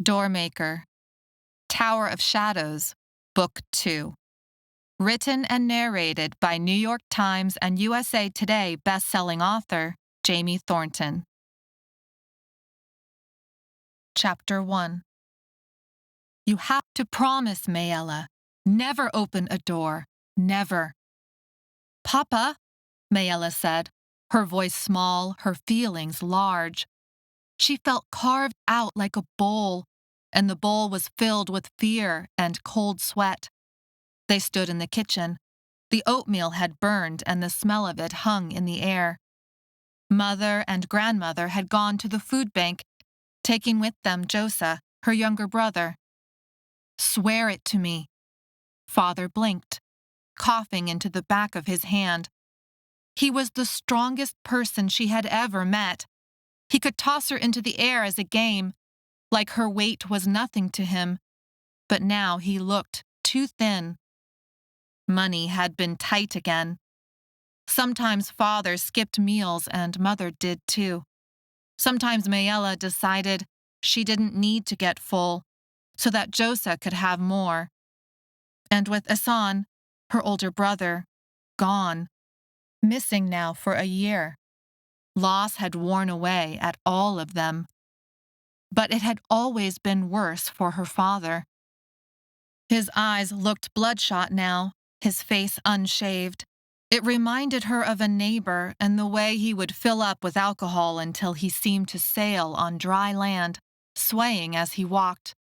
DOORMAKER, Tower of Shadows, Book 2. Written and narrated by New York Times and USA Today best-selling author Jamie Thornton. Chapter 1. You have to promise, Maella. Never open a door. Never. Papa, Maella said, her voice small, her feelings large. She felt carved out like a bowl, and the bowl was filled with fear and cold sweat. They stood in the kitchen. The oatmeal had burned, and the smell of it hung in the air. Mother and grandmother had gone to the food bank, taking with them Josa, her younger brother. Swear it to me. Father blinked, coughing into the back of his hand. He was the strongest person she had ever met. He could toss her into the air as a game, like her weight was nothing to him. But now he looked too thin. Money had been tight again. Sometimes Father skipped meals and Mother did too. Sometimes Maella decided she didn't need to get full, so that Josa could have more. And with Asan, her older brother, gone, missing now for a year, loss had worn away at all of them. But it had always been worse for her father. His eyes looked bloodshot now, his face unshaved. It reminded her of a neighbor and the way he would fill up with alcohol until he seemed to sail on dry land, swaying as he walked.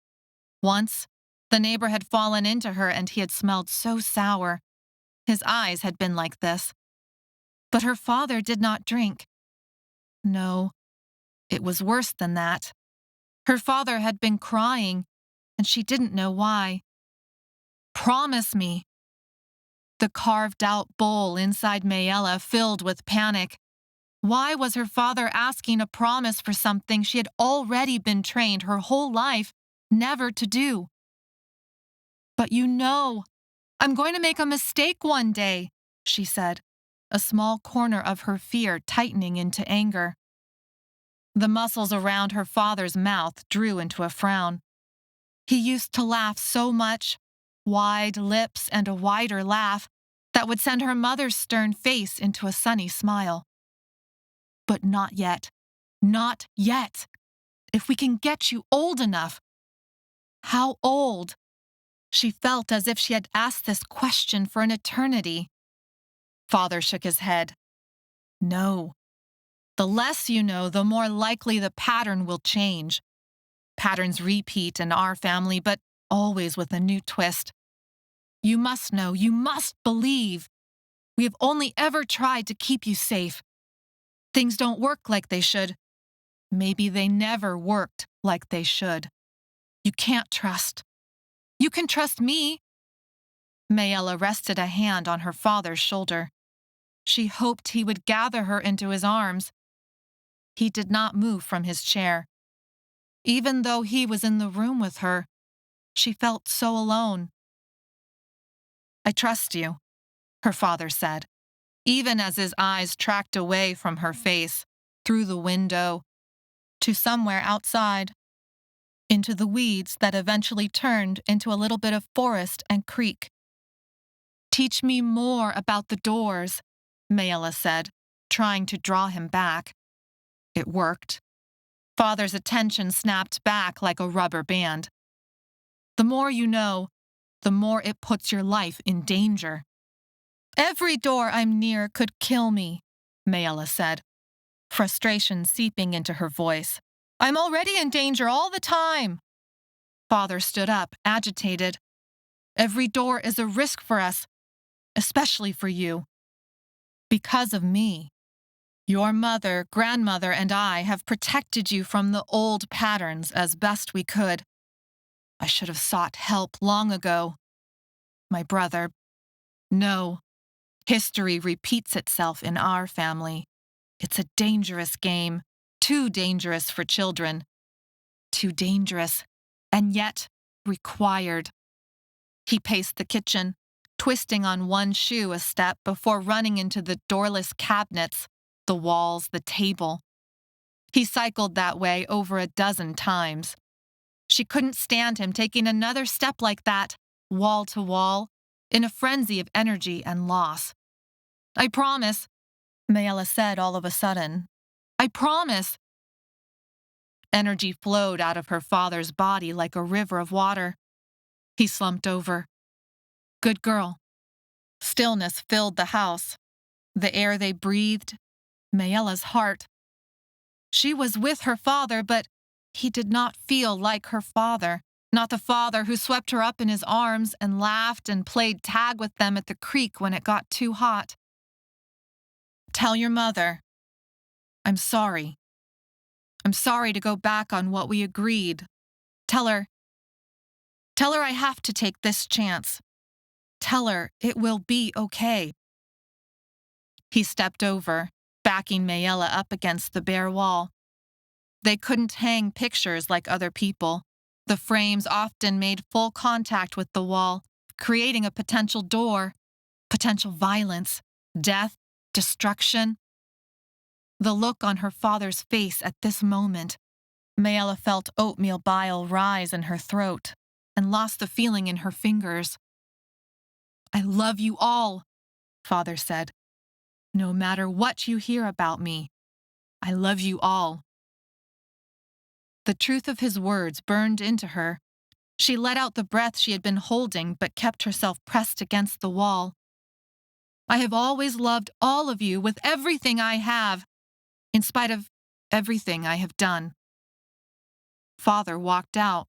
Once, the neighbor had fallen into her and he had smelled so sour. His eyes had been like this. But her father did not drink. No, it was worse than that. Her father had been crying, and she didn't know why. Promise me. The carved-out bowl inside Maella filled with panic. Why was her father asking a promise for something she had already been trained her whole life never to do? But you know, I'm going to make a mistake one day, she said, a small corner of her fear tightening into anger. The muscles around her father's mouth drew into a frown. He used to laugh so much, wide lips and a wider laugh, that would send her mother's stern face into a sunny smile. But not yet. Not yet. If we can get you old enough. How old? She felt as if she had asked this question for an eternity. Father shook his head. No. The less you know, the more likely the pattern will change. Patterns repeat in our family, but always with a new twist. You must know, you must believe. We have only ever tried to keep you safe. Things don't work like they should. Maybe they never worked like they should. You can't trust. You can trust me. Maella rested a hand on her father's shoulder. She hoped he would gather her into his arms. He did not move from his chair. Even though he was in the room with her, she felt so alone. I trust you, her father said, even as his eyes tracked away from her face, through the window, to somewhere outside, into the weeds that eventually turned into a little bit of forest and creek. Teach me more about the doors, Maella said, trying to draw him back. It worked. Father's attention snapped back like a rubber band. The more you know, the more it puts your life in danger. Every door I'm near could kill me, Maella said, frustration seeping into her voice. I'm already in danger all the time. Father stood up, agitated. Every door is a risk for us, especially for you. Because of me. Your mother, grandmother, and I have protected you from the old patterns as best we could. I should have sought help long ago. My brother. No. History repeats itself in our family. It's a dangerous game, too dangerous for children. Too dangerous, and yet required. He paced the kitchen, twisting on one shoe a step before running into the doorless cabinets, the walls, the table. He cycled that way over a dozen times. She couldn't stand him taking another step like that, wall to wall, in a frenzy of energy and loss. "I promise," Maella said all of a sudden. "I promise." Energy flowed out of her father's body like a river of water. He slumped over. "Good girl." Stillness filled the house. The air they breathed, Maella's heart. She was with her father, but he did not feel like her father. Not the father who swept her up in his arms and laughed and played tag with them at the creek when it got too hot. "Tell your mother. I'm sorry. I'm sorry to go back on what we agreed. Tell her I have to take this chance. Tell her it will be okay." He stepped over, backing Maella up against the bare wall. They couldn't hang pictures like other people. The frames often made full contact with the wall, creating a potential door, potential violence, death, destruction. The look on her father's face at this moment, Maella felt oatmeal bile rise in her throat and lost the feeling in her fingers. "I love you all," Father said. "No matter what you hear about me, I love you all." The truth of his words burned into her. She let out the breath she had been holding, but kept herself pressed against the wall. "I have always loved all of you with everything I have, in spite of everything I have done." Father walked out.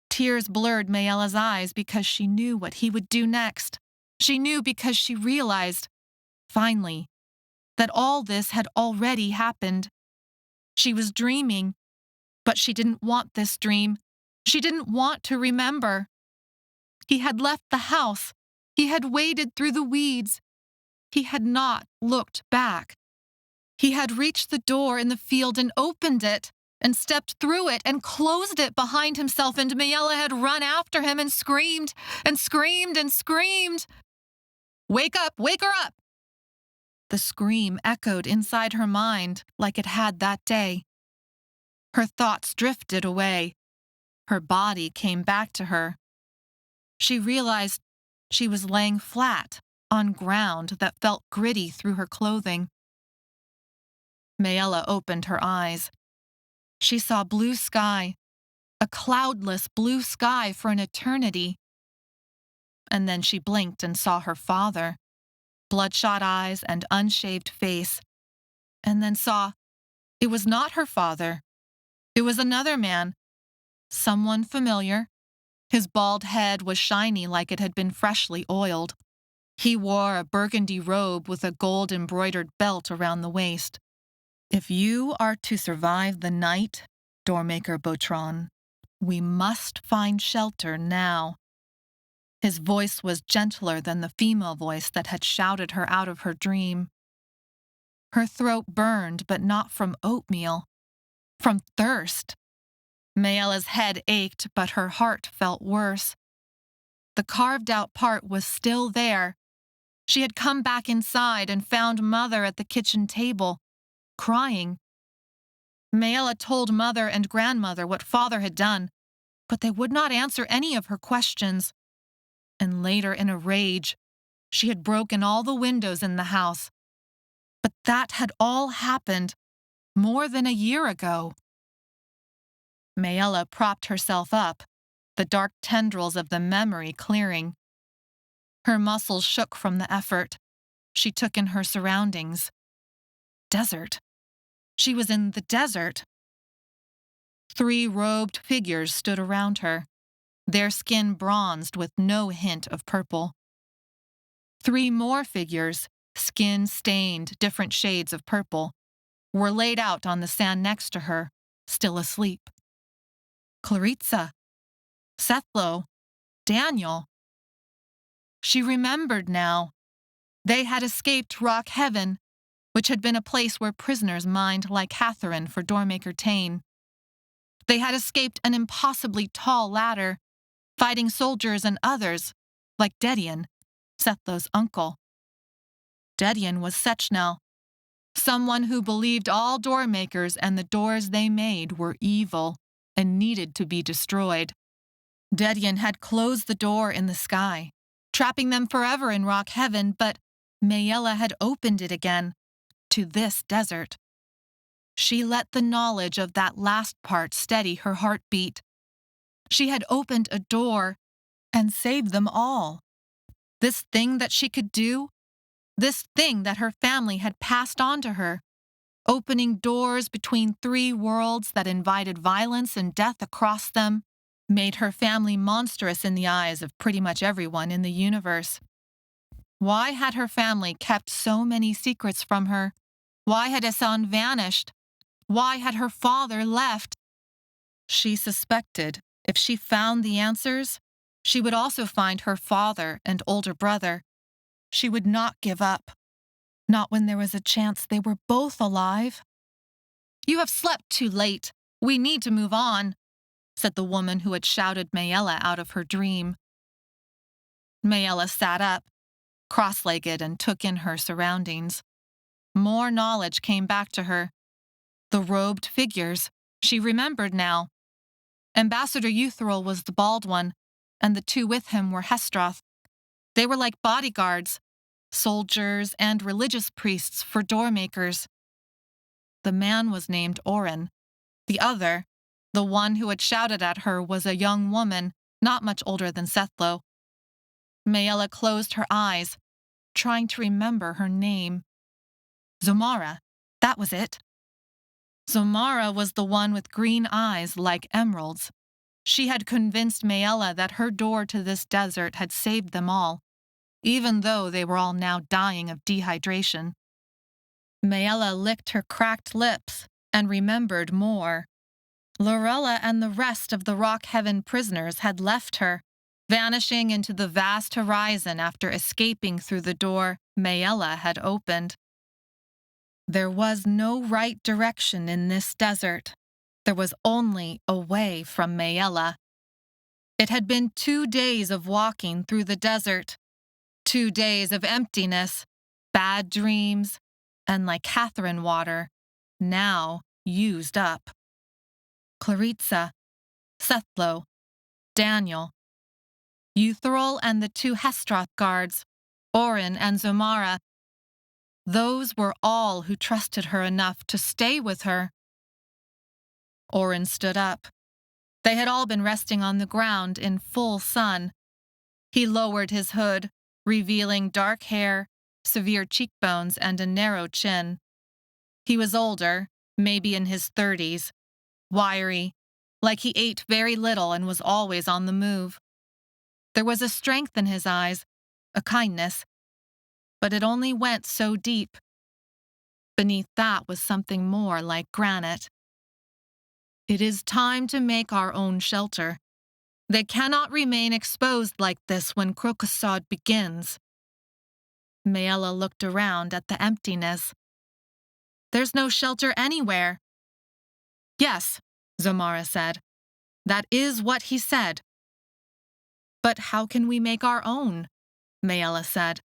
Tears blurred Maella's eyes because she knew what he would do next. She knew because she realized, finally, that all this had already happened. She was dreaming, but she didn't want this dream. She didn't want to remember. He had left the house. He had waded through the weeds. He had not looked back. He had reached the door in the field and opened it and stepped through it and closed it behind himself, and Maella had run after him and screamed and screamed and screamed. "Wake up! Wake her up!" The scream echoed inside her mind like it had that day. Her thoughts drifted away. Her body came back to her. She realized she was laying flat on ground that felt gritty through her clothing. Maella opened her eyes. She saw blue sky, a cloudless blue sky for an eternity. And then she blinked and saw her father, bloodshot eyes and unshaved face, and then saw it was not her father. It was another man, someone familiar. His bald head was shiny like it had been freshly oiled. He wore a burgundy robe with a gold-embroidered belt around the waist. "If you are to survive the night, Doormaker Botron, we must find shelter now." His voice was gentler than the female voice that had shouted her out of her dream. Her throat burned, but not from oatmeal, from thirst. Maella's head ached, but her heart felt worse. The carved-out part was still there. She had come back inside and found Mother at the kitchen table, crying. Maella told Mother and Grandmother what Father had done, but they would not answer any of her questions. And later, in a rage, she had broken all the windows in the house. But that had all happened more than a year ago. Maella propped herself up, the dark tendrils of the memory clearing. Her muscles shook from the effort. She took in her surroundings. Desert. She was in the desert. 3 robed figures stood around her, their skin bronzed with no hint of purple. 3 more figures, skin stained different shades of purple, were laid out on the sand next to her, still asleep. Claritza, Sethlo, Daniel. She remembered now. They had escaped Rock Heaven, which had been a place where prisoners mined like Catherine for Doormaker Tane. They had escaped an impossibly tall ladder, fighting soldiers and others, like Dedian, Sethlo's uncle. Dedian was Sechnel, someone who believed all doormakers and the doors they made were evil and needed to be destroyed. Dedian had closed the door in the sky, trapping them forever in rock heaven, but Maella had opened it again, to this desert. She let the knowledge of that last part steady her heartbeat. She had opened a door and saved them all. This thing that she could do, this thing that her family had passed on to her, opening doors between three worlds that invited violence and death across them, made her family monstrous in the eyes of pretty much everyone in the universe. Why had her family kept so many secrets from her? Why had Hassan vanished? Why had her father left? She suspected if she found the answers, she would also find her father and older brother. She would not give up. Not when there was a chance they were both alive. "You have slept too late. We need to move on," said the woman who had shouted Maella out of her dream. Maella sat up, cross-legged, and took in her surroundings. More knowledge came back to her. The robed figures, she remembered now. Ambassador Euthril was the bald one, and the two with him were hesteroth. They were like bodyguards, soldiers, and religious priests for doormakers. The man was named Oren. The other, the one who had shouted at her, was a young woman, not much older than Sethlo. Maella closed her eyes, trying to remember her name. Zomara, that was it. Zomara was the one with green eyes like emeralds. She had convinced Maella that her door to this desert had saved them all, even though they were all now dying of dehydration. Maella licked her cracked lips and remembered more. Lorella and the rest of the Rock Heaven prisoners had left her, vanishing into the vast horizon after escaping through the door Maella had opened. There was no right direction in this desert. There was only a way from Maella. It had been 2 days of walking through the desert, 2 days of emptiness, bad dreams, and like Catherine water, now used up. Claritza, Sethlo, Daniel, Euthril and the 2 hesteroth guards, Oren and Zomara. Those were all who trusted her enough to stay with her. Oren stood up. They had all been resting on the ground in full sun. He lowered his hood, revealing dark hair, severe cheekbones, and a narrow chin. He was older, maybe in his 30s, wiry, like he ate very little and was always on the move. There was a strength in his eyes, a kindness, but it only went so deep. Beneath that was something more like granite. "It is time to make our own shelter. They cannot remain exposed like this when Crocosod begins." Maella looked around at the emptiness. "There's no shelter anywhere." "Yes," Zomara said. "That is what he said." "But how can we make our own?" Maella said.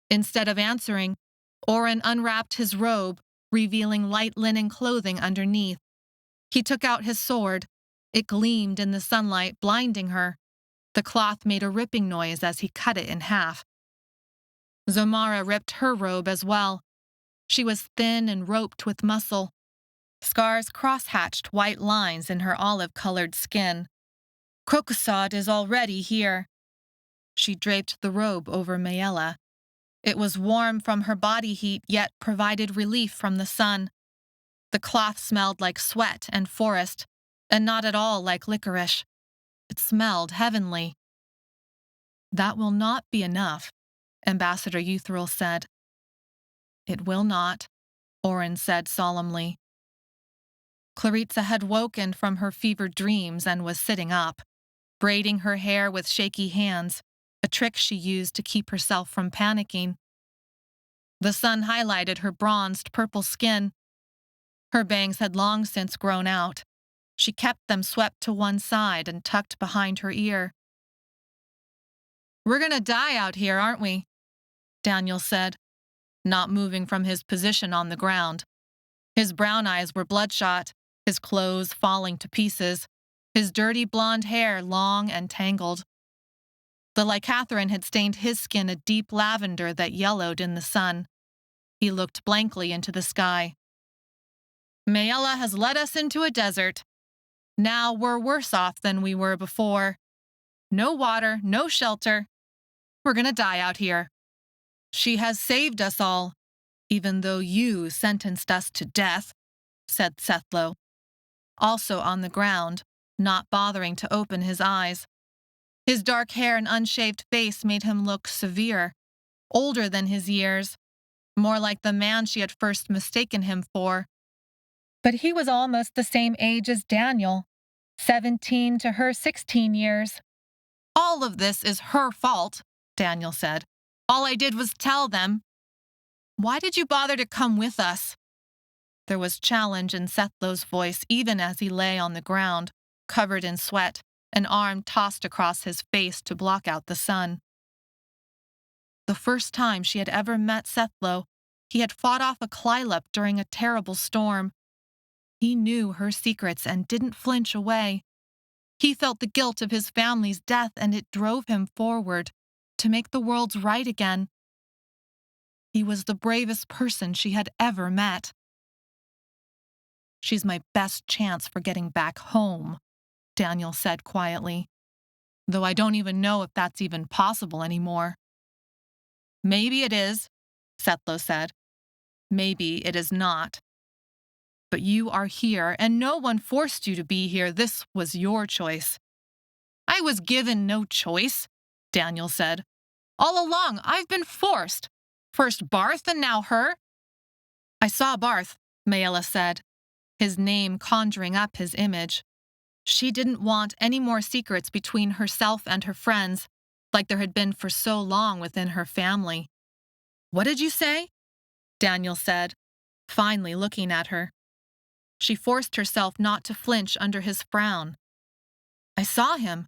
Instead of answering, Oren unwrapped his robe, revealing light linen clothing underneath. He took out his sword. It gleamed in the sunlight, blinding her. The cloth made a ripping noise as he cut it in half. Zomara ripped her robe as well. She was thin and roped with muscle. Scars cross-hatched white lines in her olive-colored skin. "Crocosod is already here." She draped the robe over Maella. It was warm from her body heat, yet provided relief from the sun. The cloth smelled like sweat and forest, and not at all like licorice. It smelled heavenly. "That will not be enough," Ambassador Euthril said. "It will not," Oren said solemnly. Claritza had woken from her fevered dreams and was sitting up, braiding her hair with shaky hands, a trick she used to keep herself from panicking. The sun highlighted her bronzed purple skin. Her bangs had long since grown out. She kept them swept to one side and tucked behind her ear. "We're going to die out here, aren't we?" Daniel said, not moving from his position on the ground. His brown eyes were bloodshot, his clothes falling to pieces, his dirty blonde hair long and tangled. The lycathrine had stained his skin a deep lavender that yellowed in the sun. He looked blankly into the sky. Maella has led us into a desert. Now we're worse off than we were before. No water, no shelter. We're gonna die out here. She has saved us all, even though you sentenced us to death, said Sethlo, also on the ground, not bothering to open his eyes. His dark hair and unshaved face made him look severe, older than his years, more like the man she had first mistaken him for. But he was almost the same age as Daniel, 17 to her 16 years. All of this is her fault, Daniel said. All I did was tell them. Why did you bother to come with us? There was challenge in Sethlo's voice even as he lay on the ground, covered in sweat, an arm tossed across his face to block out the sun. The first time she had ever met Sethlo, he had fought off a clylop during a terrible storm. He knew her secrets and didn't flinch away. He felt the guilt of his family's death, and it drove him forward to make the world right again. He was the bravest person she had ever met. She's my best chance for getting back home, Daniel said quietly, though I don't even know if that's even possible anymore. Maybe it is, Sethlo said. Maybe it is not. But you are here, and no one forced you to be here. This was your choice. I was given no choice, Daniel said. All along, I've been forced. First Barth and now her. I saw Barth, Maella said, his name conjuring up his image. She didn't want any more secrets between herself and her friends, like there had been for so long within her family. What did you say? Daniel said, finally looking at her. She forced herself not to flinch under his frown. I saw him.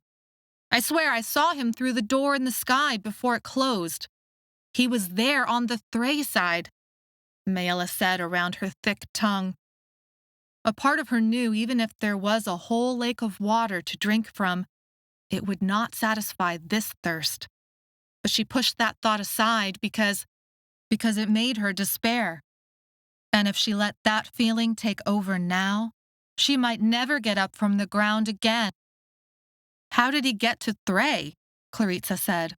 I swear I saw him through the door in the sky before it closed. He was there on the Thray side, Maella said around her thick tongue. A part of her knew even if there was a whole lake of water to drink from, it would not satisfy this thirst. But she pushed that thought aside because it made her despair. And if she let that feeling take over now, she might never get up from the ground again. How did he get to Thray? Claritza said.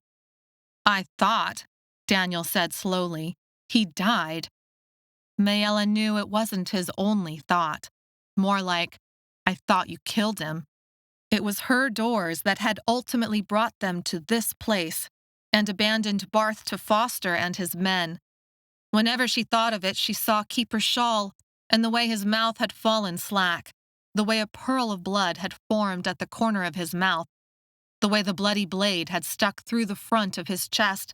I thought, Daniel said slowly, he died. Maella knew it wasn't his only thought. More like, I thought you killed him. It was her doors that had ultimately brought them to this place and abandoned Barth to Foster and his men. Whenever she thought of it, she saw Keeper Shawl and the way his mouth had fallen slack, the way a pearl of blood had formed at the corner of his mouth, the way the bloody blade had stuck through the front of his chest,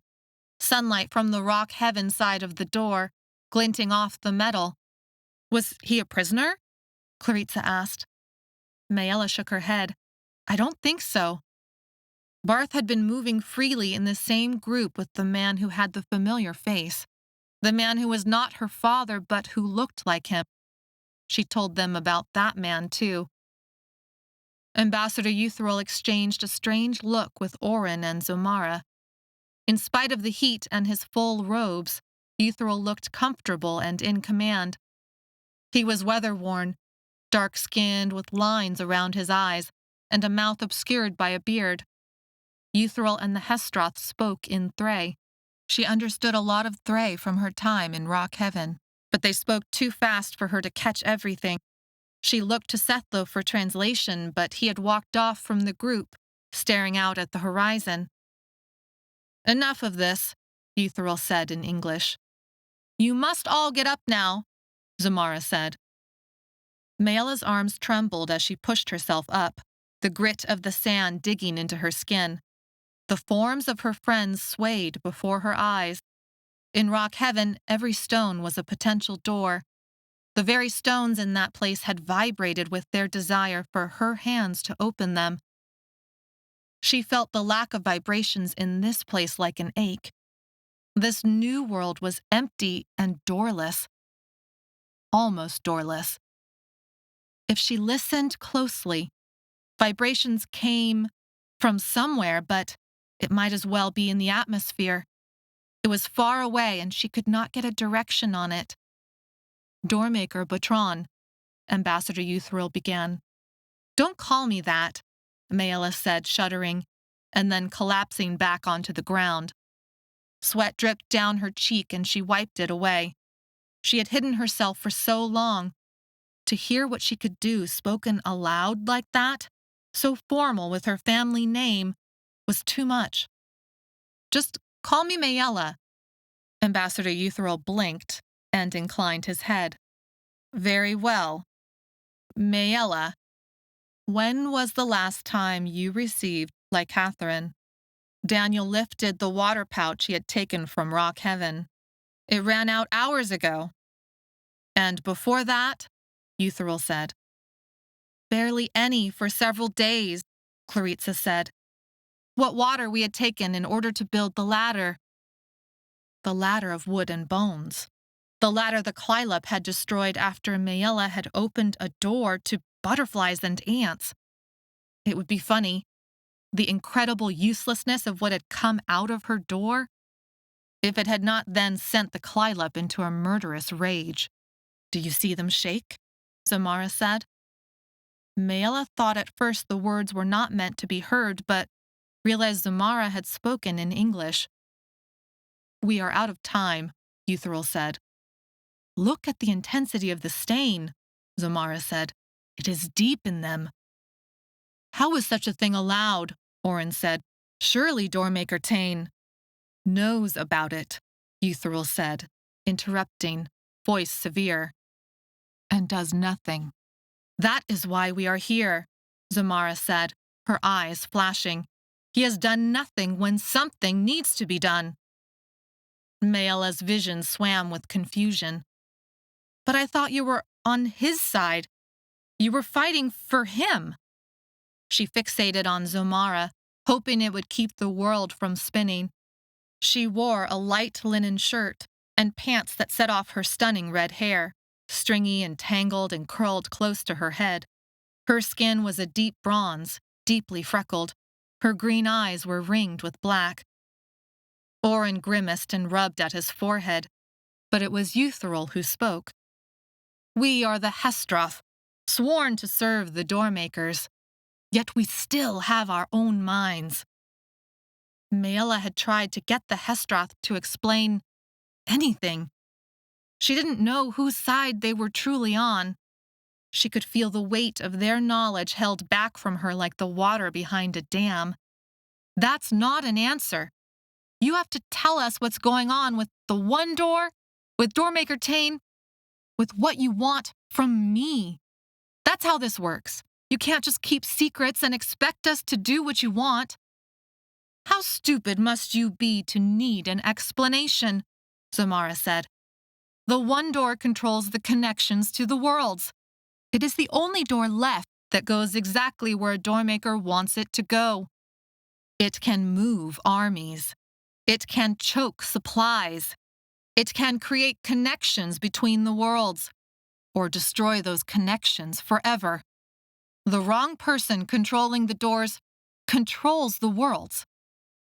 sunlight from the rock heaven side of the door, glinting off the metal. Was he a prisoner? Claritza asked. Maella shook her head. I don't think so. Barth had been moving freely in the same group with the man who had the familiar face, the man who was not her father but who looked like him. She told them about that man, too. Ambassador Euthril exchanged a strange look with Orin and Zomara. In spite of the heat and his full robes, Euthril looked comfortable and in command. He was weather-worn, dark-skinned with lines around his eyes and a mouth obscured by a beard. Euthril and the hesteroth spoke in Thray. She understood a lot of Thray from her time in Rock Heaven, but they spoke too fast for her to catch everything. She looked to Sethlo for translation, but he had walked off from the group, staring out at the horizon. Enough of this, Euthril said in English. You must all get up now, Zomara said. Maella's arms trembled as she pushed herself up, the grit of the sand digging into her skin. The forms of her friends swayed before her eyes. In Rock Heaven, every stone was a potential door. The very stones in that place had vibrated with their desire for her hands to open them. She felt the lack of vibrations in this place like an ache. This new world was empty and doorless. Almost doorless. If she listened closely, vibrations came from somewhere, but it might as well be in the atmosphere. It was far away, and she could not get a direction on it. Doormaker Botron, Ambassador Euthril began. Don't call me that, Maella said, shuddering, and then collapsing back onto the ground. Sweat dripped down her cheek, and she wiped it away. She had hidden herself for so long. To hear what she could do spoken aloud like that, so formal with her family name, was too much. Just call me Maella. Ambassador Euthril blinked and inclined his head. Very well. Maella, when was the last time you received Lycathrine? Daniel lifted the water pouch he had taken from Rock Heaven. It ran out hours ago. And before that, Euthril said. Barely any for several days, Claritza said. What water we had taken in order to build the ladder. The ladder of wood and bones. The ladder the clylop had destroyed after Maella had opened a door to butterflies and ants. It would be funny, the incredible uselessness of what had come out of her door, if it had not then sent the clylop into a murderous rage. Do you see them shake? Zamara said. Maella thought at first the words were not meant to be heard, but realized Zamara had spoken in English. We are out of time, Euthril said. Look at the intensity of the stain, Zamara said. It is deep in them. How is such a thing allowed? Orin said. Surely Doormaker Tane knows about it, Euthril said, interrupting, voice severe. And does nothing. That is why we are here, Zamara said, her eyes flashing. He has done nothing when something needs to be done. Maella's vision swam with confusion. But I thought you were on his side. You were fighting for him. She fixated on Zomara, hoping it would keep the world from spinning. She wore a light linen shirt and pants that set off her stunning red hair, stringy and tangled and curled close to her head. Her skin was a deep bronze, deeply freckled. Her green eyes were ringed with black. Orin grimaced and rubbed at his forehead, but it was Euthril who spoke. We are the hesteroth, sworn to serve the Doormakers, yet we still have our own minds. Maella had tried to get the hesteroth to explain anything. She didn't know whose side they were truly on. She could feel the weight of their knowledge held back from her like the water behind a dam. That's not an answer. You have to tell us what's going on with the one door, with Doormaker Tane, with what you want from me. That's how this works. You can't just keep secrets and expect us to do what you want. How stupid must you be to need an explanation, Zamara said. The one door controls the connections to the worlds. It is the only door left that goes exactly where a Doormaker wants it to go. It can move armies. It can choke supplies. It can create connections between the worlds, or destroy those connections forever. The wrong person controlling the doors controls the worlds.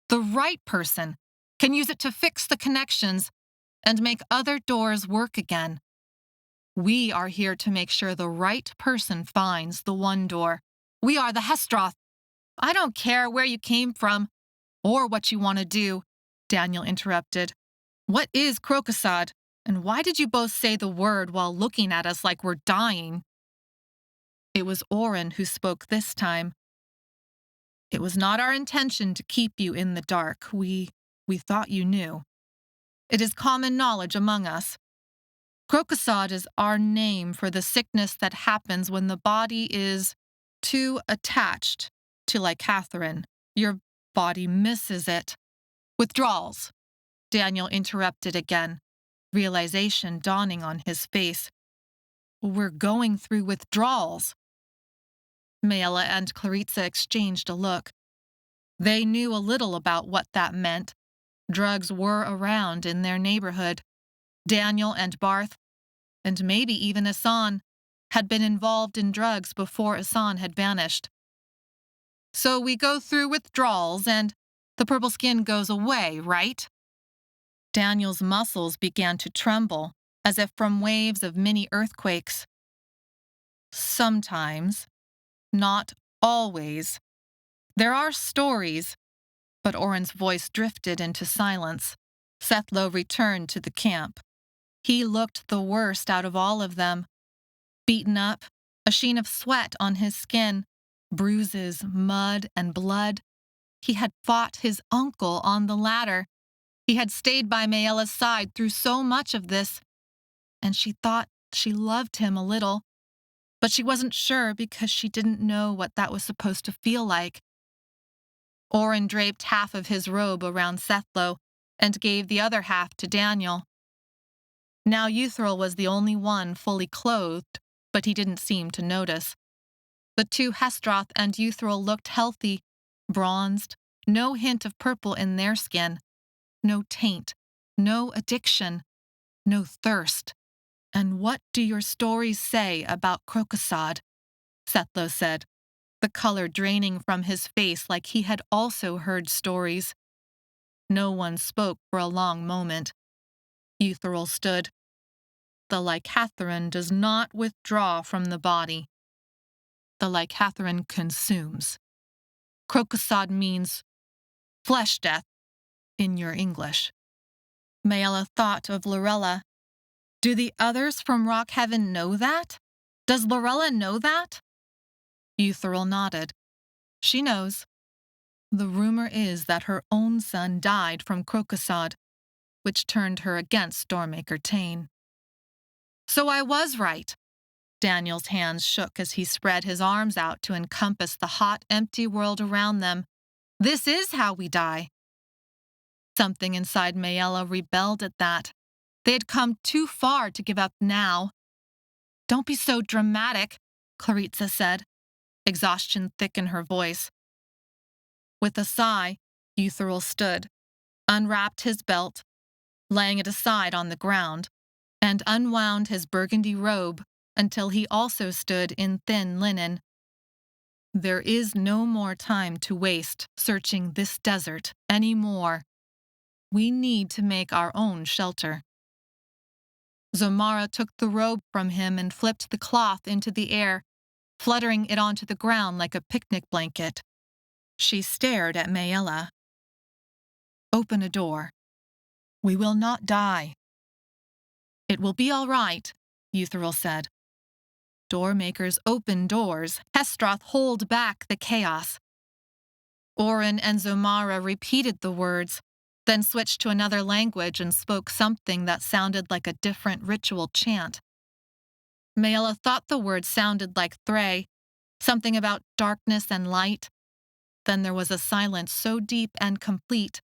The right person can use it to fix the connections and make other doors work again. We are here to make sure the right person finds the one door. We are the hesteroth. I don't care where you came from or what you want to do, Daniel interrupted. What is Crocosod, and why did you both say the word while looking at us like we're dying? It was Orin who spoke this time. It was not our intention to keep you in the dark. We thought you knew. It is common knowledge among us. Crocosod is our name for the sickness that happens when the body is too attached to Lycathrine. Your body misses it. Withdrawals. Daniel interrupted again, realization dawning on his face. We're going through withdrawals. Maella and Claritza exchanged a look. They knew a little about what that meant. Drugs were around in their neighborhood. Daniel and Barth, and maybe even Asan, had been involved in drugs before Asan had vanished. So we go through withdrawals and the purple skin goes away, right? Daniel's muscles began to tremble, as if from waves of mini earthquakes. Sometimes, not always. There are stories, but Oren's voice drifted into silence. Sethlo returned to the camp. He looked the worst out of all of them. Beaten up, a sheen of sweat on his skin, bruises, mud, and blood. He had fought his uncle on the ladder. He had stayed by Maella's side through so much of this, and she thought she loved him a little, but she wasn't sure because she didn't know what that was supposed to feel like. Oren draped half of his robe around Sethlo and gave the other half to Daniel. Now Euthril was the only one fully clothed, but he didn't seem to notice. The two Hesteroth and Euthril looked healthy, bronzed, no hint of purple in their skin, no taint, no addiction, no thirst. "And what do your stories say about Crocosod?" Sethlo said, the color draining from his face like he had also heard stories. No one spoke for a long moment. Euthril stood. "The Lycatheron does not withdraw from the body. The Lycatheron consumes. Crocosod means flesh death in your English." Maella thought of Lorella. Do the others from Rock Heaven know that? Does Lorella know that? Euthril nodded. She knows. The rumor is that her own son died from Crocosod, which turned her against Doormaker Tane. So I was right. Daniel's hands shook as he spread his arms out to encompass the hot, empty world around them. This is how we die. Something inside Maella rebelled at that. They had come too far to give up now. Don't be so dramatic, Claritza said, exhaustion thick in her voice. With a sigh, Euthril stood, unwrapped his belt, laying it aside on the ground, and unwound his burgundy robe until he also stood in thin linen. There is no more time to waste searching this desert anymore. We need to make our own shelter. Zomara took the robe from him and flipped the cloth into the air, fluttering it onto the ground like a picnic blanket. She stared at Maella. Open a door. We will not die. It will be all right, Euthril said. Doormakers open doors. Hesteroth hold back the chaos. Oren and Zomara repeated the words, then switched to another language and spoke something that sounded like a different ritual chant. Maella thought the words sounded like Thray, something about darkness and light. Then there was a silence so deep and complete,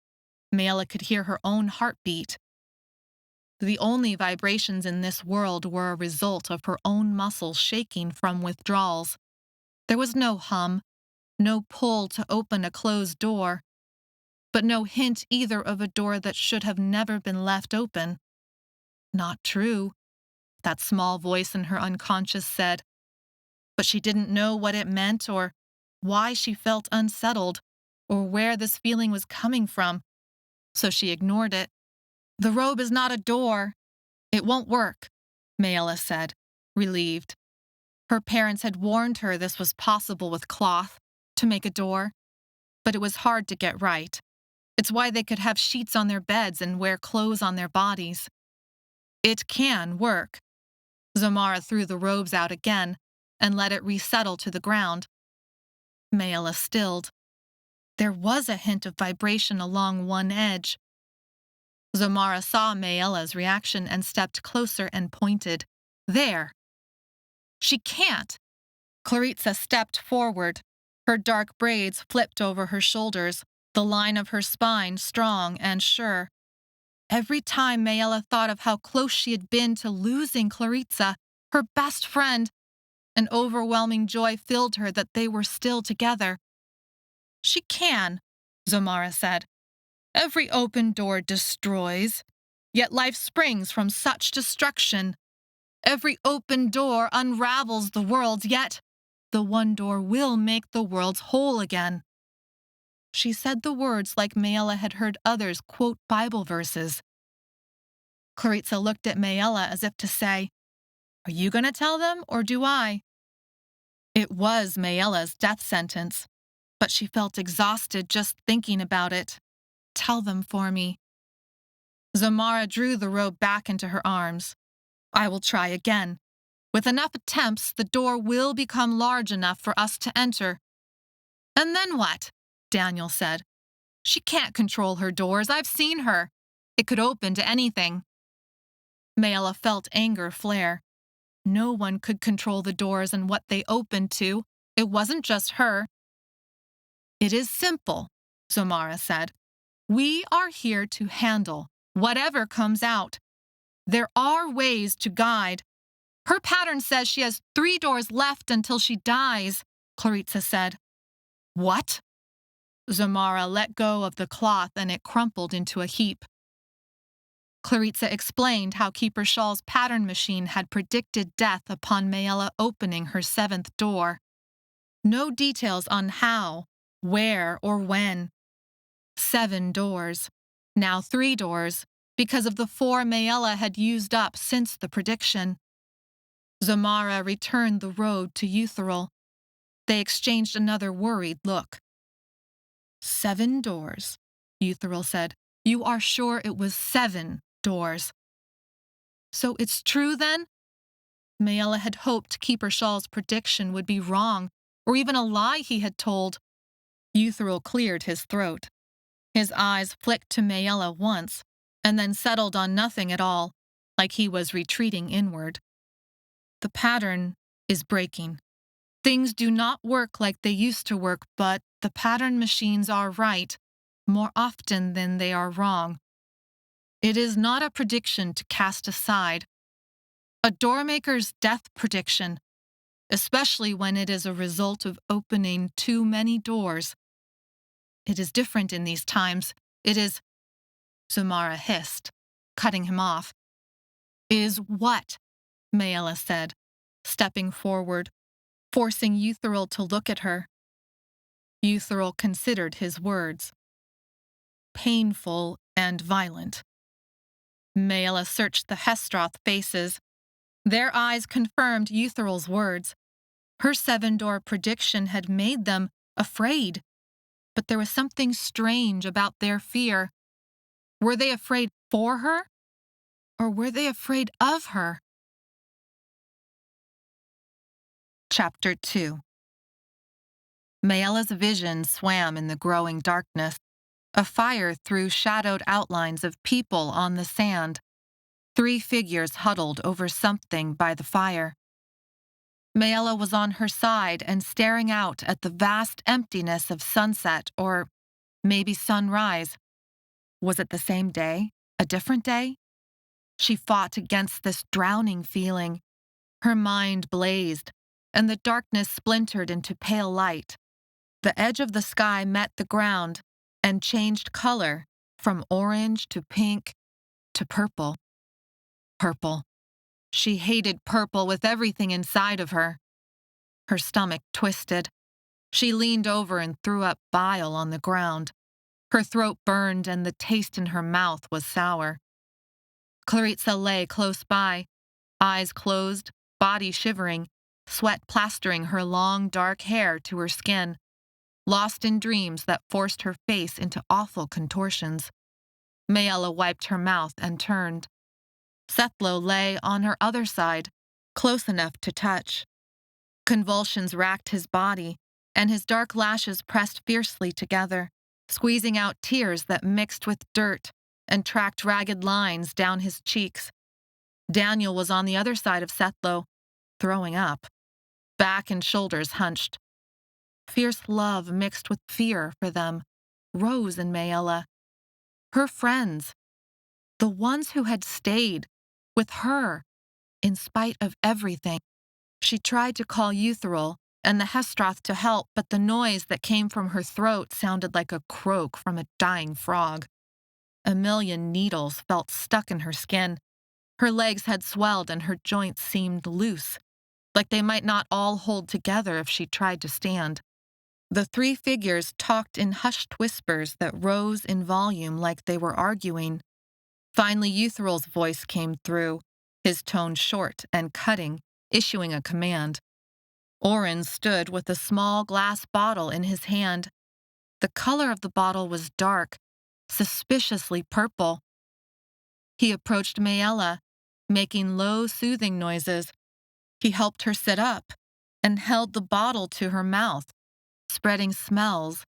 Maella could hear her own heartbeat. The only vibrations in this world were a result of her own muscles shaking from withdrawals. There was no hum, no pull to open a closed door, but no hint either of a door that should have never been left open. Not true, that small voice in her unconscious said, but she didn't know what it meant or why she felt unsettled or where this feeling was coming from, so she ignored it. The robe is not a door. It won't work, Maella said, relieved. Her parents had warned her this was possible with cloth, to make a door, but it was hard to get right. It's why they could have sheets on their beds and wear clothes on their bodies. It can work. Zomara threw the robes out again and let it resettle to the ground. Maella stilled. There was a hint of vibration along one edge. Zomara saw Maella's reaction and stepped closer and pointed. There. She can't. Claritza stepped forward. Her dark braids flipped over her shoulders, the line of her spine strong and sure. Every time Maella thought of how close she had been to losing Claritza, her best friend, an overwhelming joy filled her that they were still together. She can, Zomara said. Every open door destroys, yet life springs from such destruction. Every open door unravels the world, yet the one door will make the worlds whole again. She said the words like Maella had heard others quote Bible verses. Clarissa looked at Maella as if to say, "Are you going to tell them, or do I?" It was Maella's death sentence, but she felt exhausted just thinking about it. "Tell them for me." Zamara drew the robe back into her arms. "I will try again. With enough attempts, the door will become large enough for us to enter." "And then what?" Daniel said. "She can't control her doors. I've seen her. It could open to anything." Maella felt anger flare. No one could control the doors and what they opened to. It wasn't just her. "It is simple," Zamara said. "We are here to handle whatever comes out. There are ways to guide." "Her pattern says she has 3 doors left until she dies," Clarissa said. "What?" Zamara let go of the cloth and it crumpled into a heap. Clarissa explained how Keeper Shaw's pattern machine had predicted death upon Maella opening her 7th door. No details on how, where, or when. 7 doors. Now 3 doors, because of the 4 Maella had used up since the prediction. Zamara returned the road to Eutheril. They exchanged another worried look. 7 doors, Eutheril said. "You are sure it was 7 doors?" "So it's true then?" Maella had hoped Keeper Shaw's prediction would be wrong, or even a lie he had told. Eutheril cleared his throat. His eyes flicked to Maella once, and then settled on nothing at all, like he was retreating inward. "The pattern is breaking. Things do not work like they used to work, but the pattern machines are right, more often than they are wrong. It is not a prediction to cast aside. A doormaker's death prediction, especially when it is a result of opening too many doors. It is different in these times. It is," Zamara hissed, cutting him off. "Is what?" Maella said, stepping forward, forcing Eutheril to look at her. Eutheril considered his words. "Painful and violent." Maella searched the hesteroth faces. Their eyes confirmed Eutheril's words. Her 7-door prediction had made them afraid, but there was something strange about their fear. Were they afraid for her, or were they afraid of her? Chapter 2. Maella's vision swam in the growing darkness. A fire threw shadowed outlines of people on the sand. 3 figures huddled over something by the fire. Maella was on her side and staring out at the vast emptiness of sunset, or maybe sunrise. Was it the same day? A different day? She fought against this drowning feeling. Her mind blazed, and the darkness splintered into pale light. The edge of the sky met the ground and changed color from orange to pink to purple. Purple. She hated purple with everything inside of her. Her stomach twisted. She leaned over and threw up bile on the ground. Her throat burned and the taste in her mouth was sour. Clarissa lay close by, eyes closed, body shivering, sweat plastering her long, dark hair to her skin, lost in dreams that forced her face into awful contortions. Maella wiped her mouth and turned. Sethlo lay on her other side, close enough to touch. Convulsions racked his body, and his dark lashes pressed fiercely together, squeezing out tears that mixed with dirt and tracked ragged lines down his cheeks. Daniel was on the other side of Sethlo, throwing up, back and shoulders hunched. Fierce love mixed with fear for them rose in Maella. Her friends, the ones who had stayed with her in spite of everything. She tried to call Eutheril and the hesteroth to help, but the noise that came from her throat sounded like a croak from a dying frog. A million needles felt stuck in her skin. Her legs had swelled and her joints seemed loose, like they might not all hold together if she tried to stand. The three figures talked in hushed whispers that rose in volume like they were arguing. Finally, Euthral's voice came through, his tone short and cutting, issuing a command. Oren stood with a small glass bottle in his hand. The color of the bottle was dark, suspiciously purple. He approached Maella, making low, soothing noises. He helped her sit up and held the bottle to her mouth, spreading smells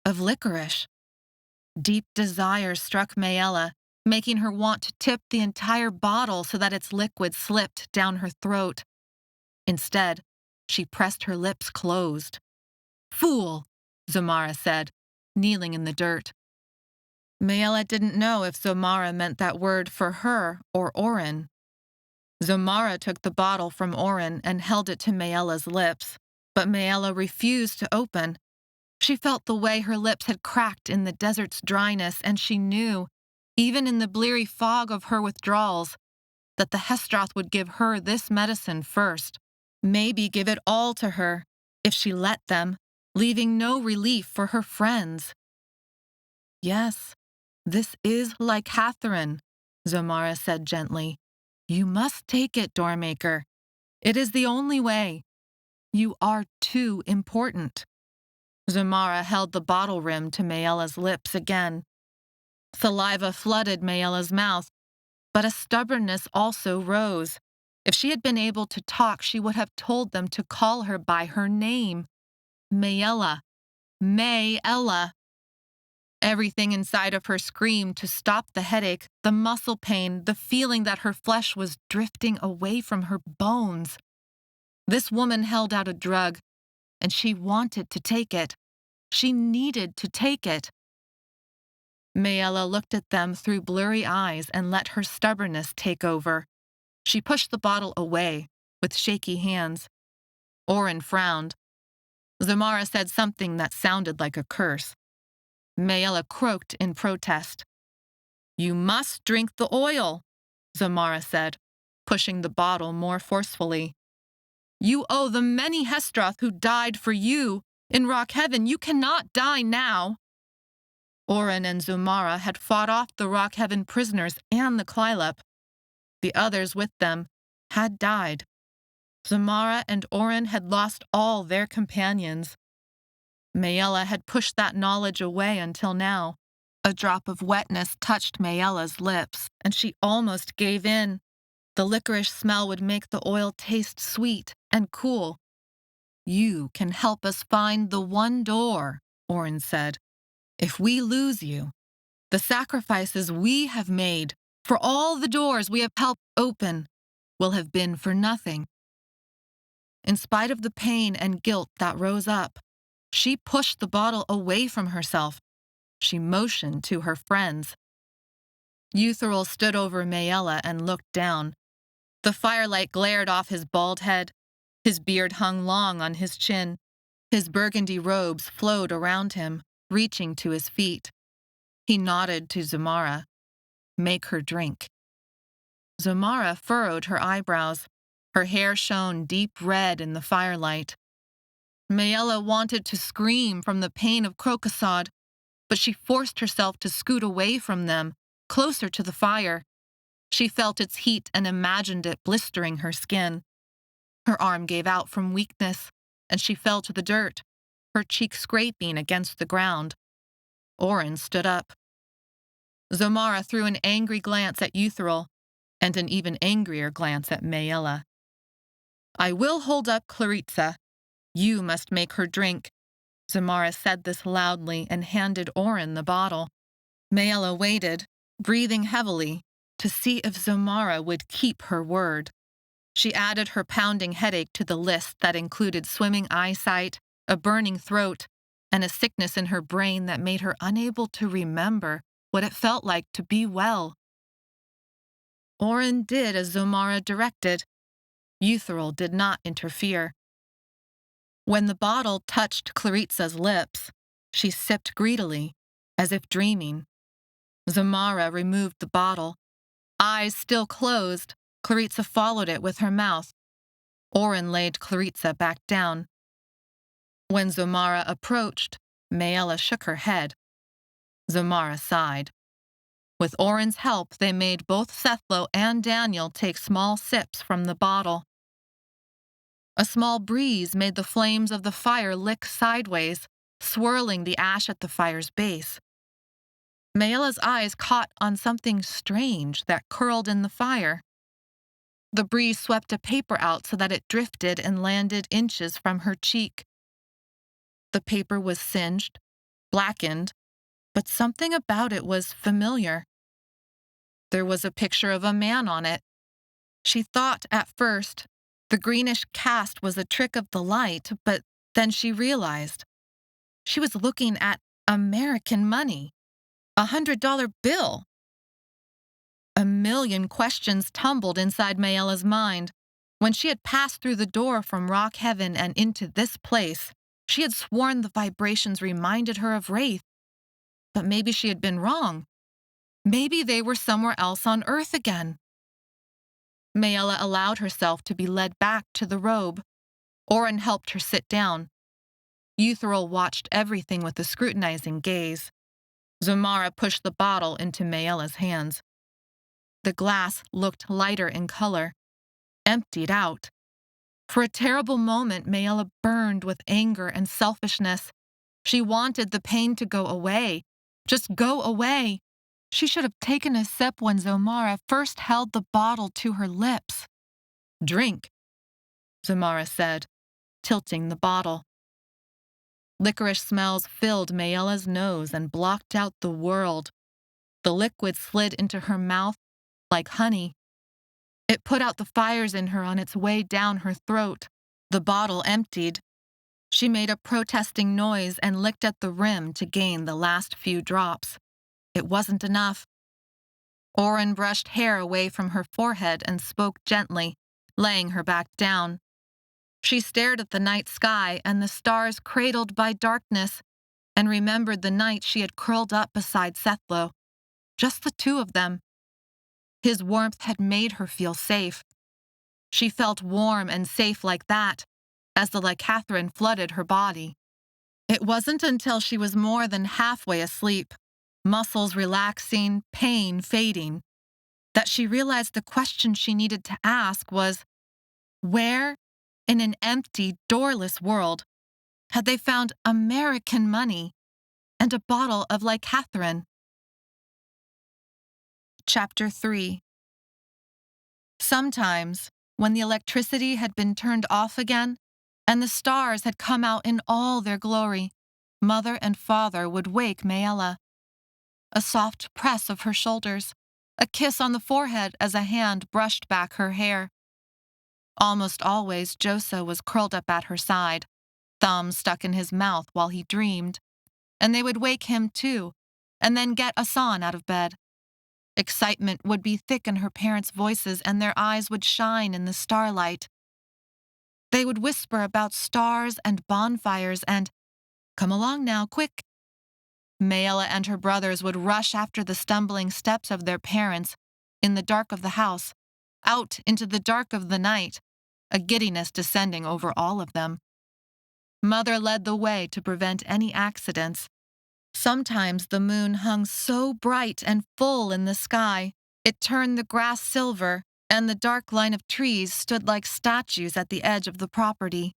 of licorice. Deep desire struck Maella, making her want to tip the entire bottle so that its liquid slipped down her throat. Instead, she pressed her lips closed. "Fool," Zomara said, kneeling in the dirt. Maella didn't know if Zomara meant that word for her or Oren. Zomara took the bottle from Oren and held it to Maella's lips, but Maella refused to open. She felt the way her lips had cracked in the desert's dryness, and she knew, even in the bleary fog of her withdrawals, that the hesteroth would give her this medicine first, maybe give it all to her, if she let them, leaving no relief for her friends. "Yes, this is like Catherine," Zomara said gently. "You must take it, Doormaker. It is the only way. You are too important." Zomara held the bottle rim to Maella's lips again. Saliva flooded Maella's mouth, but a stubbornness also rose. If she had been able to talk, she would have told them to call her by her name. Maella. Maella. Everything inside of her screamed to stop the headache, the muscle pain, the feeling that her flesh was drifting away from her bones. This woman held out a drug, and she wanted to take it. She needed to take it. Maella looked at them through blurry eyes and let her stubbornness take over. She pushed the bottle away with shaky hands. Oren frowned. Zomara said something that sounded like a curse. Maella croaked in protest. "You must drink the oil," Zomara said, pushing the bottle more forcefully. "You owe the many hesteroth who died for you in Rock Heaven. You cannot die now." Oren and Zomara had fought off the Rock Heaven prisoners and the clylop. The others with them had died. Zomara and Oren had lost all their companions. Maella had pushed that knowledge away until now. A drop of wetness touched Maella's lips, and she almost gave in. The licorice smell would make the oil taste sweet and cool. "You can help us find the one door," Oren said. "If we lose you, the sacrifices we have made for all the doors we have helped open will have been for nothing." In spite of the pain and guilt that rose up, she pushed the bottle away from herself. She motioned to her friends. Euthral stood over Maella and looked down. The firelight glared off his bald head. His beard hung long on his chin. His burgundy robes flowed around him, reaching to his feet. He nodded to Zomara. "Make her drink." Zomara furrowed her eyebrows. Her hair shone deep red in the firelight. Maella wanted to scream from the pain of Crocosod, but she forced herself to scoot away from them, closer to the fire. She felt its heat and imagined it blistering her skin. Her arm gave out from weakness, and she fell to the dirt, her cheek scraping against the ground. Oren stood up. Zomara threw an angry glance at Euthral, and an even angrier glance at Maella. "I will hold up Claritza. You must make her drink." Zomara said this loudly and handed Oren the bottle. Maella waited, breathing heavily, to see if Zomara would keep her word. She added her pounding headache to the list that included swimming eyesight, a burning throat, and a sickness in her brain that made her unable to remember what it felt like to be well. Oren did as Zomara directed. Euthral did not interfere. When the bottle touched Claritza's lips, she sipped greedily, as if dreaming. Zomara removed the bottle. Eyes still closed, Claritza followed it with her mouth. Oren laid Claritza back down. When Zomara approached, Maella shook her head. Zomara sighed. With Oren's help, they made both Sethlo and Daniel take small sips from the bottle. A small breeze made the flames of the fire lick sideways, swirling the ash at the fire's base. Maella's eyes caught on something strange that curled in the fire. The breeze swept a paper out so that it drifted and landed inches from her cheek. The paper was singed, blackened, but something about it was familiar. There was a picture of a man on it. She thought at first the greenish cast was a trick of the light, but then she realized she was looking at American money, a $100 bill. A million questions tumbled inside Maella's mind. When she had passed through the door from rock heaven and into this place, she had sworn the vibrations reminded her of Wraith. But maybe she had been wrong. Maybe they were somewhere else on Earth again. Maella allowed herself to be led back to the robe. Oren helped her sit down. Euthyral watched everything with a scrutinizing gaze. Zomara pushed the bottle into Maella's hands. The glass looked lighter in color, emptied out. For a terrible moment, Maella burned with anger and selfishness. She wanted the pain to go away. Just go away. She should have taken a sip when Zomara first held the bottle to her lips. Drink, Zomara said, tilting the bottle. Licorice smells filled Maella's nose and blocked out the world. The liquid slid into her mouth like honey. It put out the fires in her on its way down her throat. The bottle emptied. She made a protesting noise and licked at the rim to gain the last few drops. It wasn't enough. Oren brushed hair away from her forehead and spoke gently, laying her back down. She stared at the night sky and the stars cradled by darkness, and remembered the night she had curled up beside Sethlo. Just the two of them. His warmth had made her feel safe. She felt warm and safe like that, as the lycanthropine flooded her body. It wasn't until she was more than halfway asleep, muscles relaxing, pain fading, that she realized the question she needed to ask was, where, in an empty, doorless world, had they found American money and a bottle of lycanthropine? Chapter 3. Sometimes, when the electricity had been turned off again, and the stars had come out in all their glory, Mother and Father would wake Maella. A soft press of her shoulders, a kiss on the forehead as a hand brushed back her hair. Almost always, Josa was curled up at her side, thumb stuck in his mouth while he dreamed, and they would wake him too, and then get Asan out of bed. Excitement would be thick in her parents' voices, and their eyes would shine in the starlight. They would whisper about stars and bonfires and, "Come along now, quick." Maella and her brothers would rush after the stumbling steps of their parents, in the dark of the house, out into the dark of the night, a giddiness descending over all of them. Mother led the way to prevent any accidents. Sometimes the moon hung so bright and full in the sky, it turned the grass silver, and the dark line of trees stood like statues at the edge of the property.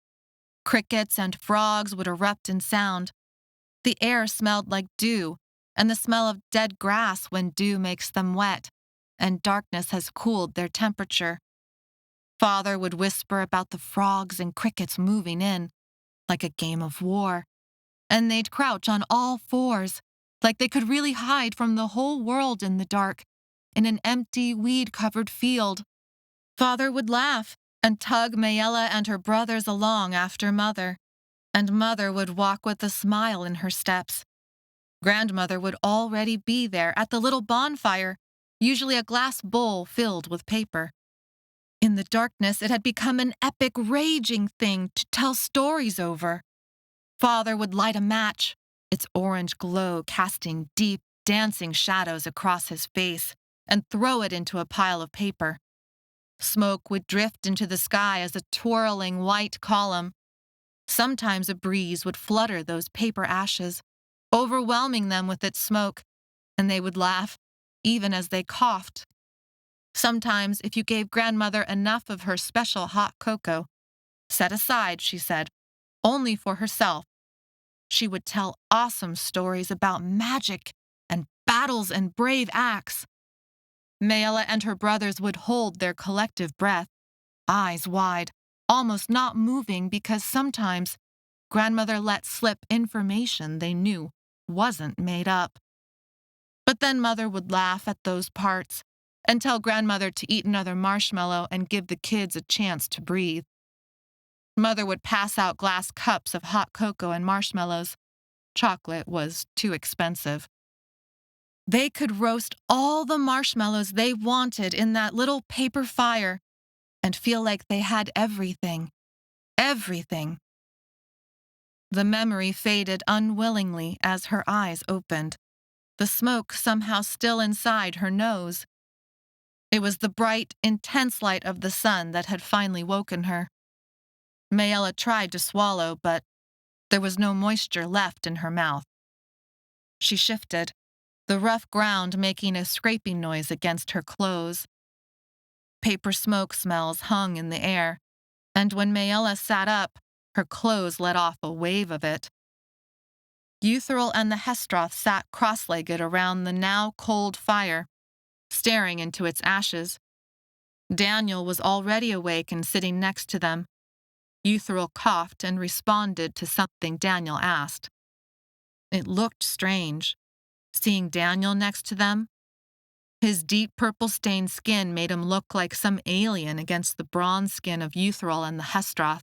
Crickets and frogs would erupt in sound. The air smelled like dew, and the smell of dead grass when dew makes them wet, and darkness has cooled their temperature. Father would whisper about the frogs and crickets moving in, like a game of war, and they'd crouch on all fours, like they could really hide from the whole world in the dark, in an empty, weed-covered field. Father would laugh and tug Maella and her brothers along after Mother, and Mother would walk with a smile in her steps. Grandmother would already be there at the little bonfire, usually a glass bowl filled with paper. In the darkness, it had become an epic, raging thing to tell stories over. Father would light a match, its orange glow casting deep, dancing shadows across his face, and throw it into a pile of paper. Smoke would drift into the sky as a twirling white column. Sometimes a breeze would flutter those paper ashes, overwhelming them with its smoke, and they would laugh, even as they coughed. Sometimes, if you gave grandmother enough of her special hot cocoa, set aside, she said, only for herself, she would tell awesome stories about magic and battles and brave acts. Maella and her brothers would hold their collective breath, eyes wide, almost not moving because sometimes grandmother let slip information they knew wasn't made up. But then mother would laugh at those parts and tell grandmother to eat another marshmallow and give the kids a chance to breathe. Mother would pass out glass cups of hot cocoa and marshmallows. Chocolate was too expensive. They could roast all the marshmallows they wanted in that little paper fire and feel like they had everything. Everything. The memory faded unwillingly as her eyes opened, the smoke somehow still inside her nose. It was the bright, intense light of the sun that had finally woken her. Maella tried to swallow, but there was no moisture left in her mouth. She shifted, the rough ground making a scraping noise against her clothes. Paper smoke smells hung in the air, and when Maella sat up, her clothes let off a wave of it. Euthyral and the hesteroth sat cross-legged around the now cold fire, staring into its ashes. Daniel was already awake and sitting next to them. Euthyral coughed and responded to something Daniel asked. It looked strange, seeing Daniel next to them. His deep purple-stained skin made him look like some alien against the bronze skin of Euthyral and the hesteroth.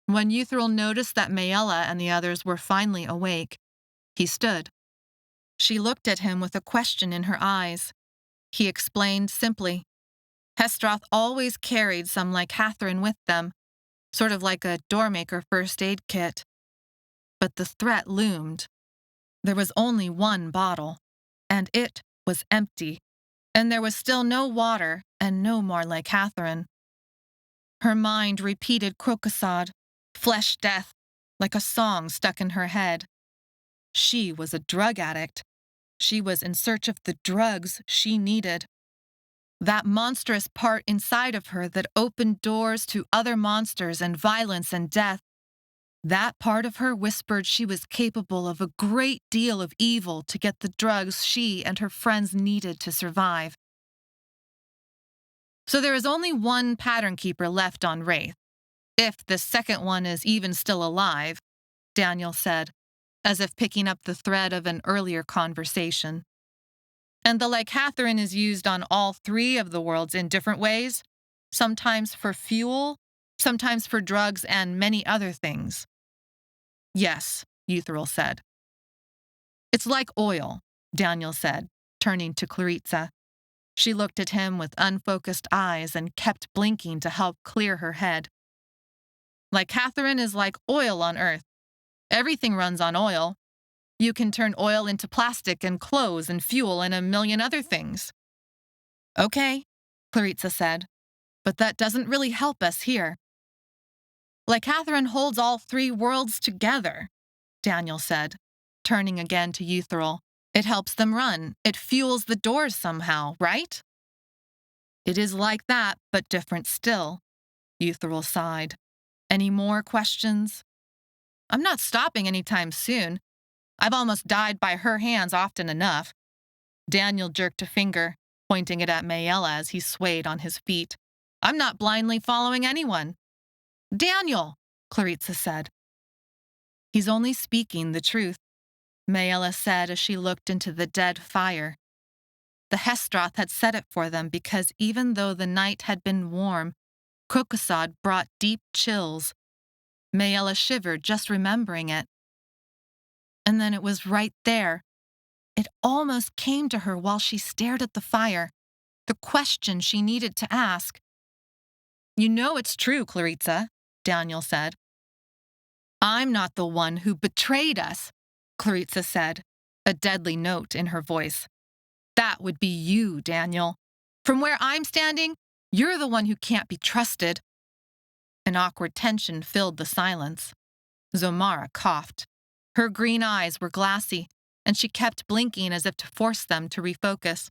When Euthyral noticed that Maella and the others were finally awake, he stood. She looked at him with a question in her eyes. He explained simply. Hesteroth always carried some lycathrine with them, sort of like a doormaker first aid kit. But the threat loomed. There was only one bottle, and it was empty, and there was still no water and no more lycathrine. Her mind repeated crocosod, flesh death, like a song stuck in her head. She was a drug addict. She was in search of the drugs she needed. That monstrous part inside of her that opened doors to other monsters and violence and death. That part of her whispered she was capable of a great deal of evil to get the drugs she and her friends needed to survive. So there is only one pattern keeper left on Wraith, if the second one is even still alive, Daniel said, as if picking up the thread of an earlier conversation. And the lycathrine is used on all three of the worlds in different ways, sometimes for fuel, sometimes for drugs, and many other things. Yes, Euthyral said. It's like oil, Daniel said, turning to Claritza. She looked at him with unfocused eyes and kept blinking to help clear her head. Lycathrine is like oil on Earth. Everything runs on oil. You can turn oil into plastic and clothes and fuel and a million other things. Okay, Claritza said, but that doesn't really help us here. Lycathrine holds all three worlds together, Daniel said, turning again to Euthyral. It helps them run. It fuels the doors somehow, right? It is like that, but different still, Euthyral sighed. Any more questions? I'm not stopping anytime soon. I've almost died by her hands often enough. Daniel jerked a finger, pointing it at Maella as he swayed on his feet. I'm not blindly following anyone. Daniel, Claritza said. He's only speaking the truth, Maella said as she looked into the dead fire. The hesteroth had set it for them because even though the night had been warm, crocosod brought deep chills. Maella shivered just remembering it. And then it was right there. It almost came to her while she stared at the fire, the question she needed to ask. You know it's true, Claritza, Daniel said. I'm not the one who betrayed us, Claritza said, a deadly note in her voice. That would be you, Daniel. From where I'm standing, you're the one who can't be trusted." An awkward tension filled the silence. Zomara coughed. Her green eyes were glassy, and she kept blinking as if to force them to refocus.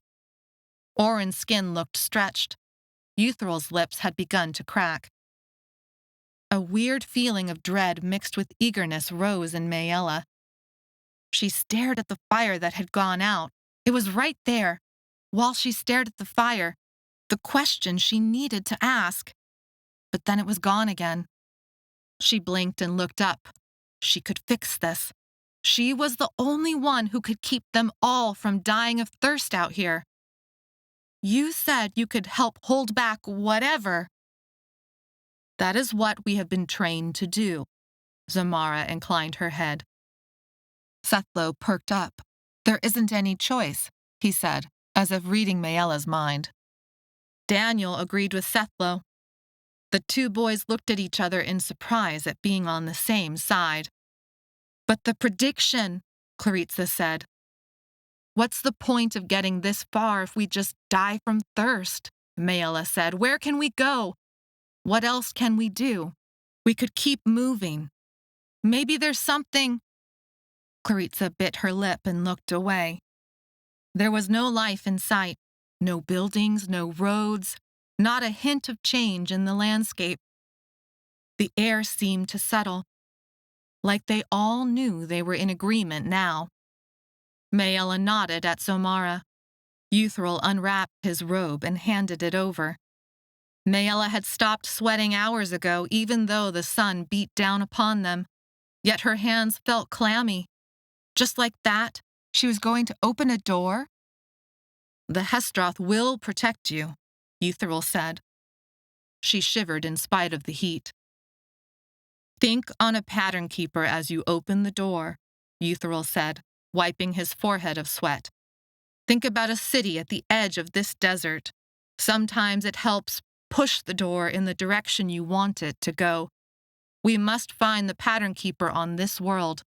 Oren's skin looked stretched. Euthral's lips had begun to crack. A weird feeling of dread mixed with eagerness rose in Maella. She stared at the fire that had gone out. It was right there. While she stared at the fire, the question she needed to ask. But then it was gone again. She blinked and looked up. She could fix this. She was the only one who could keep them all from dying of thirst out here. "You said you could help hold back whatever." "That is what we have been trained to do." Zomara inclined her head. Sethlo perked up. "There isn't any choice," he said, as if reading Maella's mind. Daniel agreed with Sethlo. The two boys looked at each other in surprise at being on the same side. "But the prediction," Claritza said. "What's the point of getting this far if we just die from thirst?" Maella said. "Where can we go? What else can we do? We could keep moving. Maybe there's something—" Claritza bit her lip and looked away. There was no life in sight, no buildings, no roads, not a hint of change in the landscape. The air seemed to settle, like they all knew they were in agreement now. Maella nodded at Zomara. Euthral unwrapped his robe and handed it over. Maella had stopped sweating hours ago, even though the sun beat down upon them. Yet her hands felt clammy. Just like that, she was going to open a door? "The hesteroth will protect you," Euthral said. She shivered in spite of the heat. "Think on a pattern keeper as you open the door," Euthral said, wiping his forehead of sweat. "Think about a city at the edge of this desert. Sometimes it helps push the door in the direction you want it to go. We must find the pattern keeper on this world."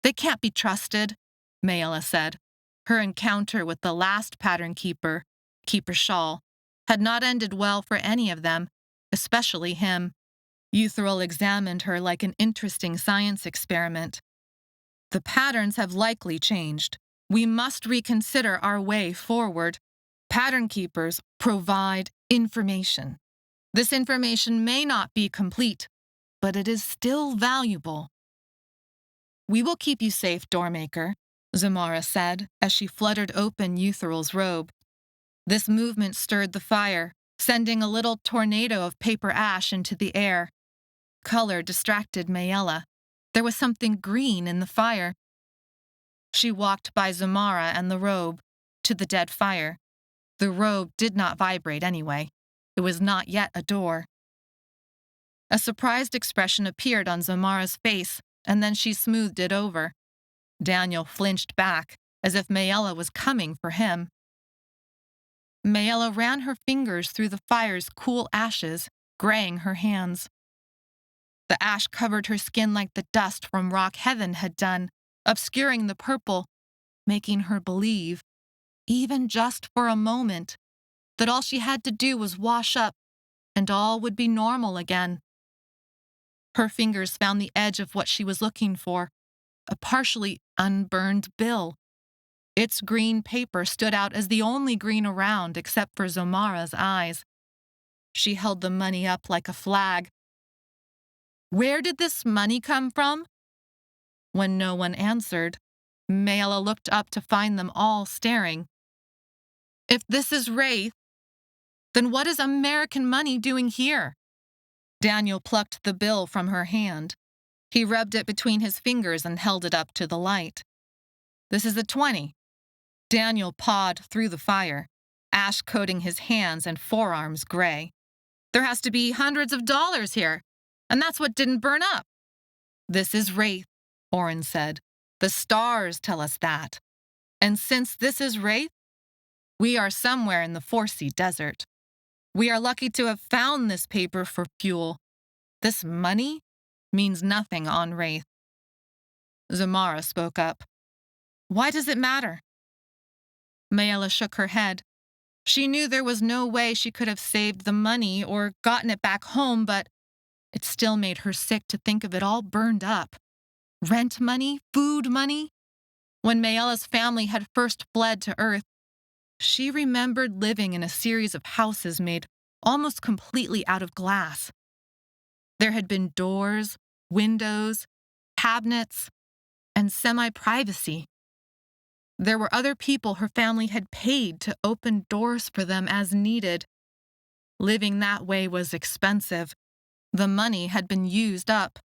"They can't be trusted," Maella said. Her encounter with the last pattern keeper, Keeper Shawl, had not ended well for any of them, especially him. Euthral examined her like an interesting science experiment. "The patterns have likely changed. We must reconsider our way forward. Pattern keepers provide information. This information may not be complete, but it is still valuable." "We will keep you safe, Doormaker," Zomara said as she fluttered open Euthral's robe. This movement stirred the fire, sending a little tornado of paper ash into the air. Color distracted Maella. There was something green in the fire. She walked by Zomara and the robe, to the dead fire. The robe did not vibrate anyway. It was not yet a door. A surprised expression appeared on Zomara's face, and then she smoothed it over. Daniel flinched back, as if Maella was coming for him. Maella ran her fingers through the fire's cool ashes, graying her hands. The ash covered her skin like the dust from rock heaven had done, obscuring the purple, making her believe, even just for a moment, that all she had to do was wash up, and all would be normal again. Her fingers found the edge of what she was looking for, a partially unburned bill. Its green paper stood out as the only green around except for Zomara's eyes. She held the money up like a flag. "Where did this money come from?" When no one answered, Maella looked up to find them all staring. "If this is Wraith, then what is American money doing here?" Daniel plucked the bill from her hand. He rubbed it between his fingers and held it up to the light. "This is a 20. Daniel pawed through the fire, ash coating his hands and forearms gray. "There has to be hundreds of dollars here, and that's what didn't burn up." "This is Wraith," Oren said. "The stars tell us that. And since this is Wraith, we are somewhere in the Forsea Desert. We are lucky to have found this paper for fuel. This money means nothing on Wraith." Zomara spoke up. "Why does it matter?" Maella shook her head. She knew there was no way she could have saved the money or gotten it back home, but it still made her sick to think of it all burned up. Rent money, food money. When Maella's family had first fled to Earth, she remembered living in a series of houses made almost completely out of glass. There had been doors, windows, cabinets, and semi-privacy. There were other people her family had paid to open doors for them as needed. Living that way was expensive. The money had been used up.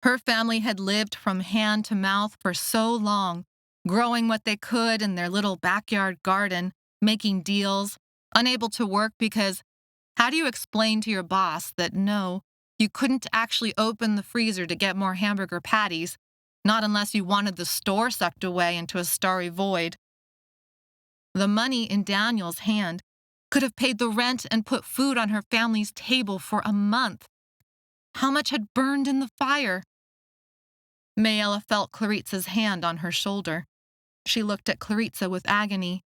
Her family had lived from hand to mouth for so long, growing what they could in their little backyard garden, making deals, unable to work because how do you explain to your boss that no, you couldn't actually open the freezer to get more hamburger patties, not unless you wanted the store sucked away into a starry void? The money in Daniel's hand could have paid the rent and put food on her family's table for a month. How much had burned in the fire? Maella felt Claritza's hand on her shoulder. She looked at Claritza with agony.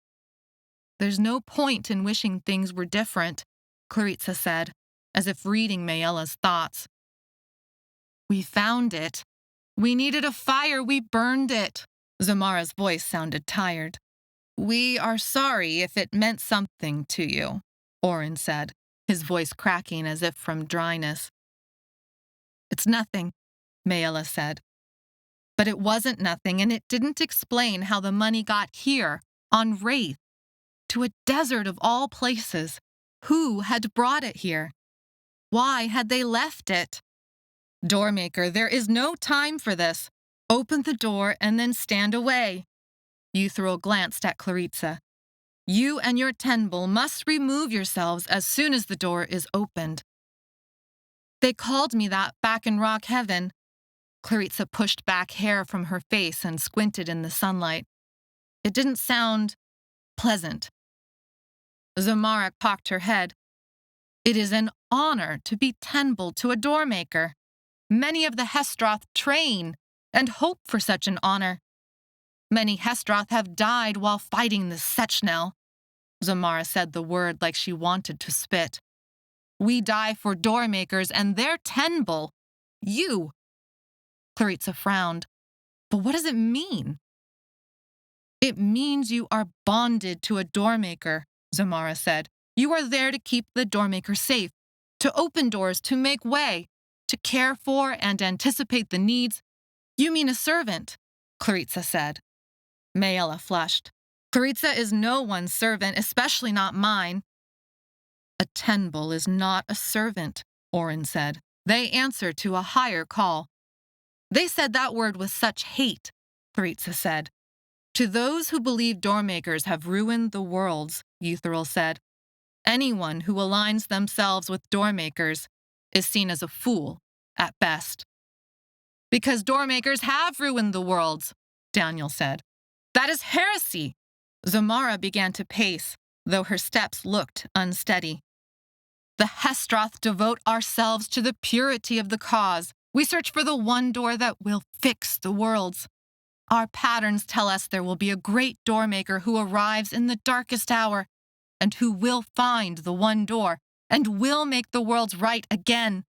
There's no point in wishing things were different, Claritza said, as if reading Maella's thoughts. We found it. We needed a fire. We burned it. Zamara's voice sounded tired. We are sorry if it meant something to you, Oren said, his voice cracking as if from dryness. It's nothing, Maella said. But it wasn't nothing, and it didn't explain how the money got here, on Wraith, to a desert of all places. Who had brought it here? Why had they left it? Doormaker, there is no time for this. Open the door and then stand away. Euthril glanced at Claritza. You and your Tenbull must remove yourselves as soon as the door is opened. They called me that back in Rock Heaven. Claritza pushed back hair from her face and squinted in the sunlight. It didn't sound pleasant. Zamara cocked her head. It is an honor to be Tenbull to a doormaker. Many of the hesteroth train and hope for such an honor. Many hesteroth have died while fighting the Sechnel. Zamara said the word like she wanted to spit. We die for doormakers and they're Tenbull. You. Claritza frowned. But what does it mean? It means you are bonded to a doormaker, Zamara said. You are there to keep the doormaker safe, to open doors, to make way, to care for and anticipate the needs. You mean a servant, Claritza said. Maella flushed. Claritza is no one's servant, especially not mine. A Tenbull is not a servant, Oren said. They answer to a higher call. They said that word with such hate, Claritza said. To those who believe doormakers have ruined the worlds, Euthril said. Anyone who aligns themselves with doormakers is seen as a fool, at best. Because doormakers have ruined the worlds, Daniel said. That is heresy. Zamara began to pace, though her steps looked unsteady. The hesteroth devote ourselves to the purity of the cause. We search for the one door that will fix the worlds. Our patterns tell us there will be a great doormaker who arrives in the darkest hour, and who will find the one door, and will make the worlds right again.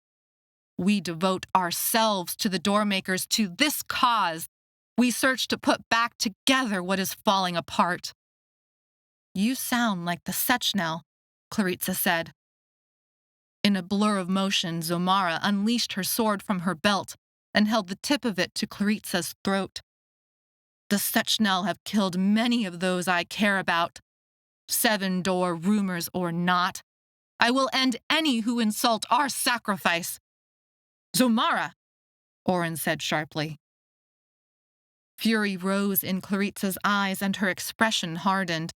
We devote ourselves to the doormakers, to this cause. We search to put back together what is falling apart. You sound like the Sechnel, Claritza said. In a blur of motion, Zomara unleashed her sword from her belt and held the tip of it to Claritza's throat. The Sechnel have killed many of those I care about. Seven-door rumors or not, I will end any who insult our sacrifice. Zomara, Oren said sharply. Fury rose in Claritza's eyes and her expression hardened.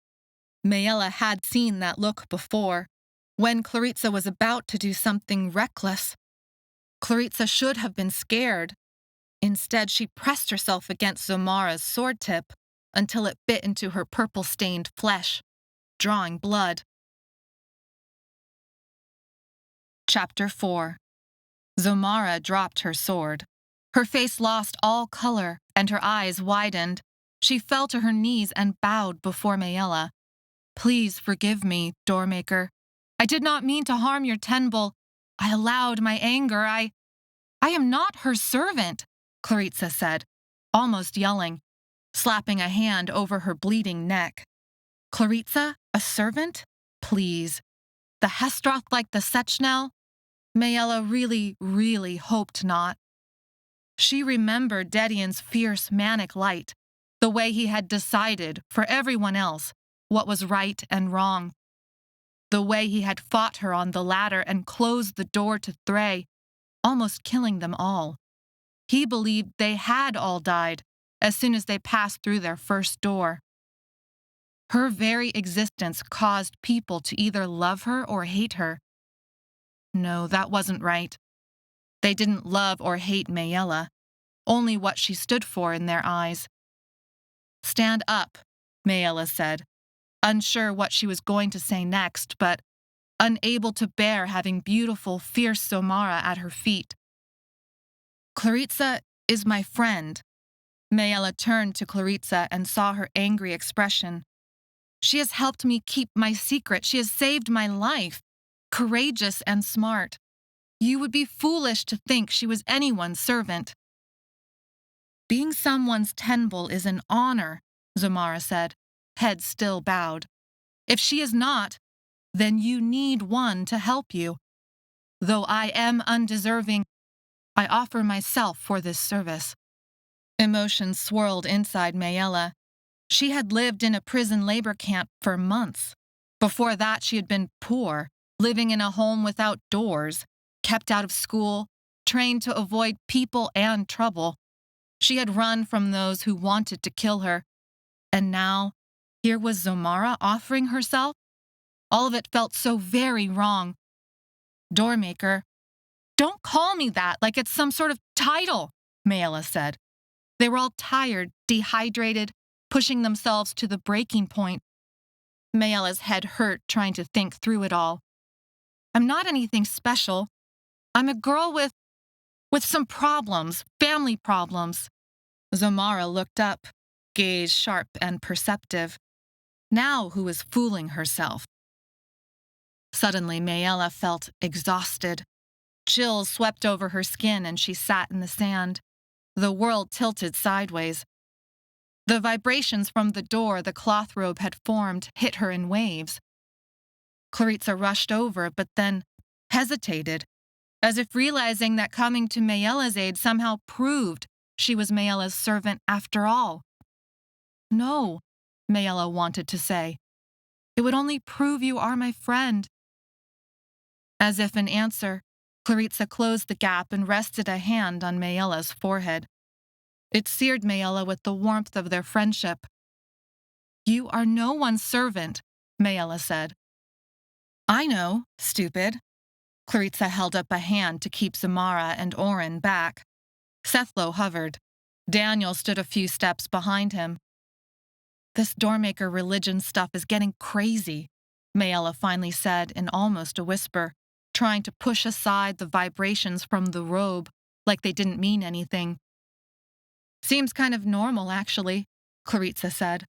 Maella had seen that look before, when Claritza was about to do something reckless. Claritza should have been scared. Instead, she pressed herself against Zomara's sword tip until it bit into her purple-stained flesh, drawing blood. Chapter 4. Zomara dropped her sword. Her face lost all color, and her eyes widened. She fell to her knees and bowed before Maella. "Please forgive me, Doormaker. I did not mean to harm your tenbull. I allowed my anger. I am not her servant," Claritza said, almost yelling, slapping a hand over her bleeding neck. Claritza, a servant? Please. The hesteroth like the Sechnel? Maella really hoped not. She remembered Dedion's fierce, manic light, the way he had decided, for everyone else, what was right and wrong. The way he had fought her on the ladder and closed the door to Thray, almost killing them all. He believed they had all died as soon as they passed through their first door. Her very existence caused people to either love her or hate her. No, that wasn't right. They didn't love or hate Maella, only what she stood for in their eyes. "Stand up," Maella said, unsure what she was going to say next, but unable to bear having beautiful, fierce Zomara at her feet. "Claritza is my friend." Maella turned to Claritza and saw her angry expression. "She has helped me keep my secret. She has saved my life. Courageous and smart. You would be foolish to think she was anyone's servant." "Being someone's tenbull is an honor," Zomara said, head still bowed. "If she is not, then you need one to help you. Though I am undeserving, I offer myself for this service." Emotions swirled inside Maella. She had lived in a prison labor camp for months. Before that, she had been poor, living in a home without doors, kept out of school, trained to avoid people and trouble. She had run from those who wanted to kill her. And now, here was Zomara offering herself? All of it felt so very wrong. "Doormaker." "Don't call me that like it's some sort of title," Maella said. They were all tired, dehydrated, pushing themselves to the breaking point. Maella's head hurt trying to think through it all. "I'm not anything special. I'm a girl with some problems, family problems." Zomara looked up, gaze sharp and perceptive. Now who was fooling herself? Suddenly, Maella felt exhausted. Chills swept over her skin and she sat in the sand. The world tilted sideways. The vibrations from the door the cloth robe had formed hit her in waves. Claritza rushed over, but then hesitated, as if realizing that coming to Maella's aid somehow proved she was Maella's servant after all. "No," Maella wanted to say. "It would only prove you are my friend." As if in answer, Claritza closed the gap and rested a hand on Maella's forehead. It seared Maella with the warmth of their friendship. "You are no one's servant," Maella said. "I know, stupid." Claritza held up a hand to keep Zomara and Orin back. Sethlo hovered. Daniel stood a few steps behind him. "This Doormaker religion stuff is getting crazy," Maella finally said in almost a whisper, trying to push aside the vibrations from the robe like they didn't mean anything. "Seems kind of normal, actually," Claritza said.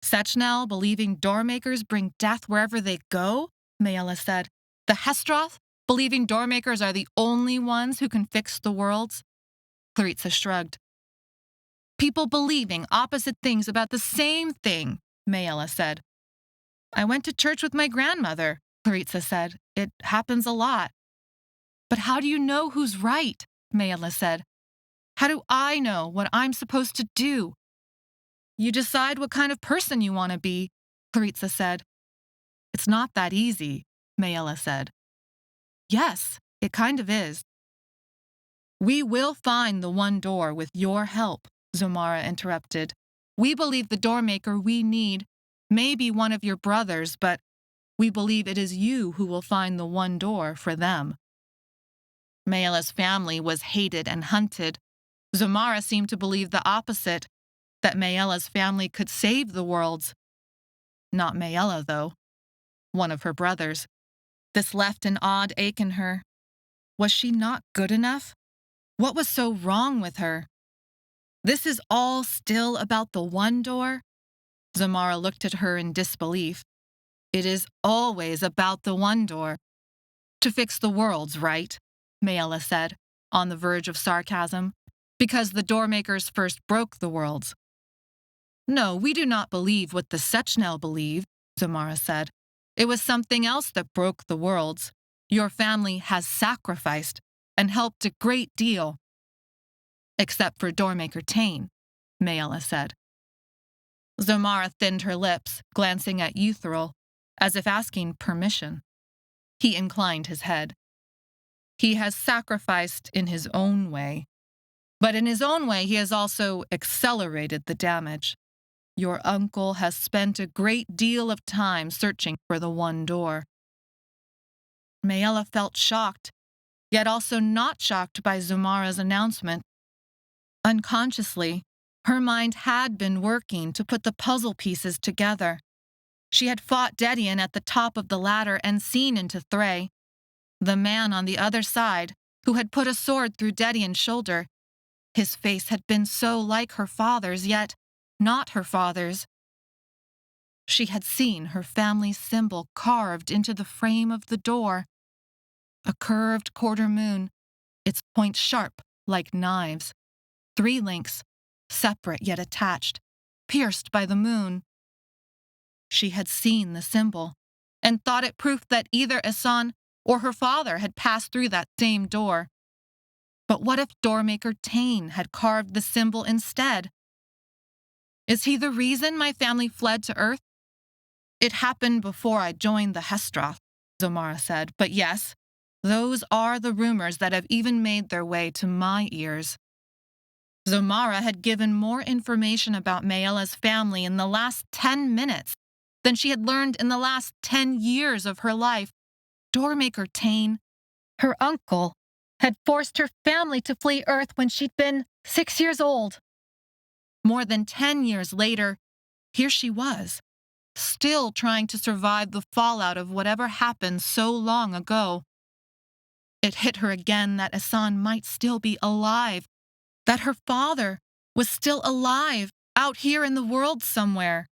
"Sechnel believing Doormakers bring death wherever they go?" Maella said. "The hesteroth believing Doormakers are the only ones who can fix the worlds?" Claritza shrugged. "People believing opposite things about the same thing," Maella said. "I went to church with my grandmother," Claritza said. "It happens a lot." "But how do you know who's right?" Maella said. "How do I know what I'm supposed to do?" "You decide what kind of person you want to be," Claritza said. "It's not that easy," Maella said. "Yes, it kind of is." "We will find the one door with your help," Zomara interrupted. "We believe the Doormaker we need may be one of your brothers, but we believe it is you who will find the one door for them." Maella's family was hated and hunted. Zomara seemed to believe the opposite, that Maella's family could save the worlds. Not Maella, though. One of her brothers. This left an odd ache in her. Was she not good enough? What was so wrong with her? This is all still about the one door? Zamara looked at her in disbelief. It is always about the one door. To fix the worlds, right? Maella said, on the verge of sarcasm. Because the doormakers first broke the worlds. No, we do not believe what the Sechnel believe, Zamara said. It was something else that broke the worlds. Your family has sacrificed and helped a great deal. Except for Doormaker Tane, Maella said. Zamara thinned her lips, glancing at Eutheril, as if asking permission. He inclined his head. He has sacrificed in his own way. But in his own way, he has also accelerated the damage. Your uncle has spent a great deal of time searching for the one door. Maella felt shocked, yet also not shocked by Zamara's announcement. Unconsciously, her mind had been working to put the puzzle pieces together. She had fought Dedian at the top of the ladder and seen into Thray. The man on the other side, who had put a sword through Dedian's shoulder. His face had been so like her father's, yet not her father's. She had seen her family's symbol carved into the frame of the door. A curved quarter moon, its points sharp like knives. 3 links, separate yet attached, pierced by the moon. She had seen the symbol and thought it proof that either Asan or her father had passed through that same door. But what if Doormaker Tane had carved the symbol instead? Is he the reason my family fled to Earth? It happened before I joined the hesteroth, Zamara said, but yes, those are the rumors that have even made their way to my ears. Zamara had given more information about Maella's family in the last 10 minutes than she had learned in the last 10 years of her life. Doormaker Tane, her uncle, had forced her family to flee Earth when she'd been 6 years old. More than 10 years later, here she was, still trying to survive the fallout of whatever happened so long ago. It hit her again that Asan might still be alive, that her father was still alive, out here in the world somewhere.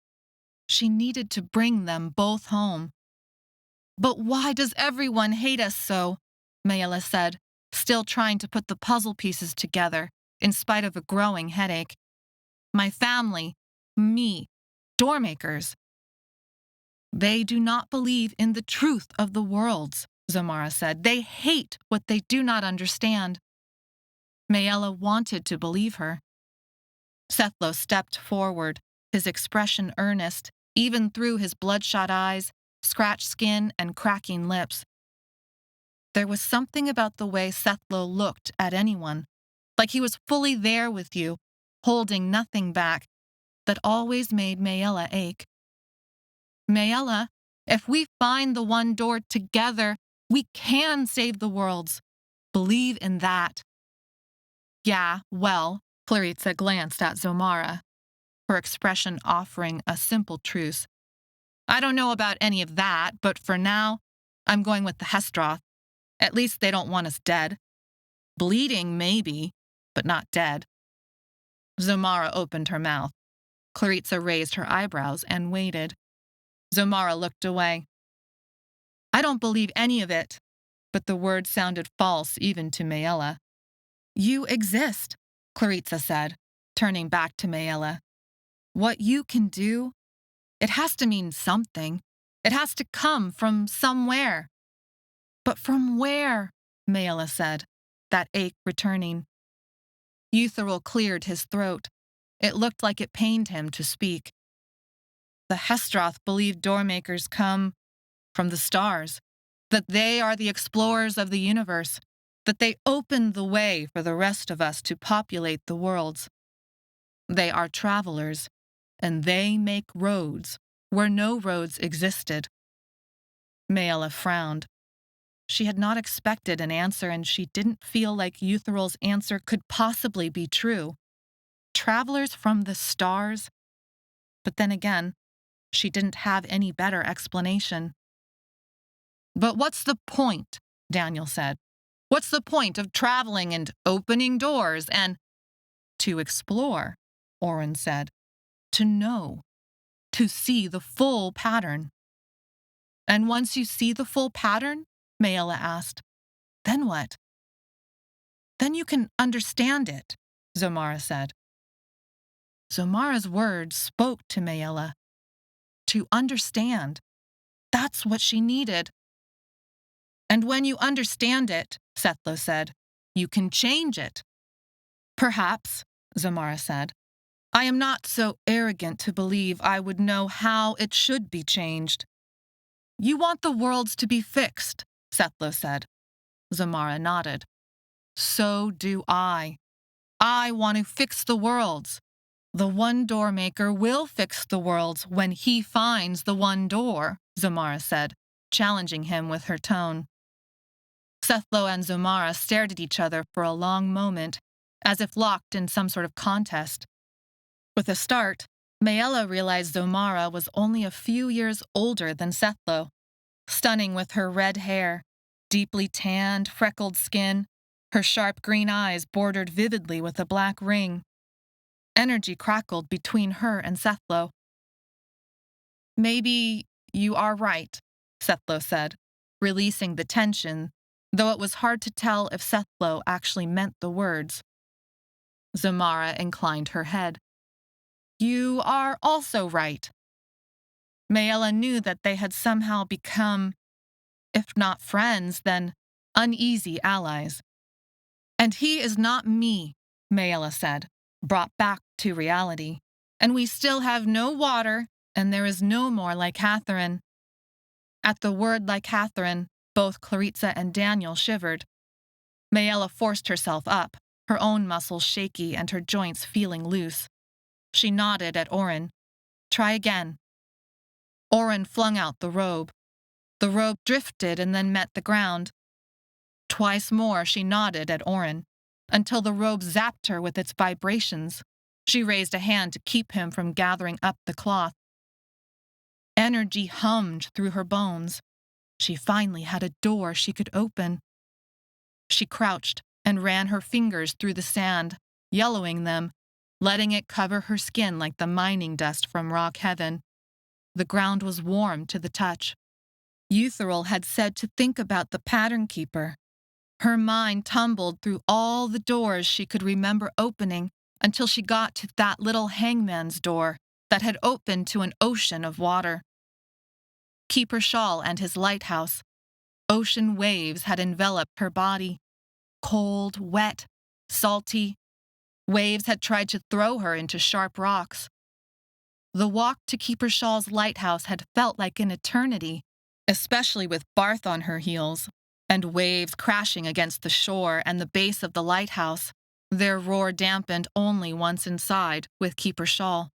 She needed to bring them both home. But why does everyone hate us so? Maella said, still trying to put the puzzle pieces together, in spite of a growing headache. My family, me, doormakers. They do not believe in the truth of the worlds, Zamara said. They hate what they do not understand. Maella wanted to believe her. Sethlo stepped forward, his expression earnest, even through his bloodshot eyes, scratched skin, and cracking lips. There was something about the way Sethlo looked at anyone, like he was fully there with you, holding nothing back, that always made Maella ache. Maella, if we find the one door together, we can save the worlds. Believe in that. Yeah, well, Claritza glanced at Zomara, her expression offering a simple truce. I don't know about any of that, but for now, I'm going with the hesteroth. At least they don't want us dead. Bleeding, maybe, but not dead. Zomara opened her mouth. Claritza raised her eyebrows and waited. Zomara looked away. I don't believe any of it, but the words sounded false even to Maella. You exist, Claritza said, turning back to Maella. What you can do, it has to mean something. It has to come from somewhere. But from where? Maella said, that ache returning. Eutheril cleared his throat. It looked like it pained him to speak. The hesteroth believe doormakers come from the stars, that they are the explorers of the universe, that they open the way for the rest of us to populate the worlds. They are travelers, and they make roads where no roads existed. Maella frowned. She had not expected an answer, and she didn't feel like Eutheril's answer could possibly be true. Travelers from the stars? But then again, she didn't have any better explanation. But what's the point? Daniel said. What's the point of traveling and opening doors and... To explore, Oren said. To know. To see the full pattern. And once you see the full pattern, Maella asked, then what? Then you can understand it, Zomara said. Zomara's words spoke to Maella. To understand. That's what she needed. And when you understand it, Sethlo said, you can change it. Perhaps, Zomara said. I am not so arrogant to believe I would know how it should be changed. You want the worlds to be fixed, Sethlo said. Zomara nodded. So do I. I want to fix the worlds. The one door maker will fix the worlds when he finds the one door, Zomara said, challenging him with her tone. Sethlo and Zomara stared at each other for a long moment, as if locked in some sort of contest. With a start, Maella realized Zomara was only a few years older than Sethlo, stunning with her red hair, deeply tanned, freckled skin, her sharp green eyes bordered vividly with a black ring. Energy crackled between her and Sethlo. Maybe you are right, Sethlo said, releasing the tension, though it was hard to tell if Sethlo actually meant the words. Zomara inclined her head. You are also right. Maella knew that they had somehow become, if not friends, then uneasy allies. And he is not me, Maella said, brought back to reality. And we still have no water, and there is no more Lycatharin. At the word Lycatharin, both Claritza and Daniel shivered. Maella forced herself up, her own muscles shaky and her joints feeling loose. She nodded at Oren. Try again. Oren flung out the robe. The robe drifted and then met the ground. Twice more she nodded at Oren, until the robe zapped her with its vibrations. She raised a hand to keep him from gathering up the cloth. Energy hummed through her bones. She finally had a door she could open. She crouched and ran her fingers through the sand, yellowing them, letting it cover her skin like the mining dust from rock heaven. The ground was warm to the touch. Eutheril had said to think about the pattern keeper. Her mind tumbled through all the doors she could remember opening until she got to that little hangman's door that had opened to an ocean of water. Keeper Shawl and his lighthouse. Ocean waves had enveloped her body. Cold, wet, salty. Waves had tried to throw her into sharp rocks. The walk to Keeper Shawl's lighthouse had felt like an eternity, especially with Barth on her heels, and waves crashing against the shore and the base of the lighthouse, their roar dampened only once inside with Keeper Shawl.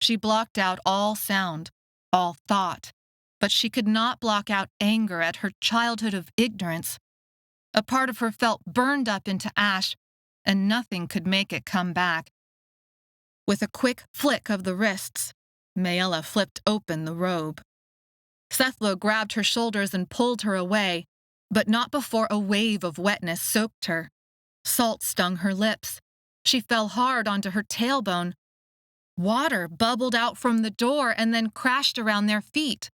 She blocked out all sound, all thought, but she could not block out anger at her childhood of ignorance. A part of her felt burned up into ash, and nothing could make it come back. With a quick flick of the wrists, Maella flipped open the robe. Sethlo grabbed her shoulders and pulled her away, but not before a wave of wetness soaked her. Salt stung her lips. She fell hard onto her tailbone. Water bubbled out from the door and then crashed around their feet.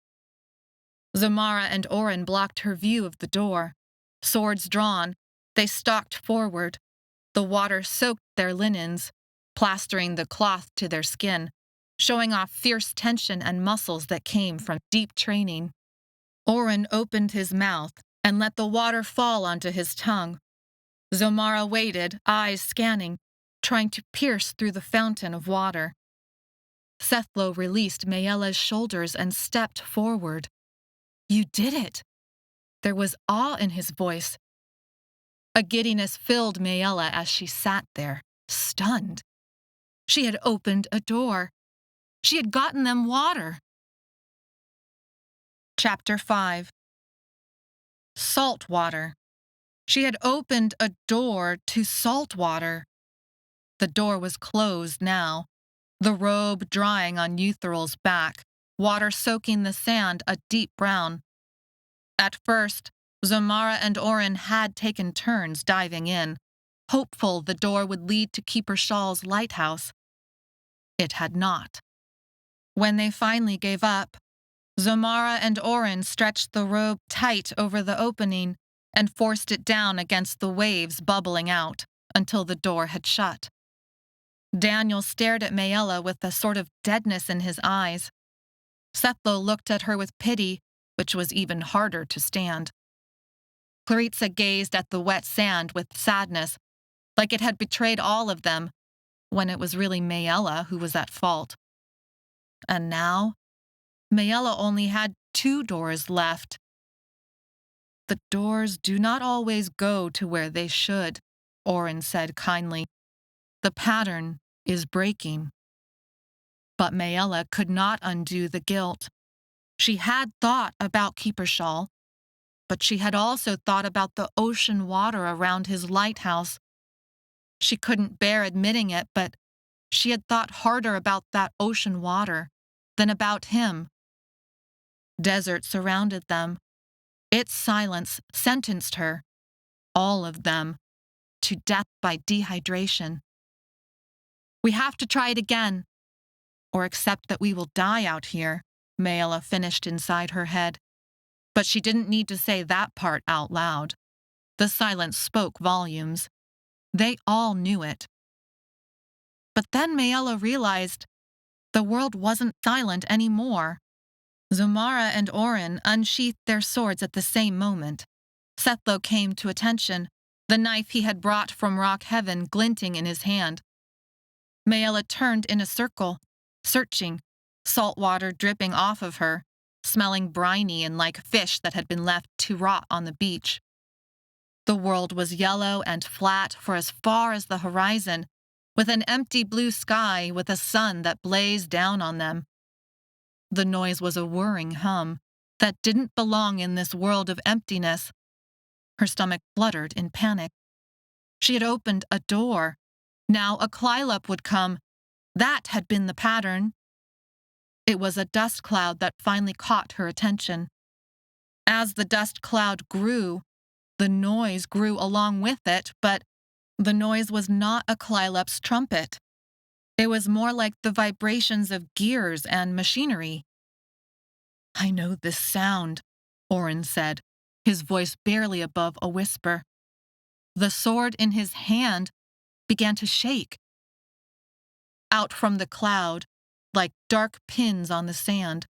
Zomara and Oren blocked her view of the door. Swords drawn, they stalked forward. The water soaked their linens, plastering the cloth to their skin, showing off fierce tension and muscles that came from deep training. Oren opened his mouth and let the water fall onto his tongue. Zomara waited, eyes scanning, trying to pierce through the fountain of water. Sethlo released Maella's shoulders and stepped forward. You did it! There was awe in his voice. A giddiness filled Maella as she sat there, stunned. She had opened a door. She had gotten them water. Chapter 5. Salt water. She had opened a door to salt water. The door was closed now, the robe drying on Euthyril's back, water soaking the sand a deep brown. At first, Zomara and Oren had taken turns diving in, hopeful the door would lead to Keeper Shaw's lighthouse. It had not. When they finally gave up, Zomara and Orin stretched the robe tight over the opening and forced it down against the waves bubbling out until the door had shut. Daniel stared at Maella with a sort of deadness in his eyes. Sethlo looked at her with pity, which was even harder to stand. Clarissa gazed at the wet sand with sadness, like it had betrayed all of them, when it was really Maella who was at fault. And now, Maella only had 2 doors left. The doors do not always go to where they should, Orin said kindly. The pattern is breaking. But Maella could not undo the guilt. She had thought about Keeper Shaw, but she had also thought about the ocean water around his lighthouse. She couldn't bear admitting it, but she had thought harder about that ocean water than about him. Desert surrounded them. Its silence sentenced her, all of them, to death by dehydration. We have to try it again, or accept that we will die out here, Maella finished inside her head. But she didn't need to say that part out loud. The silence spoke volumes. They all knew it. But then Maella realized the world wasn't silent anymore. Zomara and Orin unsheathed their swords at the same moment. Sethlo came to attention, the knife he had brought from rock heaven glinting in his hand. Maella turned in a circle, searching, salt water dripping off of her, smelling briny and like fish that had been left to rot on the beach. The world was yellow and flat for as far as the horizon, with an empty blue sky with a sun that blazed down on them. The noise was a whirring hum that didn't belong in this world of emptiness. Her stomach fluttered in panic. She had opened a door. Now a clylop would come. That had been the pattern. It was a dust cloud that finally caught her attention. As the dust cloud grew, the noise grew along with it, but the noise was not a clylop's trumpet. It was more like the vibrations of gears and machinery. I know this sound, Orin said, his voice barely above a whisper. The sword in his hand began to shake. Out from the cloud, like dark pins on the sand,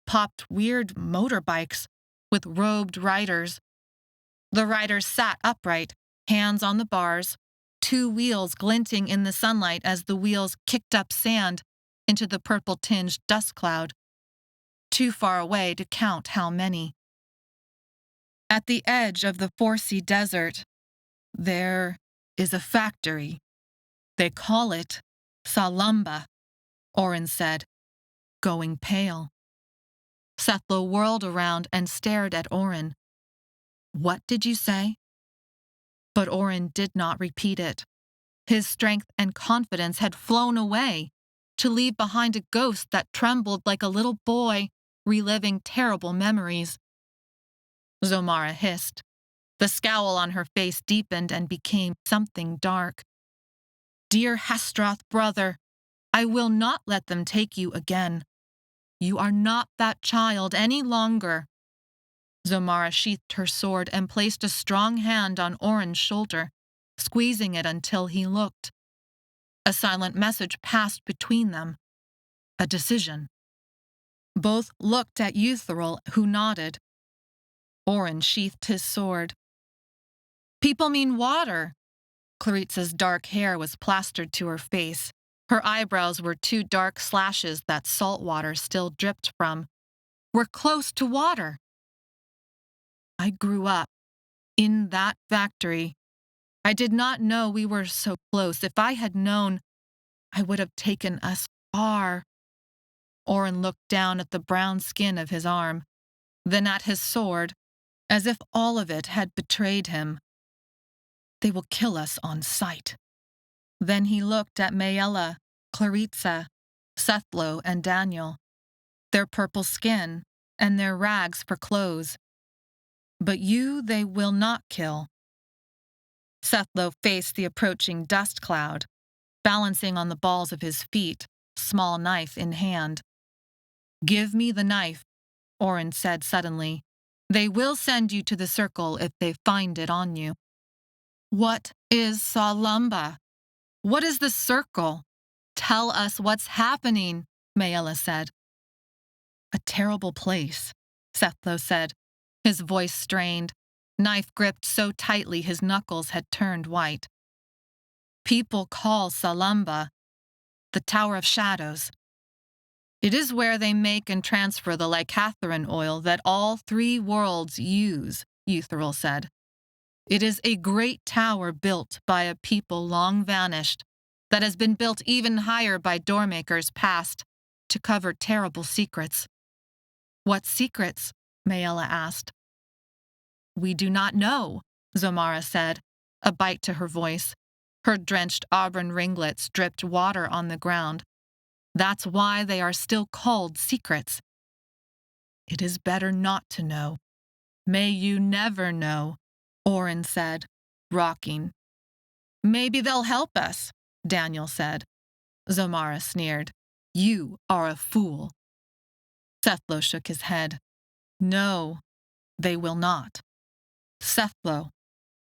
popped weird motorbikes with robed riders. The riders sat upright, hands on the bars, 2 wheels glinting in the sunlight as the wheels kicked up sand into the purple-tinged dust cloud. Too far away to count how many. At the edge of the Forsea Desert, there is a factory. They call it Salamba, Orin said, going pale. Sethlo whirled around and stared at Orin. What did you say? But Orin did not repeat it. His strength and confidence had flown away, to leave behind a ghost that trembled like a little boy, reliving terrible memories. Zomara hissed. The scowl on her face deepened and became something dark. Dear Hesteroth brother, I will not let them take you again. You are not that child any longer. Zomara sheathed her sword and placed a strong hand on Orin's shoulder, squeezing it until he looked. A silent message passed between them. A decision. Both looked at Eutheril, who nodded. Orin sheathed his sword. People mean water. Claritza's dark hair was plastered to her face. Her eyebrows were 2 dark slashes that salt water still dripped from. We're close to water. I grew up in that factory. I did not know we were so close. If I had known, I would have taken us far. Orin looked down at the brown skin of his arm, then at his sword, as if all of it had betrayed him. They will kill us on sight. Then he looked at Maella, Claritza, Sethlo, and Daniel, their purple skin and their rags for clothes. But you they will not kill. Sethlo faced the approaching dust cloud, balancing on the balls of his feet, small knife in hand. "Give me the knife," Orin said suddenly. "They will send you to the circle if they find it on you." "What is Salamba? What is the circle? Tell us what's happening," Maella said. "A terrible place," Sethlo said, his voice strained, knife gripped so tightly his knuckles had turned white. "People call Salamba the Tower of Shadows. It is where they make and transfer the lycatharin oil that all 3 worlds use," Eutheril said. "It is a great tower built by a people long vanished, that has been built even higher by doormakers past to cover terrible secrets." "What secrets?" Maella asked. "We do not know," Zomara said, a bite to her voice. Her drenched auburn ringlets dripped water on the ground. "That's why they are still called secrets." "It is better not to know. May you never know," Orin said, rocking. "Maybe they'll help us," Daniel said. Zomara sneered. "You are a fool." Sethlo shook his head. "No, they will not." "Sethlo."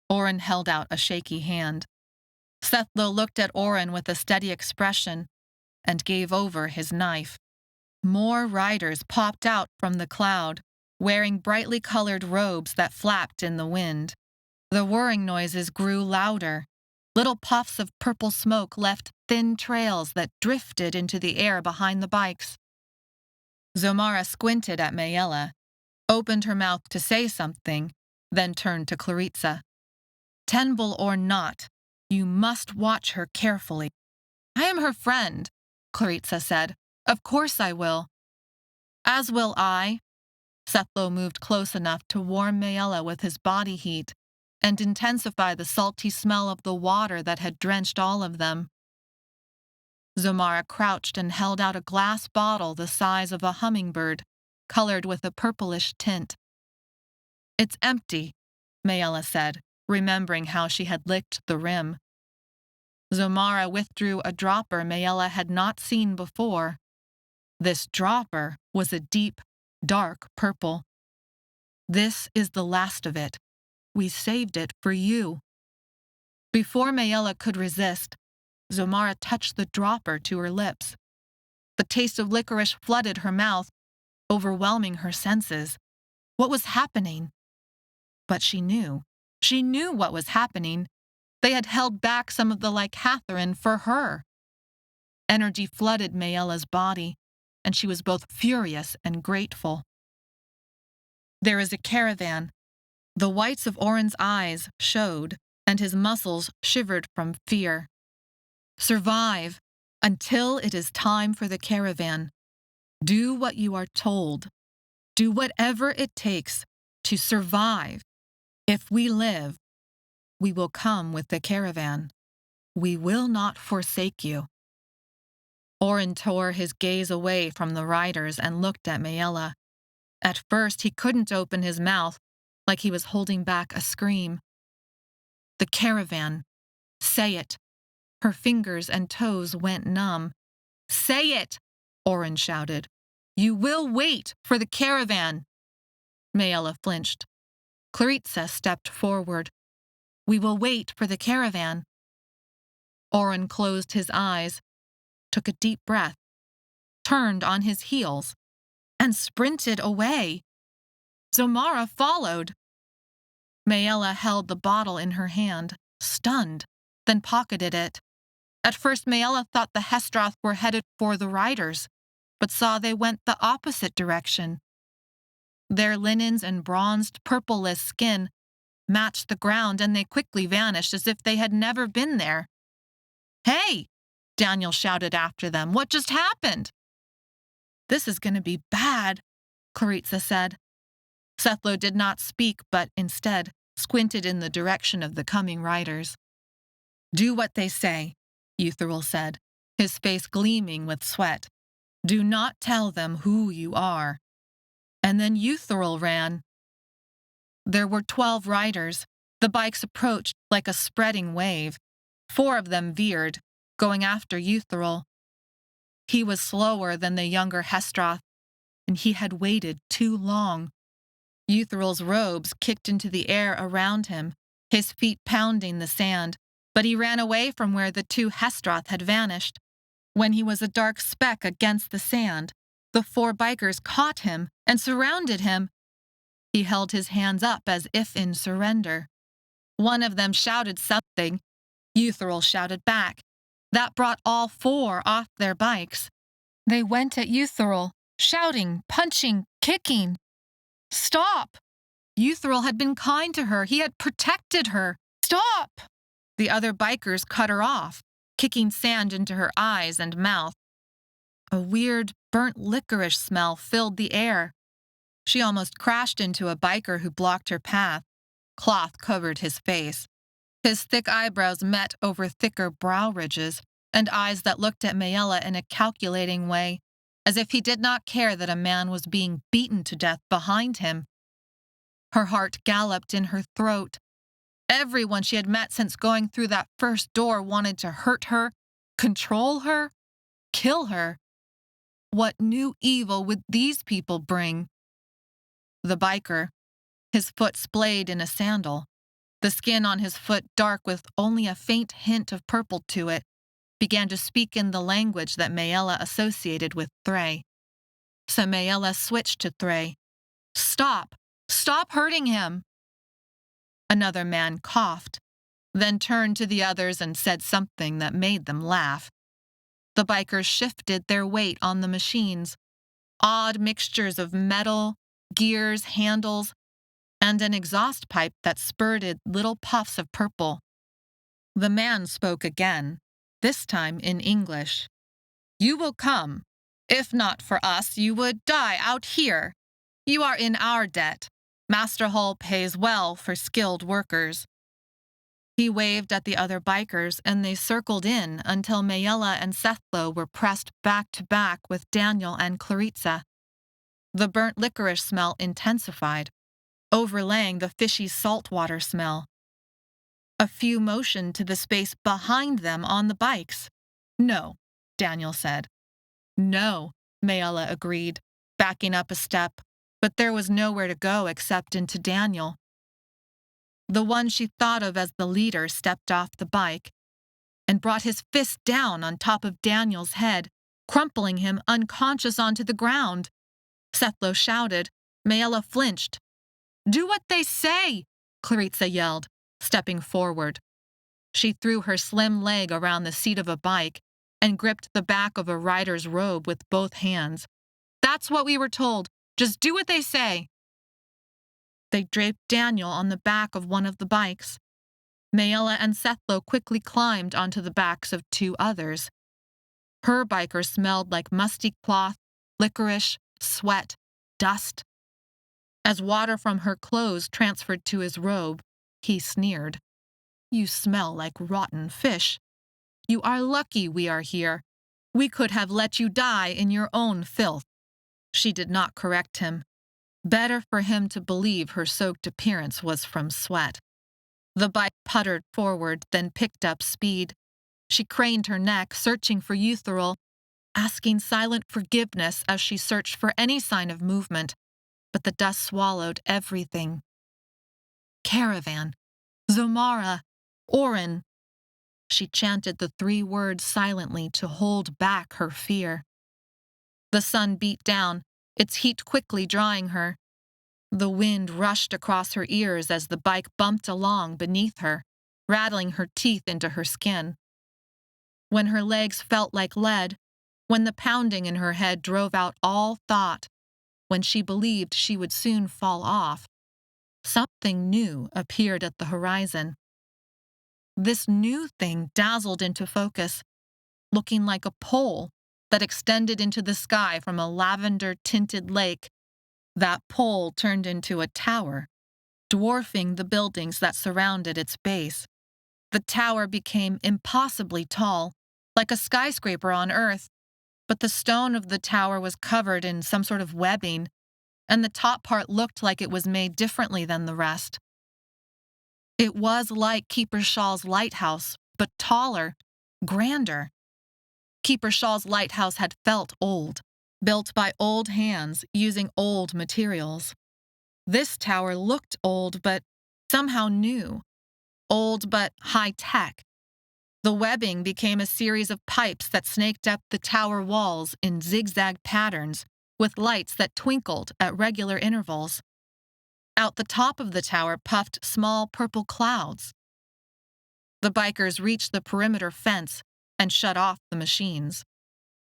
Orin held out a shaky hand. Sethlo looked at Orin with a steady expression and gave over his knife. More riders popped out from the cloud, wearing brightly colored robes that flapped in the wind. The whirring noises grew louder. Little puffs of purple smoke left thin trails that drifted into the air behind the bikes. Zomara squinted at Maella, opened her mouth to say something, then turned to Claritza. "Tenbel or not, you must watch her carefully." "I am her friend," Claritza said. "Of course I will." "As will I." Sethlo moved close enough to warm Maella with his body heat and intensify the salty smell of the water that had drenched all of them. Zomara crouched and held out a glass bottle the size of a hummingbird, colored with a purplish tint. "It's empty," Maella said, remembering how she had licked the rim. Zomara withdrew a dropper Maella had not seen before. This dropper was a deep, dark purple. "This is the last of it. We saved it for you." Before Maella could resist, Zomara touched the dropper to her lips. The taste of licorice flooded her mouth, overwhelming her senses. What was happening? But she knew. She knew what was happening. They had held back some of the lycatharin for her. Energy flooded Maella's body, and she was both furious and grateful. "There is a caravan." The whites of Orin's eyes showed, and his muscles shivered from fear. "Survive until it is time for the caravan. Do what you are told. Do whatever it takes to survive. If we live, we will come with the caravan. We will not forsake you." Orin tore his gaze away from the riders and looked at Maella. At first, he couldn't open his mouth, like he was holding back a scream. "The caravan. Say it." Her fingers and toes went numb. "Say it!" Orin shouted. "You will wait for the caravan." Maella flinched. Claritza stepped forward. "We will wait for the caravan." Orin closed his eyes, took a deep breath, turned on his heels, and sprinted away. Zomara followed. Maella held the bottle in her hand, stunned, then pocketed it. At first, Maella thought the hesteroth were headed for the riders, but saw they went the opposite direction. Their linens and bronzed, purpleless skin matched the ground, and they quickly vanished as if they had never been there. "Hey!" Daniel shouted after them. "What just happened?" "This is going to be bad," Claritza said. Sethlo did not speak, but instead squinted in the direction of the coming riders. "Do what they say," Eutheril said, his face gleaming with sweat. "Do not tell them who you are." And then Eutheril ran. There were 12 riders. The bikes approached like a spreading wave. 4 of them veered, going after Euthyral. He was slower than the younger hesteroth, and he had waited too long. Euthyral's robes kicked into the air around him, his feet pounding the sand, but he ran away from where the 2 hesteroth had vanished. When he was a dark speck against the sand, the 4 bikers caught him and surrounded him. He held his hands up as if in surrender. One of them shouted something. Euthyral shouted back. That brought all 4 off their bikes. They went at Euthyral, shouting, punching, kicking. Stop! Euthyral had been kind to her. He had protected her. Stop! The other bikers cut her off, kicking sand into her eyes and mouth. A weird, burnt licorice smell filled the air. She almost crashed into a biker who blocked her path. Cloth covered his face. His thick eyebrows met over thicker brow ridges, and eyes that looked at Maella in a calculating way, as if he did not care that a man was being beaten to death behind him. Her heart galloped in her throat. Everyone she had met since going through that first door wanted to hurt her, control her, kill her. What new evil would these people bring? The biker, his foot splayed in a sandal, the skin on his foot dark with only a faint hint of purple to it, began to speak in the language that Maella associated with Thray. So Maella switched to Thray. Stop! Stop hurting him! Another man coughed, then turned to the others and said something that made them laugh. The bikers shifted their weight on the machines, odd mixtures of metal, gears, handles, and an exhaust pipe that spurted little puffs of purple. The man spoke again, this time in English. You will come. If not for us, you would die out here. You are in our debt. Master Hull pays well for skilled workers. He waved at the other bikers, and they circled in until Maella and Sethlo were pressed back to back with Daniel and Claritza. The burnt licorice smell intensified, overlaying the fishy saltwater smell. A few motioned to the space behind them on the bikes. No, Daniel said. No, Maella agreed, backing up a step, but there was nowhere to go except into Daniel. The one she thought of as the leader stepped off the bike and brought his fist down on top of Daniel's head, crumpling him unconscious onto the ground. Sethlo shouted. Maella flinched. Do what they say, Claritza yelled, stepping forward. She threw her slim leg around the seat of a bike and gripped the back of a rider's robe with both hands. That's what we were told. Just do what they say. They draped Daniel on the back of one of the bikes. Maella and Sethlo quickly climbed onto the backs of 2 others. Her biker smelled like musty cloth, licorice, sweat, dust. As water from her clothes transferred to his robe, he sneered. You smell like rotten fish. You are lucky we are here. We could have let you die in your own filth. She did not correct him. Better for him to believe her soaked appearance was from sweat. The bike puttered forward, then picked up speed. She craned her neck, searching for Euthyral, asking silent forgiveness as she searched for any sign of movement, but the dust swallowed everything. Caravan, Zomara, Orin. She chanted the 3 words silently to hold back her fear. The sun beat down, its heat quickly drying her. The wind rushed across her ears as the bike bumped along beneath her, rattling her teeth into her skin. When her legs felt like lead, when the pounding in her head drove out all thought, when she believed she would soon fall off, something new appeared at the horizon. This new thing dazzled into focus, looking like a pole that extended into the sky from a lavender-tinted lake. That pole turned into a tower, dwarfing the buildings that surrounded its base. The tower became impossibly tall, like a skyscraper on Earth, but the stone of the tower was covered in some sort of webbing, and the top part looked like it was made differently than the rest. It was like Keeper Shaw's lighthouse, but taller, grander. Keeper Shaw's lighthouse had felt old, built by old hands using old materials. This tower looked old, but somehow new. Old, but high-tech. The webbing became a series of pipes that snaked up the tower walls in zigzag patterns, with lights that twinkled at regular intervals. Out the top of the tower puffed small purple clouds. The bikers reached the perimeter fence and shut off the machines.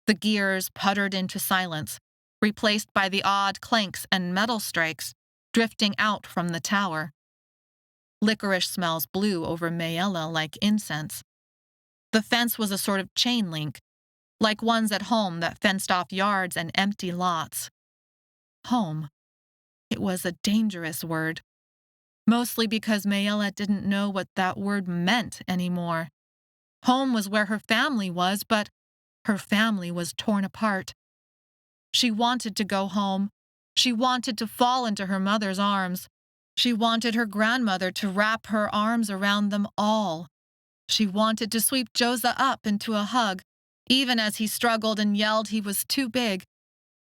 The gears puttered into silence, replaced by the odd clanks and metal strikes drifting out from the tower. Licorice smells blew over Maella like incense. The fence was a sort of chain link, like ones at home that fenced off yards and empty lots. Home. It was a dangerous word, mostly because Maella didn't know what that word meant anymore. Home was where her family was, but her family was torn apart. She wanted to go home. She wanted to fall into her mother's arms. She wanted her grandmother to wrap her arms around them all. She wanted to sweep Josa up into a hug, even as he struggled and yelled he was too big.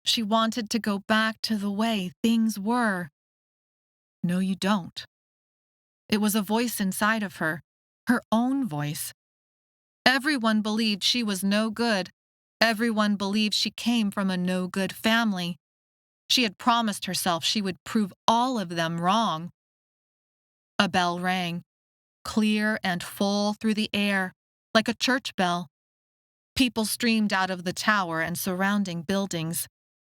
She wanted to go back to the way things were. No, you don't. It was a voice inside of her, her own voice. Everyone believed she was no good. Everyone believed she came from a no-good family. She had promised herself she would prove all of them wrong. A bell rang, clear and full through the air, like a church bell. People streamed out of the tower and surrounding buildings.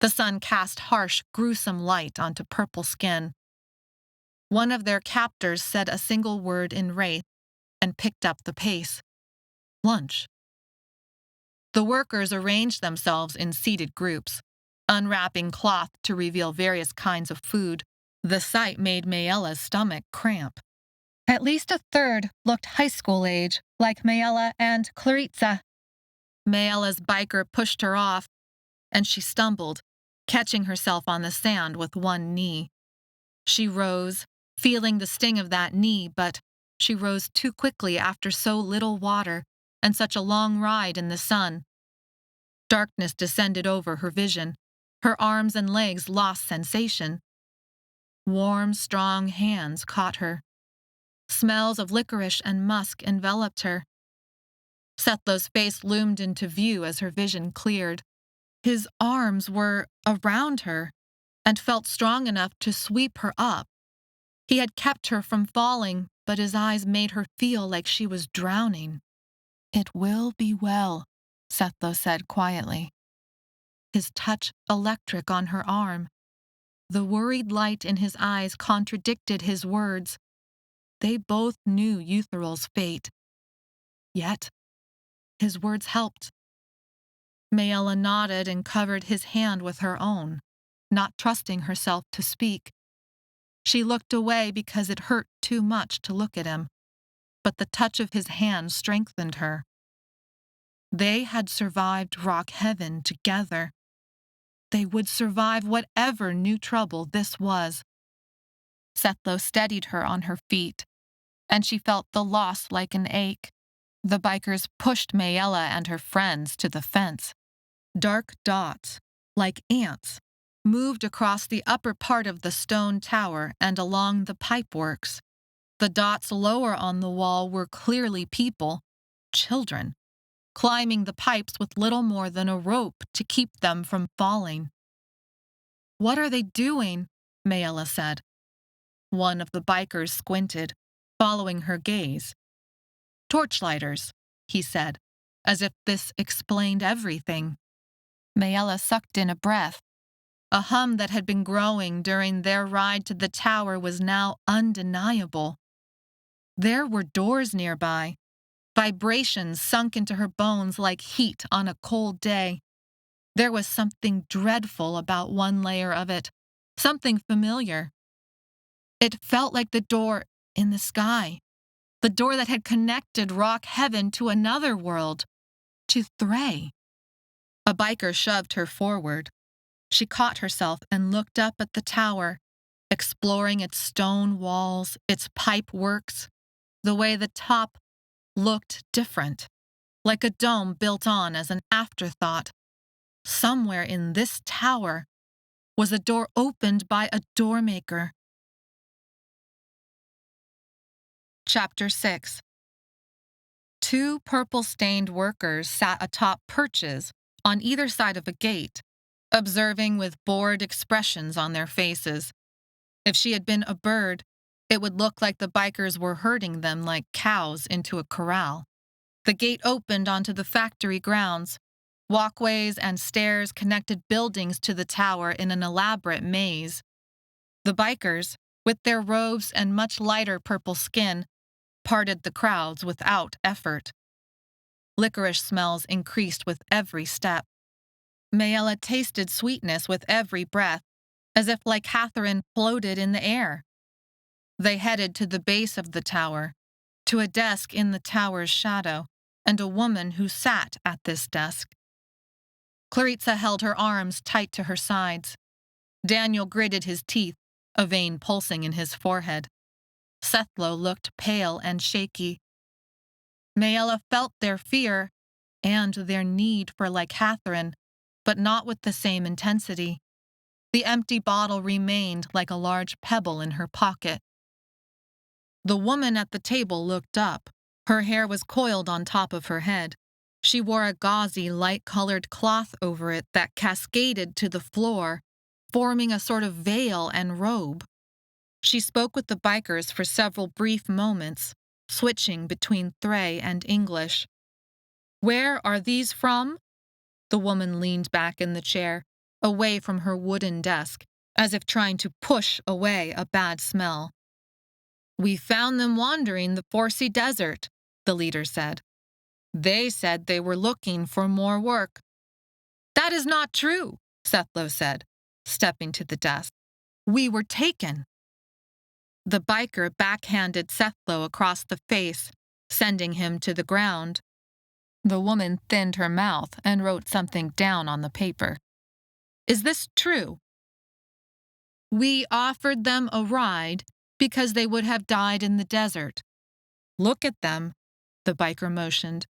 The sun cast harsh, gruesome light onto purple skin. One of their captors said a single word in Wraith and picked up the pace. Lunch. The workers arranged themselves in seated groups, unwrapping cloth to reveal various kinds of food. The sight made Maella's stomach cramp. At least a third looked high school age, like Maella and Claritza. Maella's biker pushed her off, and she stumbled, catching herself on the sand with one knee. She rose, feeling the sting of that knee, but she rose too quickly after so little water and such a long ride in the sun. Darkness descended over her vision. Her arms and legs lost sensation. Warm, strong hands caught her. Smells of licorice and musk enveloped her. Sethlow's face loomed into view as her vision cleared. His arms were around her and felt strong enough to sweep her up. He had kept her from falling, but his eyes made her feel like she was drowning. "It will be well," Sethlow said quietly. His touch electric on her arm. The worried light in his eyes contradicted his words. They both knew Eutheral's fate. Yet, his words helped. Maella nodded and covered his hand with her own, not trusting herself to speak. She looked away because it hurt too much to look at him, but the touch of his hand strengthened her. They had survived Rock Heaven together. They would survive whatever new trouble this was. Sethlow steadied her on her feet, and she felt the loss like an ache. The bikers pushed Maella and her friends to the fence. Dark dots, like ants, moved across the upper part of the stone tower and along the pipeworks. The dots lower on the wall were clearly people, children, climbing the pipes with little more than a rope to keep them from falling. "What are they doing?" Maella said. One of the bikers squinted, following her gaze. "Torchlighters," he said, as if this explained everything. Maella sucked in a breath. A hum that had been growing during their ride to the tower was now undeniable. There were doors nearby. Vibrations sunk into her bones like heat on a cold day. There was something dreadful about one layer of it, something familiar. It felt like the door in the sky, the door that had connected Rock Heaven to another world, to Thray. A biker shoved her forward. She caught herself and looked up at the tower. exploring its stone walls, its pipe works, the way the top looked different, like a dome built on as an afterthought. Somewhere in this tower was a door opened by a doormaker. Chapter 6. 2 purple-stained workers sat atop perches on either side of a gate, observing with bored expressions on their faces. If she had been a bird, it would look like the bikers were herding them like cows into a corral. The gate opened onto the factory grounds. Walkways and stairs connected buildings to the tower in an elaborate maze. The bikers, with their robes and much lighter purple skin, parted the crowds without effort. Licorice smells increased with every step. Maella tasted sweetness with every breath, as if like Catherine floated in the air. They headed to the base of the tower, to a desk in the tower's shadow, and a woman who sat at this desk. Clarissa held her arms tight to her sides. Daniel gritted his teeth, a vein pulsing in his forehead. Sethlo looked pale and shaky. Maella felt their fear and their need for like Catherine, but not with the same intensity. The empty bottle remained like a large pebble in her pocket. The woman at the table looked up. Her hair was coiled on top of her head. She wore a gauzy, light-colored cloth over it that cascaded to the floor, forming a sort of veil and robe. She spoke with the bikers for several brief moments, switching between Thray and English. "Where are these from?" The woman leaned back in the chair, away from her wooden desk, as if trying to push away a bad smell. "We found them wandering the Forsea Desert," the leader said. "They said they were looking for more work." "That is not true," Sethlo said, stepping to the desk. "We were taken." The biker backhanded Sethlo across the face, sending him to the ground. The woman thinned her mouth and wrote something down on the paper. "Is this true?" "We offered them a ride because they would have died in the desert." "Look at them," the biker motioned.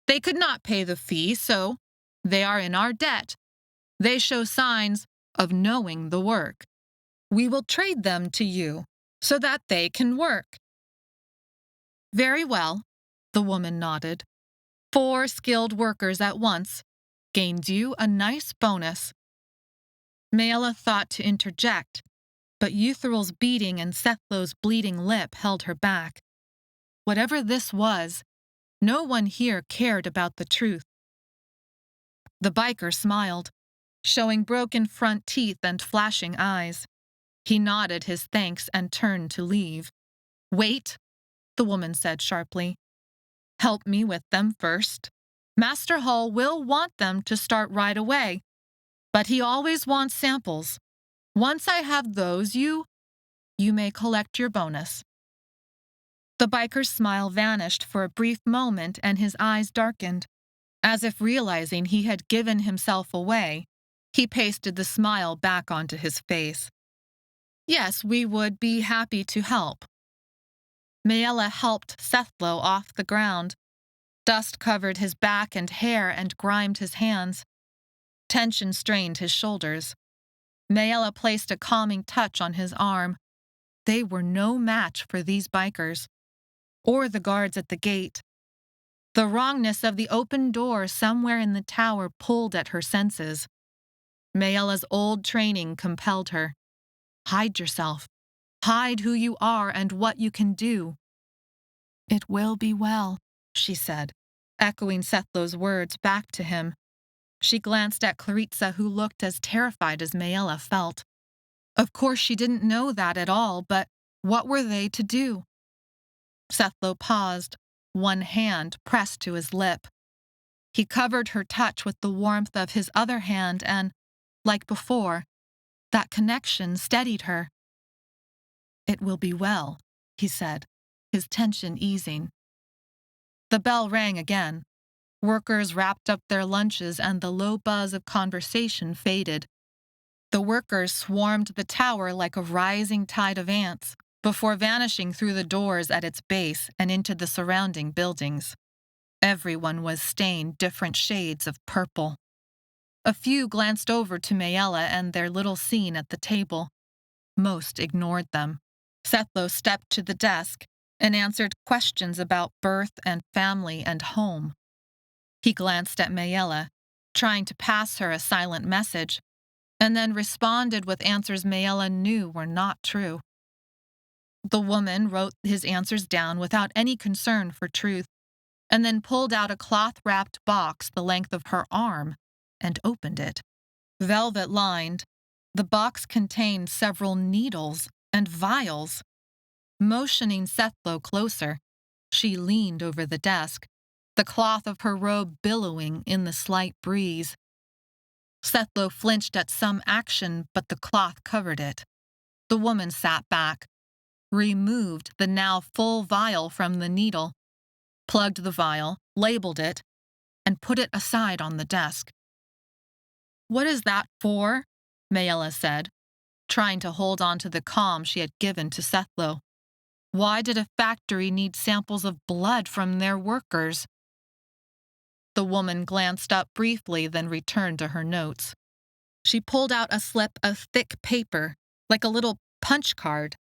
"They could not pay the fee, so they are in our debt. They show signs of knowing the work. We will trade them to you so that they can work." "Very well," the woman nodded. 4 skilled workers at once gained you a nice bonus." Maella thought to interject, but Euthyril's beating and Sethlo's bleeding lip held her back. Whatever this was, no one here cared about the truth. The biker smiled, showing broken front teeth and flashing eyes. He nodded his thanks and turned to leave. "Wait," the woman said sharply. "Help me with them first. Master Hull will want them to start right away, but he always wants samples. Once I have those, you may collect your bonus." The biker's smile vanished for a brief moment and his eyes darkened. As if realizing he had given himself away, he pasted the smile back onto his face. "Yes, we would be happy to help." Maella helped Sethlo off the ground. Dust covered his back and hair and grimed his hands. Tension strained his shoulders. Maella placed a calming touch on his arm. They were no match for these bikers, or the guards at the gate. The wrongness of the open door somewhere in the tower pulled at her senses. Maella's old training compelled her. Hide yourself. Hide who you are and what you can do. "It will be well," she said, echoing Sethlo's words back to him. She glanced at Clarissa, who looked as terrified as Maella felt. Of course she didn't know that at all, but what were they to do? Sethlo paused, one hand pressed to his lip. He covered her touch with the warmth of his other hand and, like before, that connection steadied her. "It will be well," he said, his tension easing. The bell rang again. Workers wrapped up their lunches and the low buzz of conversation faded. The workers swarmed the tower like a rising tide of ants, before vanishing through the doors at its base and into the surrounding buildings. Everyone was stained different shades of purple. A few glanced over to Maella and their little scene at the table. Most ignored them. Sethlo stepped to the desk and answered questions about birth and family and home. He glanced at Maella, trying to pass her a silent message, and then responded with answers Maella knew were not true. The woman wrote his answers down without any concern for truth, and then pulled out a cloth-wrapped box the length of her arm and opened it. Velvet-lined, the box contained several needles and vials. Motioning Sethlo closer, she leaned over the desk, the cloth of her robe billowing in the slight breeze. Sethlo flinched at some action, but the cloth covered it. The woman sat back, removed the now full vial from the needle, plugged the vial, labeled it, and put it aside on the desk. "What is that for?" Maella said, trying to hold on to the calm she had given to Sethlo. Why did a factory need samples of blood from their workers? The woman glanced up briefly, then returned to her notes. She pulled out a slip of thick paper, like a little punch card.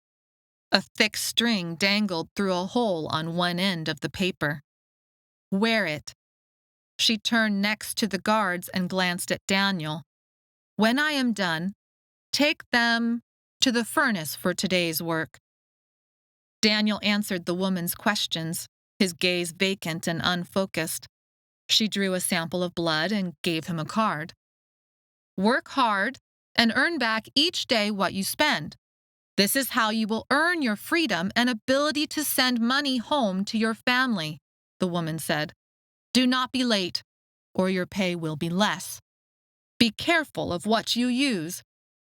A thick string dangled through a hole on one end of the paper. "Wear it." She turned next to the guards and glanced at Daniel. "When I am done, take them to the furnace for today's work." Daniel answered the woman's questions, his gaze vacant and unfocused. She drew a sample of blood and gave him a card. "Work hard and earn back each day what you spend. This is how you will earn your freedom and ability to send money home to your family," the woman said. "Do not be late, or your pay will be less. Be careful of what you use,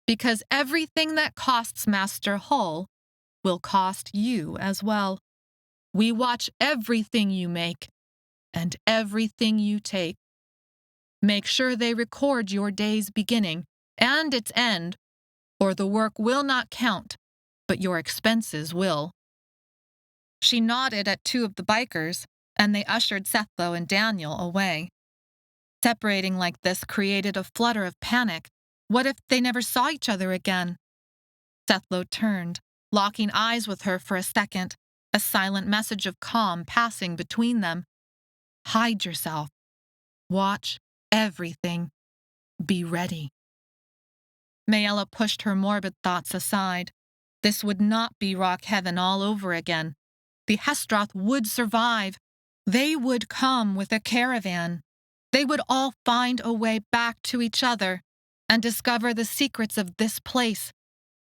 because everything that costs Master Hull will cost you as well. We watch everything you make and everything you take. Make sure they record your day's beginning and its end, or the work will not count, but your expenses will." She nodded at two of the bikers, and they ushered Sethlo and Daniel away. Separating like this created a flutter of panic. What if they never saw each other again? Sethlo turned, locking eyes with her for a second, a silent message of calm passing between them. "Hide yourself. Watch everything. Be ready." Maella pushed her morbid thoughts aside. This would not be rock heaven all over again. The hesteroth would survive. They would come with a caravan. They would all find a way back to each other and discover the secrets of this place,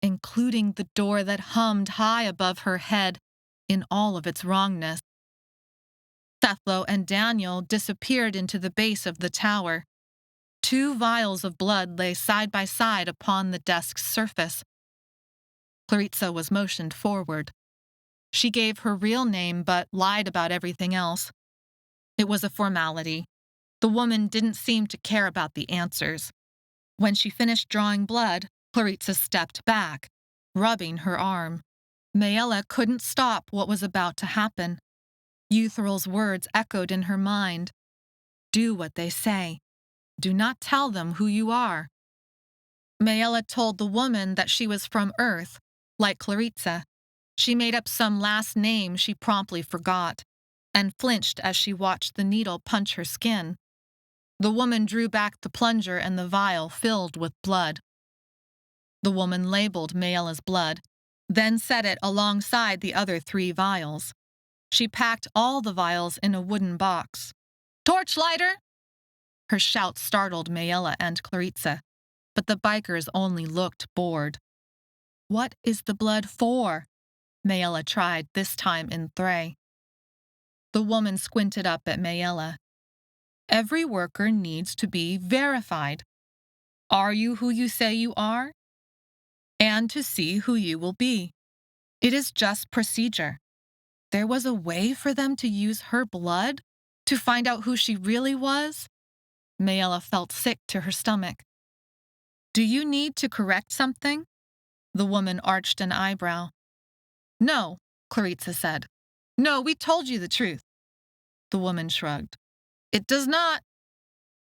including the door that hummed high above her head in all of its wrongness. Sethlo and Daniel disappeared into the base of the tower. 2 vials of blood lay side by side upon the desk's surface. Clarissa was motioned forward. She gave her real name but lied about everything else. It was a formality. The woman didn't seem to care about the answers. When she finished drawing blood, Clarissa stepped back, rubbing her arm. Maella couldn't stop what was about to happen. Euthral's words echoed in her mind. "Do what they say. Do not tell them who you are." Maella told the woman that she was from Earth, like Clarissa. She made up some last name she promptly forgot, and flinched as she watched the needle punch her skin. The woman drew back the plunger and the vial filled with blood. The woman labeled Maella's blood, then set it alongside the other 3 vials. She packed all the vials in a wooden box. "Torchlighter!" Her shout startled Maella and Clarissa, but the bikers only looked bored. "What is the blood for?" Maella tried, this time in Thray. The woman squinted up at Maella. "Every worker needs to be verified. Are you who you say you are? And to see who you will be. It is just procedure. There was a way for them to use her blood to find out who she really was?" Maella felt sick to her stomach. Do you need to correct something? The woman arched an eyebrow. No, Clarissa said. No, we told you the truth. The woman shrugged. It does not.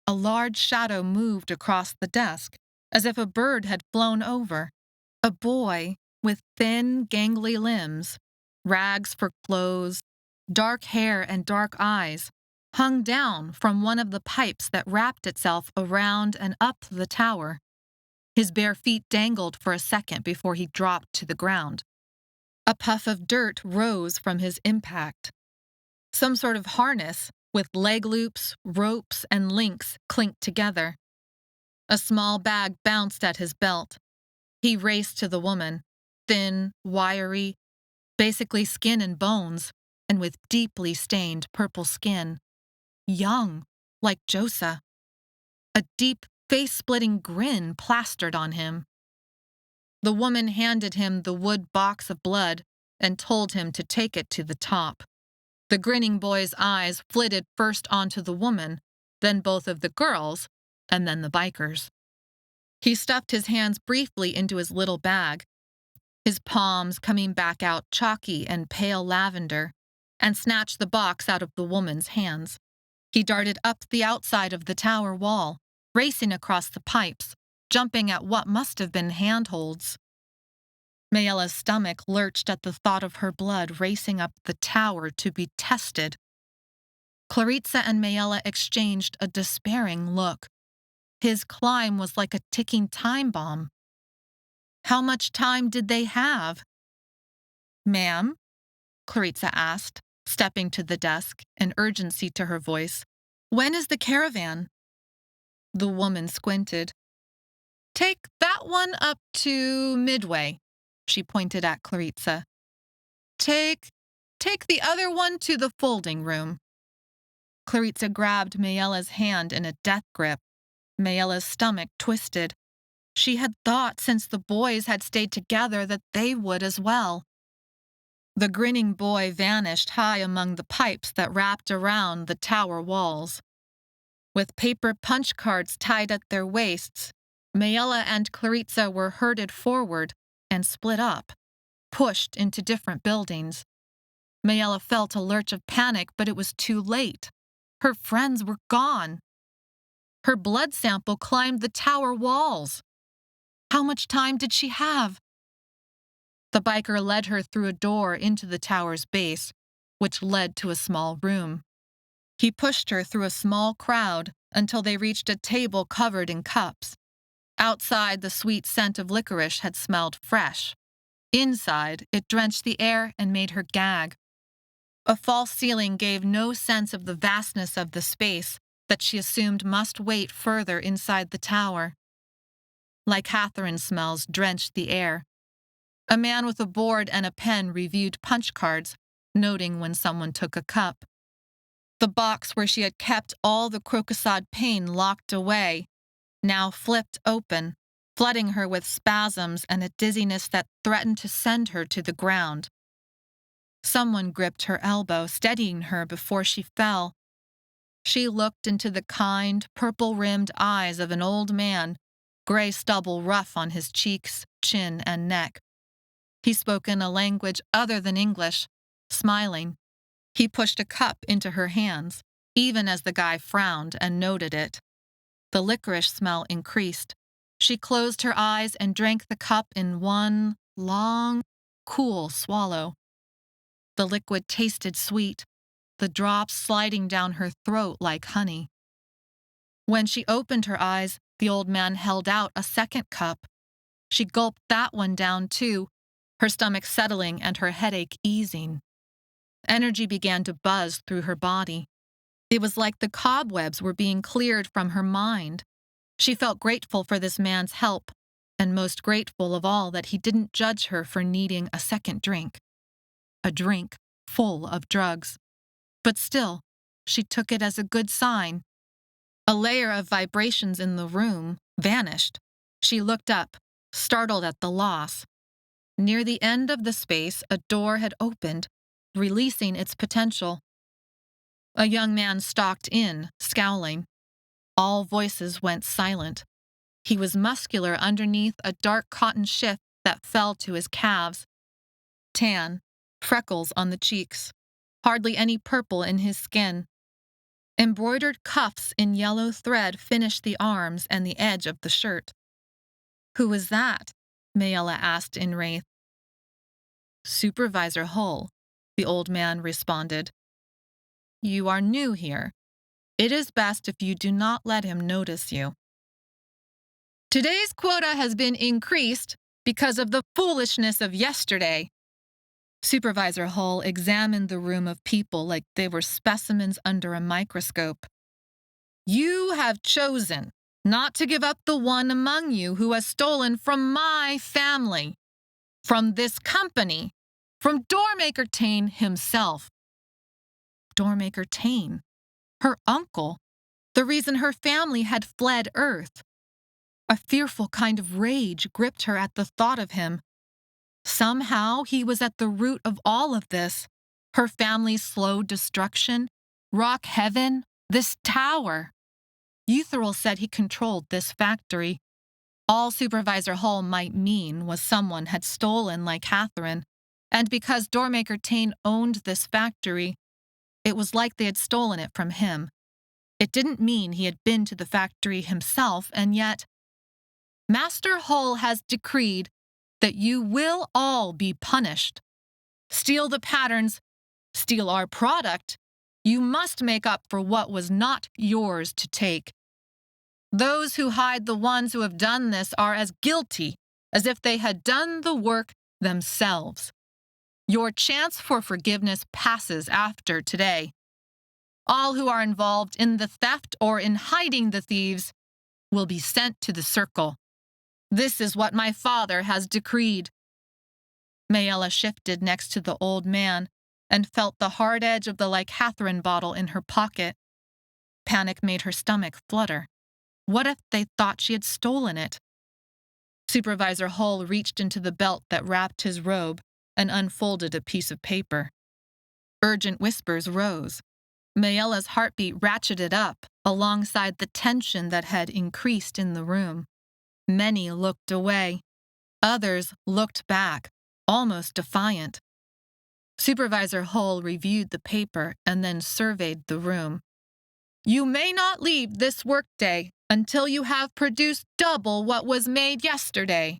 A large shadow moved across the desk, as if a bird had flown over. A boy with thin, gangly limbs, rags for clothes, dark hair and dark eyes, hung down from one of the pipes that wrapped itself around and up the tower. His bare feet dangled for a second before he dropped to the ground. A puff of dirt rose from his impact. Some sort of harness with leg loops, ropes, and links clinked together. A small bag bounced at his belt. He raced to the woman, thin, wiry, basically skin and bones, and with deeply stained purple skin. Young, like Josa. A deep, face-splitting grin plastered on him. The woman handed him the wood box of blood and told him to take it to the top. The grinning boy's eyes flitted first onto the woman, then both of the girls, and then the bikers. He stuffed his hands briefly into his little bag, his palms coming back out chalky and pale lavender, and snatched the box out of the woman's hands. He darted up the outside of the tower wall, racing across the pipes, jumping at what must have been handholds. Maella's stomach lurched at the thought of her blood racing up the tower to be tested. Clarissa and Maella exchanged a despairing look. His climb was like a ticking time bomb. How much time did they have? Ma'am? Clarissa asked, stepping to the desk, an urgency to her voice. When is the caravan? The woman squinted. Take that one up to Midway, she pointed at Clarissa. Take the other one to the folding room. Clarissa grabbed Maella's hand in a death grip. Maella's stomach twisted. She had thought since the boys had stayed together that they would as well. The grinning boy vanished high among the pipes that wrapped around the tower walls. With paper punch cards tied at their waists, Maella and Clarissa were herded forward and split up, pushed into different buildings. Maella felt a lurch of panic, but it was too late. Her friends were gone. Her blood sample climbed the tower walls. How much time did she have? The biker led her through a door into the tower's base, which led to a small room. He pushed her through a small crowd until they reached a table covered in cups. Outside, the sweet scent of licorice had smelled fresh. Inside, it drenched the air and made her gag. A false ceiling gave no sense of the vastness of the space that she assumed must wait further inside the tower. Lycatherine smells drenched the air. A man with a board and a pen reviewed punch cards, noting when someone took a cup. The box where she had kept all the crocoside pain locked away now flipped open, flooding her with spasms and a dizziness that threatened to send her to the ground. Someone gripped her elbow, steadying her before she fell. She looked into the kind, purple-rimmed eyes of an old man, gray stubble rough on his cheeks, chin, and neck. He spoke in a language other than English, smiling. He pushed a cup into her hands, even as the guy frowned and noted it. The licorice smell increased. She closed her eyes and drank the cup in one long, cool swallow. The liquid tasted sweet, the drops sliding down her throat like honey. When she opened her eyes, the old man held out a second cup. She gulped that one down too, her stomach settling and her headache easing. Energy began to buzz through her body. It was like the cobwebs were being cleared from her mind. She felt grateful for this man's help, and most grateful of all that he didn't judge her for needing a second drink. A drink full of drugs. But still, she took it as a good sign. A layer of vibrations in the room vanished. She looked up, startled at the loss. Near the end of the space, a door had opened, releasing its potential. A young man stalked in, scowling. All voices went silent. He was muscular underneath a dark cotton shift that fell to his calves. Tan, freckles on the cheeks, hardly any purple in his skin. Embroidered cuffs in yellow thread finished the arms and the edge of the shirt. "Who was that?" Maella asked in wraith. "Supervisor Hull," the old man responded. "You are new here. It is best if you do not let him notice you. Today's quota has been increased because of the foolishness of yesterday." Supervisor Hull examined the room of people like they were specimens under a microscope. "You have chosen not to give up the one among you who has stolen from my family, from this company, from Doormaker Tane himself." Doormaker Tane, her uncle, the reason her family had fled Earth. A fearful kind of rage gripped her at the thought of him. Somehow he was at the root of all of this. Her family's slow destruction, Rock Heaven, this tower. Eutheril said he controlled this factory. All Supervisor Hull might mean was someone had stolen like Catherine, and because Doormaker Tane owned this factory, it was like they had stolen it from him. It didn't mean he had been to the factory himself, and yet Master Hull has decreed that you will all be punished. Steal the patterns, steal our product, you must make up for what was not yours to take. Those who hide the ones who have done this are as guilty as if they had done the work themselves. Your chance for forgiveness passes after today. All who are involved in the theft or in hiding the thieves will be sent to the circle. This is what my father has decreed." Maella shifted next to the old man and felt the hard edge of the Lycathrine bottle in her pocket. Panic made her stomach flutter. What if they thought she had stolen it? Supervisor Hull reached into the belt that wrapped his robe and unfolded a piece of paper. Urgent whispers rose. Maella's heartbeat ratcheted up alongside the tension that had increased in the room. Many looked away. Others looked back, almost defiant. Supervisor Hull reviewed the paper and then surveyed the room. "You may not leave this workday until you have produced double what was made yesterday."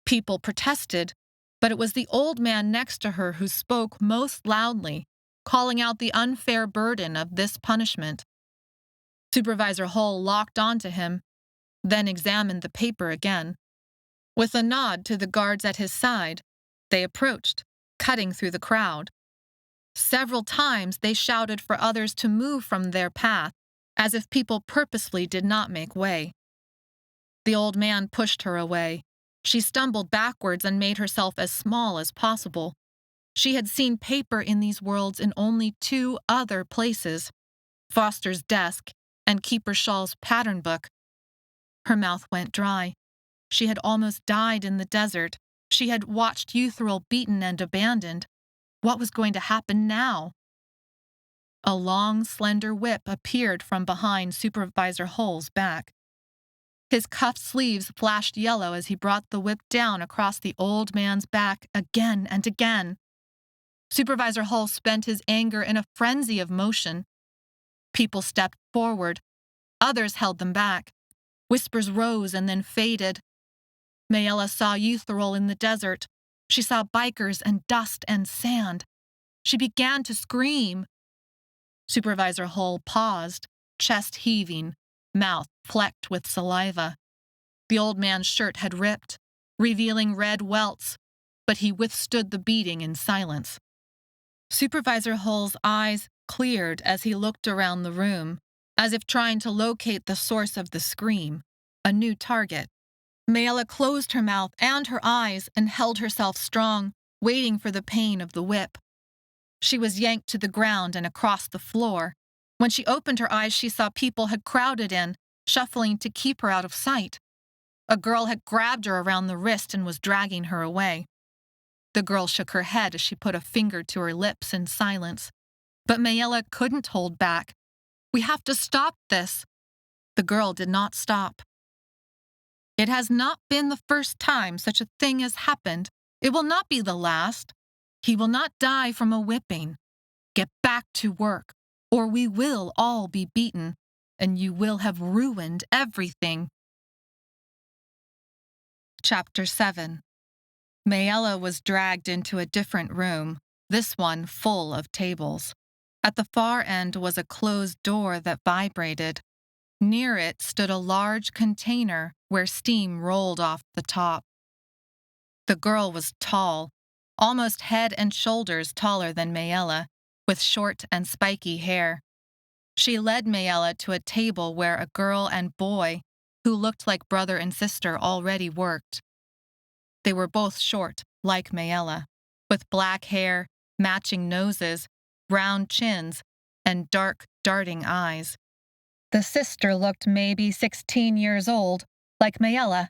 People protested, but it was the old man next to her who spoke most loudly, calling out the unfair burden of this punishment. Supervisor Hull locked onto him, then examined the paper again. With a nod to the guards at his side, they approached, cutting through the crowd. Several times they shouted for others to move from their path, as if people purposely did not make way. The old man pushed her away. She stumbled backwards and made herself as small as possible. She had seen paper in these worlds in only 2 other places: Foster's desk and Keeper Shaw's pattern book. Her mouth went dry. She had almost died in the desert. She had watched Eutheril beaten and abandoned. What was going to happen now? A long, slender whip appeared from behind Supervisor Hull's back. His cuffed sleeves flashed yellow as he brought the whip down across the old man's back again and again. Supervisor Hull spent his anger in a frenzy of motion. People stepped forward. Others held them back. Whispers rose and then faded. Maella saw Eutheril in the desert. She saw bikers and dust and sand. She began to scream. Supervisor Hull paused, chest heaving, mouth flecked with saliva. The old man's shirt had ripped, revealing red welts, but he withstood the beating in silence. Supervisor Hull's eyes cleared as he looked around the room, as if trying to locate the source of the scream, a new target. Maella closed her mouth and her eyes and held herself strong, waiting for the pain of the whip. She was yanked to the ground and across the floor. When she opened her eyes, she saw people had crowded in, shuffling to keep her out of sight. A girl had grabbed her around the wrist and was dragging her away. The girl shook her head as she put a finger to her lips in silence. But Maella couldn't hold back. "We have to stop this." The girl did not stop. It has not been the first time such a thing has happened. It will not be the last. He will not die from a whipping. Get back to work, or we will all be beaten, and you will have ruined everything. Chapter 7. Maella was dragged into a different room, this one full of tables. At the far end was a closed door that vibrated. Near it stood a large container where steam rolled off the top. The girl was tall, almost head and shoulders taller than Maella, with short and spiky hair. She led Maella to a table where a girl and boy, who looked like brother and sister, already worked. They were both short, like Maella, with black hair, matching noses, round chins, and dark, darting eyes. The sister looked maybe 16 years old, like Maella,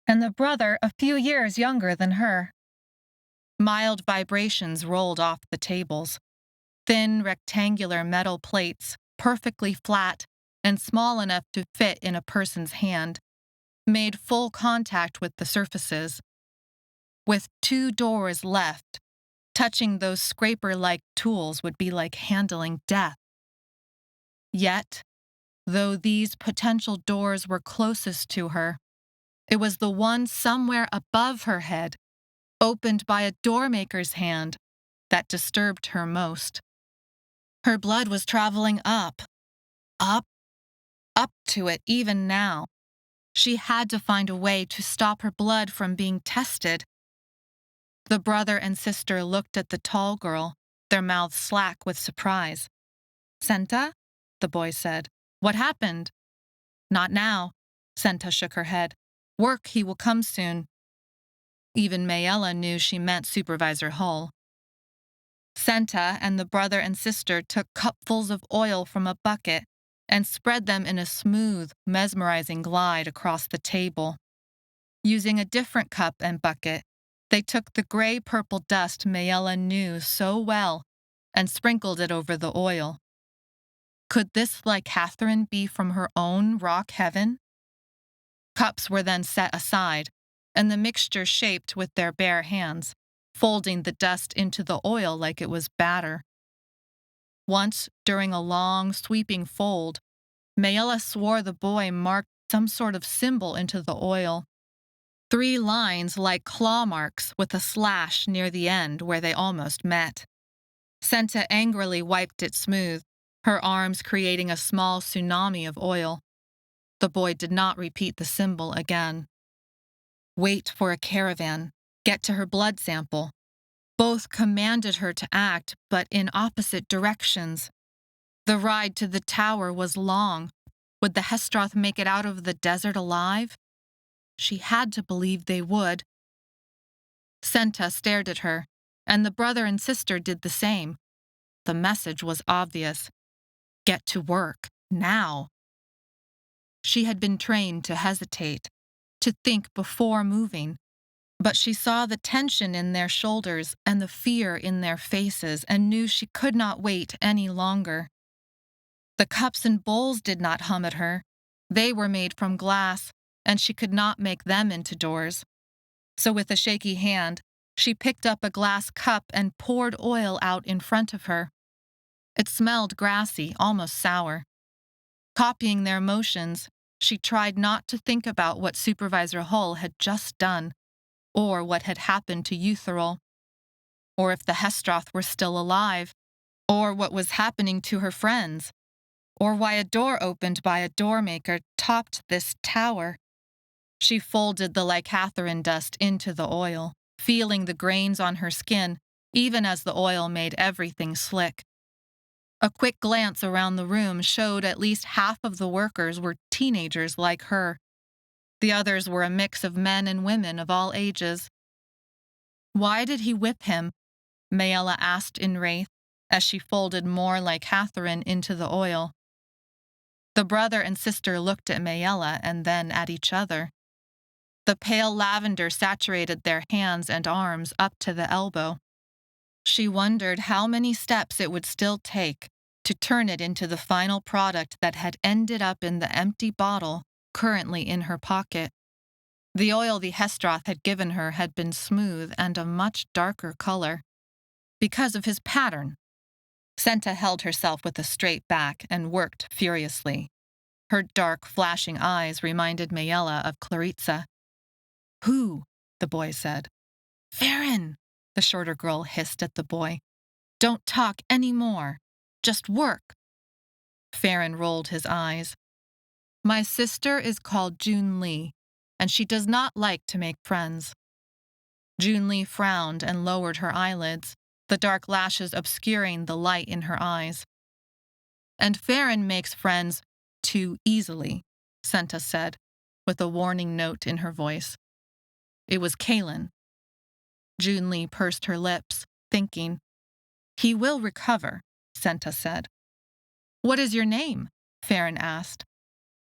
and the brother a few years younger than her. Mild vibrations rolled off the tables. Thin, rectangular metal plates, perfectly flat and small enough to fit in a person's hand, made full contact with the surfaces. With 2 doors left, touching those scraper-like tools would be like handling death. Yet, though these potential doors were closest to her, it was the one somewhere above her head, opened by a doormaker's hand, that disturbed her most. Her blood was traveling up to it even now. She had to find a way to stop her blood from being tested. The brother and sister looked at the tall girl, their mouths slack with surprise. "Senta?" the boy said. "What happened?" "Not now." Senta shook her head. "Work, he will come soon." Even Maella knew she meant Supervisor Hull. Senta and the brother and sister took cupfuls of oil from a bucket and spread them in a smooth, mesmerizing glide across the table. Using a different cup and bucket, they took the gray-purple dust Maella knew so well and sprinkled it over the oil. Could this Catherine be from her own rock heaven? Cups were then set aside, and the mixture shaped with their bare hands, folding the dust into the oil like it was batter. Once, during a long, sweeping fold, Maella swore the boy marked some sort of symbol into the oil. 3 lines like claw marks with a slash near the end where they almost met. Senta angrily wiped it smooth, her arms creating a small tsunami of oil. The boy did not repeat the symbol again. Wait for a caravan. Get to her blood sample. Both commanded her to act, but in opposite directions. The ride to the tower was long. Would the hesteroth make it out of the desert alive? She had to believe they would. Senta stared at her, and the brother and sister did the same. The message was obvious. Get to work, now. She had been trained to hesitate, to think before moving, but she saw the tension in their shoulders and the fear in their faces and knew she could not wait any longer. The cups and bowls did not hum at her. They were made from glass, and she could not make them into doors. So with a shaky hand, she picked up a glass cup and poured oil out in front of her. It smelled grassy, almost sour. Copying their motions, she tried not to think about what Supervisor Hull had just done, or what had happened to Eutherol, or if the hesteroth were still alive, or what was happening to her friends, or why a door opened by a doormaker topped this tower. She folded the Lycatharin dust into the oil, feeling the grains on her skin, even as the oil made everything slick. A quick glance around the room showed at least half of the workers were teenagers like her. The others were a mix of men and women of all ages. "Why did he whip him?" Maella asked in wraith, as she folded more Lycatharin into the oil. The brother and sister looked at Maella and then at each other. The pale lavender saturated their hands and arms up to the elbow. She wondered how many steps it would still take to turn it into the final product that had ended up in the empty bottle currently in her pocket. The oil the hesteroth had given her had been smooth and a much darker color, because of his pattern. Senta held herself with a straight back and worked furiously. Her dark, flashing eyes reminded Maella of Claritza. "Who?" the boy said. "Farron," the shorter girl hissed at the boy. "Don't talk any more. Just work." Farron rolled his eyes. "My sister is called June Lee, and she does not like to make friends." June Lee frowned and lowered her eyelids, the dark lashes obscuring the light in her eyes. "And Farron makes friends too easily," Senta said, with a warning note in her voice. It was Kalen. June Lee pursed her lips, thinking. "He will recover," Senta said. "What is your name?" Farron asked.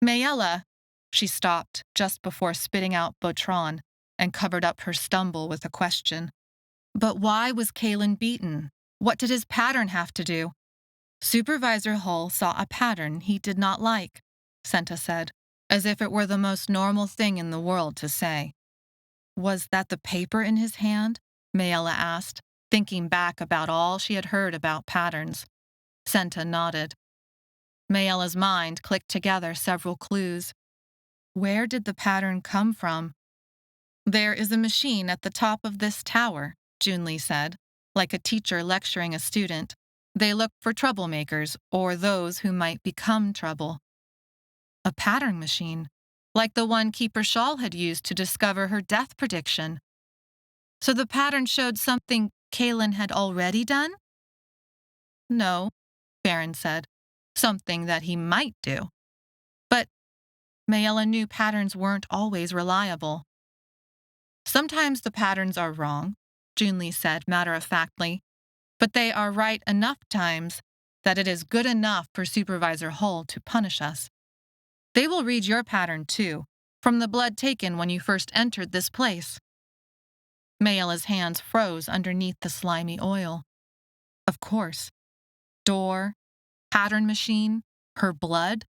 "Maella." She stopped just before spitting out Botron and covered up her stumble with a question. "But why was Kalen beaten? What did his pattern have to do?" "Supervisor Hull saw a pattern he did not like," Senta said, as if it were the most normal thing in the world to say. "Was that the paper in his hand?" Maella asked, thinking back about all she had heard about patterns. Senta nodded. Maella's mind clicked together several clues. Where did the pattern come from? "There is a machine at the top of this tower," Junli said, like a teacher lecturing a student. "They look for troublemakers or those who might become trouble." A pattern machine, like the one Keeper Shawl had used to discover her death prediction. So the pattern showed something Kalen had already done? "No," Farron said. "Something that he might do." But Maella knew patterns weren't always reliable. "Sometimes the patterns are wrong," Junli said matter-of-factly, "but they are right enough times that it is good enough for Supervisor Hull to punish us. They will read your pattern, too, from the blood taken when you first entered this place." Maella's hands froze underneath the slimy oil. Of course. Door, pattern machine, her blood.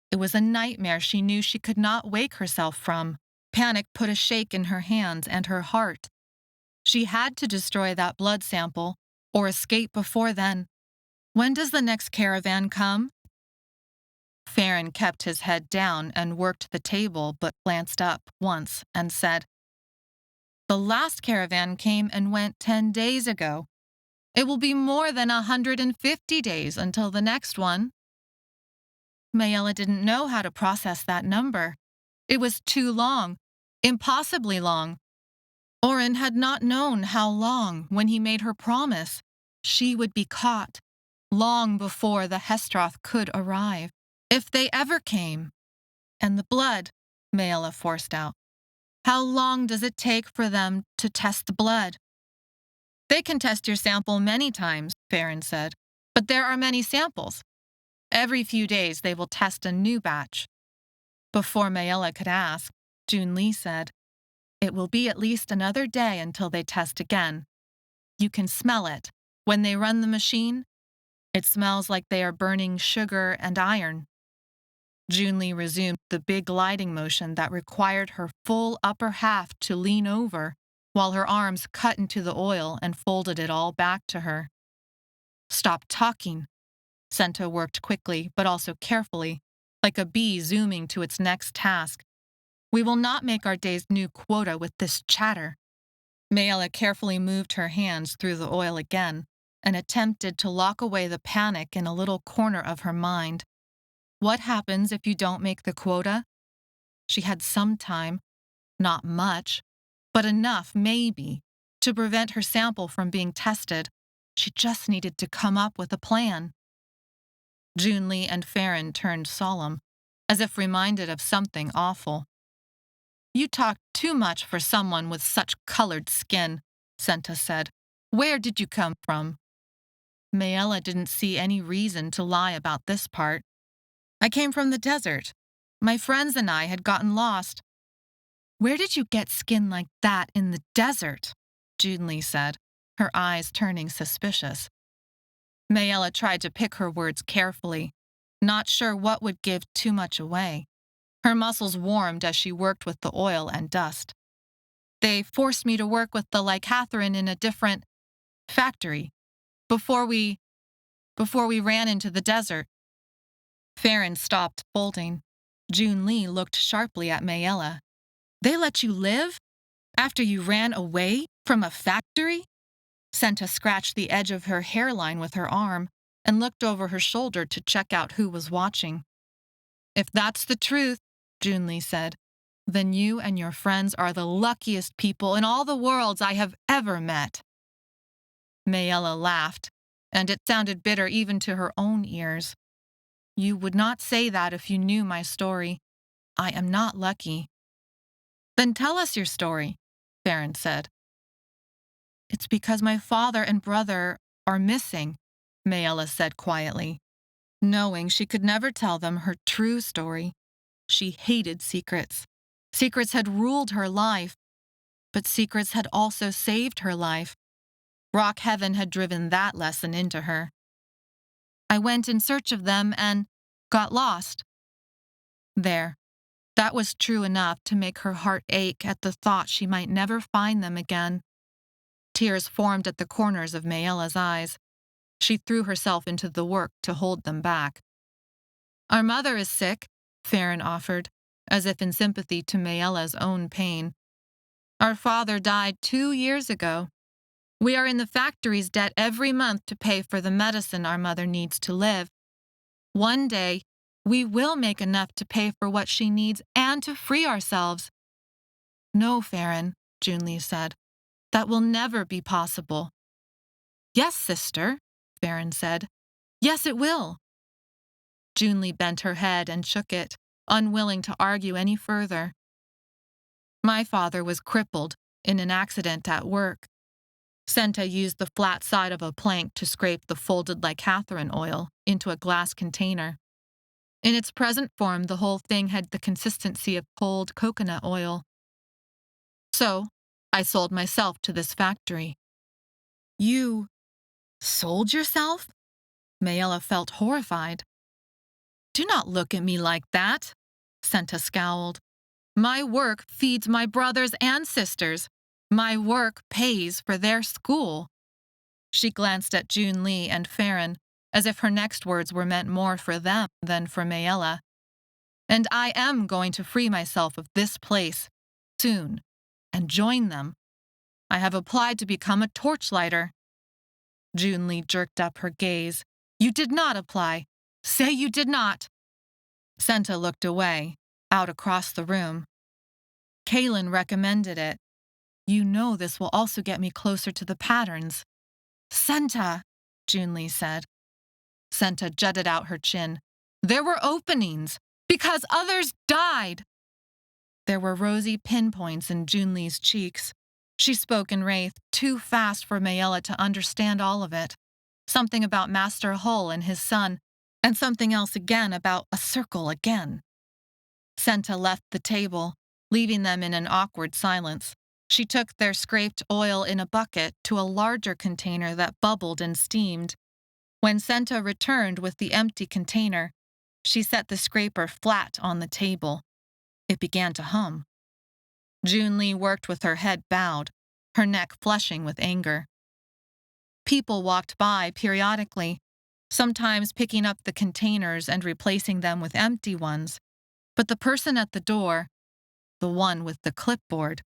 It was a nightmare she knew she could not wake herself from. Panic put a shake in her hands and her heart. She had to destroy that blood sample, or escape before then. "When does the next caravan come?" Farron kept his head down and worked the table but glanced up once and said, "The last caravan came and went 10 days ago. It will be more than 150 days until the next one." Maella didn't know how to process that number. It was too long, impossibly long. Oren had not known how long when he made her promise she would be caught, long before the hesteroth could arrive. If they ever came. "And the blood," Maella forced out. "How long does it take for them to test the blood?" "They can test your sample many times," Farron said, "but there are many samples. Every few days they will test a new batch." Before Maella could ask, June Lee said, "It will be at least another day until they test again. You can smell it. When they run the machine, it smells like they are burning sugar and iron." June Lee resumed the big gliding motion that required her full upper half to lean over, while her arms cut into the oil and folded it all back to her. "Stop talking." Senta worked quickly, but also carefully, like a bee zooming to its next task. "We will not make our day's new quota with this chatter." Maella carefully moved her hands through the oil again and attempted to lock away the panic in a little corner of her mind. What happens if you don't make the quota? She had some time, not much, but enough, maybe, to prevent her sample from being tested. She just needed to come up with a plan. June Lee and Farron turned solemn, as if reminded of something awful. "You talk too much for someone with such colored skin," Senta said. "Where did you come from?" Maella didn't see any reason to lie about this part. "I came from the desert. My friends and I had gotten lost." "Where did you get skin like that in the desert?" June Lee said, her eyes turning suspicious. Maella tried to pick her words carefully, not sure what would give too much away. Her muscles warmed as she worked with the oil and dust. They forced me to work with the lycathrine in a different factory before we ran into the desert. Farron stopped folding. June Lee looked sharply at Maella. They let you live? After you ran away from a factory? Senta scratched the edge of her hairline with her arm and looked over her shoulder to check out who was watching. If that's the truth, June Lee said, then you and your friends are the luckiest people in all the worlds I have ever met. Maella laughed, and it sounded bitter even to her own ears. You would not say that if you knew my story. I am not lucky. Then tell us your story, Farron said. It's because my father and brother are missing, Maella said quietly, knowing she could never tell them her true story. She hated secrets. Secrets had ruled her life, but secrets had also saved her life. Rock Heaven had driven that lesson into her. I went in search of them and got lost. There. That was true enough to make her heart ache at the thought she might never find them again. Tears formed at the corners of Maella's eyes. She threw herself into the work to hold them back. Our mother is sick, Farron offered, as if in sympathy to Maella's own pain. Our father died 2 years ago. We are in the factory's debt every month to pay for the medicine our mother needs to live. One day, we will make enough to pay for what she needs and to free ourselves. No, Farron, June Lee said. That will never be possible. Yes, sister, Farron said. Yes, it will. June Lee bent her head and shook it, unwilling to argue any further. My father was crippled in an accident at work. Senta used the flat side of a plank to scrape the folded lycathrine oil into a glass container. In its present form, the whole thing had the consistency of cold coconut oil. So, I sold myself to this factory. You sold yourself? Maella felt horrified. Do not look at me like that, Senta scowled. My work feeds my brothers and sisters. My work pays for their school. She glanced at June Lee and Farron, as if her next words were meant more for them than for Maella. And I am going to free myself of this place, soon, and join them. I have applied to become a torchlighter. June Lee jerked up her gaze. You did not apply. Say you did not. Senta looked away, out across the room. Kaylin recommended it. You know this will also get me closer to the patterns. Senta, June Lee said. Senta jutted out her chin. There were openings, because others died. There were rosy pinpoints in June Lee's cheeks. She spoke in Wraith too fast for Maella to understand all of it. Something about Master Hull and his son, and something else again about a circle again. Senta left the table, leaving them in an awkward silence. She took their scraped oil in a bucket to a larger container that bubbled and steamed. When Senta returned with the empty container, she set the scraper flat on the table. It began to hum. June Lee worked with her head bowed, her neck flushing with anger. People walked by periodically, sometimes picking up the containers and replacing them with empty ones. But the person at the door, the one with the clipboard,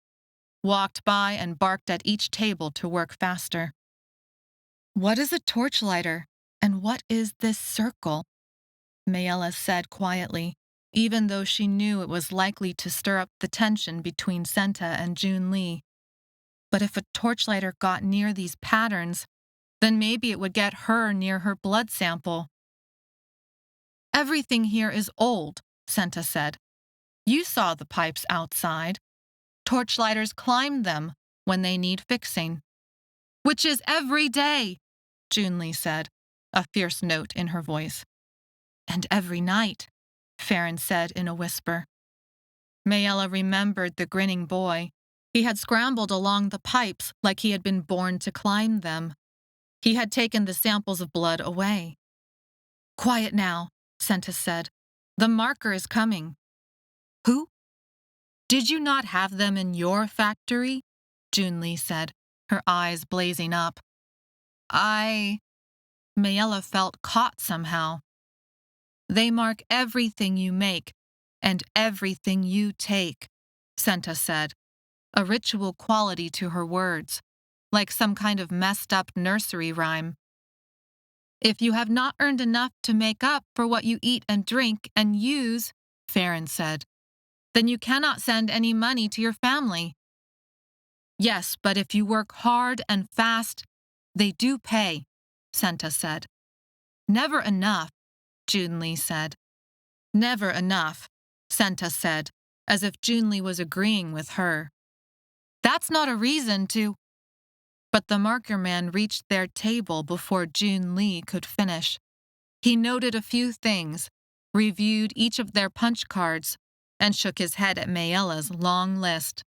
walked by and barked at each table to work faster. What is a torchlighter, and what is this circle? Maella said quietly, even though she knew it was likely to stir up the tension between Senta and June Lee. But if a torchlighter got near these patterns, then maybe it would get her near her blood sample. Everything here is old, Senta said. You saw the pipes outside. Torchlighters climb them when they need fixing. Which is every day, June Lee said, a fierce note in her voice. And every night, Farron said in a whisper. Maella remembered the grinning boy. He had scrambled along the pipes like he had been born to climb them. He had taken the samples of blood away. Quiet now, Senta said. The marker is coming. Who? Did you not have them in your factory? Junli said, her eyes blazing up. Maella felt caught somehow. They mark everything you make and everything you take, Senta said, a ritual quality to her words, like some kind of messed up nursery rhyme. If you have not earned enough to make up for what you eat and drink and use, Farron said, then you cannot send any money to your family. Yes, but if you work hard and fast, they do pay, Senta said. Never enough, Junli said. Never enough, Senta said, as if Junli was agreeing with her. That's not a reason to... But the marker man reached their table before Junli could finish. He noted a few things, reviewed each of their punch cards, and shook his head at Maella's long list.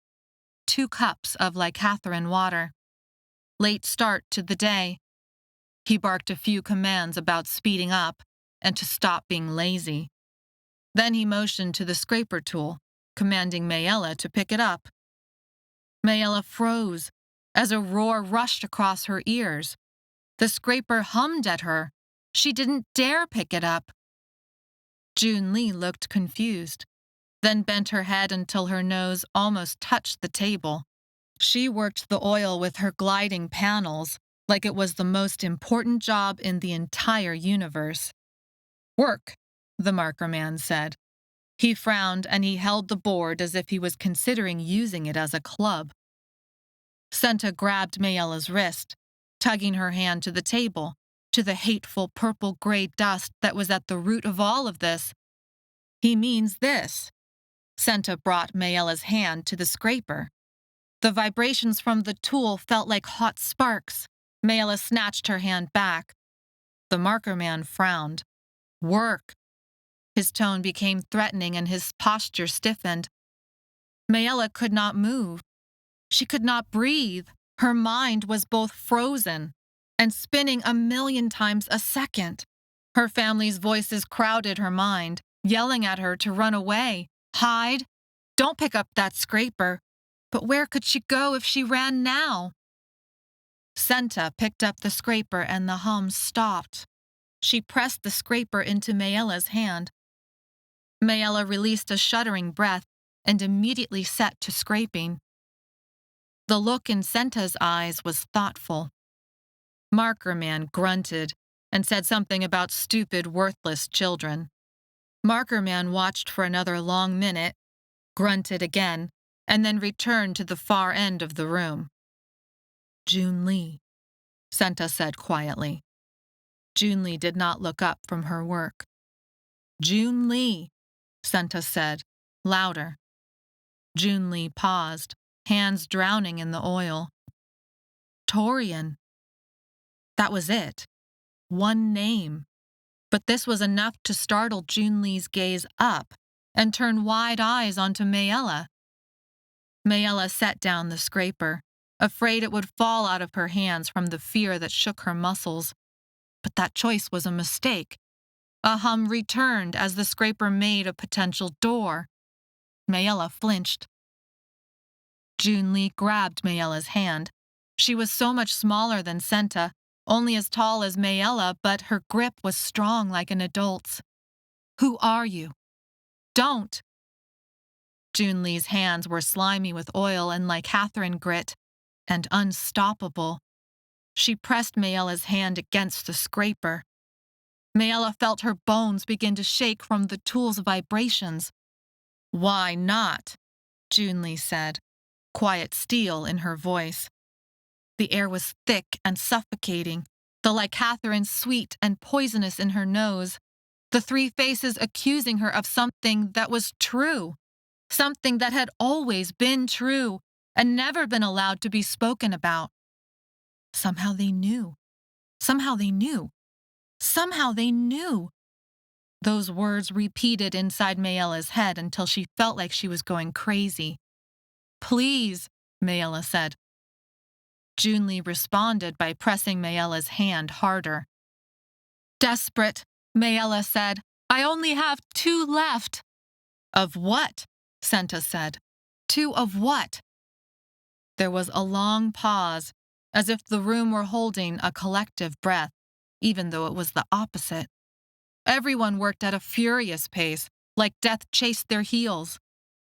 2 cups of Lycathrine water. Late start to the day. He barked a few commands about speeding up and to stop being lazy. Then he motioned to the scraper tool, commanding Maella to pick it up. Maella froze as a roar rushed across her ears. The scraper hummed at her. She didn't dare pick it up. Junli looked confused, then bent her head until her nose almost touched the table. She worked the oil with her gliding panels like it was the most important job in the entire universe. Work, the marker man said. He frowned and he held the board as if he was considering using it as a club. Senta grabbed Maella's wrist, tugging her hand to the table, to the hateful purple-gray dust that was at the root of all of this. He means this. Senta brought Maella's hand to the scraper. The vibrations from the tool felt like hot sparks. Maella snatched her hand back. The marker man frowned. Work. His tone became threatening and his posture stiffened. Maella could not move. She could not breathe. Her mind was both frozen and spinning 1,000,000 times a second. Her family's voices crowded her mind, yelling at her to run away, hide. Don't pick up that scraper. But where could she go if she ran now? Senta picked up the scraper and the hum stopped. She pressed the scraper into Maella's hand. Maella released a shuddering breath and immediately set to scraping. The look in Senta's eyes was thoughtful. Marker man grunted and said something about stupid, worthless children. Marker man watched for another long minute, grunted again, and then returned to the far end of the room. Junli, Senta said quietly. Junli did not look up from her work. Junli, Senta said, louder. Junli paused, hands drowning in the oil. Torian. That was it. One name. But this was enough to startle Junli's gaze up and turn wide eyes onto Maella. Maella set down the scraper, afraid it would fall out of her hands from the fear that shook her muscles. But that choice was a mistake. A hum returned as the scraper made a potential door. Maella flinched. Junli grabbed Maella's hand. She was so much smaller than Senta, only as tall as Maella, but her grip was strong like an adult's. Who are you? Don't! Junli's hands were slimy with oil and like Lycathrine grit, and unstoppable. She pressed Maella's hand against the scraper. Maella felt her bones begin to shake from the tool's vibrations. Why not? Junli said, quiet steel in her voice. The air was thick and suffocating, the Lycathrine sweet and poisonous in her nose, the 3 faces accusing her of something that was true, something that had always been true and never been allowed to be spoken about. Somehow they knew. Somehow they knew. Somehow they knew. Those words repeated inside Maella's head until she felt like she was going crazy. Please, Maella said. Junli responded by pressing Maella's hand harder. Desperate, Maella said, I only have 2 left. Of what? Senta said. 2 of what? There was a long pause, as if the room were holding a collective breath, even though it was the opposite. Everyone worked at a furious pace, like death chased their heels.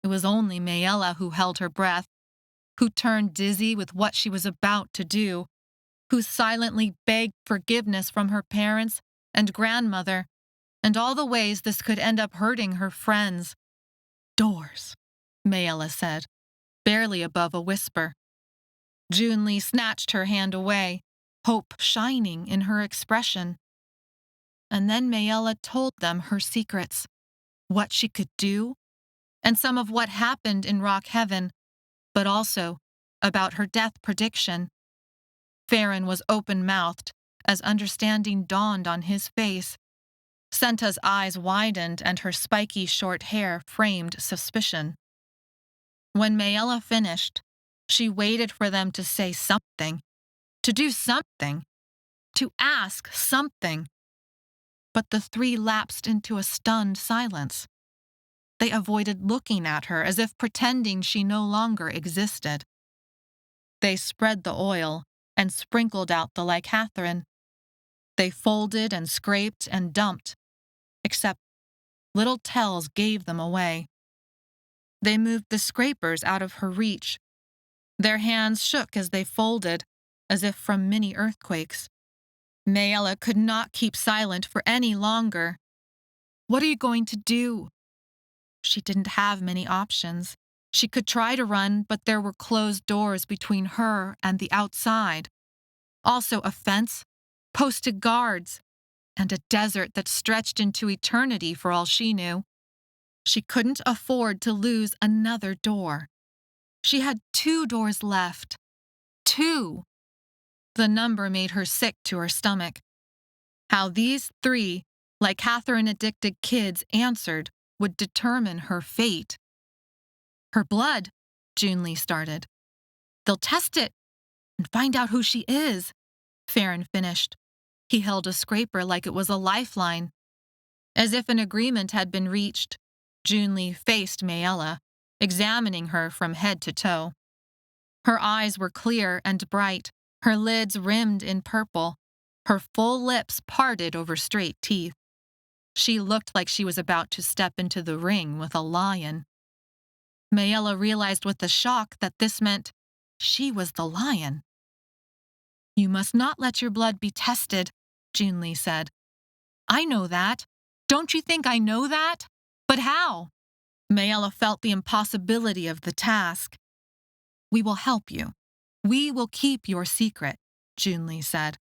It was only Maella who held her breath, who turned dizzy with what she was about to do, who silently begged forgiveness from her parents and grandmother, and all the ways this could end up hurting her friends. Doors, Maella said, barely above a whisper. Junli snatched her hand away, hope shining in her expression. And then Maella told them her secrets, what she could do, and some of what happened in Rock Heaven, but also about her death prediction. Farron was open-mouthed as understanding dawned on his face. Senta's eyes widened and her spiky short hair framed suspicion. When Maella finished, she waited for them to say something, to do something, to ask something. But the 3 lapsed into a stunned silence. They avoided looking at her as if pretending she no longer existed. They spread the oil and sprinkled out the lycathrine. They folded and scraped and dumped, except little tells gave them away. They moved the scrapers out of her reach. Their hands shook as they folded, as if from mini earthquakes. Maella could not keep silent for any longer. What are you going to do? She didn't have many options. She could try to run, but there were closed doors between her and the outside. Also a fence, posted guards, and a desert that stretched into eternity for all she knew. She couldn't afford to lose another door. She had 2 doors left. 2! The number made her sick to her stomach. How these 3, like Catherine-addicted kids, answered would determine her fate. Her blood, Junli started. They'll test it and find out who she is, Farron finished. He held a scraper like it was a lifeline. As if an agreement had been reached, Junli faced Maella, examining her from head to toe. Her eyes were clear and bright, her lids rimmed in purple, her full lips parted over straight teeth. She looked like she was about to step into the ring with a lion. Maella realized with a shock that this meant she was the lion. You must not let your blood be tested, Junli said. I know that. Don't you think I know that? But how? Maella felt the impossibility of the task. We will help you. We will keep your secret, Junli said.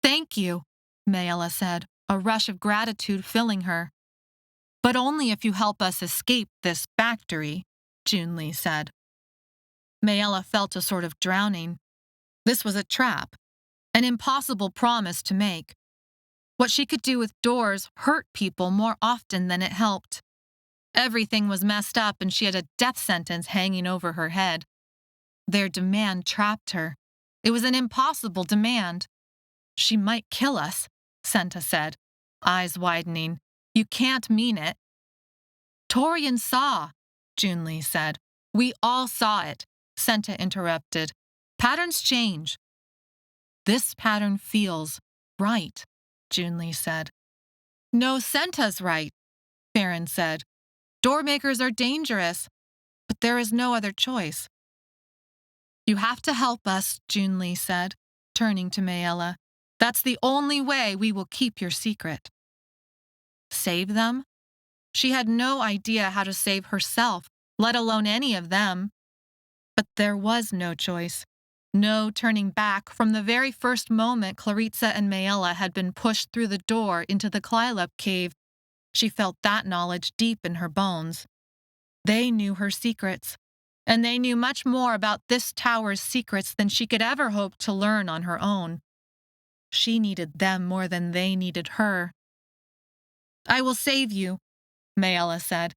Thank you, Maella said, a rush of gratitude filling her. But only if you help us escape this factory, Junli said. Maella felt a sort of drowning. This was a trap, an impossible promise to make. What she could do with doors hurt people more often than it helped. Everything was messed up and she had a death sentence hanging over her head. Their demand trapped her. It was an impossible demand. She might kill us, Senta said, eyes widening. You can't mean it. Torian saw, Junli said. We all saw it, Senta interrupted. Patterns change. This pattern feels right, Junli said. No, Senta's right, Farron said. Doormakers are dangerous, but there is no other choice. You have to help us, Junli said, turning to Maella. That's the only way we will keep your secret. Save them? She had no idea how to save herself, let alone any of them. But there was no choice. No turning back from the very first moment Claritza and Maella had been pushed through the door into the clylop cave. She felt that knowledge deep in her bones. They knew her secrets, and they knew much more about this tower's secrets than she could ever hope to learn on her own. She needed them more than they needed her. I will save you, Maella said,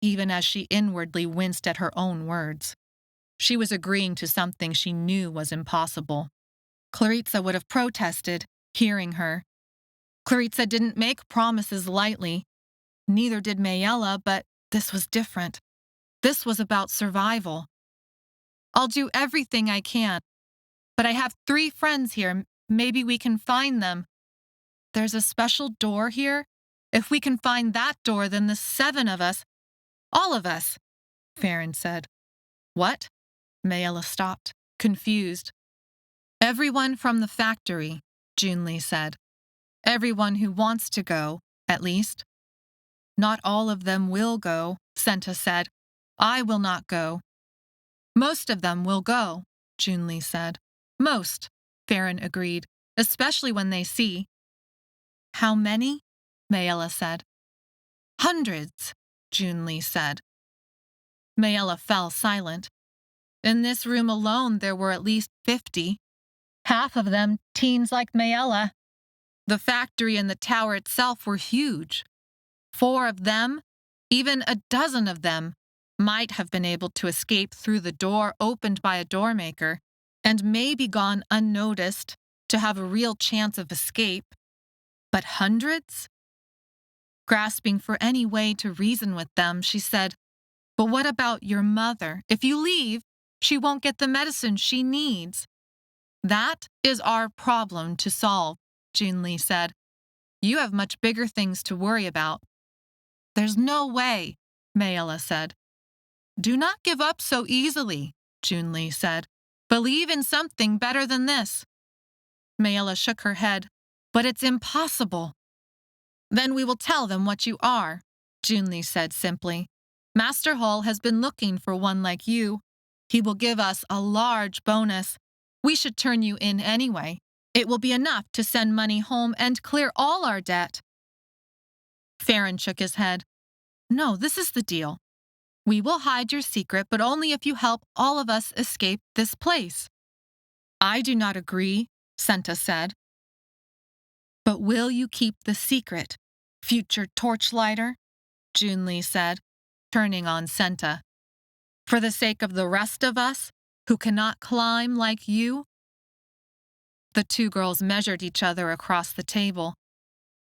even as she inwardly winced at her own words. She was agreeing to something she knew was impossible. Claritza would have protested, hearing her. Claritza didn't make promises lightly. Neither did Maella, but this was different. This was about survival. I'll do everything I can, but I have 3 friends here. Maybe we can find them. There's a special door here. If we can find that door, then the 7 of us, all of us, Farron said. What? Maella stopped, confused. Everyone from the factory, Junli said. Everyone who wants to go, at least. Not all of them will go, Senta said. I will not go. Most of them will go, Junli said. Most, Farron agreed, especially when they see. How many? Maella said. Hundreds, Junli said. Maella fell silent. In this room alone, there were at least 50. Half of them teens like Maella. The factory and the tower itself were huge. 4 of them, even a dozen of them, might have been able to escape through the door opened by a doormaker, and maybe gone unnoticed to have a real chance of escape. But hundreds? Grasping for any way to reason with them, she said, But what about your mother? If you leave, she won't get the medicine she needs. That is our problem to solve, Junli said. You have much bigger things to worry about. There's no way, Maella said. Do not give up so easily, Junli said. Believe in something better than this. Maella shook her head. But it's impossible. Then we will tell them what you are, Junli said simply. Master Hall has been looking for one like you. He will give us a large bonus. We should turn you in anyway. It will be enough to send money home and clear all our debt. Farron shook his head. No, this is the deal. We will hide your secret, but only if you help all of us escape this place. I do not agree, Senta said. But will you keep the secret, future Torchlighter? Junli said, turning on Senta. For the sake of the rest of us, who cannot climb like you? The 2 girls measured each other across the table.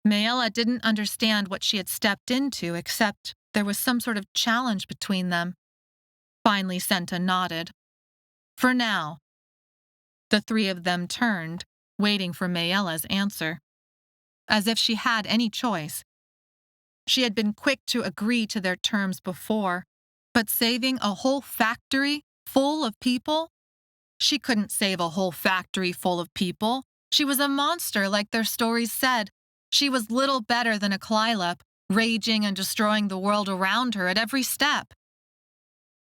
Maella didn't understand what she had stepped into, except there was some sort of challenge between them. Finally, Senta nodded. For now. The 3 of them turned, waiting for Maella's answer. As if she had any choice. She had been quick to agree to their terms before, but saving a whole factory full of people? She couldn't save a whole factory full of people. She was a monster, like their stories said. She was little better than a clylop, raging and destroying the world around her at every step.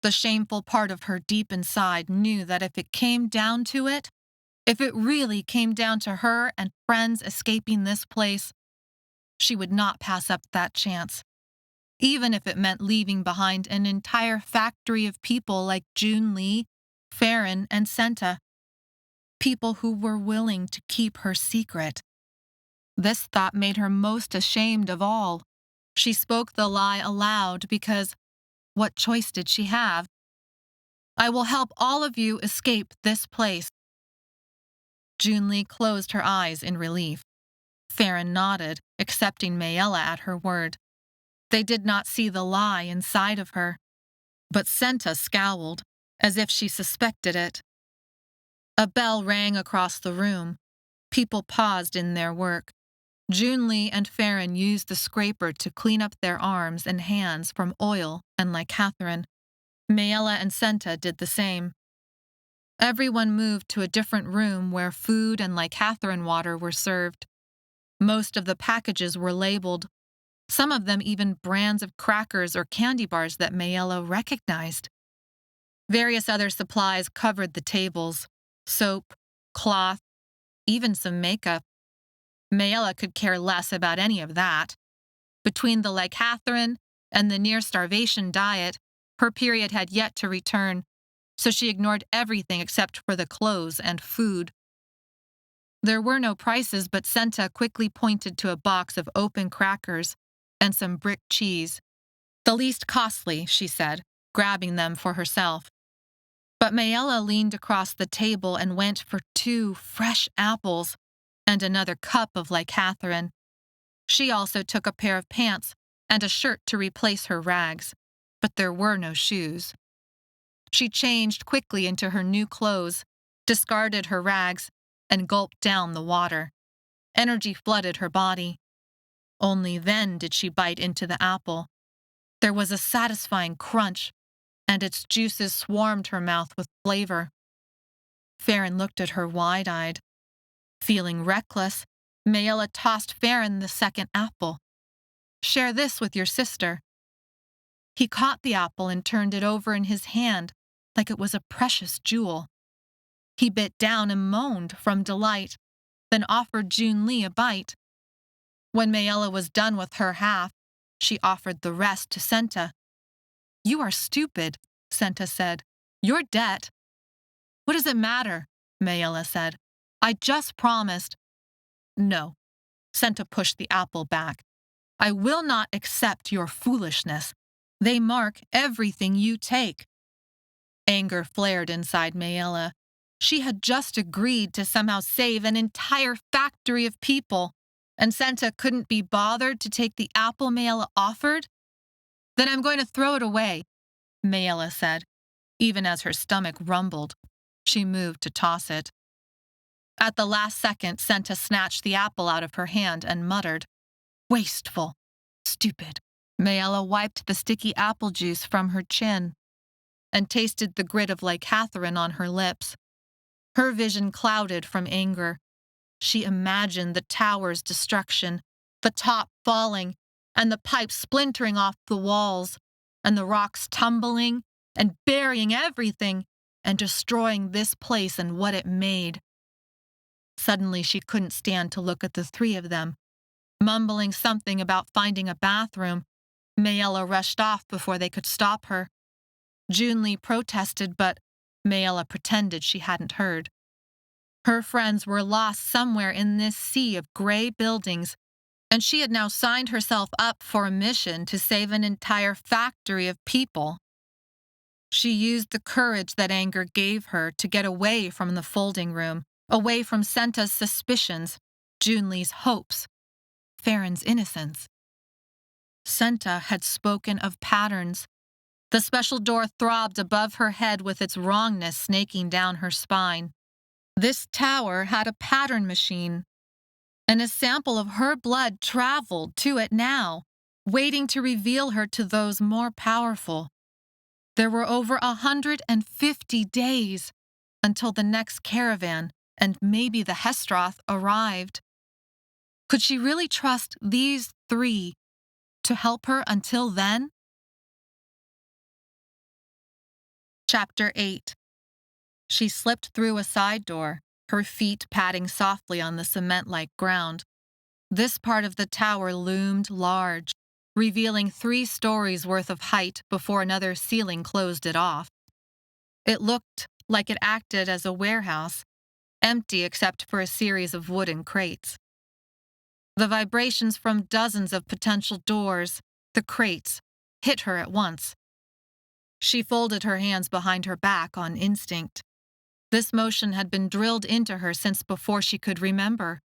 The shameful part of her deep inside knew that if it came down to it, if it really came down to her and friends escaping this place, she would not pass up that chance, even if it meant leaving behind an entire factory of people like Junli, Farron, and Senta. People who were willing to keep her secret. This thought made her most ashamed of all. She spoke the lie aloud because what choice did she have? I will help all of you escape this place. Junli closed her eyes in relief. Farron nodded, accepting Maella at her word. They did not see the lie inside of her. But Senta scowled, as if she suspected it. A bell rang across the room. People paused in their work. Junli and Farron used the scraper to clean up their arms and hands from oil and lycathrine. Maella and Senta did the same. Everyone moved to a different room where food and lycathrine water were served. Most of the packages were labeled, some of them even brands of crackers or candy bars that Maella recognized. Various other supplies covered the tables, soap, cloth, even some makeup. Maella could care less about any of that. Between the lycathrine and the near-starvation diet, her period had yet to return, so she ignored everything except for the clothes and food. There were no prices, but Senta quickly pointed to a box of open crackers and some brick cheese. The least costly, she said, grabbing them for herself. But Maella leaned across the table and went for 2 fresh apples and another cup of lycathrine. She also took a pair of pants and a shirt to replace her rags. but there were no shoes. She changed quickly into her new clothes, discarded her rags, and gulped down the water. Energy flooded her body. Only then did she bite into the apple. There was a satisfying crunch, and its juices swarmed her mouth with flavor. Farron looked at her wide-eyed. Feeling reckless, Maella tossed Farron the second apple. "Share this with your sister." He caught the apple and turned it over in his hand like it was a precious jewel. He bit down and moaned from delight, then offered Junli a bite. When Maella was done with her half, she offered the rest to Senta. "You are stupid," Senta said. "Your debt." "What does it matter?" Maella said. "I just promised." "No." Senta pushed the apple back. "I will not accept your foolishness. They mark everything you take." Anger flared inside Maella. She had just agreed to somehow save an entire factory of people, and Senta couldn't be bothered to take the apple Maella offered? "Then I'm going to throw it away," Maella said. Even as her stomach rumbled, she moved to toss it. At the last second, Senta snatched the apple out of her hand and muttered, "Wasteful. Stupid." Maella wiped the sticky apple juice from her chin and tasted the grit of Lake Catherine on her lips. Her vision clouded from anger. She imagined the tower's destruction, the top falling, and the pipes splintering off the walls, and the rocks tumbling and burying everything and destroying this place and what it made. Suddenly, she couldn't stand to look at the three of them. Mumbling something about finding a bathroom, Maella rushed off before they could stop her. Junli protested, but Maella pretended she hadn't heard. Her friends were lost somewhere in this sea of gray buildings, and she had now signed herself up for a mission to save an entire factory of people. She used the courage that anger gave her to get away from the folding room, away from Senta's suspicions, Junli's hopes, Farron's innocence. Senta had spoken of patterns. The special door throbbed above her head with its wrongness snaking down her spine. This tower had a pattern machine, and a sample of her blood traveled to it now, waiting to reveal her to those more powerful. There were over 150 days until the next caravan and maybe the hesteroth arrived. Could she really trust these three to help her until then? Chapter 8. She slipped through a side door, her feet padding softly on the cement-like ground. This part of the tower loomed large, revealing 3 stories worth of height before another ceiling closed it off. It looked like it acted as a warehouse, empty except for a series of wooden crates. The vibrations from dozens of potential doors, the crates, hit her at once. She folded her hands behind her back on instinct. This motion had been drilled into her since before she could remember.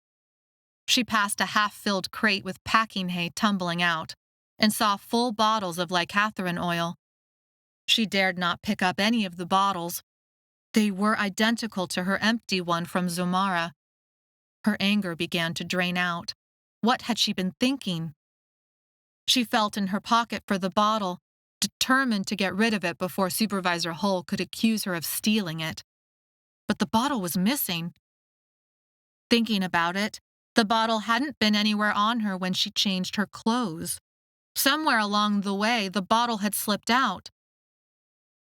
She passed a half-filled crate with packing hay tumbling out and saw full bottles of lycatherine oil. She dared not pick up any of the bottles. They were identical to her empty one from Zomara. Her anger began to drain out. What had she been thinking? She felt in her pocket for the bottle, determined to get rid of it before Supervisor Hull could accuse her of stealing it. But the bottle was missing. Thinking about it, the bottle hadn't been anywhere on her when she changed her clothes. Somewhere along the way, the bottle had slipped out.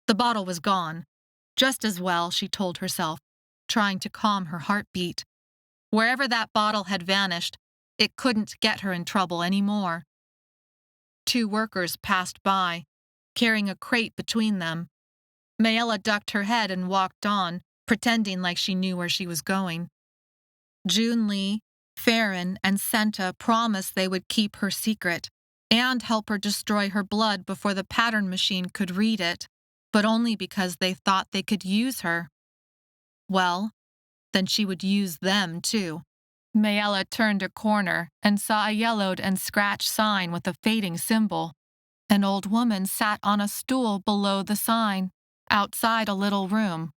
The bottle was gone. Just as well, she told herself, trying to calm her heartbeat. Wherever that bottle had vanished, it couldn't get her in trouble anymore. 2 workers passed by, carrying a crate between them. Maella ducked her head and walked on, pretending like she knew where she was going. Junli, Farron, and Senta promised they would keep her secret and help her destroy her blood before the pattern machine could read it, but only because they thought they could use her. Well, then she would use them too. Maella turned a corner and saw a yellowed and scratched sign with a fading symbol. An old woman sat on a stool below the sign, outside a little room.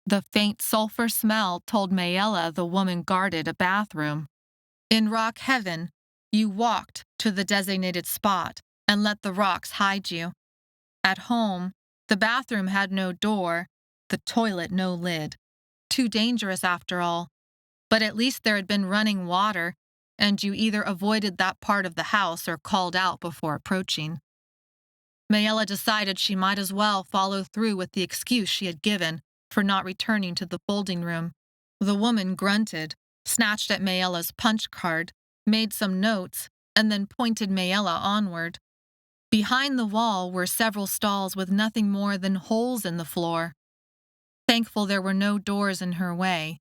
The faint sulfur smell told Maella the woman guarded a bathroom. In rock heaven, you walked to the designated spot and let the rocks hide you. At home, the bathroom had no door, the toilet no lid. Too dangerous after all. But at least there had been running water, and you either avoided that part of the house or called out before approaching. Maella decided she might as well follow through with the excuse she had given for not returning to the folding room. The woman grunted, snatched at Maella's punch card, made some notes, and then pointed Maella onward. Behind the wall were several stalls with nothing more than holes in the floor. Thankful there were no doors in her way,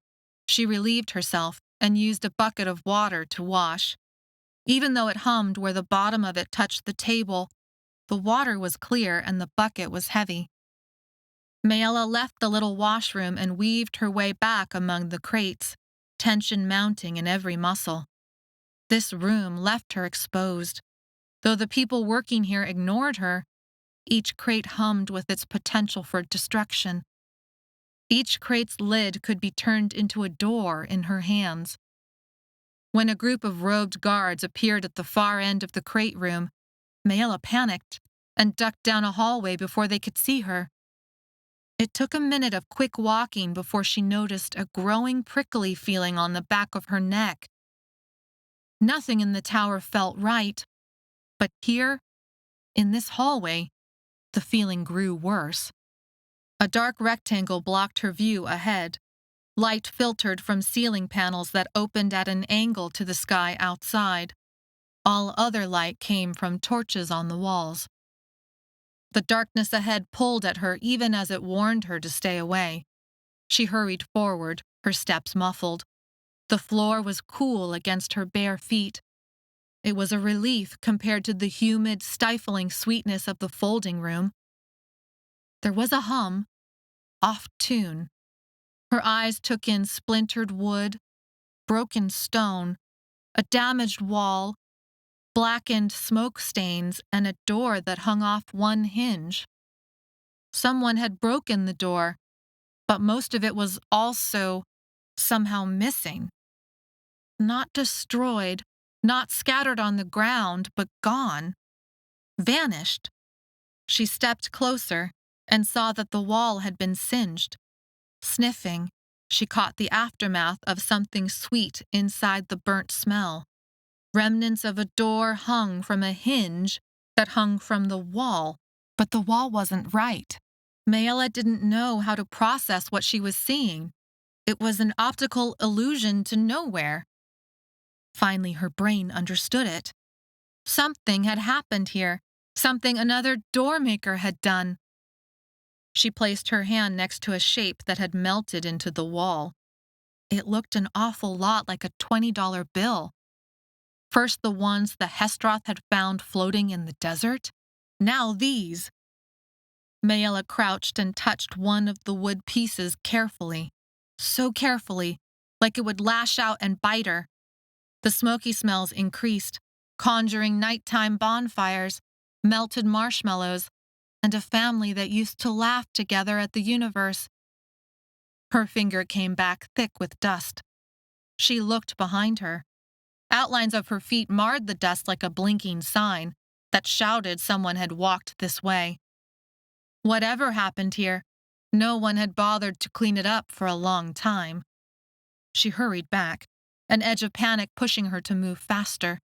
she relieved herself and used a bucket of water to wash. Even though it hummed where the bottom of it touched the table, the water was clear and the bucket was heavy. Maella left the little washroom and weaved her way back among the crates, tension mounting in every muscle. This room left her exposed. Though the people working here ignored her, each crate hummed with its potential for destruction. Each crate's lid could be turned into a door in her hands. When a group of robed guards appeared at the far end of the crate room, Maella panicked and ducked down a hallway before they could see her. It took a minute of quick walking before she noticed a growing prickly feeling on the back of her neck. Nothing in the tower felt right, but here, in this hallway, the feeling grew worse. A dark rectangle blocked her view ahead. Light filtered from ceiling panels that opened at an angle to the sky outside. All other light came from torches on the walls. The darkness ahead pulled at her even as it warned her to stay away. She hurried forward, her steps muffled. The floor was cool against her bare feet. It was a relief compared to the humid, stifling sweetness of the folding room. There was a hum, off tune. Her eyes took in splintered wood, broken stone, a damaged wall, blackened smoke stains, and a door that hung off one hinge. Someone had broken the door, but most of it was also somehow missing. Not destroyed, not scattered on the ground, but gone. Vanished. She stepped closer and saw that the wall had been singed. Sniffing, she caught the aftermath of something sweet inside the burnt smell. Remnants of a door hung from a hinge that hung from the wall, but the wall wasn't right. Maella didn't know how to process what she was seeing. It was an optical illusion to nowhere. Finally, her brain understood it. Something had happened here, something another doormaker had done. She placed her hand next to a shape that had melted into the wall. It looked an awful lot like a $20 bill. First the ones the hesteroth had found floating in the desert, now these. Maella crouched and touched one of the wood pieces carefully, so carefully, like it would lash out and bite her. The smoky smells increased, conjuring nighttime bonfires, melted marshmallows, and a family that used to laugh together at the universe. Her finger came back thick with dust. She looked behind her. Outlines of her feet marred the dust like a blinking sign that shouted someone had walked this way. Whatever happened here, no one had bothered to clean it up for a long time. She hurried back, an edge of panic pushing her to move faster.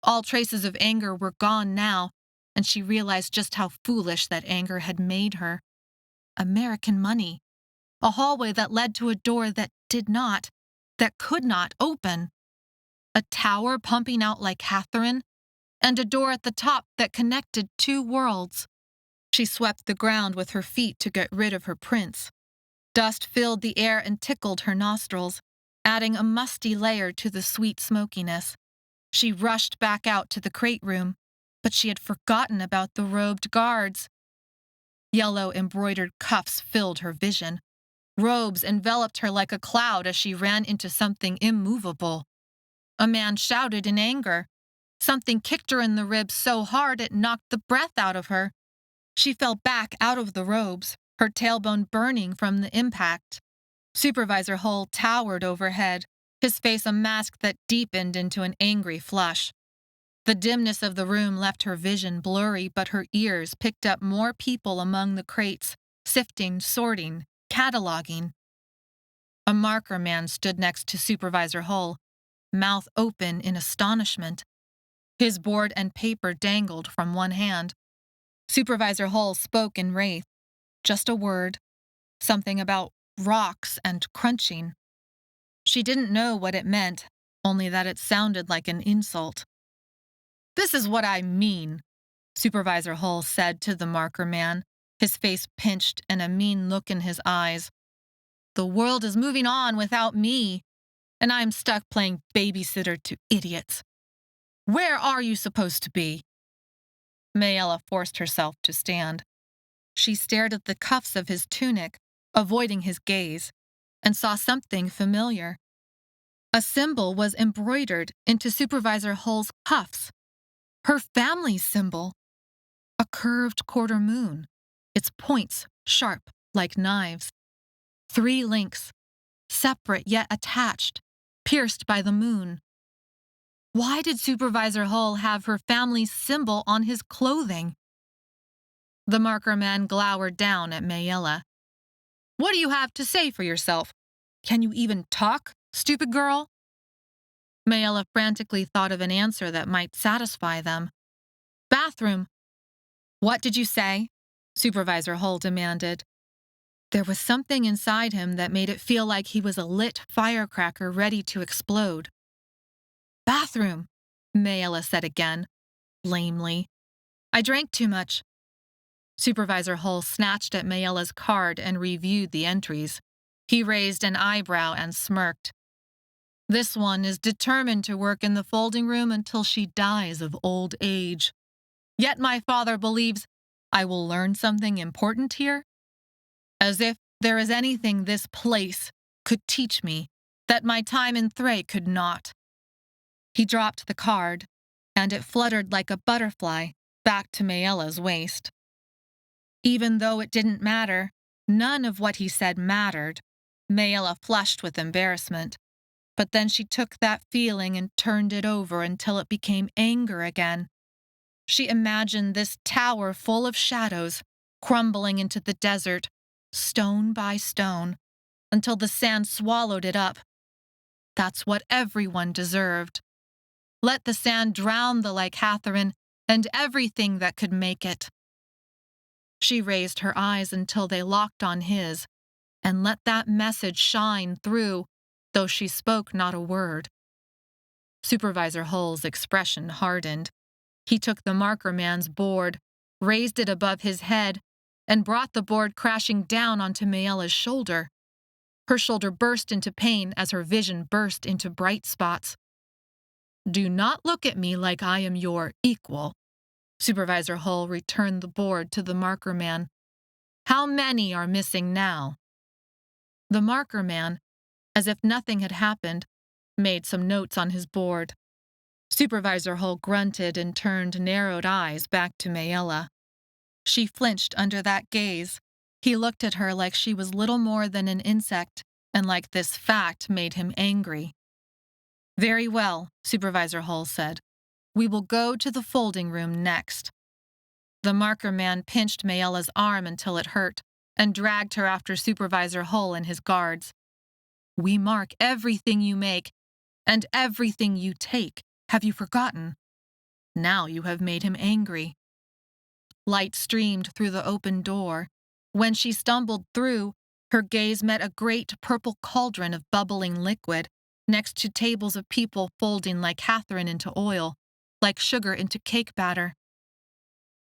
All traces of anger were gone now, and she realized just how foolish that anger had made her. American money. A hallway that led to a door that could not open. A tower pumping out like Catherine, and a door at the top that connected two worlds. She swept the ground with her feet to get rid of her prints. Dust filled the air and tickled her nostrils, adding a musty layer to the sweet smokiness. She rushed back out to the crate room, but she had forgotten about the robed guards. Yellow embroidered cuffs filled her vision. Robes enveloped her like a cloud as she ran into something immovable. A man shouted in anger. Something kicked her in the ribs so hard it knocked the breath out of her. She fell back out of the robes, her tailbone burning from the impact. Supervisor Hull towered overhead, his face a mask that deepened into an angry flush. The dimness of the room left her vision blurry, but her ears picked up more people among the crates, sifting, sorting, cataloging. A marker man stood next to Supervisor Hull, mouth open in astonishment. His board and paper dangled from one hand. Supervisor Hull spoke in wraith, just a word, something about rocks and crunching. She didn't know what it meant, only that it sounded like an insult. "This is what I mean," Supervisor Hull said to the marker man, his face pinched and a mean look in his eyes. "The world is moving on without me, and I'm stuck playing babysitter to idiots. Where are you supposed to be?" Maella forced herself to stand. She stared at the cuffs of his tunic, avoiding his gaze, and saw something familiar. A symbol was embroidered into Supervisor Hull's cuffs. Her family's symbol. A curved quarter moon, its points sharp like knives. 3 links, separate yet attached, pierced by the moon. Why did Supervisor Hull have her family's symbol on his clothing? The marker man glowered down at Maella. "What do you have to say for yourself? Can you even talk, stupid girl?" Maella frantically thought of an answer that might satisfy them. "Bathroom." "What did you say?" Supervisor Hull demanded. There was something inside him that made it feel like he was a lit firecracker ready to explode. "Bathroom," Maella said again, lamely. "I drank too much." Supervisor Hull snatched at Maella's card and reviewed the entries. He raised an eyebrow and smirked. "This one is determined to work in the folding room until she dies of old age. Yet my father believes I will learn something important here? As if there is anything this place could teach me that my time in Thray could not." He dropped the card, and it fluttered like a butterfly back to Maella's waist. Even though it didn't matter, none of what he said mattered. Maella flushed with embarrassment. But then she took that feeling and turned it over until it became anger again. She imagined this tower full of shadows crumbling into the desert, stone by stone, until the sand swallowed it up. That's what everyone deserved. Let the sand drown the Lake Catherine and everything that could make it. She raised her eyes until they locked on his, and let that message shine through, though she spoke not a word. Supervisor Hull's expression hardened. He took the marker man's board, raised it above his head, and brought the board crashing down onto Maella's shoulder. Her shoulder burst into pain as her vision burst into bright spots. "Do not look at me like I am your equal." Supervisor Hull returned the board to the marker man. "How many are missing now?" The marker man, as if nothing had happened, made some notes on his board. Supervisor Hull grunted and turned narrowed eyes back to Maella. She flinched under that gaze. He looked at her like she was little more than an insect, and like this fact made him angry. "Very well," Supervisor Hull said. "We will go to the folding room next." The marker man pinched Maella's arm until it hurt, and dragged her after Supervisor Hull and his guards. "We mark everything you make, and everything you take. Have you forgotten?" Now you have made him angry. Light streamed through the open door. When she stumbled through, her gaze met a great purple cauldron of bubbling liquid, next to tables of people folding like Catherine into oil, like sugar into cake batter.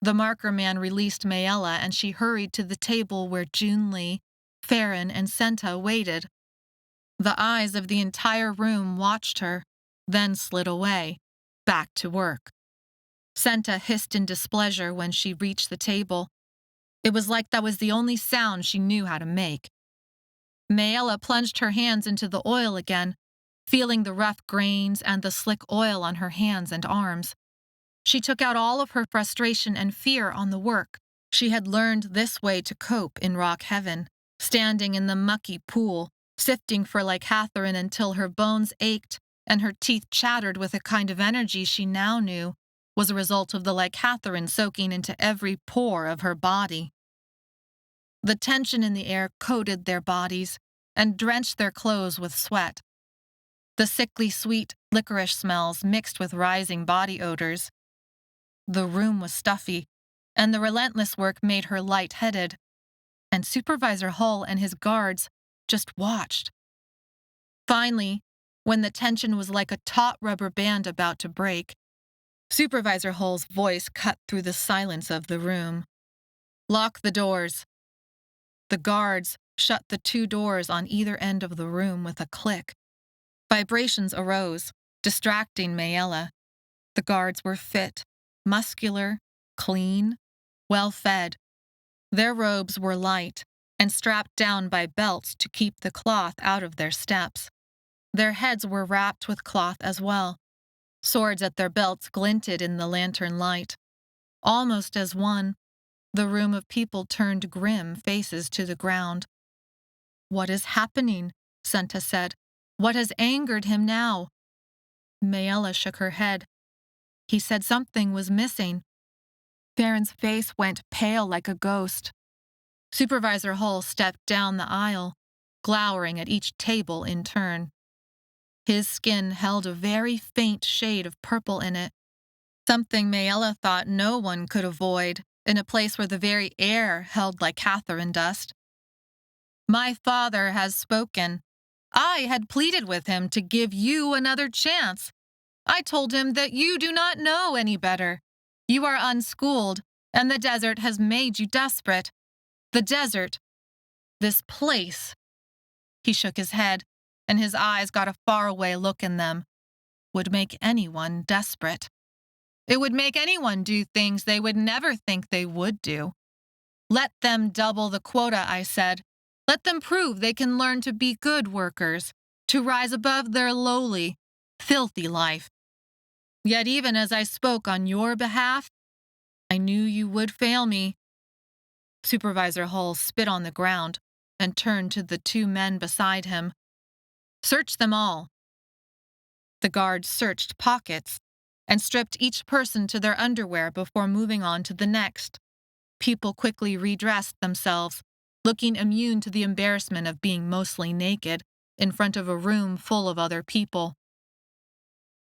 The marker man released Maella, and she hurried to the table where June Lee, Farron, and Senta waited. The eyes of the entire room watched her, then slid away, back to work. Senta hissed in displeasure when she reached the table. It was like that was the only sound she knew how to make. Maella plunged her hands into the oil again, feeling the rough grains and the slick oil on her hands and arms. She took out all of her frustration and fear on the work. She had learned this way to cope in rock heaven, standing in the mucky pool, sifting for Lycathrine until her bones ached and her teeth chattered with a kind of energy she now knew was a result of the Lycathrine soaking into every pore of her body. The tension in the air coated their bodies and drenched their clothes with sweat. The sickly sweet licorice smells mixed with rising body odors. The room was stuffy, and the relentless work made her lightheaded, and Supervisor Hull and his guards just watched. Finally, when the tension was like a taut rubber band about to break, Supervisor Hull's voice cut through the silence of the room. "Lock the doors." The guards shut the 2 doors on either end of the room with a click. Vibrations arose, distracting Maella. The guards were fit, muscular, clean, well-fed. Their robes were light and strapped down by belts to keep the cloth out of their steps. Their heads were wrapped with cloth as well. Swords at their belts glinted in the lantern light. Almost as one, the room of people turned grim faces to the ground. "What is happening?" Senta said. "What has angered him now?" Maella shook her head. He said something was missing. Farron's face went pale like a ghost. Supervisor Hull stepped down the aisle, glowering at each table in turn. His skin held a very faint shade of purple in it, something Maella thought no one could avoid in a place where the very air held like Lycathrine dust. "My father has spoken. I had pleaded with him to give you another chance. I told him that you do not know any better. You are unschooled, and the desert has made you desperate. The desert, this place." He shook his head, and his eyes got a faraway look in them. "Would make anyone desperate. It would make anyone do things they would never think they would do. Let them double the quota," I said. "Let them prove they can learn to be good workers, to rise above their lowly, filthy life. Yet even as I spoke on your behalf, I knew you would fail me." Supervisor Hull spit on the ground and turned to the 2 men beside him. "Search them all." The guards searched pockets and stripped each person to their underwear before moving on to the next. People quickly redressed themselves, looking immune to the embarrassment of being mostly naked in front of a room full of other people.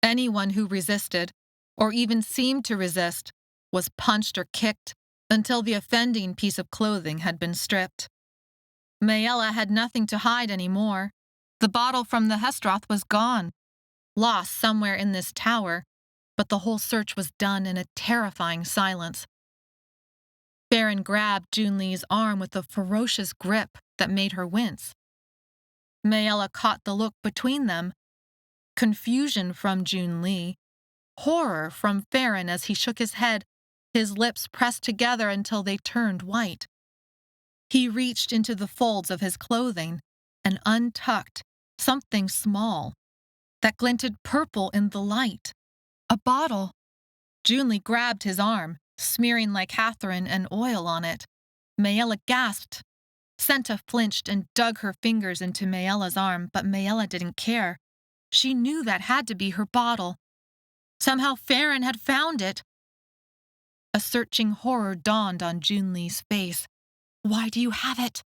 Anyone who resisted, or even seemed to resist, was punched or kicked until the offending piece of clothing had been stripped. Maella had nothing to hide anymore. The bottle from the hesteroth was gone, lost somewhere in this tower, but the whole search was done in a terrifying silence. Farron grabbed Junli's arm with a ferocious grip that made her wince. Maella caught the look between them. Confusion from Junli, horror from Farron as he shook his head, his lips pressed together until they turned white. He reached into the folds of his clothing and untucked something small that glinted purple in the light. A bottle. Junli grabbed his arm, smearing Lycathrine and oil on it. Maella gasped. Senta flinched and dug her fingers into Maella's arm, but Maella didn't care. She knew that had to be her bottle. Somehow Farron had found it. A searching horror dawned on Junli's face. "Why do you have it?"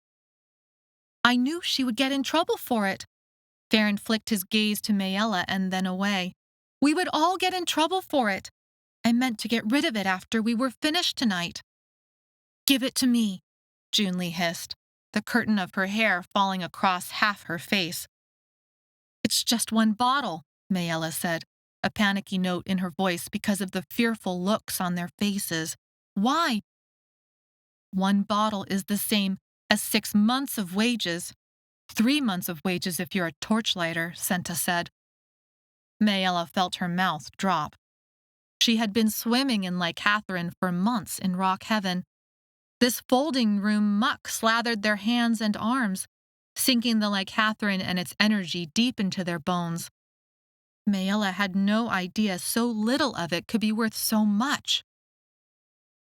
"I knew she would get in trouble for it." Farron flicked his gaze to Maella and then away. "We would all get in trouble for it. I meant to get rid of it after we were finished tonight." "Give it to me," Junli hissed, the curtain of her hair falling across half her face. "It's just 1 bottle," Maella said, a panicky note in her voice because of the fearful looks on their faces. "Why?" "1 bottle is the same as 6 months of wages. 3 months of wages if you're a torchlighter," Senta said. Maella felt her mouth drop. She had been swimming in Lycathrine for months in rock heaven. This folding room muck slathered their hands and arms, sinking the Lycathrine and its energy deep into their bones. Maella had no idea so little of it could be worth so much.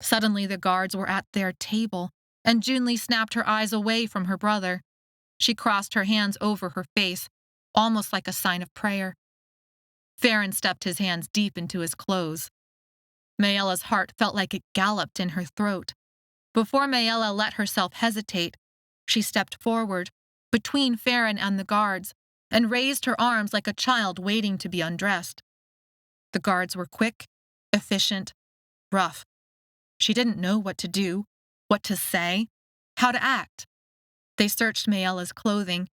Suddenly, the guards were at their table, and Junli snapped her eyes away from her brother. She crossed her hands over her face, almost like a sign of prayer. Farron stepped his hands deep into his clothes. Maella's heart felt like it galloped in her throat. Before Maella let herself hesitate, she stepped forward, between Farron and the guards, and raised her arms like a child waiting to be undressed. The guards were quick, efficient, rough. She didn't know what to do, what to say, how to act. They searched Maella's clothing.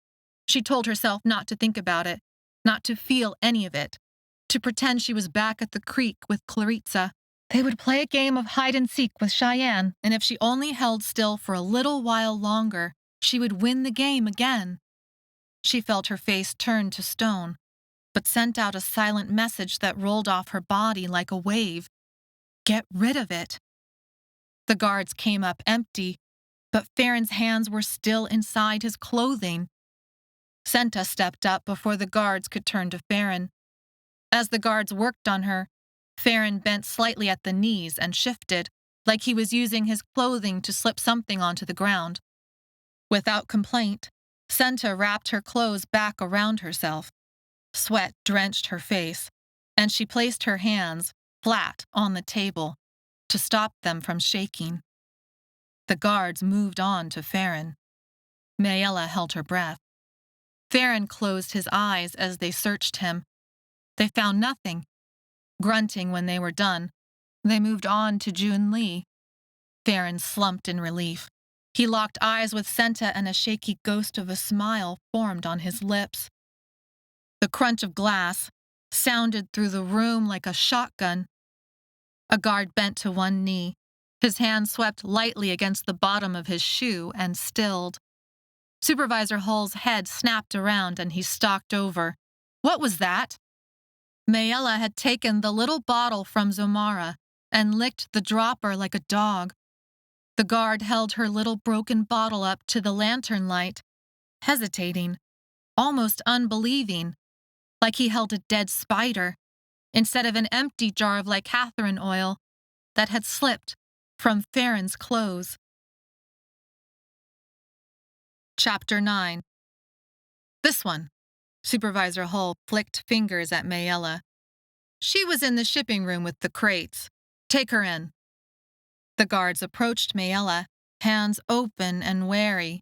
She told herself not to think about it, not to feel any of it, to pretend she was back at the creek with Claritza. They would play a game of hide-and-seek with Cheyenne, and if she only held still for a little while longer, she would win the game again. She felt her face turn to stone, but sent out a silent message that rolled off her body like a wave. Get rid of it. The guards came up empty, but Farron's hands were still inside his clothing. Senta stepped up before the guards could turn to Farron. As the guards worked on her, Farron bent slightly at the knees and shifted, like he was using his clothing to slip something onto the ground. Without complaint, Senta wrapped her clothes back around herself. Sweat drenched her face, and she placed her hands flat on the table to stop them from shaking. The guards moved on to Farron. Maella held her breath. Farron closed his eyes as they searched him. They found nothing. Grunting when they were done, they moved on to Junli. Farron slumped in relief. He locked eyes with Senta, and a shaky ghost of a smile formed on his lips. The crunch of glass sounded through the room like a shotgun. A guard bent to one knee. His hand swept lightly against the bottom of his shoe and stilled. Supervisor Hull's head snapped around and he stalked over. What was that? Maella had taken the little bottle from Zomara and licked the dropper like a dog. The guard held her little broken bottle up to the lantern light, hesitating, almost unbelieving, like he held a dead spider, instead of an empty jar of lycathrine oil that had slipped from Farron's clothes. Chapter 9. This one. Supervisor Hull flicked fingers at Maella. She was in the shipping room with the crates. Take her in. The guards approached Maella, hands open and wary.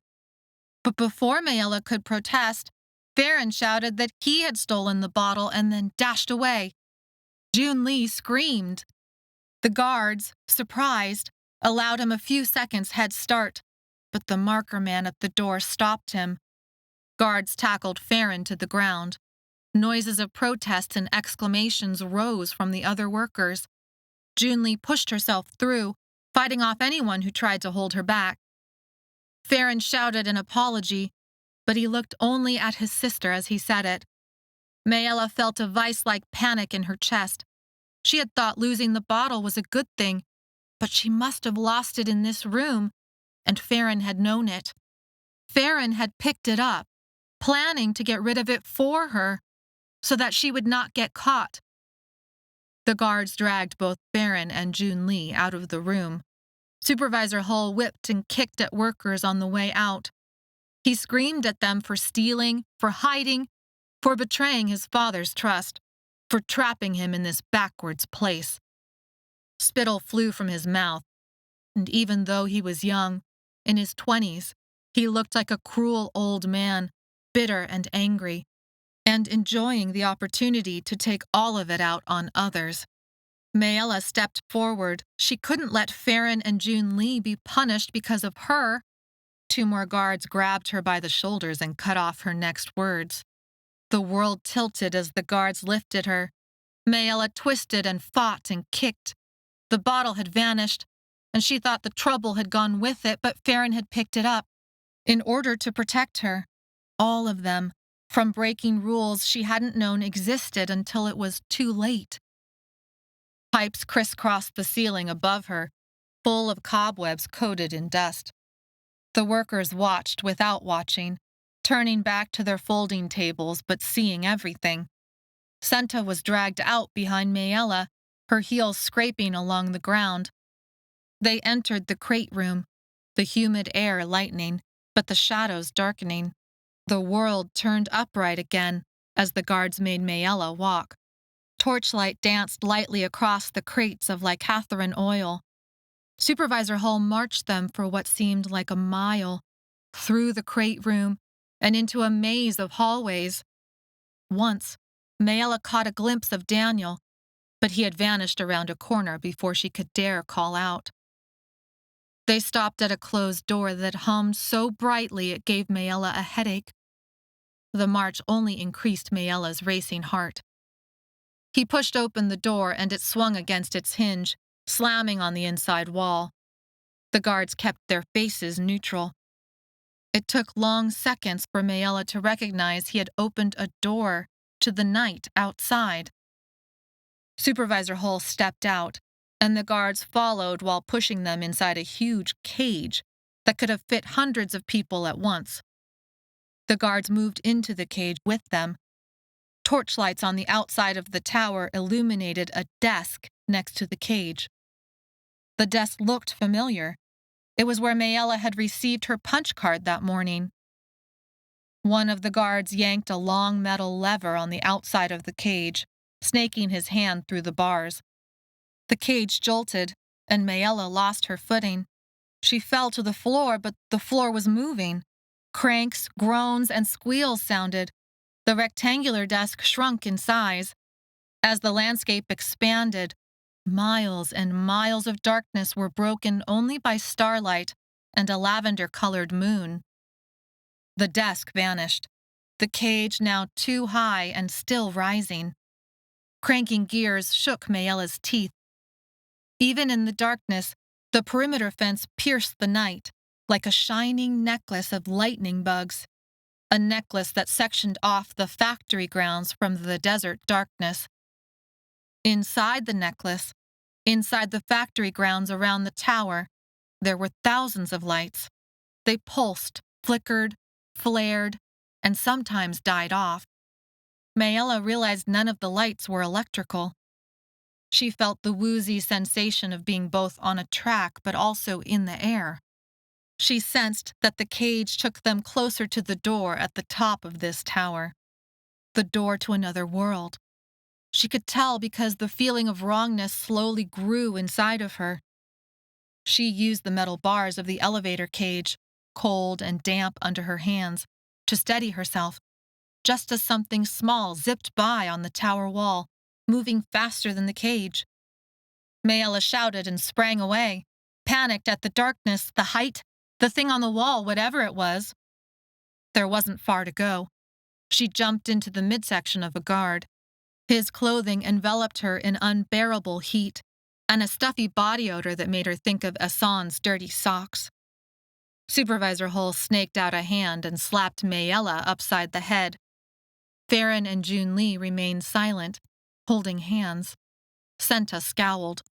But before Maella could protest, Farron shouted that he had stolen the bottle and then dashed away. Junli screamed. The guards, surprised, allowed him a few seconds head start, but the marker man at the door stopped him. Guards tackled Farron to the ground. Noises of protest and exclamations rose from the other workers. Junli pushed herself through, fighting off anyone who tried to hold her back. Farron shouted an apology, but he looked only at his sister as he said it. Maella felt a vice-like panic in her chest. She had thought losing the bottle was a good thing, but she must have lost it in this room, and Farron had known it. Farron had picked it up, planning to get rid of it for her, so that she would not get caught. The guards dragged both Farron and Junli out of the room. Supervisor Hull whipped and kicked at workers on the way out. He screamed at them for stealing, for hiding, for betraying his father's trust, for trapping him in this backwards place. Spittle flew from his mouth, and even though he was young, in his 20s, he looked like a cruel old man, bitter and angry, and enjoying the opportunity to take all of it out on others. Maella stepped forward. She couldn't let Farron and Junli be punished because of her. 2 more guards grabbed her by the shoulders and cut off her next words. The world tilted as the guards lifted her. Maella twisted and fought and kicked. The bottle had vanished, and she thought the trouble had gone with it, but Farron had picked it up. In order to protect her, all of them, from breaking rules she hadn't known existed until it was too late. Pipes crisscrossed the ceiling above her, full of cobwebs coated in dust. The workers watched without watching, turning back to their folding tables but seeing everything. Senta was dragged out behind Maella, her heels scraping along the ground. They entered the crate room, the humid air lightening, but the shadows darkening. The world turned upright again as the guards made Maella walk. Torchlight danced lightly across the crates of lycatharin oil. Supervisor Hull marched them for what seemed like a mile, through the crate room and into a maze of hallways. Once, Maella caught a glimpse of Daniel, but he had vanished around a corner before she could dare call out. They stopped at a closed door that hummed so brightly it gave Maella a headache. The march only increased Maella's racing heart. He pushed open the door and it swung against its hinge, slamming on the inside wall. The guards kept their faces neutral. It took long seconds for Maella to recognize he had opened a door to the night outside. Supervisor Hull stepped out, and the guards followed while pushing them inside a huge cage that could have fit hundreds of people at once. The guards moved into the cage with them. Torchlights on the outside of the tower illuminated a desk next to the cage. The desk looked familiar. It was where Maella had received her punch card that morning. One of the guards yanked a long metal lever on the outside of the cage, snaking his hand through the bars. The cage jolted, and Maella lost her footing. She fell to the floor, but the floor was moving. Cranks, groans, and squeals sounded. The rectangular desk shrunk in size. As the landscape expanded, miles and miles of darkness were broken only by starlight and a lavender-colored moon. The desk vanished, the cage now too high and still rising. Cranking gears shook Maella's teeth. Even in the darkness, the perimeter fence pierced the night, like a shining necklace of lightning bugs, a necklace that sectioned off the factory grounds from the desert darkness. Inside the necklace, inside the factory grounds around the tower, there were thousands of lights. They pulsed, flickered, flared, and sometimes died off. Maella realized none of the lights were electrical. She felt the woozy sensation of being both on a track but also in the air. She sensed that the cage took them closer to the door at the top of this tower, the door to another world. She could tell because the feeling of wrongness slowly grew inside of her. She used the metal bars of the elevator cage, cold and damp under her hands, to steady herself, just as something small zipped by on the tower wall, moving faster than the cage. Maella shouted and sprang away, panicked at the darkness, the height, the thing on the wall, whatever it was. There wasn't far to go. She jumped into the midsection of a guard. His clothing enveloped her in unbearable heat, and a stuffy body odor that made her think of Hassan's dirty socks. Supervisor Hull snaked out a hand and slapped Maella upside the head. Farron and June Lee remained silent, holding hands. Senta scowled.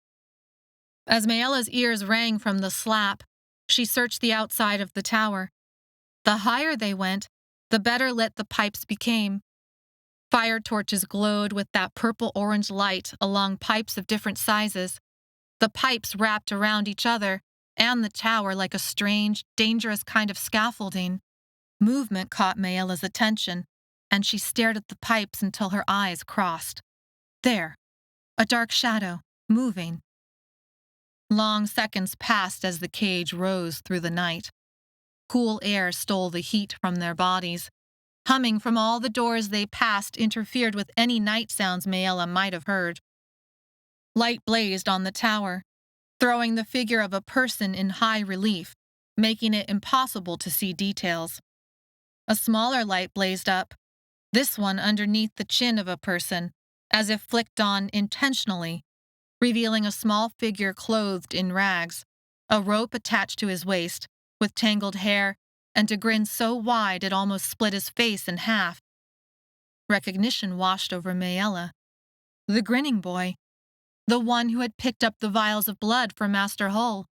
As Maella's ears rang from the slap, she searched the outside of the tower. The higher they went, the better lit the pipes became. Fire torches glowed with that purple-orange light along pipes of different sizes. The pipes wrapped around each other and the tower like a strange, dangerous kind of scaffolding. Movement caught Maella's attention, and she stared at the pipes until her eyes crossed. There, a dark shadow, moving. Long seconds passed as the cage rose through the night. Cool air stole the heat from their bodies. Humming from all the doors they passed interfered with any night sounds Maella might have heard. Light blazed on the tower, throwing the figure of a person in high relief, making it impossible to see details. A smaller light blazed up, this one underneath the chin of a person, as if flicked on intentionally, revealing a small figure clothed in rags, a rope attached to his waist, with tangled hair, and a grin so wide it almost split his face in half. Recognition washed over Maella. The grinning boy. The one who had picked up the vials of blood for Master Hull.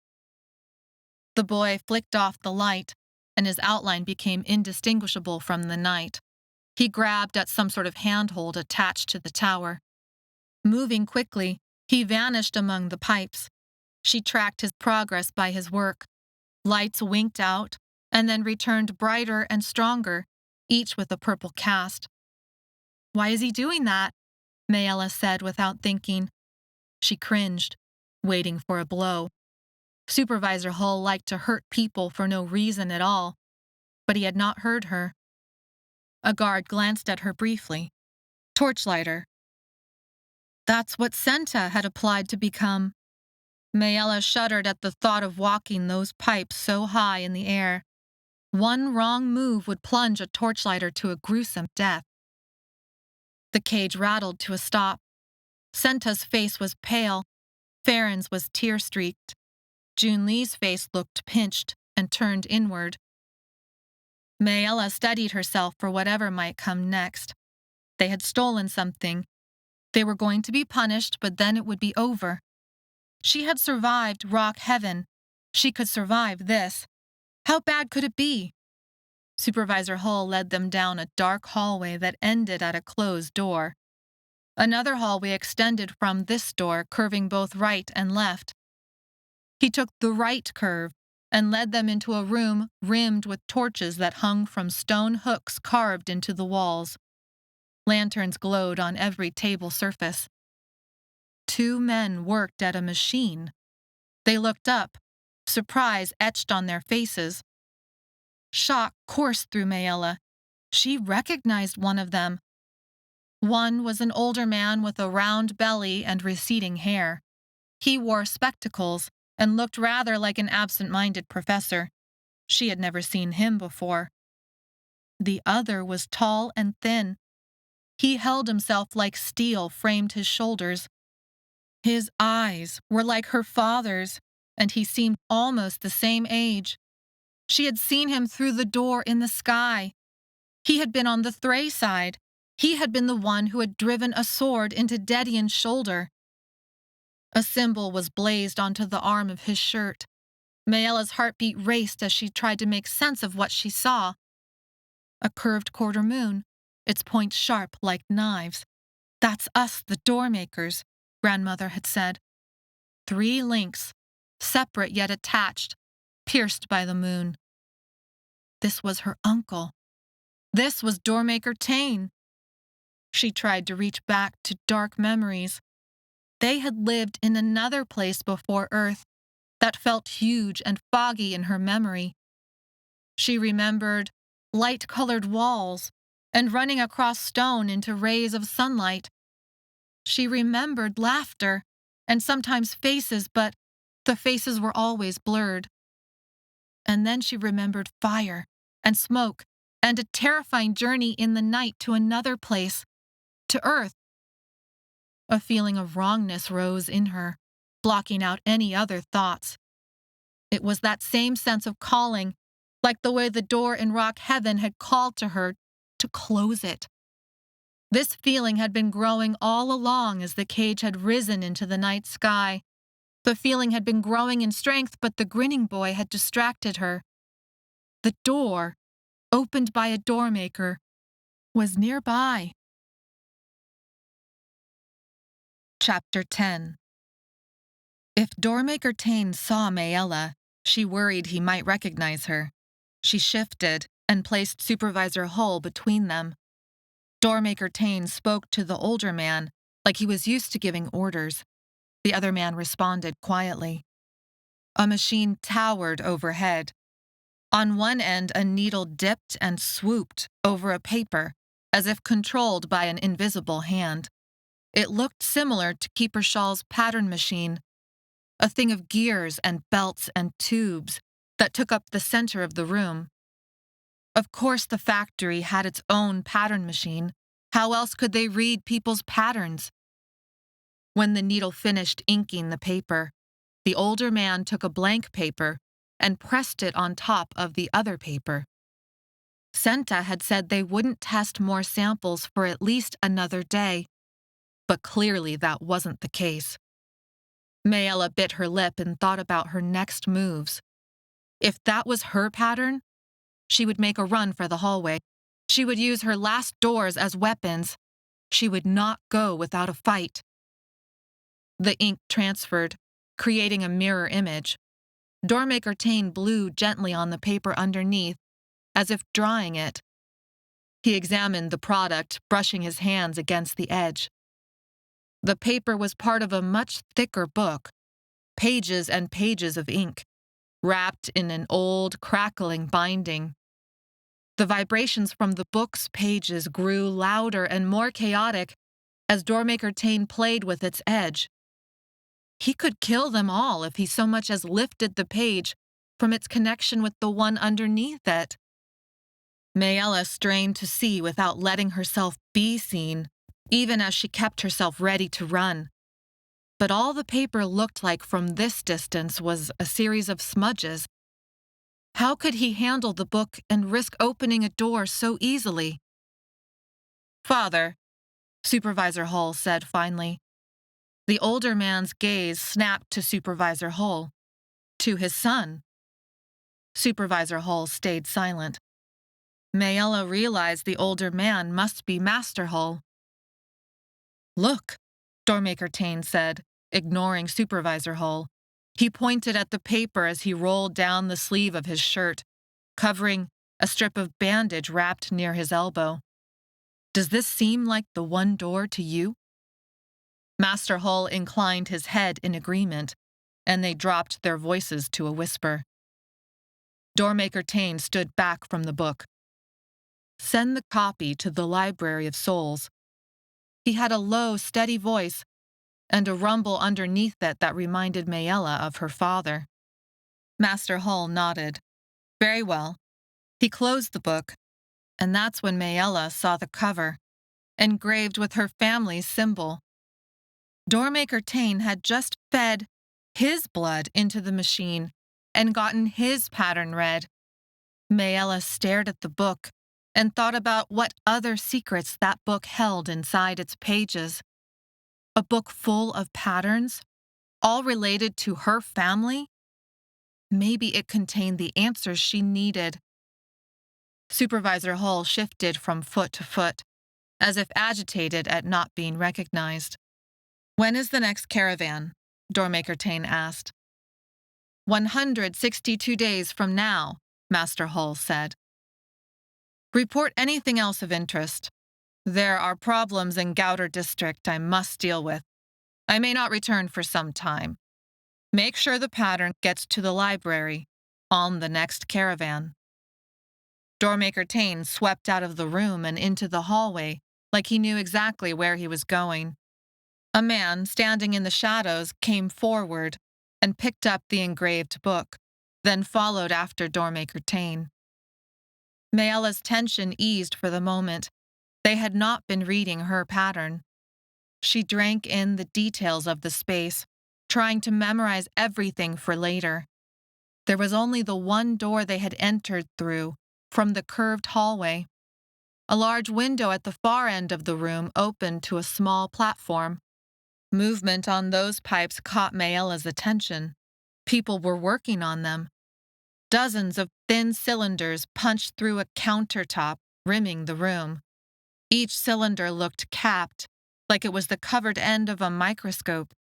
The boy flicked off the light, and his outline became indistinguishable from the night. He grabbed at some sort of handhold attached to the tower. Moving quickly, he vanished among the pipes. She tracked his progress by his work. Lights winked out and then returned brighter and stronger, each with a purple cast. "Why is he doing that?" Maella said without thinking. She cringed, waiting for a blow. Supervisor Hull liked to hurt people for no reason at all, but he had not heard her. A guard glanced at her briefly. Torchlighter. That's what Senta had applied to become. Maella shuddered at the thought of walking those pipes so high in the air. One wrong move would plunge a torchlighter to a gruesome death. The cage rattled to a stop. Senta's face was pale. Farron's was tear-streaked. June Lee's face looked pinched and turned inward. Maella steadied herself for whatever might come next. They had stolen something. They were going to be punished, but then it would be over. She had survived rock heaven. She could survive this. How bad could it be? Supervisor Hull led them down a dark hallway that ended at a closed door. Another hallway extended from this door, curving both right and left. He took the right curve and led them into a room rimmed with torches that hung from stone hooks carved into the walls. Lanterns glowed on every table surface. 2 men worked at a machine. They looked up, surprise etched on their faces. Shock coursed through Maella. She recognized one of them. One was an older man with a round belly and receding hair. He wore spectacles and looked rather like an absent-minded professor. She had never seen him before. The other was tall and thin. He held himself like steel framed his shoulders. His eyes were like her father's, and he seemed almost the same age. She had seen him through the door in the sky. He had been on the Thray side. He had been the one who had driven a sword into Dedion's shoulder. A symbol was blazed onto the arm of his shirt. Maella's heartbeat raced as she tried to make sense of what she saw. A curved quarter moon, its points sharp like knives. "That's us, the Doormakers," Grandmother had said. 3 links, separate yet attached, pierced by the moon. This was her uncle. This was Doormaker Taine. She tried to reach back to dark memories. They had lived in another place before Earth that felt huge and foggy in her memory. She remembered light-colored walls and running across stone into rays of sunlight. She remembered laughter and sometimes faces, but the faces were always blurred. And then she remembered fire and smoke and a terrifying journey in the night to another place, to Earth. A feeling of wrongness rose in her, blocking out any other thoughts. It was that same sense of calling, like the way the door in rock heaven had called to her to close it. This feeling had been growing all along as the cage had risen into the night sky. The feeling had been growing in strength, but the grinning boy had distracted her. The door, opened by a doormaker, was nearby. Chapter 10. If Doormaker Taine saw Maella, she worried he might recognize her. She shifted and placed Supervisor Hull between them. Doormaker Taine spoke to the older man like he was used to giving orders. The other man responded quietly. A machine towered overhead. On one end, a needle dipped and swooped over a paper, as if controlled by an invisible hand. It looked similar to Keeper Shaw's pattern machine, a thing of gears and belts and tubes that took up the center of the room. Of course, the factory had its own pattern machine. How else could they read people's patterns? When the needle finished inking the paper, the older man took a blank paper and pressed it on top of the other paper. Senta had said they wouldn't test more samples for at least another day, but clearly that wasn't the case. Maella bit her lip and thought about her next moves. If that was her pattern, she would make a run for the hallway. She would use her last doors as weapons. She would not go without a fight. The ink transferred, creating a mirror image. Doormaker Taine blew gently on the paper underneath, as if drying it. He examined the product, brushing his hands against the edge. The paper was part of a much thicker book, pages and pages of ink, wrapped in an old, crackling binding. The vibrations from the book's pages grew louder and more chaotic as Doormaker Taine played with its edge. He could kill them all if he so much as lifted the page from its connection with the one underneath it. Maella strained to see without letting herself be seen, even as she kept herself ready to run. But all the paper looked like from this distance was a series of smudges. How could he handle the book and risk opening a door so easily? "Father," Supervisor Hull said finally. The older man's gaze snapped to Supervisor Hull, to his son. Supervisor Hull stayed silent. Maella realized the older man must be Master Hull. "Look," Doormaker Taine said, ignoring Supervisor Hull. He pointed at the paper as he rolled down the sleeve of his shirt, covering a strip of bandage wrapped near his elbow. "Does this seem like the one door to you?" Master Hull inclined his head in agreement, and they dropped their voices to a whisper. Doormaker Taine stood back from the book. "Send the copy to the Library of Souls." He had a low, steady voice, and a rumble underneath it that reminded Maella of her father. Master Hull nodded. "Very well." He closed the book, and that's when Maella saw the cover, engraved with her family's symbol. Doormaker Taine had just fed his blood into the machine and gotten his pattern read. Maella stared at the book and thought about what other secrets that book held inside its pages. A book full of patterns, all related to her family? Maybe it contained the answers she needed. Supervisor Hull shifted from foot to foot, as if agitated at not being recognized. "When is the next caravan?" Doormaker Taine asked. 162 days from now," Master Hull said. "Report anything else of interest. There are problems in Gouter District I must deal with. I may not return for some time. Make sure the pattern gets to the library on the next caravan." Doormaker Taine swept out of the room and into the hallway like he knew exactly where he was going. A man standing in the shadows came forward and picked up the engraved book, then followed after Doormaker Taine. Maella's tension eased for the moment. They had not been reading her pattern. She drank in the details of the space, trying to memorize everything for later. There was only the one door they had entered through, from the curved hallway. A large window at the far end of the room opened to a small platform. Movement on those pipes caught Maella's attention. People were working on them. Dozens of thin cylinders punched through a countertop, rimming the room. Each cylinder looked capped, like it was the covered end of a microscope.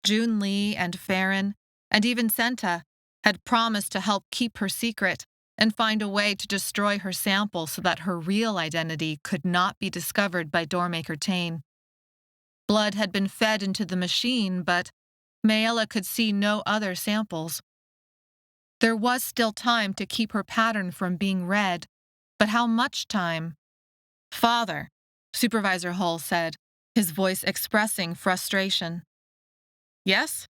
June Lee and Farron, and even Senta, had promised to help keep her secret and find a way to destroy her sample so that her real identity could not be discovered by Doormaker Taine. Blood had been fed into the machine, but Maella could see no other samples. There was still time to keep her pattern from being read, but how much time? "Father," Supervisor Hull said, his voice expressing frustration. "Yes?"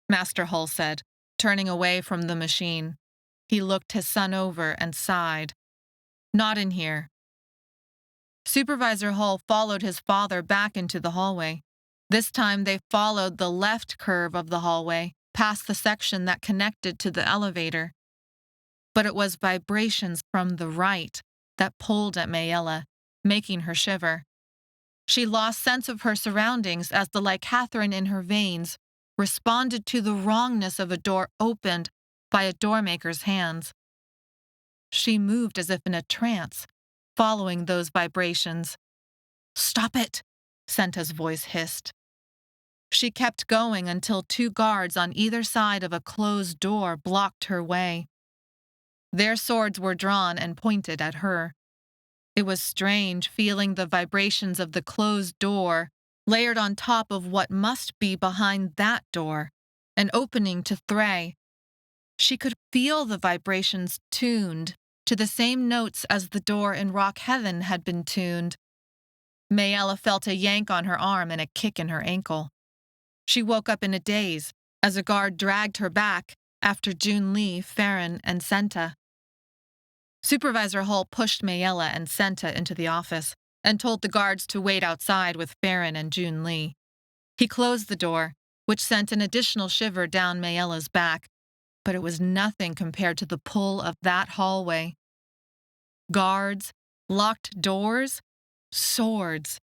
Master Hull said, turning away from the machine. He looked his son over and sighed. "Not in here." Supervisor Hull followed his father back into the hallway. This time they followed the left curve of the hallway, past the section that connected to the elevator. But it was vibrations from the right that pulled at Maella, making her shiver. She lost sense of her surroundings as the lycathrine in her veins responded to the wrongness of a door opened by a doormaker's hands. She moved as if in a trance, following those vibrations. "Stop it," Senta's voice hissed. She kept going until 2 guards on either side of a closed door blocked her way. Their swords were drawn and pointed at her. It was strange feeling the vibrations of the closed door layered on top of what must be behind that door, an opening to Thray. She could feel the vibrations tuned to the same notes as the door in Rock Heaven had been tuned. Maella felt a yank on her arm and a kick in her ankle. She woke up in a daze as a guard dragged her back after Junli, Farron, and Senta. Supervisor Hull pushed Maella and Senta into the office and told the guards to wait outside with Farron and Junli. He closed the door, which sent an additional shiver down Maella's back, but it was nothing compared to the pull of that hallway. Guards, locked doors, swords.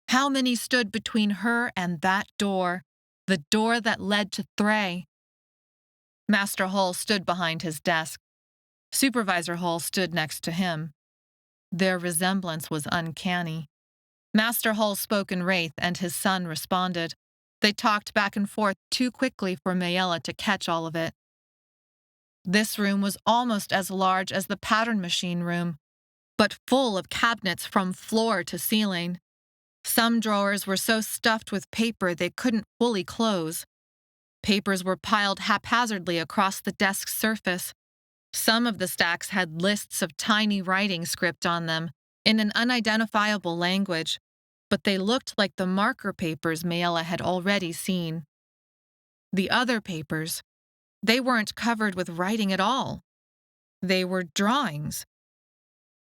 How many stood between her and that door, the door that led to Thray? Master Hull stood behind his desk. Supervisor Hull stood next to him. Their resemblance was uncanny. Master Hull spoke in Wraith and his son responded. They talked back and forth too quickly for Maella to catch all of it. This room was almost as large as the pattern machine room, but full of cabinets from floor to ceiling. Some drawers were so stuffed with paper they couldn't fully close. Papers were piled haphazardly across the desk's surface. Some of the stacks had lists of tiny writing script on them in an unidentifiable language, but they looked like the marker papers Maella had already seen. The other papers, they weren't covered with writing at all. They were drawings.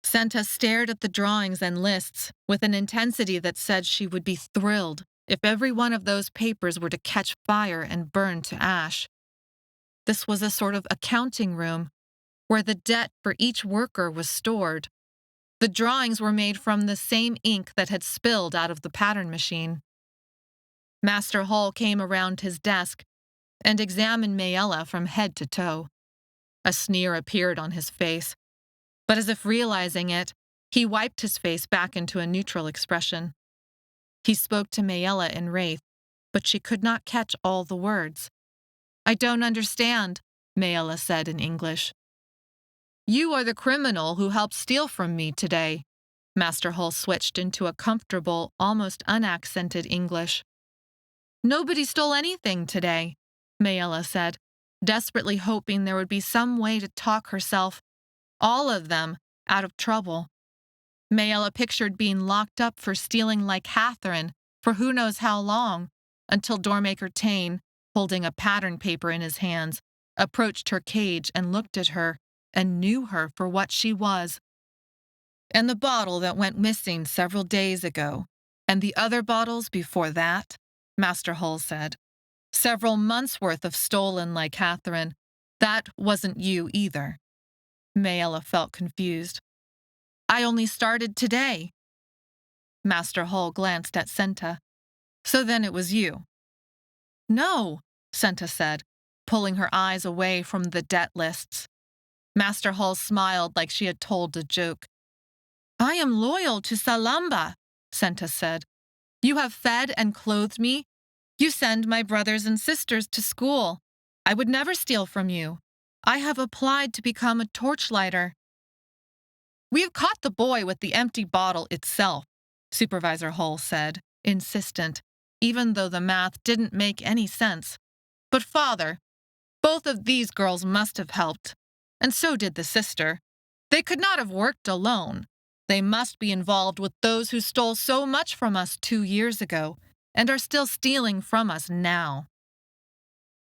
Senta stared at the drawings and lists with an intensity that said she would be thrilled if every one of those papers were to catch fire and burn to ash. This was a sort of accounting room where the debt for each worker was stored. The drawings were made from the same ink that had spilled out of the pattern machine. Master Hull came around his desk and examined Maella from head to toe. A sneer appeared on his face, but as if realizing it, he wiped his face back into a neutral expression. He spoke to Maella in Wraith, but she could not catch all the words. "I don't understand," Maella said in English. "You are the criminal who helped steal from me today." Master Hull switched into a comfortable, almost unaccented English. "Nobody stole anything today," Maella said, desperately hoping there would be some way to talk herself, all of them, out of trouble. Maella pictured being locked up for stealing like Catherine for who knows how long, until Doormaker Tane, holding a pattern paper in his hands, approached her cage and looked at her and knew her for what she was. "And the bottle that went missing several days ago, and the other bottles before that," Master Hull said. "Several months' worth of stolen like Catherine. That wasn't you either." Maella felt confused. "I only started today." Master Hull glanced at Senta. "So then it was you." "No," Senta said, pulling her eyes away from the debt lists. Master Hull smiled like she had told a joke. "I am loyal to Salamba," Senta said. "You have fed and clothed me. You send my brothers and sisters to school. I would never steal from you. I have applied to become a torchlighter." "We have caught the boy with the empty bottle itself," Supervisor Hull said, insistent, even though the math didn't make any sense. "But father, both of these girls must have helped, and so did the sister. They could not have worked alone. They must be involved with those who stole so much from us 2 years ago and are still stealing from us now."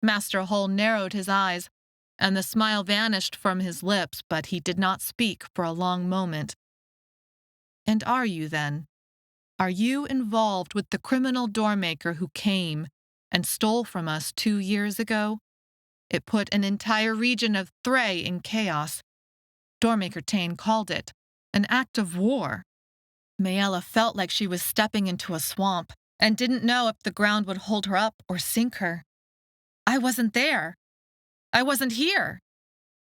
Master Hull narrowed his eyes, and the smile vanished from his lips, but he did not speak for a long moment. "And are you, then? Are you involved with the criminal doormaker who came and stole from us 2 years ago? It put an entire region of Thray in chaos. Doormaker Tane called it an act of war." Maella felt like she was stepping into a swamp and didn't know if the ground would hold her up or sink her. "I wasn't there. I wasn't here."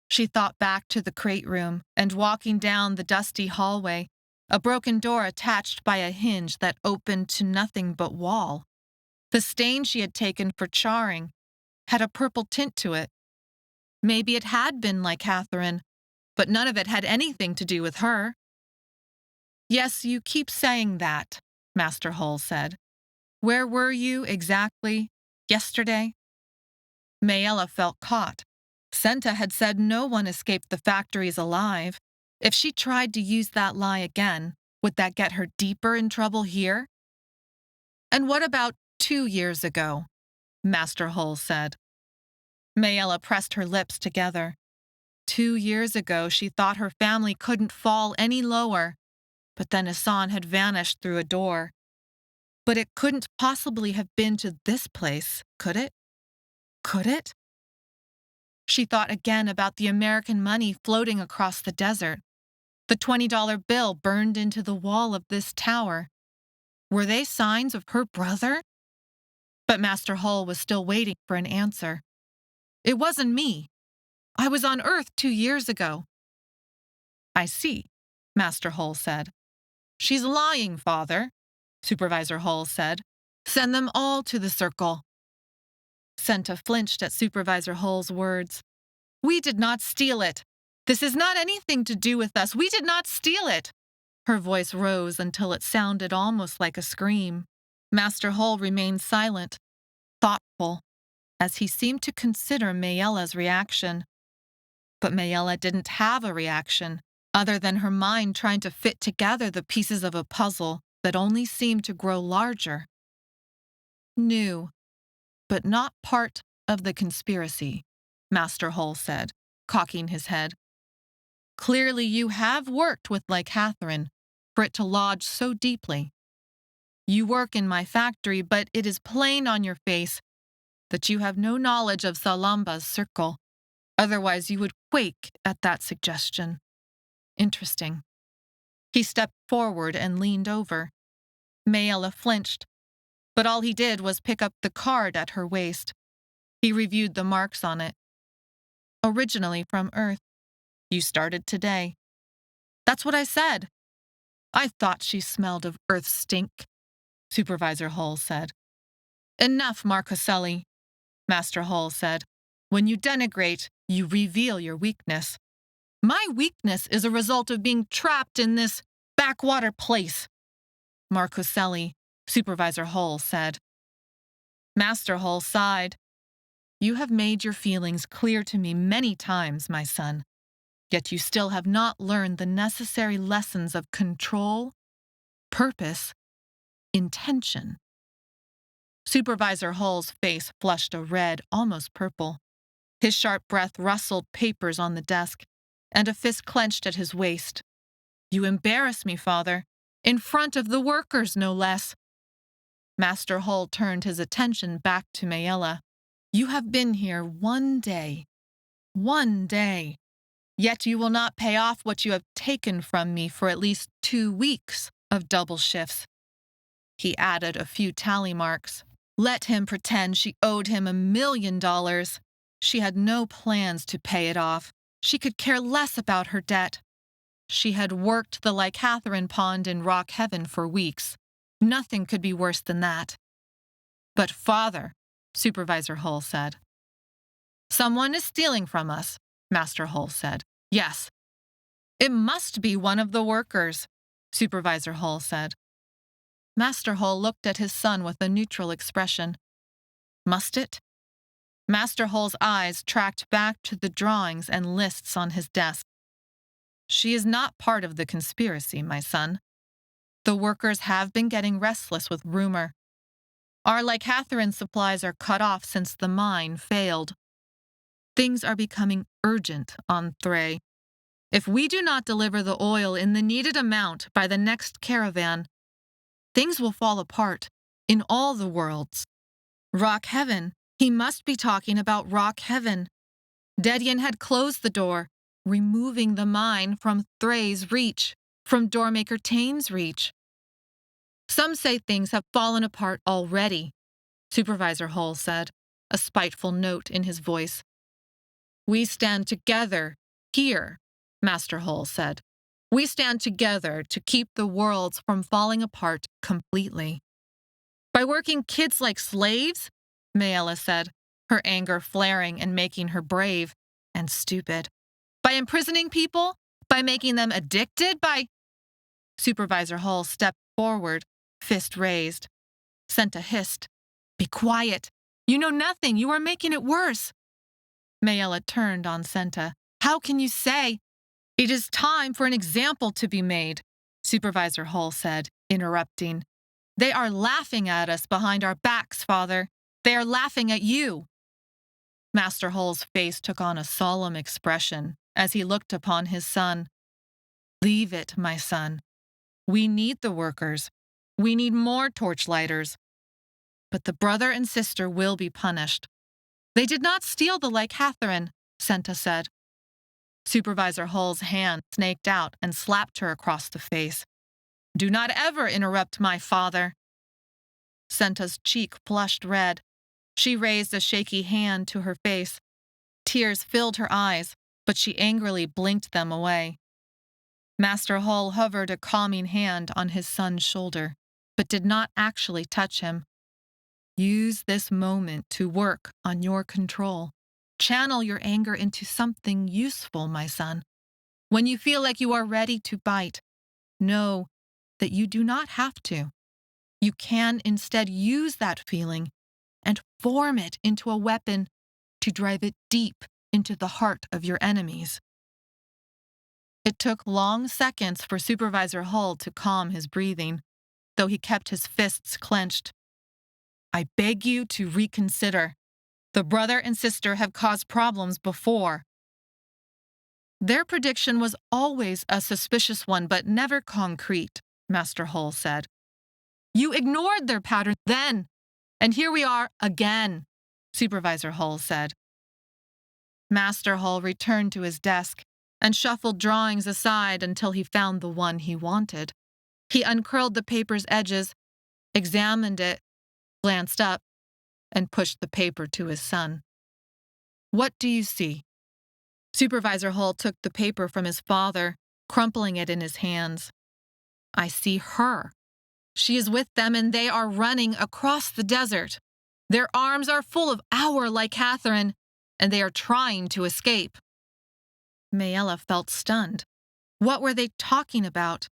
She thought back to the crate room and walking down the dusty hallway a broken door attached by a hinge that opened to nothing but wall. The stain she had taken for charring had a purple tint to it. Maybe it had been like Catherine, but none of it had anything to do with her. "Yes, you keep saying that," Master Hole said. "Where were you exactly yesterday?" Maella felt caught. Senta had said no one escaped the factories alive. If she tried to use that lie again, would that get her deeper in trouble here? "And what about 2 years ago?" Master Hole said. Maella pressed her lips together. 2 years ago, she thought her family couldn't fall any lower, but then Hassan had vanished through a door. But it couldn't possibly have been to this place, could it? Could it? She thought again about the American money floating across the desert. The $20 bill burned into the wall of this tower. Were they signs of her brother? But Master Hole was still waiting for an answer. "It wasn't me. I was on Earth 2 years ago." "I see," Master Hole said. "She's lying, Father," Supervisor Hole said. "Send them all to the circle." Senta flinched at Supervisor Hole's words. "We did not steal it. This has not anything to do with us. We did not steal it." Her voice rose until it sounded almost like a scream. Master Hole remained silent, thoughtful, as he seemed to consider Maella's reaction. But Maella didn't have a reaction, other than her mind trying to fit together the pieces of a puzzle that only seemed to grow larger. "New, but not part of the conspiracy," Master Hole said, cocking his head. "Clearly you have worked with like Catherine for it to lodge so deeply. You work in my factory, but it is plain on your face that you have no knowledge of Salamba's circle. Otherwise you would quake at that suggestion. Interesting." He stepped forward and leaned over. Maella flinched, but all he did was pick up the card at her waist. He reviewed the marks on it. "Originally from Earth. You started today." "That's what I said." "I thought she smelled of Earth stink," Supervisor Hole said. "Enough, Marcoselli," Master Hole said. "When you denigrate, you reveal your weakness. My weakness is a result of being trapped in this backwater place," Marcoselli, Supervisor Hole said. Master Hole sighed. "You have made your feelings clear to me many times, my son. Yet you still have not learned the necessary lessons of control, purpose, intention." Supervisor Hull's face flushed a red, almost purple. His sharp breath rustled papers on the desk, and a fist clenched at his waist. "You embarrass me, Father. In front of the workers, no less." Master Hull turned his attention back to Maella. "You have been here 1 day. 1 day. Yet you will not pay off what you have taken from me for at least 2 weeks of double shifts." He added a few tally marks. Let him pretend she owed him $1 million. She had no plans to pay it off. She could care less about her debt. She had worked the Lycatherine pond in Rock Heaven for weeks. Nothing could be worse than that. "But Father," Supervisor Hull said. "Someone is stealing from us," Master Hull said. "Yes." "It must be one of the workers," Supervisor Hull said. Master Hull looked at his son with a neutral expression. "Must it?" Master Hull's eyes tracked back to the drawings and lists on his desk. "She is not part of the conspiracy, my son. The workers have been getting restless with rumor. Our Lycatherine supplies are cut off since the mine failed. Things are becoming urgent on Thray. If we do not deliver the oil in the needed amount by the next caravan, things will fall apart in all the worlds. Rock Heaven. He must be talking about Rock Heaven. Dedian had closed the door, removing the mine from Thray's reach, from Doormaker Tame's reach. Some say things have fallen apart already," Supervisor Hull said, a spiteful note in his voice. "We stand together here," Master Hull said. We stand together to keep the worlds from falling apart completely. By working kids like slaves? Maella said, her anger flaring and making her brave and stupid. By imprisoning people? By making them addicted? By... Supervisor Hull stepped forward, fist raised. Senta hissed. Be quiet. You know nothing. You are making it worse. Maella turned on Senta. How can you say? It is time for an example to be made, Supervisor Hull said, interrupting. They are laughing at us behind our backs, Father. They are laughing at you. Master Hull's face took on a solemn expression as he looked upon his son. Leave it, my son. We need the workers. We need more torchlighters. But the brother and sister will be punished. They did not steal the Lycatharan, Senta said. Supervisor Hull's hand snaked out and slapped her across the face. Do not ever interrupt my father. Senta's cheek flushed red. She raised a shaky hand to her face. Tears filled her eyes, but she angrily blinked them away. Master Hull hovered a calming hand on his son's shoulder, but did not actually touch him. Use this moment to work on your control. Channel your anger into something useful, my son. When you feel like you are ready to bite, know that you do not have to. You can instead use that feeling and form it into a weapon to drive it deep into the heart of your enemies. It took long seconds for Supervisor Hull to calm his breathing, though he kept his fists clenched. I beg you to reconsider. The brother and sister have caused problems before. Their prediction was always a suspicious one, but never concrete, Master Hull said. You ignored their pattern then, and here we are again, Supervisor Hull said. Master Hull returned to his desk and shuffled drawings aside until he found the one he wanted. He uncurled the paper's edges, examined it, glanced up, and pushed the paper to his son. What do you see? Supervisor Hull took the paper from his father, crumpling it in his hands. I see her. She is with them and they are running across the desert. Their arms are full of our Lycatharan, and they are trying to escape. Maella felt stunned. What were they talking about?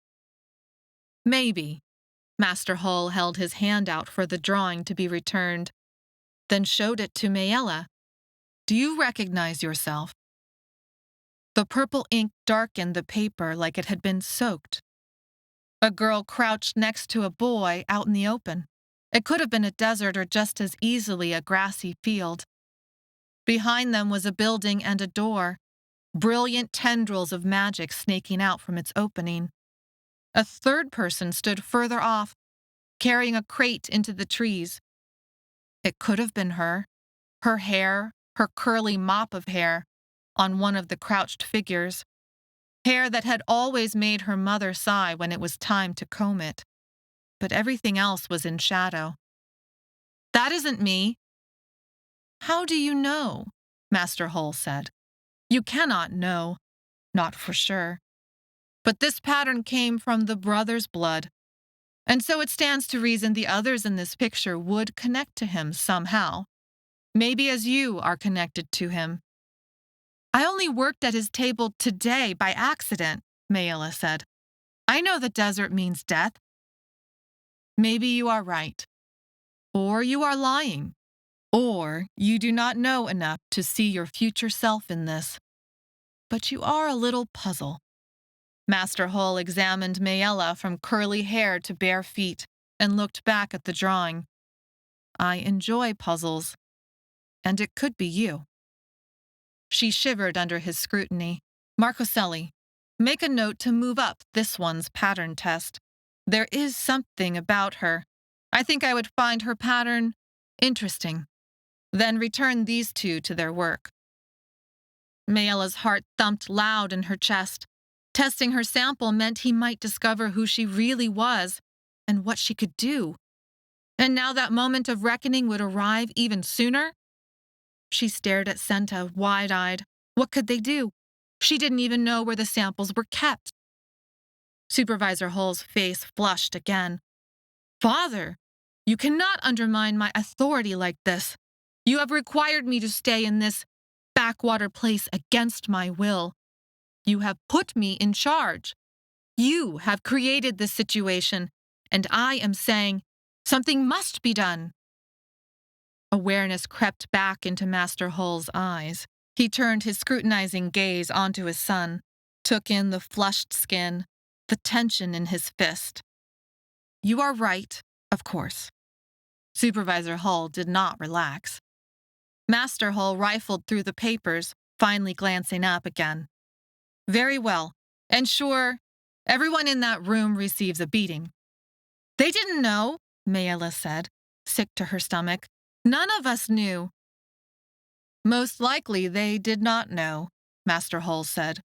Maybe. Master Hull held his hand out for the drawing to be returned, then showed it to Maella. Do you recognize yourself? The purple ink darkened the paper like it had been soaked. A girl crouched next to a boy out in the open. It could have been a desert or just as easily a grassy field. Behind them was a building and a door, brilliant tendrils of magic snaking out from its opening. A third person stood further off, carrying a crate into the trees. It could have been her. Her hair, her curly mop of hair, on one of the crouched figures. Hair that had always made her mother sigh when it was time to comb it. But everything else was in shadow. That isn't me. How do you know? Master Hull said. You cannot know. Not for sure. But this pattern came from the brother's blood. And so it stands to reason the others in this picture would connect to him somehow. Maybe as you are connected to him. I only worked at his table today by accident, Maella said. I know the desert means death. Maybe you are right. Or you are lying. Or you do not know enough to see your future self in this. But you are a little puzzle. Master Hull examined Maella from curly hair to bare feet and looked back at the drawing. I enjoy puzzles. And it could be you. She shivered under his scrutiny. Marcoselli, make a note to move up this one's pattern test. There is something about her. I think I would find her pattern interesting. Then return these two to their work. Maella's heart thumped loud in her chest. Testing her sample meant he might discover who she really was and what she could do. And now that moment of reckoning would arrive even sooner? She stared at Senta, wide-eyed. What could they do? She didn't even know where the samples were kept. Supervisor Hull's face flushed again. Father, you cannot undermine my authority like this. You have required me to stay in this backwater place against my will. You have put me in charge. You have created this situation, and I am saying something must be done. Awareness crept back into Master Hull's eyes. He turned his scrutinizing gaze onto his son, took in the flushed skin, the tension in his fist. You are right, of course. Supervisor Hull did not relax. Master Hull rifled through the papers, finally glancing up again. Very well, and sure, everyone in that room receives a beating. They didn't know, Maella said, sick to her stomach. None of us knew. Most likely they did not know, Master Hull said.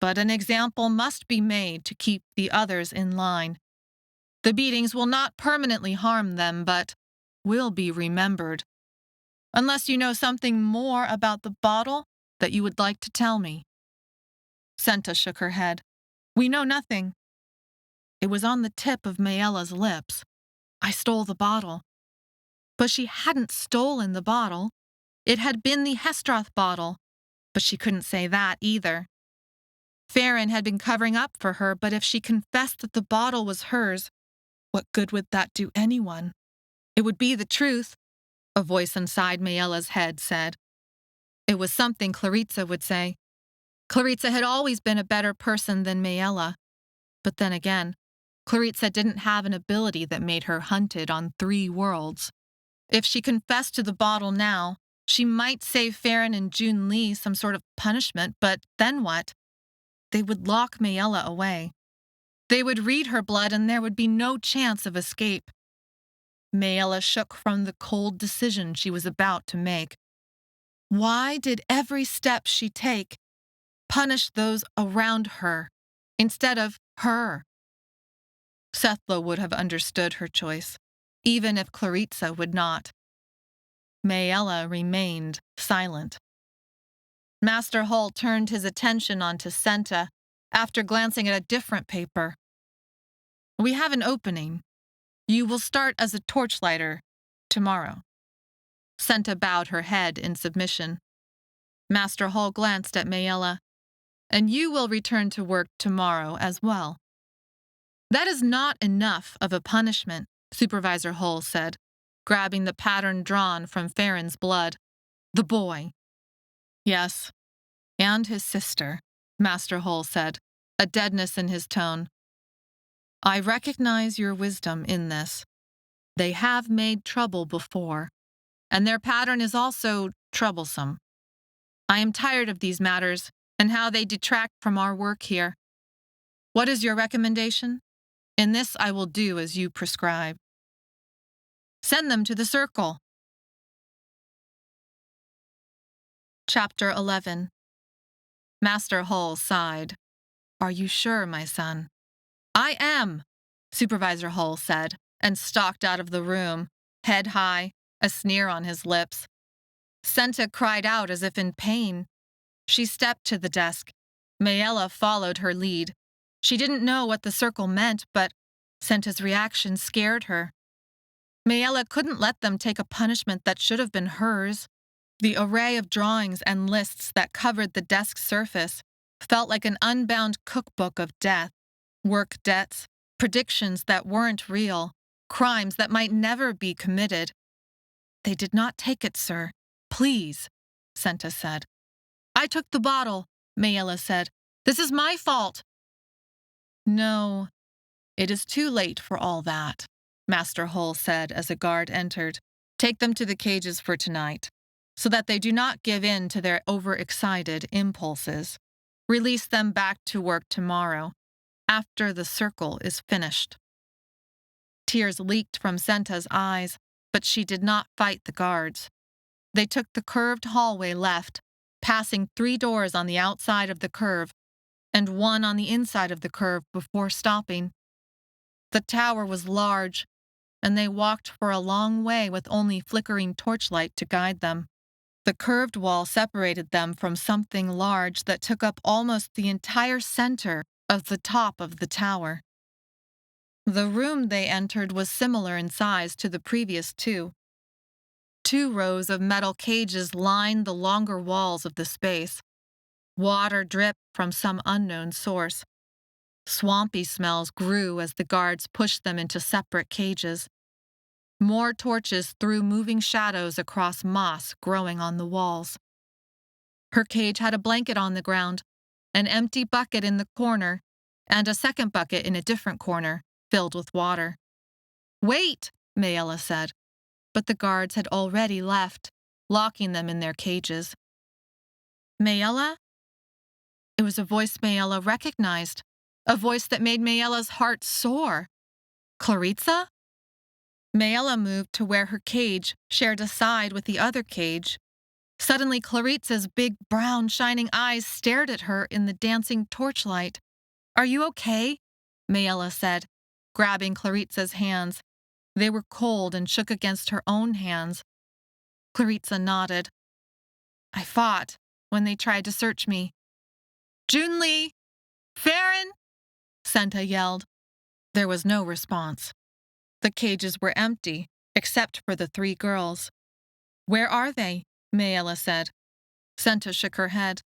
But an example must be made to keep the others in line. The beatings will not permanently harm them, but will be remembered. Unless you know something more about the bottle that you would like to tell me. Senta shook her head. We know nothing. It was on the tip of Maella's lips. I stole the bottle. But she hadn't stolen the bottle. It had been the hesteroth bottle, but she couldn't say that either. Farron had been covering up for her, but if she confessed that the bottle was hers, what good would that do anyone? It would be the truth, a voice inside Maella's head said. It was something Claritza would say. Claritza had always been a better person than Maella. But then again, Claritza didn't have an ability that made her hunted on 3 worlds. If she confessed to the bottle now, she might save Farron and June Lee some sort of punishment, but then what? They would lock Maella away. They would read her blood and there would be no chance of escape. Maella shook from the cold decision she was about to make. Why did every step she take punish those around her instead of her? Sethla would have understood her choice, even if Claritza would not. Maella remained silent. Master Hull turned his attention onto Senta after glancing at a different paper. We have an opening. You will start as a torchlighter tomorrow. Senta bowed her head in submission. Master Hull glanced at Maella. And you will return to work tomorrow as well. That is not enough of a punishment, Supervisor Hull said, grabbing the pattern drawn from Farron's blood. The boy. Yes, and his sister, Master Hull said, a deadness in his tone. I recognize your wisdom in this. They have made trouble before, and their pattern is also troublesome. I am tired of these matters and how they detract from our work here. What is your recommendation? In this I will do as you prescribe. Send them to the circle. Chapter 11. Master Hull sighed. Are you sure, my son? I am, Supervisor Hull said, and stalked out of the room, head high, a sneer on his lips. Senta cried out as if in pain. She stepped to the desk. Maella followed her lead. She didn't know what the circle meant, but Senta's reaction scared her. Maella couldn't let them take a punishment that should have been hers. The array of drawings and lists that covered the desk's surface felt like an unbound cookbook of death, work debts, predictions that weren't real, crimes that might never be committed. They did not take it, sir. Please, Senta said. I took the bottle, Maella said. This is my fault. No, it is too late for all that, Master Hull said as a guard entered. Take them to the cages for tonight, so that they do not give in to their overexcited impulses. Release them back to work tomorrow, after the circle is finished. Tears leaked from Senta's eyes, but she did not fight the guards. They took the curved hallway left, passing 3 doors on the outside of the curve and 1 on the inside of the curve before stopping. The tower was large, and they walked for a long way with only flickering torchlight to guide them. The curved wall separated them from something large that took up almost the entire center of the top of the tower. The room they entered was similar in size to the previous two. 2 rows of metal cages lined the longer walls of the space. Water dripped from some unknown source. Swampy smells grew as the guards pushed them into separate cages. More torches threw moving shadows across moss growing on the walls. Her cage had a blanket on the ground, an empty bucket in the corner, and a second bucket in a different corner, filled with water. "Wait," Maella said, but the guards had already left, locking them in their cages. "Maella?" It was a voice Maella recognized, a voice that made Maella's heart soar. "Claritza?" Maella moved to where her cage shared a side with the other cage. Suddenly, Claritza's big, brown, shining eyes stared at her in the dancing torchlight. "Are you okay?" Maella said, grabbing Claritza's hands. They were cold and shook against her own hands. Claritza nodded. "I fought when they tried to search me." "Junli! Farron!" Senta yelled. There was no response. The cages were empty, except for the 3 girls. "Where are they?" Maella said. Senta shook her head.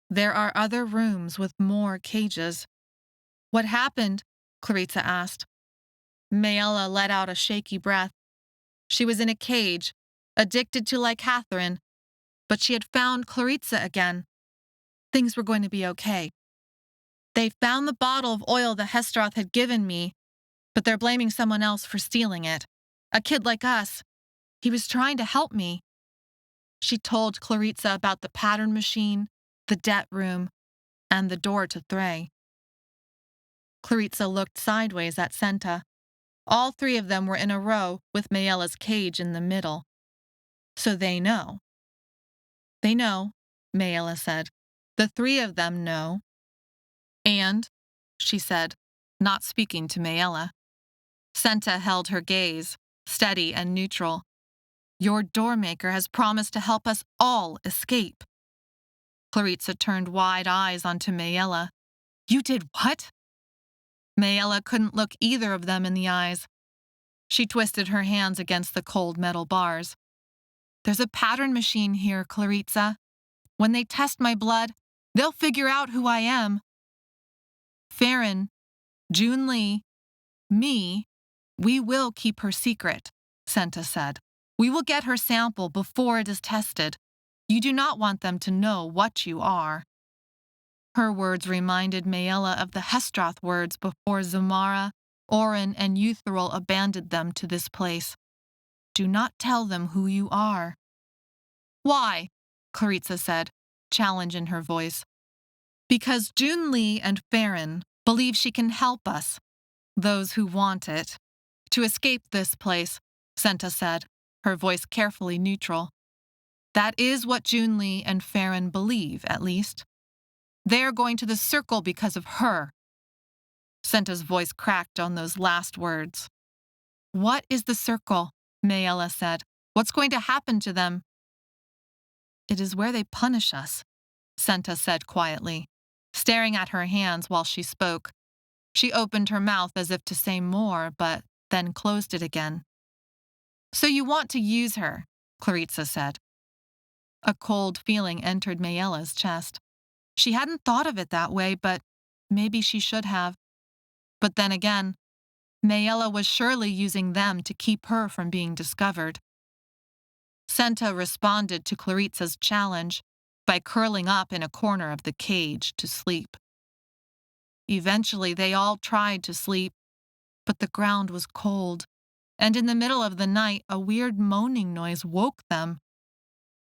"There are other rooms with more cages." "What happened?" Claritza asked. Maella let out a shaky breath. She was in a cage, addicted to Lycathrine, but she had found Claritza again. Things were going to be okay. "They found the bottle of oil the hesteroth had given me, but they're blaming someone else for stealing it. A kid like us. He was trying to help me." She told Claritza about the pattern machine, the debt room, and the door to Thray. Claritza looked sideways at Senta. All 3 of them were in a row with Maella's cage in the middle. "So they know." "They know," Maella said. "The 3 of them know." "And," she said, not speaking to Maella. Senta held her gaze, steady and neutral. "Your doormaker has promised to help us all escape." Claritza turned wide eyes onto Maella. "You did what?" Maella couldn't look either of them in the eyes. She twisted her hands against the cold metal bars. "There's a pattern machine here, Claritza. When they test my blood, they'll figure out who I am. Farron, Junli, me, we will keep her secret," Senta said. "We will get her sample before it is tested. You do not want them to know what you are." Her words reminded Maella of the hesteroth words before Zamara, Orin, and Eutheril abandoned them to this place. "Do not tell them who you are." "Why?" Claritza said, challenge in her voice. "Because Junli and Farron believe she can help us, those who want it, to escape this place," Senta said, her voice carefully neutral. "That is what Junli and Farron believe, at least. They are going to the circle because of her." Senta's voice cracked on those last words. "What is the circle?" Maella said. "What's going to happen to them?" "It is where they punish us," Senta said quietly, staring at her hands while she spoke. She opened her mouth as if to say more, but then closed it again. "So you want to use her," Claritza said. A cold feeling entered Maella's chest. She hadn't thought of it that way, but maybe she should have. But then again, Maella was surely using them to keep her from being discovered. Senta responded to Claritza's challenge by curling up in a corner of the cage to sleep. Eventually, they all tried to sleep, but the ground was cold, and in the middle of the night, a weird moaning noise woke them.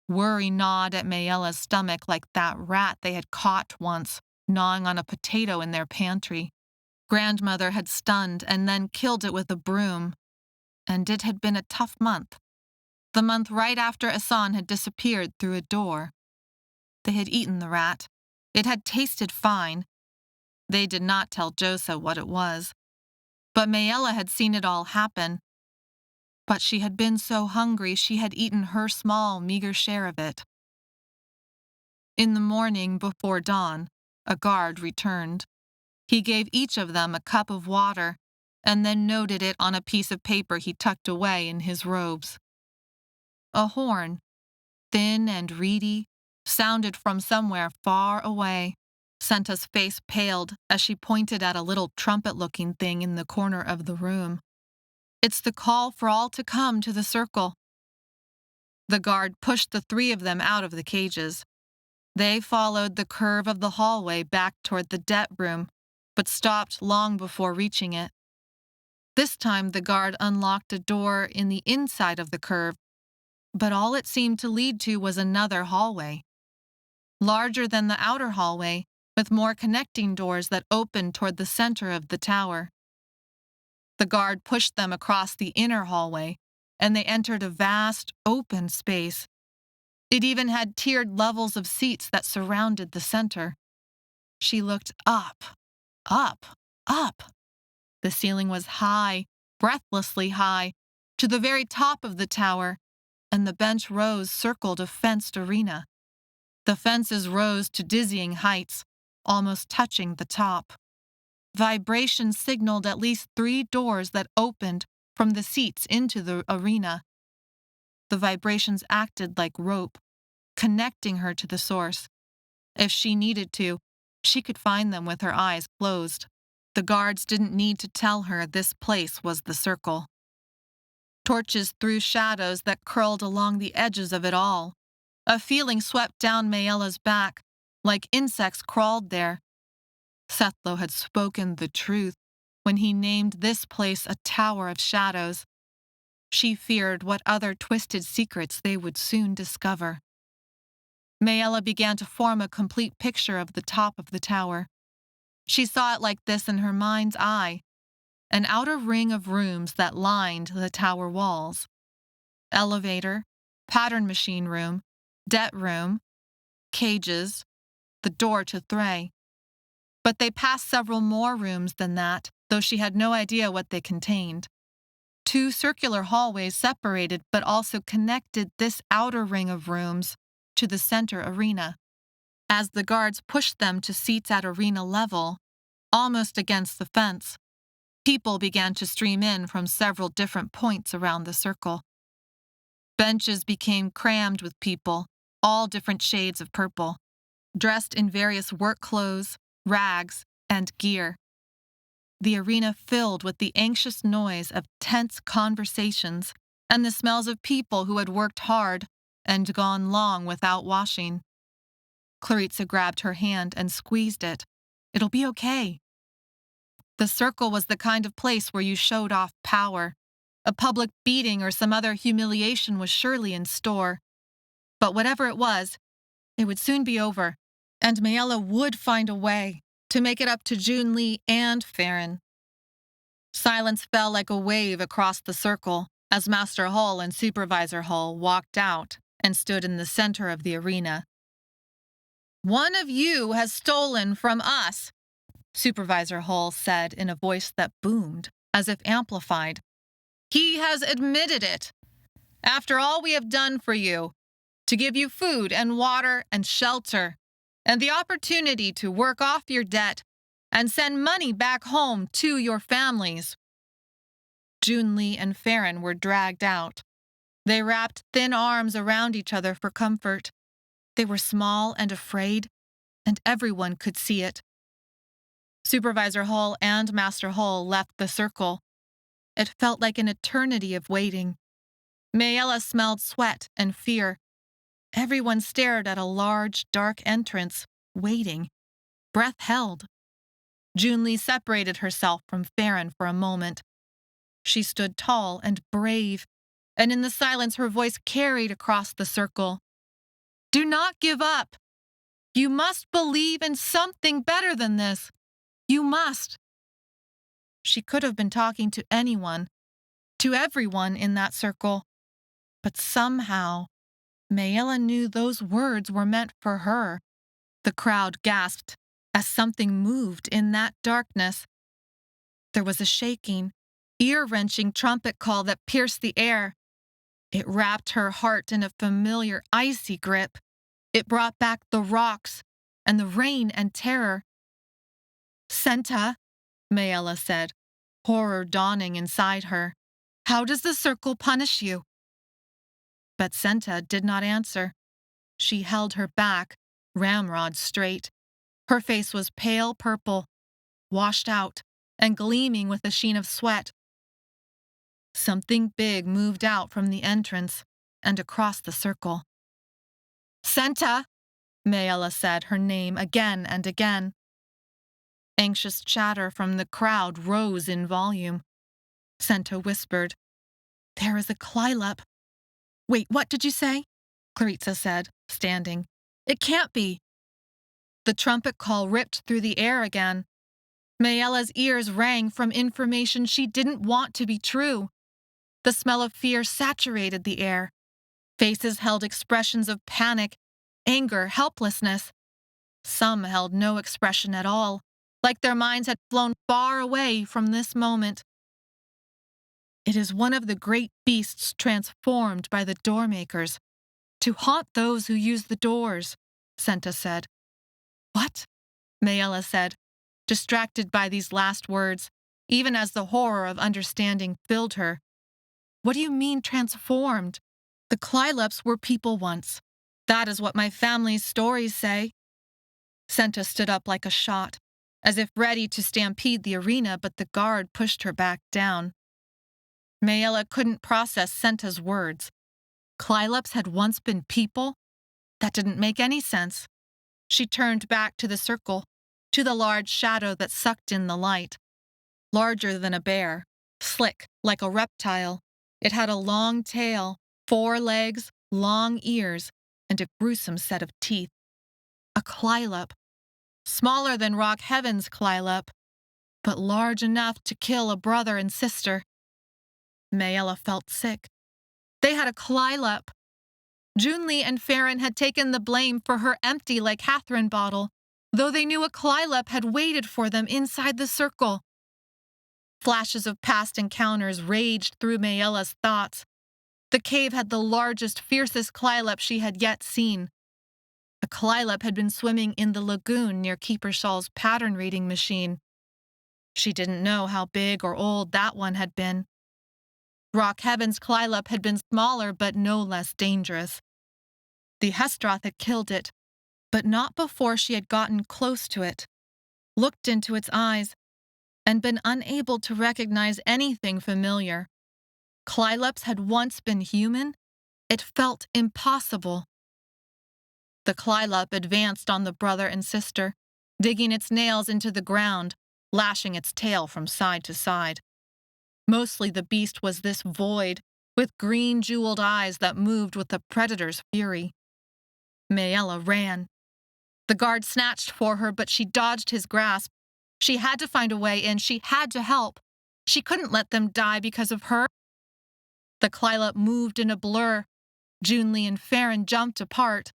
Worry gnawed at Maella's stomach like that rat they had caught once, gnawing on a potato in their pantry. Grandmother had stunned and then killed it with a broom, and it had been a tough month. The month right after Asan had disappeared through a door. They had eaten the rat. It had tasted fine. They did not tell Josa what it was. But Maella had seen it all happen. But she had been so hungry she had eaten her small, meager share of it. In the morning before dawn, a guard returned. He gave each of them a cup of water and then noted it on a piece of paper he tucked away in his robes. A horn, thin and reedy, sounded from somewhere far away. Senta's face paled as she pointed at a little trumpet-looking thing in the corner of the room. "It's the call for all to come to the circle." The guard pushed the three of them out of the cages. They followed the curve of the hallway back toward the debt room, but stopped long before reaching it. This time the guard unlocked a door in the inside of the curve, but all it seemed to lead to was another hallway. Larger than the outer hallway, with more connecting doors that opened toward the center of the tower. The guard pushed them across the inner hallway, and they entered a vast, open space. It even had tiered levels of seats that surrounded the center. She looked up, up, up. The ceiling was high, breathlessly high, to the very top of the tower, and the bench rows circled a fenced arena. The fences rose to dizzying heights, almost touching the top. Vibration signaled at least 3 doors that opened from the seats into the arena. The vibrations acted like rope, connecting her to the source. If she needed to, she could find them with her eyes closed. The guards didn't need to tell her this place was the circle. Torches threw shadows that curled along the edges of it all. A feeling swept down Maella's back, like insects crawled there. Sethlo had spoken the truth when he named this place a tower of shadows. She feared what other twisted secrets they would soon discover. Maella began to form a complete picture of the top of the tower. She saw it like this in her mind's eye, an outer ring of rooms that lined the tower walls. Elevator, pattern machine room, debt room, cages, the door to Thray. But they passed several more rooms than that, though she had no idea what they contained. 2 circular hallways separated but also connected this outer ring of rooms to the center arena. As the guards pushed them to seats at arena level, almost against the fence, people began to stream in from several different points around the circle. Benches became crammed with people, all different shades of purple, dressed in various work clothes, rags, and gear. The arena filled with the anxious noise of tense conversations and the smells of people who had worked hard and gone long without washing. Claritza grabbed her hand and squeezed it. "It'll be okay." The circle was the kind of place where you showed off power. A public beating or some other humiliation was surely in store. But whatever it was, it would soon be over, and Maella would find a way to make it up to Junli and Farron. Silence fell like a wave across the circle as Master Hull and Supervisor Hull walked out and stood in the center of the arena. "One of you has stolen from us," Supervisor Hull said in a voice that boomed, as if amplified. "He has admitted it. After all we have done for you, to give you food and water and shelter, and the opportunity to work off your debt and send money back home to your families." Junli and Farron were dragged out. They wrapped thin arms around each other for comfort. They were small and afraid, and everyone could see it. Supervisor Hull and Master Hull left the circle. It felt like an eternity of waiting. Maella smelled sweat and fear. Everyone stared at a large, dark entrance, waiting, breath held. Junli separated herself from Farron for a moment. She stood tall and brave, and in the silence her voice carried across the circle. "Do not give up. You must believe in something better than this. You must." She could have been talking to anyone, to everyone in that circle, but somehow Maella knew those words were meant for her. The crowd gasped as something moved in that darkness. There was a shaking, ear-wrenching trumpet call that pierced the air. It wrapped her heart in a familiar icy grip. It brought back the rocks and the rain and terror. Senta, Maella said, horror dawning inside her. How does the circle punish you? But Senta did not answer. She held her back, ramrod straight. Her face was pale purple, washed out, and gleaming with a sheen of sweat. Something big moved out from the entrance and across the circle. Senta, Maella said her name again and again. Anxious chatter from the crowd rose in volume. Senta whispered, There is a clylop. Wait, what did you say? Clarissa said, standing. It can't be. The trumpet call ripped through the air again. Maella's ears rang from information she didn't want to be true. The smell of fear saturated the air. Faces held expressions of panic, anger, helplessness. Some held no expression at all, like their minds had flown far away from this moment. It is one of the great beasts transformed by the doormakers, to haunt those who use the doors, Senta said. What? Maella said, distracted by these last words, even as the horror of understanding filled her. What do you mean transformed? The clylops were people once. That is what my family's stories say. Senta stood up like a shot, as if ready to stampede the arena, but the guard pushed her back down. Maella couldn't process Senta's words. Clylops had once been people? That didn't make any sense. She turned back to the circle, to the large shadow that sucked in the light. Larger than a bear, slick like a reptile, it had a long tail, 4 legs, long ears, and a gruesome set of teeth. A clylop. Smaller than Rock Heaven's clylop, but large enough to kill a brother and sister. Maella felt sick. They had a clylop. Junli and Farron had taken the blame for her empty like Catherine bottle, though they knew a clylop had waited for them inside the circle. Flashes of past encounters raged through Maella's thoughts. The cave had the largest, fiercest clylop she had yet seen. A clylop had been swimming in the lagoon near Keeper Shaw's pattern-reading machine. She didn't know how big or old that one had been. Rock Heaven's clylop had been smaller but no less dangerous. The hesteroth had killed it, but not before she had gotten close to it, looked into its eyes, and been unable to recognize anything familiar. Clylops had once been human. It felt impossible. The clylop advanced on the brother and sister, digging its nails into the ground, lashing its tail from side to side. Mostly the beast was this void, with green jeweled eyes that moved with the predator's fury. Maella ran. The guard snatched for her, but she dodged his grasp. She had to find a way in. She had to help. She couldn't let them die because of her. The clylop moved in a blur. Junli and Farron jumped apart.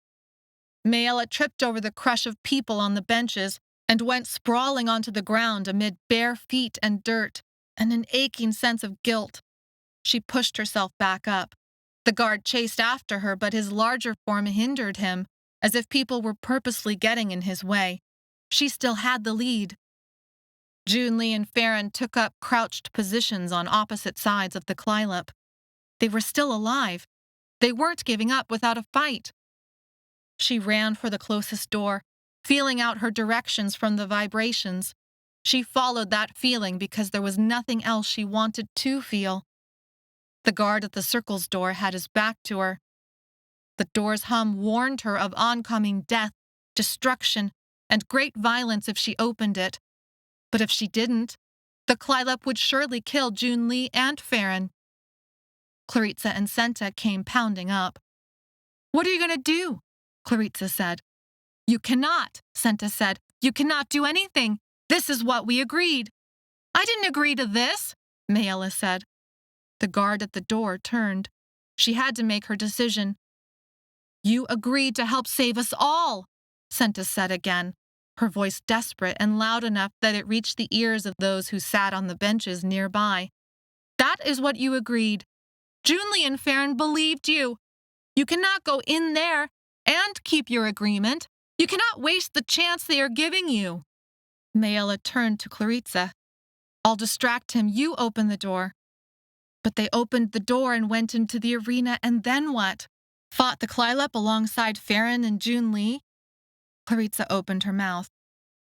Maella tripped over the crush of people on the benches and went sprawling onto the ground amid bare feet and dirt and an aching sense of guilt. She pushed herself back up. The guard chased after her, but his larger form hindered him, as if people were purposely getting in his way. She still had the lead. Junli and Farron took up crouched positions on opposite sides of the clylop. They were still alive. They weren't giving up without a fight. She ran for the closest door, feeling out her directions from the vibrations. She followed that feeling because there was nothing else she wanted to feel. The guard at the circle's door had his back to her. The door's hum warned her of oncoming death, destruction, and great violence if she opened it. But if she didn't, the clylop would surely kill Junli and Farron. Clarissa and Senta came pounding up. What are you going to do? Clarissa said. You cannot, Senta said. You cannot do anything. This is what we agreed. I didn't agree to this, Maella said. The guard at the door turned. She had to make her decision. You agreed to help save us all, Senta said again, her voice desperate and loud enough that it reached the ears of those who sat on the benches nearby. That is what you agreed. Junli and Farron believed you. You cannot go in there and keep your agreement. You cannot waste the chance they are giving you. Maella turned to Clarissa. I'll distract him. You open the door. But they opened the door and went into the arena, and then what? Fought the clylop alongside Farron and June Lee? Clarissa opened her mouth.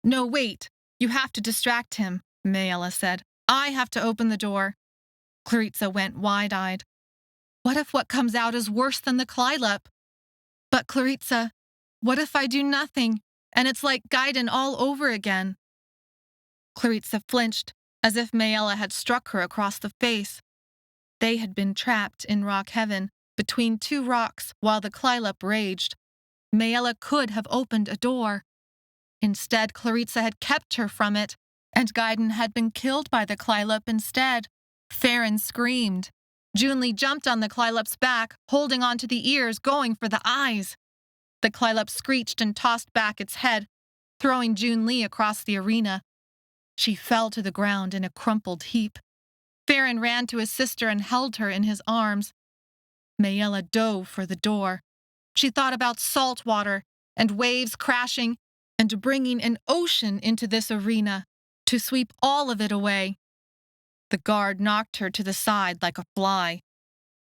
No, wait. You have to distract him, Maella said. I have to open the door. Clarissa went wide-eyed. What if what comes out is worse than the clylop? But Clarissa, what if I do nothing, and it's like Gaiden all over again? Clarissa flinched, as if Maella had struck her across the face. They had been trapped in rock heaven, between two rocks, while the clylop raged. Maella could have opened a door. Instead, Clarissa had kept her from it, and Gaiden had been killed by the clylop instead. Farron screamed. Junli jumped on the clylop's back, holding onto the ears, going for the eyes. The clylop screeched and tossed back its head, throwing Junli across the arena. She fell to the ground in a crumpled heap. Farron ran to his sister and held her in his arms. Maella dove for the door. She thought about salt water and waves crashing and bringing an ocean into this arena to sweep all of it away. The guard knocked her to the side like a fly.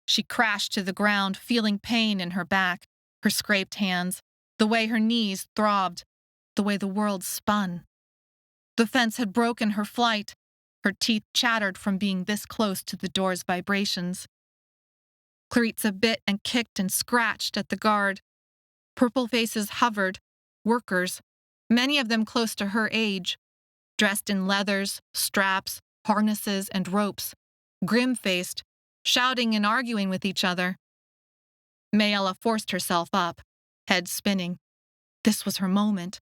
She crashed to the ground, feeling pain in her back, her scraped hands, the way her knees throbbed, the way the world spun. The fence had broken her flight. Her teeth chattered from being this close to the door's vibrations. Clarissa bit and kicked and scratched at the guard. Purple faces hovered, workers, many of them close to her age, dressed in leathers, straps, harnesses, and ropes, grim-faced, shouting and arguing with each other. Maella forced herself up, head spinning. This was her moment.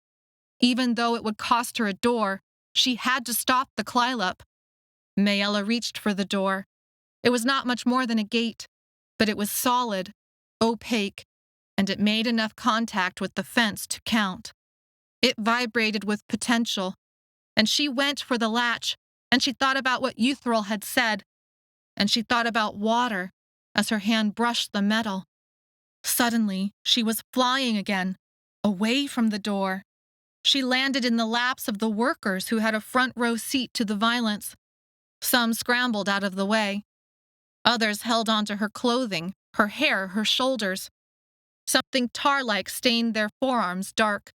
Even though it would cost her a door, she had to stop the clylop. Maella reached for the door. It was not much more than a gate, but it was solid, opaque, and it made enough contact with the fence to count. It vibrated with potential, and she went for the latch, and she thought about what Yuthril had said, and she thought about water as her hand brushed the metal. Suddenly, she was flying again, away from the door. She landed in the laps of the workers who had a front row seat to the violence. Some scrambled out of the way. Others held onto her clothing, her hair, her shoulders. Something tar-like stained their forearms dark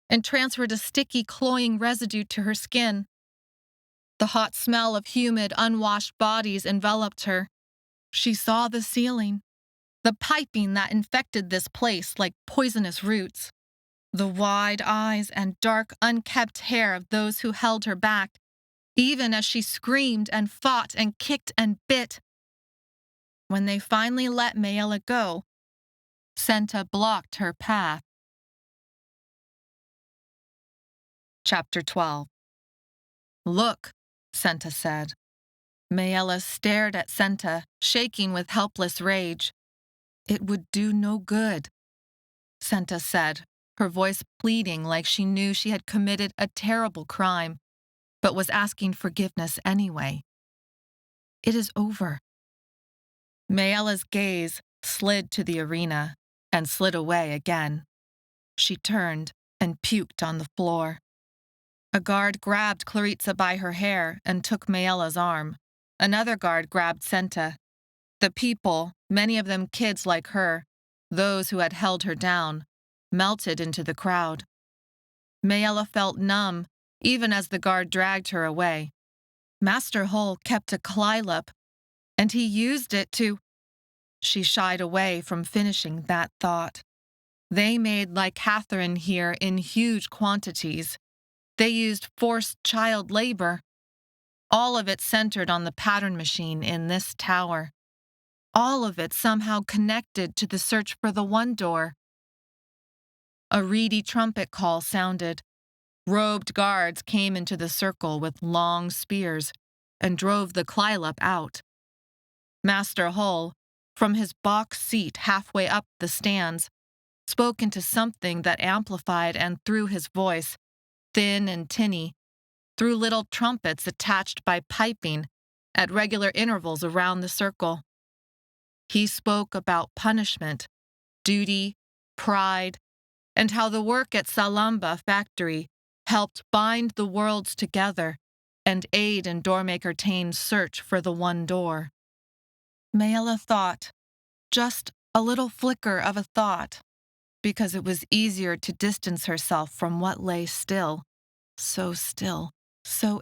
and transferred a sticky, cloying residue to her skin. The hot smell of humid, unwashed bodies enveloped her. She saw the ceiling, the piping that infected this place like poisonous roots, the wide eyes and dark, unkempt hair of those who held her back, even as she screamed and fought and kicked and bit. When they finally let Maella go, Senta blocked her path. Chapter 12. Look, Senta said. Maella stared at Senta, shaking with helpless rage. It would do no good, Senta said, her voice pleading like she knew she had committed a terrible crime, but was asking forgiveness anyway. It is over. Maella's gaze slid to the arena and slid away again. She turned and puked on the floor. A guard grabbed Clarissa by her hair and took Maella's arm. Another guard grabbed Senta. The people, many of them kids like her, those who had held her down, melted into the crowd. Maella felt numb, even as the guard dragged her away. Master Hull kept a clylop, and he used it to... She shied away from finishing that thought. They made like Catherine here in huge quantities. They used forced child labor. All of it centered on the pattern machine in this tower. All of it somehow connected to the search for the one door. A reedy trumpet call sounded. Robed guards came into the circle with long spears and drove the clylop out. Master Hull, from his box seat halfway up the stands, spoke into something that amplified and through his voice, thin and tinny, through little trumpets attached by piping at regular intervals around the circle. He spoke about punishment, duty, pride, and how the work at Salamba factory helped bind the worlds together and aid in Doormaker Tane's search for the one door. Maella thought, just a little flicker of a thought, because it was easier to distance herself from what lay still, so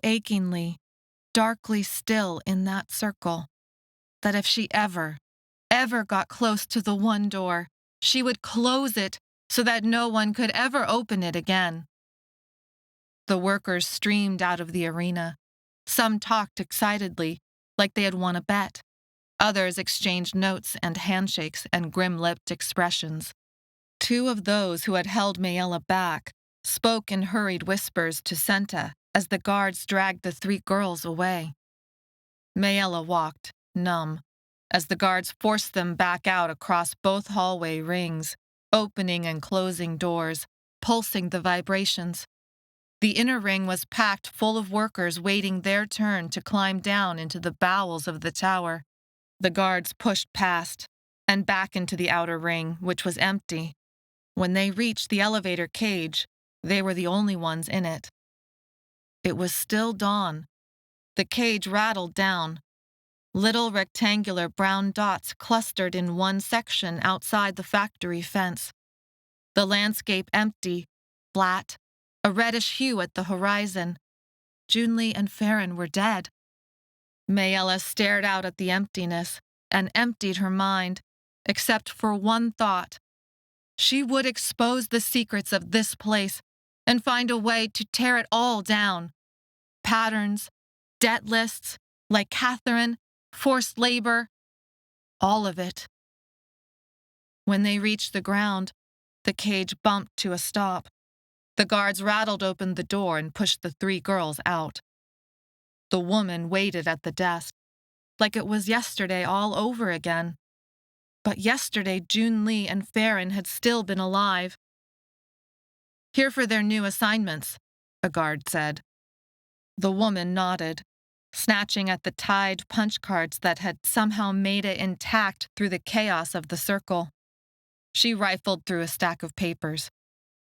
achingly, darkly still in that circle, that if she ever got close to the one door, she would close it so that no one could ever open it again. The workers streamed out of the arena. Some talked excitedly, like they had won a bet. Others exchanged notes and handshakes and grim-lipped expressions. Two of those who had held Maella back spoke in hurried whispers to Senta as the guards dragged the three girls away. Maella walked, numb, as the guards forced them back out across both hallway rings, opening and closing doors, pulsing the vibrations. The inner ring was packed full of workers waiting their turn to climb down into the bowels of the tower. The guards pushed past and back into the outer ring, which was empty. When they reached the elevator cage, they were the only ones in it. It was still dawn. The cage rattled down. Little rectangular brown dots clustered in one section outside the factory fence. The landscape empty, flat, a reddish hue at the horizon. Junli and Farron were dead. Maella stared out at the emptiness and emptied her mind, except for one thought. She would expose the secrets of this place and find a way to tear it all down. Patterns, debt lists, like Catherine, forced labor, all of it. When they reached the ground, the cage bumped to a stop. The guards rattled open the door and pushed the three girls out. The woman waited at the desk, like it was yesterday all over again. But yesterday, Junli and Farron had still been alive. "Here for their new assignments," a guard said. The woman nodded, snatching at the tied punch cards that had somehow made it intact through the chaos of the circle. She rifled through a stack of papers.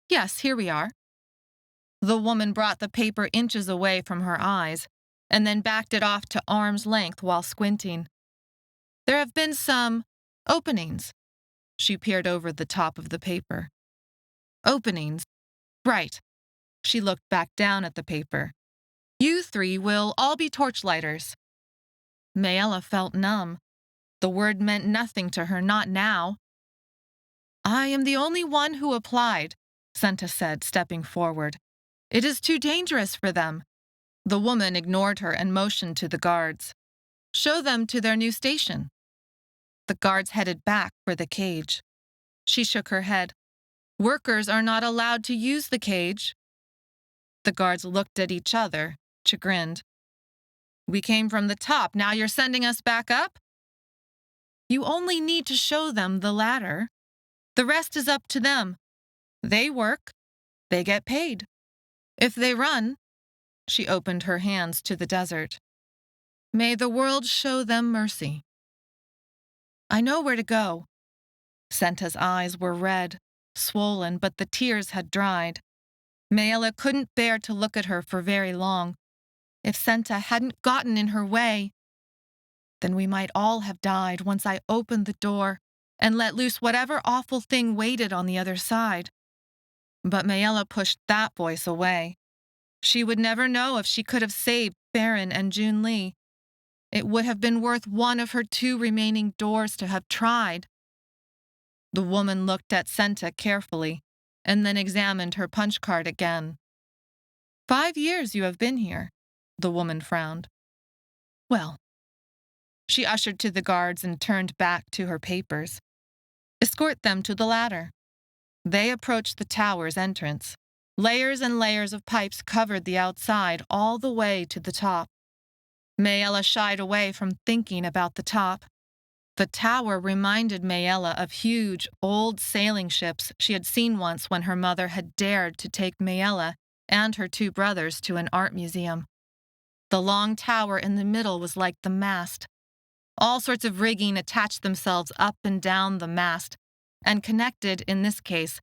"Yes, here we are." The woman brought the paper inches away from her eyes, and then backed it off to arm's length while squinting. "There have been some openings." She peered over the top of the paper. "Openings. Right." She looked back down at the paper. "You three will all be torchlighters." Maella felt numb. The word meant nothing to her, not now. "I am the only one who applied," Senta said, stepping forward. "It is too dangerous for them." The woman ignored her and motioned to the guards. "Show them to their new station." The guards headed back for the cage. She shook her head. "Workers are not allowed to use the cage." The guards looked at each other, chagrined. "We came from the top, now you're sending us back up?" "You only need to show them the ladder. The rest is up to them. They work. They get paid. If they run," she opened her hands to the desert, "may the world show them mercy." "I know where to go." Senta's eyes were red, swollen, but the tears had dried. Maella couldn't bear to look at her for very long. If Senta hadn't gotten in her way, then we might all have died once I opened the door and let loose whatever awful thing waited on the other side. But Maella pushed that voice away. She would never know if she could have saved Farron and Junli. It would have been worth one of her two remaining doors to have tried. The woman looked at Senta carefully and then examined her punch card again. 5 years you have been here," the woman frowned. "Well." She ushered to the guards and turned back to her papers. "Escort them to the ladder." They approached the tower's entrance. Layers and layers of pipes covered the outside all the way to the top. Maella shied away from thinking about the top. The tower reminded Maella of huge, old sailing ships she had seen once when her mother had dared to take Maella and her two brothers to an art museum. The long tower in the middle was like the mast. All sorts of rigging attached themselves up and down the mast, and connected, in this case,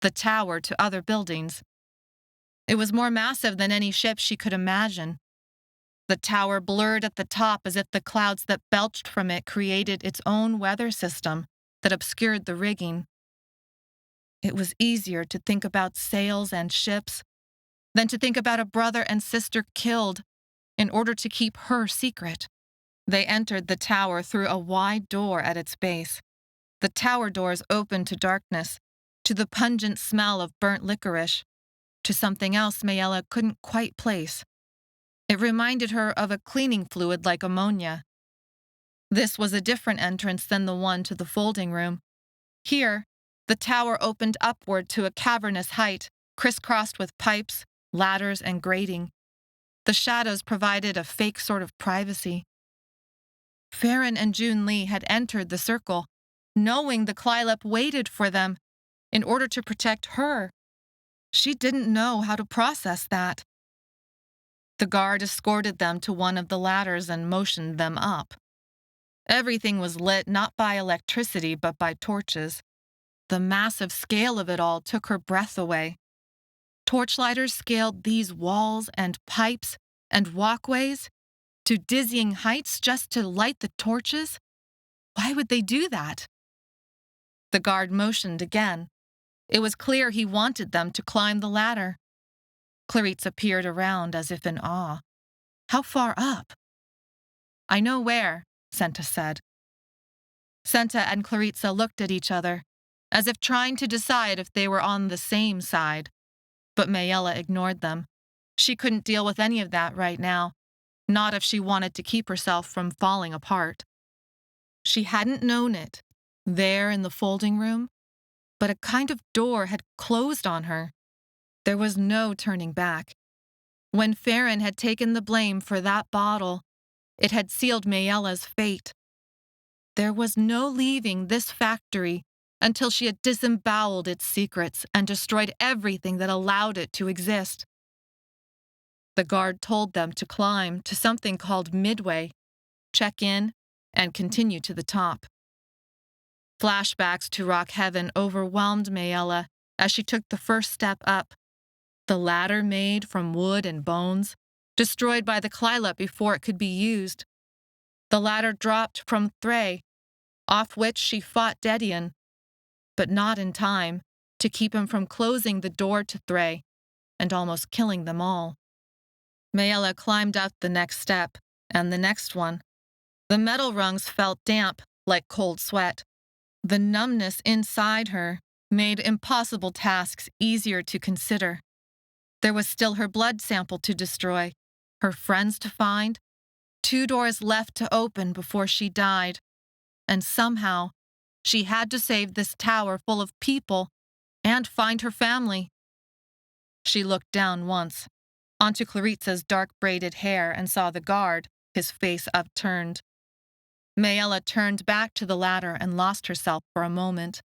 the tower to other buildings. It was more massive than any ship she could imagine. The tower blurred at the top as if the clouds that belched from it created its own weather system that obscured the rigging. It was easier to think about sails and ships than to think about a brother and sister killed in order to keep her secret. They entered the tower through a wide door at its base. The tower doors opened to darkness, to the pungent smell of burnt licorice, to something else Maella couldn't quite place. It reminded her of a cleaning fluid like ammonia. This was a different entrance than the one to the folding room. Here, the tower opened upward to a cavernous height, crisscrossed with pipes, ladders, and grating. The shadows provided a fake sort of privacy. Farron and June Lee had entered the circle, knowing the clylop waited for them in order to protect her. She didn't know how to process that. The guard escorted them to one of the ladders and motioned them up. Everything was lit not by electricity but by torches. The massive scale of it all took her breath away. Torchlighters scaled these walls and pipes and walkways to dizzying heights just to light the torches? Why would they do that? The guard motioned again. It was clear he wanted them to climb the ladder. Claritza peered around as if in awe. How far up? I know where, Senta said. Senta and Claritza looked at each other, as if trying to decide if they were on the same side. But Maella ignored them. She couldn't deal with any of that right now, not if she wanted to keep herself from falling apart. She hadn't known it, there in the folding room, but a kind of door had closed on her. There was no turning back. When Farron had taken the blame for that bottle, it had sealed Maella's fate. There was no leaving this factory until she had disemboweled its secrets and destroyed everything that allowed it to exist. The guard told them to climb to something called Midway, check in, and continue to the top. Flashbacks to Rock Heaven overwhelmed Maella as she took the first step up. The ladder made from wood and bones, destroyed by the clylop before it could be used. The ladder dropped from Thray, off which she fought Dedion, but not in time to keep him from closing the door to Thray and almost killing them all. Maella climbed up the next step, and the next one. The metal rungs felt damp, like cold sweat. The numbness inside her made impossible tasks easier to consider. There was still her blood sample to destroy, her friends to find, 2 doors left to open before she died, and somehow she had to save this tower full of people and find her family. She looked down once, onto Claritza's dark braided hair, and saw the guard, his face upturned. Maella turned back to the ladder and lost herself for a moment.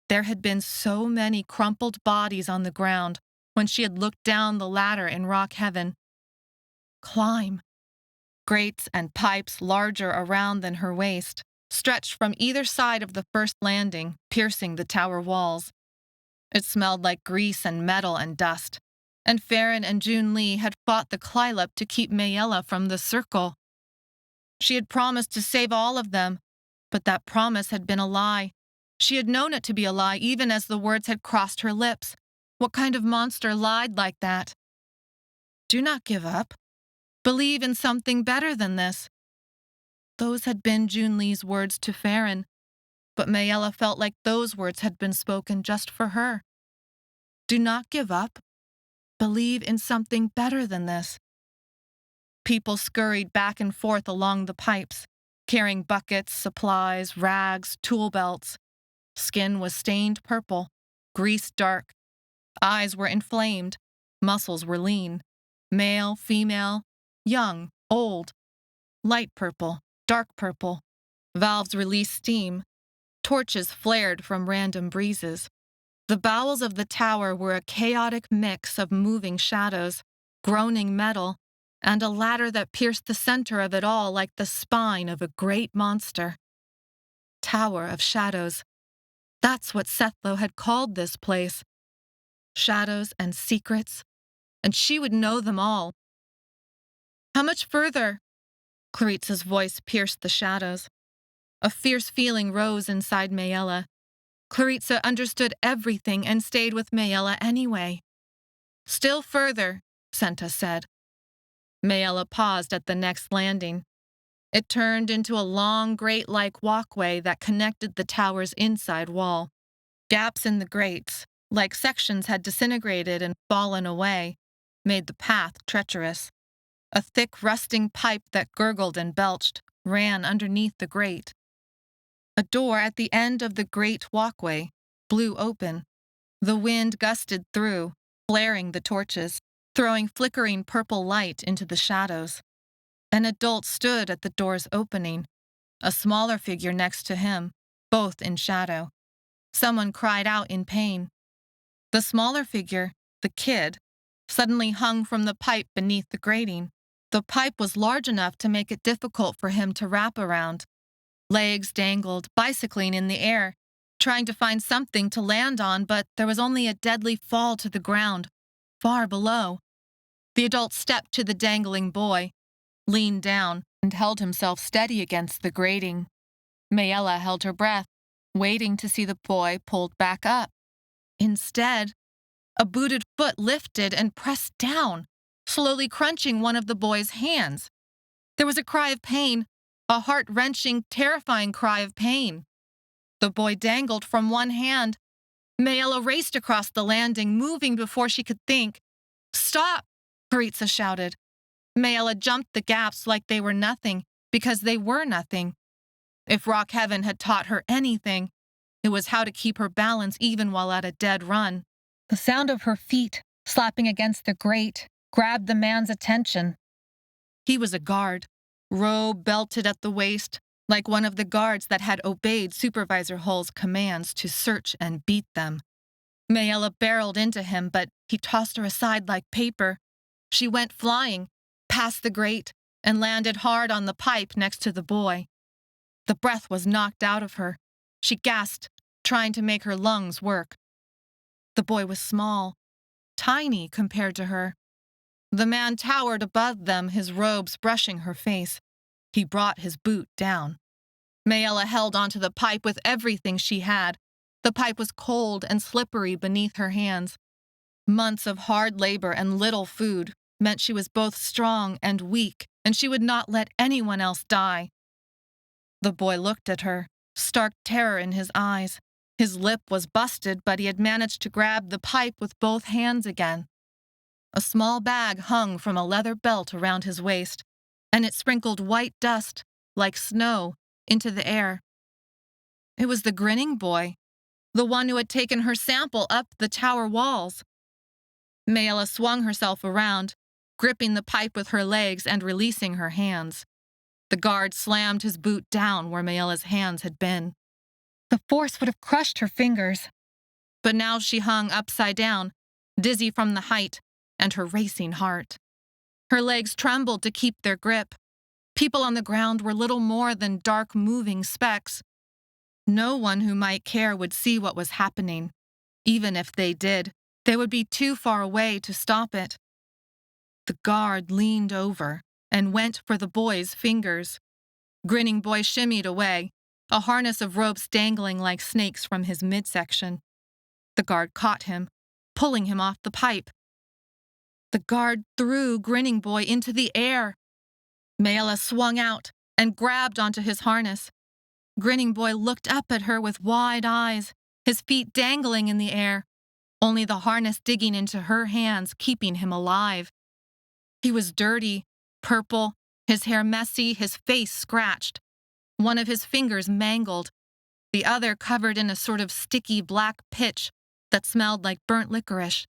There had been so many crumpled bodies on the ground when she had looked down the ladder in Rock Heaven. Climb. Grates and pipes larger around than her waist stretched from either side of the first landing, piercing the tower walls. It smelled like grease and metal and dust, and Farron and June Lee had fought the clylop to keep Maella from the circle. She had promised to save all of them, but that promise had been a lie. She had known it to be a lie even as the words had crossed her lips. What kind of monster lied like that? Do not give up. Believe in something better than this. Those had been June Lee's words to Farron, but Maella felt like those words had been spoken just for her. Do not give up. Believe in something better than this. People scurried back and forth along the pipes, carrying buckets, supplies, rags, tool belts. Skin was stained purple, grease dark. Eyes were inflamed, muscles were lean. Male, female, young, old. Light purple, dark purple. Valves released steam. Torches flared from random breezes. The bowels of the tower were a chaotic mix of moving shadows, groaning metal, and a ladder that pierced the center of it all like the spine of a great monster. Tower of Shadows. That's what Sethlo had called this place. Shadows and secrets, and she would know them all. How much further? Claritza's voice pierced the shadows. A fierce feeling rose inside Maella. Claritza understood everything and stayed with Maella anyway. Still further, Senta said. Maella paused at the next landing. It turned into a long grate-like walkway that connected the tower's inside wall. Gaps in the grates, like sections had disintegrated and fallen away, made the path treacherous. A thick, rusting pipe that gurgled and belched ran underneath the grate. A door at the end of the great walkway blew open. The wind gusted through, flaring the torches, throwing flickering purple light into the shadows. An adult stood at the door's opening, a smaller figure next to him, both in shadow. Someone cried out in pain. The smaller figure, the kid, suddenly hung from the pipe beneath the grating. The pipe was large enough to make it difficult for him to wrap around. Legs dangled, bicycling in the air, trying to find something to land on, but there was only a deadly fall to the ground, far below. The adult stepped to the dangling boy, leaned down, and held himself steady against the grating. Maella held her breath, waiting to see the boy pulled back up. Instead, a booted foot lifted and pressed down, slowly crunching one of the boy's hands. There was a cry of pain, a heart-wrenching, terrifying cry of pain. The boy dangled from one hand. Maella raced across the landing, moving before she could think. "Stop!" Claritza shouted. Maella jumped the gaps like they were nothing, because they were nothing. If Rock Heaven had taught her anything, it was how to keep her balance even while at a dead run. The sound of her feet slapping against the grate grabbed the man's attention. He was a guard, robe belted at the waist, like one of the guards that had obeyed Supervisor Hull's commands to search and beat them. Maella barreled into him, but he tossed her aside like paper. She went flying, past the grate, and landed hard on the pipe next to the boy. The breath was knocked out of her. She gasped, trying to make her lungs work. The boy was small, tiny compared to her. The man towered above them, his robes brushing her face. He brought his boot down. Maella held onto the pipe with everything she had. The pipe was cold and slippery beneath her hands. Months of hard labor and little food meant she was both strong and weak, and she would not let anyone else die. The boy looked at her, stark terror in his eyes. His lip was busted, but he had managed to grab the pipe with both hands again. A small bag hung from a leather belt around his waist, and it sprinkled white dust, like snow, into the air. It was the grinning boy, the one who had taken her sample up the tower walls. Maella swung herself around, gripping the pipe with her legs and releasing her hands. The guard slammed his boot down where Maella's hands had been. The force would have crushed her fingers. But now she hung upside down, dizzy from the height, and her racing heart. Her legs trembled to keep their grip. People on the ground were little more than dark moving specks. No one who might care would see what was happening. Even if they did, they would be too far away to stop it. The guard leaned over and went for the boy's fingers. Grinning boy shimmied away, a harness of ropes dangling like snakes from his midsection. The guard caught him, pulling him off the pipe. The guard threw Grinning boy into the air. Maella swung out and grabbed onto his harness. Grinning boy looked up at her with wide eyes, his feet dangling in the air, only the harness digging into her hands, keeping him alive. He was dirty, purple, his hair messy, his face scratched. One of his fingers mangled, the other covered in a sort of sticky black pitch that smelled like burnt licorice.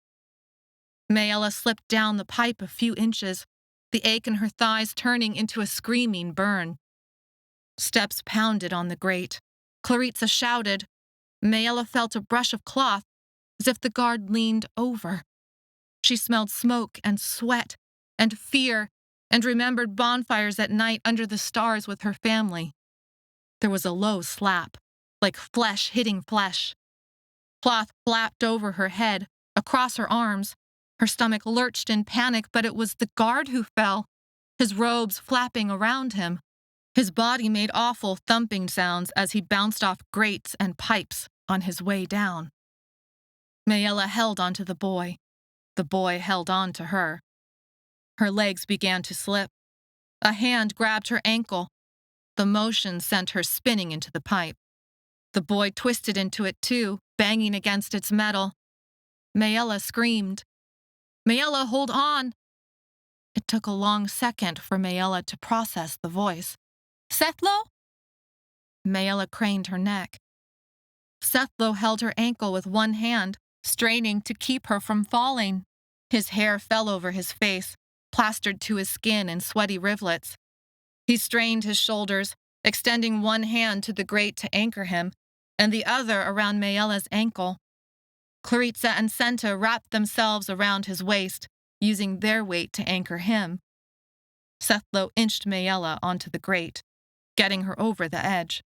Maella slipped down the pipe a few inches, the ache in her thighs turning into a screaming burn. Steps pounded on the grate. Claritza shouted. Maella felt a brush of cloth, as if the guard leaned over. She smelled smoke and sweat and fear and remembered bonfires at night under the stars with her family. There was a low slap, like flesh hitting flesh. Cloth flapped over her head, across her arms. Her stomach lurched in panic, but it was the guard who fell, his robes flapping around him. His body made awful thumping sounds as he bounced off grates and pipes on his way down. Maella held onto the boy. The boy held on to her. Her legs began to slip. A hand grabbed her ankle. The motion sent her spinning into the pipe. The boy twisted into it too, banging against its metal. Maella screamed. "Maella, hold on!" It took a long second for Maella to process the voice. "Sethlo?" Maella craned her neck. Sethlo held her ankle with one hand, straining to keep her from falling. His hair fell over his face, plastered to his skin in sweaty rivulets. He strained his shoulders, extending one hand to the grate to anchor him, and the other around Maella's ankle. Claritza and Senta wrapped themselves around his waist, using their weight to anchor him. Sethlo inched Maella onto the grate, getting her over the edge.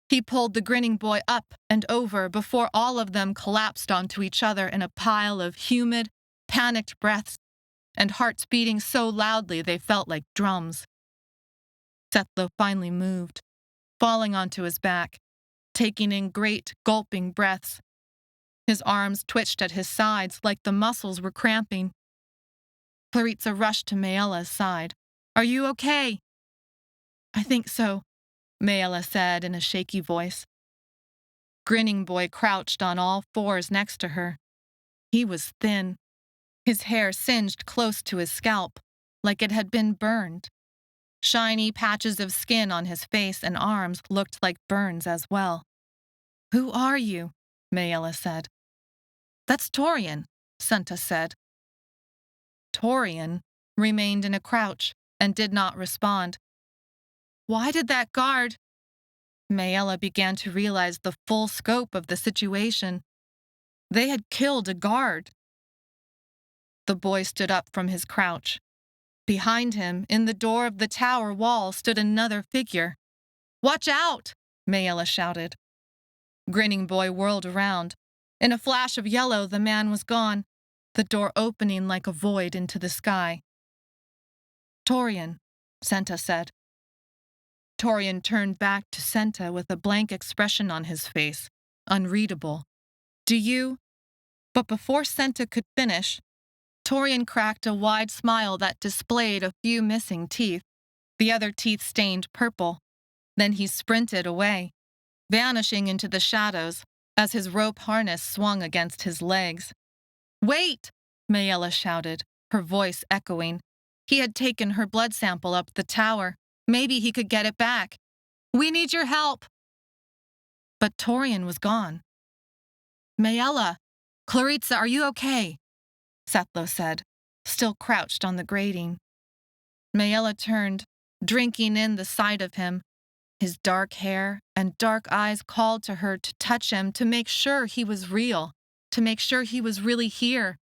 He pulled the grinning boy up and over before all of them collapsed onto each other in a pile of humid, panicked breaths and hearts beating so loudly they felt like drums. Sethlo finally moved, falling onto his back, taking in great, gulping breaths. His arms twitched at his sides like the muscles were cramping. Claritza rushed to Maella's side. "Are you okay?" "I think so," Maella said in a shaky voice. Grinning boy crouched on all fours next to her. He was thin, his hair singed close to his scalp, like it had been burned. Shiny patches of skin on his face and arms looked like burns as well. "Who are you?" Maella said. "That's Torian," Senta said. Torian remained in a crouch and did not respond. "Why did that guard—" Maella began to realize the full scope of the situation. They had killed a guard. The boy stood up from his crouch. Behind him, in the door of the tower wall, stood another figure. "Watch out!" Maella shouted. Grinning boy whirled around. In a flash of yellow, the man was gone, the door opening like a void into the sky. "Torian," Senta said. Torian turned back to Senta with a blank expression on his face, unreadable. "Do you—" But before Senta could finish, Torian cracked a wide smile that displayed a few missing teeth, the other teeth stained purple. Then he sprinted away, vanishing into the shadows as his rope harness swung against his legs. "Wait!" Maella shouted, her voice echoing. He had taken her blood sample up the tower. Maybe he could get it back. "We need your help!" But Torian was gone. "Maella! Claritza, are you okay?" Sethlo said, still crouched on the grating. Maella turned, drinking in the sight of him. His dark hair and dark eyes called to her to touch him, to make sure he was real, to make sure he was really here.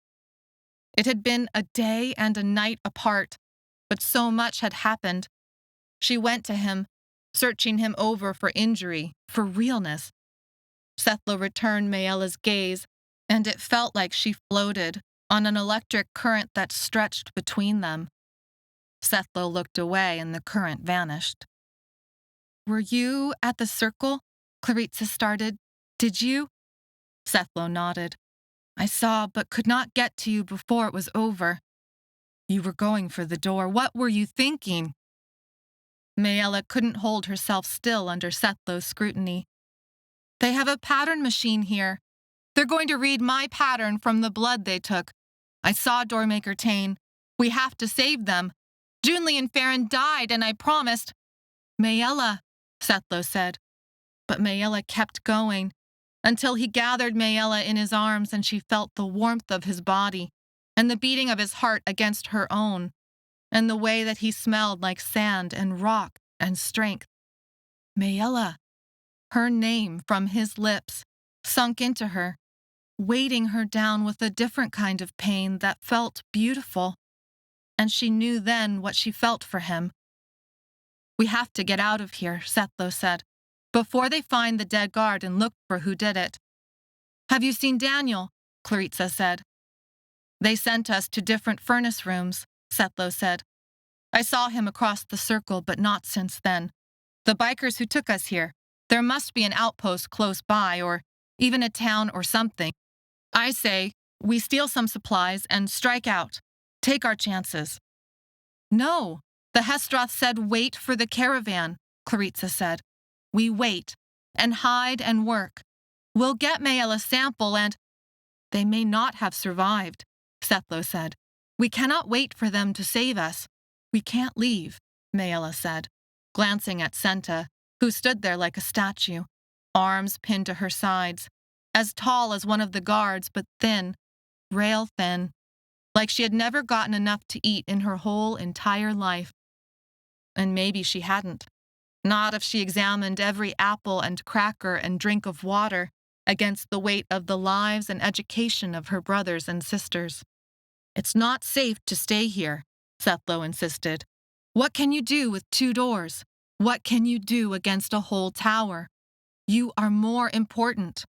It had been a day and a night apart, but so much had happened. She went to him, searching him over for injury, for realness. Sethlo returned Maella's gaze, and it felt like she floated on an electric current that stretched between them. Sethlo looked away and the current vanished. "Were you at the circle?" Claritza started. "Did you?" Sethlo nodded. "I saw, but could not get to you before it was over." "You were going for the door. What were you thinking?" Maella couldn't hold herself still under Sethlo's scrutiny. "They have a pattern machine here. They're going to read my pattern from the blood they took. I saw Doormaker Tane. We have to save them. Junli and Farron died, and I promised—" "Maella," Sethlo said. But Maella kept going, until he gathered Maella in his arms and she felt the warmth of his body and the beating of his heart against her own, and the way that he smelled like sand and rock and strength. Maella. Her name from his lips sunk into her, weighting her down with a different kind of pain that felt beautiful. And she knew then what she felt for him. "We have to get out of here," Sethlo said, "before they find the dead guard and look for who did it." "Have you seen Daniel?" Claritza said. They sent us to different furnace rooms, Setlo said. I saw him across the circle, but not since then. The bikers who took us here, there must be an outpost close by, or even a town or something. I say, we steal some supplies and strike out. Take our chances. No, the hesteroth said wait for the caravan, Clarissa said. We wait, and hide and work. We'll get Maella's sample and— They may not have survived, Setlo said. We cannot wait for them to save us. We can't leave, Maella said, glancing at Senta, who stood there like a statue, arms pinned to her sides, as tall as one of the guards but thin, rail thin, like she had never gotten enough to eat in her whole entire life. And maybe she hadn't. Not if she examined every apple and cracker and drink of water against the weight of the lives and education of her brothers and sisters. It's not safe to stay here, Setlo insisted. What can you do with 2 doors? What can you do against a whole tower? You are more important.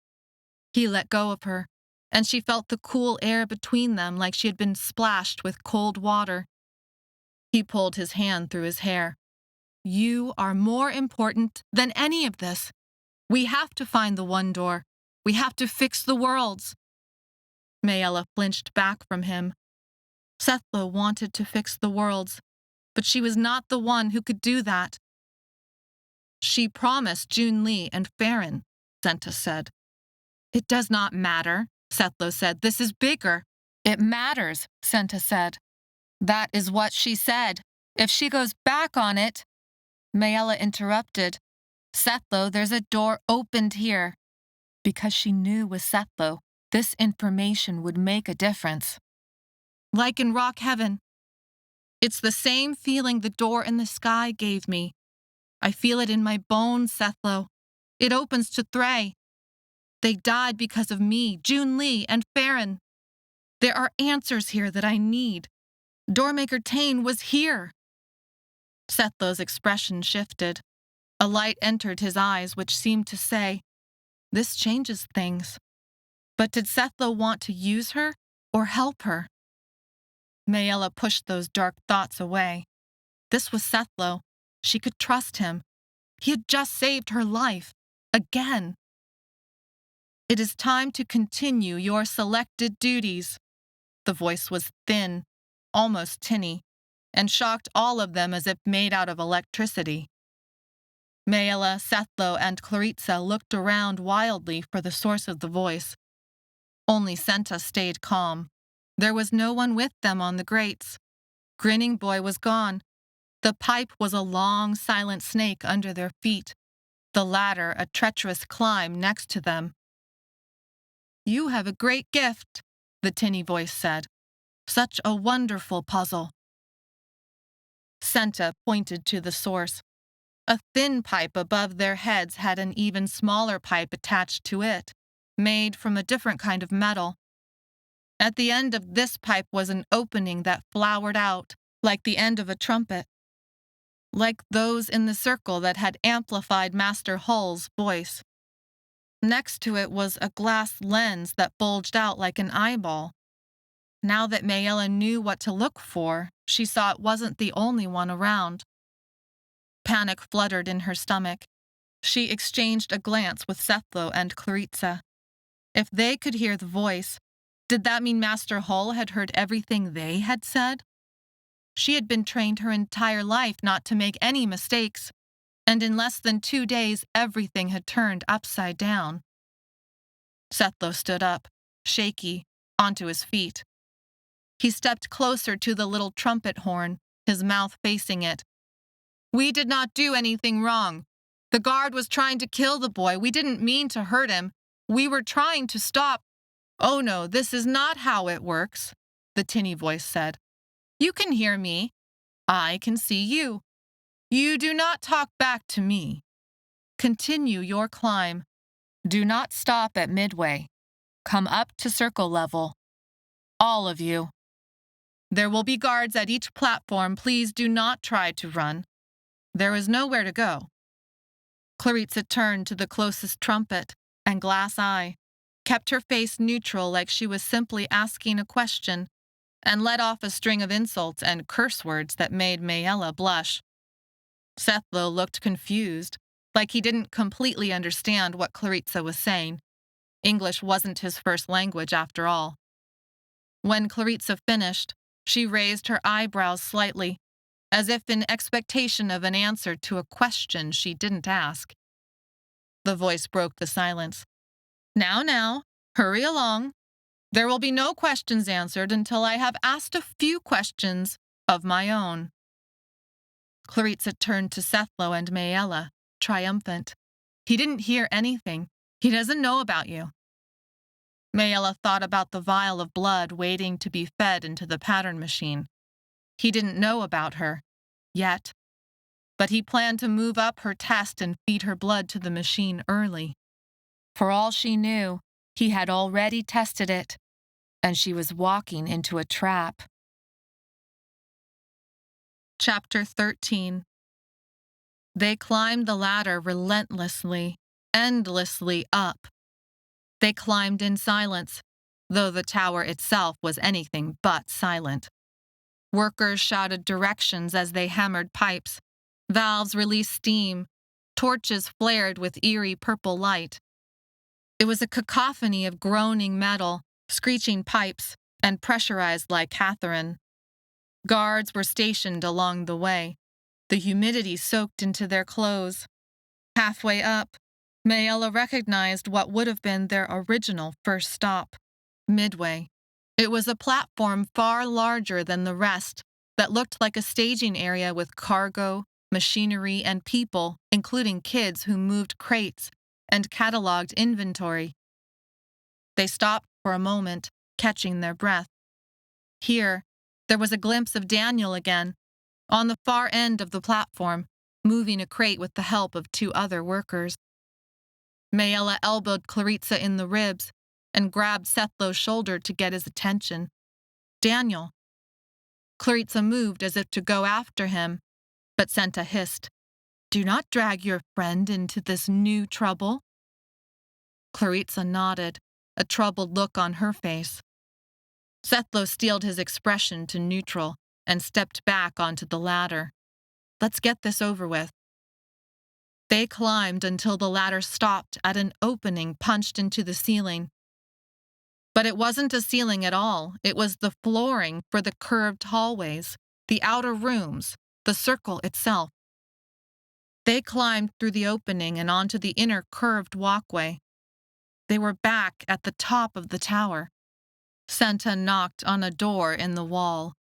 He let go of her, and she felt the cool air between them like she had been splashed with cold water. He pulled his hand through his hair. You are more important than any of this. We have to find the 1 door. We have to fix the worlds. Maella flinched back from him. Setlo wanted to fix the worlds, but she was not the one who could do that. She promised Junli and Farron, Senta said. It does not matter, Setlo said. This is bigger. It matters, Senta said. That is what she said. If she goes back on it— Maella interrupted. Setlo, there's a door opened here. Because she knew with Setlo, this information would make a difference. Like in Rock Heaven. It's the same feeling the door in the sky gave me. I feel it in my bones, Setlo. It opens to Thray. They died because of me, Junli, and Farron. There are answers here that I need. Doormaker Tane was here. Setlo's expression shifted. A light entered his eyes which seemed to say, this changes things. But did Setlo want to use her or help her? Maella pushed those dark thoughts away. This was Setlo. She could trust him. He had just saved her life. Again. It is time to continue your selected duties. The voice was thin, almost tinny, and shocked all of them as if made out of electricity. Maella, Setlo, and Clarissa looked around wildly for the source of the voice. Only Senta stayed calm. There was no one with them on the grates. Grinning Boy was gone. The pipe was a long, silent snake under their feet, the ladder a treacherous climb next to them. You have a great gift, the tinny voice said. Such a wonderful puzzle. Senta pointed to the source. A thin pipe above their heads had an even smaller pipe attached to it, made from a different kind of metal. At the end of this pipe was an opening that flowered out, like the end of a trumpet. Like those in the circle that had amplified Master Hull's voice. Next to it was a glass lens that bulged out like an eyeball. Now that Maella knew what to look for, she saw it wasn't the only one around. Panic fluttered in her stomach. She exchanged a glance with Setlo and Clarissa. If they could hear the voice, did that mean Master Hull had heard everything they had said? She had been trained her entire life not to make any mistakes, and in less than 2 days everything had turned upside down. Setlo stood up, shaky, onto his feet. He stepped closer to the little trumpet horn, his mouth facing it. We did not do anything wrong. The guard was trying to kill the boy. We didn't mean to hurt him. We were trying to stop. Oh no, this is not how it works, the tinny voice said. You can hear me. I can see you. You do not talk back to me. Continue your climb. Do not stop at midway. Come up to circle level. All of you. There will be guards at each platform. Please do not try to run. There is nowhere to go. Clarissa turned to the closest trumpet, and Glass Eye kept her face neutral like she was simply asking a question and let off a string of insults and curse words that made Maella blush. Sethlo looked confused, like he didn't completely understand what Claritza was saying. English wasn't his first language after all. When Claritza finished, she raised her eyebrows slightly, as if in expectation of an answer to a question she didn't ask. The voice broke the silence. Now, hurry along. There will be no questions answered until I have asked a few questions of my own. Claritza turned to Sethlo and Maella, triumphant. He didn't hear anything. He doesn't know about you. Maella thought about the vial of blood waiting to be fed into the pattern machine. He didn't know about her, yet, but he planned to move up her test and feed her blood to the machine early. For all she knew, he had already tested it, and she was walking into a trap. Chapter 13. They climbed the ladder relentlessly, endlessly up. They climbed in silence, though the tower itself was anything but silent. Workers shouted directions as they hammered pipes. Valves released steam. Torches flared with eerie purple light. It was a cacophony of groaning metal, screeching pipes, and pressurized like Catherine. Guards were stationed along the way. The humidity soaked into their clothes. Halfway up, Maella recognized what would have been their original first stop, Midway. It was a platform far larger than the rest that looked like a staging area with cargo, machinery, and people, including kids who moved crates and cataloged inventory. They stopped for a moment, catching their breath. Here, there was a glimpse of Daniel again, on the far end of the platform, moving a crate with the help of two other workers. Maella elbowed Claritza in the ribs and grabbed Sethlo's shoulder to get his attention. Daniel. Claritza moved as if to go after him, but Senta hissed, "Do not drag your friend into this new trouble." Claritza nodded, a troubled look on her face. Sethlo steeled his expression to neutral and stepped back onto the ladder. "Let's get this over with." They climbed until the ladder stopped at an opening punched into the ceiling. But it wasn't a ceiling at all. It was the flooring for the curved hallways, the outer rooms, the circle itself. They climbed through the opening and onto the inner curved walkway. They were back at the top of the tower. Senta knocked on a door in the wall.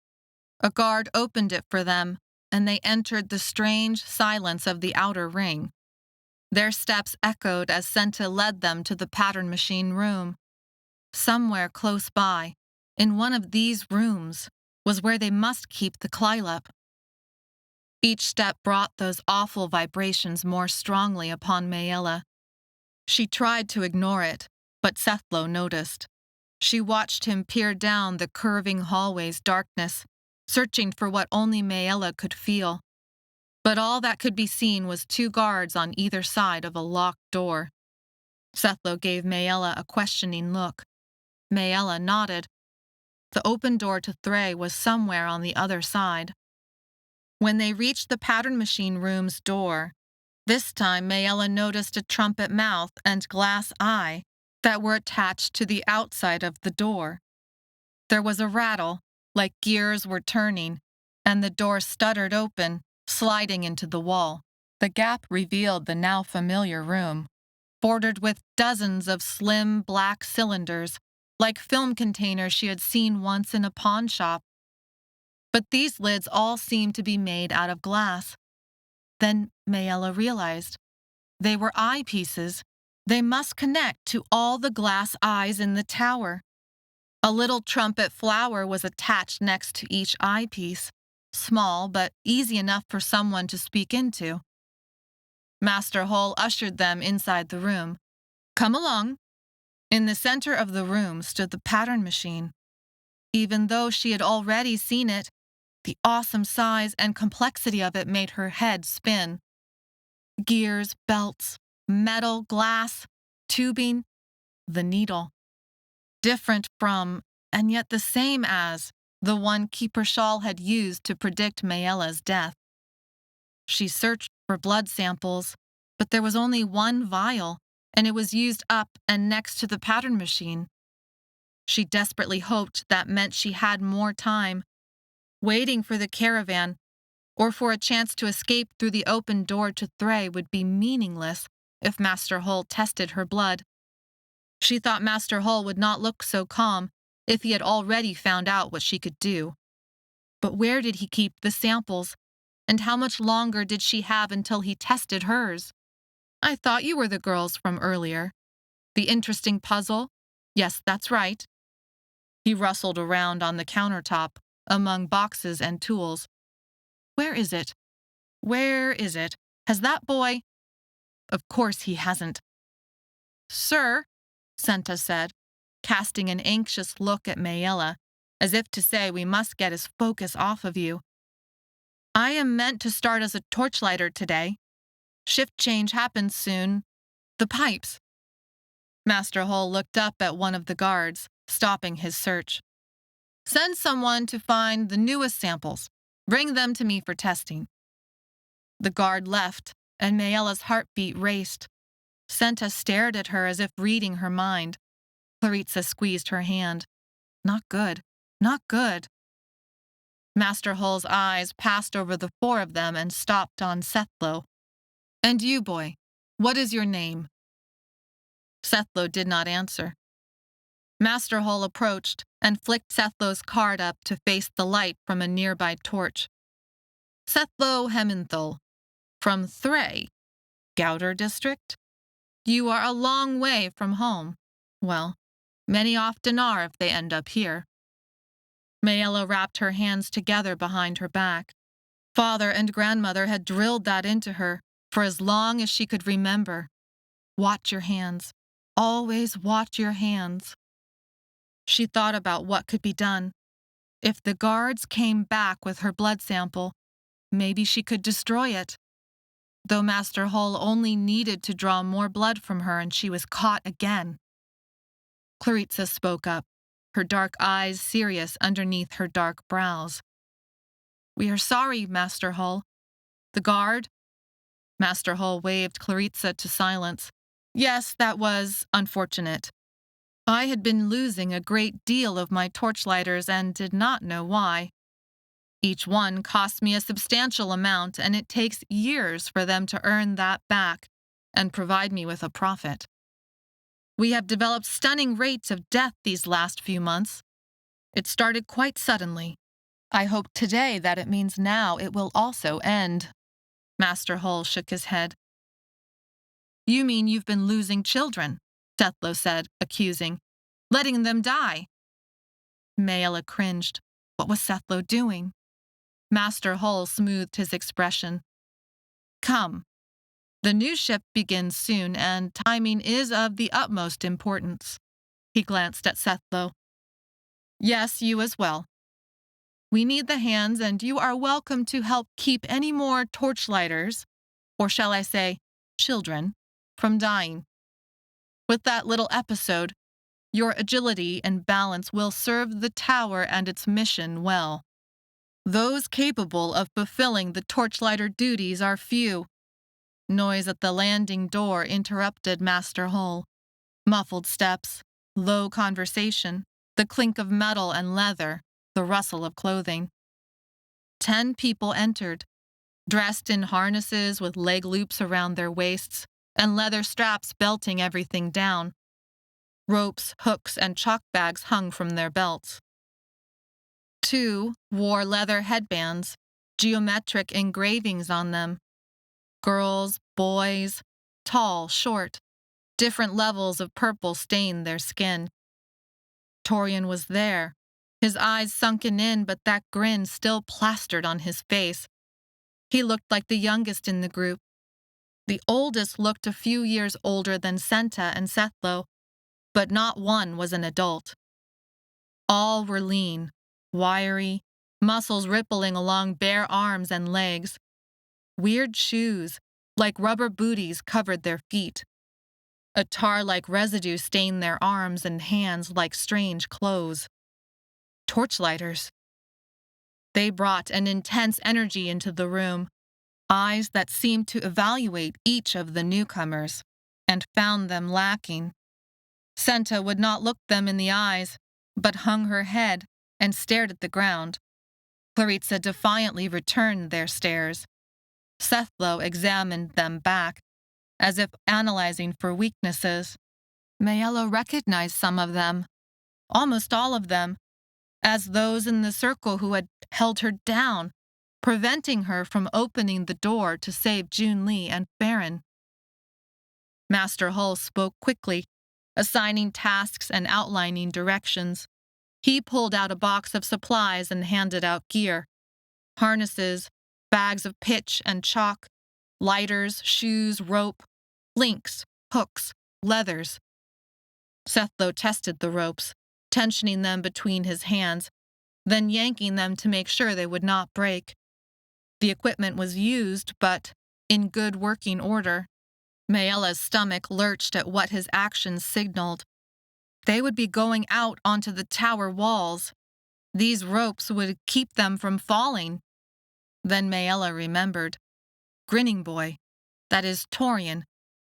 A guard opened it for them, and they entered the strange silence of the outer ring. Their steps echoed as Senta led them to the pattern machine room. Somewhere close by, in one of these rooms, was where they must keep the clylop. Each step brought those awful vibrations more strongly upon Maella. She tried to ignore it, but Sethlo noticed. She watched him peer down the curving hallway's darkness, searching for what only Maella could feel. But all that could be seen was two guards on either side of a locked door. Sethlo gave Maella a questioning look. Maella nodded. The open door to Thray was somewhere on the other side. When they reached the pattern machine room's door, this time Maella noticed a trumpet mouth and glass eye that were attached to the outside of the door. There was a rattle, like gears were turning, and the door stuttered open, sliding into the wall. The gap revealed the now familiar room, bordered with dozens of slim black cylinders, like film containers she had seen once in a pawn shop. But these lids all seemed to be made out of glass. Then Maella realized they were eyepieces. They must connect to all the glass eyes in the tower. A little trumpet flower was attached next to each eyepiece, small but easy enough for someone to speak into. Master Hole ushered them inside the room. "Come along." In the center of the room stood the pattern machine. Even though she had already seen it, the awesome size and complexity of it made her head spin. Gears, belts, metal, glass, tubing, the needle. Different from, and yet the same as, the one Keeper Shawl had used to predict Maella's death. She searched for blood samples, but there was only one vial, and it was used up and next to the pattern machine. She desperately hoped that meant she had more time. Waiting for the caravan, or for a chance to escape through the open door to Thray, would be meaningless if Master Hull tested her blood. She thought Master Hull would not look so calm if he had already found out what she could do. But where did he keep the samples? And how much longer did she have until he tested hers? I thought you were the girls from earlier. The interesting puzzle? Yes, that's right. He rustled around on the countertop, among boxes and tools. Where is it? Where is it? Has that boy? Of course he hasn't. Sir, Senta said, casting an anxious look at Maella, as if to say we must get his focus off of you. I am meant to start as a torchlighter today. Shift change happens soon. The pipes. Master Hull looked up at one of the guards, stopping his search. Send someone to find the newest samples. Bring them to me for testing. The guard left, and Maella's heartbeat raced. Senta stared at her as if reading her mind. Clarissa squeezed her hand. Not good. Not good. Master Hull's eyes passed over the four of them and stopped on Sethlo. And you, boy, what is your name? Sethlo did not answer. Master Hull approached and flicked Sethlo's card up to face the light from a nearby torch. Sethlo Hementhal, from Thray, Gowder District? You are a long way from home. Well, many often are if they end up here. Maella wrapped her hands together behind her back. Father and grandmother had drilled that into her for as long as she could remember. Watch your hands. Always watch your hands. She thought about what could be done. If the guards came back with her blood sample, maybe she could destroy it. Though Master Hull only needed to draw more blood from her and she was caught again. Clarissa spoke up, her dark eyes serious underneath her dark brows. We are sorry, Master Hull. The guard? Master Hull waved Clarissa to silence. Yes, that was unfortunate. I had been losing a great deal of my torchlighters and did not know why. Each one cost me a substantial amount, and it takes years for them to earn that back and provide me with a profit. We have developed stunning rates of death these last few months. It started quite suddenly. I hope today that it means now it will also end. Master Hull shook his head. You mean you've been losing children, Sethlo said, accusing. Letting them die. Maella cringed. What was Sethlo doing? Master Hull smoothed his expression. Come. The new ship begins soon, and timing is of the utmost importance. He glanced at Sethlo. Yes, you as well. We need the hands, and you are welcome to help keep any more torchlighters, or shall I say, children, from dying. With that little episode, your agility and balance will serve the tower and its mission well. Those capable of fulfilling the torchlighter duties are few. Noise at the landing door interrupted Master Hull. Muffled steps, low conversation, the clink of metal and leather, the rustle of clothing. 10 people entered, dressed in harnesses with leg loops around their waists and leather straps belting everything down. Ropes, hooks, and chalk bags hung from their belts. 2 wore leather headbands, geometric engravings on them. Girls, boys, tall, short, different levels of purple stained their skin. Torian was there, his eyes sunken in, but that grin still plastered on his face. He looked like the youngest in the group. The oldest looked a few years older than Senta and Sethlo, but not one was an adult. All were lean, wiry, muscles rippling along bare arms and legs. Weird shoes, like rubber booties, covered their feet. A tar-like residue stained their arms and hands like strange clothes. Torchlighters, They brought an intense energy into the room, eyes that seemed to evaluate each of the newcomers, and found them lacking. Senta would not look them in the eyes, but hung her head and stared at the ground. Claritza defiantly returned their stares. Sethlo examined them back, as if analyzing for weaknesses. Maella recognized some of them, almost all of them, as those in the circle who had held her down, preventing her from opening the door to save Junli and Farron. Master Hull spoke quickly, assigning tasks and outlining directions. He pulled out a box of supplies and handed out gear: harnesses, bags of pitch and chalk, lighters, shoes, rope, links, hooks, leathers. Sethlo tested the ropes, tensioning them between his hands, then yanking them to make sure they would not break. The equipment was used, but in good working order. Maella's stomach lurched at what his actions signaled. They would be going out onto the tower walls. These ropes would keep them from falling. Then Maella remembered. Grinning Boy, that is Torian,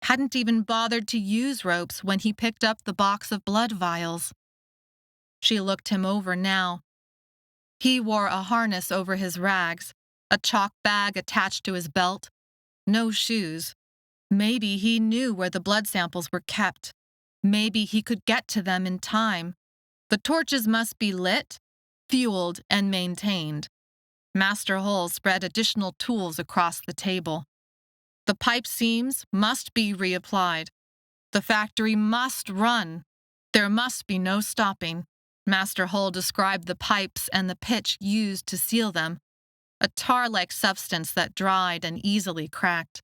hadn't even bothered to use ropes when he picked up the box of blood vials. She looked him over now. He wore a harness over his rags, a chalk bag attached to his belt, no shoes. Maybe he knew where the blood samples were kept. Maybe he could get to them in time. The torches must be lit, fueled, and maintained. Master Hull spread additional tools across the table. The pipe seams must be reapplied. The factory must run. There must be no stopping. Master Hull described the pipes and the pitch used to seal them, a tar-like substance that dried and easily cracked.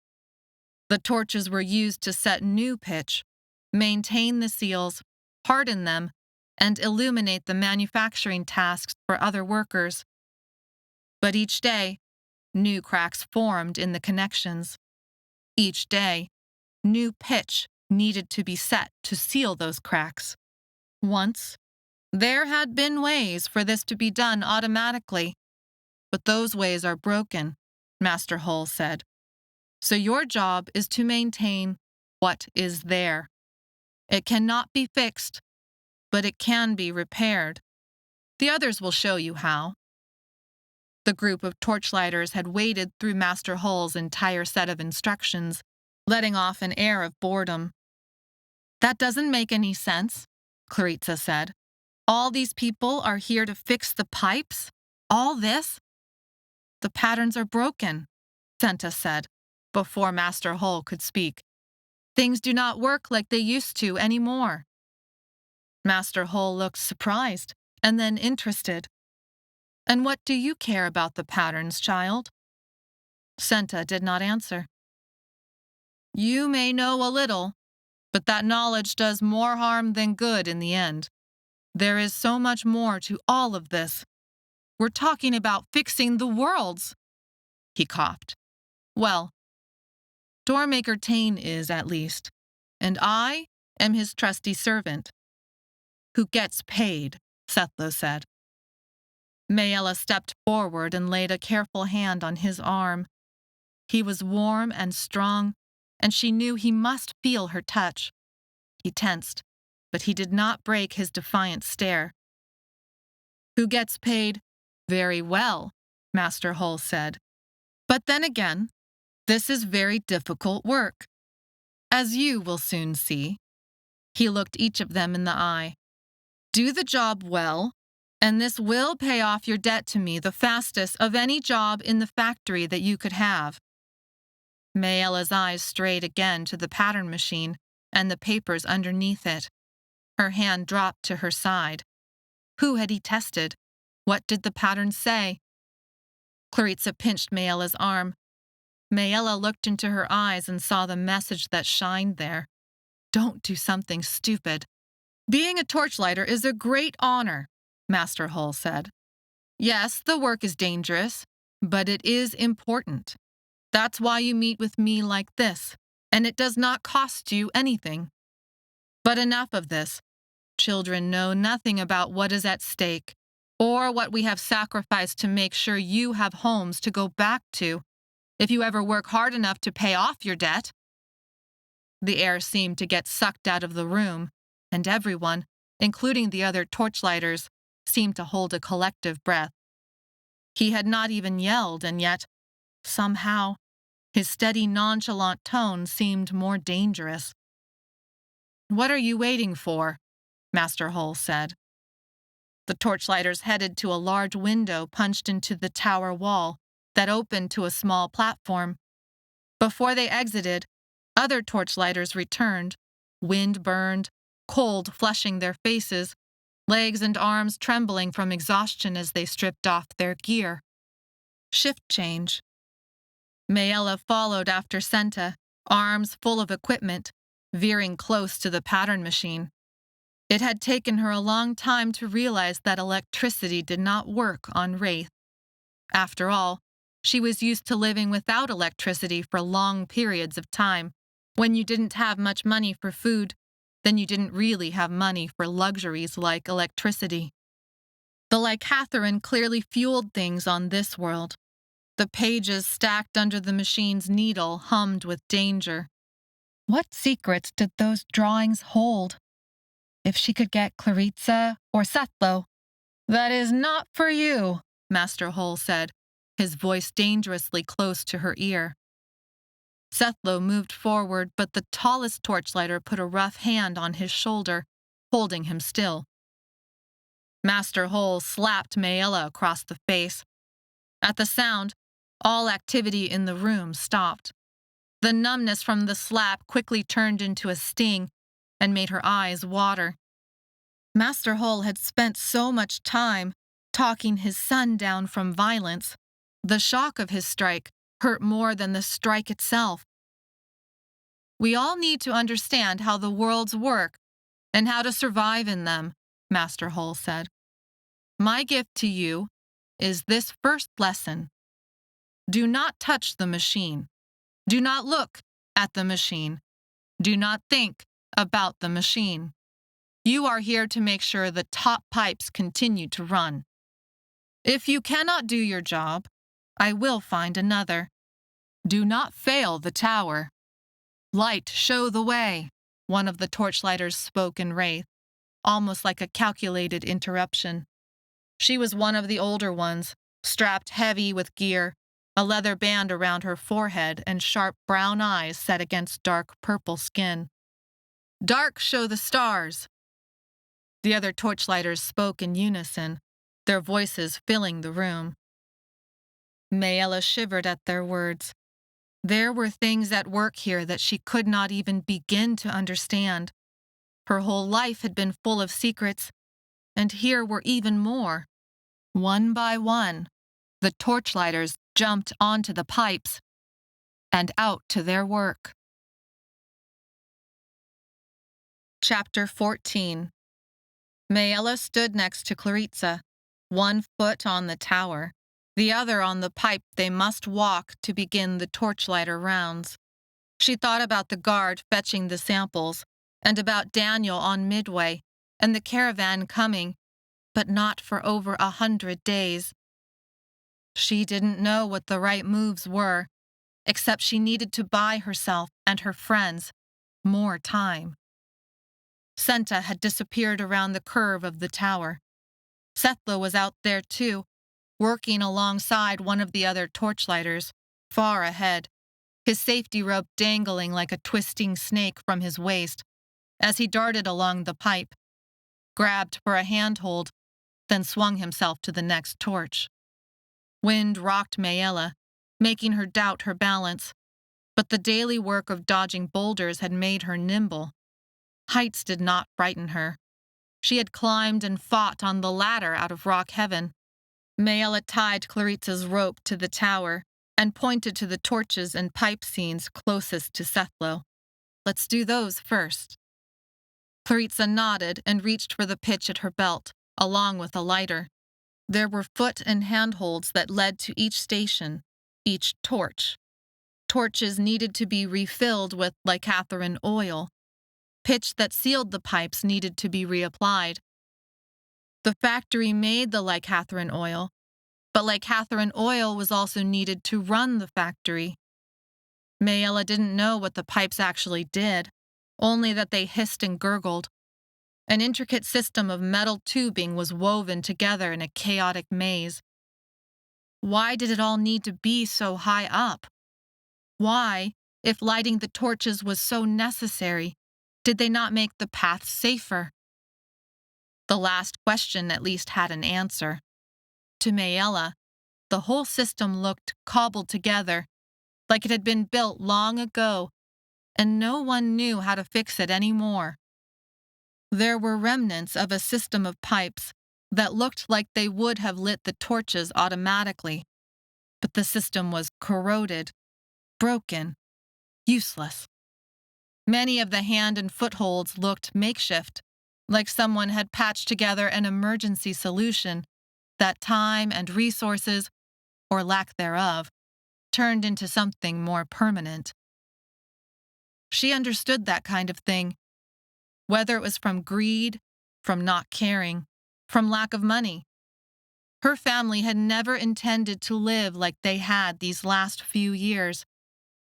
The torches were used to set new pitch, maintain the seals, harden them, and illuminate the manufacturing tasks for other workers. But each day, new cracks formed in the connections. Each day, new pitch needed to be set to seal those cracks. Once, there had been ways for this to be done automatically, but those ways are broken, Master Hull said. So your job is to maintain what is there. It cannot be fixed, but it can be repaired. The others will show you how. The group of Torchlighters had waded through Master Hull's entire set of instructions, letting off an air of boredom. That doesn't make any sense, Claritza said. All these people are here to fix the pipes? All this? The patterns are broken, Senta said, before Master Hull could speak. Things do not work like they used to anymore. Master Hull looked surprised and then interested. And what do you care about the patterns, child? Senta did not answer. You may know a little, but that knowledge does more harm than good in the end. There is so much more to all of this. We're talking about fixing the worlds. He coughed. Well, Doormaker Tane is, at least, and I am his trusty servant. Who gets paid, Sethlo said. Maella stepped forward and laid a careful hand on his arm. He was warm and strong, and she knew he must feel her touch. He tensed, but he did not break his defiant stare. Who gets paid? Very well, Master Hull said. But then again, this is very difficult work, as you will soon see. He looked each of them in the eye. Do the job well, and this will pay off your debt to me the fastest of any job in the factory that you could have. Maella's eyes strayed again to the pattern machine and the papers underneath it. Her hand dropped to her side. Who had he tested? What did the patterns say? Claritza pinched Maella's arm. Maella looked into her eyes and saw the message that shined there. Don't do something stupid. Being a torchlighter is a great honor, Master Hull said. Yes, the work is dangerous, but it is important. That's why you meet with me like this, and it does not cost you anything. But enough of this. Children know nothing about what is at stake, or what we have sacrificed to make sure you have homes to go back to if you ever work hard enough to pay off your debt." The air seemed to get sucked out of the room, and everyone, including the other torchlighters, seemed to hold a collective breath. He had not even yelled, and yet, somehow, his steady, nonchalant tone seemed more dangerous. "What are you waiting for?" Master Hole said. The torchlighters headed to a large window punched into the tower wall that opened to a small platform. Before they exited, other torchlighters returned, wind-burned, cold flushing their faces, legs and arms trembling from exhaustion as they stripped off their gear. Shift change. Maella followed after Senta, arms full of equipment, veering close to the pattern machine. It had taken her a long time to realize that electricity did not work on Wraith. After all, she was used to living without electricity for long periods of time. When you didn't have much money for food, then you didn't really have money for luxuries like electricity. The Lycathoran clearly fueled things on this world. The pages stacked under the machine's needle hummed with danger. What secrets did those drawings hold? If she could get Claritza or Sethlo. "That is not for you," Master Hole said, his voice dangerously close to her ear. Sethlo moved forward, but the tallest torchlighter put a rough hand on his shoulder, holding him still. Master Hole slapped Maella across the face. At the sound, all activity in the room stopped. The numbness from the slap quickly turned into a sting and made her eyes water. Master Hole had spent so much time talking his son down from violence. The shock of his strike hurt more than the strike itself. "We all need to understand how the worlds work and how to survive in them," Master Hole said. "My gift to you is this first lesson. Do not touch the machine. Do not look at the machine. Do not think about the machine. You are here to make sure the top pipes continue to run. If you cannot do your job, I will find another. Do not fail the tower. Light, show the way," one of the torchlighters spoke in Wraith, almost like a calculated interruption. She was one of the older ones, strapped heavy with gear, a leather band around her forehead and sharp brown eyes set against dark purple skin. "Dark, show the stars." The other torchlighters spoke in unison, their voices filling the room. Maella shivered at their words. There were things at work here that she could not even begin to understand. Her whole life had been full of secrets, and here were even more. One by one, the torchlighters jumped onto the pipes and out to their work. Chapter 14. Maella stood next to Claritza, one foot on the tower, the other on the pipe they must walk to begin the torchlighter rounds. She thought about the guard fetching the samples, and about Daniel on Midway, and the caravan coming, but not for over 100 days. She didn't know what the right moves were, except she needed to buy herself and her friends more time. Senta had disappeared around the curve of the tower. Sethlo was out there too, working alongside one of the other torchlighters, far ahead, his safety rope dangling like a twisting snake from his waist as he darted along the pipe, grabbed for a handhold, then swung himself to the next torch. Wind rocked Maella, making her doubt her balance, but the daily work of dodging boulders had made her nimble. Heights did not frighten her. She had climbed and fought on the ladder out of rock heaven. Maella tied Claritza's rope to the tower and pointed to the torches and pipe scenes closest to Sethlo. "Let's do those first." Claritza nodded and reached for the pitch at her belt, along with a lighter. There were foot and handholds that led to each station, each torch. Torches needed to be refilled with Lycathoran oil. Pitch that sealed the pipes needed to be reapplied. The factory made the Lycathrine oil, but Lycathrine oil was also needed to run the factory. Maella didn't know what the pipes actually did, only that they hissed and gurgled. An intricate system of metal tubing was woven together in a chaotic maze. Why did it all need to be so high up? Why, if lighting the torches was so necessary, did they not make the path safer? The last question at least had an answer. To Maella, the whole system looked cobbled together, like it had been built long ago, and no one knew how to fix it anymore. There were remnants of a system of pipes that looked like they would have lit the torches automatically, but the system was corroded, broken, useless. Many of the hand and footholds looked makeshift, like someone had patched together an emergency solution that time and resources, or lack thereof, turned into something more permanent. She understood that kind of thing, whether it was from greed, from not caring, from lack of money. Her family had never intended to live like they had these last few years,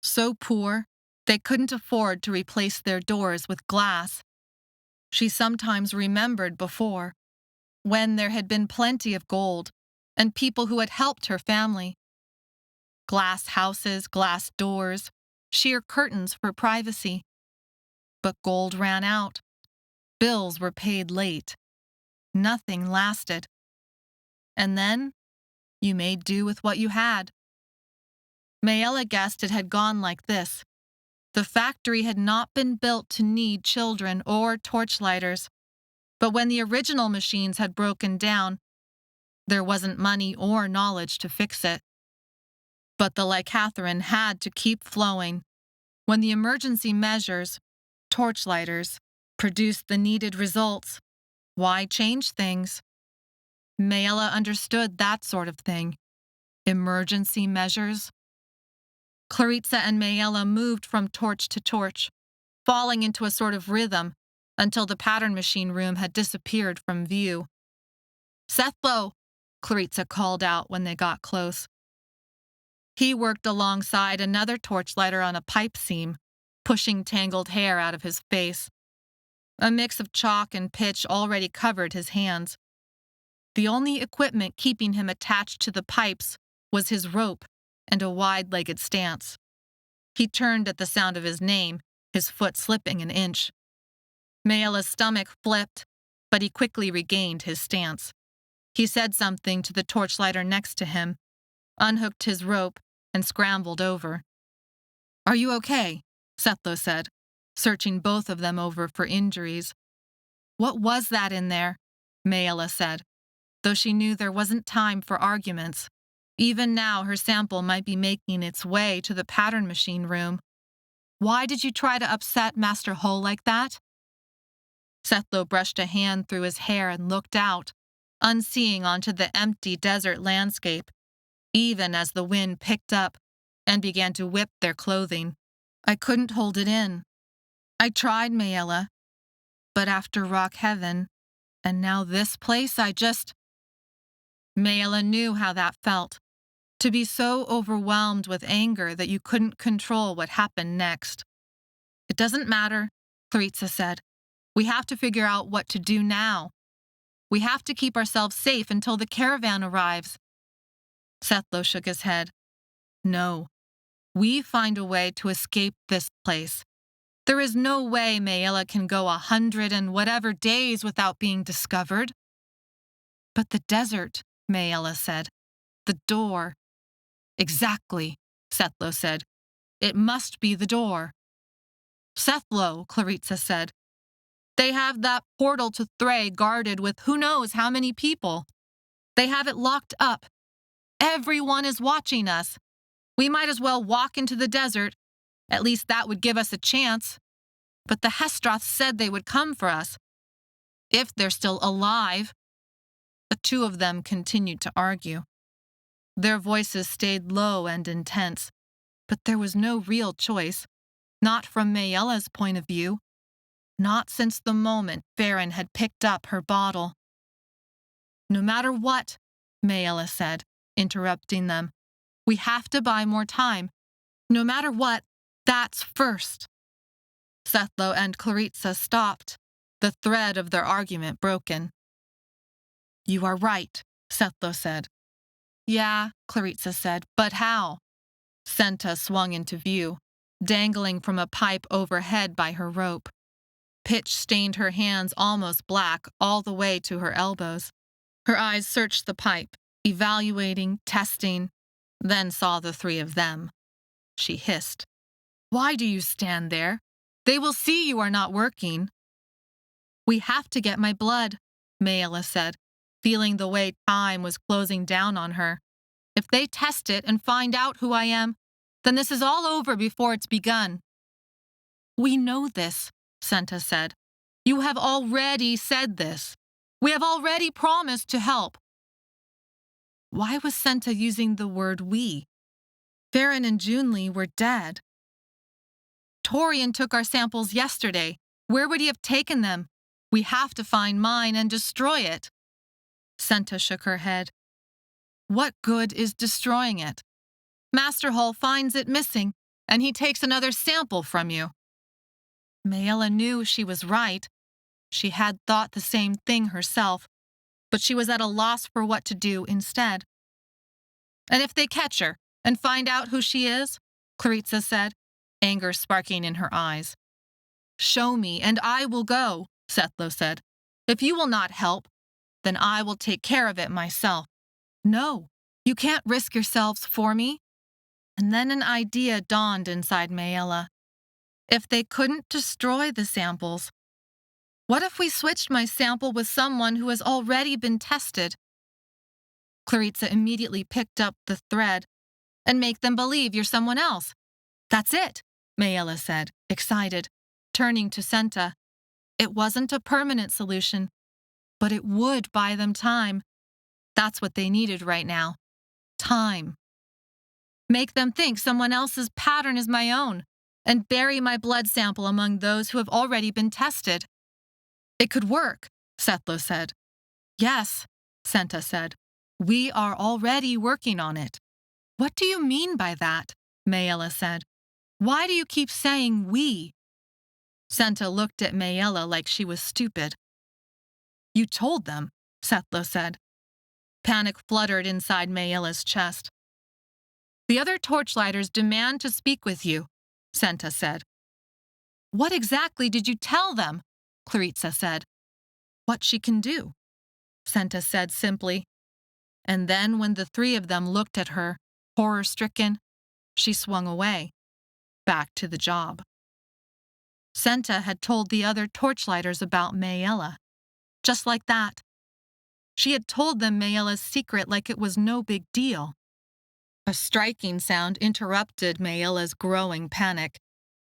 so poor they couldn't afford to replace their doors with glass. She sometimes remembered before, when there had been plenty of gold and people who had helped her family. Glass houses, glass doors, sheer curtains for privacy. But gold ran out. Bills were paid late. Nothing lasted. And then, you made do with what you had. Maella guessed it had gone like this. The factory had not been built to need children or torchlighters, but when the original machines had broken down, there wasn't money or knowledge to fix it. But the Lycathrine had to keep flowing. When the emergency measures, torchlighters, produced the needed results, why change things? Maella understood that sort of thing. Emergency measures. Claritza and Maella moved from torch to torch, falling into a sort of rhythm until the pattern machine room had disappeared from view. "Sethlo," Claritza called out when they got close. He worked alongside another torchlighter on a pipe seam, pushing tangled hair out of his face. A mix of chalk and pitch already covered his hands. The only equipment keeping him attached to the pipes was his rope and a wide-legged stance. He turned at the sound of his name, his foot slipping an inch. Maella's stomach flipped, but he quickly regained his stance. He said something to the torchlighter next to him, unhooked his rope, and scrambled over. "Are you okay?" Sethlo said, searching both of them over for injuries. "What was that in there?" Maella said, though she knew there wasn't time for arguments. Even now, her sample might be making its way to the pattern machine room. "Why did you try to upset Master Hull like that?" Sethlo brushed a hand through his hair and looked out, unseeing onto the empty desert landscape, even as the wind picked up and began to whip their clothing. "I couldn't hold it in. I tried, Maella, but after Rock Heaven, and now this place, I just—" Maella knew how that felt, to be so overwhelmed with anger that you couldn't control what happened next. "It doesn't matter," Claritza said. "We have to figure out what to do now. We have to keep ourselves safe until the caravan arrives." Sethlo shook his head. "No. We find a way to escape this place. There is no way Maella can go 100 and whatever days without being discovered." "But the desert," Maella said. "The door." "Exactly," Sethlo said. "It must be the door." "Sethlo," Claritza said. "They have that portal to Thray guarded with who knows how many people. They have it locked up. Everyone is watching us. We might as well walk into the desert. At least that would give us a chance. But the hesteroth said they would come for us. If they're still alive." The two of them continued to argue. Their voices stayed low and intense, but there was no real choice, not from Maella's point of view, not since the moment Farron had picked up her bottle. No matter what, Maella said, interrupting them. We have to buy more time. No matter what, that's first. Sethlo and Clarissa stopped, the thread of their argument broken. You are right, Sethlo said. Yeah, Clarissa said, but how? Senta swung into view, dangling from a pipe overhead by her rope. Pitch stained her hands almost black all the way to her elbows. Her eyes searched the pipe, evaluating, testing, then saw the three of them. She hissed. Why do you stand there? They will see you are not working. We have to get my blood, Maella said, feeling the way time was closing down on her. If they test it and find out who I am, then this is all over before it's begun. We know this, Senta said. You have already said this. We have already promised to help. Why was Senta using the word we? Farron and Junli were dead. Torian took our samples yesterday. Where would he have taken them? We have to find mine and destroy it. Senta shook her head. What good is destroying it? Master Hall finds it missing, and he takes another sample from you. Maella knew she was right. She had thought the same thing herself, but she was at a loss for what to do instead. And if they catch her and find out who she is, Clarissa said, anger sparking in her eyes. Show me, and I will go, Sethlo said. If you will not help, then I will take care of it myself. No, you can't risk yourselves for me. And then an idea dawned inside Maella. If they couldn't destroy the samples, what if we switched my sample with someone who has already been tested? Clarissa immediately picked up the thread. And make them believe you're someone else. That's it, Maella said, excited, turning to Senta. It wasn't a permanent solution, but it would buy them time. That's what they needed right now. Time. Make them think someone else's pattern is my own, and bury my blood sample among those who have already been tested. It could work, Sethlo said. Yes, Senta said. We are already working on it. What do you mean by that? Maella said. Why do you keep saying we? Senta looked at Maella like she was stupid. You told them, Sethlo said. Panic fluttered inside Maella's chest. The other Torchlighters demand to speak with you, Senta said. What exactly did you tell them? Clarissa said. What she can do, Senta said simply. And then when the three of them looked at her, horror-stricken, she swung away, back to the job. Senta had told the other Torchlighters about Maella, just like that. She had told them Maella's secret like it was no big deal. A striking sound interrupted Maella's growing panic.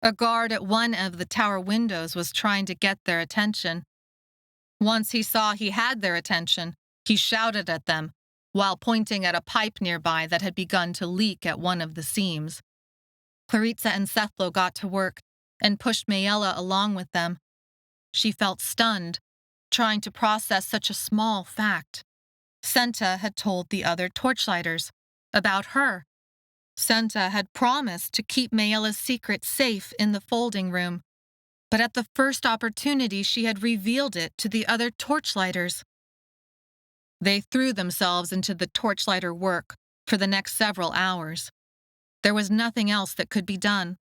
A guard at one of the tower windows was trying to get their attention. Once he saw he had their attention, he shouted at them, while pointing at a pipe nearby that had begun to leak at one of the seams. Clarissa and Sethlo got to work and pushed Maella along with them. She felt stunned, trying to process such a small fact. Senta had told the other Torchlighters about her. Senta had promised to keep Maella's secret safe in the folding room, but at the first opportunity she had revealed it to the other Torchlighters. They threw themselves into the Torchlighter work for the next several hours. There was nothing else that could be done.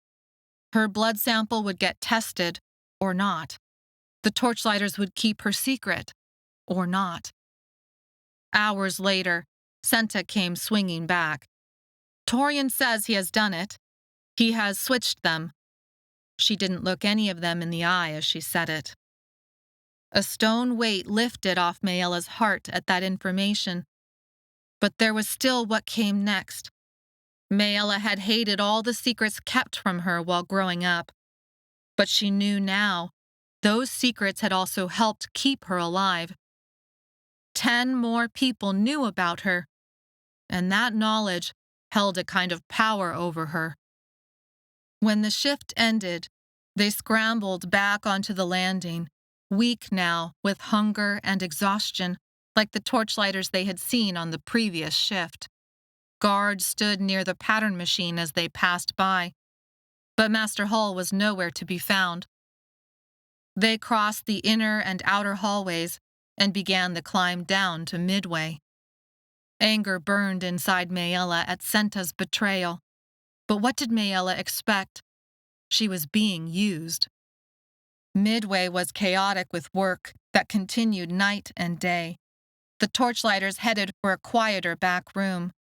Her blood sample would get tested, or not. The Torchlighters would keep her secret, or not. Hours later, Senta came swinging back. Torian says he has done it. He has switched them. She didn't look any of them in the eye as she said it. A stone weight lifted off Maella's heart at that information. But there was still what came next. Maella had hated all the secrets kept from her while growing up. But she knew now those secrets had also helped keep her alive. 10 more people knew about her, and that knowledge held a kind of power over her. When the shift ended, they scrambled back onto the landing, weak now with hunger and exhaustion. like the torchlighters they had seen on the previous shift. Guards stood near the pattern machine as they passed by, but Master Hall was nowhere to be found. They crossed the inner and outer hallways and began the climb down to midway. Anger burned inside Maella at Senta's betrayal. But what did Maella expect? She was being used. Midway was chaotic with work that continued night and day. The torchlighters headed for a quieter back room.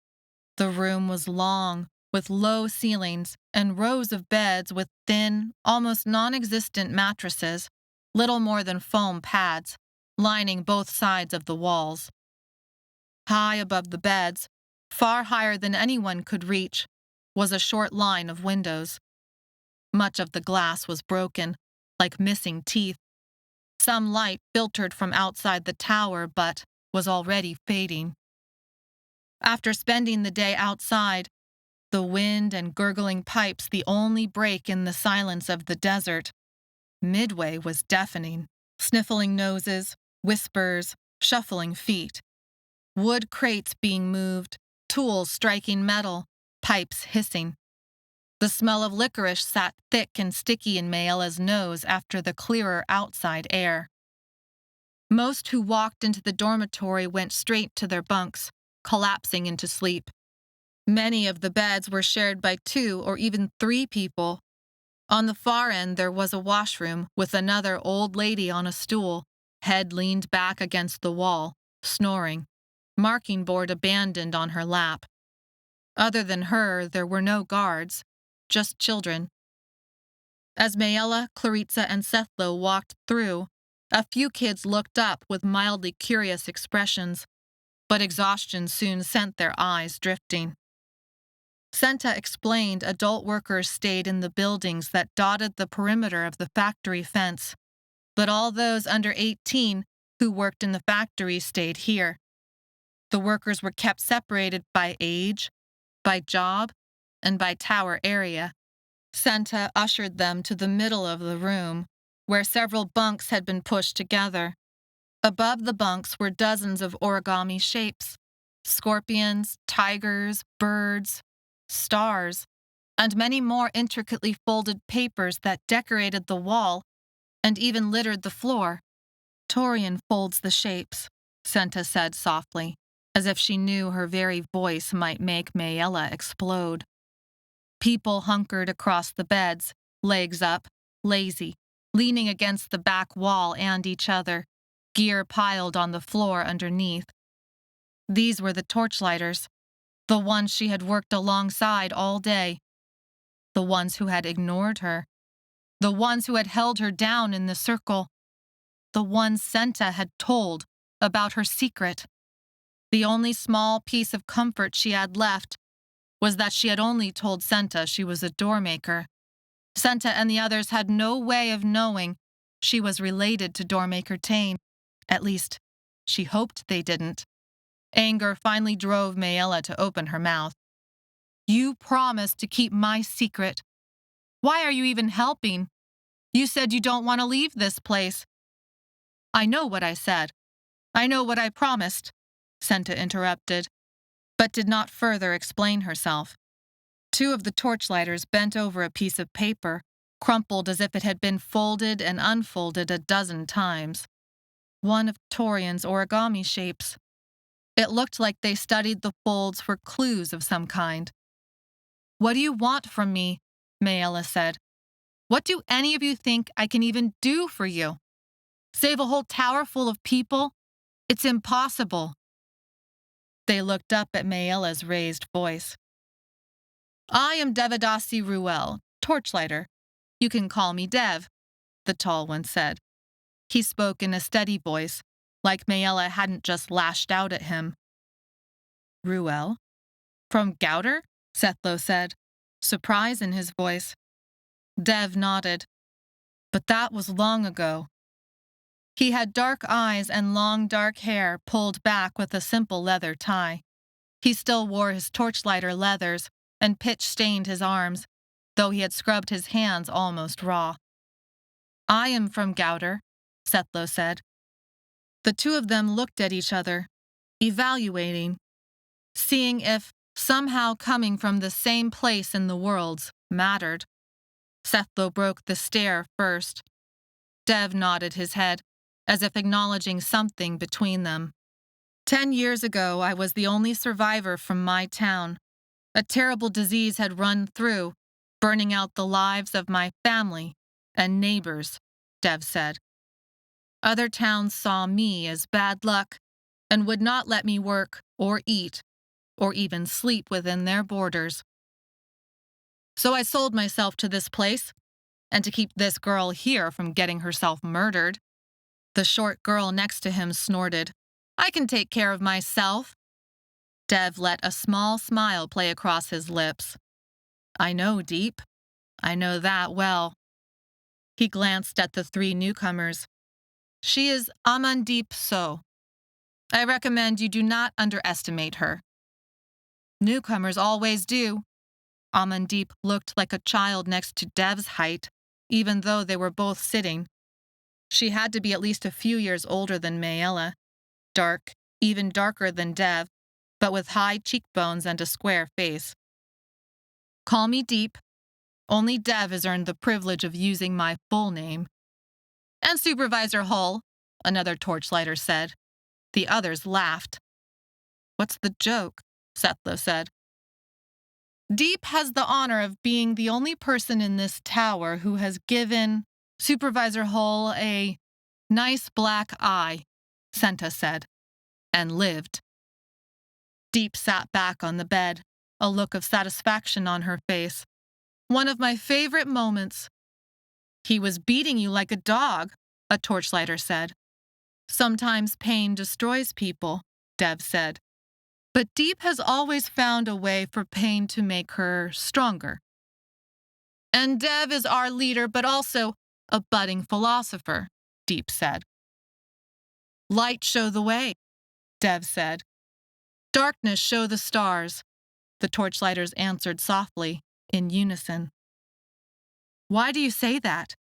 The room was long, with low ceilings and rows of beds with thin, almost non-existent mattresses, little more than foam pads, lining both sides of the walls. High above the beds, far higher than anyone could reach, was a short line of windows. Much of the glass was broken, like missing teeth. Some light filtered from outside the tower, but was already fading. After spending the day outside, the wind and gurgling pipes the only break in the silence of the desert, midway was deafening. Sniffling noses, whispers, shuffling feet. Wood crates being moved, tools striking metal, pipes hissing. The smell of licorice sat thick and sticky in Maella's nose after the clearer outside air. Most who walked into the dormitory went straight to their bunks, collapsing into sleep. Many of the beds were shared by 2 or even 3 people. On the far end there was a washroom with another old lady on a stool, head leaned back against the wall, snoring, marking board abandoned on her lap. Other than her, there were no guards, just children. As Maella, Claritza, and Sethlo walked through, a few kids looked up with mildly curious expressions, but exhaustion soon sent their eyes drifting. Senta explained adult workers stayed in the buildings that dotted the perimeter of the factory fence, but all those under 18 who worked in the factory stayed here. The workers were kept separated by age, by job, and by tower area. Senta ushered them to the middle of the room, where several bunks had been pushed together. Above the bunks were dozens of origami shapes: scorpions, tigers, birds, stars, and many more intricately folded papers that decorated the wall and even littered the floor. Torian folds the shapes, Senta said softly, as if she knew her very voice might make Maella explode. People hunkered across the beds, legs up, lazy, leaning against the back wall and each other, gear piled on the floor underneath. These were the torchlighters, the ones she had worked alongside all day, the ones who had ignored her, the ones who had held her down in the circle, the ones Senta had told about her secret. The only small piece of comfort she had left was that she had only told Senta she was a doormaker. Senta and the others had no way of knowing she was related to Doormaker Tane. At least, she hoped they didn't. Anger finally drove Maella to open her mouth. You promised to keep my secret. Why are you even helping? You said you don't want to leave this place. I know what I said. I know what I promised, Senta interrupted, but did not further explain herself. 2 of the torchlighters bent over a piece of paper, crumpled as if it had been folded and unfolded a dozen times. One of Torian's origami shapes. It looked like they studied the folds for clues of some kind. What do you want from me? Maella said. What do any of you think I can even do for you? Save a whole tower full of people? It's impossible. They looked up at Maella's raised voice. I am Devadasi Ruel, Torchlighter. You can call me Dev, the tall one said. He spoke in a steady voice, like Maella hadn't just lashed out at him. Ruel? From Gowder? Sethlo said, surprise in his voice. Dev nodded. But that was long ago. He had dark eyes and long dark hair pulled back with a simple leather tie. He still wore his torchlighter leathers, and pitch stained his arms, though he had scrubbed his hands almost raw. I am from Gowder, Sethlo said. The two of them looked at each other, evaluating, seeing if somehow coming from the same place in the worlds mattered. Sethlo broke the stare first. Dev nodded his head, as if acknowledging something between them. 10 years ago, I was the only survivor from my town. A terrible disease had run through, burning out the lives of my family and neighbors, Dev said. Other towns saw me as bad luck and would not let me work or eat or even sleep within their borders. So I sold myself to this place, and to keep this girl here from getting herself murdered. The short girl next to him snorted. I can take care of myself. Dev let a small smile play across his lips. I know, Deep. I know that well. He glanced at the three newcomers. She is Amandeep So. I recommend you do not underestimate her. Newcomers always do. Amandeep looked like a child next to Dev's height, even though they were both sitting. She had to be at least a few years older than Maella, dark, even darker than Dev, but with high cheekbones and a square face. Call me Deep. Only Dev has earned the privilege of using my full name. And Supervisor Hull, another Torchlighter said. The others laughed. What's the joke? Sethlo said. Deep has the honor of being the only person in this tower who has given Supervisor Hull a nice black eye, Senta said, and lived. Deep sat back on the bed, a look of satisfaction on her face. One of my favorite moments. He was beating you like a dog, a Torchlighter said. Sometimes pain destroys people, Dev said. But Deep has always found a way for pain to make her stronger. And Dev is our leader, but also a budding philosopher, Deep said. Light show the way, Dev said. Darkness show the stars, the Torchlighters answered softly, in unison. Why do you say that?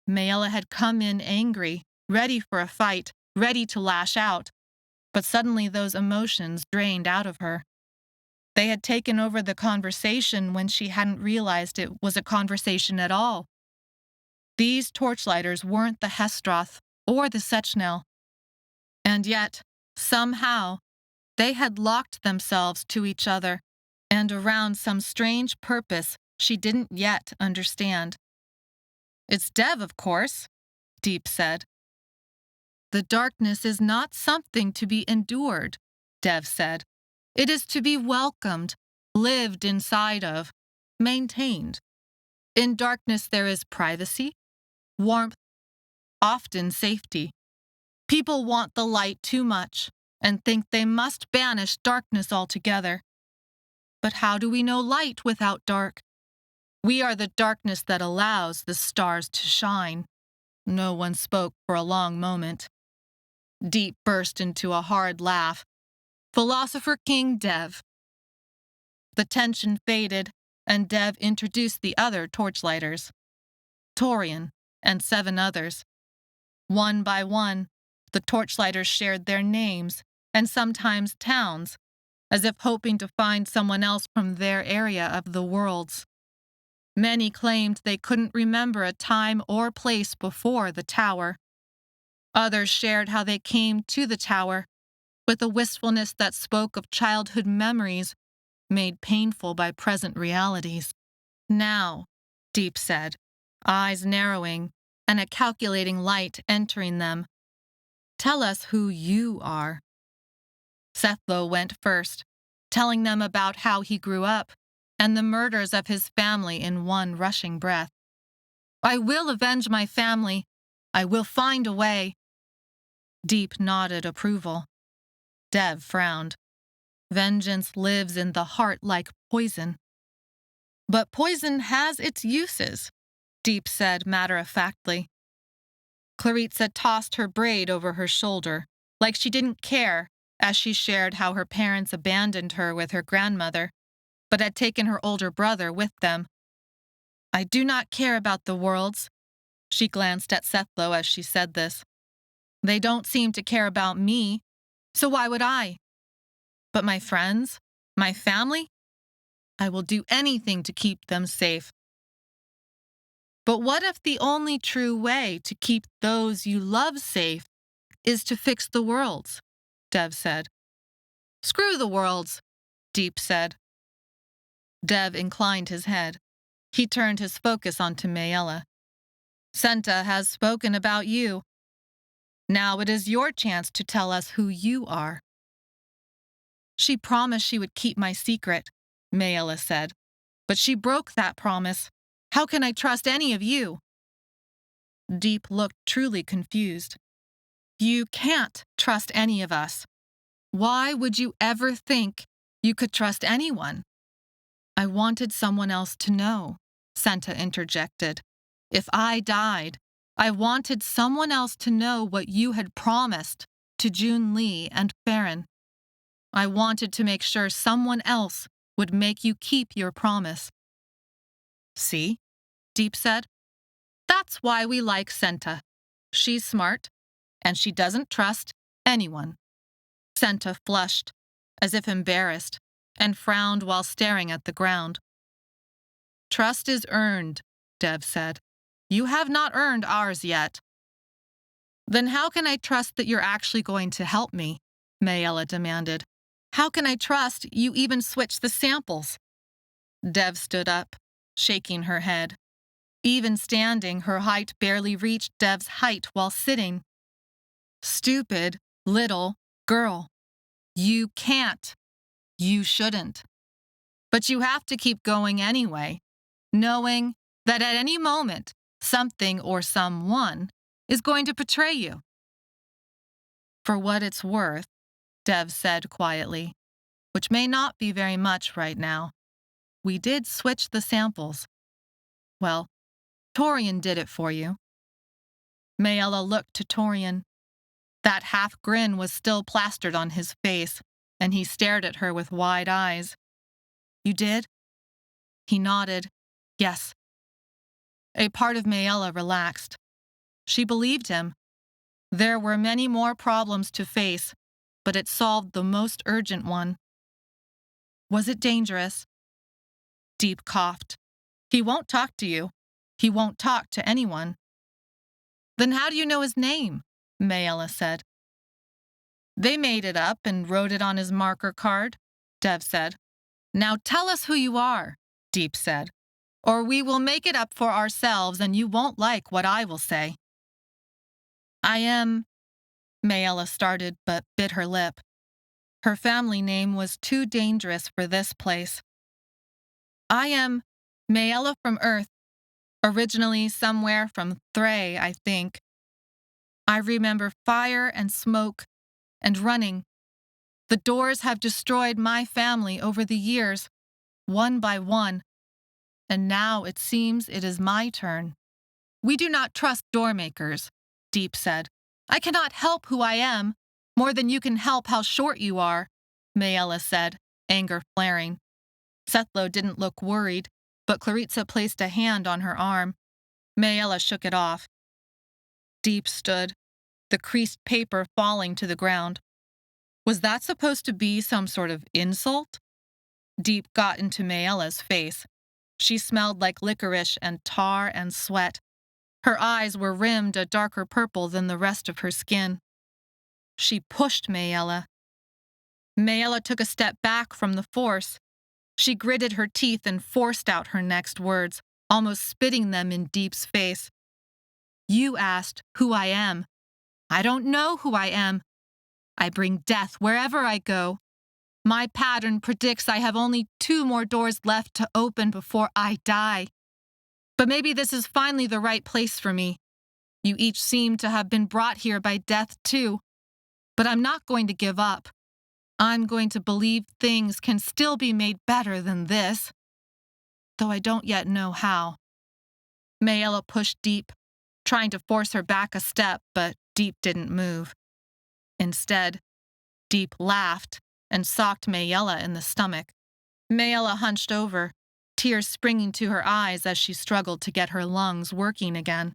Maella had come in angry, ready for a fight, ready to lash out. But suddenly those emotions drained out of her. They had taken over the conversation when she hadn't realized it was a conversation at all. These Torchlighters weren't the hesteroth or the Sechnel. And yet, somehow, they had locked themselves to each other and around some strange purpose she didn't yet understand. It's Dev, of course, Deep said. The darkness is not something to be endured, Dev said. It is to be welcomed, lived inside of, maintained. In darkness there is privacy, warmth, often safety. People want the light too much and think they must banish darkness altogether. But how do we know light without dark? We are the darkness that allows the stars to shine. No one spoke for a long moment. Deep burst into a hard laugh. Philosopher King Dev. The tension faded, and Dev introduced the other Torchlighters, Torian, and 7 others. One by one, the Torchlighters shared their names, and sometimes towns, as if hoping to find someone else from their area of the worlds. Many claimed they couldn't remember a time or place before the tower. Others shared how they came to the tower, with a wistfulness that spoke of childhood memories made painful by present realities. Now, Deep said, eyes narrowing and a calculating light entering them. Tell us who you are. Sethlo went first, telling them about how he grew up and the murders of his family in one rushing breath. I will avenge my family. I will find a way. Deep nodded approval. Dev frowned. Vengeance lives in the heart like poison. But poison has its uses, Deep said matter-of-factly. Claritza tossed her braid over her shoulder, like she didn't care, as she shared how her parents abandoned her with her grandmother, but had taken her older brother with them. I do not care about the worlds. She glanced at Sethlo as she said this. They don't seem to care about me, so why would I? But my friends, my family, I will do anything to keep them safe. But what if the only true way to keep those you love safe is to fix the worlds? Dev said. Screw the worlds, Deep said. Dev inclined his head. He turned his focus onto Maella. Senta has spoken about you. Now it is your chance to tell us who you are. She promised she would keep my secret, Maella said. But she broke that promise. How can I trust any of you? Deep looked truly confused. You can't trust any of us. Why would you ever think you could trust anyone? I wanted someone else to know, Senta interjected. If I died, I wanted someone else to know what you had promised to Jun Lee and Farron. I wanted to make sure someone else would make you keep your promise. See? Deep said. That's why we like Senta. She's smart, and she doesn't trust anyone. Senta flushed, as if embarrassed, and frowned while staring at the ground. Trust is earned, Dev said. You have not earned ours yet. Then how can I trust that you're actually going to help me? Maella demanded. How can I trust you even switched the samples? Dev stood up, shaking her head. Even standing, her height barely reached Dev's height while sitting. Stupid, little girl. You can't. You shouldn't. But you have to keep going anyway, knowing that at any moment, something or someone is going to betray you. For what it's worth, Dev said quietly, which may not be very much right now, we did switch the samples. Well, Torian did it for you. Maella looked to Torian. That half grin was still plastered on his face, and he stared at her with wide eyes. You did? He nodded. Yes. A part of Maella relaxed. She believed him. There were many more problems to face, but it solved the most urgent one. Was it dangerous? Deep coughed. He won't talk to you. He won't talk to anyone. Then how do you know his name? Maella said. They made it up and wrote it on his marker card, Dev said. Now tell us who you are, Deep said, or we will make it up for ourselves and you won't like what I will say. I am, Maella started but bit her lip. Her family name was too dangerous for this place. I am Maella from Earth, originally somewhere from Thray, I think. I remember fire and smoke and running. The doors have destroyed my family over the years, one by one, and now it seems it is my turn. We do not trust doormakers, Deep said. I cannot help who I am, more than you can help how short you are, Maella said, anger flaring. Sethlo didn't look worried, but Claritza placed a hand on her arm. Maella shook it off. Deep stood, the creased paper falling to the ground. Was that supposed to be some sort of insult? Deep got into Maella's face. She smelled like licorice and tar and sweat. Her eyes were rimmed a darker purple than the rest of her skin. She pushed Maella. Maella took a step back from the force. She gritted her teeth and forced out her next words, almost spitting them in Deep's face. You asked who I am. I don't know who I am. I bring death wherever I go. My pattern predicts I have only 2 more doors left to open before I die. But maybe this is finally the right place for me. You each seem to have been brought here by death too. But I'm not going to give up. I'm going to believe things can still be made better than this. Though I don't yet know how. Maella pushed Deep, trying to force her back a step, but Deep didn't move. Instead, Deep laughed and socked Maella in the stomach. Maella hunched over, tears springing to her eyes as she struggled to get her lungs working again.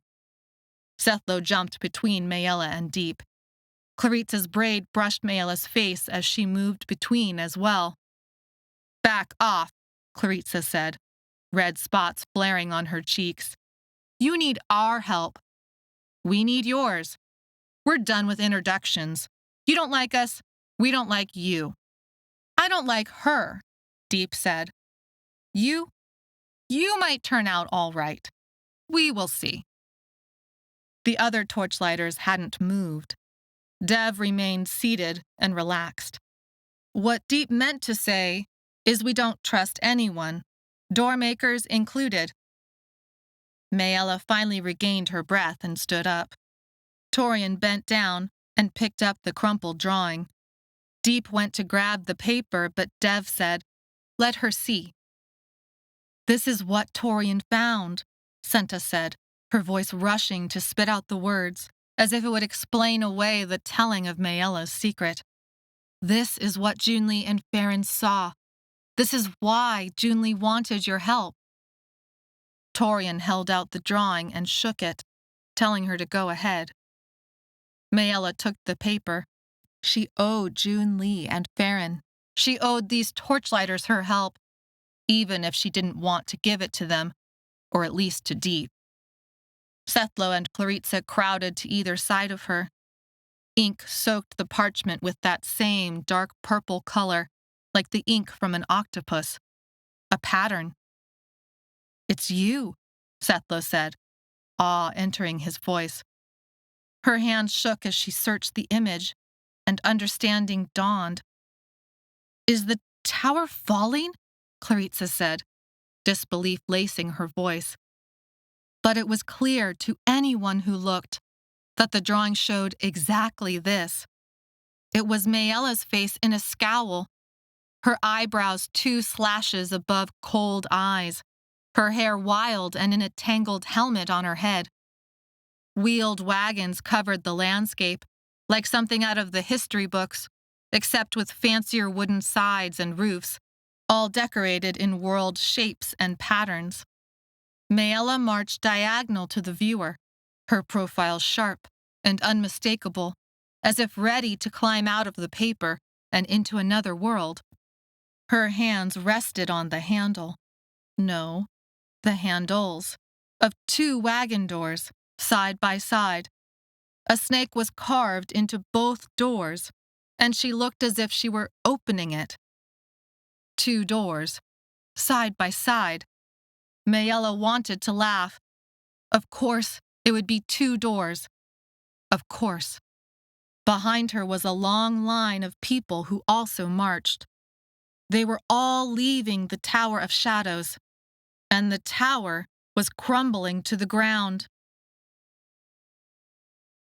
Sethlo jumped between Maella and Deep. Claritza's braid brushed Maella's face as she moved between as well. "Back off," Claritza said, red spots flaring on her cheeks. "You need our help. We need yours. We're done with introductions. You don't like us, we don't like you." "I don't like her," Deep said. You might turn out all right. We will see." The other Torchlighters hadn't moved. Dev remained seated and relaxed. "What Deep meant to say is we don't trust anyone, doormakers included." Maella finally regained her breath and stood up. Torian bent down and picked up the crumpled drawing. Deep went to grab the paper, but Dev said, "Let her see." "This is what Torian found," Senta said, her voice rushing to spit out the words, as if it would explain away the telling of Maella's secret. "This is what Junli and Farron saw. This is why Junli wanted your help." Torian held out the drawing and shook it, telling her to go ahead. Maella took the paper. She owed Junli and Farron. She owed these Torchlighters her help, even if she didn't want to give it to them, or at least to Deep. Sethlo and Claritza crowded to either side of her. Ink soaked the parchment with that same dark purple color, like the ink from an octopus. A pattern. "It's you," Sethlo said, awe entering his voice. Her hands shook as she searched the image, and understanding dawned. "Is the tower falling?" Claritza said, disbelief lacing her voice. But it was clear to anyone who looked that the drawing showed exactly this. It was Maella's face in a scowl, her eyebrows 2 slashes above cold eyes, her hair wild and in a tangled helmet on her head. Wheeled wagons covered the landscape, like something out of the history books, except with fancier wooden sides and roofs, all decorated in world shapes and patterns. Maella marched diagonal to the viewer, her profile sharp and unmistakable, as if ready to climb out of the paper and into another world. Her hands rested on the handle. No, the handles of 2 wagon doors, side by side. A snake was carved into both doors, and she looked as if she were opening it. 2 doors, side by side. Maella wanted to laugh. Of course, it would be 2 doors. Of course. Behind her was a long line of people who also marched. They were all leaving the Tower of Shadows, and the tower was crumbling to the ground.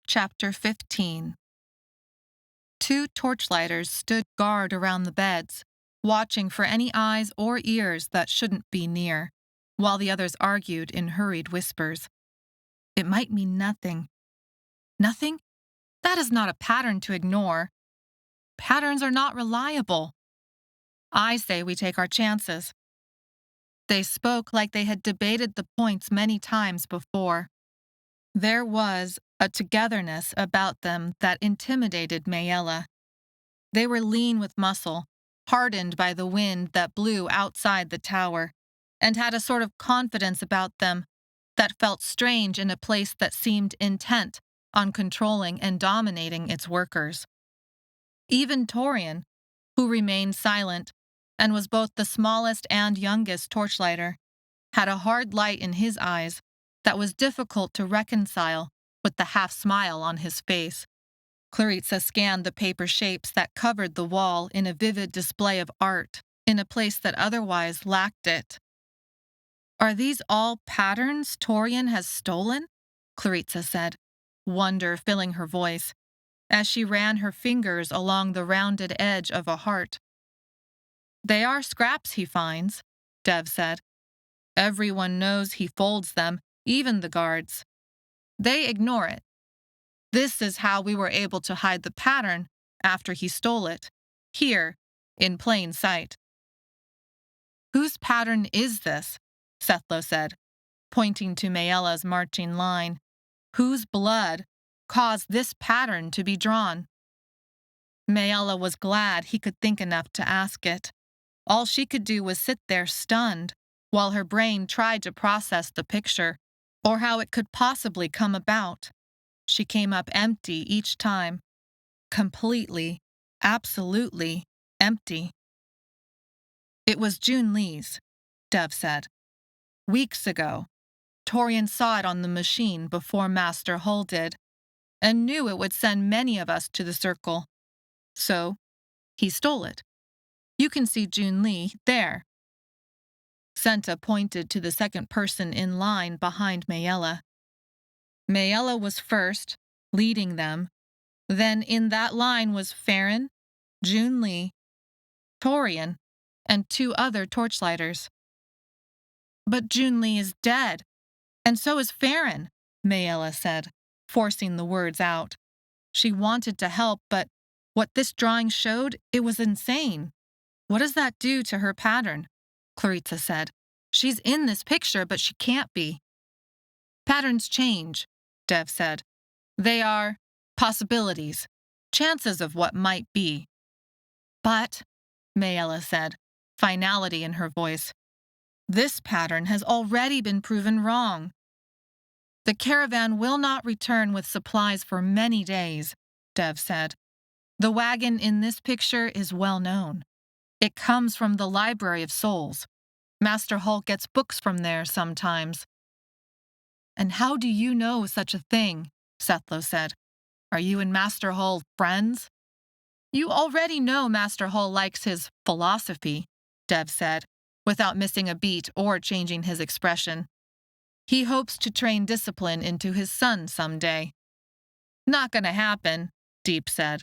Chapter 15. 2 Torchlighters stood guard around the beds, watching for any eyes or ears that shouldn't be near, while the others argued in hurried whispers. It might mean nothing. Nothing? That is not a pattern to ignore. Patterns are not reliable. I say we take our chances. They spoke like they had debated the points many times before. There was a togetherness about them that intimidated Maella. They were lean with muscle, hardened by the wind that blew outside the tower, and had a sort of confidence about them that felt strange in a place that seemed intent on controlling and dominating its workers. Even Torian, who remained silent and was both the smallest and youngest Torchlighter, had a hard light in his eyes that was difficult to reconcile with the half-smile on his face. Claritza scanned the paper shapes that covered the wall in a vivid display of art, in a place that otherwise lacked it. "Are these all patterns Torian has stolen?" Claritza said, wonder filling her voice, as she ran her fingers along the rounded edge of a heart. "They are scraps he finds," Dev said. "Everyone knows he folds them, even the guards. They ignore it. This is how we were able to hide the pattern after he stole it, here, in plain sight." "Whose pattern is this?" Sethlo said, pointing to Maella's marching line. "Whose blood caused this pattern to be drawn?" Maella was glad he could think enough to ask it. All she could do was sit there stunned, while her brain tried to process the picture, or how it could possibly come about. She came up empty each time. Completely, absolutely empty. It was June Lee's, Dev said. Weeks ago, Torian saw it on the machine before Master Hull did, and knew it would send many of us to the circle. So, he stole it. You can see June Lee there. Senta pointed to the second person in line behind Maella. Maella was first, leading them. Then in that line was Farron, June Lee, Torian, and 2 other Torchlighters. But June Lee is dead, and so is Farron, Maella said, forcing the words out. She wanted to help, but what this drawing showed, it was insane. What does that do to her pattern? Clarissa said. She's in this picture, but she can't be. Patterns change, Dev said. They are possibilities, chances of what might be. But, Maella said, finality in her voice, this pattern has already been proven wrong. The caravan will not return with supplies for many days, Dev said. The wagon in this picture is well known. It comes from the Library of Souls. Master Hull gets books from there sometimes. And how do you know such a thing? Sethlo said. Are you and Master Hull friends? You already know Master Hull likes his philosophy, Dev said, without missing a beat or changing his expression. He hopes to train discipline into his son someday. Not gonna happen, Deep said.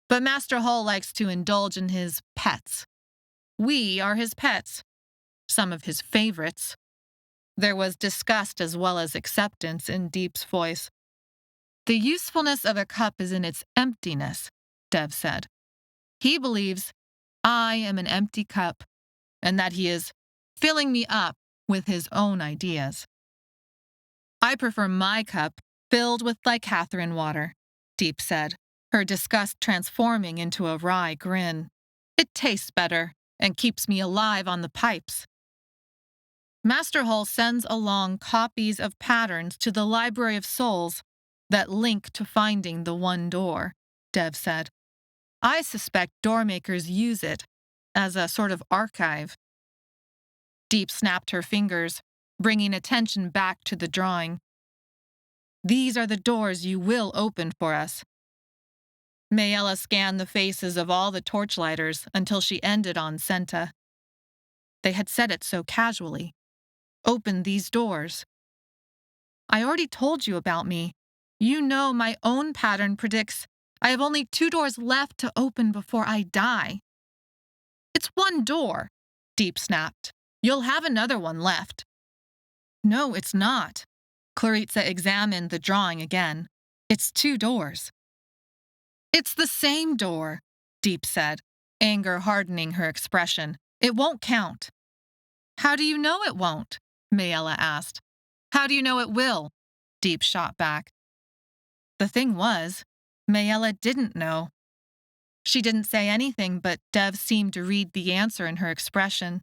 But Master Hull likes to indulge in his pets. We are his pets. Some of his favorites. There was disgust as well as acceptance in Deep's voice. The usefulness of a cup is in its emptiness, Dev said. He believes I am an empty cup, and that he is filling me up with his own ideas. I prefer my cup filled with lycathrine water, Deep said, her disgust transforming into a wry grin. It tastes better and keeps me alive on the pipes. Master Hull sends along copies of patterns to the Library of Souls that link to finding the one door, Dev said. I suspect doormakers use it as a sort of archive. Deep snapped her fingers, bringing attention back to the drawing. These are the doors you will open for us. Maella scanned the faces of all the Torchlighters until she ended on Senta. They had said it so casually. Open these doors. I already told you about me. You know my own pattern predicts I have only 2 doors left to open before I die. It's 1 door, Deep snapped. You'll have another one left. No, it's not. Clarissa examined the drawing again. It's 2 doors. It's the same door, Deep said, anger hardening her expression. It won't count. How do you know it won't? Maella asked. How do you know it will? Deep shot back. The thing was, Maella didn't know. She didn't say anything, but Dev seemed to read the answer in her expression.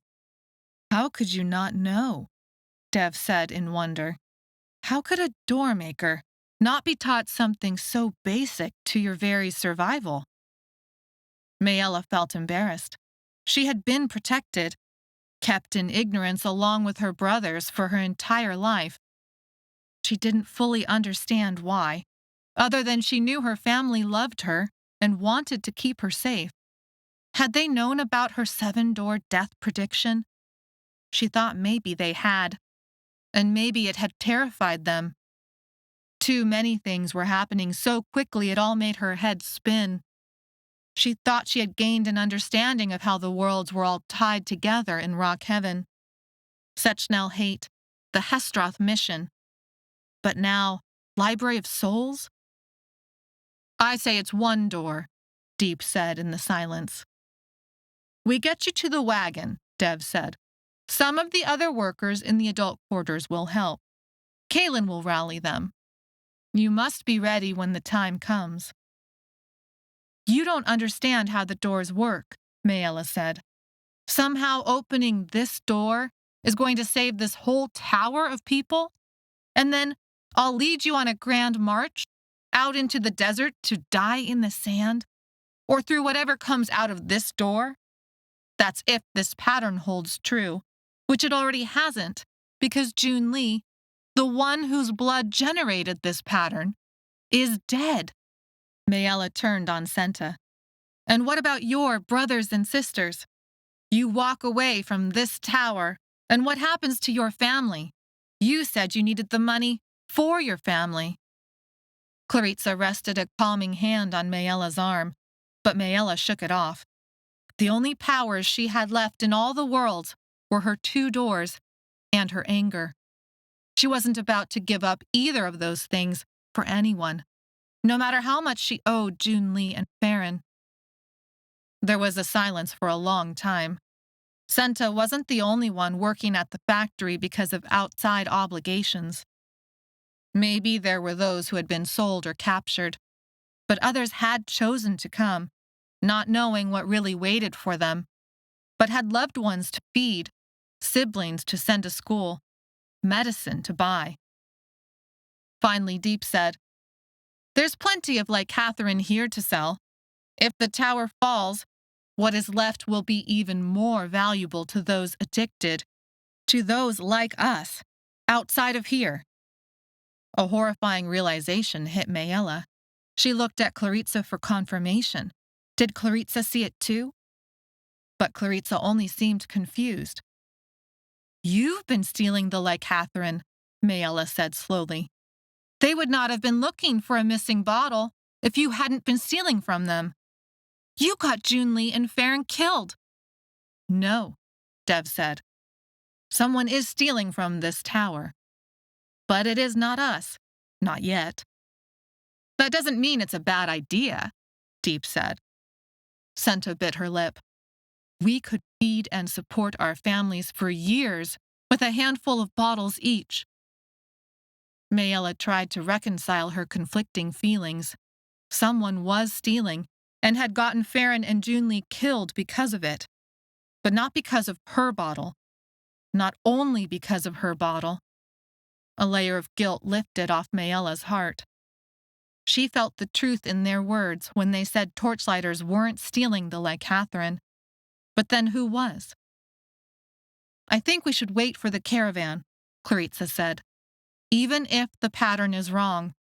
How could you not know? Dev said in wonder. How could a doormaker not be taught something so basic to your very survival? Maella felt embarrassed. She had been protected, kept in ignorance along with her brothers for her entire life. She didn't fully understand why, other than she knew her family loved her and wanted to keep her safe. Had they known about her 7-door death prediction? She thought maybe they had, and maybe it had terrified them. Too many things were happening so quickly it all made her head spin. She thought she had gained an understanding of how the worlds were all tied together in Rock Heaven. Sechnel Hate, the Hesteroth mission. But now, Library of Souls? I say it's 1 door, Deep said in the silence. We get you to the wagon, Dev said. Some of the other workers in the adult quarters will help. Kaelin will rally them. You must be ready when the time comes. You don't understand how the doors work, Maella said. Somehow opening this door is going to save this whole tower of people? And then I'll lead you on a grand march out into the desert to die in the sand? Or through whatever comes out of this door? That's if this pattern holds true, which it already hasn't, because June Lee, the one whose blood generated this pattern, is dead. Maella turned on Senta. And what about your brothers and sisters? You walk away from this tower, and what happens to your family? You said you needed the money for your family. Claritza rested a calming hand on Maella's arm, but Maella shook it off. The only powers she had left in all the world were her 2 doors and her anger. She wasn't about to give up either of those things for anyone, no matter how much she owed June Lee and Farron. There was a silence for a long time. Senta wasn't the only one working at the factory because of outside obligations. Maybe there were those who had been sold or captured, but others had chosen to come, not knowing what really waited for them, but had loved ones to feed, siblings to send to school, medicine to buy. Finally, Deep said, "There's plenty of like Catherine here to sell. If the tower falls, what is left will be even more valuable to those addicted, to those like us, outside of here." A horrifying realization hit Maella. She looked at Claritza for confirmation. Did Claritza see it too? But Claritza only seemed confused. "You've been stealing the like Catherine," Maella said slowly. "They would not have been looking for a missing bottle if you hadn't been stealing from them. You got June Lee and Farron killed." "No," Dev said. "Someone is stealing from this tower. But it is not us. Not yet." "That doesn't mean it's a bad idea," Deep said. Senta bit her lip. "We could feed and support our families for years with a handful of bottles each." Maella tried to reconcile her conflicting feelings. Someone was stealing and had gotten Farron and June Lee killed because of it. But not because of her bottle. Not only because of her bottle. A layer of guilt lifted off Maella's heart. She felt the truth in their words when they said Torchlighters weren't stealing the like Catherine. But then who was? "I think we should wait for the caravan," Claritza said. "Even if the pattern is wrong.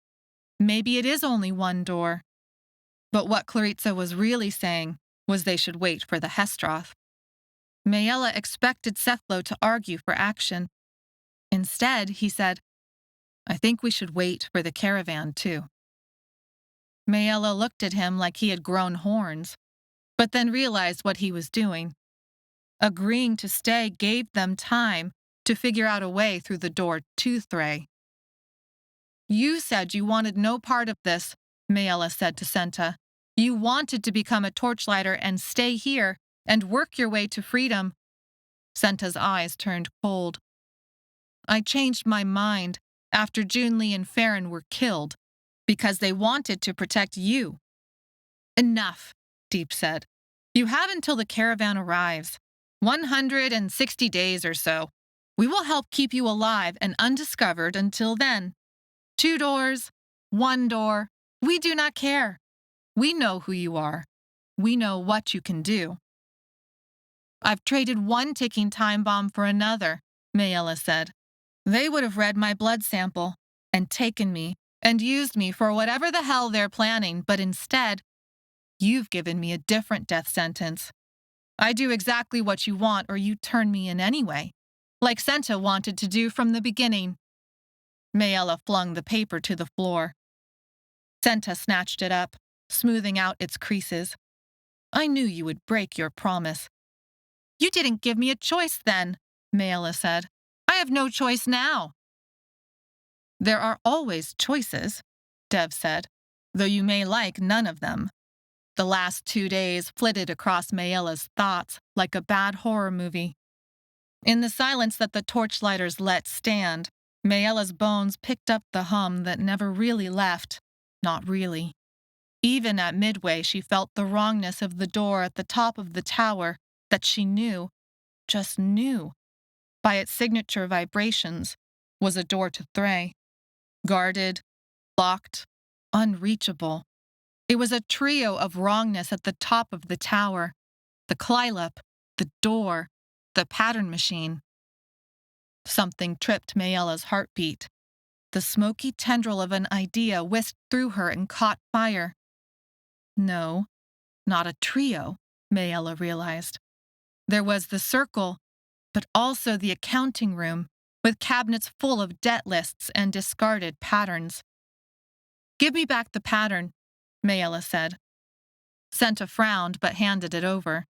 Maybe it is only 1 door." But what Claritza was really saying was they should wait for the hesteroth. Maella expected Sethlo to argue for action. Instead, he said, "I think we should wait for the caravan, too." Maella looked at him like he had grown horns, but then realized what he was doing. Agreeing to stay gave them time to figure out a way through the door to Thray. "You said you wanted no part of this," Maella said to Senta. "You wanted to become a torchlighter and stay here and work your way to freedom." Senta's eyes turned cold. "I changed my mind after June Lee and Farron were killed because they wanted to protect you." "Enough," Deep said. "You have until the caravan arrives. 160 days or so. We will help keep you alive and undiscovered until then. 2 doors, 1 door, we do not care. We know who you are. We know what you can do." "I've traded one ticking time bomb for another," Maella said. "They would have read my blood sample and taken me and used me for whatever the hell they're planning, but instead, you've given me a different death sentence. I do exactly what you want or you turn me in anyway, like Senta wanted to do from the beginning." Maella flung the paper to the floor. Senta snatched it up, smoothing out its creases. "I knew you would break your promise." "You didn't give me a choice then," Maella said. "I have no choice now." "There are always choices," Dev said, "though you may like none of them." The last 2 days flitted across Maella's thoughts like a bad horror movie. In the silence that the torchlighters let stand, Maella's bones picked up the hum that never really left, not really. Even at midway, she felt the wrongness of the door at the top of the tower that she knew, just knew, by its signature vibrations, was a door to Thray. Guarded, locked, unreachable. It was a trio of wrongness at the top of the tower: the clylop, the door, the pattern machine. Something tripped Maella's heartbeat. The smoky tendril of an idea whisked through her and caught fire. No, not a trio, Maella realized. There was the circle, but also the accounting room, with cabinets full of debt lists and discarded patterns. "Give me back the pattern," Maella said. Senta frowned but handed it over.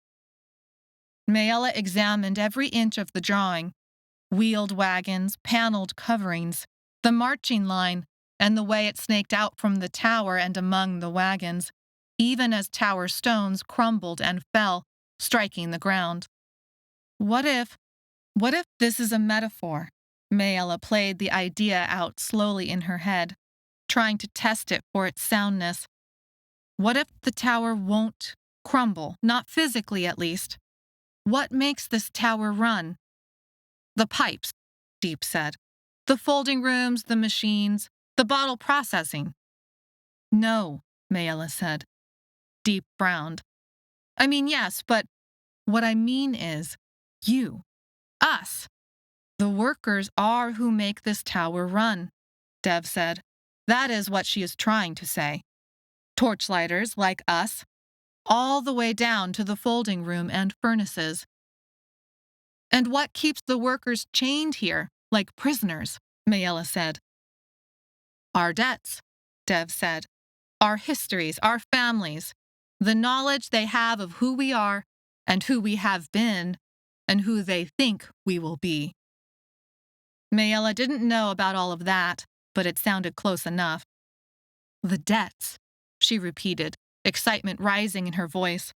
Maella examined every inch of the drawing: wheeled wagons, paneled coverings, the marching line, and the way it snaked out from the tower and among the wagons, even as tower stones crumbled and fell, striking the ground. What if this is a metaphor? Maella played the idea out slowly in her head, trying to test it for its soundness. What if the tower won't crumble, not physically at least? What makes this tower run? The pipes, Deep said. The folding rooms, the machines, the bottle processing. No, Maella said. Deep frowned. I mean, yes, but what I mean is you, us. The workers are who make this tower run, Dev said. That is what she is trying to say. Torchlighters like us, all the way down to the folding room and furnaces. And what keeps the workers chained here, like prisoners, Maella said. Our debts, Dev said. Our histories, our families, the knowledge they have of who we are and who we have been and who they think we will be. Maella didn't know about all of that, but it sounded close enough. The debts, she repeated, excitement rising in her voice.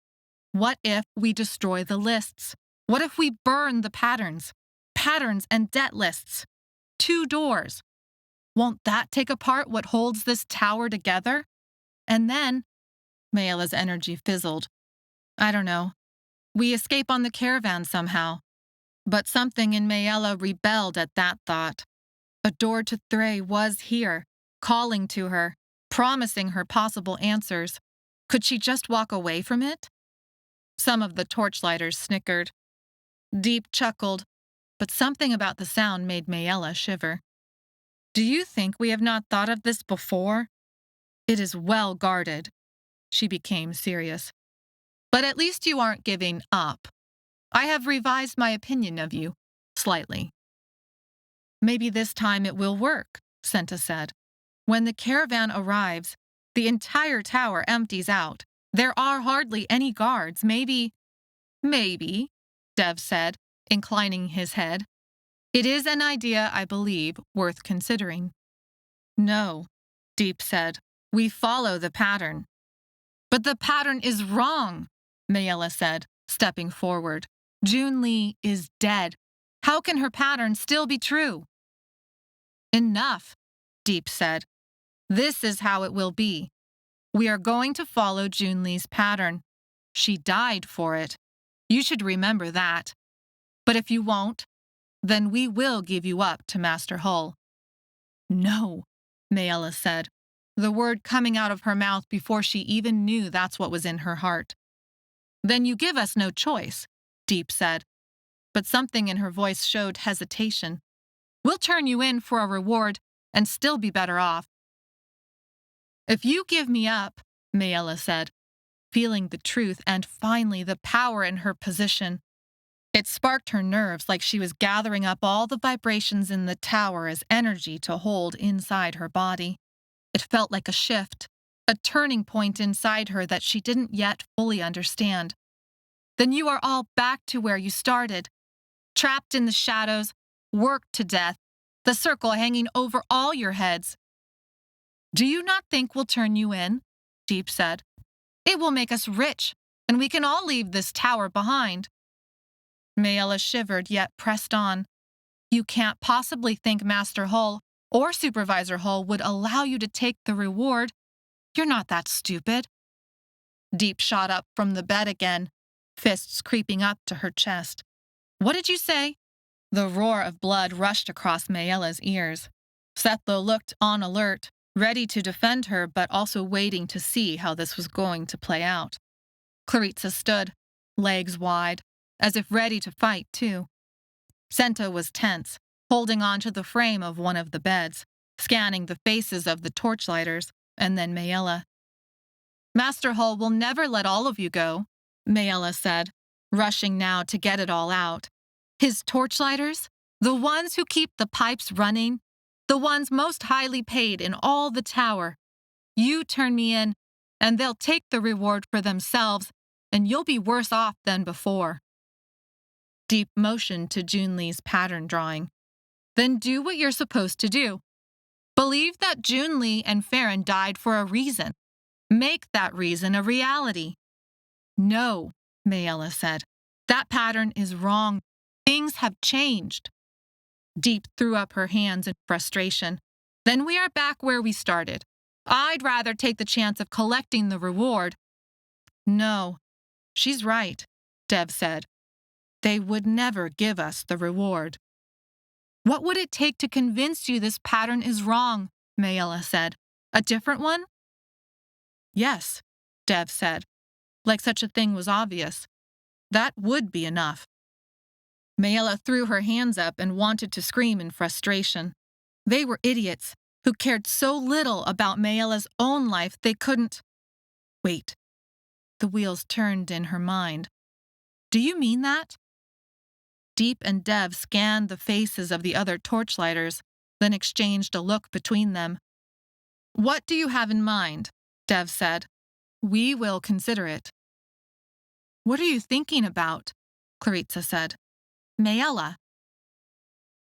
What if we destroy the lists? What if we burn the patterns? Patterns and debt lists. 2 doors. Won't that take apart what holds this tower together? And then, Maella's energy fizzled. I don't know. We escape on the caravan somehow. But something in Maella rebelled at that thought. A door to Thray was here, calling to her, promising her possible answers. Could she just walk away from it? Some of the torchlighters snickered. Deep chuckled, but something about the sound made Maella shiver. Do you think we have not thought of this before? It is well guarded. She became serious. But at least you aren't giving up. I have revised my opinion of you, slightly. Maybe this time it will work, Senta said. When the caravan arrives, the entire tower empties out. There are hardly any guards. Maybe, Dev said, inclining his head. It is an idea, I believe, worth considering. No, Deep said. We follow the pattern. But the pattern is wrong, Maella said, stepping forward. Junli is dead. How can her pattern still be true? Enough, Deep said. This is how it will be. We are going to follow Junli's pattern. She died for it. You should remember that. But if you won't, then we will give you up to Master Hull. No, Maella said, the word coming out of her mouth before she even knew that's what was in her heart. Then you give us no choice, Deep said, but something in her voice showed hesitation. We'll turn you in for a reward and still be better off. If you give me up, Maella said, feeling the truth and finally the power in her position. It sparked her nerves like she was gathering up all the vibrations in the tower as energy to hold inside her body. It felt like a shift, a turning point inside her that she didn't yet fully understand. Then you are all back to where you started, trapped in the shadows, worked to death, the circle hanging over all your heads. Do you not think we'll turn you in? Deep said. It will make us rich, and we can all leave this tower behind. Maella shivered yet pressed on. You can't possibly think Master Hull or Supervisor Hull would allow you to take the reward. You're not that stupid. Deep shot up from the bed again, fists creeping up to her chest. What did you say? The roar of blood rushed across Maella's ears. Sethlo looked on alert, ready to defend her but also waiting to see how this was going to play out. Claritza stood, legs wide, as if ready to fight too. Senta was tense, holding onto the frame of one of the beds, scanning the faces of the Torchlighters, and then Maella. Master Hull will never let all of you go, Maella said, rushing now to get it all out. His Torchlighters, the ones who keep the pipes running, the ones most highly paid in all the tower. You turn me in, and they'll take the reward for themselves, and you'll be worse off than before. Deep motioned to Junli's pattern drawing. Then do what you're supposed to do. Believe that Junli and Farron died for a reason. Make that reason a reality. No, Maella said. That pattern is wrong. Things have changed. Deep threw up her hands in frustration. Then we are back where we started. I'd rather take the chance of collecting the reward. No, she's right, Dev said. They would never give us the reward. What would it take to convince you this pattern is wrong? Maella said. A different one? Yes, Dev said, like such a thing was obvious. That would be enough. Maella threw her hands up and wanted to scream in frustration. They were idiots who cared so little about Maella's own life they couldn't. Wait. The wheels turned in her mind. Do you mean that? Deep and Dev scanned the faces of the other Torchlighters, then exchanged a look between them. What do you have in mind? Dev said. We will consider it. What are you thinking about? Claritza said. Maella.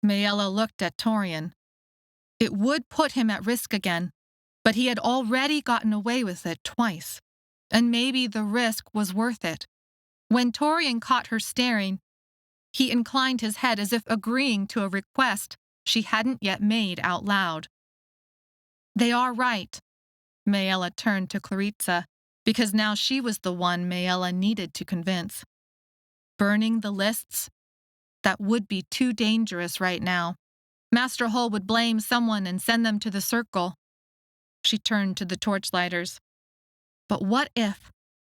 Maella looked at Torian. It would put him at risk again, but he had already gotten away with it twice, and maybe the risk was worth it. When Torian caught her staring, he inclined his head as if agreeing to a request she hadn't yet made out loud. They are right. Maella turned to Claritza, because now she was the one Maella needed to convince. Burning the lists? That would be too dangerous right now. Master Hull would blame someone and send them to the circle. She turned to the Torchlighters. But what if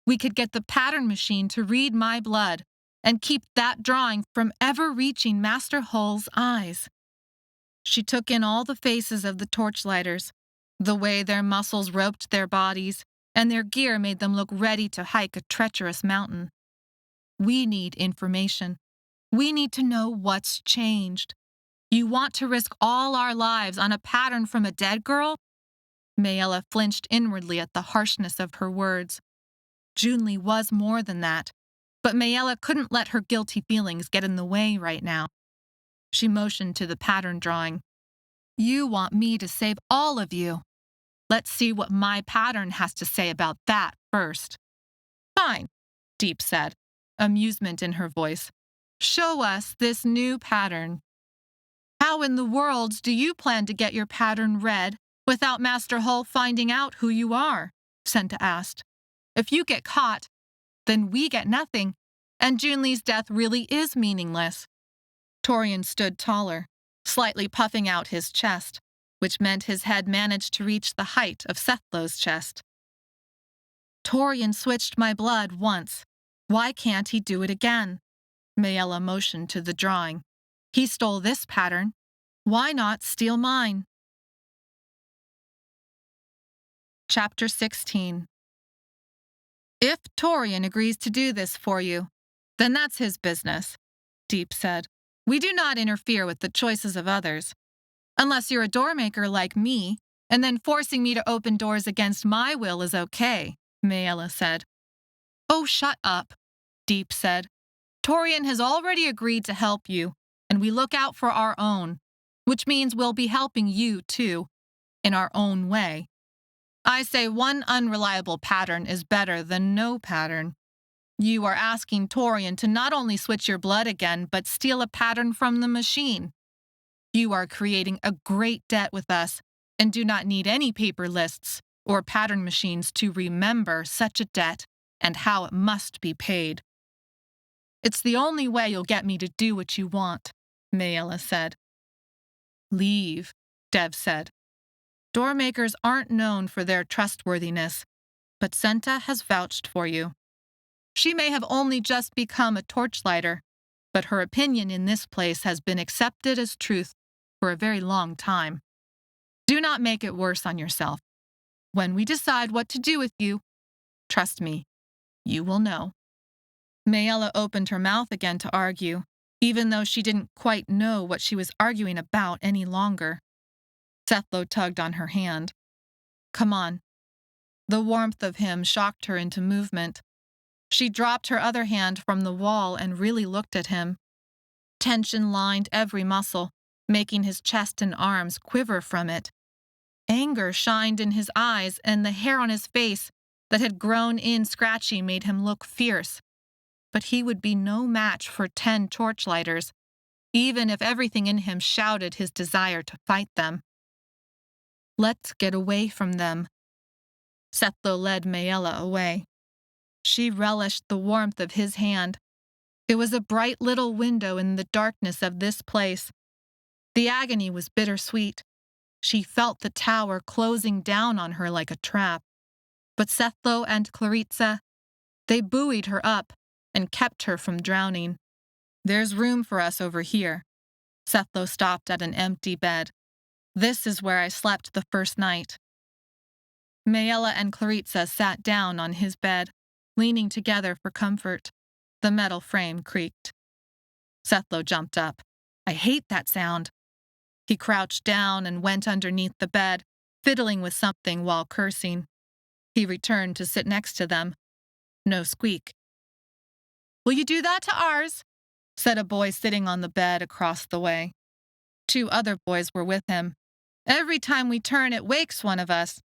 we could get the pattern machine to read my blood and keep that drawing from ever reaching Master Hull's eyes? She took in all the faces of the Torchlighters, the way their muscles roped their bodies, and their gear made them look ready to hike a treacherous mountain. We need information. We need to know what's changed. You want to risk all our lives on a pattern from a dead girl? Maella flinched inwardly at the harshness of her words. Junli was more than that, but Maella couldn't let her guilty feelings get in the way right now. She motioned to the pattern drawing. You want me to save all of you. Let's see what my pattern has to say about that first. Fine, Deep said, amusement in her voice. Show us this new pattern. How in the world do you plan to get your pattern read without Master Hull finding out who you are? Senta asked. If you get caught, then we get nothing, and Junli's death really is meaningless. Torian stood taller, slightly puffing out his chest, which meant his head managed to reach the height of Sethlo's chest. Torian switched my blood once. Why can't he do it again? Maella motioned to the drawing. He stole this pattern. Why not steal mine? Chapter 16. If Torian agrees to do this for you, then that's his business, Deep said. We do not interfere with the choices of others. Unless you're a doormaker like me, and then forcing me to open doors against my will is okay, Maella said. Oh, shut up, Deep said. Torian has already agreed to help you, and we look out for our own, which means we'll be helping you too, in our own way. I say one unreliable pattern is better than no pattern. You are asking Torian to not only switch your blood again, but steal a pattern from the machine. You are creating a great debt with us and do not need any paper lists, or pattern machines to remember such a debt and how it must be paid. It's the only way you'll get me to do what you want, Maella said. Leave, Dev said. Doormakers aren't known for their trustworthiness, but Senta has vouched for you. She may have only just become a torchlighter, but her opinion in this place has been accepted as truth for a very long time. Do not make it worse on yourself. When we decide what to do with you, trust me, you will know. Maella opened her mouth again to argue, even though she didn't quite know what she was arguing about any longer. Sethlo tugged on her hand. Come on. The warmth of him shocked her into movement. She dropped her other hand from the wall and really looked at him. Tension lined every muscle, making his chest and arms quiver from it. Anger shined in his eyes, and the hair on his face that had grown in scratchy made him look fierce. But he would be no match for 10 torchlighters, even if everything in him shouted his desire to fight them. Let's get away from them. Sethlo led Maella away. She relished the warmth of his hand. It was a bright little window in the darkness of this place. The agony was bittersweet. She felt the tower closing down on her like a trap. But Sethlo and Claritza, they buoyed her up and kept her from drowning. There's room for us over here. Sethlo stopped at an empty bed. This is where I slept the first night. Maella and Claritza sat down on his bed, leaning together for comfort. The metal frame creaked. Sethlo jumped up. I hate that sound. He crouched down and went underneath the bed, fiddling with something while cursing. He returned to sit next to them. No squeak. Will you do that to ours? Said a boy sitting on the bed across the way. 2 other boys were with him. Every time we turn, it wakes one of us.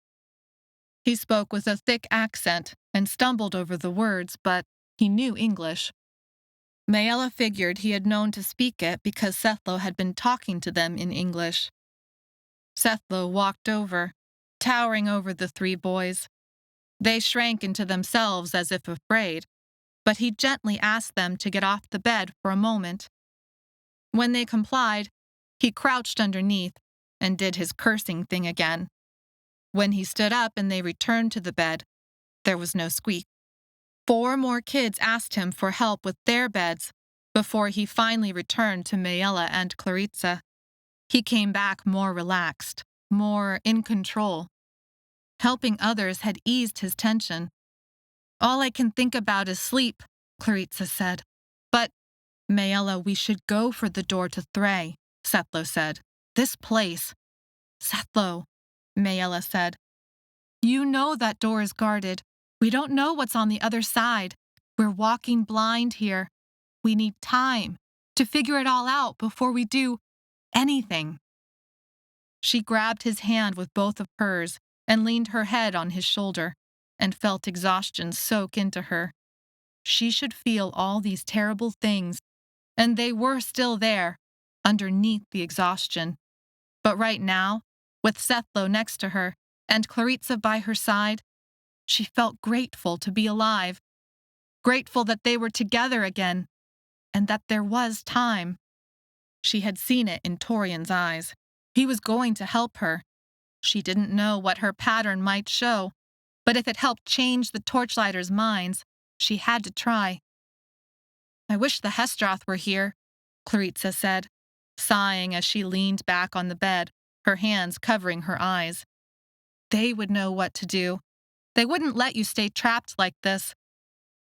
He spoke with a thick accent and stumbled over the words, but he knew English. Maella figured he had known to speak it because Sethlo had been talking to them in English. Sethlo walked over, towering over the 3 boys. They shrank into themselves as if afraid, but he gently asked them to get off the bed for a moment. When they complied, he crouched underneath and did his cursing thing again. When he stood up and they returned to the bed, there was no squeak. 4 more kids asked him for help with their beds before he finally returned to Maella and Claritza. He came back more relaxed, more in control. Helping others had eased his tension. All I can think about is sleep, Claritza said. But, Maella, we should go for the door to Thray, Sethlo said. This place. Sethlo, Maella said. You know that door is guarded. We don't know what's on the other side. We're walking blind here. We need time to figure it all out before we do anything. She grabbed his hand with both of hers and leaned her head on his shoulder and felt exhaustion soak into her. She should feel all these terrible things, and they were still there, underneath the exhaustion. But right now, with Sethlo next to her and Claritza by her side, she felt grateful to be alive, grateful that they were together again, and that there was time. She had seen it in Torian's eyes. He was going to help her. She didn't know what her pattern might show, but if it helped change the Torchlighters' minds, she had to try. I wish the hesteroth were here, Claritza said, sighing as she leaned back on the bed, her hands covering her eyes. They would know what to do. They wouldn't let you stay trapped like this.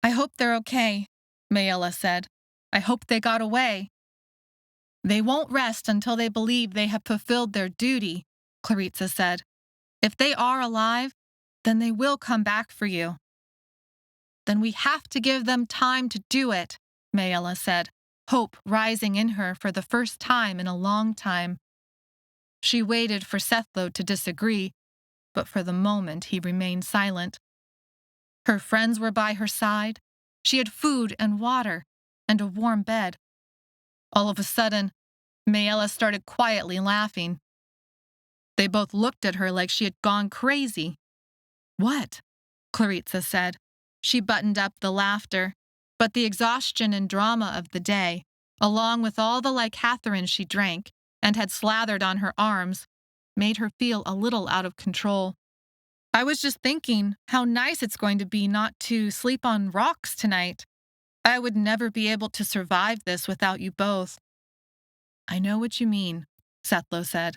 I hope they're okay, Maella said. I hope they got away. They won't rest until they believe they have fulfilled their duty, Claritza said. If they are alive, then they will come back for you. Then we have to give them time to do it, Maella said, hope rising in her for the first time in a long time. She waited for Sethlo to disagree, but for the moment he remained silent. Her friends were by her side. She had food and water and a warm bed. All of a sudden, Maella started quietly laughing. They both looked at her like she had gone crazy. What? Claritza said. She buttoned up the laughter, but the exhaustion and drama of the day, along with all the lycathrine she drank and had slathered on her arms, made her feel a little out of control. I was just thinking how nice it's going to be not to sleep on rocks tonight. I would never be able to survive this without you both. I know what you mean, Sethlo said.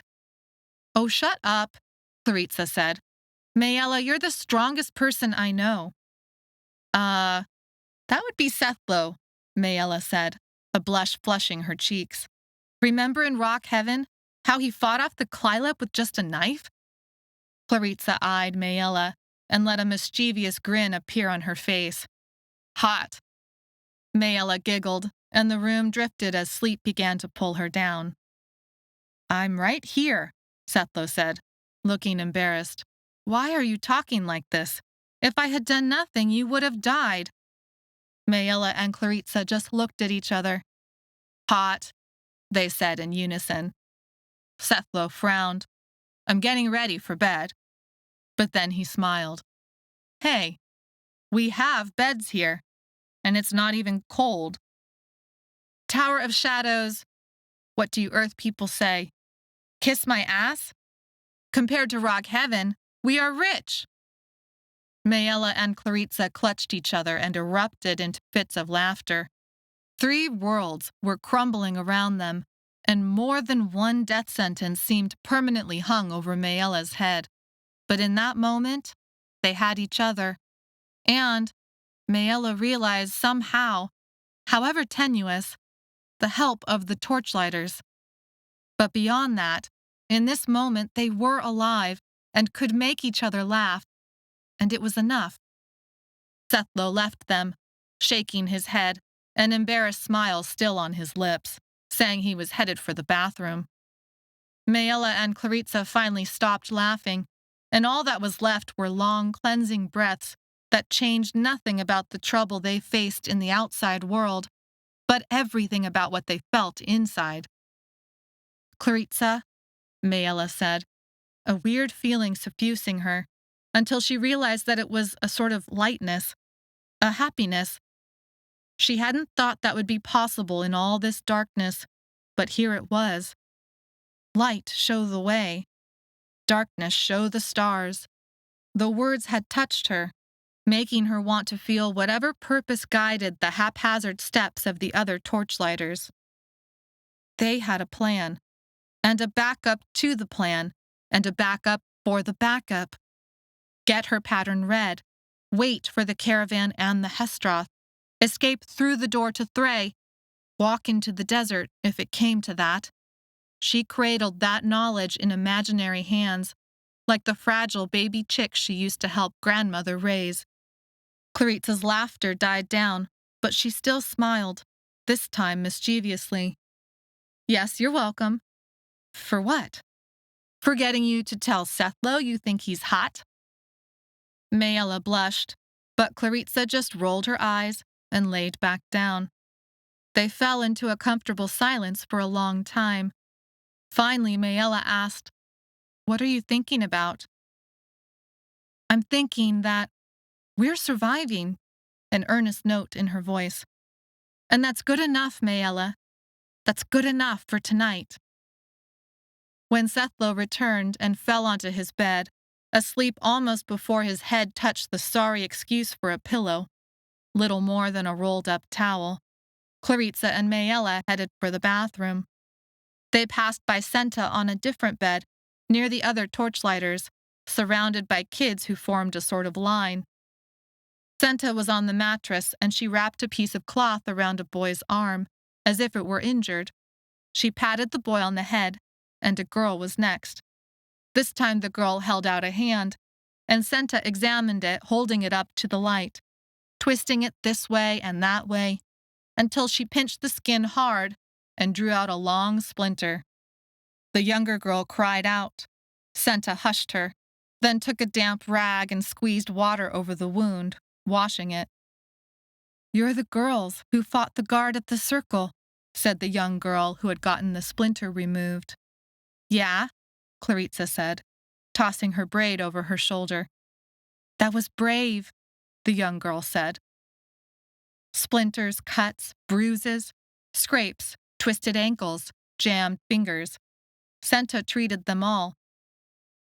Oh, shut up, Claritza said. Maella, you're the strongest person I know. That would be Sethlo, Maella said, a blush flushing her cheeks. Remember in Rock Heaven how he fought off the clylop with just a knife? Claritza eyed Maella and let a mischievous grin appear on her face. Hot. Maella giggled, and the room drifted as sleep began to pull her down. I'm right here, Sethlo said, looking embarrassed. Why are you talking like this? If I had done nothing, you would have died. Maella and Claritza just looked at each other. Hot, they said in unison. Sethlo frowned. I'm getting ready for bed. But then he smiled. Hey, we have beds here, and it's not even cold. Tower of Shadows, what do you Earth people say? Kiss my ass? Compared to Rock Heaven, we are rich. Maella and Claritza clutched each other and erupted into fits of laughter. 3 worlds were crumbling around them, and more than one death sentence seemed permanently hung over Maella's head. But in that moment, they had each other. And Maella realized somehow, however tenuous, the help of the Torchlighters. But beyond that, in this moment they were alive and could make each other laugh, and it was enough. Sethlo left them, shaking his head, an embarrassed smile still on his lips, saying he was headed for the bathroom. Maella and Claritza finally stopped laughing, and all that was left were long, cleansing breaths that changed nothing about the trouble they faced in the outside world, but everything about what they felt inside. Claritza, Maella said, a weird feeling suffusing her, until she realized that it was a sort of lightness, a happiness. She hadn't thought that would be possible in all this darkness, but here it was. Light show the way. Darkness show the stars. The words had touched her, making her want to feel whatever purpose guided the haphazard steps of the other Torchlighters. They had a plan, and a backup to the plan, and a backup for the backup. Get her pattern read, wait for the caravan and the hesteroth, escape through the door to Thray, walk into the desert if it came to that. She cradled that knowledge in imaginary hands, like the fragile baby chicks she used to help grandmother raise. Claritza's laughter died down, but she still smiled, this time mischievously. Yes, you're welcome. For what? For getting you to tell Sethlo you think he's hot? Maella blushed, but Claritza just rolled her eyes and laid back down. They fell into a comfortable silence for a long time. Finally, Maella asked, What are you thinking about? I'm thinking that we're surviving, an earnest note in her voice. And that's good enough, Maella. That's good enough for tonight. When Sethlo returned and fell onto his bed, asleep almost before his head touched the sorry excuse for a pillow, little more than a rolled-up towel, Claritza and Maella headed for the bathroom. They passed by Senta on a different bed, near the other Torchlighters, surrounded by kids who formed a sort of line. Senta was on the mattress, and she wrapped a piece of cloth around a boy's arm, as if it were injured. She patted the boy on the head, and a girl was next. This time the girl held out a hand, and Senta examined it, holding it up to the light, twisting it this way and that way, until she pinched the skin hard and drew out a long splinter. The younger girl cried out. Senta hushed her, then took a damp rag and squeezed water over the wound, washing it. You're the girls who fought the guard at the circle, said the young girl who had gotten the splinter removed. Yeah, Claritza said, tossing her braid over her shoulder. That was brave, the young girl said. Splinters, cuts, bruises, scrapes, twisted ankles, jammed fingers. Senta treated them all.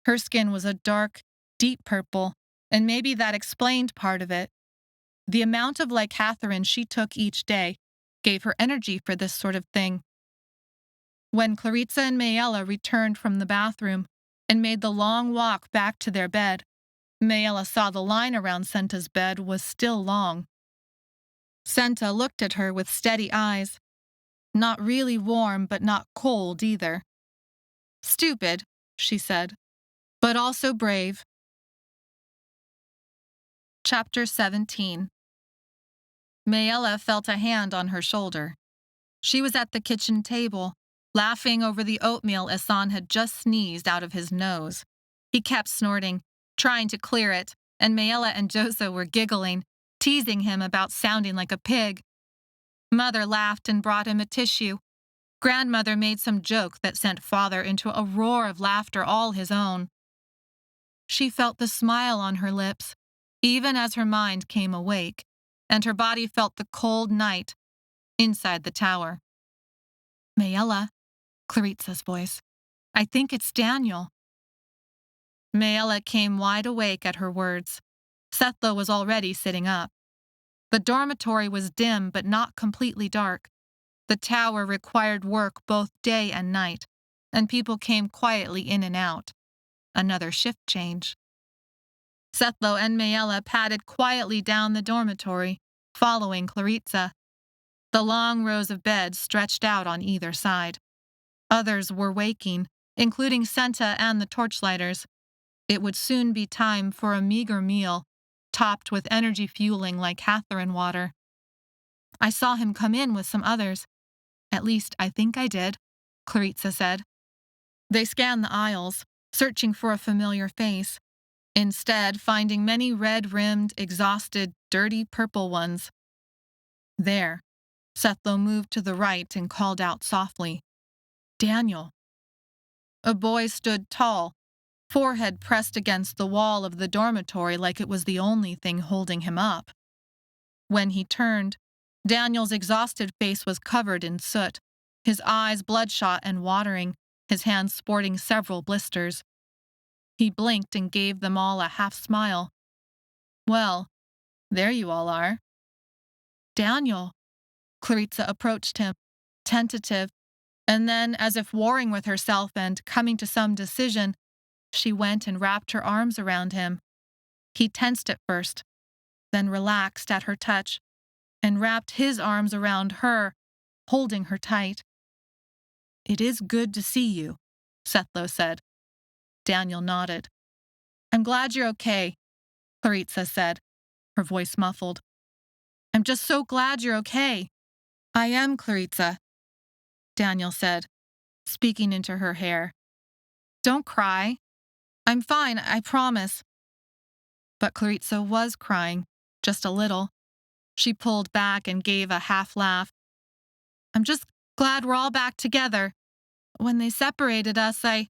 Her skin was a dark, deep purple, and maybe that explained part of it. The amount of lycathrine she took each day gave her energy for this sort of thing. When Clarissa and Maella returned from the bathroom and made the long walk back to their bed, Maella saw the line around Senta's bed was still long. Senta looked at her with steady eyes. Not really warm, but not cold either. Stupid, she said, but also brave. Chapter 17. Maella felt a hand on her shoulder. She was at the kitchen table, laughing over the oatmeal Ehsan had just sneezed out of his nose. He kept snorting, trying to clear it, and Maella and Josa were giggling, teasing him about sounding like a pig. Mother laughed and brought him a tissue. Grandmother made some joke that sent Father into a roar of laughter all his own. She felt the smile on her lips, even as her mind came awake, and her body felt the cold night inside the tower. Maella, Claritza's voice. I think it's Daniel. Maella came wide awake at her words. Sethlo was already sitting up. The dormitory was dim but not completely dark. The tower required work both day and night, and people came quietly in and out. Another shift change. Sethlo and Maella padded quietly down the dormitory, following Claritza. The long rows of beds stretched out on either side. Others were waking, including Senta and the Torchlighters. It would soon be time for a meager meal, topped with energy-fueling lycathrine water. I saw him come in with some others. At least, I think I did, Claritza said. They scanned the aisles, searching for a familiar face, instead finding many red-rimmed, exhausted, dirty purple ones. There, Sethlo moved to the right and called out softly, Daniel. A boy stood tall, forehead pressed against the wall of the dormitory like it was the only thing holding him up. When he turned, Daniel's exhausted face was covered in soot, his eyes bloodshot and watering, his hands sporting several blisters. He blinked and gave them all a half-smile. Well, there you all are. Daniel. Claritza approached him, tentative, and then, as if warring with herself and coming to some decision, she went and wrapped her arms around him. He tensed at first, then relaxed at her touch, and wrapped his arms around her, holding her tight. It is good to see you, Sethlo said. Daniel nodded. I'm glad you're okay, Claritza said, her voice muffled. I'm just so glad you're okay. I am, Claritza, Daniel said, speaking into her hair. Don't cry. I'm fine, I promise. But Claritza was crying, just a little. She pulled back and gave a half laugh. I'm just glad we're all back together. When they separated us, I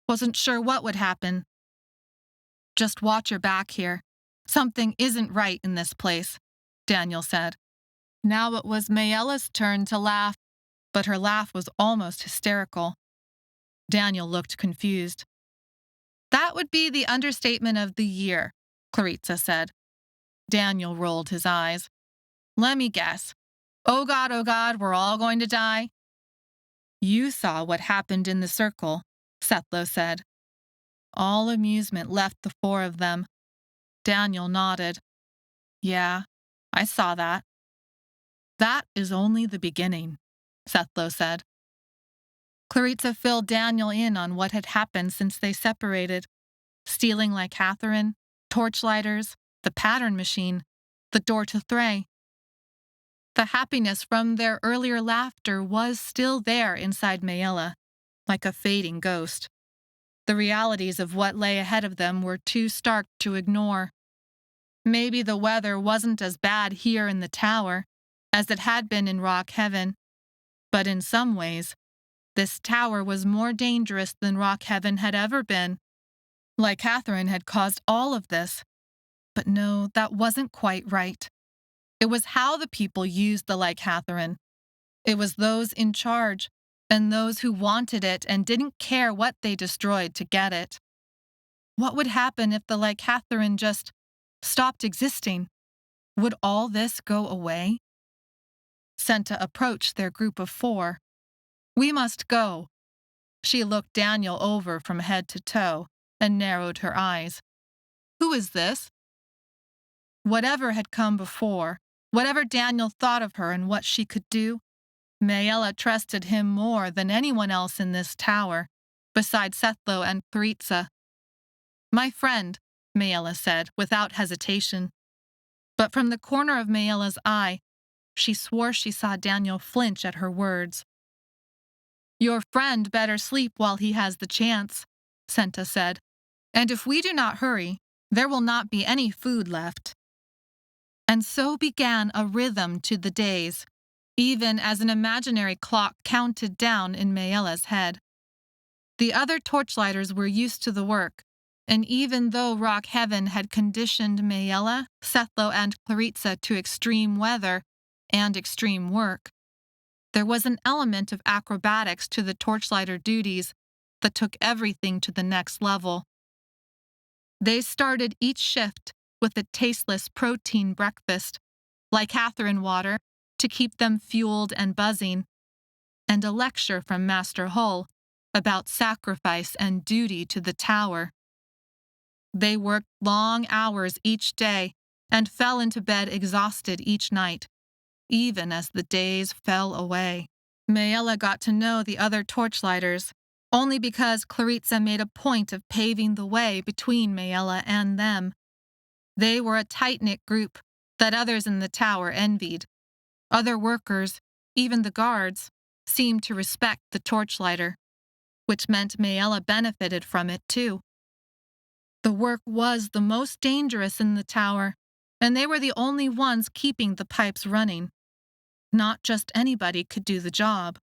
wasn't sure what would happen. Just watch your back here. Something isn't right in this place, Daniel said. Now it was Maella's turn to laugh, but her laugh was almost hysterical. Daniel looked confused. That would be the understatement of the year, Claritza said. Daniel rolled his eyes. Let me guess. Oh God, we're all going to die? You saw what happened in the circle, Sethlo said. All amusement left the four of them. Daniel nodded. Yeah, I saw that. That is only the beginning, Sethlo said. Claritza filled Daniel in on what had happened since they separated. Stealing like Catherine, Torchlighters, the pattern machine, the door to Thray. The happiness from their earlier laughter was still there inside Maella, like a fading ghost. The realities of what lay ahead of them were too stark to ignore. Maybe the weather wasn't as bad here in the tower as it had been in Rock Heaven, but in some ways, this tower was more dangerous than Rock Heaven had ever been. Like Catherine had caused all of this. But no, that wasn't quite right. It was how the people used the Lycathorin. It was those in charge, and those who wanted it and didn't care what they destroyed to get it. What would happen if the Lycathorin just stopped existing? Would all this go away? Senta approached their group of 4. "We must go." She looked Daniel over from head to toe and narrowed her eyes. "Who is this?" Whatever had come before, whatever Daniel thought of her and what she could do, Maella trusted him more than anyone else in this tower, besides Sethlo and Tharitza. "My friend," Maella said, without hesitation. But from the corner of Maella's eye, she swore she saw Daniel flinch at her words. "Your friend better sleep while he has the chance," Senta said. "And if we do not hurry, there will not be any food left." And so began a rhythm to the days, even as an imaginary clock counted down in Maella's head. The other Torchlighters were used to the work, and even though Rock Heaven had conditioned Maella, Sethlo, and Claritza to extreme weather and extreme work, there was an element of acrobatics to the Torchlighter duties that took everything to the next level. They started each shift with a tasteless protein breakfast, Lycathorin water, to keep them fueled and buzzing, and a lecture from Master Hull about sacrifice and duty to the tower. They worked long hours each day and fell into bed exhausted each night, even as the days fell away. Maella got to know the other Torchlighters, only because Claritza made a point of paving the way between Maella and them. They were a tight-knit group that others in the tower envied. Other workers, even the guards, seemed to respect the Torchlighter, which meant Maella benefited from it too. The work was the most dangerous in the tower, and they were the only ones keeping the pipes running. Not just anybody could do the job.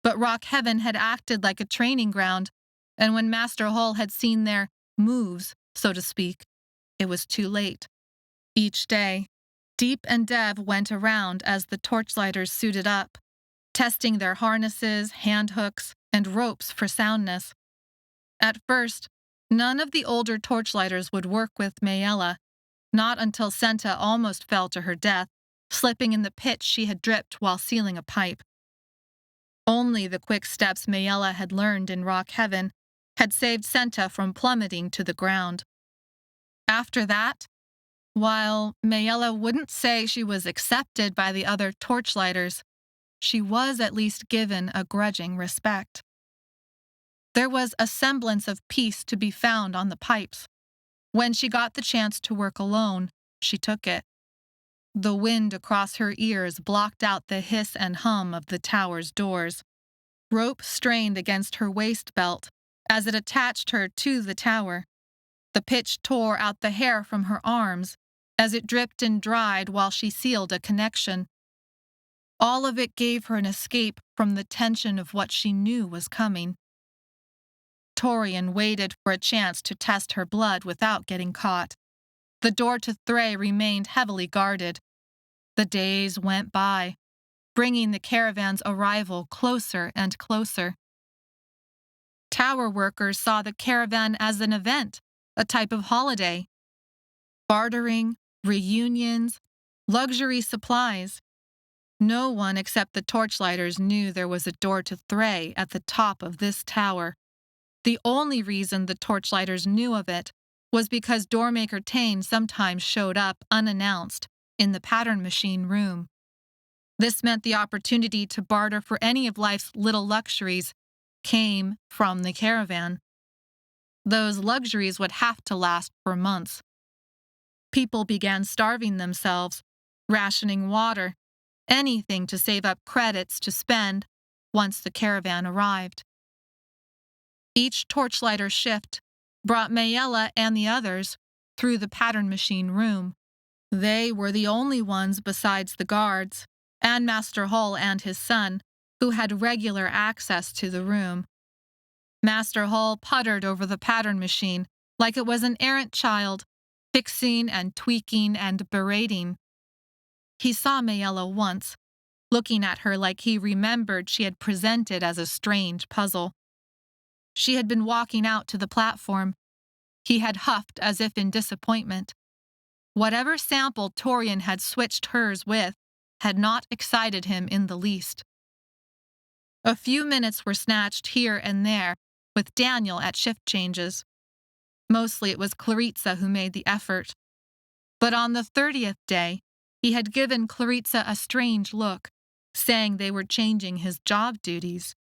But Rock Heaven had acted like a training ground, and when Master Hull had seen their moves, so to speak, it was too late. Each day, Deep and Dev went around as the Torchlighters suited up, testing their harnesses, hand hooks, and ropes for soundness. At first, none of the older Torchlighters would work with Maella, not until Senta almost fell to her death, slipping in the pitch she had dripped while sealing a pipe. Only the quick steps Maella had learned in Rock Heaven had saved Senta from plummeting to the ground. After that, while Maella wouldn't say she was accepted by the other Torchlighters, she was at least given a grudging respect. There was a semblance of peace to be found on the pipes. When she got the chance to work alone, she took it. The wind across her ears blocked out the hiss and hum of the tower's doors. Rope strained against her waist belt as it attached her to the tower. The pitch tore out the hair from her arms as it dripped and dried while she sealed a connection. All of it gave her an escape from the tension of what she knew was coming. Torian waited for a chance to test her blood without getting caught. The door to Thray remained heavily guarded. The days went by, bringing the caravan's arrival closer and closer. Tower workers saw the caravan as an event, a type of holiday. Bartering, reunions, luxury supplies. No one except the Torchlighters knew there was a door to Thray at the top of this tower. The only reason the Torchlighters knew of it was because Doormaker Tane sometimes showed up unannounced in the pattern machine room. This meant the opportunity to barter for any of life's little luxuries came from the caravan. Those luxuries would have to last for months. People began starving themselves, rationing water, anything to save up credits to spend once the caravan arrived. Each Torchlighter shift brought Maella and the others through the pattern machine room. They were the only ones besides the guards, and Master Hull and his son, who had regular access to the room. Master Hull puttered over the pattern machine like it was an errant child, fixing and tweaking and berating. He saw Maella once, looking at her like he remembered she had presented as a strange puzzle. She had been walking out to the platform. He had huffed as if in disappointment. Whatever sample Torian had switched hers with had not excited him in the least. A few minutes were snatched here and there, with Daniel at shift changes. Mostly it was Claritza who made the effort. But on the 30th day, he had given Claritza a strange look, saying they were changing his job duties.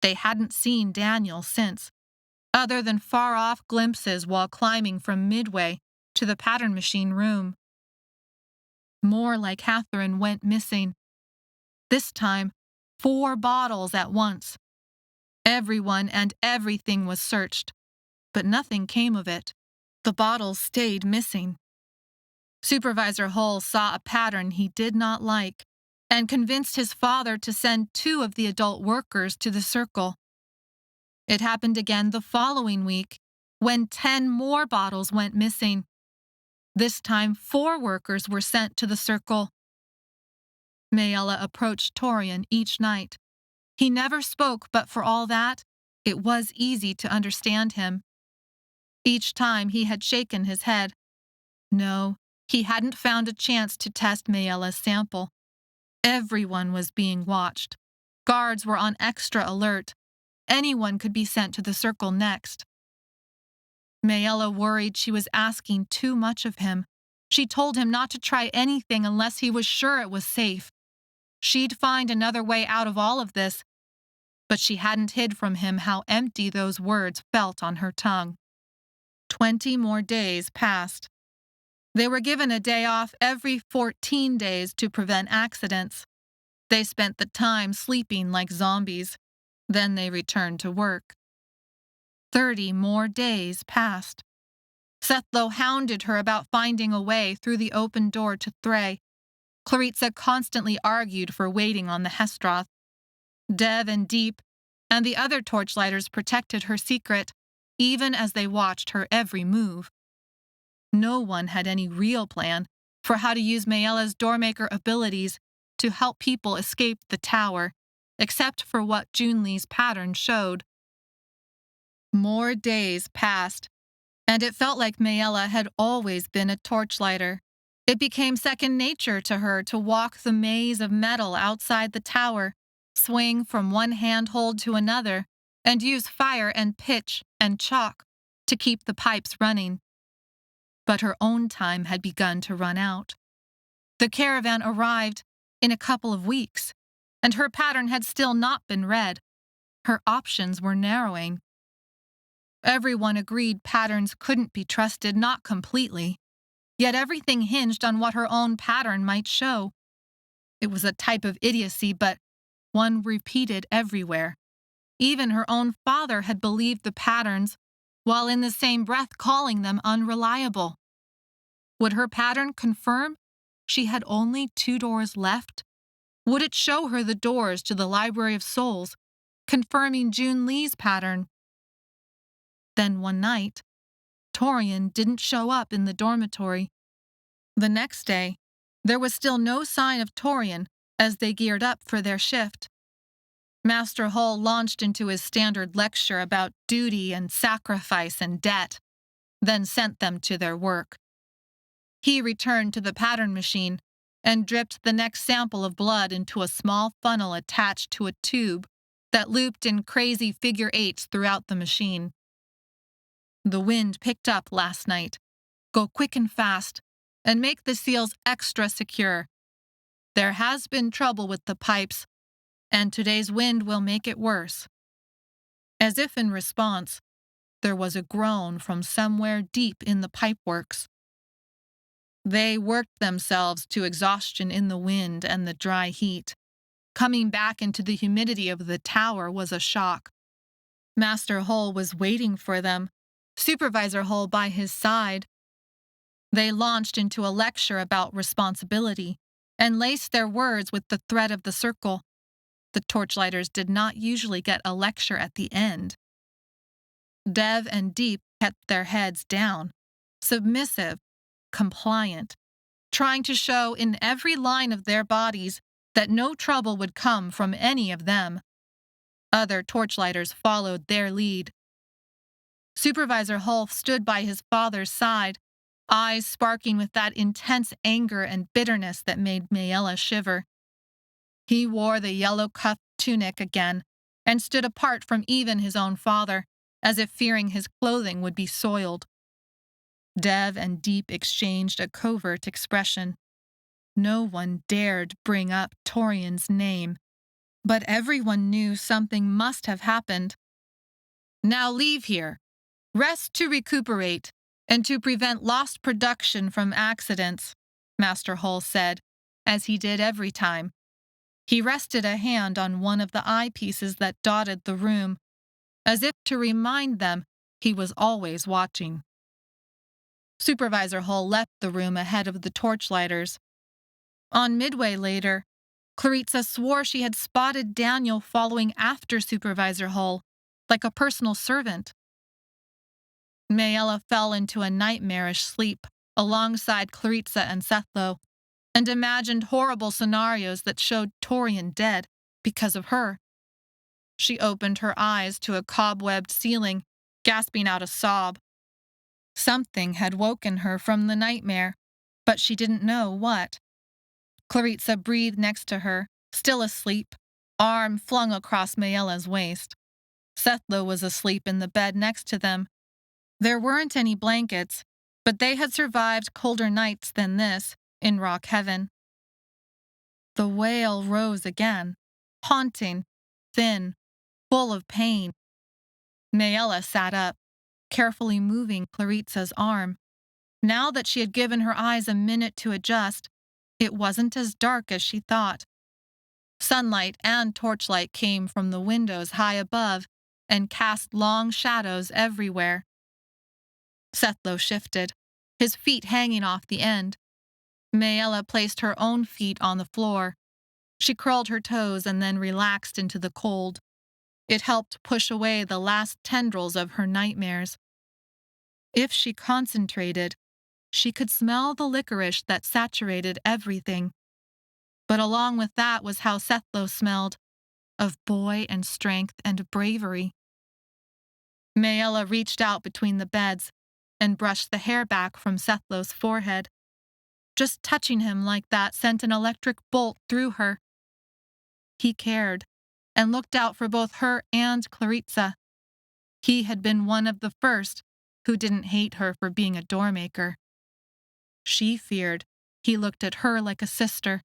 They hadn't seen Daniel since, other than far-off glimpses while climbing from Midway to the pattern machine room. More like Catherine went missing. This time, 4 bottles at once. Everyone and everything was searched, but nothing came of it. The bottles stayed missing. Supervisor Hull saw a pattern he did not like and convinced his father to send 2 of the adult workers to the circle. It happened again the following week, when 10 more bottles went missing. This time, 4 workers were sent to the circle. Maella approached Torian each night. He never spoke, but for all that, it was easy to understand him. Each time he had shaken his head. No, he hadn't found a chance to test Maella's sample. Everyone was being watched. Guards were on extra alert. Anyone could be sent to the circle next. Maella worried she was asking too much of him. She told him not to try anything unless he was sure it was safe. She'd find another way out of all of this, but she hadn't hid from him how empty those words felt on her tongue. 20 more days passed. They were given a day off every 14 days to prevent accidents. They spent the time sleeping like zombies. Then they returned to work. 30 more days passed. Sethlo hounded her about finding a way through the open door to Thray. Claritza constantly argued for waiting on the hesteroth. Dev and Deep and the other Torchlighters protected her secret, even as they watched her every move. No one had any real plan for how to use Maella's Doormaker abilities to help people escape the tower, except for what Junli's pattern showed. More days passed, and it felt like Maella had always been a Torchlighter. It became second nature to her to walk the maze of metal outside the tower, swing from one handhold to another, and use fire and pitch and chalk to keep the pipes running. But her own time had begun to run out. The caravan arrived in a couple of weeks, and her pattern had still not been read. Her options were narrowing. Everyone agreed patterns couldn't be trusted, not completely. Yet everything hinged on what her own pattern might show. It was a type of idiocy, but one repeated everywhere. Even her own father had believed the patterns, while in the same breath calling them unreliable. Would her pattern confirm she had only 2 doors left? Would it show her the doors to the Library of Souls, confirming Junli's pattern? Then one night, Torian didn't show up in the dormitory. The next day, there was still no sign of Torian as they geared up for their shift. Master Hull launched into his standard lecture about duty and sacrifice and debt, then sent them to their work. He returned to the pattern machine and dripped the next sample of blood into a small funnel attached to a tube that looped in crazy figure eights throughout the machine. The wind picked up last night. Go quick and fast, and make the seals extra secure. There has been trouble with the pipes, and today's wind will make it worse. As if in response, there was a groan from somewhere deep in the pipeworks. They worked themselves to exhaustion in the wind and the dry heat. Coming back into the humidity of the tower was a shock. Master Hull was waiting for them, Supervisor Hull by his side. They launched into a lecture about responsibility and laced their words with the thread of the circle. The Torchlighters did not usually get a lecture at the end. Dev and Deep kept their heads down. submissive, compliant, trying to show in every line of their bodies that no trouble would come from any of them. Other Torchlighters followed their lead. Supervisor Hulf stood by his father's side, eyes sparking with that intense anger and bitterness that made Maella shiver. He wore the yellow-cuffed tunic again and stood apart from even his own father, as if fearing his clothing would be soiled. Dev and Deep exchanged a covert expression. No one dared bring up Torian's name, but everyone knew something must have happened. Now leave here. Rest to recuperate, and to prevent lost production from accidents, Master Hull said, as he did every time. He rested a hand on one of the eyepieces that dotted the room, as if to remind them he was always watching. Supervisor Hull left the room ahead of the Torchlighters. On midway later, Clarissa swore she had spotted Daniel following after Supervisor Hull, like a personal servant. Maella fell into a nightmarish sleep alongside Clarissa and Sethlo, and imagined horrible scenarios that showed Torian dead because of her. She opened her eyes to a cobwebbed ceiling, gasping out a sob. Something had woken her from the nightmare, but she didn't know what. Clarissa breathed next to her, still asleep, arm flung across Maella's waist. Sethlo was asleep in the bed next to them. There weren't any blankets, but they had survived colder nights than this in Rock Heaven. The wail rose again, haunting, thin, full of pain. Maella sat up, carefully moving Claritza's arm. Now that she had given her eyes a minute to adjust, it wasn't as dark as she thought. Sunlight and torchlight came from the windows high above and cast long shadows everywhere. Sethlo shifted, his feet hanging off the end. Maella placed her own feet on the floor. She curled her toes and then relaxed into the cold. It helped push away the last tendrils of her nightmares. If she concentrated, she could smell the licorice that saturated everything. But along with that was how Sethlo smelled, of boy and strength and bravery. Maella reached out between the beds and brushed the hair back from Sethlo's forehead. Just touching him like that sent an electric bolt through her. He cared and looked out for both her and Clarissa. He had been one of the first who didn't hate her for being a doormaker. She feared he looked at her like a sister.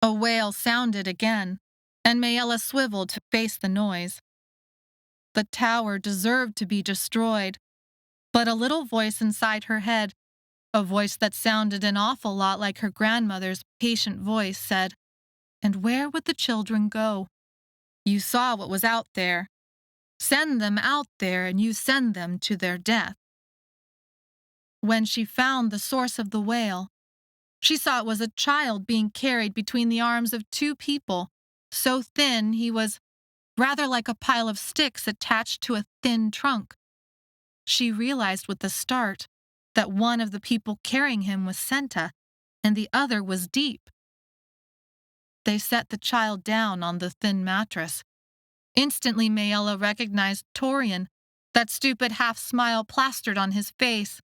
A wail sounded again, and Maella swiveled to face the noise. The tower deserved to be destroyed, but a little voice inside her head, a voice that sounded an awful lot like her grandmother's patient voice, said, "And where would the children go? You saw what was out there. Send them out there and you send them to their death." When she found the source of the wail, she saw it was a child being carried between the arms of two people, so thin he was rather like a pile of sticks attached to a thin trunk. She realized with a start that one of the people carrying him was Senta, and the other was Deep. They set the child down on the thin mattress. Instantly, Maella recognized Torian, that stupid half-smile plastered on his face.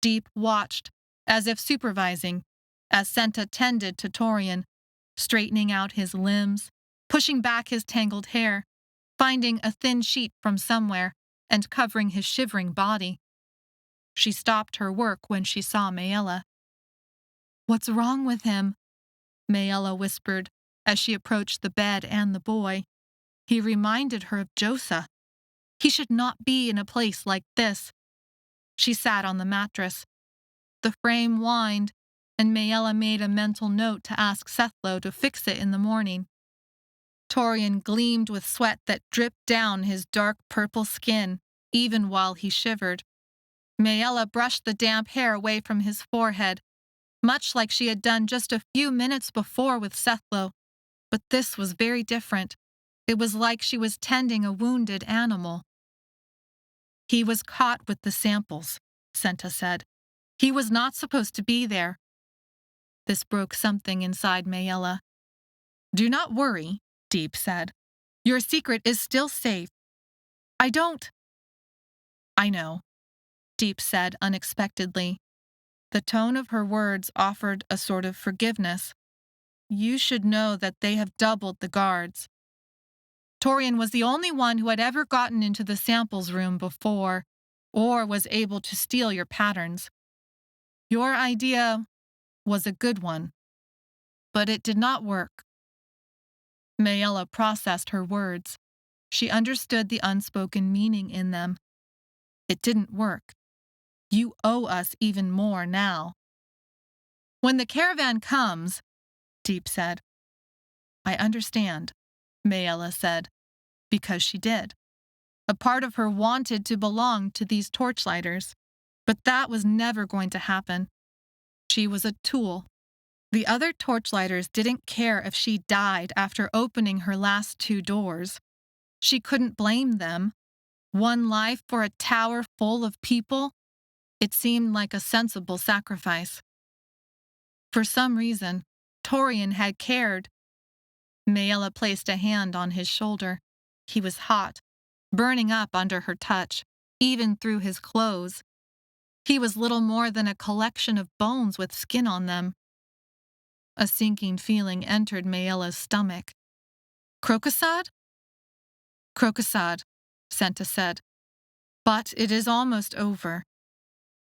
Deep watched, as if supervising, as Senta tended to Torian, straightening out his limbs, pushing back his tangled hair, finding a thin sheet from somewhere, and covering his shivering body. She stopped her work when she saw Maella. "What's wrong with him?" Maella whispered as she approached the bed and the boy. He reminded her of Josa. He should not be in a place like this. She sat on the mattress. The frame whined, and Maella made a mental note to ask Sethlo to fix it in the morning. Torian gleamed with sweat that dripped down his dark purple skin, even while he shivered. Maella brushed the damp hair away from his forehead, much like she had done just a few minutes before with Sethlo. But this was very different. It was like she was tending a wounded animal. He was caught with the samples, Senta said. He was not supposed to be there. This broke something inside Maella. Do not worry, Deep said. Your secret is still safe. I know, Deep said unexpectedly. The tone of her words offered a sort of forgiveness. You should know that they have doubled the guards. Torian was the only one who had ever gotten into the samples room before, or was able to steal your patterns. Your idea was a good one, but it did not work. Maella processed her words. She understood the unspoken meaning in them. It didn't work. You owe us even more now. When the caravan comes, Deep said. I understand, Maella said, because she did. A part of her wanted to belong to these Torchlighters, but that was never going to happen. She was a tool. The other Torchlighters didn't care if she died after opening her last 2 doors. She couldn't blame them. One life for a tower full of people? It seemed like a sensible sacrifice. For some reason, Torian had cared. Maella placed a hand on his shoulder. He was hot, burning up under her touch, even through his clothes. He was little more than a collection of bones with skin on them. A sinking feeling entered Maella's stomach. Crocosad? Crocosad, Senta said. But it is almost over.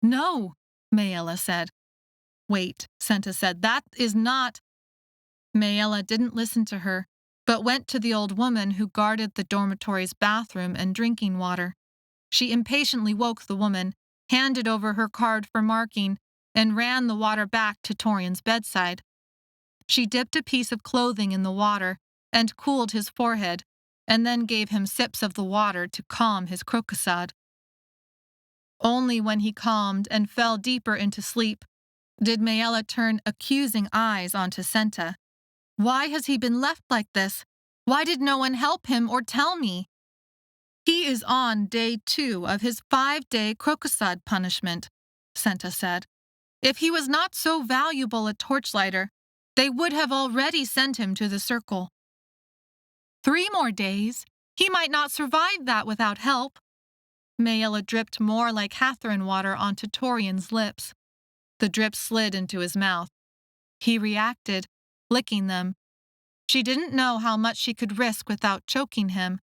No, Maella said. Wait, Senta said, that is not... Maella didn't listen to her, but went to the old woman who guarded the dormitory's bathroom and drinking water. She impatiently woke the woman, handed over her card for marking, and ran the water back to Torian's bedside. She dipped a piece of clothing in the water and cooled his forehead, and then gave him sips of the water to calm his crocosad. Only when he calmed and fell deeper into sleep did Maella turn accusing eyes onto Senta. Why has he been left like this? Why did no one help him or tell me? He is on day 2 of his 5-day crocosad punishment, Senta said. If he was not so valuable a torchlighter, they would have already sent him to the circle. 3 more days? He might not survive that without help. Maella dripped more like Hathrin water onto Torian's lips. The drip slid into his mouth. He reacted, licking them. She didn't know how much she could risk without choking him.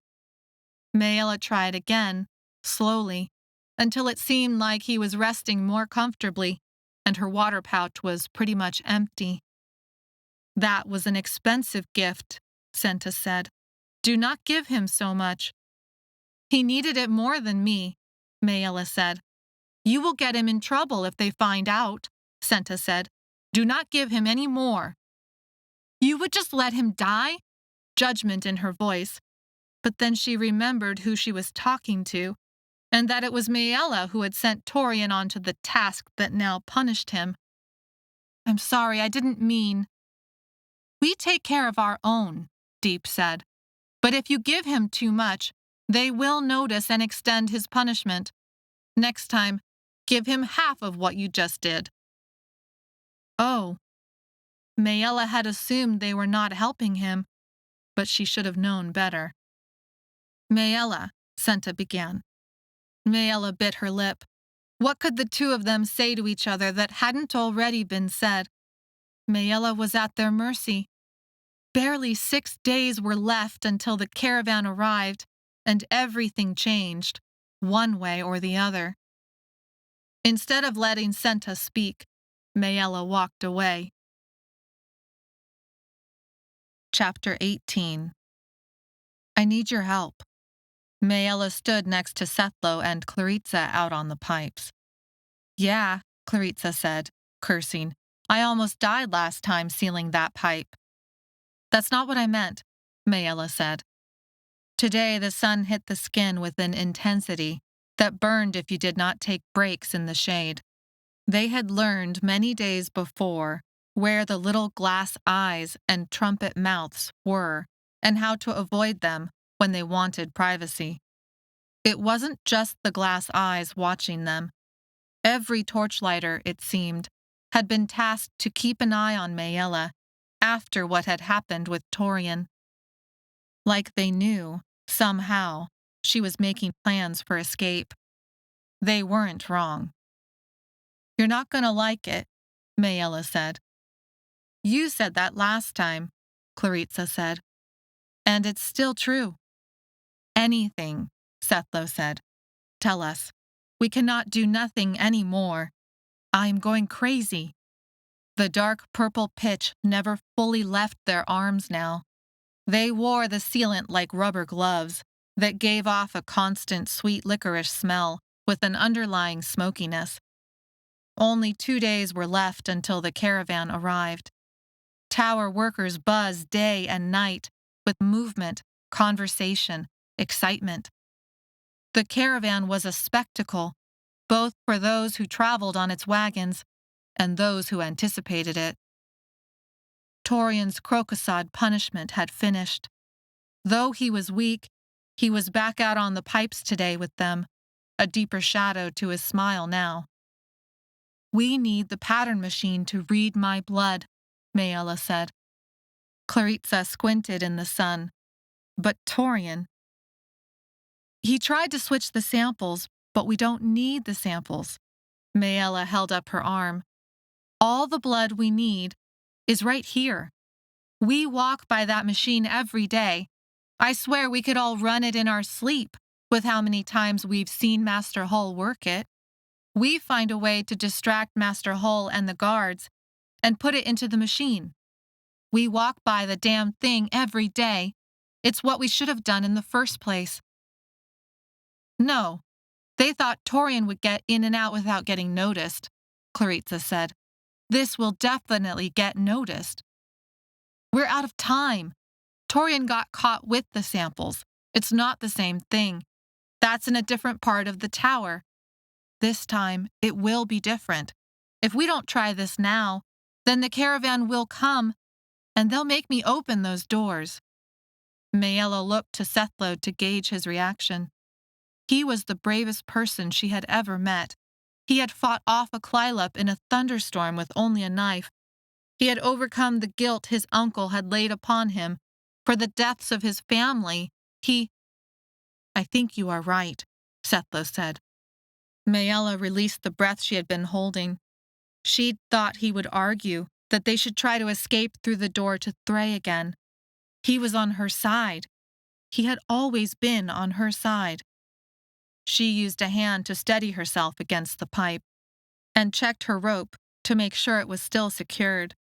Maella tried again, slowly, until it seemed like he was resting more comfortably, and her water pouch was pretty much empty. That was an expensive gift, Senta said. Do not give him so much. He needed it more than me, Maella said. You will get him in trouble if they find out, Senta said. Do not give him any more. You would just let him die? Judgment in her voice. But then she remembered who she was talking to, and that it was Maella who had sent Torian onto the task that now punished him. I'm sorry, I didn't mean. We take care of our own, Deep said. But if you give him too much, they will notice and extend his punishment. Next time, give him half of what you just did. Oh. Maella had assumed they were not helping him, but she should have known better. Maella, Senta began. Maella bit her lip. What could the 2 of them say to each other that hadn't already been said? Maella was at their mercy. Barely 6 days were left until the caravan arrived, and everything changed, one way or the other. Instead of letting Senta speak, Maella walked away. Chapter 18. I need your help. Maella stood next to Sethlo and Claritza out on the pipes. Yeah, Claritza said, cursing. I almost died last time sealing that pipe. That's not what I meant, Maella said. Today the sun hit the skin with an intensity that burned if you did not take breaks in the shade. They had learned many days before where the little glass eyes and trumpet mouths were and how to avoid them when they wanted privacy. It wasn't just the glass eyes watching them. Every torchlighter, it seemed, had been tasked to keep an eye on Maella after what had happened with Torian. Like they knew, somehow, she was making plans for escape. They weren't wrong. "You're not going to like it," Maella said. "You said that last time," Clarissa said. "And it's still true." "Anything," Sethlo said. "Tell us. We cannot do nothing any more. I am going crazy." The dark purple pitch never fully left their arms now. They wore the sealant like rubber gloves that gave off a constant sweet licorice smell with an underlying smokiness. Only 2 days were left until the caravan arrived. Tower workers buzzed day and night with movement, conversation, excitement. The caravan was a spectacle, both for those who traveled on its wagons and those who anticipated it. Torian's crocosod punishment had finished. Though he was weak, he was back out on the pipes today with them, a deeper shadow to his smile now. "We need the pattern machine to read my blood," Maella said. Clarissa squinted in the sun. "But Torian—" "He tried to switch the samples, but we don't need the samples." Maella held up her arm. "All the blood we need is right here. We walk by that machine every day. I swear we could all run it in our sleep with how many times we've seen Master Hull work it. We find a way to distract Master Hull and the guards and put it into the machine. We walk by the damn thing every day. It's what we should have done in the first place." "No, they thought Torian would get in and out without getting noticed," Clarissa said. "This will definitely get noticed. We're out of time. Torian got caught with the samples. It's not the same thing. That's in a different part of the tower. This time, it will be different. If we don't try this now, then the caravan will come, and they'll make me open those doors." Maella looked to Sethlo to gauge his reaction. He was the bravest person she had ever met. He had fought off a clylop in a thunderstorm with only a knife. He had overcome the guilt his uncle had laid upon him for the deaths of his family. "I think you are right," Sethlo said. Maella released the breath she had been holding. She'd thought he would argue that they should try to escape through the door to Thray again. He was on her side. He had always been on her side. She used a hand to steady herself against the pipe and checked her rope to make sure it was still secured.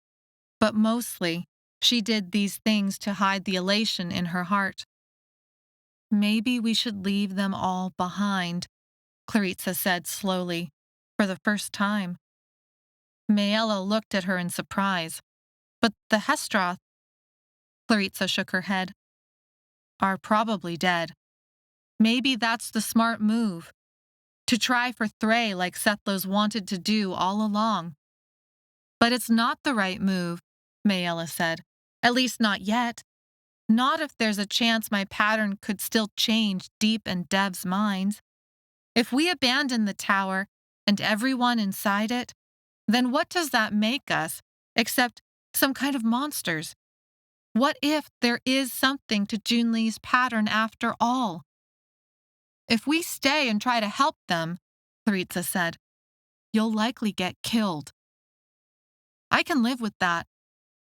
But mostly, she did these things to hide the elation in her heart. "Maybe we should leave them all behind," Clarissa said slowly, for the first time. Maella looked at her in surprise. "But the hesteroth—" Clarissa shook her head. "Are probably dead. Maybe that's the smart move. To try for Thray like Sethlo's wanted to do all along." "But it's not the right move," Maella said. "At least not yet. Not if there's a chance my pattern could still change deep in Dev's minds. If we abandon the tower and everyone inside it, then what does that make us, except some kind of monsters? What if there is something to Junli's pattern after all?" "If we stay and try to help them," Clarissa said, "you'll likely get killed." "I can live with that.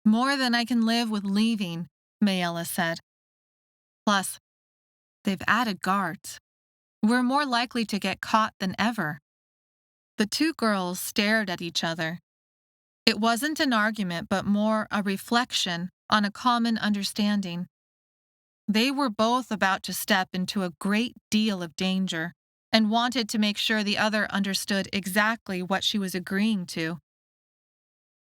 More than I can live with leaving," Maella said. "Plus, they've added guards. We're more likely to get caught than ever." The two girls stared at each other. It wasn't an argument, but more a reflection on a common understanding. They were both about to step into a great deal of danger and wanted to make sure the other understood exactly what she was agreeing to.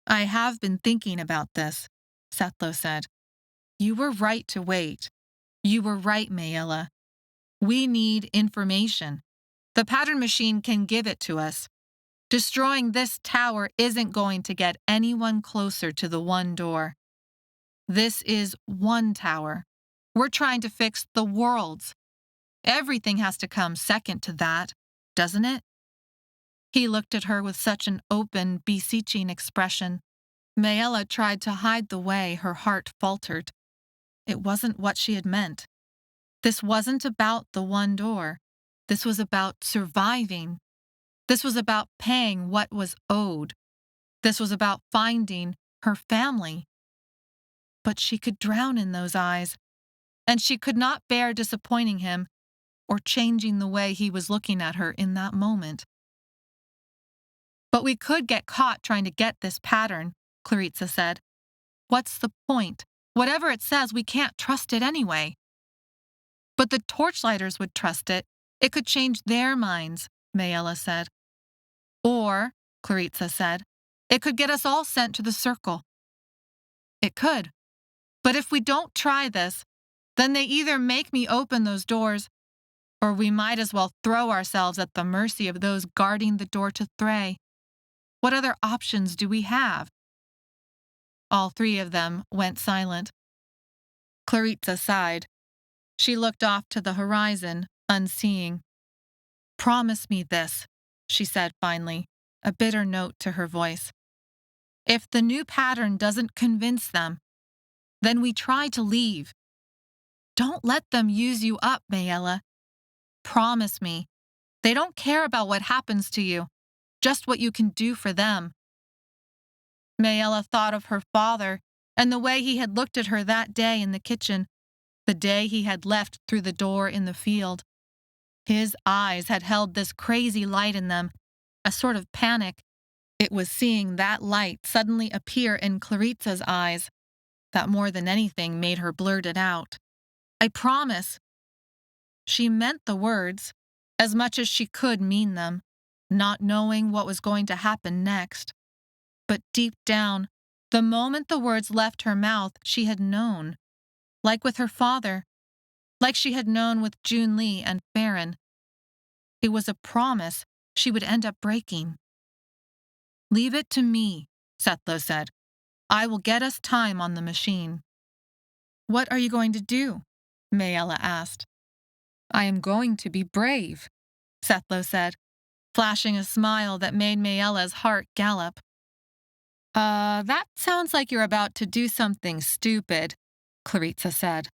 "I have been thinking about this," Sethlo said. "You were right to wait. You were right, Maella. We need information. The pattern machine can give it to us. Destroying this tower isn't going to get anyone closer to the one door. This is one tower. We're trying to fix the worlds. Everything has to come second to that, doesn't it? He looked at her with such an open, beseeching expression. Maella tried to hide the way her heart faltered. It wasn't what she had meant. This wasn't about the one door. This was about surviving. This was about paying what was owed. This was about finding her family. But she could drown in those eyes, and she could not bear disappointing him or changing the way he was looking at her in that moment. But we could get caught trying to get this pattern, Clarissa said. What's the point? Whatever it says, we can't trust it anyway. But the Torchlighters would trust it. It could change their minds, Maella said. Or, Clarissa said, it could get us all sent to the circle. It could. But if we don't try this, then they either make me open those doors, or we might as well throw ourselves at the mercy of those guarding the door to Thray. What other options do we have? All three of them went silent. Clarissa sighed. She looked off to the horizon, unseeing. Promise me this, she said finally, a bitter note to her voice. If the new pattern doesn't convince them, then we try to leave. Don't let them use you up, Maella. Promise me. They don't care about what happens to you, just what you can do for them. Maella thought of her father and the way he had looked at her that day in the kitchen, the day he had left through the door in the field. His eyes had held this crazy light in them, a sort of panic. It was seeing that light suddenly appear in Clarissa's eyes that more than anything made her blurt it out. I promise. She meant the words, as much as she could mean them, not knowing what was going to happen next. But deep down, the moment the words left her mouth, she had known. Like with her father, like she had known with June Lee and Farron. It was a promise she would end up breaking. Leave it to me, Sethlo said. I will get us time on the machine. What are you going to do? Maella asked. I am going to be brave, Sethlo said, flashing a smile that made Maella's heart gallop. That sounds like you're about to do something stupid, Clarissa said.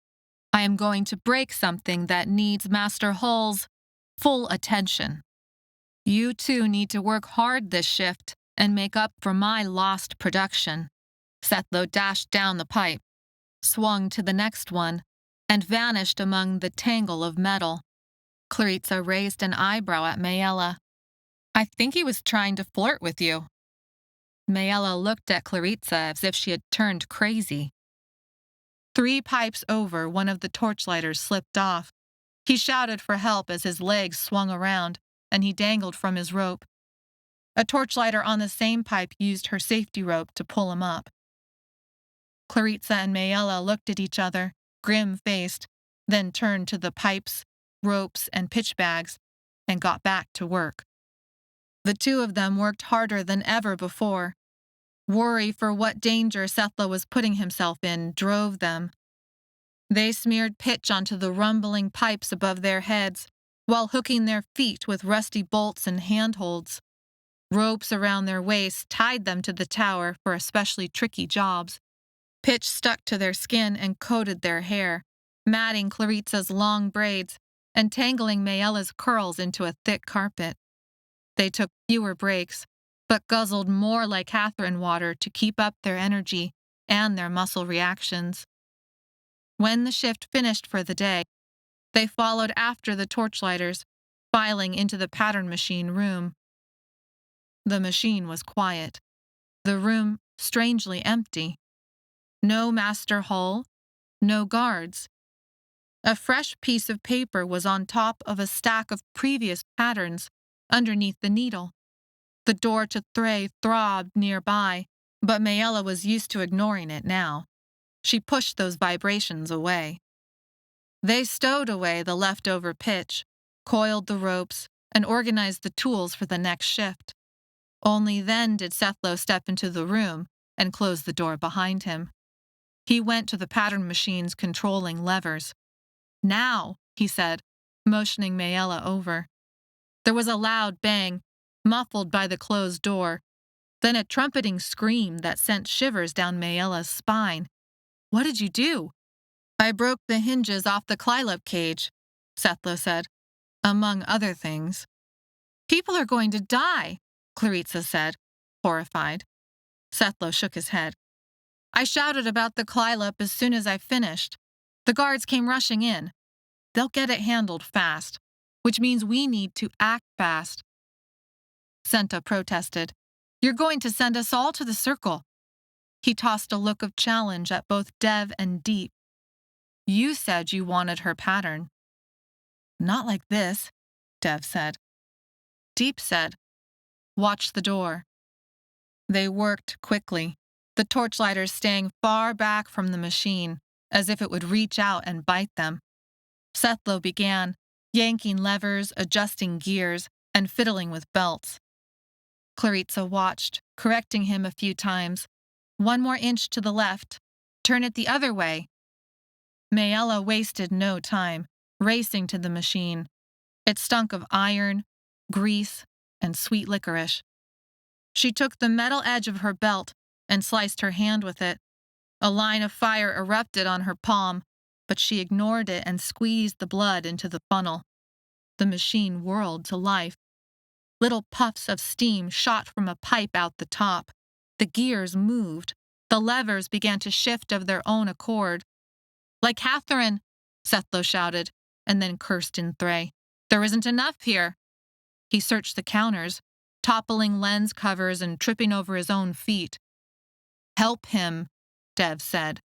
I am going to break something that needs Master Hull's full attention. You two need to work hard this shift and make up for my lost production. Sethlo dashed down the pipe, swung to the next one, and vanished among the tangle of metal. Clarissa raised an eyebrow at Maella. I think he was trying to flirt with you. Maella looked at Clarissa as if she had turned crazy. 3 pipes over, one of the Torchlighters slipped off. He shouted for help as his legs swung around, and he dangled from his rope. A Torchlighter on the same pipe used her safety rope to pull him up. Clarissa and Maella looked at each other, grim-faced, then turned to the pipes, ropes, and pitch bags, and got back to work. The two of them worked harder than ever before. Worry for what danger Sethlo was putting himself in drove them. They smeared pitch onto the rumbling pipes above their heads, while hooking their feet with rusty bolts and handholds. Ropes around their waists tied them to the tower for especially tricky jobs. Pitch stuck to their skin and coated their hair, matting Clarissa's long braids and tangling Maella's curls into a thick carpet. They took fewer breaks, but guzzled more like Catherine water to keep up their energy and their muscle reactions. When the shift finished for the day, they followed after the Torchlighters, filing into the pattern machine room. The machine was quiet. The room strangely empty. No Master Hull, no guards. A fresh piece of paper was on top of a stack of previous patterns underneath the needle. The door to Thray throbbed nearby, but Maella was used to ignoring it now. She pushed those vibrations away. They stowed away the leftover pitch, coiled the ropes, and organized the tools for the next shift. Only then did Sethlo step into the room and close the door behind him. He went to the pattern machine's controlling levers. Now, he said, motioning Maella over. There was a loud bang, muffled by the closed door, then a trumpeting scream that sent shivers down Maella's spine. "What did you do?" "I broke the hinges off the clylop cage," Sethlo said, "among other things." "People are going to die," Clarissa said, horrified. Sethlo shook his head. "I shouted about the clylop as soon as I finished. The guards came rushing in. They'll get it handled fast, which means we need to act fast." Senta protested. "You're going to send us all to the circle." He tossed a look of challenge at both Dev and Deep. "You said you wanted her pattern." "Not like this," Dev said. Deep said, "Watch the door." They worked quickly, the torchlighters staying far back from the machine, as if it would reach out and bite them. Sethlo began, yanking levers, adjusting gears, and fiddling with belts. Clarissa watched, correcting him a few times. "One more inch to the left. Turn it the other way." Maella wasted no time, racing to the machine. It stunk of iron, grease, and sweet licorice. She took the metal edge of her belt and sliced her hand with it. A line of fire erupted on her palm, but she ignored it and squeezed the blood into the funnel. The machine whirled to life. Little puffs of steam shot from a pipe out the top. The gears moved. The levers began to shift of their own accord. "Like Catherine," Sethlo shouted, and then cursed in Thray. "There isn't enough here." He searched the counters, toppling lens covers and tripping over his own feet. "Help him," Dev said.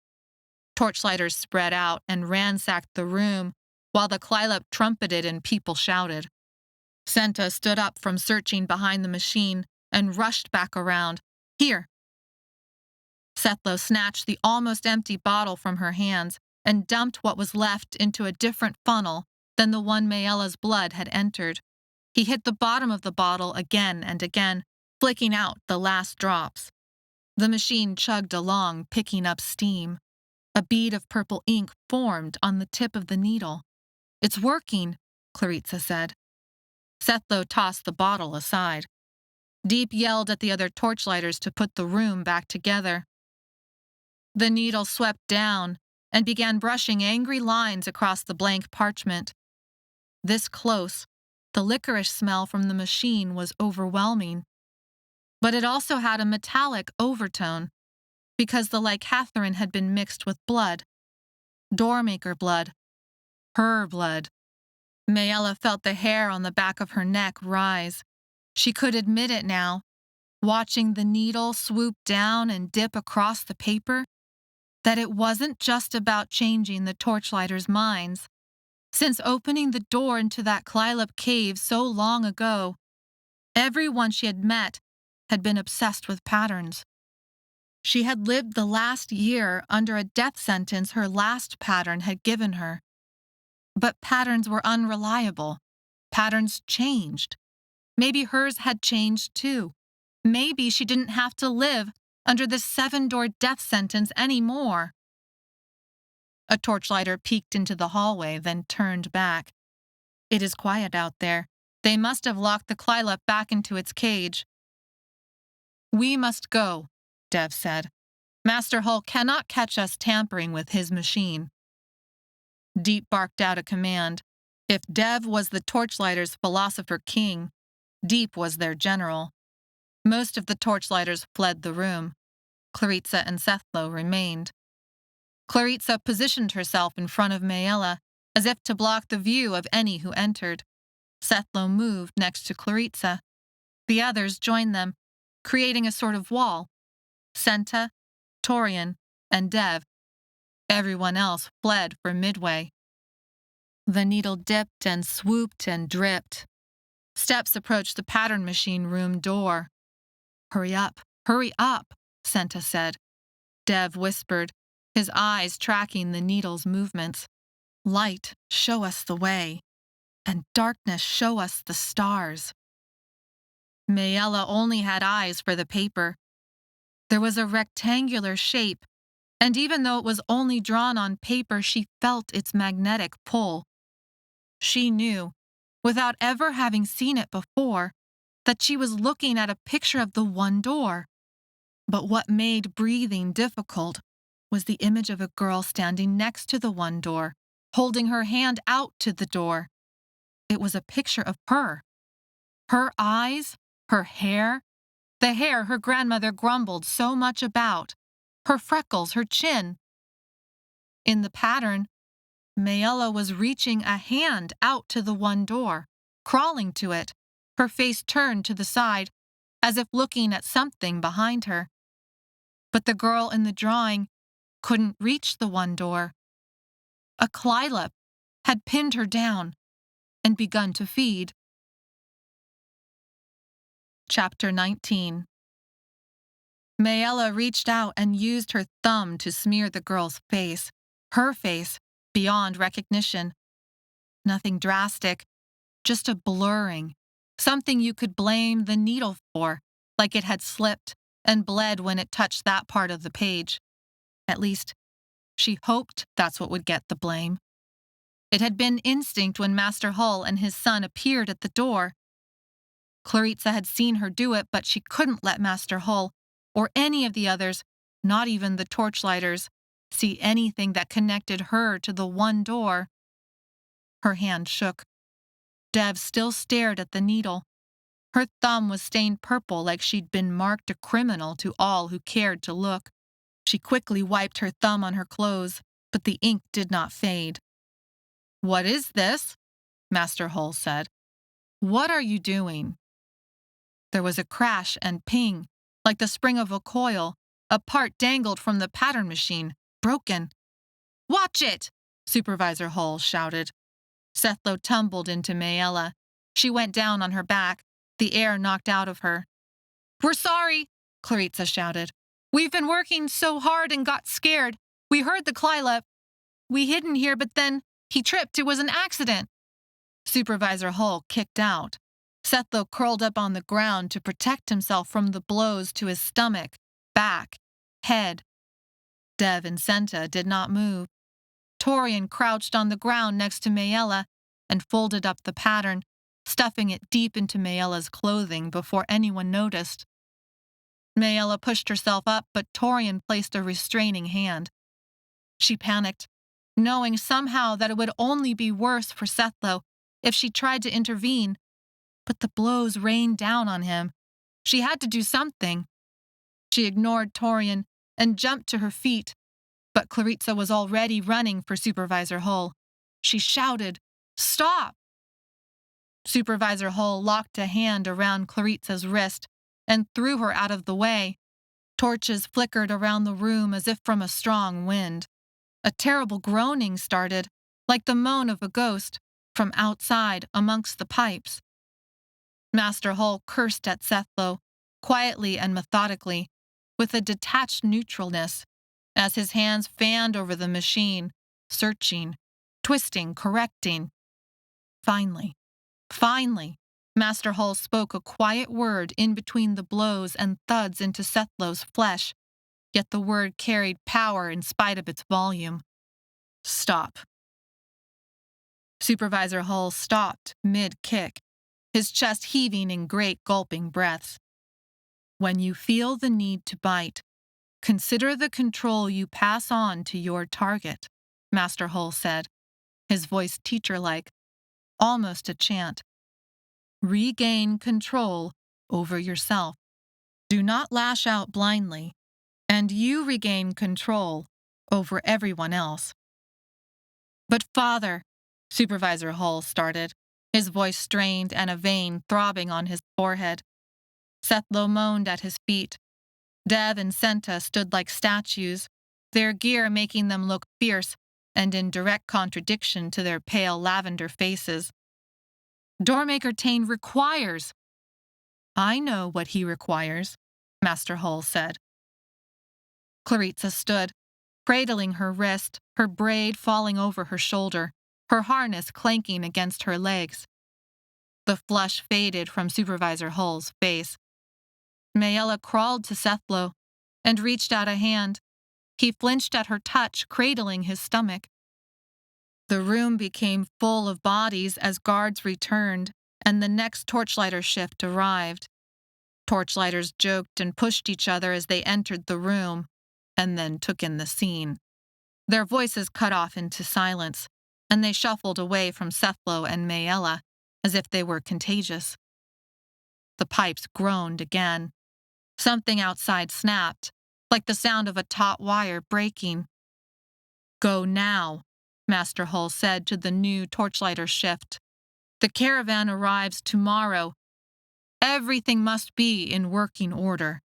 Torchlighters spread out and ransacked the room, while the clylop trumpeted and people shouted. Senta stood up from searching behind the machine and rushed back around. "Here." Sethlo snatched the almost empty bottle from her hands and dumped what was left into a different funnel than the one Maella's blood had entered. He hit the bottom of the bottle again and again, flicking out the last drops. The machine chugged along, picking up steam. A bead of purple ink formed on the tip of the needle. "It's working," Clarissa said. Sethlo tossed the bottle aside. Deep yelled at the other torchlighters to put the room back together. The needle swept down and began brushing angry lines across the blank parchment. This close, the licorice smell from the machine was overwhelming. But it also had a metallic overtone, because the Lycatherin had been mixed with blood. Doormaker blood. Her blood. Maella felt the hair on the back of her neck rise. She could admit it now. Watching the needle swoop down and dip across the paper, that it wasn't just about changing the torchlighters' minds. Since opening the door into that clylop cave so long ago, everyone she had met had been obsessed with patterns. She had lived the last year under a death sentence her last pattern had given her. But patterns were unreliable. Patterns changed. Maybe hers had changed too. Maybe she didn't have to live under this 7-door death sentence anymore. A torchlighter peeked into the hallway, then turned back. "It is quiet out there. They must have locked the clylop back into its cage." "We must go," Dev said. "Master Hull cannot catch us tampering with his machine." Deep barked out a command. If Dev was the torchlighters' philosopher king, Deep was their general. Most of the torchlighters fled the room. Clarissa and Sethlo remained. Clarissa positioned herself in front of Maella, as if to block the view of any who entered. Sethlo moved next to Clarissa. The others joined them, creating a sort of wall. Senta, Torian, and Dev. Everyone else fled for midway. The needle dipped and swooped and dripped. Steps approached the pattern machine room door. Hurry up, Senta said. Dev whispered, his eyes tracking the needle's movements. Light, show us the way, and darkness, show us the stars. Maella only had eyes for the paper. There was a rectangular shape, and even though it was only drawn on paper, she felt its magnetic pull. She knew, without ever having seen it before, that she was looking at a picture of the one door. But what made breathing difficult was the image of a girl standing next to the one door, holding her hand out to the door. It was a picture of her. Her eyes, her hair, the hair her grandmother grumbled so much about, her freckles, her chin. In the pattern, Maella was reaching a hand out to the one door, crawling to it, her face turned to the side, as if looking at something behind her. But the girl in the drawing couldn't reach the one door. A clylop had pinned her down and begun to feed. Chapter 19. Maella reached out and used her thumb to smear the girl's face, her face, beyond recognition. Nothing drastic, just a blurring, something you could blame the needle for, like it had slipped and bled when it touched that part of the page. At least, she hoped that's what would get the blame. It had been instinct when Master Hull and his son appeared at the door. Clarissa had seen her do it, but she couldn't let Master Hull, or any of the others, not even the Torchlighters, see anything that connected her to the one door. Her hand shook. Dev still stared at the needle. Her thumb was stained purple like she'd been marked a criminal to all who cared to look. She quickly wiped her thumb on her clothes, but the ink did not fade. "What is this?" Master Hull said. "What are you doing?" There was a crash and ping, like the spring of a coil. A part dangled from the pattern machine, broken. "Watch it!" Supervisor Hull shouted. Sethlo tumbled into Maella. She went down on her back, the air knocked out of her. "We're sorry," Clarissa shouted. "We've been working so hard and got scared. We heard the clylop. We hid in here, but then he tripped. It was an accident." Supervisor Hull kicked out. Sethlo curled up on the ground to protect himself from the blows to his stomach, back, head. Dev and Senta did not move. Torian crouched on the ground next to Maella and folded up the pattern, stuffing it deep into Maella's clothing before anyone noticed. Maella pushed herself up, but Torian placed a restraining hand. She panicked, knowing somehow that it would only be worse for Sethlo if she tried to intervene. But the blows rained down on him. She had to do something. She ignored Torian and jumped to her feet, but Clarissa was already running for Supervisor Hull. She shouted, "Stop!" Supervisor Hull locked a hand around Clarissa's wrist and threw her out of the way. Torches flickered around the room as if from a strong wind. A terrible groaning started, like the moan of a ghost, from outside amongst the pipes. Master Hull cursed at Sethlo, quietly and methodically, with a detached neutralness, as his hands fanned over the machine, searching, twisting, correcting. Finally, Master Hull spoke a quiet word in between the blows and thuds into Sethlo's flesh, yet the word carried power in spite of its volume. "Stop." Supervisor Hull stopped mid-kick, his chest heaving in great gulping breaths. "When you feel the need to bite, consider the control you pass on to your target," Master Hull said, his voice teacher-like, almost a chant. "Regain control over yourself. Do not lash out blindly, and you regain control over everyone else." "But Father," Supervisor Hull started, his voice strained and a vein throbbing on his forehead. Sethlo moaned at his feet. Dev and Senta stood like statues, their gear making them look fierce and in direct contradiction to their pale lavender faces. "Doormaker Tane requires." "I know what he requires," Master Hull said. Clarissa stood, cradling her wrist, her braid falling over her shoulder, her harness clanking against her legs. The flush faded from Supervisor Hull's face. Maella crawled to Sethlo and reached out a hand. He flinched at her touch, cradling his stomach. The room became full of bodies as guards returned, and the next torchlighter shift arrived. Torchlighters joked and pushed each other as they entered the room, and then took in the scene. Their voices cut off into silence, and they shuffled away from Sethlo and Maella as if they were contagious. The pipes groaned again. Something outside snapped, like the sound of a taut wire breaking. "Go now," Master Hull said to the new torchlighter shift. "The caravan arrives tomorrow. Everything must be in working order.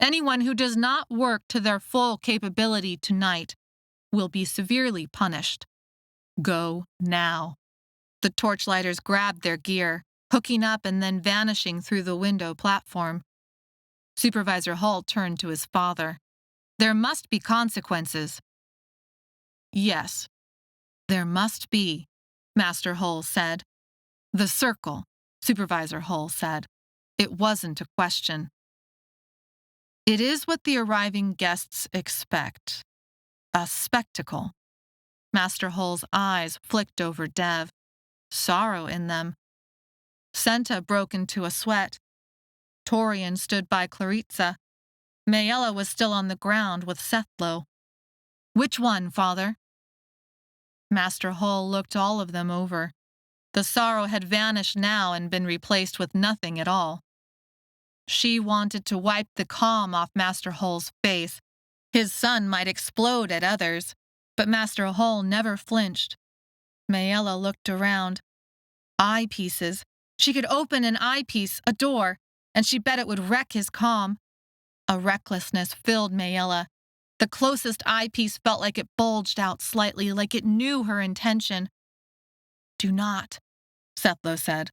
Anyone who does not work to their full capability tonight will be severely punished. Go now." The torchlighters grabbed their gear, hooking up and then vanishing through the window platform. Supervisor Hull turned to his father. "There must be consequences." "Yes, there must be," Master Hull said. "The circle," Supervisor Hull said. It wasn't a question. "It is what the arriving guests expect. A spectacle." Master Hull's eyes flicked over Dev, sorrow in them. Senta broke into a sweat. Torian stood by Claritza. Maella was still on the ground with Sethlo. "Which one, father?" Master Hull looked all of them over. The sorrow had vanished now and been replaced with nothing at all. She wanted to wipe the calm off Master Hull's face. His son might explode at others, but Master Hull never flinched. Maella looked around. Eyepieces. She could open an eyepiece, a door, and she bet it would wreck his calm. A recklessness filled Maella. The closest eyepiece felt like it bulged out slightly, like it knew her intention. "Do not," Sethlo said,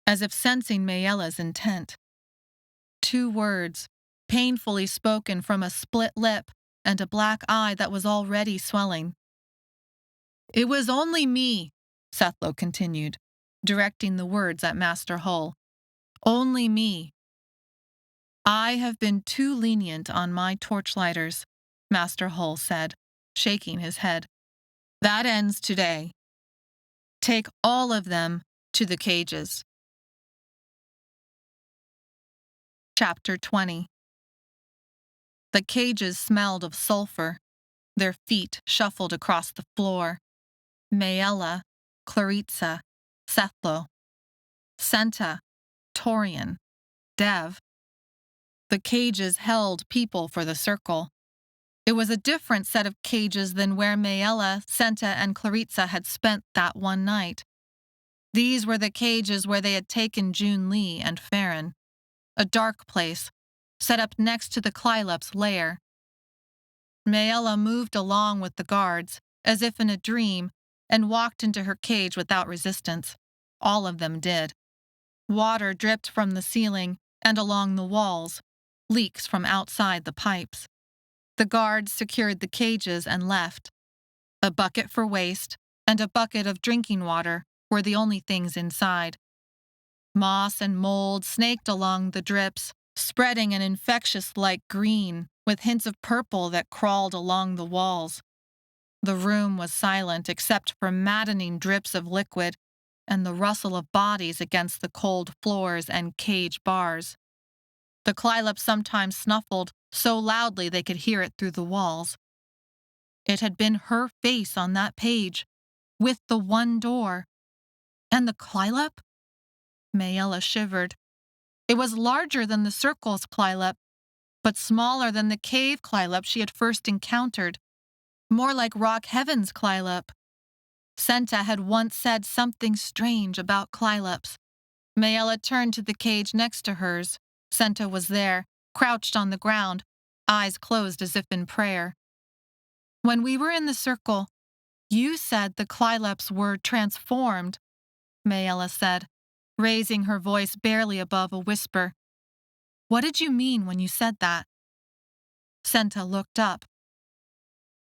as if sensing Maella's intent. 2 words, painfully spoken from a split lip and a black eye that was already swelling. "It was only me," Sethlo continued, directing the words at Master Hull. "Only me. I have been too lenient on my torchlighters," Master Hull said, shaking his head. "That ends today. Take all of them to the cages." Chapter 20. The cages smelled of sulfur. Their feet shuffled across the floor. Maella, Claritza, Sethlo, Senta, Torian, Dev. The cages held people for the circle. It was a different set of cages than where Maella, Senta, and Claritza had spent that one night. These were the cages where they had taken June Lee and Farron. A dark place, set up next to the clylops' lair. Maella moved along with the guards, as if in a dream, and walked into her cage without resistance. All of them did. Water dripped from the ceiling and along the walls, leaks from outside the pipes. The guards secured the cages and left. A bucket for waste and a bucket of drinking water were the only things inside. Moss and mold snaked along the drips, spreading an infectious light green with hints of purple that crawled along the walls. The room was silent except for maddening drips of liquid and the rustle of bodies against the cold floors and cage bars. The clylops sometimes snuffled so loudly they could hear it through the walls. It had been her face on that page, with the one door. And the clylop? Maella shivered. It was larger than the circle's clylop, but smaller than the cave clylop she had first encountered. More like Rock Heaven's clylop. Senta had once said something strange about clylops. Maella turned to the cage next to hers. Senta was there, crouched on the ground, eyes closed as if in prayer. "When we were in the circle, you said the clylops were transformed," Maella said, raising her voice barely above a whisper. "What did you mean when you said that?" Senta looked up.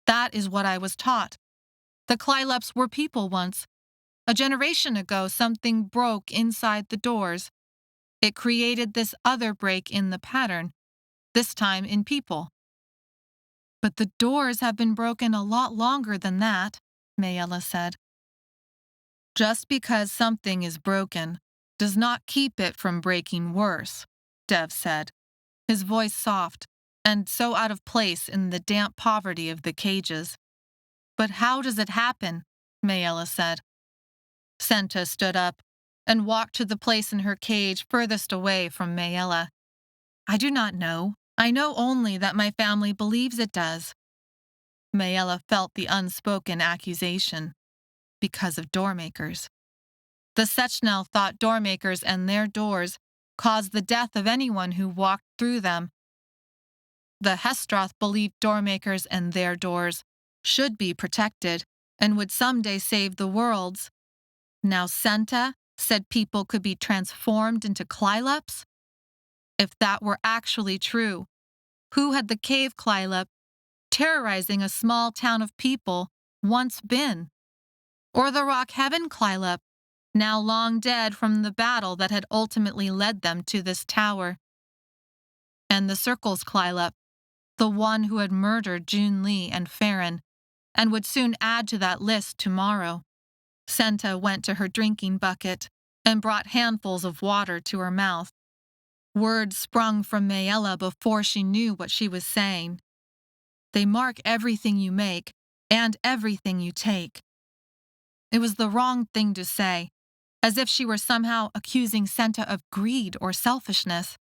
"That is what I was taught. The clylops were people once. A generation ago, something broke inside the doors. It created this other break in the pattern, this time in people." "But the doors have been broken a lot longer than that," Maella said. Just because something is broken does not keep it from breaking worse, Dev said, his voice soft and so out of place in the damp poverty of the cages. But how does it happen? Maella said. Senta stood up and walked to the place in her cage furthest away from Maella. I do not know. I know only that my family believes it does. Maella felt the unspoken accusation. Because of doormakers. The Sechnel thought doormakers and their doors caused the death of anyone who walked through them. The hesteroth believed doormakers and their doors should be protected and would someday save the worlds. Now Senta said people could be transformed into clylops? If that were actually true, who had the cave clylop terrorizing a small town of people once been? Or the rock heaven clylop, now long dead from the battle that had ultimately led them to this tower? And the circle's clylop, the one who had murdered Jun Li and Farron, and would soon add to that list tomorrow. Senta went to her drinking bucket and brought handfuls of water to her mouth. Words sprung from Maella before she knew what she was saying. They mark everything you make and everything you take. It was the wrong thing to say, as if she were somehow accusing Senta of greed or selfishness.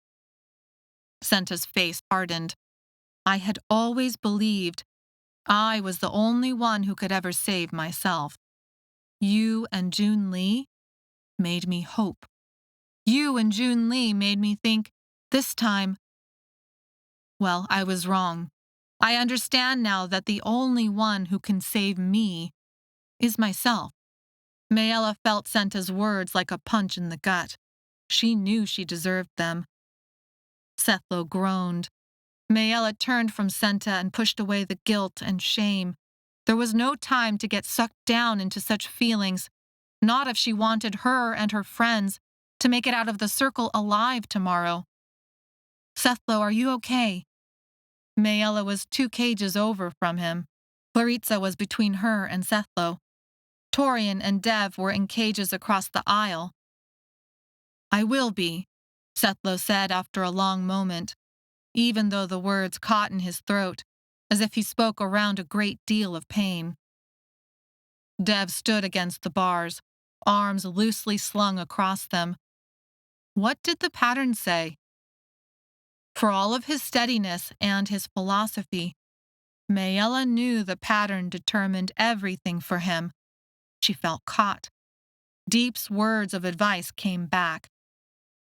Senta's face hardened. I had always believed I was the only one who could ever save myself. You and Jun Li made me hope. You and Jun Li made me think, this time. Well, I was wrong. I understand now that the only one who can save me is myself. Maella felt Senta's words like a punch in the gut. She knew she deserved them. Sethlo groaned. Maella turned from Senta and pushed away the guilt and shame. There was no time to get sucked down into such feelings, not if she wanted her and her friends to make it out of the circle alive tomorrow. Sethlo, are you okay? Maella was 2 cages over from him. Claritza was between her and Sethlo. Torian and Dev were in cages across the aisle. I will be, Sethlo said after a long moment, even though the words caught in his throat, as if he spoke around a great deal of pain. Dev stood against the bars, arms loosely slung across them. What did the pattern say? For all of his steadiness and his philosophy, Maella knew the pattern determined everything for him. She felt caught. Deep's words of advice came back.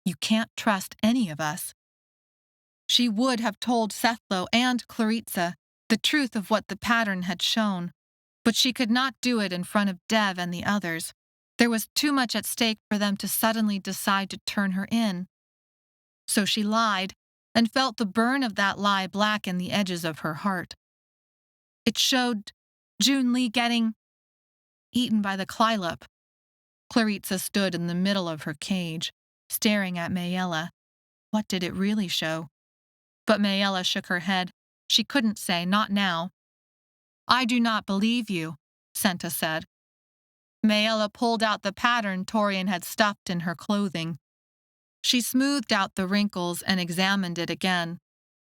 You can't trust any of us. She would have told Sethlo and Claritza the truth of what the pattern had shown, but she could not do it in front of Dev and the others. There was too much at stake for them to suddenly decide to turn her in. So she lied, and felt the burn of that lie blacken the edges of her heart. It showed Jun Li getting eaten by the clylop. Claritza stood in the middle of her cage, staring at Maella. What did it really show? But Maella shook her head. She couldn't say, not now. I do not believe you, Senta said. Maella pulled out the pattern Torian had stuffed in her clothing. She smoothed out the wrinkles and examined it again.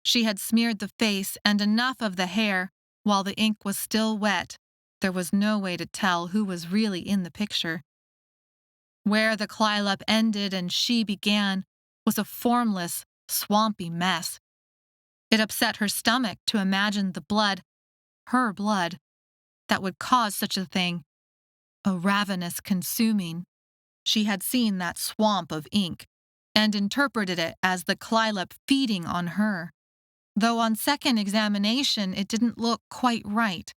She had smeared the face and enough of the hair while the ink was still wet. There was no way to tell who was really in the picture. Where the clylop ended and she began was a formless, swampy mess. It upset her stomach to imagine the blood, her blood, that would cause such a thing. A ravenous consuming. She had seen that swamp of ink and interpreted it as the clylop feeding on her. Though on second examination it didn't look quite right.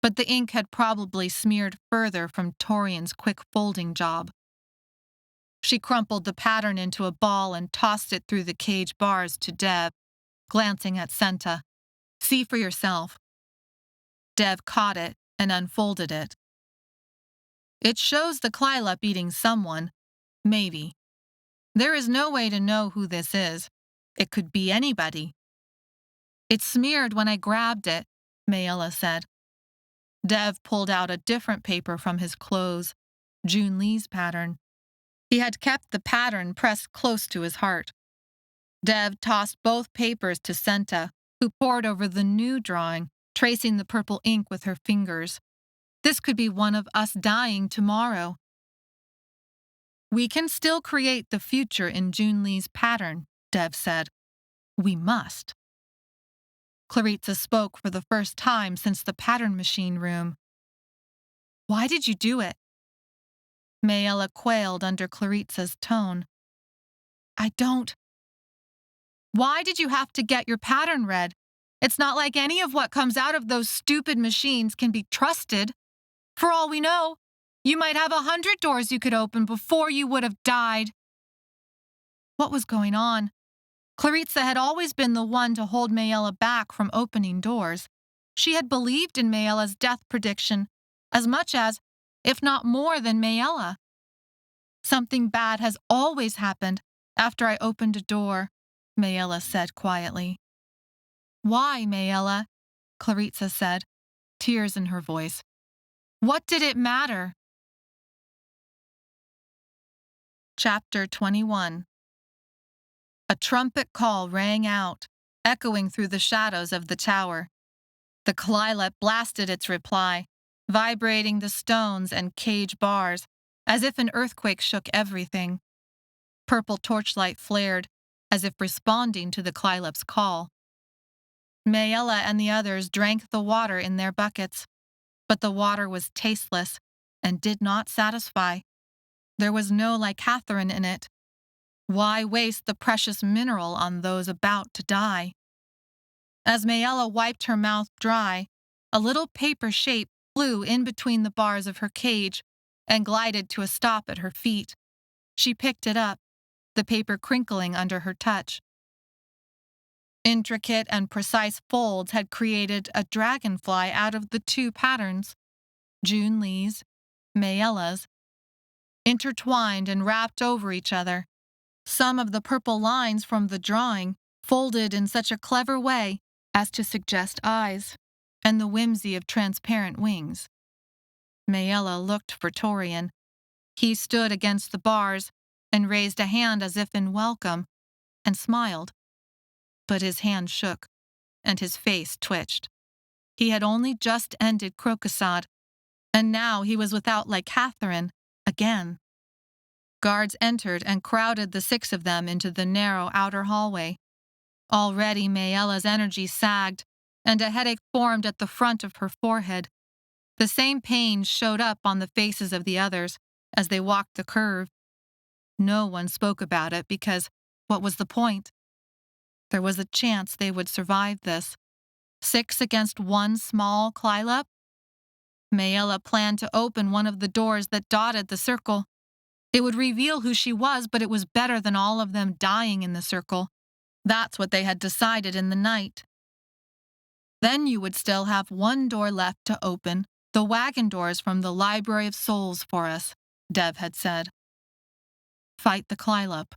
But the ink had probably smeared further from Torian's quick folding job. She crumpled the pattern into a ball and tossed it through the cage bars to Dev, glancing at Senta. See for yourself. Dev caught it and unfolded it. It shows the clylop eating someone. Maybe. There is no way to know who this is. It could be anybody. It smeared when I grabbed it, Maella said. Dev pulled out a different paper from his clothes. June Lee's pattern. He had kept the pattern pressed close to his heart. Dev tossed both papers to Senta, who pored over the new drawing, tracing the purple ink with her fingers. This could be one of us dying tomorrow. We can still create the future in June Lee's pattern, Dev said. We must. Claritza spoke for the first time since the pattern machine room. Why did you do it? Maella quailed under Claritza's tone. I don't. Why did you have to get your pattern read? It's not like any of what comes out of those stupid machines can be trusted. For all we know, you might have 100 doors you could open before you would have died. What was going on? Claritza had always been the one to hold Maella back from opening doors. She had believed in Maella's death prediction as much as, if not more than Maella. Something bad has always happened after I opened a door, Maella said quietly. Why, Maella? Claritza said, tears in her voice. What did it matter? Chapter 21. A trumpet call rang out, echoing through the shadows of the tower. The clylop blasted its reply, vibrating the stones and cage bars, as if an earthquake shook everything. Purple torchlight flared, as if responding to the clylop's call. Maella and the others drank the water in their buckets, but the water was tasteless and did not satisfy. There was no lycathrine in it. Why waste the precious mineral on those about to die? As Maella wiped her mouth dry, a little paper shape flew in between the bars of her cage and glided to a stop at her feet. She picked it up, the paper crinkling under her touch. Intricate and precise folds had created a dragonfly out of the two patterns, June Lee's, Maella's, intertwined and wrapped over each other. Some of the purple lines from the drawing folded in such a clever way as to suggest eyes and the whimsy of transparent wings. Maella looked for Torian. He stood against the bars and raised a hand as if in welcome, and smiled. But his hand shook, and his face twitched. He had only just ended Crocosad, and now he was without lycathrine again. Guards entered and crowded the 6 of them into the narrow outer hallway. Already Maella's energy sagged, and a headache formed at the front of her forehead. The same pain showed up on the faces of the others as they walked the curve. No one spoke about it because what was the point? There was a chance they would survive this. 6 against 1 small clylop? Maella planned to open one of the doors that dotted the circle. It would reveal who she was, but it was better than all of them dying in the circle. That's what they had decided in the night. Then you would still have 1 door left to open, the wagon doors from the Library of Souls for us, Dev had said. Fight the clylop.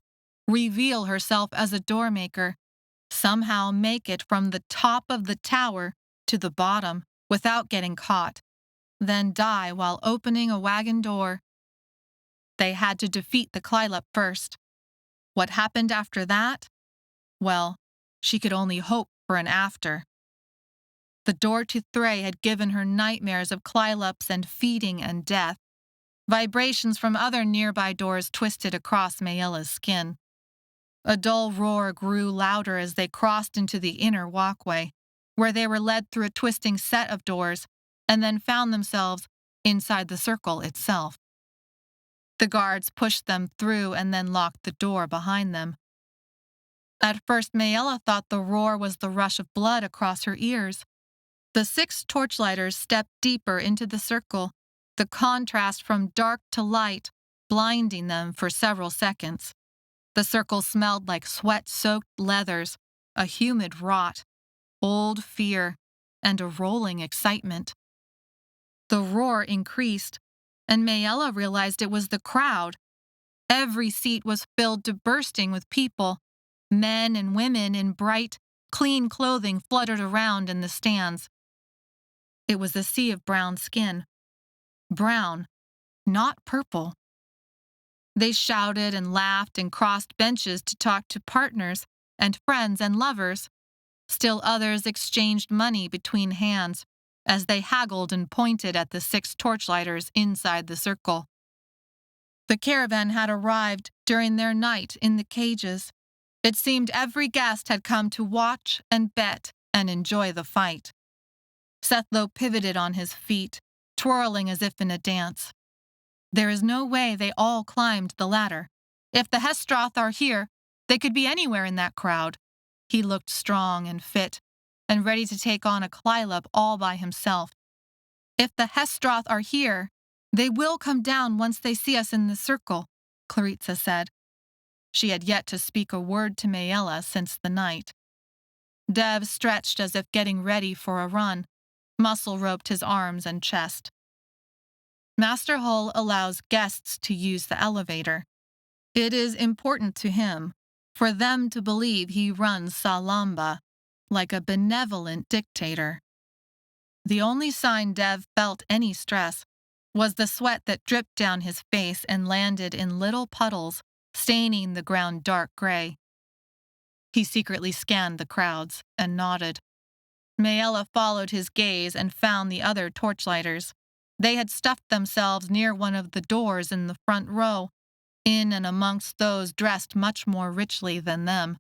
Reveal herself as a doormaker. Somehow make it from the top of the tower to the bottom without getting caught. Then die while opening a wagon door. They had to defeat the clylop first. What happened after that? Well, she could only hope for an after. The door to Thray had given her nightmares of clylops and feeding and death. Vibrations from other nearby doors twisted across Maella's skin. A dull roar grew louder as they crossed into the inner walkway, where they were led through a twisting set of doors and then found themselves inside the circle itself. The guards pushed them through and then locked the door behind them. At first, Maella thought the roar was the rush of blood across her ears. The 6 torchlighters stepped deeper into the circle, the contrast from dark to light blinding them for several seconds. The circle smelled like sweat-soaked leathers, a humid rot, old fear, and a rolling excitement. The roar increased, and Maella realized it was the crowd. Every seat was filled to bursting with people. Men and women in bright, clean clothing fluttered around in the stands. It was a sea of brown skin. Brown, not purple. They shouted and laughed and crossed benches to talk to partners and friends and lovers. Still others exchanged money between hands as they haggled and pointed at the 6 torchlighters inside the circle. The caravan had arrived during their night in the cages. It seemed every guest had come to watch and bet and enjoy the fight. Sethlo pivoted on his feet, twirling as if in a dance. There is no way they all climbed the ladder. If the hesteroth are here, they could be anywhere in that crowd. He looked strong and fit, and ready to take on a clylop all by himself. If the hesteroth are here, they will come down once they see us in the circle, Clarissa said. She had yet to speak a word to Maella since the night. Dev stretched as if getting ready for a run. Muscle roped his arms and chest. Master Hull allows guests to use the elevator. It is important to him for them to believe he runs Salamba like a benevolent dictator. The only sign Dev felt any stress was the sweat that dripped down his face and landed in little puddles, staining the ground dark gray. He secretly scanned the crowds and nodded. Maella followed his gaze and found the other torchlighters. They had stuffed themselves near one of the doors in the front row, in and amongst those dressed much more richly than them.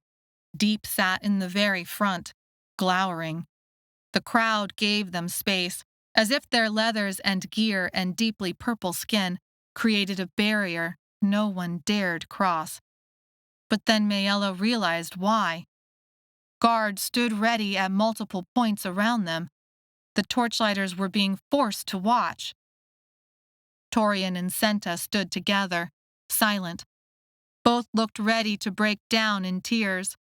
Deep sat in the very front, glowering. The crowd gave them space, as if their leathers and gear and deeply purple skin created a barrier no one dared cross. But then Maella realized why. Guards stood ready at multiple points around them. The torchlighters were being forced to watch. Torian and Senta stood together, silent. Both looked ready to break down in tears.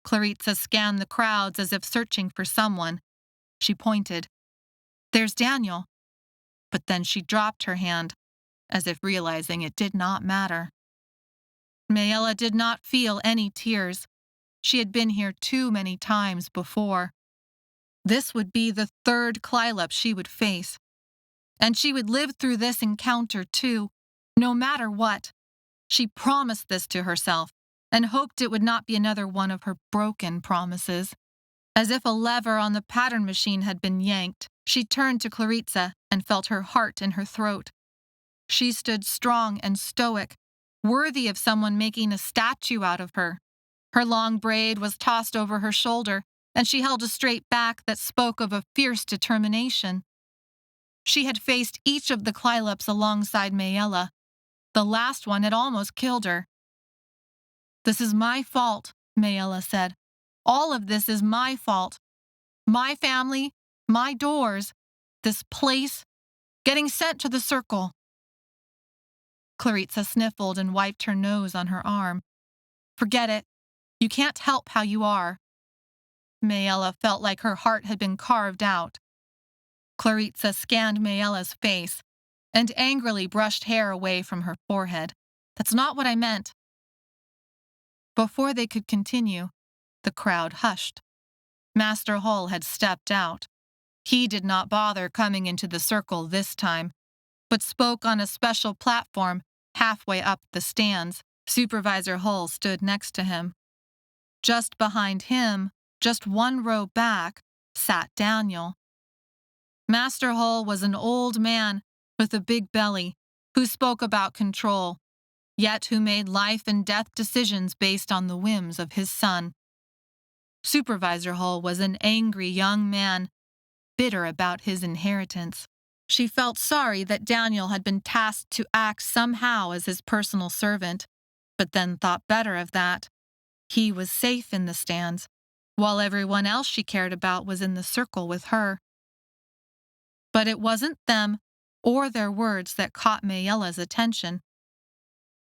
Clarissa scanned the crowds as if searching for someone. She pointed. There's Daniel. But then she dropped her hand, as if realizing it did not matter. Maella did not feel any tears. She had been here too many times before. This would be the 3rd clylops she would face. And she would live through this encounter too, no matter what. She promised this to herself, and hoped it would not be another one of her broken promises. As if a lever on the pattern machine had been yanked, she turned to Clarissa and felt her heart in her throat. She stood strong and stoic, worthy of someone making a statue out of her. Her long braid was tossed over her shoulder, and she held a straight back that spoke of a fierce determination. She had faced each of the clylops alongside Maella. The last one had almost killed her. This is my fault, Maella said. All of this is my fault. My family, my doors, this place, getting sent to the circle. Clarissa sniffled and wiped her nose on her arm. Forget it. You can't help how you are. Maella felt like her heart had been carved out. Clarissa scanned Maella's face and angrily brushed hair away from her forehead. That's not what I meant. Before they could continue, the crowd hushed. Master Hull had stepped out. He did not bother coming into the circle this time, but spoke on a special platform halfway up the stands. Supervisor Hull stood next to him. Just behind him, just one row back, sat Daniel. Master Hull was an old man with a big belly who spoke about control, yet who made life and death decisions based on the whims of his son. Supervisor Hull was an angry young man, bitter about his inheritance. She felt sorry that Daniel had been tasked to act somehow as his personal servant, but then thought better of that. He was safe in the stands, while everyone else she cared about was in the circle with her. But it wasn't them or their words that caught Maella's attention.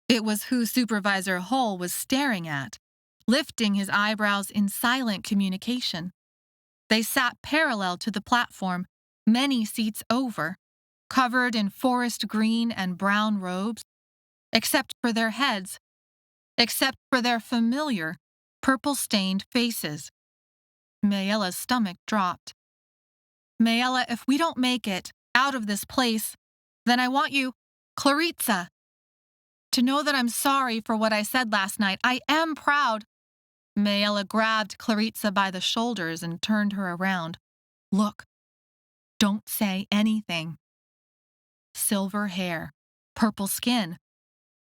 It was who Supervisor Hull was staring at, lifting his eyebrows in silent communication. They sat parallel to the platform, many seats over, covered in forest green and brown robes, except for their heads, except for their familiar, purple-stained faces. Maella's stomach dropped. Maella, if we don't make it out of this place, then I want you... Claritza! To know that I'm sorry for what I said last night. I am proud. Maella grabbed Claritza by the shoulders and turned her around. Look, don't say anything. Silver hair, purple skin,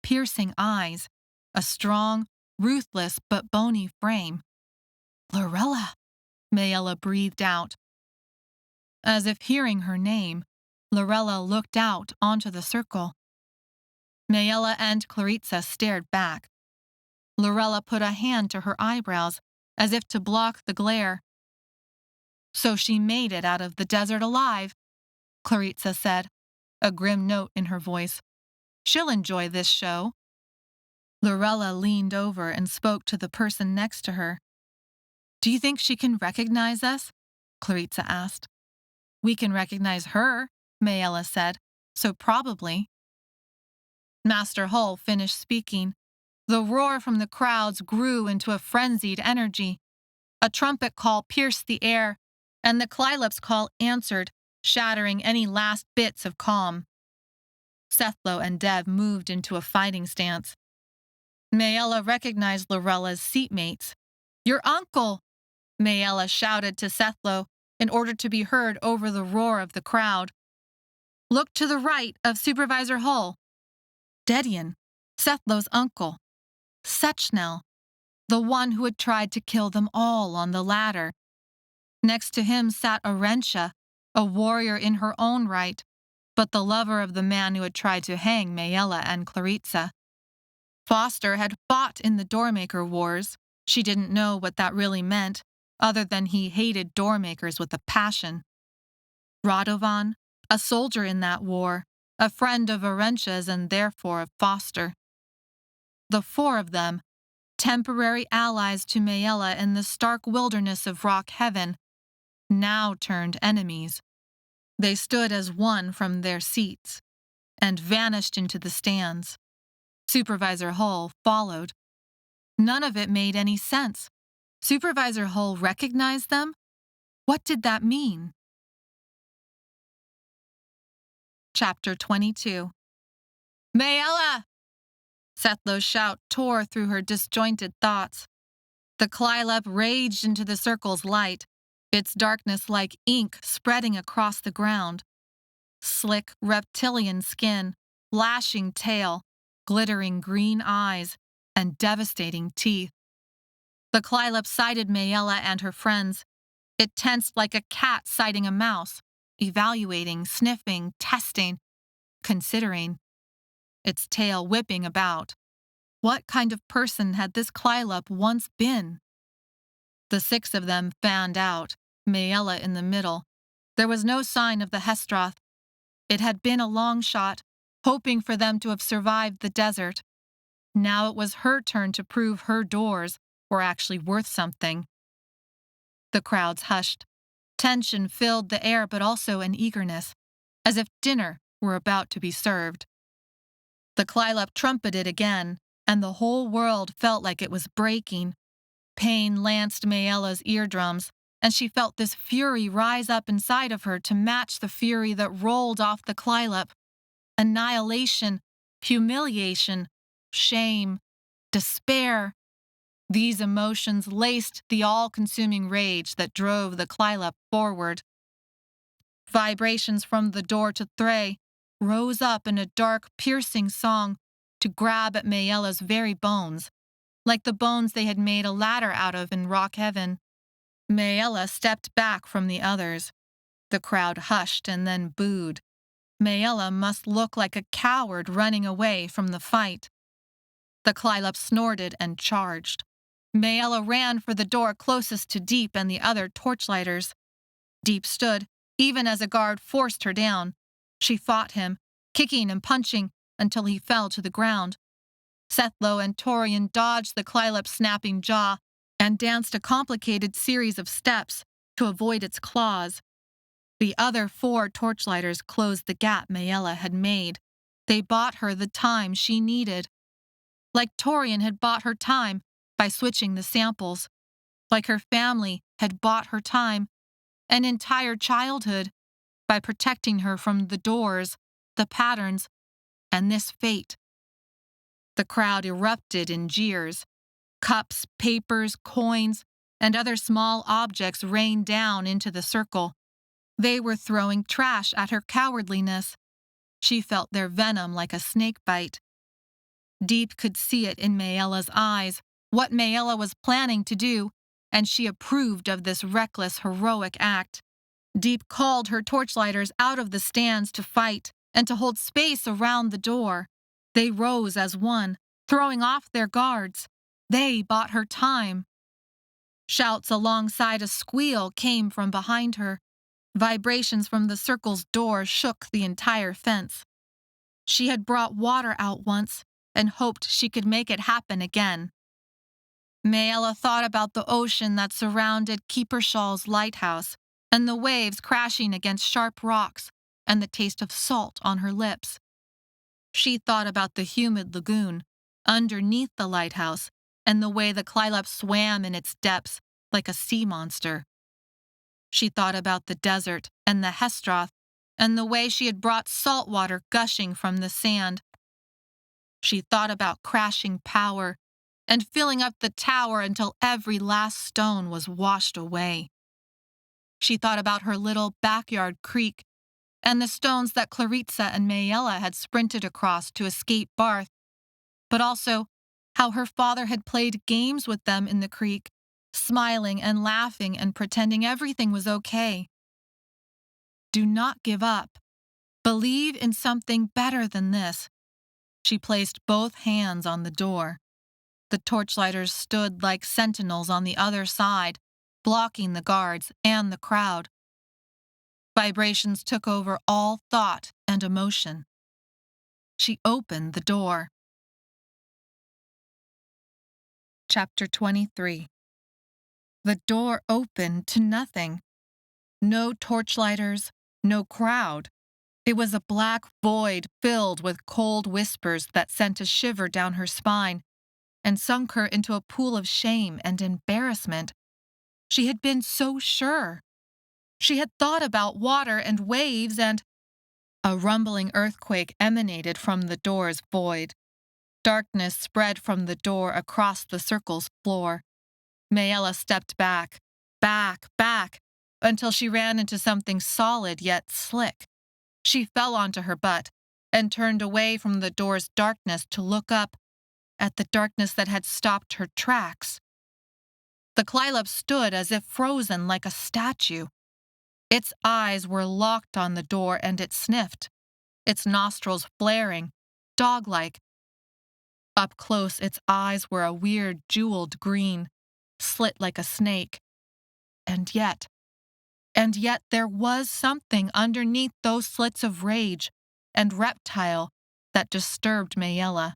piercing eyes, a strong, ruthless but bony frame. Lorella, Maella breathed out. As if hearing her name, Lorella looked out onto the circle. Maella and Claritza stared back. Lorella put a hand to her eyebrows, as if to block the glare. So she made it out of the desert alive, Claritza said, a grim note in her voice. She'll enjoy this show. Lorella leaned over and spoke to the person next to her. Do you think she can recognize us? Claritza asked. We can recognize her, Maella said, so probably. Master Hull finished speaking. The roar from the crowds grew into a frenzied energy. A trumpet call pierced the air, and the clylops call answered, shattering any last bits of calm. Sethlo and Dev moved into a fighting stance. Maella recognized Lorella's seatmates. Your uncle! Maella shouted to Sethlo in order to be heard over the roar of the crowd. Look to the right of Supervisor Hull. Dedian, Sethlo's uncle. Sechnel, the one who had tried to kill them all on the ladder. Next to him sat Orentia, a warrior in her own right, but the lover of the man who had tried to hang Maella and Claritza. Foster had fought in the Doormaker Wars. She didn't know what that really meant, other than he hated doormakers with a passion. Radovan, a soldier in that war, a friend of Orentia's and therefore of Foster. The four of them, temporary allies to Maella in the stark wilderness of Rock Heaven, now turned enemies. They stood as one from their seats and vanished into the stands. Supervisor Hull followed. None of it made any sense. Supervisor Hull recognized them? What did that mean? Chapter 22. Maella! Sethlo's shout tore through her disjointed thoughts. The clylop raged into the circle's light, its darkness like ink spreading across the ground. Slick reptilian skin, lashing tail, glittering green eyes, and devastating teeth. The clylop sighted Maella and her friends. It tensed like a cat sighting a mouse, evaluating, sniffing, testing, considering. Its tail whipping about. What kind of person had this clylop once been? The six of them fanned out, Maella in the middle. There was no sign of the hesteroth. It had been a long shot, hoping for them to have survived the desert. Now it was her turn to prove her doors were actually worth something. The crowds hushed. Tension filled the air, but also an eagerness, as if dinner were about to be served. The clylop trumpeted again, and the whole world felt like it was breaking. Pain lanced Maella's eardrums, and she felt this fury rise up inside of her to match the fury that rolled off the clylop. Annihilation, humiliation, shame, despair. These emotions laced the all-consuming rage that drove the clylop forward. Vibrations from the door to Thray rose up in a dark, piercing song to grab at Maella's very bones, like the bones they had made a ladder out of in Rock Heaven. Maella stepped back from the others. The crowd hushed and then booed. Maella must look like a coward running away from the fight. The clylop snorted and charged. Maella ran for the door closest to Deep and the other Torchlighters. Deep stood, even as a guard forced her down. She fought him, kicking and punching, until he fell to the ground. Sethlo and Torian dodged the clylop's snapping jaw and danced a complicated series of steps to avoid its claws. The other four Torchlighters closed the gap Maella had made. They bought her the time she needed. Like Torian had bought her time by switching the samples. Like her family had bought her time, an entire childhood, by protecting her from the doors, the patterns, and this fate. The crowd erupted in jeers. Cups, papers, coins, and other small objects rained down into the circle. They were throwing trash at her cowardliness. She felt their venom like a snake bite. Deep could see it in Maella's eyes, what Maella was planning to do, and she approved of this reckless, heroic act. Deep called her Torchlighters out of the stands to fight and to hold space around the door. They rose as one, throwing off their guards. They bought her time. Shouts alongside a squeal came from behind her. Vibrations from the circle's door shook the entire fence. She had brought water out once and hoped she could make it happen again. Maella thought about the ocean that surrounded Keepershaw's lighthouse and the waves crashing against sharp rocks and the taste of salt on her lips. She thought about the humid lagoon underneath the lighthouse and the way the clylops swam in its depths like a sea monster. She thought about the desert and the hesteroth and the way she had brought salt water gushing from the sand. She thought about crashing power and filling up the tower until every last stone was washed away. She thought about her little backyard creek and the stones that Claritza and Maella had sprinted across to escape Barth, but also how her father had played games with them in the creek, smiling and laughing and pretending everything was okay. Do not give up. Believe in something better than this. She placed both hands on the door. The Torchlighters stood like sentinels on the other side, blocking the guards and the crowd. Vibrations took over all thought and emotion. She opened the door. Chapter 23. The door opened to nothing. No Torchlighters, no crowd. It was a black void filled with cold whispers that sent a shiver down her spine and sunk her into a pool of shame and embarrassment. She had been so sure. She had thought about water and waves, and a rumbling earthquake emanated from the door's void. Darkness spread from the door across the circle's floor. Maella stepped back, until she ran into something solid yet slick. She fell onto her butt and turned away from the door's darkness to look up at the darkness that had stopped her tracks. The clylops stood as if frozen like a statue. Its eyes were locked on the door and it sniffed, its nostrils flaring, dog-like. Up close, its eyes were a weird jeweled green, slit like a snake. And yet there was something underneath those slits of rage and reptile that disturbed Maella.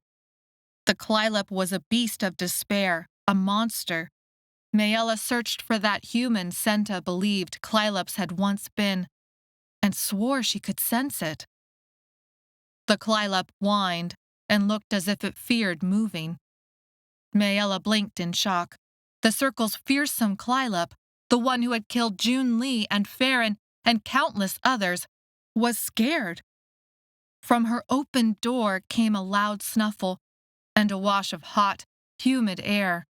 The clylop was a beast of despair, a monster. Maella searched for that human Senta believed clylops had once been, and swore she could sense it. The clylop whined and looked as if it feared moving. Maella blinked in shock. The circle's fearsome clylop, the one who had killed June Lee and Farron and countless others, was scared. From her open door came a loud snuffle and a wash of hot, humid air.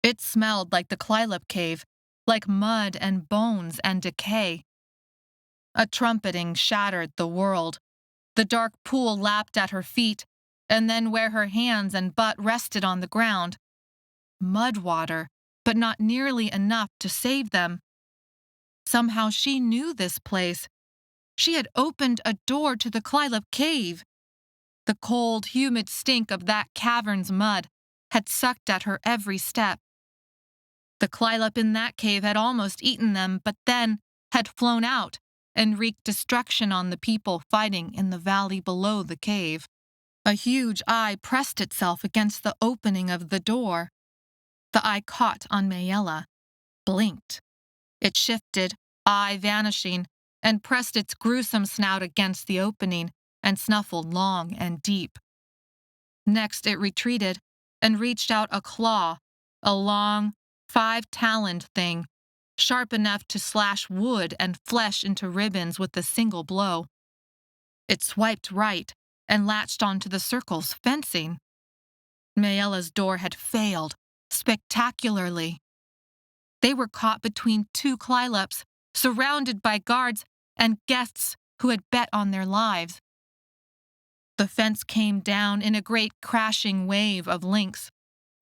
It smelled like the clylop cave, like mud and bones and decay. A trumpeting shattered the world. The dark pool lapped at her feet, and then where her hands and butt rested on the ground. Mud water, but not nearly enough to save them. Somehow she knew this place. She had opened a door to the clylop cave. The cold, humid stink of that cavern's mud had sucked at her every step. The clylop in that cave had almost eaten them, but then had flown out and wreaked destruction on the people fighting in the valley below the cave. A huge eye pressed itself against the opening of the door. The eye caught on Maella, blinked. It shifted, eye vanishing, and pressed its gruesome snout against the opening and snuffled long and deep. Next it retreated and reached out a claw, a long, 5-taloned thing, sharp enough to slash wood and flesh into ribbons with a single blow. It swiped right, and latched onto the circle's fencing. Maella's door had failed, spectacularly. They were caught between two clylops, surrounded by guards and guests who had bet on their lives. The fence came down in a great crashing wave of links.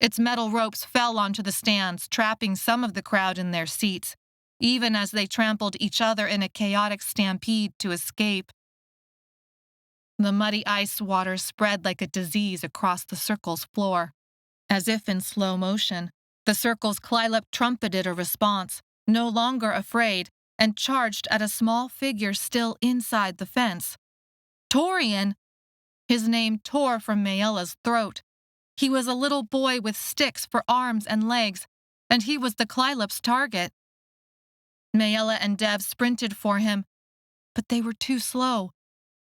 Its metal ropes fell onto the stands, trapping some of the crowd in their seats, even as they trampled each other in a chaotic stampede to escape. The muddy ice water spread like a disease across the circle's floor. As if in slow motion, the circle's clylop trumpeted a response, no longer afraid, and charged at a small figure still inside the fence. Torian! His name tore from Maella's throat. He was a little boy with sticks for arms and legs, and he was the clylop's target. Maella and Dev sprinted for him, but they were too slow.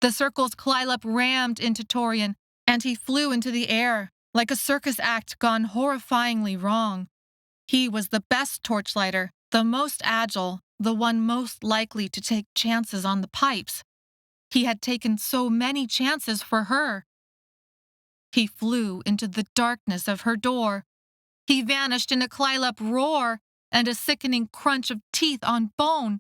The circle's clylop rammed into Torian, and he flew into the air, like a circus act gone horrifyingly wrong. He was the best torchlighter, the most agile, the one most likely to take chances on the pipes. He had taken so many chances for her. He flew into the darkness of her door. He vanished in a clylop roar and a sickening crunch of teeth on bone.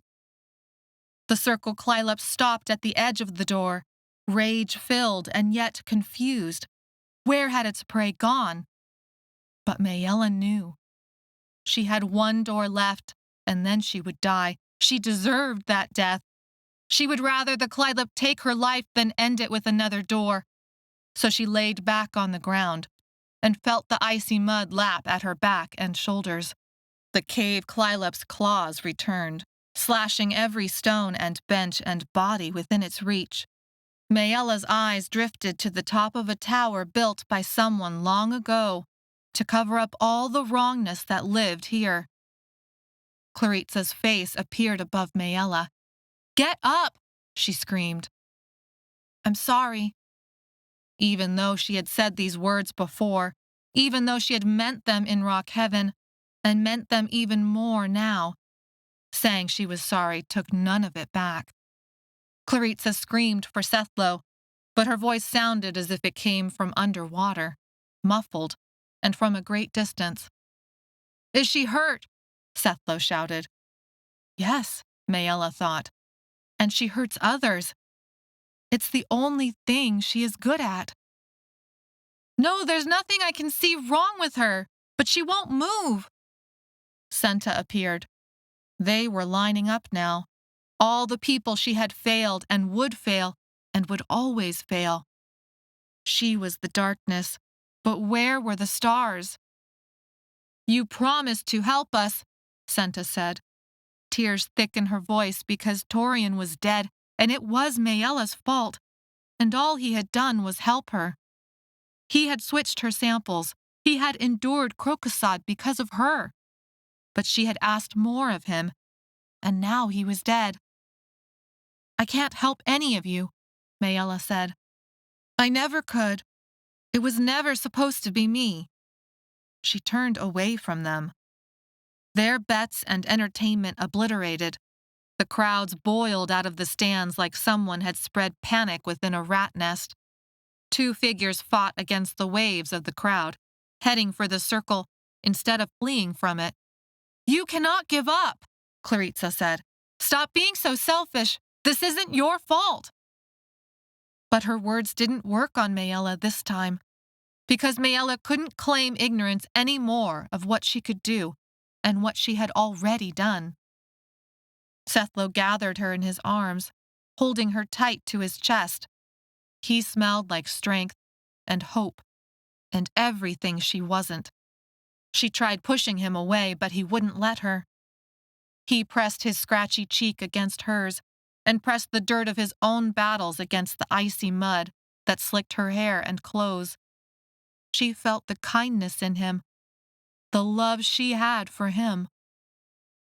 The circle clylop stopped at the edge of the door, rage-filled and yet confused. Where had its prey gone? But Maella knew. She had one door left, and then she would die. She deserved that death. She would rather the clylop take her life than end it with another door. So she laid back on the ground and felt the icy mud lap at her back and shoulders. The cave clylop's claws returned, slashing every stone and bench and body within its reach. Maella's eyes drifted to the top of a tower built by someone long ago to cover up all the wrongness that lived here. Claritza's face appeared above Maella. "Get up!" she screamed. "I'm sorry." Even though she had said these words before, even though she had meant them in rock heaven, and meant them even more now, saying she was sorry took none of it back. Claritza screamed for Sethlo, but her voice sounded as if it came from underwater, muffled, and from a great distance. "Is she hurt?" Sethlo shouted. Yes, Maella thought, and she hurts others. It's the only thing she is good at. "No, there's nothing I can see wrong with her, but she won't move." Senta appeared. They were lining up now. All the people she had failed and would always fail. She was the darkness, but where were the stars? "You promised to help us," Senta said. Tears thick in her voice because Torian was dead, and it was Maella's fault, and all he had done was help her. He had switched her samples. He had endured Crocosod because of her. But she had asked more of him, and now he was dead. "I can't help any of you," Maella said. "I never could. It was never supposed to be me." She turned away from them. Their bets and entertainment obliterated, the crowds boiled out of the stands like someone had spread panic within a rat nest. Two figures fought against the waves of the crowd, heading for the circle instead of fleeing from it. "You cannot give up," Claritza said. "Stop being so selfish. This isn't your fault." But her words didn't work on Maella this time, because Maella couldn't claim ignorance any more of what she could do and what she had already done. Sethlo gathered her in his arms, holding her tight to his chest. He smelled like strength and hope and everything she wasn't. She tried pushing him away, but he wouldn't let her. He pressed his scratchy cheek against hers and pressed the dirt of his own battles against the icy mud that slicked her hair and clothes. She felt the kindness in him, the love she had for him.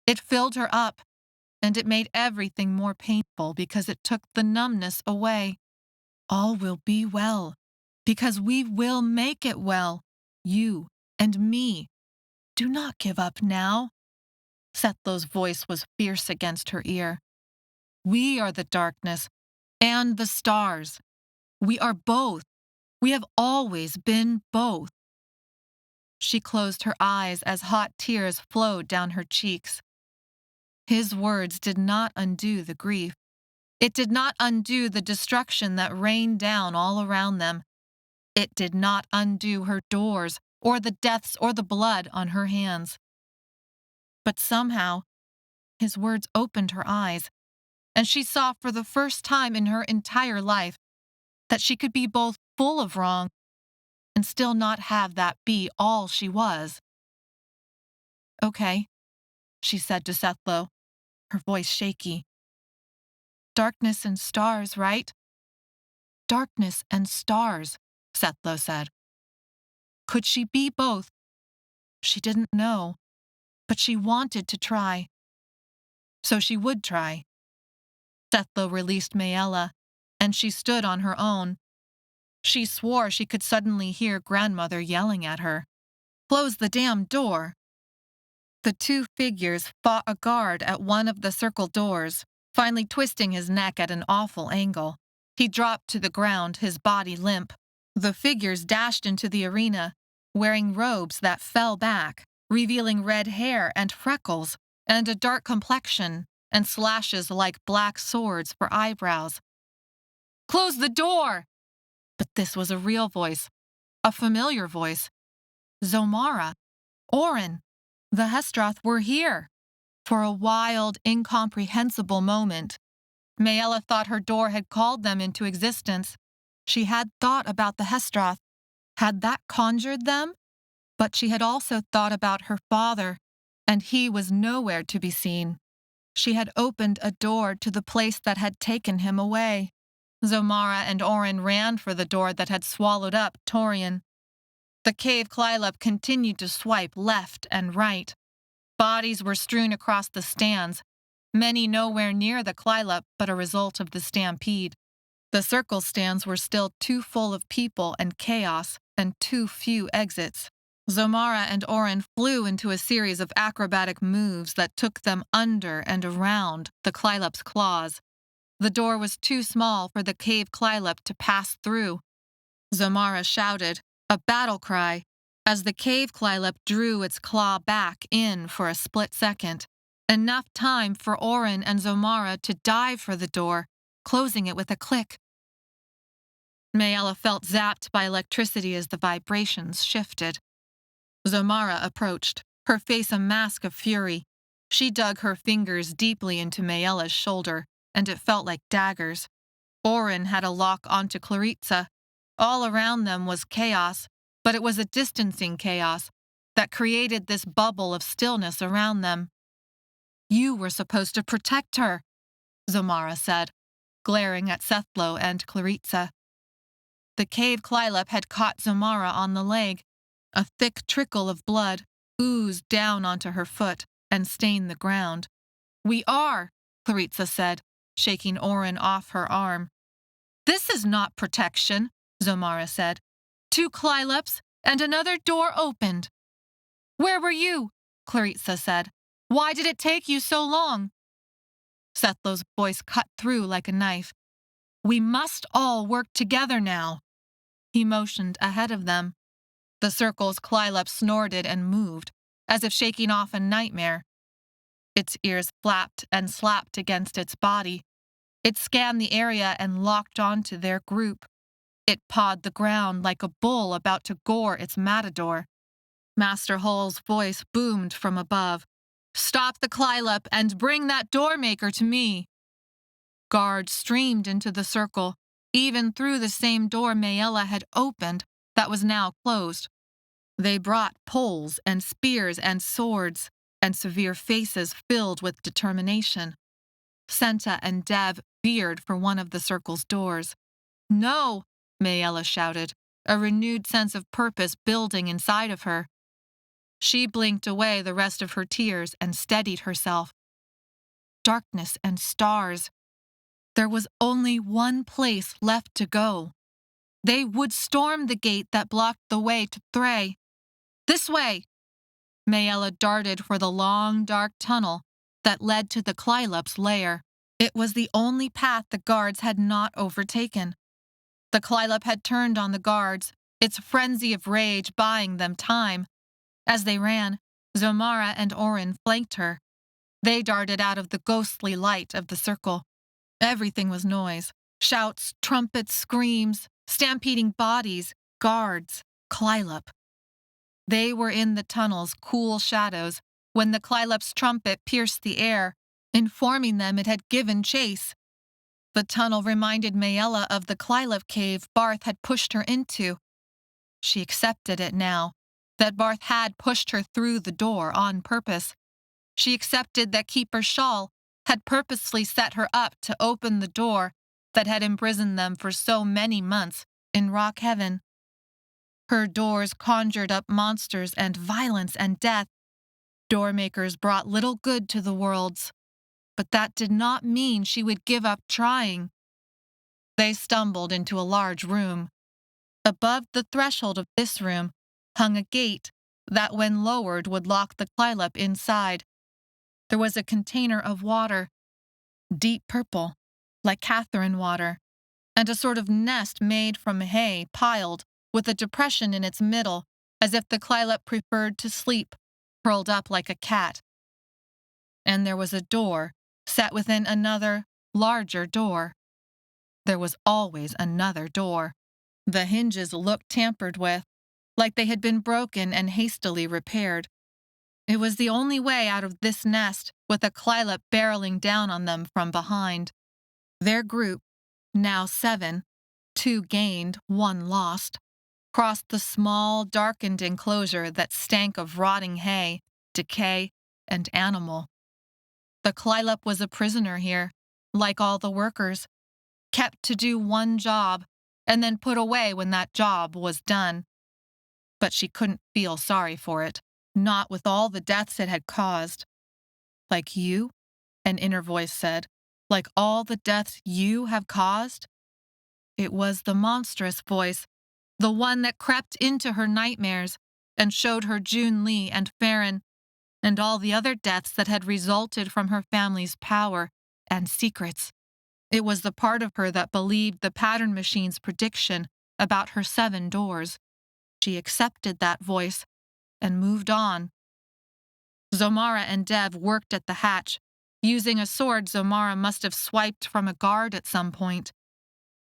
It filled her up, and it made everything more painful because it took the numbness away. "All will be well, because we will make it well, you and me. Do not give up now." Sethlo's voice was fierce against her ear. "We are the darkness and the stars. We are both. We have always been both." She closed her eyes as hot tears flowed down her cheeks. His words did not undo the grief. It did not undo the destruction that rained down all around them. It did not undo her doors, or the deaths or the blood on her hands. But somehow, his words opened her eyes, and she saw for the first time in her entire life that she could be both full of wrong and still not have that be all she was. "Okay," she said to Sethlo, her voice shaky. "Darkness and stars, right?" "Darkness and stars," Sethlo said. Could she be both? She didn't know, but she wanted to try. So she would try. Sethlo released Maella, and she stood on her own. She swore she could suddenly hear Grandmother yelling at her. "Close the damn door!" The two figures fought a guard at one of the circle doors, finally twisting his neck at an awful angle. He dropped to the ground, his body limp. The figures dashed into the arena, wearing robes that fell back, revealing red hair and freckles, and a dark complexion, and slashes like black swords for eyebrows. "Close the door!" But this was a real voice, a familiar voice. Zomara, Orin, the hesteroth were here. For a wild, incomprehensible moment, Maella thought her door had called them into existence. She had thought about the hesteroth. Had that conjured them? But she had also thought about her father, and he was nowhere to be seen. She had opened a door to the place that had taken him away. Zomara and Orin ran for the door that had swallowed up Torian. The cave clylop continued to swipe left and right. Bodies were strewn across the stands, many nowhere near the clylop but a result of the stampede. The circle stands were still too full of people and chaos, and too few exits. Zomara and Orin flew into a series of acrobatic moves that took them under and around the clylop's claws. The door was too small for the cave clylop to pass through. Zomara shouted, a battle cry, as the cave clylop drew its claw back in for a split second. Enough time for Orin and Zomara to dive for the door, closing it with a click. Maella felt zapped by electricity as the vibrations shifted. Zomara approached, her face a mask of fury. She dug her fingers deeply into Maella's shoulder, and it felt like daggers. Orin had a lock onto Claritza. All around them was chaos, but it was a distancing chaos that created this bubble of stillness around them. "You were supposed to protect her," Zomara said, glaring at Sethlo and Claritza. The cave clylop had caught Zomara on the leg. A thick trickle of blood oozed down onto her foot and stained the ground. "We are," Claritza said, shaking Orin off her arm. "This is not protection," Zomara said. "Two clylops and another door opened." "Where were you?" Claritza said. "Why did it take you so long?" Sethlo's voice cut through like a knife. "We must all work together now." He motioned ahead of them. The circle's clylop snorted and moved, as if shaking off a nightmare. Its ears flapped and slapped against its body. It scanned the area and locked onto their group. It pawed the ground like a bull about to gore its matador. Master Hull's voice boomed from above. "Stop the clylop and bring that doormaker to me." Guards streamed into the circle, even through the same door Maella had opened that was now closed. They brought poles and spears and swords, and severe faces filled with determination. Senta and Dev veered for one of the circle's doors. "No!" Maella shouted, a renewed sense of purpose building inside of her. She blinked away the rest of her tears and steadied herself. Darkness and stars. There was only one place left to go. They would storm the gate that blocked the way to Thray. "This way!" Maella darted for the long, dark tunnel that led to the clylop's lair. It was the only path the guards had not overtaken. The clylop had turned on the guards, its frenzy of rage buying them time. As they ran, Zomara and Orin flanked her. They darted out of the ghostly light of the circle. Everything was noise. Shouts, trumpets, screams, stampeding bodies, guards, clylop. They were in the tunnel's cool shadows when the clylop's trumpet pierced the air, informing them it had given chase. The tunnel reminded Maella of the clylop cave Barth had pushed her into. She accepted it now, that Barth had pushed her through the door on purpose. She accepted that Keeper Shawl had purposely set her up to open the door that had imprisoned them for so many months in Rock Heaven. Her doors conjured up monsters and violence and death. Doormakers brought little good to the worlds, but that did not mean she would give up trying. They stumbled into a large room. Above the threshold of this room hung a gate that, when lowered, would lock the clylop inside. There was a container of water, deep purple, like Catherine water, and a sort of nest made from hay piled, with a depression in its middle, as if the clylop preferred to sleep, curled up like a cat. And there was a door set within another, larger door. There was always another door. The hinges looked tampered with, like they had been broken and hastily repaired. It was the only way out of this nest, with a clylop barreling down on them from behind. Their group, now 7, 2 gained, 1 lost, crossed the small, darkened enclosure that stank of rotting hay, decay, and animal. The clylop was a prisoner here, like all the workers, kept to do one job, and then put away when that job was done. But she couldn't feel sorry for it, not with all the deaths it had caused. Like you? An inner voice said. Like all the deaths you have caused? It was the monstrous voice, the one that crept into her nightmares and showed her June Lee and Farron, and all the other deaths that had resulted from her family's power and secrets. It was the part of her that believed the pattern machine's prediction about her 7 doors. She accepted that voice and moved on. Zomara and Dev worked at the hatch, using a sword Zomara must have swiped from a guard at some point.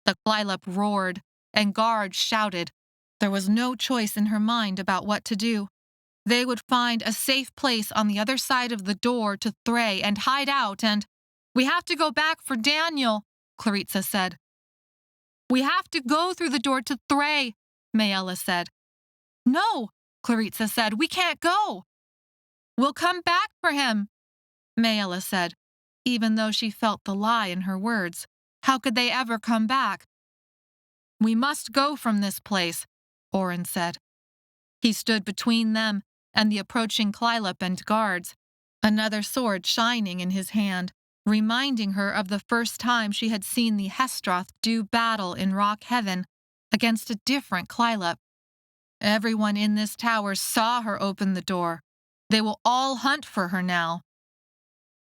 The clylop roared, and guards shouted. There was no choice in her mind about what to do. They would find a safe place on the other side of the door to thray and hide out and... We have to go back for Daniel, Claritza said. We have to go through the door to Thray, Maella said. No, Claritza said, we can't go. We'll come back for him, Maella said, even though she felt the lie in her words. How could they ever come back? We must go from this place, Orin said. He stood between them and the approaching clylop and guards, another sword shining in his hand, reminding her of the first time she had seen the hesteroth do battle in Rock Heaven against a different clylop. Everyone in this tower saw her open the door. They will all hunt for her now.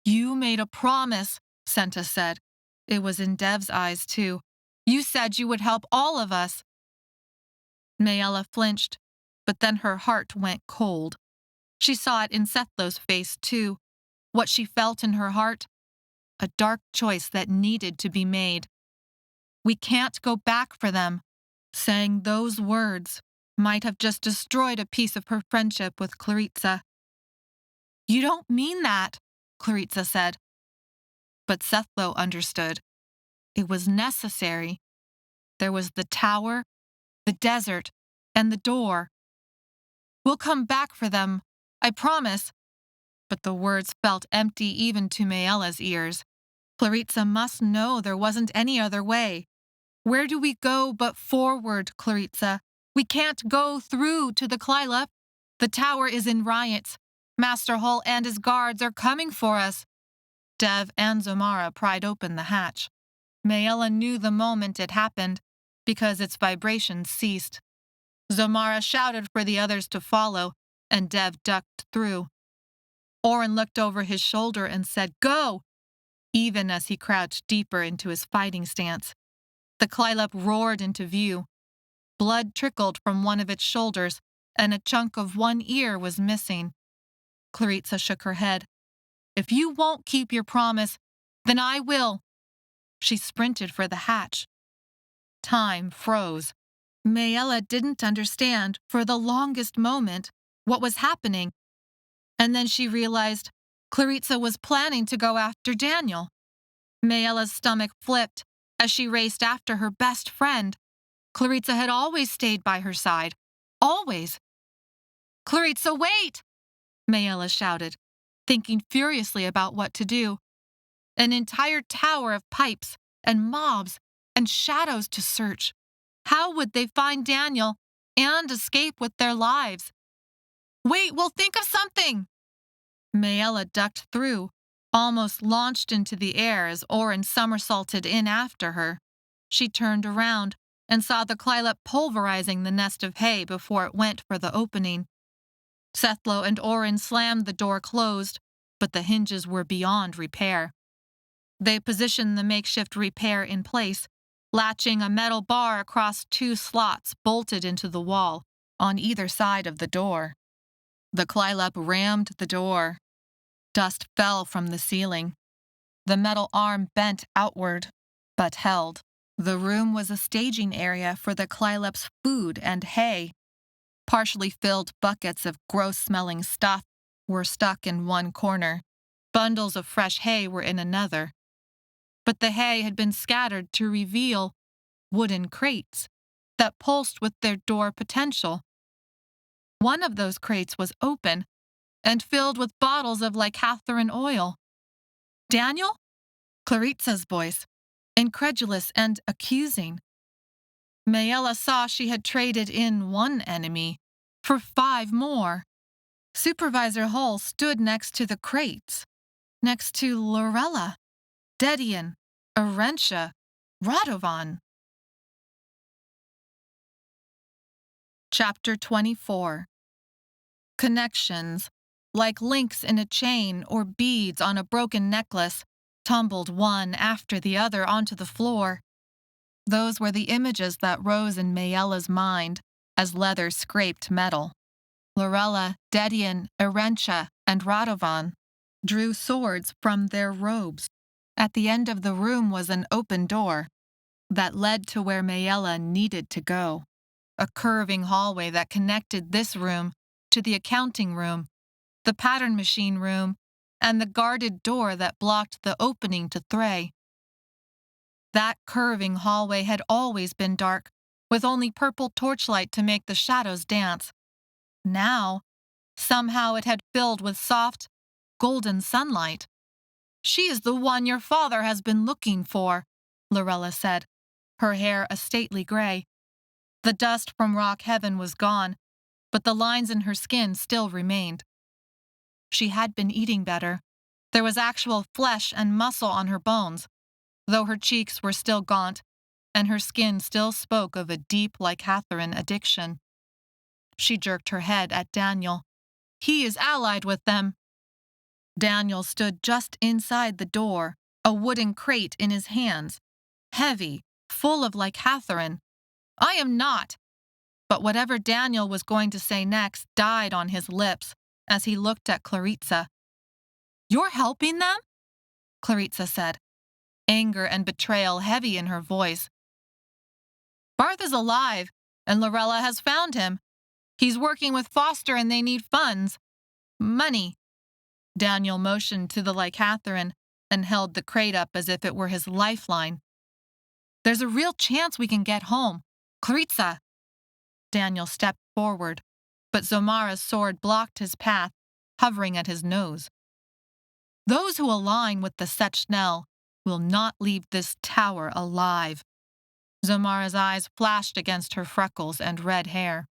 You made a promise, Senta said. It was in Dev's eyes, too. You said you would help all of us. Maella flinched, but then her heart went cold. She saw it in Sethlow's face, too. What she felt in her heart? A dark choice that needed to be made. We can't go back for them. Saying those words might have just destroyed a piece of her friendship with Claritza. You don't mean that, Claritza said. But Sethlow understood. It was necessary. There was the tower, the desert, and the door. We'll come back for them, I promise. But the words felt empty even to Maella's ears. Claritza must know there wasn't any other way. Where do we go but forward, Claritza? We can't go through to the clylop. The tower is in riots. Master Hull and his guards are coming for us. Dev and Zomara pried open the hatch. Maella knew the moment it happened, because its vibrations ceased. Zomara shouted for the others to follow, and Dev ducked through. Orin looked over his shoulder and said, "Go!" even as he crouched deeper into his fighting stance. The clylop roared into view. Blood trickled from one of its shoulders, and a chunk of one ear was missing. Clarissa shook her head. If you won't keep your promise, then I will. She sprinted for the hatch. Time froze. Maella didn't understand, for the longest moment, what was happening. And then she realized Clarissa was planning to go after Daniel. Maella's stomach flipped as she raced after her best friend. Clarissa had always stayed by her side. Always. Clarissa, wait! Maella shouted, thinking furiously about what to do. An entire tower of pipes and mobs and shadows to search. How would they find Daniel and escape with their lives? Wait, we'll think of something! Maella ducked through, almost launched into the air as Orin somersaulted in after her. She turned around and saw the clylop pulverizing the nest of hay before it went for the opening. Sethlo and Orin slammed the door closed, but the hinges were beyond repair. They positioned the makeshift repair in place, latching a metal bar across two slots bolted into the wall on either side of the door. The clylop rammed the door. Dust fell from the ceiling. The metal arm bent outward, but held. The room was a staging area for the clylop's food and hay. Partially filled buckets of gross-smelling stuff were stuck in one corner. Bundles of fresh hay were in another. But the hay had been scattered to reveal wooden crates that pulsed with their door potential. One of those crates was open and filled with bottles of lycatharin oil. Daniel? Claritza's voice, incredulous and accusing. Maella saw she had traded in one enemy for 5 more. Supervisor Hull stood next to the crates, next to Lorella, Dedian, Arentia, Radovan. Chapter 24. Connections, like links in a chain or beads on a broken necklace, tumbled one after the other onto the floor. Those were the images that rose in Maella's mind as leather scraped metal. Lorella, Dedian, Arentia, and Radovan drew swords from their robes. At the end of the room was an open door that led to where Maella needed to go, a curving hallway that connected this room to the accounting room, the pattern machine room, and the guarded door that blocked the opening to Thray. That curving hallway had always been dark, with only purple torchlight to make the shadows dance. Now, somehow it had filled with soft, golden sunlight. She is the one your father has been looking for, Lorella said, her hair a stately gray. The dust from rock heaven was gone, but the lines in her skin still remained. She had been eating better. There was actual flesh and muscle on her bones, though her cheeks were still gaunt, and her skin still spoke of a deep lycatharin addiction. She jerked her head at Daniel. He is allied with them. Daniel stood just inside the door, a wooden crate in his hands, heavy, full of lycatharin. I am not. But whatever Daniel was going to say next died on his lips as he looked at Claritza. You're helping them? Claritza said, anger and betrayal heavy in her voice. Barth is alive, and Lorella has found him. He's working with Foster and they need funds. Money. Daniel motioned to the lycatharin and held the crate up as if it were his lifeline. There's a real chance we can get home. Claritza! Daniel stepped forward, but Zomara's sword blocked his path, hovering at his nose. Those who align with the Sechnel will not leave this tower alive. Zomara's eyes flashed against her freckles and red hair.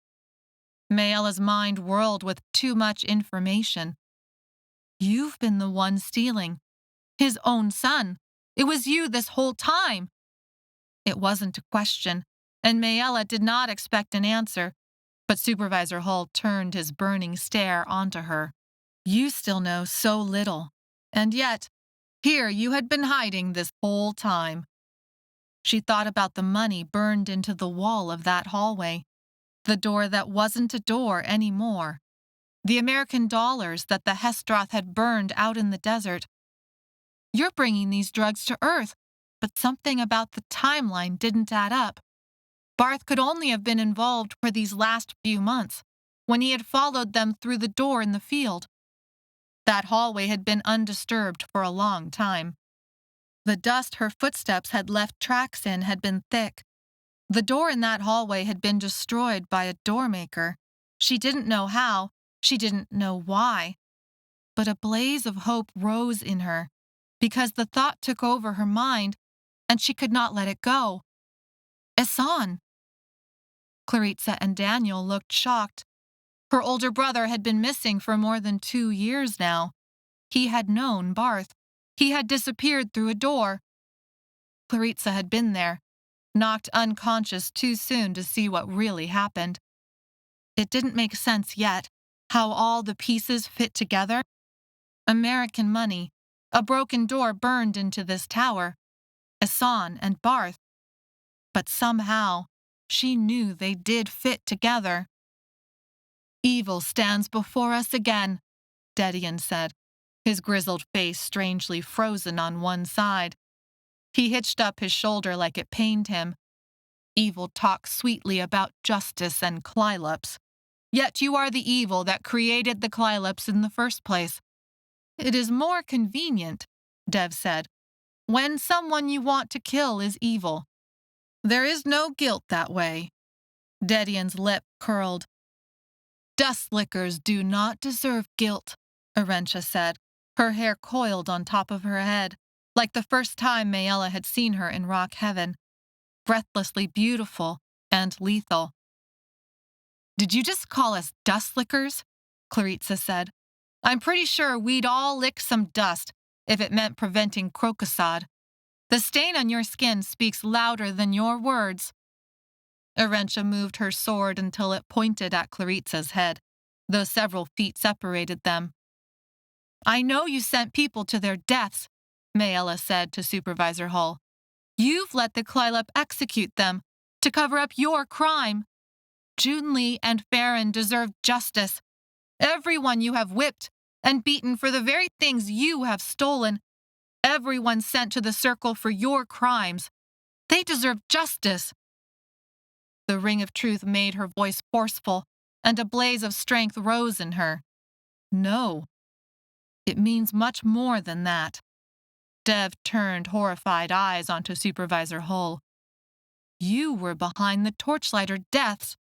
Maella's mind whirled with too much information. You've been the one stealing. His own son. It was you this whole time. It wasn't a question, and Maella did not expect an answer, but Supervisor Hull turned his burning stare onto her. You still know so little, and yet, here you had been hiding this whole time. She thought about the money burned into the wall of that hallway, the door that wasn't a door anymore, the American dollars that the hesteroth had burned out in the desert. You're bringing these drugs to Earth, but something about the timeline didn't add up. Barth could only have been involved for these last few months, when he had followed them through the door in the field. That hallway had been undisturbed for a long time. The dust her footsteps had left tracks in had been thick. The door in that hallway had been destroyed by a doormaker. She didn't know how, she didn't know why. But a blaze of hope rose in her, because the thought took over her mind, and she could not let it go. Esan! Claritza and Daniel looked shocked. Her older brother had been missing for more than 2 years now. He had known Barth. He had disappeared through a door. Claritza had been there, knocked unconscious too soon to see what really happened. It didn't make sense yet, how all the pieces fit together. American money, a broken door burned into this tower, Esan and Barth. But somehow, she knew they did fit together. Evil stands before us again, Dedian said, his grizzled face strangely frozen on one side. He hitched up his shoulder like it pained him. Evil talks sweetly about justice and clylops. Yet you are the evil that created the clylops in the first place. It is more convenient, Dev said, when someone you want to kill is evil. There is no guilt that way. Dedian's lip curled. Dust lickers do not deserve guilt, Arentia said, her hair coiled on top of her head, like the first time Maella had seen her in rock heaven, breathlessly beautiful and lethal. Did you just call us dust lickers? Claritza said. I'm pretty sure we'd all lick some dust if it meant preventing crocosod. The stain on your skin speaks louder than your words. Arentia moved her sword until it pointed at Claritza's head, though several feet separated them. I know you sent people to their deaths, Maella said to Supervisor Hull. You've let the Clylop execute them to cover up your crime. Junli and Farron deserve justice. Everyone you have whipped and beaten for the very things you have stolen. Everyone sent to the circle for your crimes. They deserve justice. The ring of truth made her voice forceful, and a blaze of strength rose in her. No. It means much more than that. Dev turned horrified eyes onto Supervisor Hull. You were behind the Torchlighter deaths.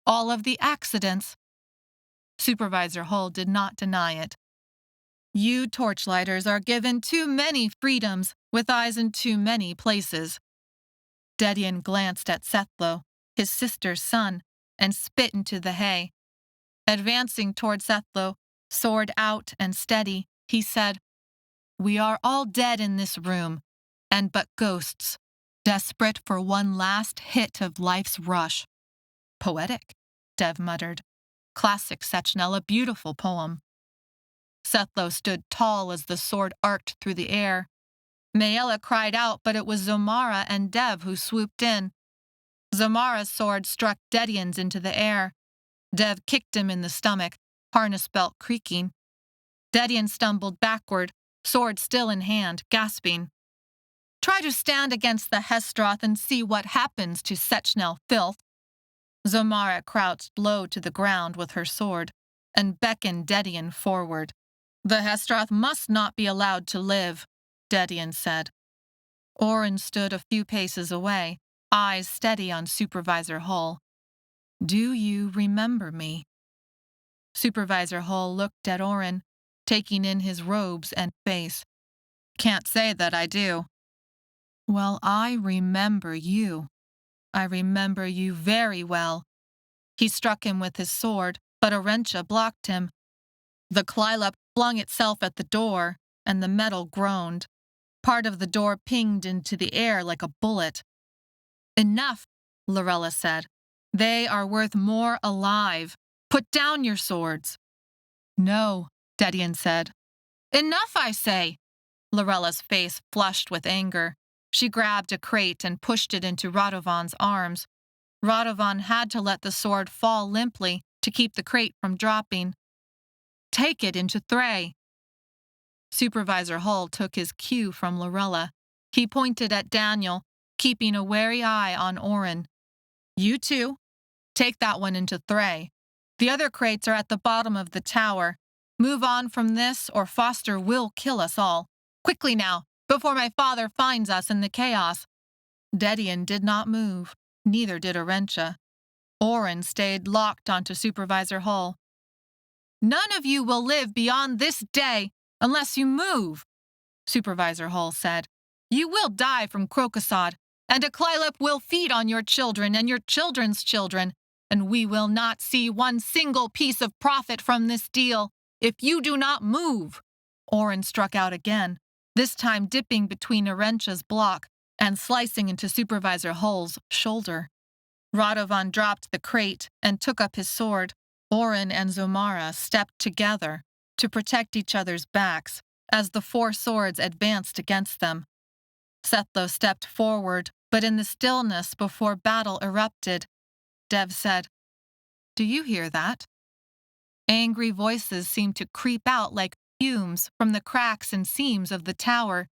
All of the accidents. Supervisor Hull did not deny it. You Torchlighters are given too many freedoms with eyes in too many places. Dedian glanced at Sethlo, his sister's son, and spit into the hay. Advancing toward Sethlo, sword out and steady, he said, We are all dead in this room, and but ghosts, desperate for one last hit of life's rush. Poetic, Dev muttered. Classic Sechnel, a beautiful poem. Sethlo stood tall as the sword arced through the air. Maella cried out, but it was Zomara and Dev who swooped in. Zomara's sword struck Dedian's into the air. Dev kicked him in the stomach, harness belt creaking. Dedian stumbled backward, sword still in hand, gasping. Try to stand against the hesteroth and see what happens to Sechnel filth. Zomara crouched low to the ground with her sword and beckoned Dedian forward. The hesteroth must not be allowed to live, Dedian said. Orin stood a few paces away, eyes steady on Supervisor Hull. Do you remember me? Supervisor Hull looked at Orin, taking in his robes and face. Can't say that I do. Well, I remember you. I remember you very well. He struck him with his sword, but Arentia blocked him. The Clylop flung itself at the door, and the metal groaned. Part of the door pinged into the air like a bullet. Enough, Lorella said. They are worth more alive. Put down your swords. No, Dedian said. Enough, I say. Lorella's face flushed with anger. She grabbed a crate and pushed it into Radovan's arms. Radovan had to let the sword fall limply to keep the crate from dropping. "Take it into Thray." Supervisor Hull took his cue from Lorella. He pointed at Daniel, keeping a wary eye on Oren. "You two, take that one into Thray. The other crates are at the bottom of the tower. Move on from this or Foster will kill us all. Quickly now, before my father finds us in the chaos." Dedian did not move. Neither did Arentia. Oren stayed locked onto Supervisor Hull. "None of you will live beyond this day unless you move," Supervisor Hull said. "You will die from Crocosod, and a clylop will feed on your children and your children's children, and we will not see one single piece of profit from this deal if you do not move." Oren struck out again, this time dipping between Arentia's block and slicing into Supervisor Hull's shoulder. Radovan dropped the crate and took up his sword. Oren and Zomara stepped together to protect each other's backs as the four swords advanced against them. Sethlo stepped forward, but in the stillness before battle erupted, Dev said, "Do you hear that?" Angry voices seemed to creep out like fumes from the cracks and seams of the tower.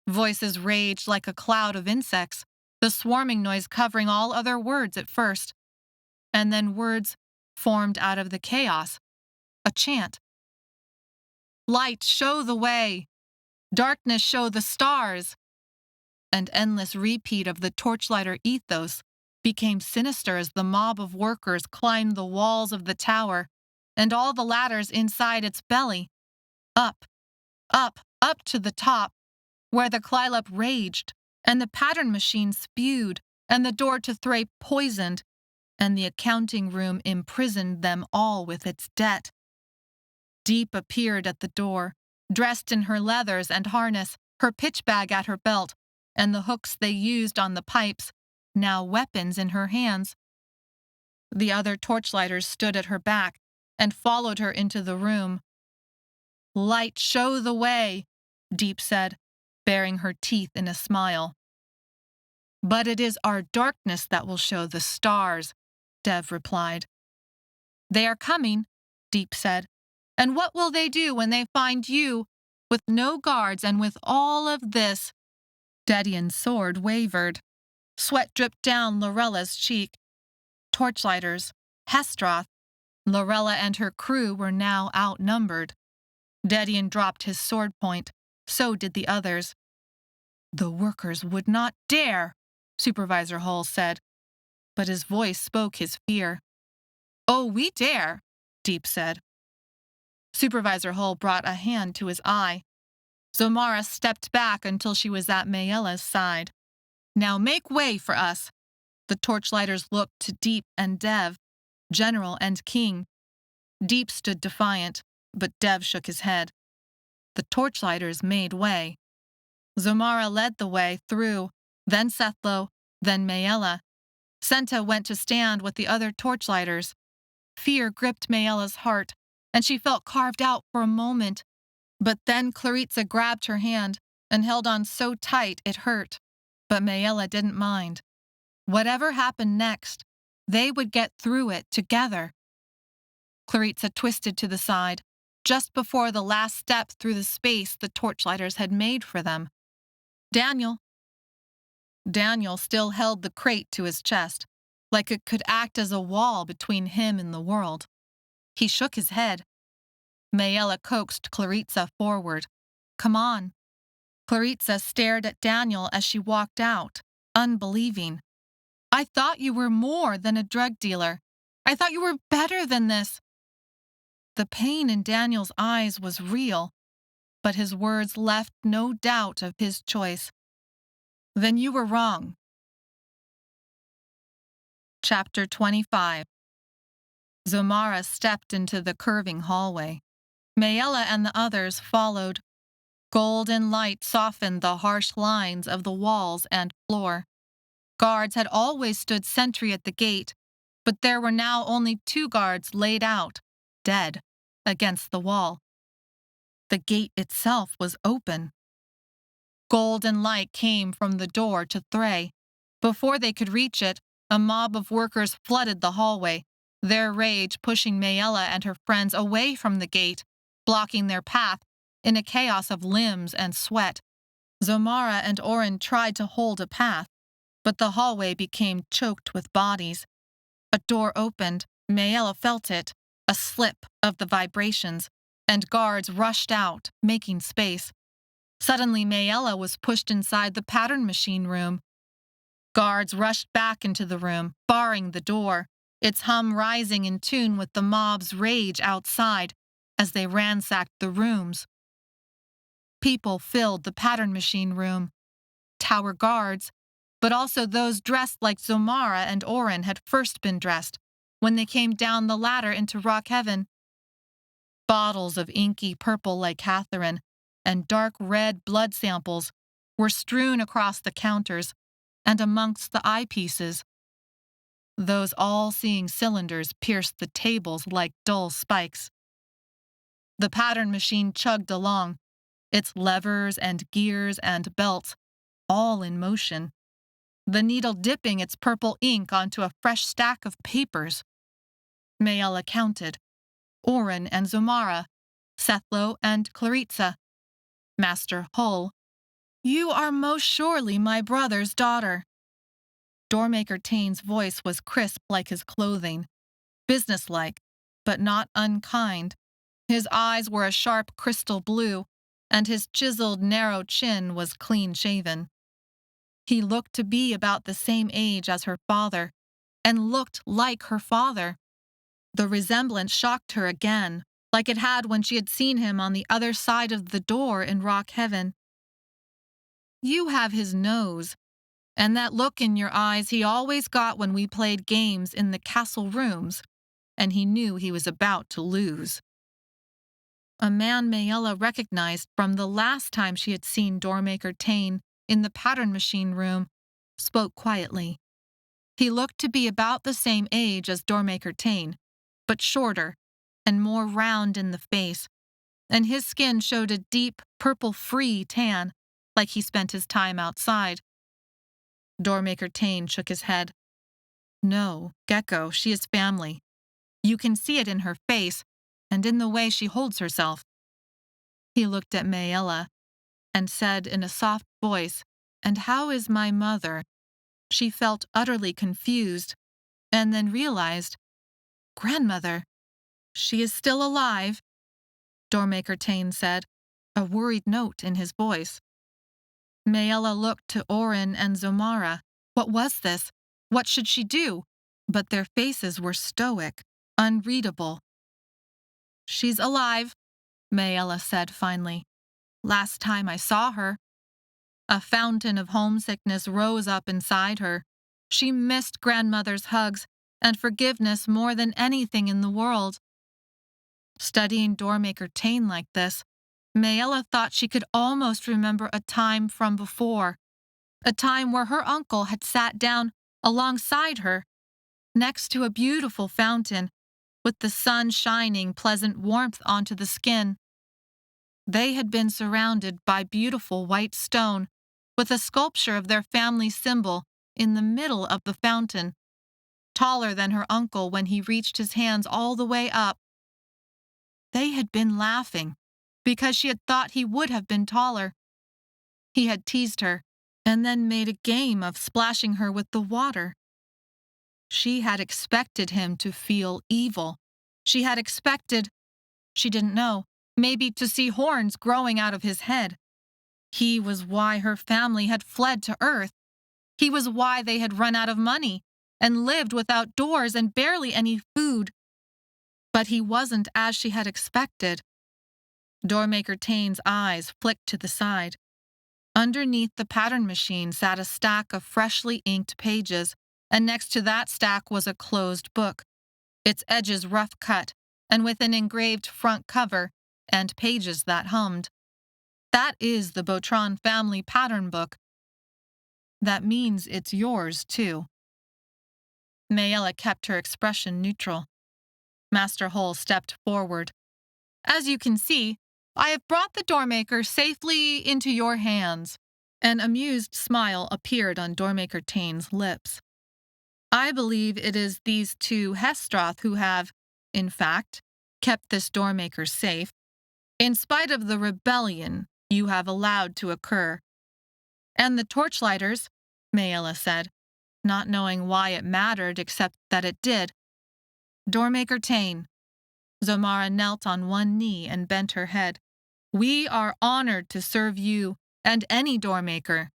Voices raged like a cloud of insects, the swarming noise covering all other words at first. And then words formed out of the chaos. A chant. "Light, show the way. Darkness, show the stars." An endless repeat of the Torchlighter ethos became sinister as the mob of workers climbed the walls of the tower and all the ladders inside its belly. Up, up, up to the top, where the clylop raged, and the pattern machine spewed, and the door to Thray poisoned, and the accounting room imprisoned them all with its debt. Deep appeared at the door, dressed in her leathers and harness, her pitch bag at her belt, and the hooks they used on the pipes, now weapons in her hands. The other torchlighters stood at her back and followed her into the room. "Light, show the way," Deep said, baring her teeth in a smile. "But it is our darkness that will show the stars," Dev replied. "They are coming," Deep said. "And what will they do when they find you, with no guards and with all of this?" Dedian's sword wavered. Sweat dripped down Lorella's cheek. Torchlighters, Hesteroth, Lorella and her crew were now outnumbered. Dedian dropped his sword point. So did the others. "The workers would not dare," Supervisor Hull said, but his voice spoke his fear. "Oh, we dare," Deep said. Supervisor Hull brought a hand to his eye. Zomara stepped back until she was at Maella's side. "Now make way for us." The Torchlighters looked to Deep and Dev, General and King. Deep stood defiant, but Dev shook his head. The Torchlighters made way. Zomara led the way through, then Sethlo, then Maella. Senta went to stand with the other Torchlighters. Fear gripped Maella's heart, and she felt carved out for a moment. But then Claritza grabbed her hand and held on so tight it hurt. But Maella didn't mind. Whatever happened next, they would get through it together. Claritza twisted to the side, just before the last step through the space the Torchlighters had made for them. "Daniel." Daniel still held the crate to his chest, like it could act as a wall between him and the world. He shook his head. Maella coaxed Claritza forward. "Come on." Claritza stared at Daniel as she walked out, unbelieving. "I thought you were more than a drug dealer. I thought you were better than this." The pain in Daniel's eyes was real, but his words left no doubt of his choice. "Then you were wrong." Chapter 25. Zomara stepped into the curving hallway. Maella and the others followed. Golden light softened the harsh lines of the walls and floor. Guards had always stood sentry at the gate, but there were now only 2 guards laid out, dead, against the wall. The gate itself was open. Golden light came from the door to Thray. Before they could reach it, a mob of workers flooded the hallway, their rage pushing Maella and her friends away from the gate, blocking their path in a chaos of limbs and sweat. Zomara and Oren tried to hold a path, but the hallway became choked with bodies. A door opened, Maella felt it, a slip of the vibrations, and guards rushed out, making space. Suddenly, Maella was pushed inside the pattern machine room. Guards rushed back into the room, barring the door, its hum rising in tune with the mob's rage outside as they ransacked the rooms. People filled the pattern machine room. Tower guards, but also those dressed like Zomara and Oren had first been dressed when they came down the ladder into Rock Heaven. Bottles of inky purple like Catherine and dark red blood samples were strewn across the counters and amongst the eyepieces. Those all-seeing cylinders pierced the tables like dull spikes. The pattern machine chugged along, its levers and gears and belts all in motion, the needle dipping its purple ink onto a fresh stack of papers. Maella counted. Oren and Zomara, Sethlo and Claritza. Master Hull, "You are most surely my brother's daughter." Doormaker Tane's voice was crisp like his clothing, businesslike, but not unkind. His eyes were a sharp crystal blue, and his chiseled, narrow chin was clean-shaven. He looked to be about the same age as her father, and looked like her father. The resemblance shocked her again, like it had when she had seen him on the other side of the door in Rock Heaven. "You have his nose, and that look in your eyes he always got when we played games in the castle rooms, and he knew he was about to lose." A man Maella recognized from the last time she had seen Doormaker Tane in the pattern machine room spoke quietly. He looked to be about the same age as Doormaker Tane, but shorter and more round in the face, and his skin showed a deep, purple-free tan, like he spent his time outside. Doormaker Tane shook his head. "No, Gecko, she is family. You can see it in her face and in the way she holds herself." He looked at Maella and said in a soft voice, "And how is my mother?" She felt utterly confused, and then realized, "Grandmother, she is still alive," Doormaker Tane said, a worried note in his voice. Maella looked to Oren and Zomara. What was this? What should she do? But their faces were stoic, unreadable. "She's alive," Maella said finally. "Last time I saw her." A fountain of homesickness rose up inside her. She missed grandmother's hugs and forgiveness more than anything in the world. Studying Doormaker Tane like this, Maella thought she could almost remember a time from before, a time where her uncle had sat down alongside her, next to a beautiful fountain, with the sun shining pleasant warmth onto the skin. They had been surrounded by beautiful white stone, with a sculpture of their family symbol in the middle of the fountain, taller than her uncle when he reached his hands all the way up. They had been laughing, because she had thought he would have been taller. He had teased her, and then made a game of splashing her with the water. She had expected him to feel evil. She had expected, she didn't know, maybe to see horns growing out of his head. He was why her family had fled to Earth. He was why they had run out of money and lived without doors and barely any food. But he wasn't as she had expected. Doormaker Tane's eyes flicked to the side. Underneath the pattern machine sat a stack of freshly inked pages, and next to that stack was a closed book, its edges rough cut, and with an engraved front cover and pages that hummed. "That is the Botron family pattern book. That means it's yours, too." Maella kept her expression neutral. Master Hull stepped forward. "As you can see, I have brought the Doormaker safely into your hands. An amused smile appeared on Doormaker Tane's lips. I believe it is these two hesteroth who have, in fact, kept this doormaker safe, in spite of the rebellion you have allowed to occur. And the Torchlighters, Maella said, not knowing why it mattered except that it did. Doormaker Tane. Zomara knelt on one knee and bent her head. We are honored to serve you and any doormaker.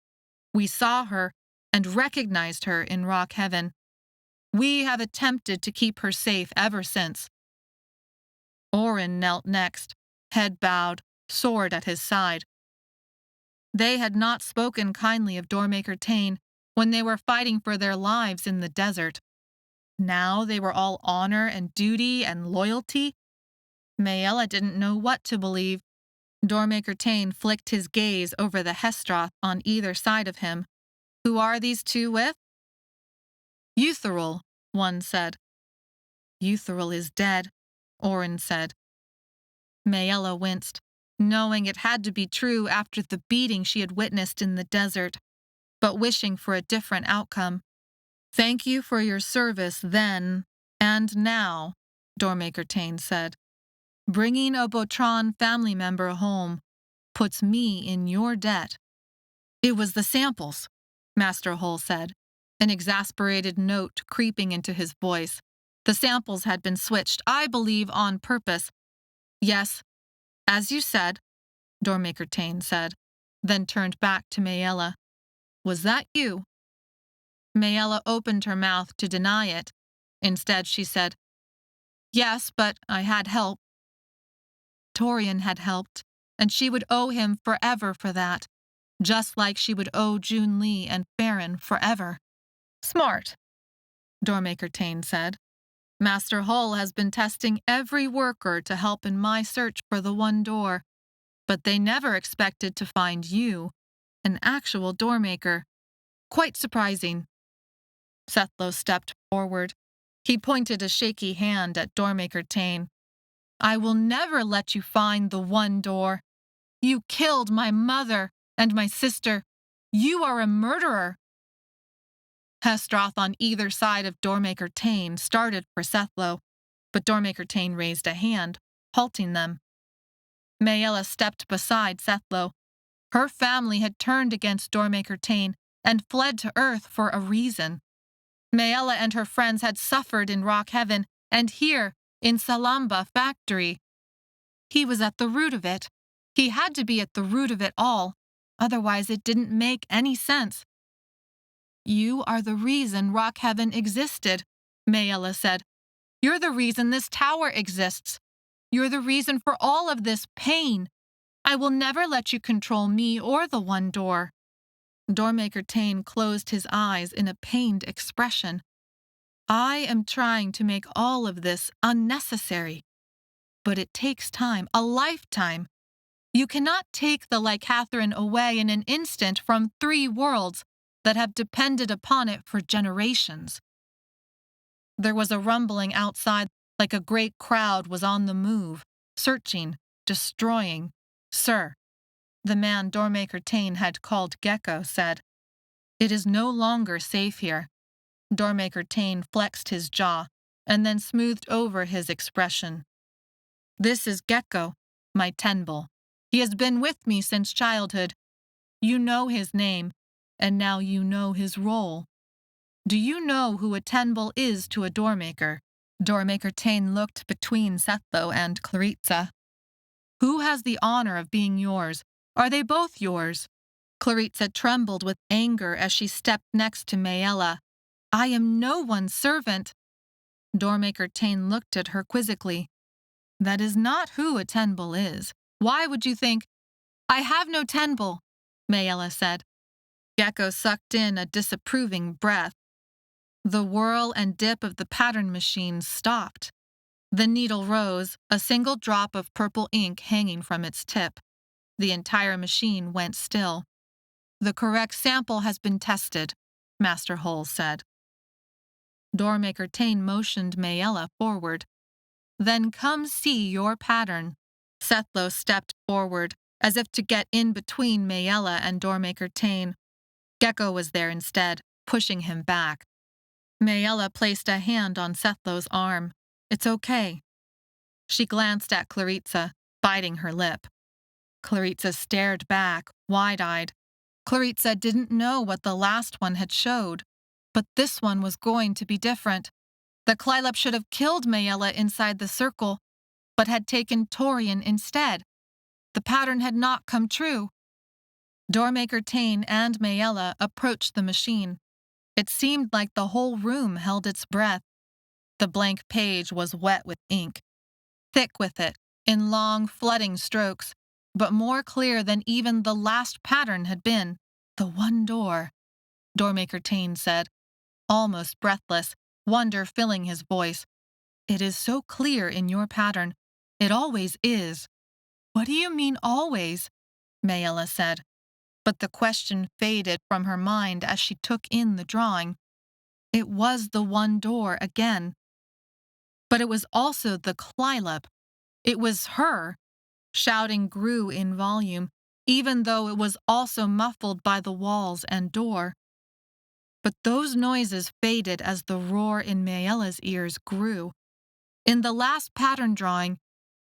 We saw her and recognized her in Rock Heaven. We have attempted to keep her safe ever since. Orin knelt next, head bowed, sword at his side. They had not spoken kindly of Doormaker Tane when they were fighting for their lives in the desert. Now they were all honor and duty and loyalty. Maella didn't know what to believe. Doormaker Tane flicked his gaze over the hesteroth on either side of him. Who are these two with? Eutheril, one said. Eutheril is dead, Orin said. Maella winced, knowing it had to be true after the beating she had witnessed in the desert, but wishing for a different outcome. Thank you for your service then and now, Doormaker Tane said. Bringing a Botron family member home puts me in your debt. It was the samples, Master Hull said, an exasperated note creeping into his voice. The samples had been switched, I believe, on purpose. Yes, as you said, Doormaker Tane said, then turned back to Maella. Was that you? Maella opened her mouth to deny it. Instead, she said, Yes, but I had help. Torian had helped, and she would owe him forever for that, just like she would owe June Lee and Farron forever. Smart, Doormaker Tane said. Master Hull has been testing every worker to help in my search for the one door, but they never expected to find you, an actual doormaker. Quite surprising. Sethlo stepped forward. He pointed a shaky hand at Doormaker Tane. I will never let you find the one door. You killed my mother and my sister. You are a murderer. Hesteroth on either side of Doormaker Tane started for Sethlo, but Doormaker Tane raised a hand, halting them. Maella stepped beside Sethlo. Her family had turned against Doormaker Tane and fled to Earth for a reason. Maella and her friends had suffered in Rock Heaven and here in Salamba factory. He was at the root of it. He had to be at the root of it all, otherwise it didn't make any sense. You are the reason Rock Heaven existed, Maella said. You're the reason this tower exists. You're the reason for all of this pain. I will never let you control me or the one door. Doormaker Tane closed his eyes in a pained expression. I am trying to make all of this unnecessary. But it takes time, a lifetime. You cannot take the Lycathrine away in an instant from 3 worlds that have depended upon it for generations. There was a rumbling outside, like a great crowd was on the move, searching, destroying. Sir, the man Doormaker Tane had called Gecko said, It is no longer safe here. Doormaker Tane flexed his jaw and then smoothed over his expression. This is Gecko, my Tenbul. He has been with me since childhood. You know his name, and now you know his role. Do you know who a Tenbul is to a doormaker? Doormaker Tane looked between Sethlo and Claritza. Who has the honor of being yours? Are they both yours? Claritza trembled with anger as she stepped next to Maella. I am no one's servant. Doormaker Tane looked at her quizzically. That is not who a Tenbul is. Why would you think? I have no Tenbul, Maella said. Gecko sucked in a disapproving breath. The whirl and dip of the pattern machine stopped. The needle rose, a single drop of purple ink hanging from its tip. The entire machine went still. The correct sample has been tested, Master Hull said. Doormaker Tane motioned Maella forward. Then come see your pattern. Sethlo stepped forward, as if to get in between Maella and Doormaker Tane. Gecko was there instead, pushing him back. Maella placed a hand on Sethlow's arm. "It's okay." She glanced at Claritza, biting her lip. Claritza stared back, wide-eyed. Claritza didn't know what the last one had showed, but this one was going to be different. The clylops should have killed Maella inside the circle, but had taken Torian instead. The pattern had not come true. Doormaker Tane and Maella approached the machine. It seemed like the whole room held its breath. The blank page was wet with ink, thick with it, in long, flooding strokes, but more clear than even the last pattern had been. "The one door," Doormaker Tane said, almost breathless, wonder filling his voice. "It is so clear in your pattern. It always is." "What do you mean always?" Maella said, but the question faded from her mind as she took in the drawing. It was the one door again. But it was also the clylop. It was her. Shouting grew in volume, even though it was also muffled by the walls and door. But those noises faded as the roar in Maella's ears grew. In the last pattern drawing,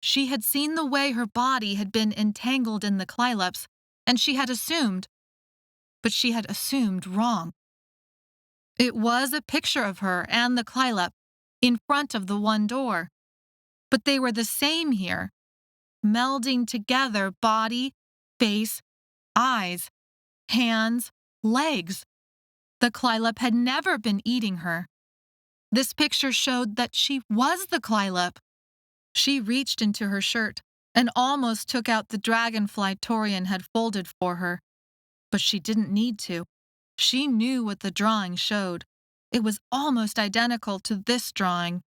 she had seen the way her body had been entangled in the clylops, and she had assumed. But she had assumed wrong. It was a picture of her and the clylop in front of the one door. But they were the same here, melding together body, face, eyes, hands, legs. The clylop had never been eating her. This picture showed that she was the clylop. She reached into her shirt and almost took out the dragonfly Torian had folded for her. But she didn't need to. She knew what the drawing showed. It was almost identical to this drawing.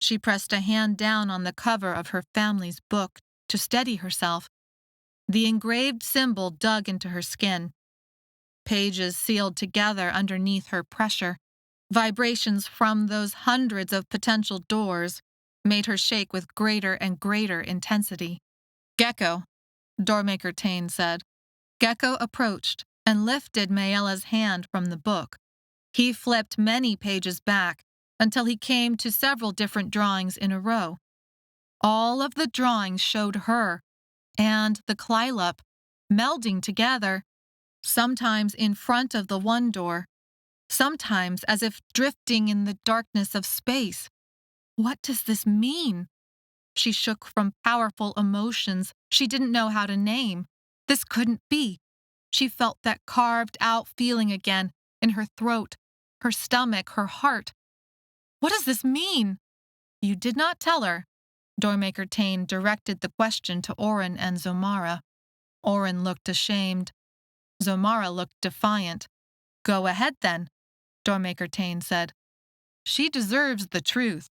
She pressed a hand down on the cover of her family's book to steady herself. The engraved symbol dug into her skin. Pages sealed together underneath her pressure. Vibrations from those hundreds of potential doors made her shake with greater and greater intensity. "Gecko," Doormaker Tane said. Gecko approached and lifted Maella's hand from the book. He flipped many pages back until he came to several different drawings in a row. All of the drawings showed her and the clylop melding together, sometimes in front of the one door, sometimes as if drifting in the darkness of space. What does this mean? She shook from powerful emotions she didn't know how to name. This couldn't be. She felt that carved-out feeling again in her throat, her stomach, her heart. What does this mean? You did not tell her. Doormaker Tane directed the question to Orin and Zomara. Orin looked ashamed. Zomara looked defiant. "Go ahead, then," Doormaker Tane said. "She deserves the truth."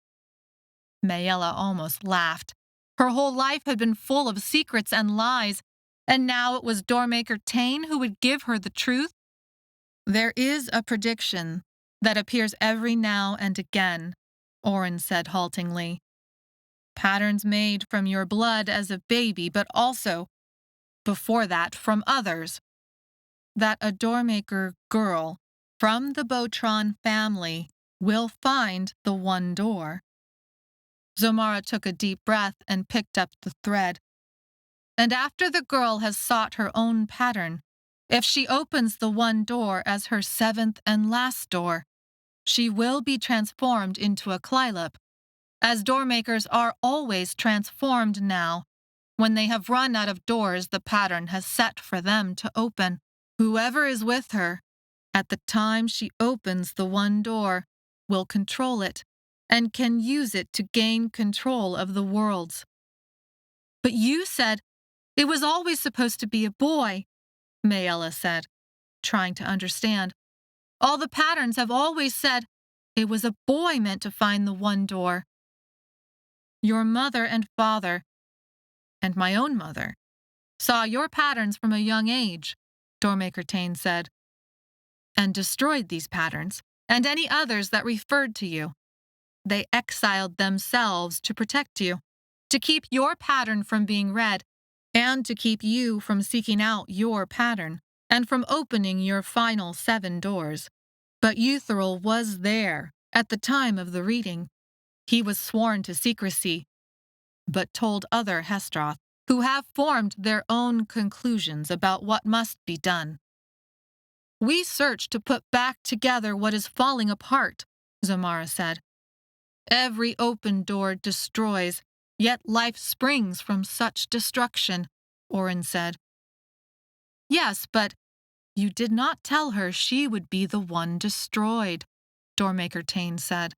Maella almost laughed. Her whole life had been full of secrets and lies, and now it was Doormaker Tane who would give her the truth. "There is a prediction that appears every now and again," Orin said haltingly. "Patterns made from your blood as a baby, but also, before that, from others. That a Doormaker girl from the Botron family will find the one door." Zomara took a deep breath and picked up the thread. "And after the girl has sought her own pattern, if she opens the one door as her seventh and last door, she will be transformed into a clylop, as doormakers are always transformed now, when they have run out of doors the pattern has set for them to open. Whoever is with her, at the time she opens the one door, will control it, and can use it to gain control of the worlds." "But you said it was always supposed to be a boy," Maella said, trying to understand. "All the patterns have always said it was a boy meant to find the one door." "Your mother and father, and my own mother, saw your patterns from a young age," Doormaker Tane said, "and destroyed these patterns, and any others that referred to you. They exiled themselves to protect you, to keep your pattern from being read, and to keep you from seeking out your pattern and from opening your final 7 doors. But Euthyral was there at the time of the reading. He was sworn to secrecy, but told other hesteroth, who have formed their own conclusions about what must be done. We search to put back together what is falling apart, Zomara said. Every open door destroys, yet life springs from such destruction, Orin said. Yes, but you did not tell her she would be the one destroyed, Doormaker Tane said.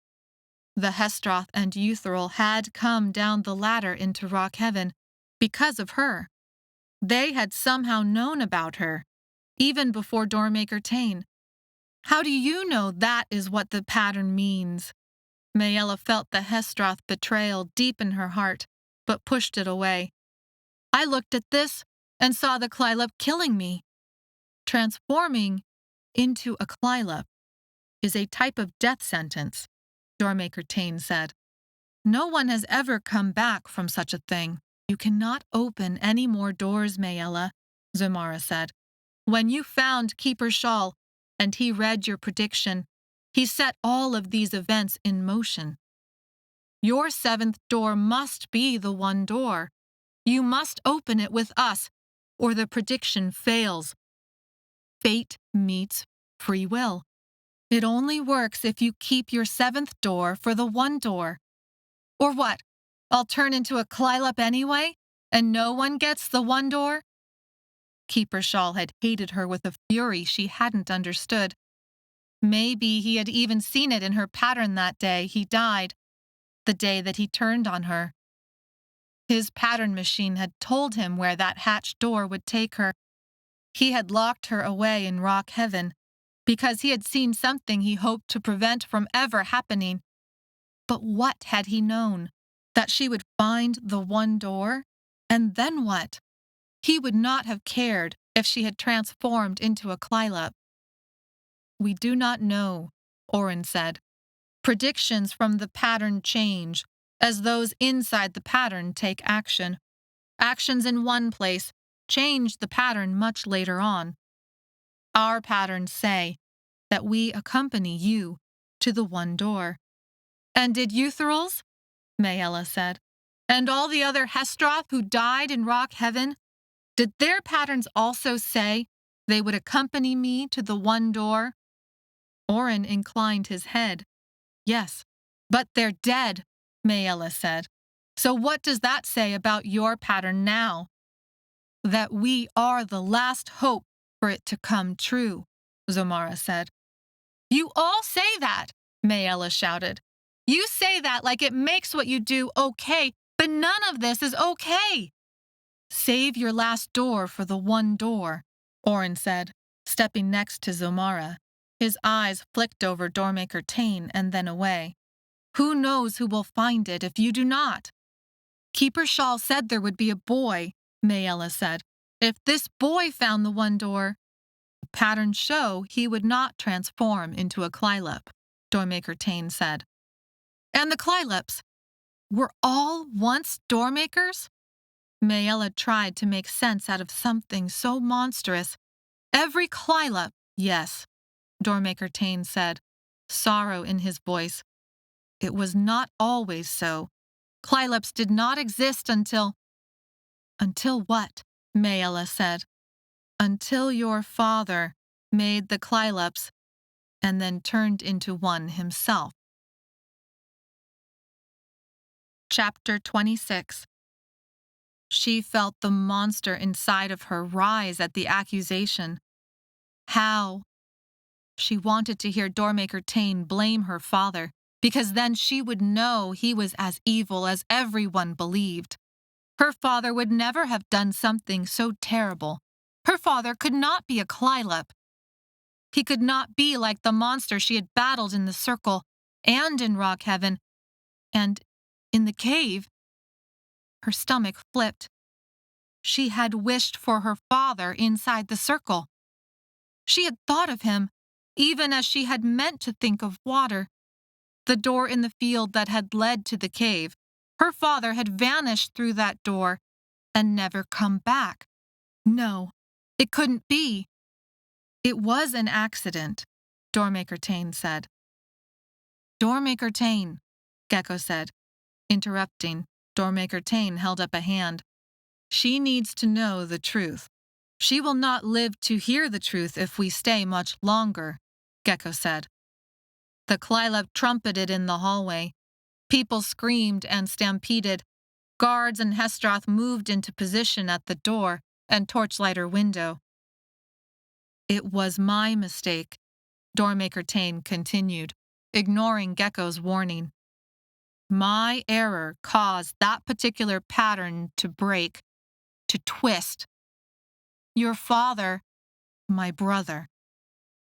The hesteroth and Euthyral had come down the ladder into Rock Heaven because of her. They had somehow known about her, even before Doormaker Tane. How do you know that is what the pattern means? Maella felt the hesteroth betrayal deep in her heart, but pushed it away. I looked at this and saw the clylop killing me. Transforming into a clylop is a type of death sentence, Doormaker Tane said. No one has ever come back from such a thing. You cannot open any more doors, Maella, Zomara said. When you found Keeper Shawl and he read your prediction, he set all of these events in motion. Your 7th door must be the one door. You must open it with us, or the prediction fails. Fate meets free will. It only works if you keep your 7th door for the one door. Or what? I'll turn into a clylop anyway, and no one gets the one door? Keeper Shawl had hated her with a fury she hadn't understood. Maybe he had even seen it in her pattern that day he died, the day that he turned on her. His pattern machine had told him where that hatched door would take her. He had locked her away in Rock Heaven because he had seen something he hoped to prevent from ever happening. But what had he known? That she would find the one door? And then what? He would not have cared if she had transformed into a clylop. We do not know, Orin said. Predictions from the pattern change, as those inside the pattern take action. Actions in one place change the pattern much later on. Our patterns say that we accompany you to the one door. And did Euthral's? Maella said. And all the other hesteroth who died in Rock Heaven? Did their patterns also say they would accompany me to the one door? Orin inclined his head. Yes, but they're dead, Maella said. So what does that say about your pattern now? That we are the last hope for it to come true, Zomara said. You all say that, Maella shouted. You say that like it makes what you do okay, but none of this is okay. Save your last door for the one door, Orin said, stepping next to Zomara. His eyes flicked over Doormaker Tane and then away. Who knows who will find it if you do not? Keeper Shawl said there would be a boy, Maella said. If this boy found the one door, the patterns show he would not transform into a clylop, Doormaker Tane said. And the clylops were all once doormakers? Maella tried to make sense out of something so monstrous. Every clylop, yes, Doormaker Tane said, sorrow in his voice. It was not always so. Clylops did not exist until... Until what? Maella said. Until your father made the clylops and then turned into one himself. Chapter 26. She felt the monster inside of her rise at the accusation. How? She wanted to hear Doormaker Tane blame her father, because then she would know he was as evil as everyone believed. Her father would never have done something so terrible. Her father could not be a clylop. He could not be like the monster she had battled in the circle, and in Rock Heaven, and in the cave. Her stomach flipped. She had wished for her father inside the circle. She had thought of him, even as she had meant to think of water. The door in the field that had led to the cave. Her father had vanished through that door, and never come back. No, it couldn't be. It was an accident, Doormaker Tane said. Doormaker Tane, Gecko said. Interrupting, Doormaker Tane held up a hand. She needs to know the truth. She will not live to hear the truth if we stay much longer, Gecko said. The clylop trumpeted in the hallway. People screamed and stampeded. Guards and hesteroth moved into position at the door and torchlighter window. It was my mistake, Doormaker Tane continued, ignoring Gecko's warning. My error caused that particular pattern to break, to twist. Your father, my brother,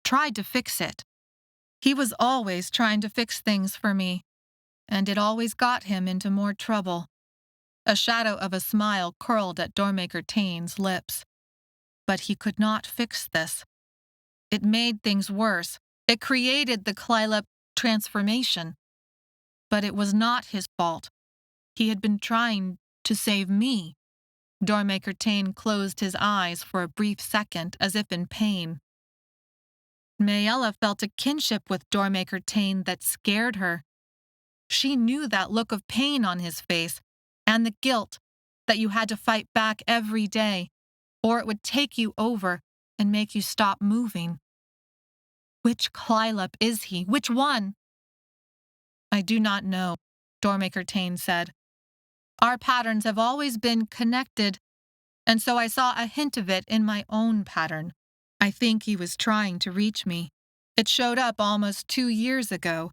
tried to fix it. He was always trying to fix things for me, and it always got him into more trouble. A shadow of a smile curled at Doormaker Tane's lips. But he could not fix this. It made things worse. It created the clylop transformation. But it was not his fault. He had been trying to save me. Doormaker Tane closed his eyes for a brief second, as if in pain. Maella felt a kinship with Doormaker Tane that scared her. She knew that look of pain on his face, and the guilt that you had to fight back every day, or it would take you over and make you stop moving. Which clylop is he? Which one? I do not know, Doormaker Tane said. Our patterns have always been connected, and so I saw a hint of it in my own pattern. I think he was trying to reach me. It showed up almost 2 years ago.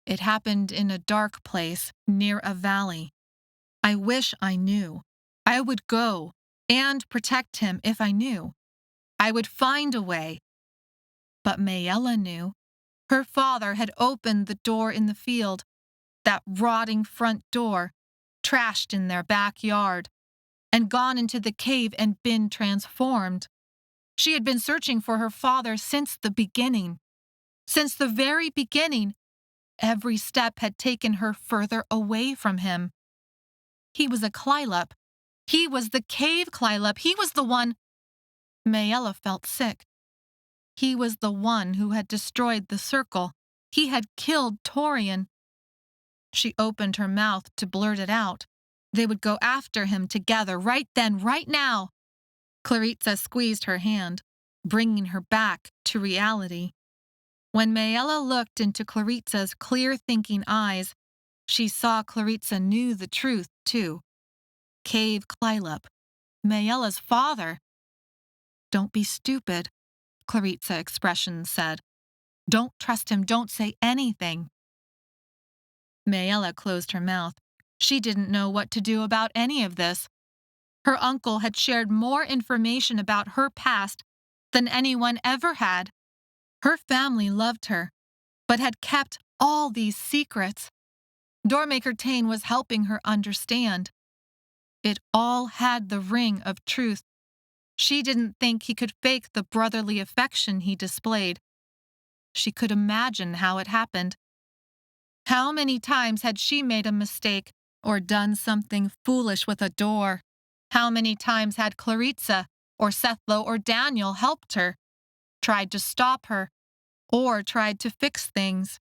It happened in a dark place near a valley. I wish I knew. I would go and protect him if I knew. I would find a way. But Maella knew. Her father had opened the door in the field, that rotting front door, trashed in their backyard, and gone into the cave and been transformed. She had been searching for her father since the beginning. Since the very beginning, every step had taken her further away from him. He was a clylop. He was the cave clylop. He was the one. Maella felt sick. He was the one who had destroyed the circle. He had killed Torian. She opened her mouth to blurt it out. They would go after him together, right then, right now. Claritza squeezed her hand, bringing her back to reality. When Maella looked into Claritza's clear-thinking eyes, she saw Claritza knew the truth, too. Cave clylop. Maella's father. Don't be stupid, Claritza expression said. Don't trust him, don't say anything. Maella closed her mouth. She didn't know what to do about any of this. Her uncle had shared more information about her past than anyone ever had. Her family loved her, but had kept all these secrets. Doormaker Tane was helping her understand. It all had the ring of truth. She didn't think he could fake the brotherly affection he displayed. She could imagine how it happened. How many times had she made a mistake or done something foolish with a door? How many times had Claritza or Sethlo or Daniel helped her, tried to stop her, or tried to fix things?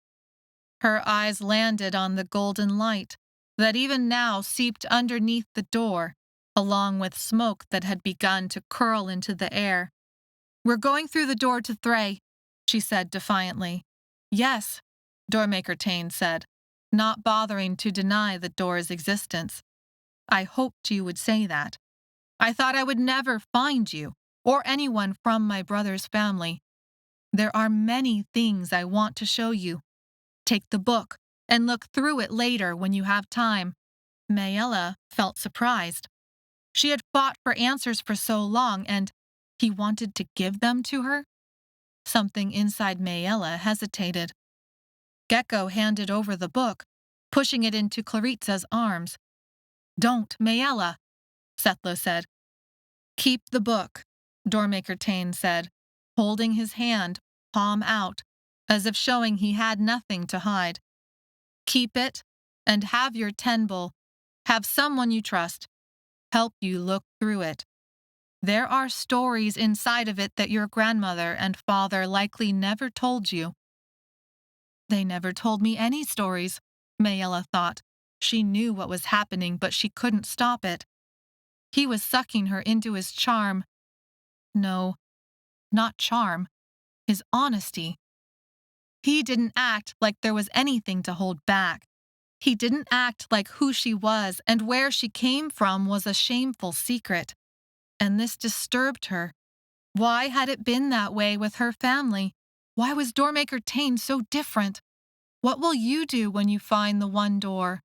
Her eyes landed on the golden light that even now seeped underneath the door, along with smoke that had begun to curl into the air. We're going through the door to Thray, she said defiantly. Yes, Doormaker Tane said, not bothering to deny the door's existence. I hoped you would say that. I thought I would never find you, or anyone from my brother's family. There are many things I want to show you. Take the book and look through it later when you have time. Maella felt surprised. She had fought for answers for so long, and he wanted to give them to her? Something inside Maella hesitated. Gecko handed over the book, pushing it into Claritza's arms. Don't, Maella, Sethlo said. Keep the book, Doormaker Tane said, holding his hand, palm out, as if showing he had nothing to hide. Keep it, and have your tenbull. Have someone you trust. help you look through it. There are stories inside of it that your grandmother and father likely never told you." "They never told me any stories," Maella thought. She knew what was happening, but she couldn't stop it. He was sucking her into his charm. No, not charm. His honesty. He didn't act like there was anything to hold back. He didn't act like who she was and where she came from was a shameful secret. And this disturbed her. Why had it been that way with her family? Why was Doormaker Tane so different? "What will you do when you find the one door?"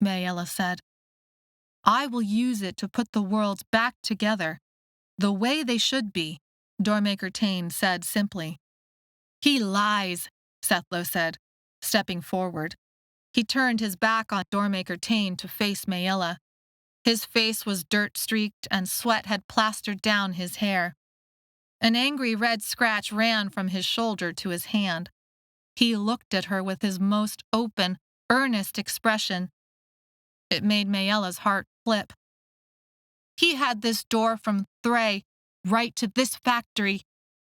Maella said. "I will use it to put the worlds back together, the way they should be," Doormaker Tane said simply. "He lies," Sethlo said, stepping forward. He turned his back on Doormaker Tane to face Maella. His face was dirt-streaked and sweat had plastered down his hair. An angry red scratch ran from his shoulder to his hand. He looked at her with his most open, earnest expression. It made Maella's heart flip. "He had this door from Thray right to this factory.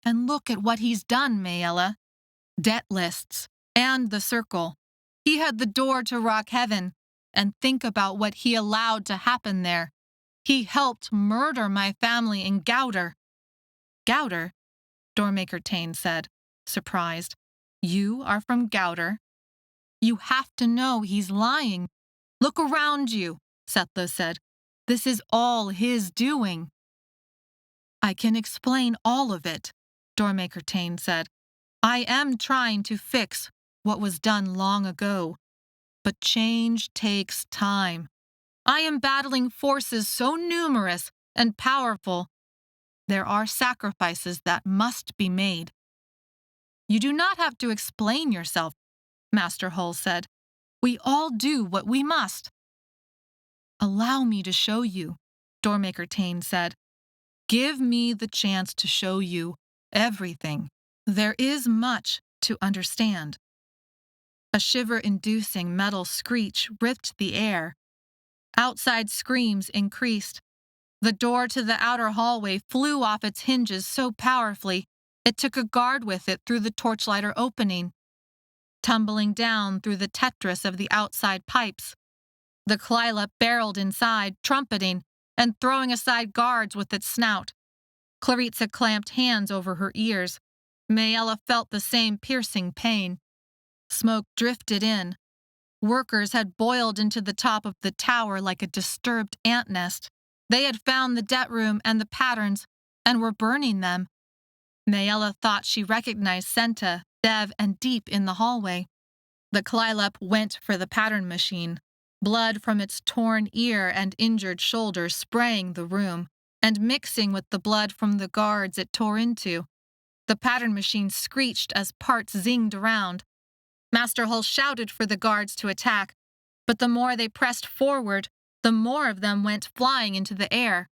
And look at what he's done, Maella. Debt lists, and the circle. He had the door to Rock Heaven, and think about what he allowed to happen there. He helped murder my family in Gowder." "Gowder?" Doormaker Tane said, surprised. "You are from Gowder?" "You have to know he's lying. Look around you," Sethlo said. "This is all his doing." "I can explain all of it," Doormaker Tane said. "I am trying to fix what was done long ago. But change takes time. I am battling forces so numerous and powerful. There are sacrifices that must be made." "You do not have to explain yourself," Master Hull said. "We all do what we must." "Allow me to show you," Doormaker Tane said. "Give me the chance to show you everything. There is much to understand." A shiver-inducing metal screech ripped the air. Outside screams increased. The door to the outer hallway flew off its hinges so powerfully, it took a guard with it through the torchlighter opening. Tumbling down through the Tetris of the outside pipes. The clylop barreled inside, trumpeting, and throwing aside guards with its snout. Claritza clamped hands over her ears. Maella felt the same piercing pain. Smoke drifted in. Workers had boiled into the top of the tower like a disturbed ant nest. They had found the debt room and the patterns, and were burning them. Maella thought she recognized Senta, Dev, and Deep in the hallway. The clylop went for the pattern machine, blood from its torn ear and injured shoulder spraying the room, and mixing with the blood from the guards it tore into. The pattern machine screeched as parts zinged around. Master Hull shouted for the guards to attack, but the more they pressed forward, the more of them went flying into the air.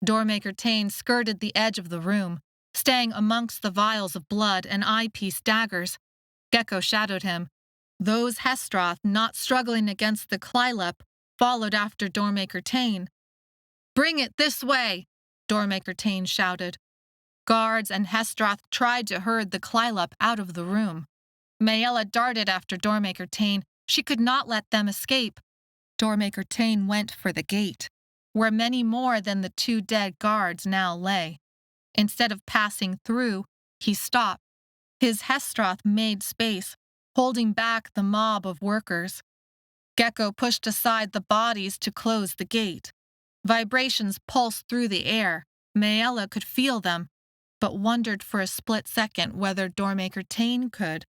Doormaker Tane skirted the edge of the room, staying amongst the vials of blood and eyepiece daggers. Gecko shadowed him. Those hesteroth not struggling against the clylop followed after Doormaker Tane. "Bring it this way," Doormaker Tane shouted. Guards and hesteroth tried to herd the clylop out of the room. Maella darted after Doormaker Tane. She could not let them escape. Doormaker Tane went for the gate, where many more than the 2 dead guards now lay. Instead of passing through, he stopped. His hesteroth made space, holding back the mob of workers. Gecko pushed aside the bodies to close the gate. Vibrations pulsed through the air. Maella could feel them, but wondered for a split second whether Doormaker Tane could.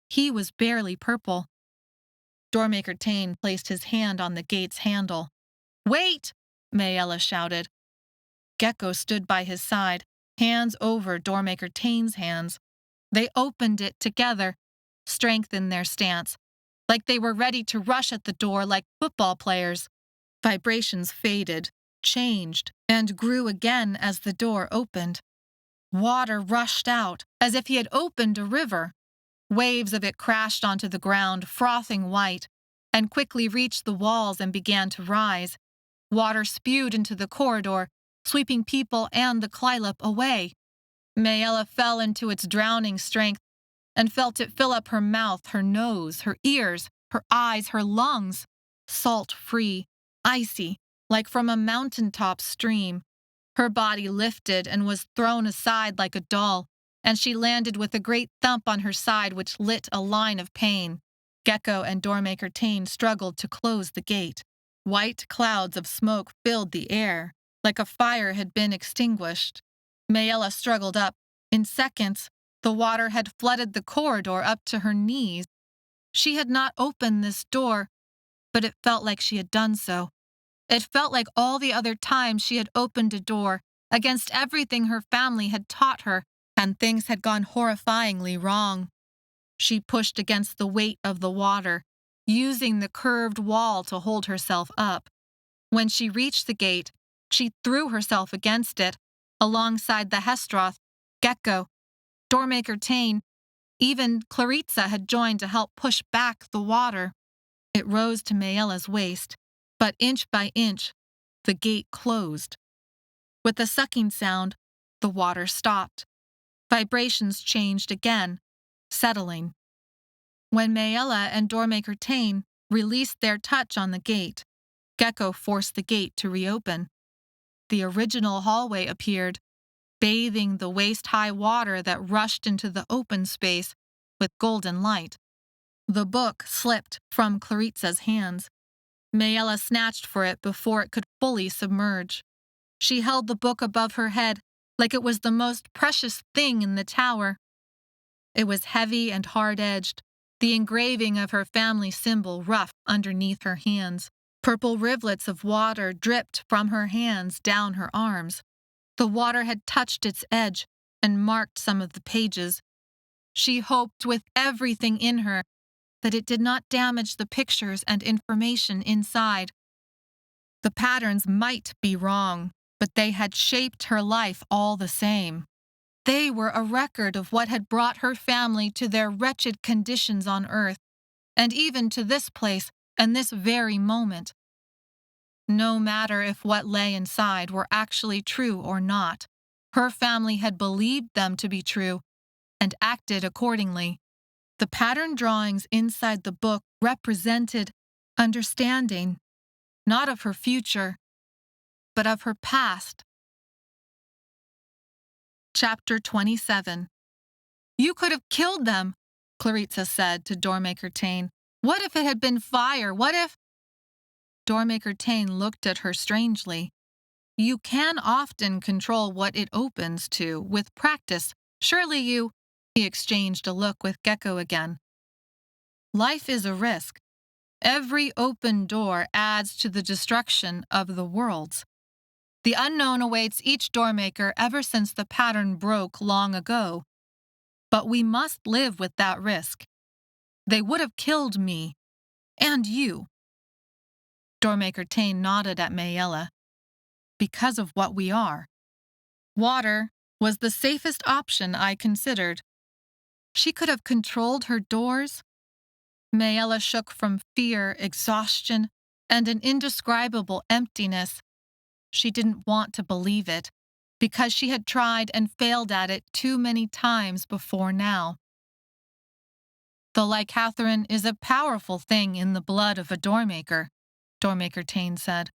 He was barely purple. Doormaker Tane placed his hand on the gate's handle. "Wait!" Maella shouted. Gecko stood by his side, hands over Doormaker Tane's hands. They opened it together, strength in their stance, like they were ready to rush at the door like football players. Vibrations faded, changed, and grew again as the door opened. Water rushed out, as if he had opened a river. Waves of it crashed onto the ground, frothing white, and quickly reached the walls and began to rise. Water spewed into the corridor, sweeping people and the clylop away. Maella fell into its drowning strength and felt it fill up her mouth, her nose, her ears, her eyes, her lungs. Salt-free, icy, like from a mountaintop stream. Her body lifted and was thrown aside like a doll, and she landed with a great thump on her side which lit a line of pain. Gecko and Doormaker Tane struggled to close the gate. White clouds of smoke filled the air, like a fire had been extinguished. Maella struggled up. In seconds, the water had flooded the corridor up to her knees. She had not opened this door, but it felt like she had done so. It felt like all the other times she had opened a door, against everything her family had taught her, and things had gone horrifyingly wrong. She pushed against the weight of the water, using the curved wall to hold herself up. When she reached the gate, she threw herself against it, alongside the hesteroth, Gecko, Doormaker Tane. Even Claritza had joined to help push back the water. It rose to Maella's waist, but inch by inch, the gate closed. With a sucking sound, the water stopped. Vibrations changed again, settling. When Maella and Doormaker Tane released their touch on the gate, Gecko forced the gate to reopen. The original hallway appeared, bathing the waist-high water that rushed into the open space with golden light. The book slipped from Claritza's hands. Maella snatched for it before it could fully submerge. She held the book above her head like it was the most precious thing in the tower. It was heavy and hard-edged, the engraving of her family symbol rough underneath her hands. Purple rivulets of water dripped from her hands down her arms. The water had touched its edge and marked some of the pages. She hoped with everything in her that it did not damage the pictures and information inside. The patterns might be wrong, but they had shaped her life all the same. They were a record of what had brought her family to their wretched conditions on Earth, and even to this place and this very moment. No matter if what lay inside were actually true or not, her family had believed them to be true and acted accordingly. The pattern drawings inside the book represented understanding, not of her future, but of her past. Chapter 27. You could have killed them, Claritza said to Doormaker Tane. What if it had been fire? What if... Doormaker Tane looked at her strangely. You can often control what it opens to with practice. Surely you... He exchanged a look with Gecko again. Life is a risk. Every open door adds to the destruction of the worlds. The unknown awaits each doormaker ever since the pattern broke long ago. But we must live with that risk. They would have killed me. And you. Doormaker Tane nodded at Maella. Because of what we are. Water was the safest option I considered. She could have controlled her doors. Maella shook from fear, exhaustion, and an indescribable emptiness. She didn't want to believe it, because she had tried and failed at it too many times before now. The Lycathrine is a powerful thing in the blood of a doormaker, Doormaker Tane said.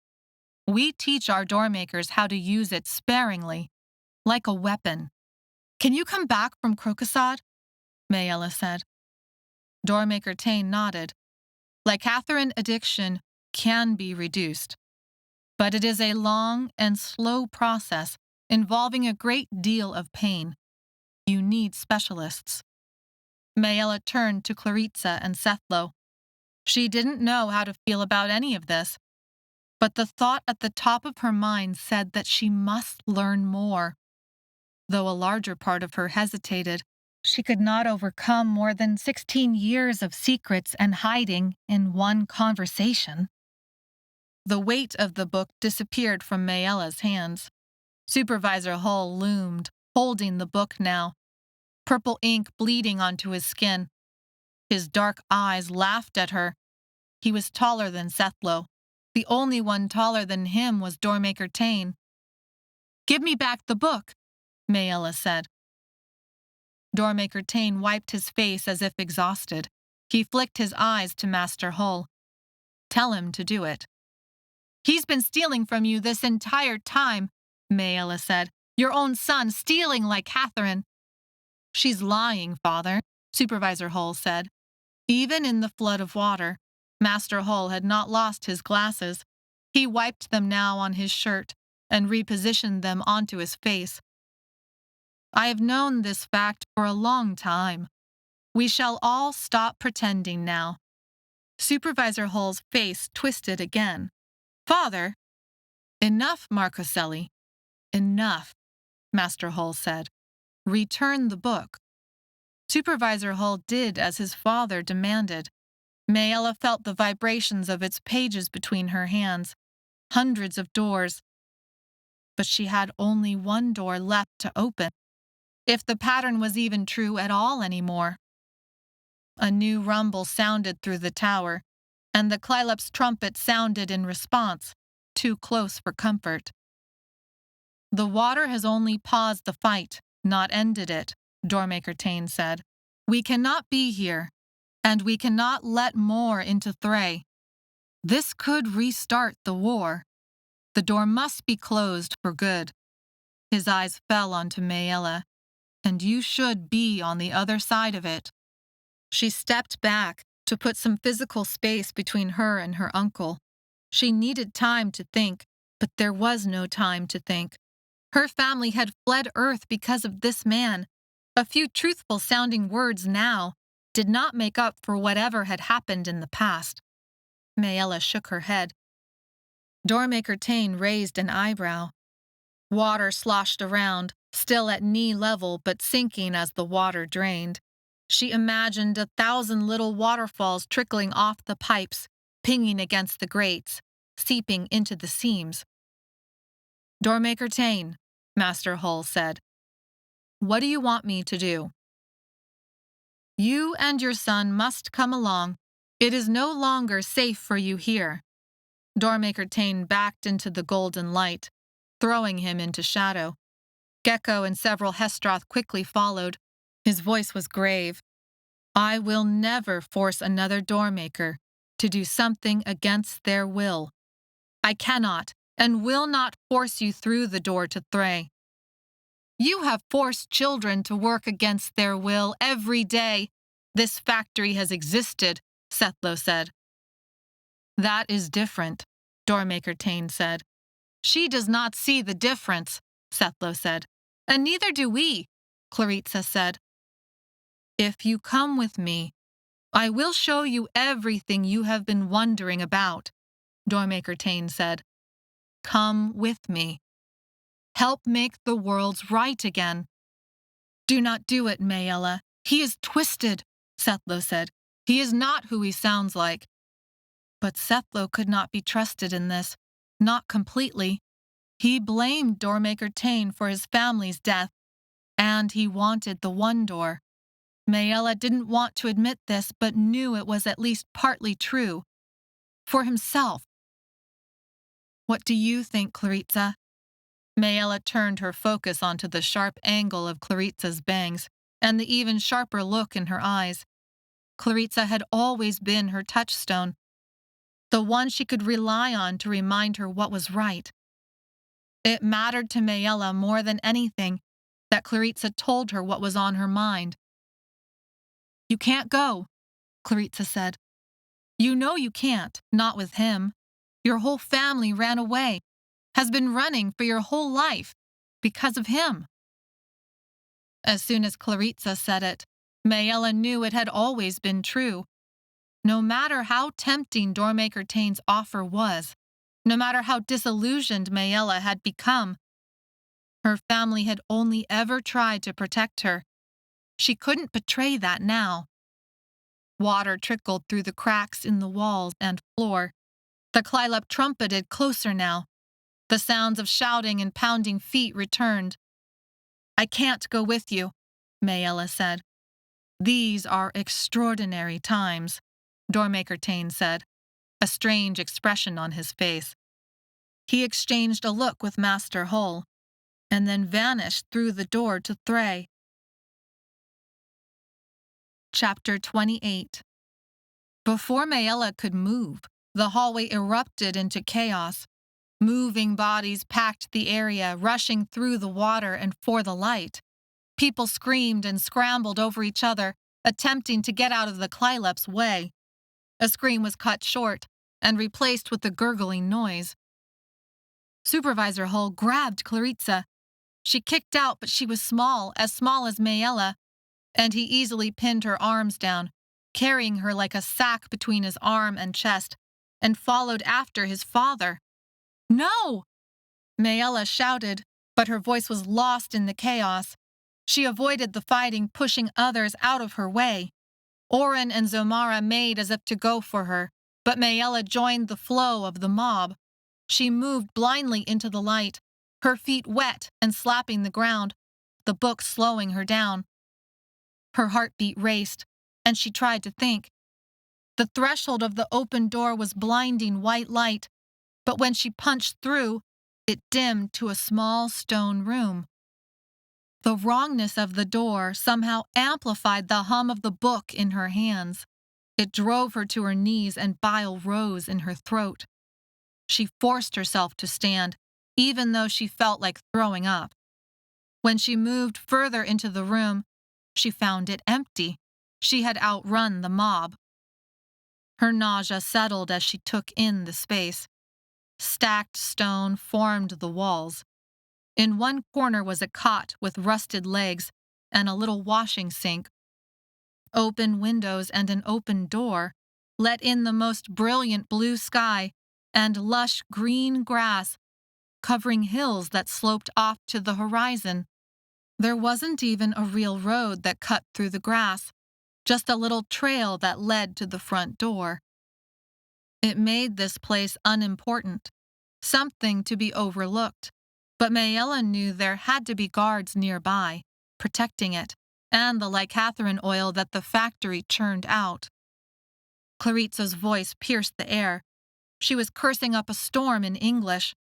We teach our doormakers how to use it sparingly, like a weapon. Can you come back from Crocosod? Maella said. Doormaker Tane nodded. Lycathrine addiction can be reduced, but it is a long and slow process involving a great deal of pain. You need specialists. Maella turned to Claritza and Sethlo. She didn't know how to feel about any of this, but the thought at the top of her mind said that she must learn more. Though a larger part of her hesitated, she could not overcome more than 16 years of secrets and hiding in one conversation. The weight of the book disappeared from Maella's hands. Supervisor Hull loomed, holding the book now, purple ink bleeding onto his skin. His dark eyes laughed at her. He was taller than Sethlo. The only one taller than him was Doormaker Tane. "Give me back the book," Maella said. Doormaker Tane wiped his face as if exhausted. He flicked his eyes to Master Hull. "Tell him to do it." "He's been stealing from you this entire time," Maella said. "Your own son stealing like Catherine." "She's lying, Father," Supervisor Hull said. Even in the flood of water, Master Hull had not lost his glasses. He wiped them now on his shirt and repositioned them onto his face. "I have known this fact for a long time. We shall all stop pretending now." Supervisor Hull's face twisted again. "Father!" "Enough, Marcoselli. Enough," Master Hull said. "Return the book." Supervisor Hull did as his father demanded. Maella felt the vibrations of its pages between her hands. Hundreds of doors. But she had only one door left to open, if the pattern was even true at all anymore. A new rumble sounded through the tower, and the clylops trumpet sounded in response, too close for comfort. "The water has only paused the fight, not ended it," Doormaker Tane said. "We cannot be here, and we cannot let more into Thray. This could restart the war. The door must be closed for good." His eyes fell onto Maella. "And you should be on the other side of it." She stepped back to put some physical space between her and her uncle. She needed time to think, but there was no time to think. Her family had fled Earth because of this man. A few truthful-sounding words now did not make up for whatever had happened in the past. Maella shook her head. Doormaker Tane raised an eyebrow. Water sloshed around, still at knee level but sinking as the water drained. She imagined 1,000 little waterfalls trickling off the pipes, pinging against the grates, seeping into the seams. "Doormaker Tane," Master Hull said, "what do you want me to do?" "You and your son must come along. It is no longer safe for you here." Doormaker Tane backed into the golden light, throwing him into shadow. Gecko and several hesteroth quickly followed. His voice was grave. "I will never force another doormaker to do something against their will. I cannot and will not force you through the door to Thray. You have forced children to work against their will every day this factory has existed," Sethlo said. "That is different," Doormaker Tane said. "She does not see the difference," Sethlo said. "And neither do we," Claritza said. "If you come with me, I will show you everything you have been wondering about," Doormaker Tane said. "Come with me. Help make the worlds right again." "Do not do it, Maella. He is twisted," Sethlo said. "He is not who he sounds like." But Sethlo could not be trusted in this, not completely. He blamed Doormaker Tane for his family's death, and he wanted the one door. Maella didn't want to admit this, but knew it was at least partly true. For himself. "What do you think, Claritza?" Maella turned her focus onto the sharp angle of Claritza's bangs and the even sharper look in her eyes. Claritza had always been her touchstone, the one she could rely on to remind her what was right. It mattered to Maella more than anything that Claritza told her what was on her mind. "You can't go," Claritza said. "You know you can't, not with him. Your whole family ran away, has been running for your whole life, because of him." As soon as Claritza said it, Maella knew it had always been true. No matter how tempting Doormaker Tane's offer was, no matter how disillusioned Maella had become, her family had only ever tried to protect her. She couldn't betray that now. Water trickled through the cracks in the walls and floor. The clylop trumpeted closer now. The sounds of shouting and pounding feet returned. "I can't go with you," Maella said. "These are extraordinary times," Doormaker Tane said. a strange expression on his face. He exchanged a look with Master Hull, and then vanished through the door to Thray. Chapter 28. Before Maella could move, the hallway erupted into chaos. Moving bodies packed the area, rushing through the water and for the light. People screamed and scrambled over each other, attempting to get out of the clylops' way. A scream was cut short and replaced with a gurgling noise. Supervisor Hull grabbed Clarissa. She kicked out, but she was small as Maella, and he easily pinned her arms down, carrying her like a sack between his arm and chest, and followed after his father. "No!" Maella shouted, but her voice was lost in the chaos. She avoided the fighting, pushing others out of her way. Oren and Zomara made as if to go for her, but Maella joined the flow of the mob. She moved blindly into the light, her feet wet and slapping the ground, the book slowing her down. Her heartbeat raced, and she tried to think. The threshold of the open door was blinding white light, but when she punched through, it dimmed to a small stone room. The wrongness of the door somehow amplified the hum of the book in her hands. It drove her to her knees and bile rose in her throat. She forced herself to stand, even though she felt like throwing up. When she moved further into the room, she found it empty. She had outrun the mob. Her nausea settled as she took in the space. Stacked stone formed the walls. In one corner was a cot with rusted legs and a little washing sink. Open windows and an open door let in the most brilliant blue sky and lush green grass, covering hills that sloped off to the horizon. There wasn't even a real road that cut through the grass, just a little trail that led to the front door. It made this place unimportant, something to be overlooked, but Maella knew there had to be guards nearby, protecting it, and the lycathrine oil that the factory churned out. Claritza's voice pierced the air. She was cursing up a storm in English.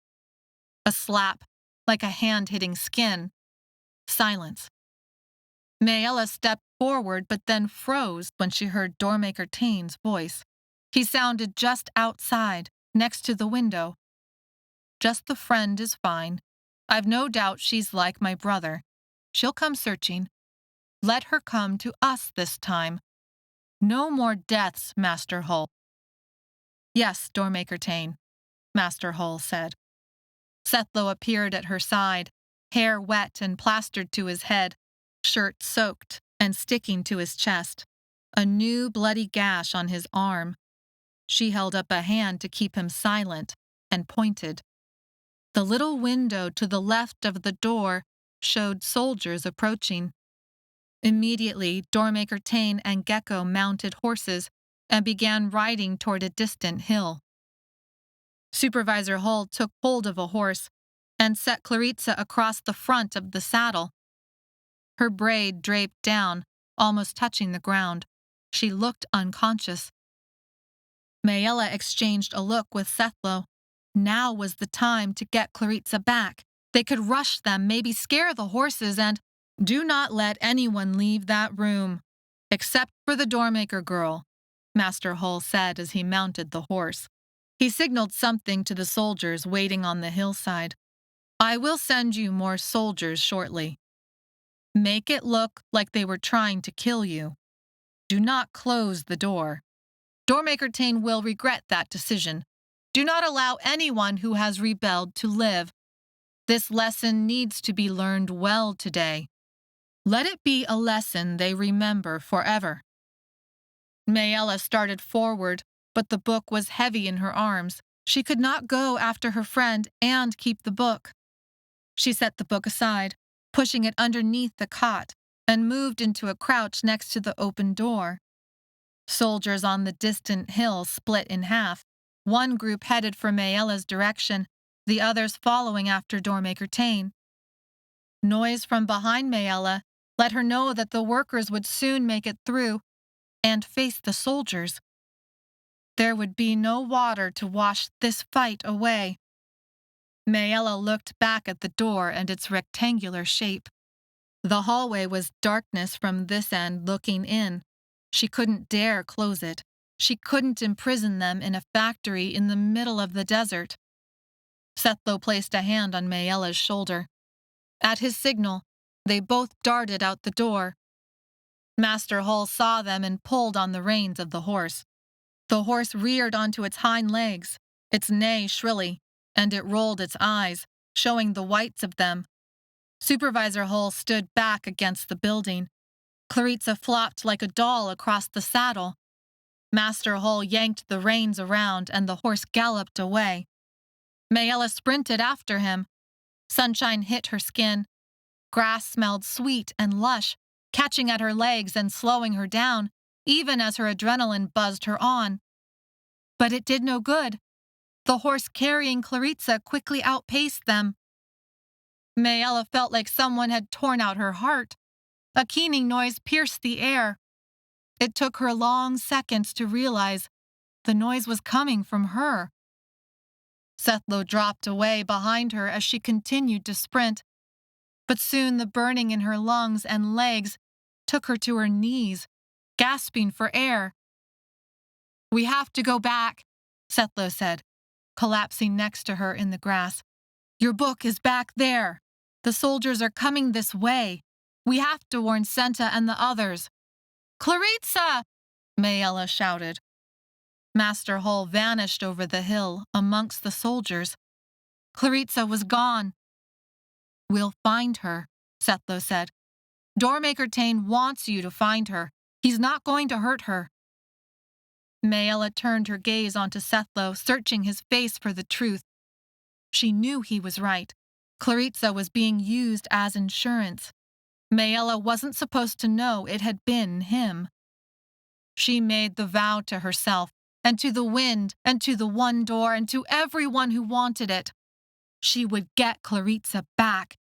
A slap, like a hand hitting skin. Silence. Maella stepped forward but then froze when she heard Doormaker Tane's voice. He sounded just outside, next to the window. "Just the friend is fine. I've no doubt she's like my brother. She'll come searching. Let her come to us this time. No more deaths, Master Hull." "Yes, Doormaker Tane," Master Hull said. Sethlo appeared at her side, hair wet and plastered to his head, shirt soaked and sticking to his chest, a new bloody gash on his arm. She held up a hand to keep him silent and pointed. The little window to the left of the door showed soldiers approaching. Immediately, Doormaker Tane and Gecko mounted horses and began riding toward a distant hill. Supervisor Hull took hold of a horse and set Claritza across the front of the saddle. Her braid draped down, almost touching the ground. She looked unconscious. Maella exchanged a look with Sethlo. Now was the time to get Claritza back. They could rush them, maybe scare the horses, and "Do not let anyone leave that room, except for the doormaker girl," Master Hull said as he mounted the horse. He signaled something to the soldiers waiting on the hillside. "I will send you more soldiers shortly. Make it look like they were trying to kill you. Do not close the door. Doormaker Tane will regret that decision. Do not allow anyone who has rebelled to live. This lesson needs to be learned well today. Let it be a lesson they remember forever." Maella started forward, but the book was heavy in her arms. She could not go after her friend and keep the book. She set the book aside, pushing it underneath the cot, and moved into a crouch next to the open door. Soldiers on the distant hill split in half. One group headed for Maella's direction, the others following after Doormaker Tane. Noise from behind Maella let her know that the workers would soon make it through and face the soldiers. There would be no water to wash this fight away. Maella looked back at the door and its rectangular shape. The hallway was darkness from this end looking in. She couldn't dare close it. She couldn't imprison them in a factory in the middle of the desert. Sethlo placed a hand on Maella's shoulder. At his signal, they both darted out the door. Master Hull saw them and pulled on the reins of the horse. The horse reared onto its hind legs, its neigh shrilly, and it rolled its eyes, showing the whites of them. Supervisor Hull stood back against the building. Claritza flopped like a doll across the saddle. Master Hull yanked the reins around and the horse galloped away. Maella sprinted after him. Sunshine hit her skin. Grass smelled sweet and lush, catching at her legs and slowing her down, even as her adrenaline buzzed her on. But it did no good. The horse carrying Claritza quickly outpaced them. Maella felt like someone had torn out her heart. A keening noise pierced the air. It took her long seconds to realize the noise was coming from her. Sethlo dropped away behind her as she continued to sprint, but soon the burning in her lungs and legs took her to her knees, gasping for air. "We have to go back," Sethlo said, collapsing next to her in the grass. "Your book is back there. The soldiers are coming this way. We have to warn Senta and the others." "Claritza!" Maella shouted. Master Hull vanished over the hill amongst the soldiers. Claritza was gone. "We'll find her," Sethlo said. "Doormaker Tane wants you to find her. He's not going to hurt her." Maella turned her gaze onto Sethlo, searching his face for the truth. She knew he was right. Claritza was being used as insurance. Maella wasn't supposed to know it had been him. She made the vow to herself, and to the wind, and to the one door, and to everyone who wanted it. She would get Claritza back,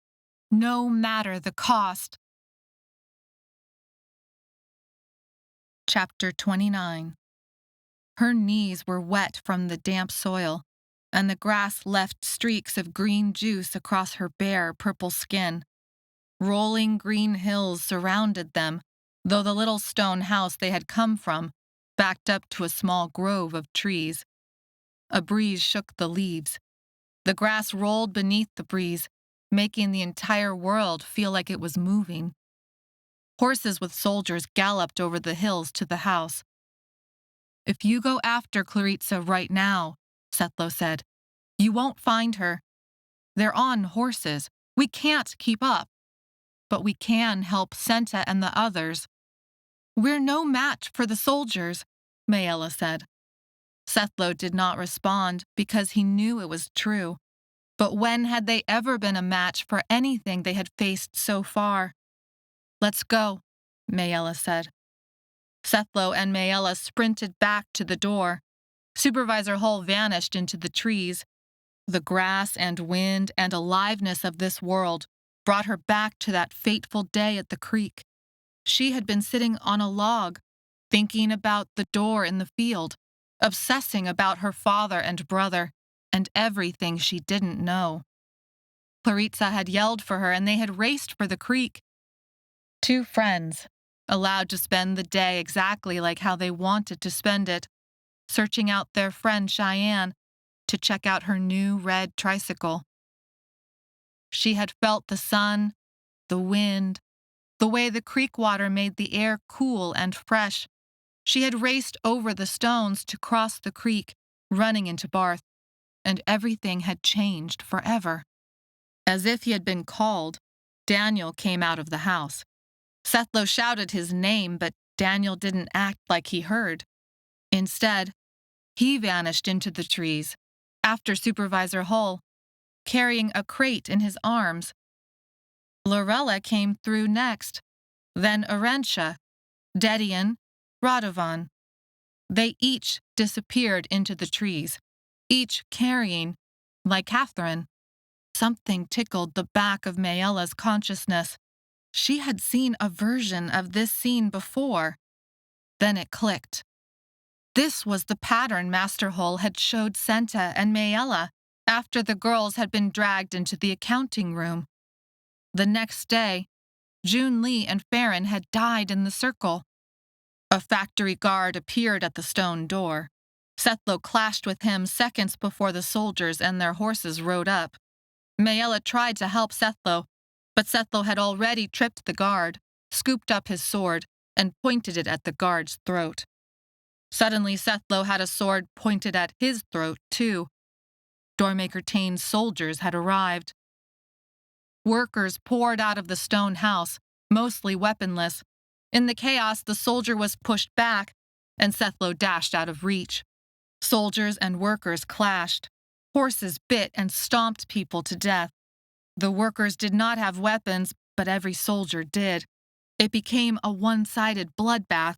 no matter the cost. Chapter 29. Her knees were wet from the damp soil, and the grass left streaks of green juice across her bare, purple skin. Rolling green hills surrounded them, though the little stone house they had come from backed up to a small grove of trees. A breeze shook the leaves. The grass rolled beneath the breeze, making the entire world feel like it was moving. Horses with soldiers galloped over the hills to the house. "If you go after Claritza right now," Sethlo said, "you won't find her. They're on horses. We can't keep up. But we can help Senta and the others." "We're no match for the soldiers," Maella said. Sethlo did not respond because he knew it was true. But when had they ever been a match for anything they had faced so far? "Let's go," Maella said. Sethlo and Maella sprinted back to the door. Supervisor Hull vanished into the trees. The grass and wind and aliveness of this world brought her back to that fateful day at the creek. She had been sitting on a log, thinking about the door in the field, obsessing about her father and brother, and everything she didn't know. Claritza had yelled for her, and they had raced for the creek. Two friends, allowed to spend the day exactly like how they wanted to spend it, searching out their friend Cheyenne to check out her new red tricycle. She had felt the sun, the wind, the way the creek water made the air cool and fresh. She had raced over the stones to cross the creek, running into Barth, and everything had changed forever. As if he had been called, Daniel came out of the house. Sethlo shouted his name, but Daniel didn't act like he heard. Instead, he vanished into the trees, after Supervisor Hull, carrying a crate in his arms. Lorella came through next, then Arentia, Dedian, Radovan. They each disappeared into the trees, each carrying, like Catherine. Something tickled the back of Maella's consciousness. She had seen a version of this scene before. Then it clicked. This was the pattern Master Hull had showed Senta and Maella after the girls had been dragged into the accounting room. The next day, June Lee and Farron had died in the circle. A factory guard appeared at the stone door. Sethlo clashed with him seconds before the soldiers and their horses rode up. Maella tried to help Sethlo, but Sethlo had already tripped the guard, scooped up his sword, and pointed it at the guard's throat. Suddenly, Sethlo had a sword pointed at his throat, too. Doormaker Taine's soldiers had arrived. Workers poured out of the stone house, mostly weaponless. In the chaos, the soldier was pushed back, and Sethlo dashed out of reach. Soldiers and workers clashed. Horses bit and stomped people to death. The workers did not have weapons, but every soldier did. It became a one-sided bloodbath.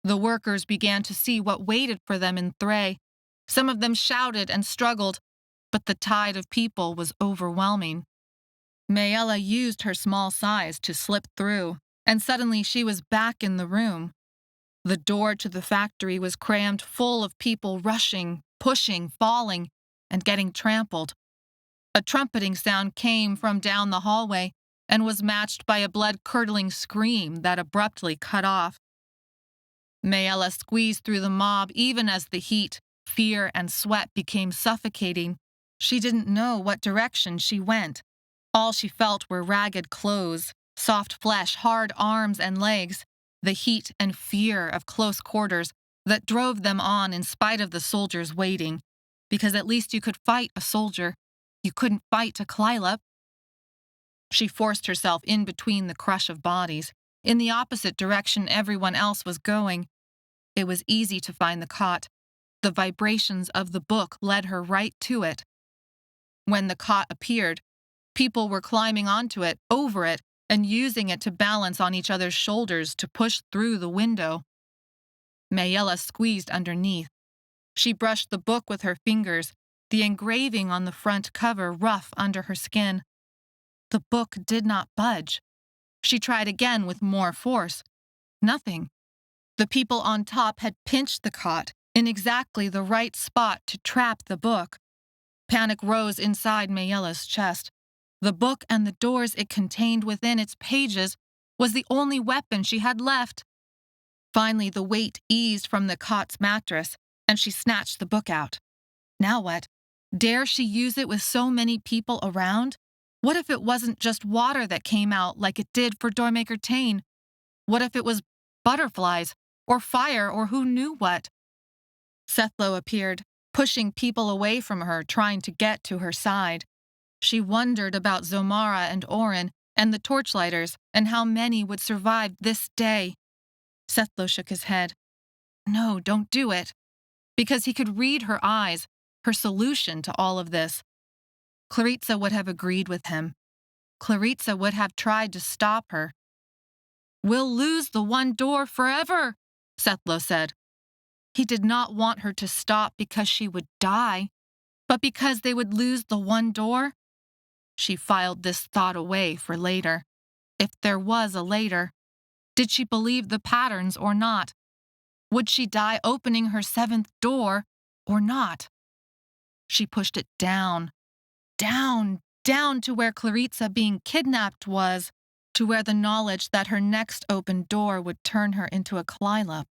The workers began to see what waited for them in Thray. Some of them shouted and struggled, but the tide of people was overwhelming. Maella used her small size to slip through, and suddenly she was back in the room. The door to the factory was crammed full of people rushing, pushing, falling, and getting trampled. A trumpeting sound came from down the hallway and was matched by a blood-curdling scream that abruptly cut off. Maella squeezed through the mob even as the heat, fear, and sweat became suffocating. She didn't know what direction she went. All she felt were ragged clothes, soft flesh, hard arms and legs, the heat and fear of close quarters that drove them on in spite of the soldiers waiting, because at least you could fight a soldier. You couldn't fight a clylop. She forced herself in between the crush of bodies, in the opposite direction everyone else was going. It was easy to find the cot. The vibrations of the book led her right to it. When the cot appeared, people were climbing onto it, over it, and using it to balance on each other's shoulders to push through the window. Maella squeezed underneath. She brushed the book with her fingers, the engraving on the front cover rough under her skin. The book did not budge. She tried again with more force. Nothing. The people on top had pinched the cot in exactly the right spot to trap the book. Panic rose inside Maella's chest. The book and the doors it contained within its pages was the only weapon she had left. Finally, the weight eased from the cot's mattress, and she snatched the book out. Now what? Dare she use it with so many people around? What if it wasn't just water that came out like it did for Doormaker Taine? What if it was butterflies, or fire, or who knew what? Sethlo appeared, pushing people away from her, trying to get to her side. She wondered about Zomara and Oren and the Torchlighters and how many would survive this day. Sethlo shook his head. No, don't do it. Because he could read her eyes, her solution to all of this. Claritza would have agreed with him. Claritza would have tried to stop her. We'll lose the one door forever, Sethlo said. He did not want her to stop because she would die, but because they would lose the one door. She filed this thought away for later. If there was a later. Did she believe the patterns or not? Would she die opening her seventh door or not? She pushed it down, down, down to where Claritza being kidnapped was, to where the knowledge that her next open door would turn her into a clylop.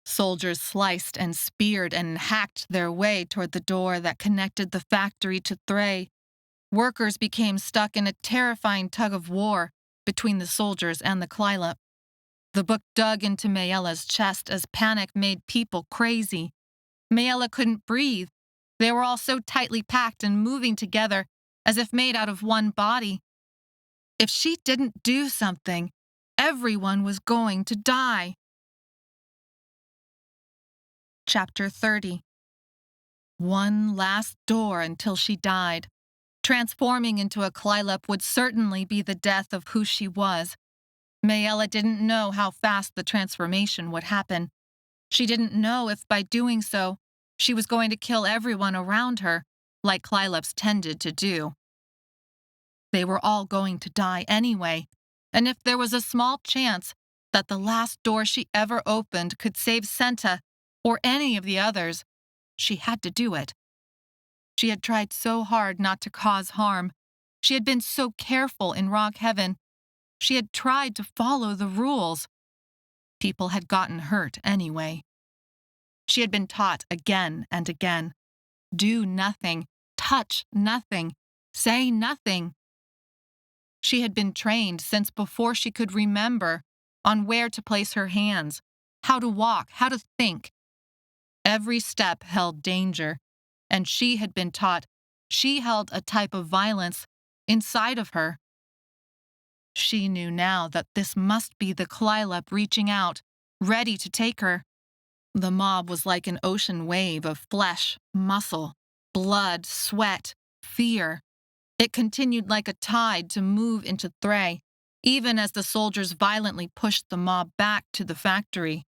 Soldiers sliced and speared and hacked their way toward the door that connected the factory to Thray. Workers became stuck in a terrifying tug-of-war between the soldiers and the clylop. The book dug into Maella's chest as panic made people crazy. Maella couldn't breathe. They were all so tightly packed and moving together as if made out of one body. If she didn't do something, everyone was going to die. Chapter 30. One last door until she died. Transforming into a clylop would certainly be the death of who she was. Maella didn't know how fast the transformation would happen. She didn't know if by doing so, she was going to kill everyone around her, like clylops tended to do. They were all going to die anyway, and if there was a small chance that the last door she ever opened could save Senta or any of the others. She had to do it. She had tried so hard not to cause harm. She had been so careful in Rock Heaven. She had tried to follow the rules. People had gotten hurt anyway. She had been taught again and again. Do nothing, touch nothing, say nothing. She had been trained since before she could remember on where to place her hands, how to walk, how to think. Every step held danger, and she had been taught she held a type of violence inside of her. She knew now that this must be the clylop reaching out, ready to take her. The mob was like an ocean wave of flesh, muscle, blood, sweat, fear. It continued like a tide to move into Thray, even as the soldiers violently pushed the mob back to the factory.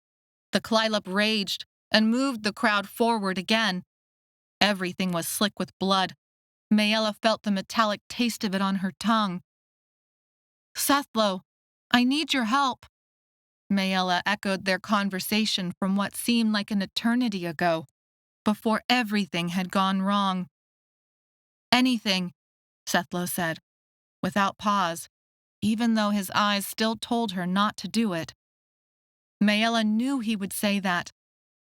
The clylop raged and moved the crowd forward again. Everything was slick with blood. Maella felt the metallic taste of it on her tongue. "Sethlo, I need your help." Maella echoed their conversation from what seemed like an eternity ago, before everything had gone wrong. "Anything," Sethlo said, without pause, even though his eyes still told her not to do it. Maella knew he would say that,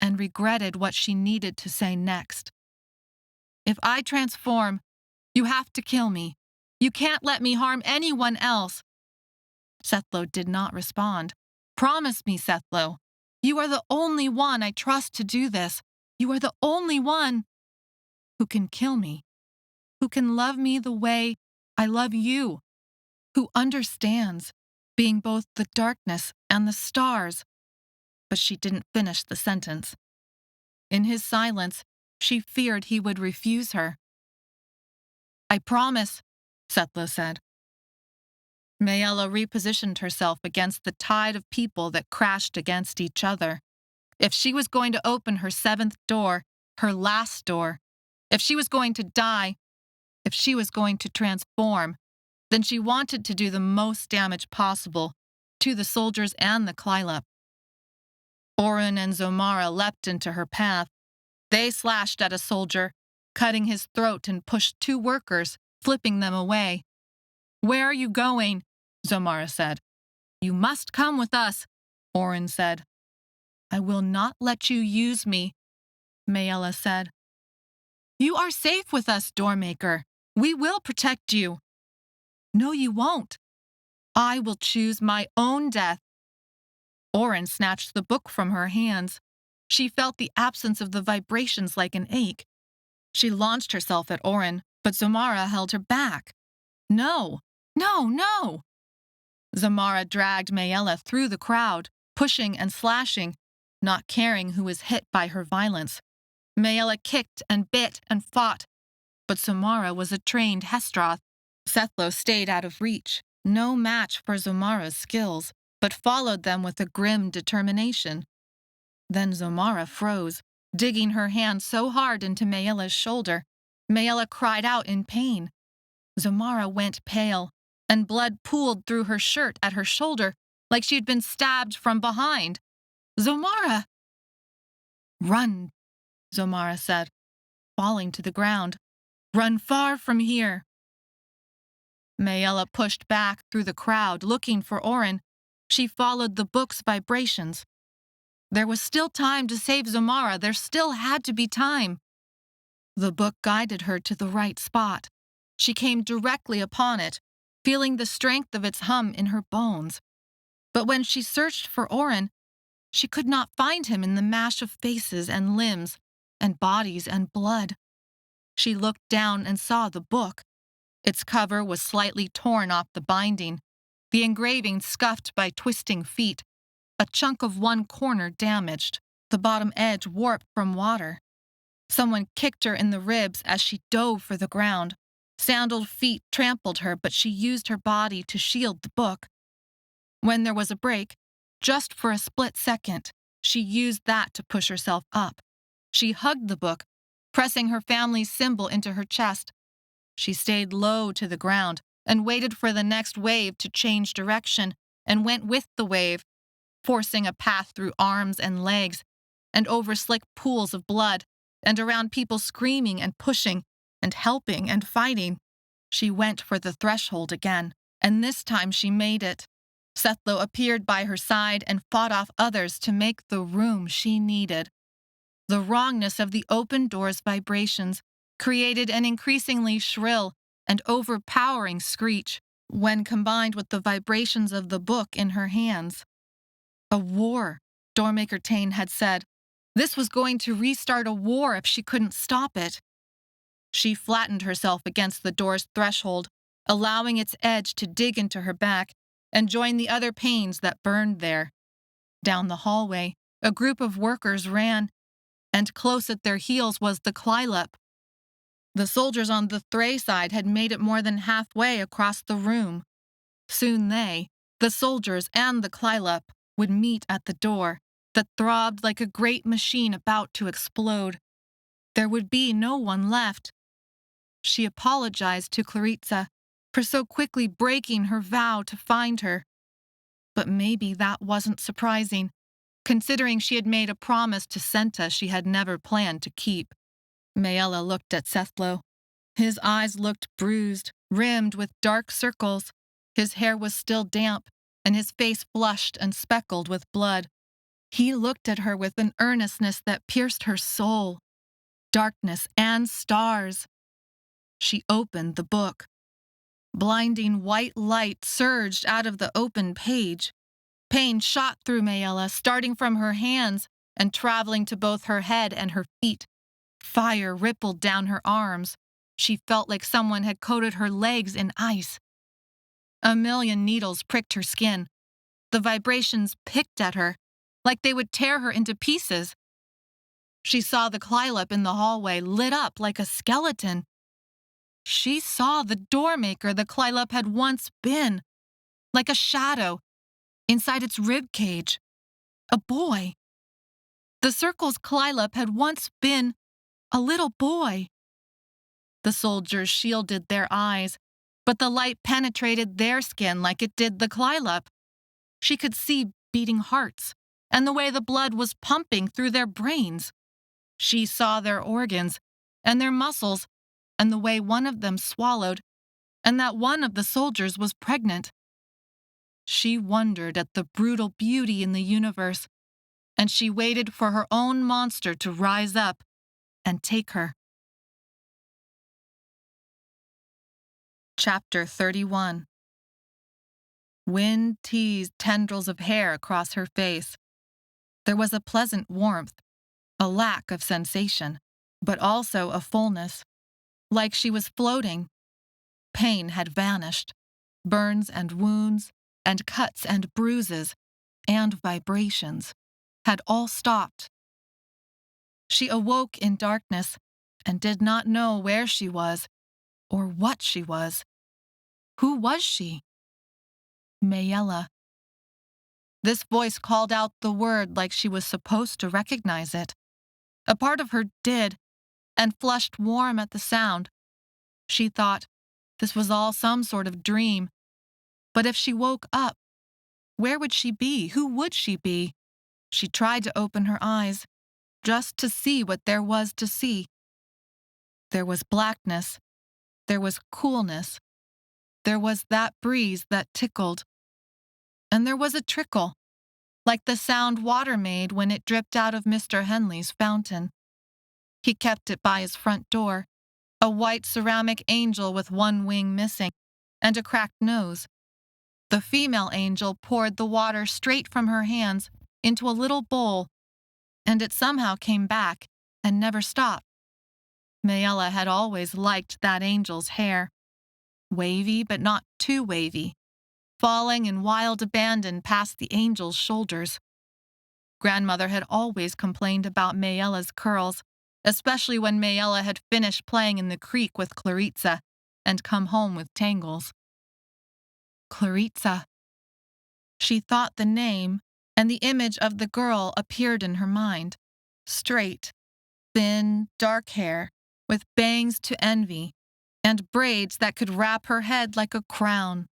and regretted what she needed to say next. "If I transform, you have to kill me. You can't let me harm anyone else." Sethlo did not respond. "Promise me, Sethlo. You are the only one I trust to do this. You are the only one who can kill me, who can love me the way I love you, who understands being both the darkness and the stars." But she didn't finish the sentence. In his silence, she feared he would refuse her. "I promise," Sethlo said. Maella repositioned herself against the tide of people that crashed against each other. If she was going to open her seventh door, her last door, if she was going to die, if she was going to transform, then she wanted to do the most damage possible to the soldiers and the clylop. Oren and Zomara leapt into her path. They slashed at a soldier, cutting his throat, and pushed two workers, flipping them away. "Where are you going?" Zomara said. "You must come with us," Oren said. "I will not let you use me," Maella said. "You are safe with us, Doormaker. We will protect you." "No, you won't. I will choose my own death." Oren snatched the book from her hands. She felt the absence of the vibrations like an ache. She launched herself at Oren, but Zomara held her back. "No, no, no!" Zomara dragged Maella through the crowd, pushing and slashing, not caring who was hit by her violence. Maella kicked and bit and fought, but Zomara was a trained hesteroth. Sethlo stayed out of reach, no match for Zomara's skills, but followed them with a grim determination. Then Zomara froze, digging her hand so hard into Maella's shoulder. Maella cried out in pain. Zomara went pale, and blood pooled through her shirt at her shoulder like she had been stabbed from behind. "Zomara!" "Run," Zomara said, falling to the ground. "Run far from here." Maella pushed back through the crowd, looking for Oren. She followed the book's vibrations. There was still time to save Zomara. There still had to be time. The book guided her to the right spot. She came directly upon it, feeling the strength of its hum in her bones. But when she searched for Oren, she could not find him in the mash of faces and limbs and bodies and blood. She looked down and saw the book. Its cover was slightly torn off the binding, the engraving scuffed by twisting feet, a chunk of one corner damaged, the bottom edge warped from water. Someone kicked her in the ribs as she dove for the ground. Sandaled feet trampled her, but she used her body to shield the book. When there was a break, just for a split second, she used that to push herself up. She hugged the book, pressing her family's symbol into her chest. She stayed low to the ground and waited for the next wave to change direction, and went with the wave, forcing a path through arms and legs, and over slick pools of blood, and around people screaming and pushing, and helping and fighting. She went for the threshold again, and this time she made it. Sethlo appeared by her side and fought off others to make the room she needed. The wrongness of the open door's vibrations created an increasingly shrill and overpowering screech when combined with the vibrations of the book in her hands. A war, Doormaker Tane had said. This was going to restart a war if she couldn't stop it. She flattened herself against the door's threshold, allowing its edge to dig into her back and join the other pains that burned there. Down the hallway, a group of workers ran, and close at their heels was the clylop. The soldiers on the Thray side had made it more than halfway across the room. Soon they, the soldiers and the clylop, would meet at the door that throbbed like a great machine about to explode. There would be no one left. She apologized to Clarissa for so quickly breaking her vow to find her. But maybe that wasn't surprising, considering she had made a promise to Senta she had never planned to keep. Maella looked at Sethlo. His eyes looked bruised, rimmed with dark circles. His hair was still damp, and his face flushed and speckled with blood. He looked at her with an earnestness that pierced her soul. Darkness and stars. She opened the book. Blinding white light surged out of the open page. Pain shot through Maella, starting from her hands and traveling to both her head and her feet. Fire rippled down her arms. She felt like someone had coated her legs in ice. A million needles pricked her skin. The vibrations picked at her, like they would tear her into pieces. She saw the clylop in the hallway lit up like a skeleton. She saw the doormaker the clylop had once been, like a shadow, inside its rib cage. A boy. The circle's clylop had once been a little boy. The soldiers shielded their eyes, but the light penetrated their skin like it did the clylop. She could see beating hearts and the way the blood was pumping through their brains. She saw their organs and their muscles and the way one of them swallowed and that one of the soldiers was pregnant. She wondered at the brutal beauty in the universe, and she waited for her own monster to rise up and take her. Chapter 31. Wind teased tendrils of hair across her face. There was a pleasant warmth, a lack of sensation, but also a fullness, like she was floating. Pain had vanished. Burns and wounds, and cuts and bruises, and vibrations had all stopped. She awoke in darkness and did not know where she was or what she was. Who was she? Maella. This voice called out the word like she was supposed to recognize it. A part of her did, and flushed warm at the sound. She thought this was all some sort of dream. But if she woke up, where would she be? Who would she be? She tried to open her eyes, just to see what there was to see. There was blackness. There was coolness. There was that breeze that tickled. And there was a trickle, like the sound water made when it dripped out of Mr. Henley's fountain. He kept it by his front door, a white ceramic angel with one wing missing, and a cracked nose. The female angel poured the water straight from her hands into a little bowl, and it somehow came back and never stopped. Maella had always liked that angel's hair. Wavy, but not too wavy, falling in wild abandon past the angel's shoulders. Grandmother had always complained about Maella's curls, especially when Maella had finished playing in the creek with Clarissa and come home with tangles. Clarissa. She thought the name, and the image of the girl appeared in her mind. Straight, thin, dark hair, with bangs to envy, and braids that could wrap her head like a crown.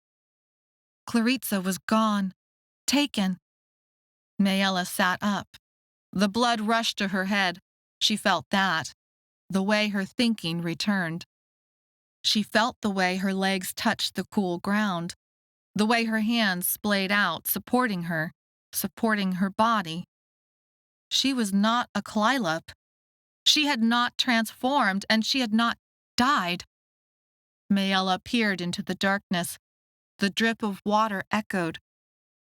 Clarissa was gone, taken. Maella sat up. The blood rushed to her head. She felt that, the way her thinking returned. She felt the way her legs touched the cool ground, the way her hands splayed out, supporting her body. She was not a clylop. She had not transformed, and she had not died. Maella peered into the darkness. The drip of water echoed.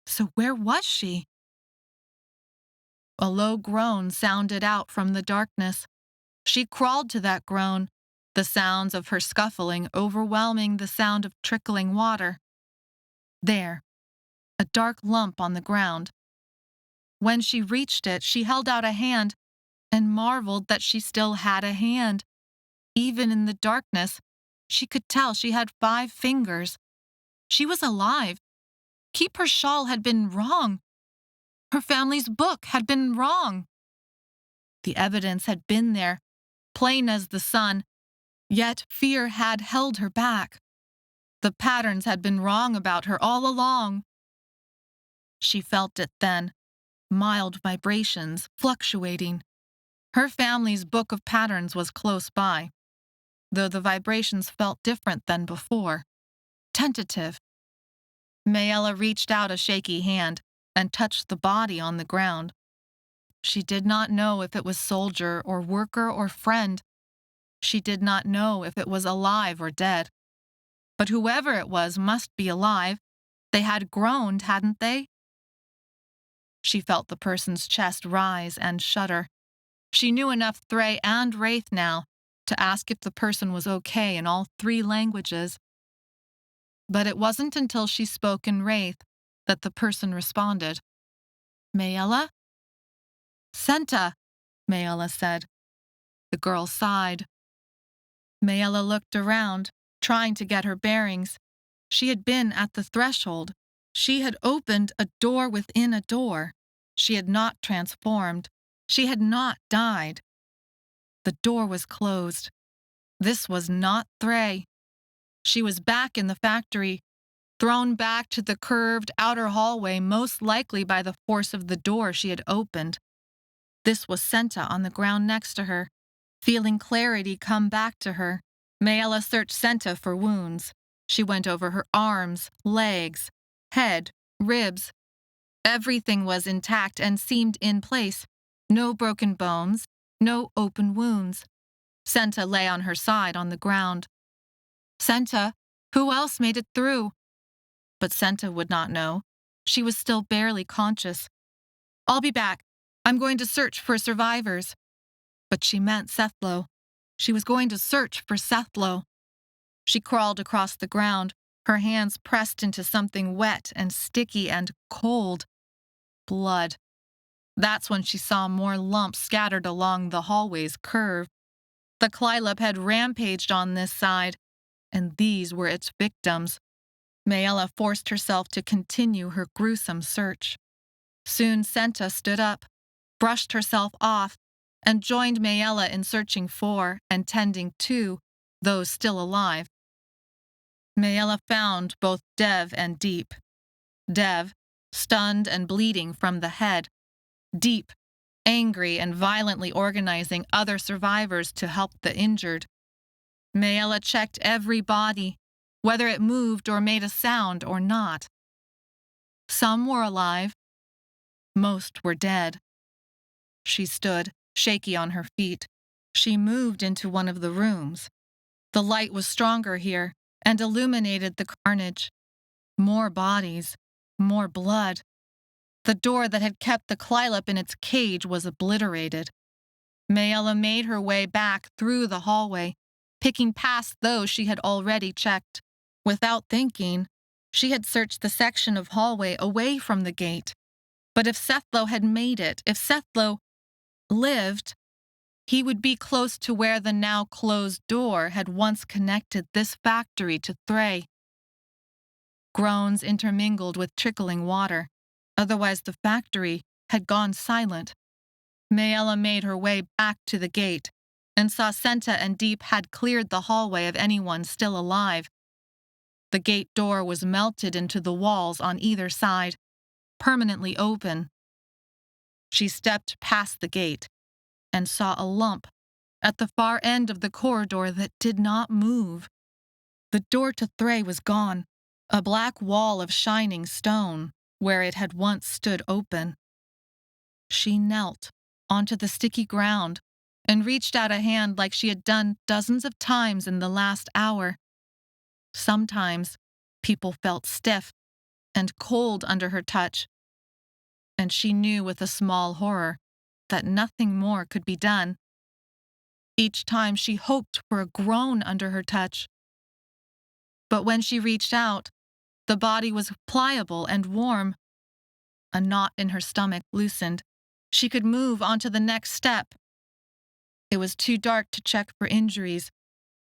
So where was she? A low groan sounded out from the darkness. She crawled to that groan, the sounds of her scuffling overwhelming the sound of trickling water. There, a dark lump on the ground. When she reached it, she held out a hand and marveled that she still had a hand. Even in the darkness, she could tell she had 5 fingers. She was alive. Keep Her shawl had been wrong. Her family's book had been wrong. The evidence had been there, plain as the sun, yet fear had held her back. The patterns had been wrong about her all along. She felt it then, mild vibrations, fluctuating. Her family's book of patterns was close by, though the vibrations felt different than before, tentative. Maella reached out a shaky hand and touched the body on the ground. She did not know if it was soldier or worker or friend. She did not know if it was alive or dead. But whoever it was must be alive. They had grown, hadn't they? She felt the person's chest rise and shudder. She knew enough Thray and Wraith now to ask if the person was okay in all 3 languages. But it wasn't until she spoke in Wraith that the person responded. Maella? Senta, Maella said. The girl sighed. Maella looked around, trying to get her bearings. She had been at the threshold. She had opened a door within a door. She had not transformed. She had not died. The door was closed. This was not Thray. She was back in the factory, thrown back to the curved outer hallway, most likely by the force of the door she had opened. This was Senta on the ground next to her, feeling clarity come back to her. Maella searched Senta for wounds. She went over her arms, legs, head, ribs. Everything was intact and seemed in place. No broken bones, no open wounds. Senta lay on her side on the ground. Senta, who else made it through? But Senta would not know. She was still barely conscious. I'll be back. I'm going to search for survivors. But she meant Sethlo. She was going to search for Sethlo. She crawled across the ground, her hands pressed into something wet and sticky and cold. Blood. That's when she saw more lumps scattered along the hallway's curve. The clylop had rampaged on this side, and these were its victims. Maella forced herself to continue her gruesome search. Soon Senta stood up, brushed herself off, and joined Maella in searching for and tending to those still alive. Maella found both Dev and Deep. Dev, stunned and bleeding from the head. Deep, angry and violently organizing other survivors to help the injured. Maella checked every body, whether it moved or made a sound or not. Some were alive. Most were dead. She stood, shaky on her feet. She moved into one of the rooms. The light was stronger here and illuminated the carnage. More bodies, more blood. The door that had kept the clylop in its cage was obliterated. Maella made her way back through the hallway, picking past those she had already checked. Without thinking, she had searched the section of hallway away from the gate. But if Sethlo had made it, if Sethlo lived, he would be close to where the now closed door had once connected this factory to Thray. Groans intermingled with trickling water. Otherwise the factory had gone silent. Maella made her way back to the gate and saw Senta and Deep had cleared the hallway of anyone still alive. The gate door was melted into the walls on either side, permanently open. She stepped past the gate and saw a lump at the far end of the corridor that did not move. The door to Thray was gone, a black wall of shining stone where it had once stood open. She knelt onto the sticky ground and reached out a hand like she had done dozens of times in the last hour. Sometimes people felt stiff and cold under her touch, and she knew with a small horror that nothing more could be done. Each time she hoped for a groan under her touch. But when she reached out, the body was pliable and warm. A knot in her stomach loosened. She could move on to the next step. It was too dark to check for injuries.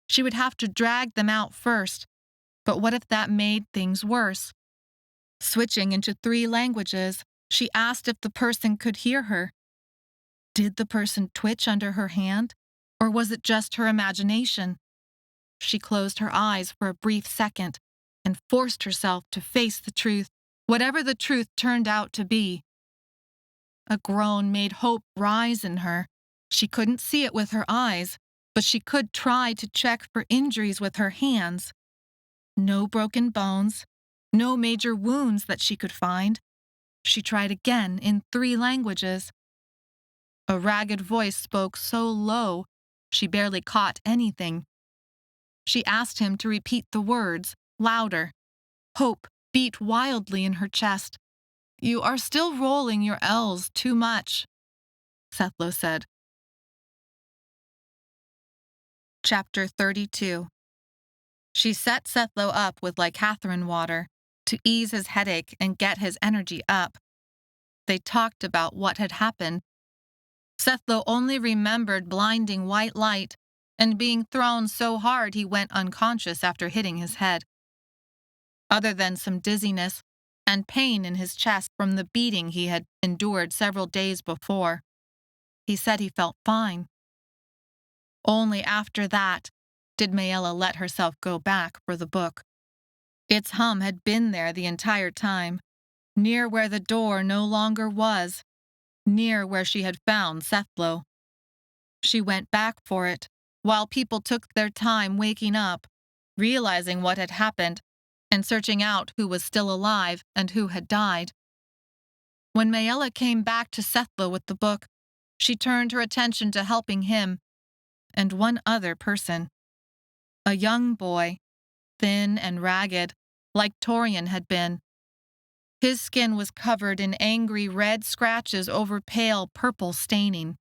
She would have to drag them out first. But what if that made things worse? Switching into 3 languages, she asked if the person could hear her. Did the person twitch under her hand, or was it just her imagination? She closed her eyes for a brief second and forced herself to face the truth, whatever the truth turned out to be. A groan made hope rise in her. She couldn't see it with her eyes, but she could try to check for injuries with her hands. No broken bones, no major wounds that she could find. She tried again in 3 languages. A ragged voice spoke so low, she barely caught anything. She asked him to repeat the words, louder. Hope beat wildly in her chest. "You are still rolling your L's too much," Sethlo said. Chapter 32. She set Sethlo up with lycathrine water to ease his headache and get his energy up. They talked about what had happened. Sethlo only remembered blinding white light and being thrown so hard he went unconscious after hitting his head. Other than some dizziness and pain in his chest from the beating he had endured several days before, he said he felt fine. Only after that did Maella let herself go back for the book. Its hum had been there the entire time, near where the door no longer was, near where she had found Sethlo. She went back for it, while people took their time waking up, realizing what had happened, and searching out who was still alive and who had died. When Maella came back to Sethlo with the book, she turned her attention to helping him and one other person. A young boy, thin and ragged, like Torian had been. His skin was covered in angry red scratches over pale purple staining.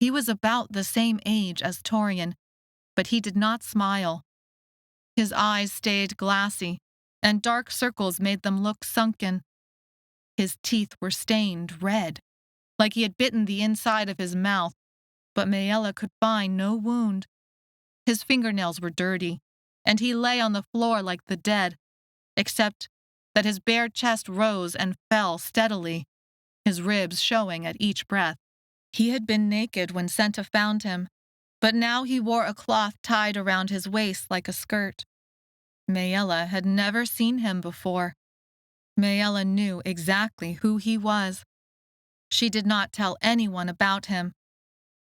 He was about the same age as Torian, but he did not smile. His eyes stayed glassy, and dark circles made them look sunken. His teeth were stained red, like he had bitten the inside of his mouth, but Maella could find no wound. His fingernails were dirty, and he lay on the floor like the dead, except that his bare chest rose and fell steadily, his ribs showing at each breath. He had been naked when Senta found him, but now he wore a cloth tied around his waist like a skirt. Maella had never seen him before. Maella knew exactly who he was. She did not tell anyone about him,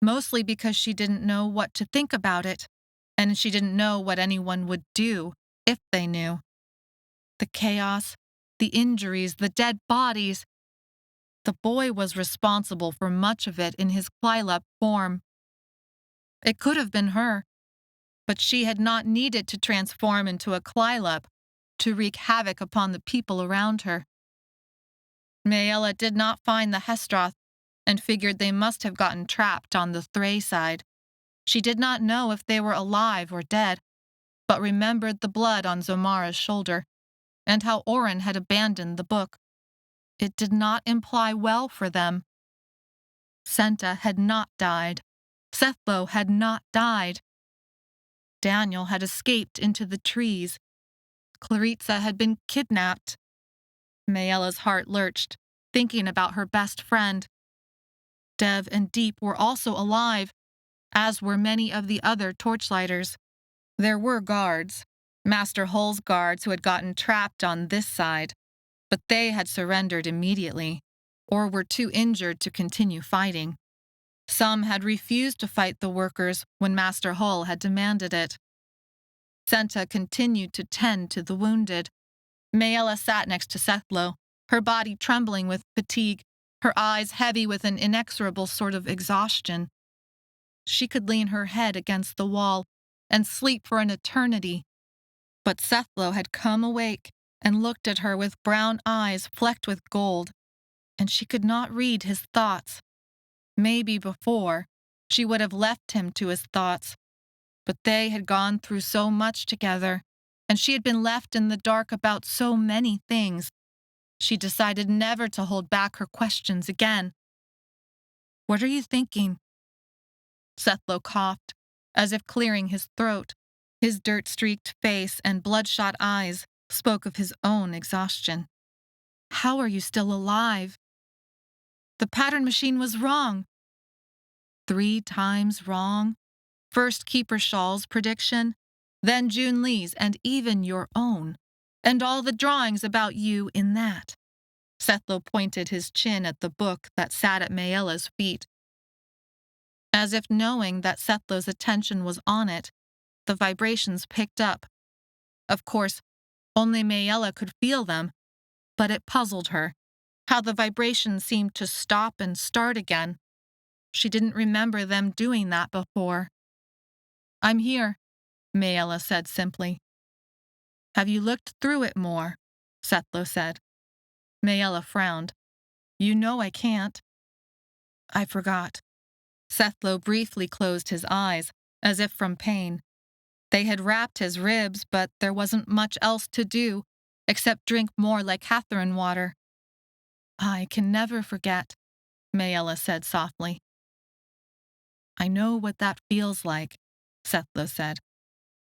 mostly because she didn't know what to think about it, and she didn't know what anyone would do if they knew. The chaos, the injuries, the dead bodies. The boy was responsible for much of it in his clylop form. It could have been her, but she had not needed to transform into a clylop to wreak havoc upon the people around her. Maella did not find the hesteroth and figured they must have gotten trapped on the Thray side. She did not know if they were alive or dead, but remembered the blood on Zomara's shoulder and how Oren had abandoned the book. It did not imply well for them. Senta had not died. Sethlo had not died. Daniel had escaped into the trees. Claritza had been kidnapped. Maella's heart lurched, thinking about her best friend. Dev and Deep were also alive, as were many of the other Torchlighters. There were guards, Master Hull's guards who had gotten trapped on this side, but they had surrendered immediately. or were too injured to continue fighting. Some had refused to fight the workers when Master Hull had demanded it. Senta continued to tend to the wounded. Maella sat next to Sethlo, her body trembling with fatigue, her eyes heavy with an inexorable sort of exhaustion. She could lean her head against the wall and sleep for an eternity. But Sethlo had come awake and looked at her with brown eyes flecked with gold, and she could not read his thoughts. Maybe before, she would have left him to his thoughts, but they had gone through so much together, and she had been left in the dark about so many things. She decided never to hold back her questions again. "What are you thinking?" Sethlo coughed, as if clearing his throat. His dirt-streaked face and bloodshot eyes spoke of his own exhaustion. "How are you still alive?" "The pattern machine was wrong." 3 times wrong? First Keeper Shaw's prediction, then June Lee's, and even your own, and all the drawings about you in that. Sethlo pointed his chin at the book that sat at Maella's feet. As if knowing that Sethlo's attention was on it, the vibrations picked up. Of course, only Maella could feel them, but it puzzled her, how the vibrations seemed to stop and start again. She didn't remember them doing that before. "I'm here," Maella said simply. "Have you looked through it more?" Sethlo said. Maella frowned. "You know I can't." "I forgot." Sethlo briefly closed his eyes, as if from pain. They had wrapped his ribs, but there wasn't much else to do, except drink more like Catherine water. "I can never forget," Maella said softly. "I know what that feels like," Sethlo said.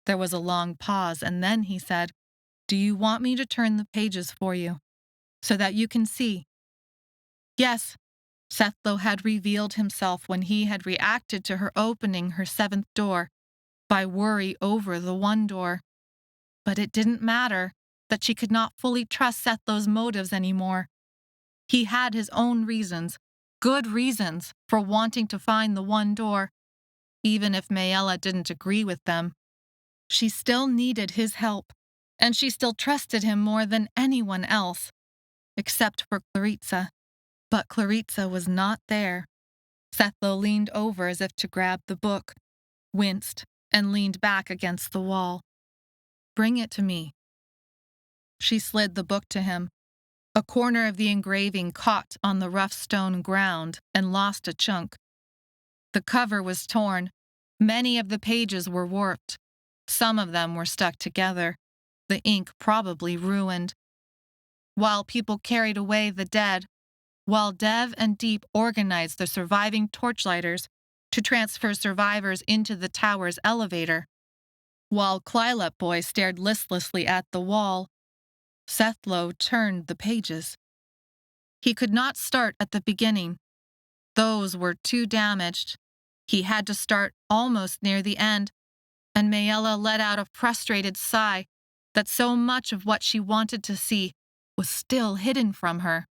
There was a long pause, and then he said, "Do you want me to turn the pages for you, so that you can see?" Yes, Sethlo had revealed himself when he had reacted to her opening her 7th door, by worry over the 1 door. But it didn't matter that she could not fully trust Sethlo's motives anymore. He had his own reasons, good reasons, for wanting to find the 1 door, even if Maella didn't agree with them. She still needed his help, and she still trusted him more than anyone else, except for Claritza. But Claritza was not there. Sethlo leaned over as if to grab the book, winced, and leaned back against the wall. "Bring it to me." She slid the book to him. A corner of the engraving caught on the rough stone ground and lost a chunk. The cover was torn. Many of the pages were warped. Some of them were stuck together, the ink probably ruined. While people carried away the dead, while Dev and Deep organized the surviving Torchlighters to transfer survivors into the tower's elevator, while Clylop Boy stared listlessly at the wall, Sethlo turned the pages. He could not start at the beginning. Those were too damaged. He had to start almost near the end, and Maella let out a frustrated sigh that so much of what she wanted to see was still hidden from her.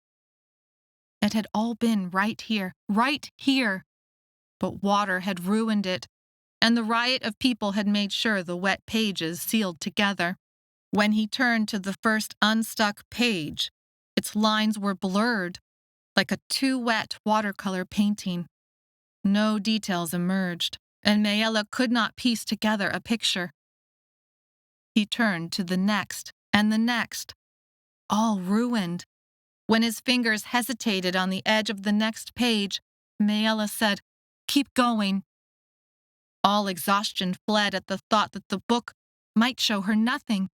It had all been right here, but water had ruined it, and the riot of people had made sure the wet pages sealed together. When he turned to the first unstuck page, its lines were blurred, like a too-wet watercolor painting. No details emerged, and Maella could not piece together a picture. He turned to the next, and the next, all ruined. When his fingers hesitated on the edge of the next page, Maella said, "Keep going." All exhaustion fled at the thought that the book might show her nothing.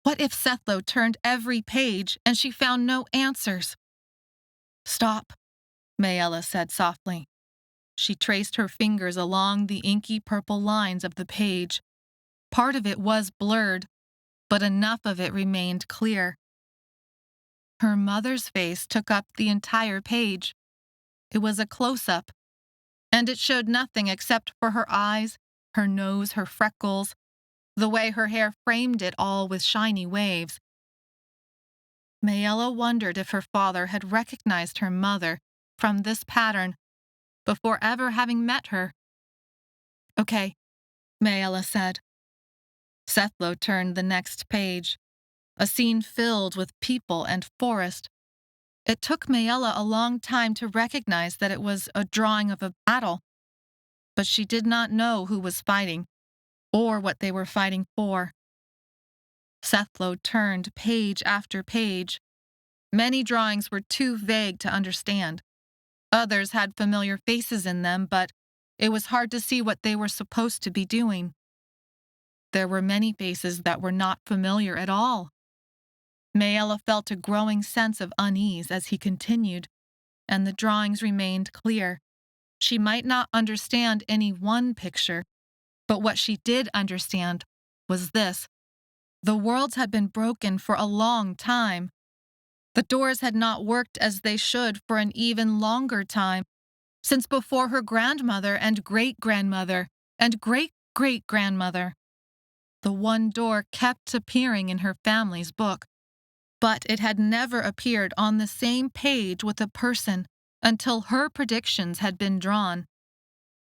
What if Sethlo turned every page and she found no answers? "Stop," Maella said softly. She traced her fingers along the inky purple lines of the page. Part of it was blurred, but enough of it remained clear. Her mother's face took up the entire page. It was a close-up, and it showed nothing except for her eyes, her nose, her freckles, the way her hair framed it all with shiny waves. Maella wondered if her father had recognized her mother from this pattern before ever having met her. "Okay," Maella said. Sethlo turned the next page, a scene filled with people and forest. It took Maella a long time to recognize that it was a drawing of a battle, but she did not know who was fighting or what they were fighting for. Sethlo turned page after page. Many drawings were too vague to understand. Others had familiar faces in them, but it was hard to see what they were supposed to be doing. There were many faces that were not familiar at all. Maella felt a growing sense of unease as he continued, and the drawings remained clear. She might not understand any one picture, but what she did understand was this: the worlds had been broken for a long time. The doors had not worked as they should for an even longer time, since before her grandmother and great-grandmother and great-great-grandmother. The one door kept appearing in her family's book, but it had never appeared on the same page with a person until her predictions had been drawn.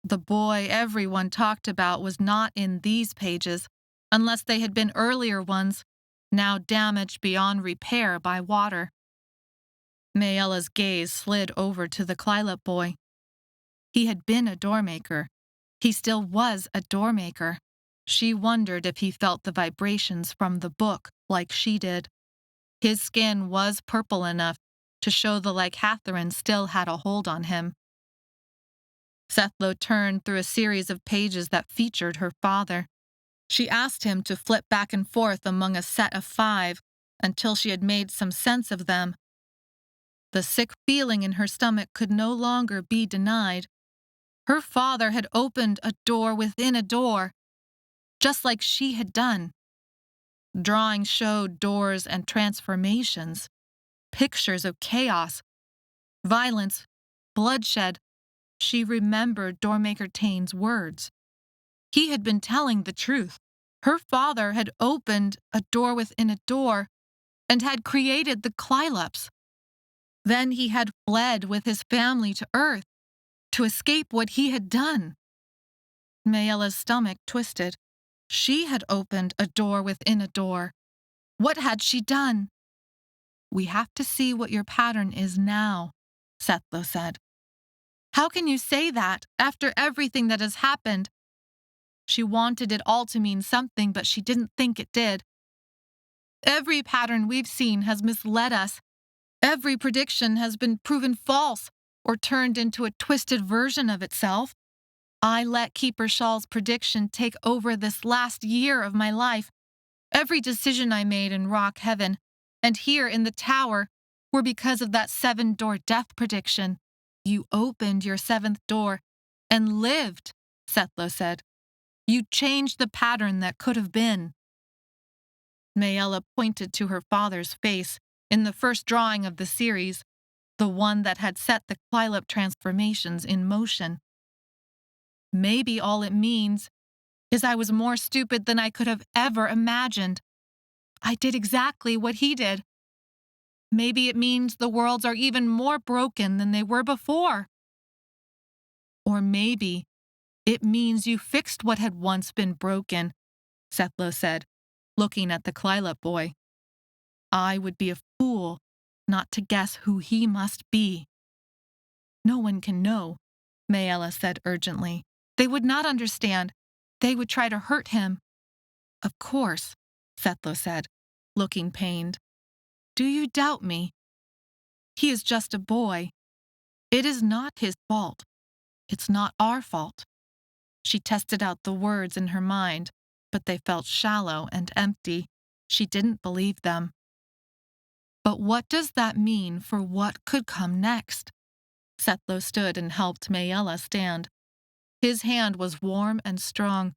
The boy everyone talked about was not in these pages, unless they had been earlier ones, now damaged beyond repair by water. Maella's gaze slid over to the clylop boy. He had been a doormaker. He still was a doormaker. She wondered if he felt the vibrations from the book like she did. His skin was purple enough to show the Lycatherin still had a hold on him. Sethlo turned through a series of pages that featured her father. She asked him to flip back and forth among a set of 5 until she had made some sense of them. The sick feeling in her stomach could no longer be denied. Her father had opened a door within a door, just like she had done. Drawings showed doors and transformations, pictures of chaos, violence, bloodshed. She remembered Doormaker Taine's words. He had been telling the truth. Her father had opened a door within a door and had created the clylops. Then he had fled with his family to Earth to escape what he had done. Maella's stomach twisted. She had opened a door within a door. What had she done? "We have to see what your pattern is now," Sethlo said. "How can you say that after everything that has happened?" She wanted it all to mean something, but she didn't think it did. "Every pattern we've seen has misled us. Every prediction has been proven false or turned into a twisted version of itself. I let Keeper Shaw's prediction take over this last year of my life. Every decision I made in Rock Heaven and here in the tower were because of that 7-door death prediction. You opened your 7th door and lived," Sethlo said. "You changed the pattern that could have been." Maella pointed to her father's face in the first drawing of the series, the one that had set the clylop transformations in motion. "Maybe all it means is I was more stupid than I could have ever imagined. I did exactly what he did. Maybe it means the worlds are even more broken than they were before. Or maybe it means you fixed what had once been broken," Sethlo said, looking at the clylop boy. "I would be a fool not to guess who he must be." "No one can know," Maella said urgently. "They would not understand. They would try to hurt him." "Of course," Sethlo said, looking pained. "Do you doubt me? He is just a boy. It is not his fault. It's not our fault." She tested out the words in her mind, but they felt shallow and empty. She didn't believe them. "But what does that mean for what could come next?" Sethlo stood and helped Maella stand. His hand was warm and strong,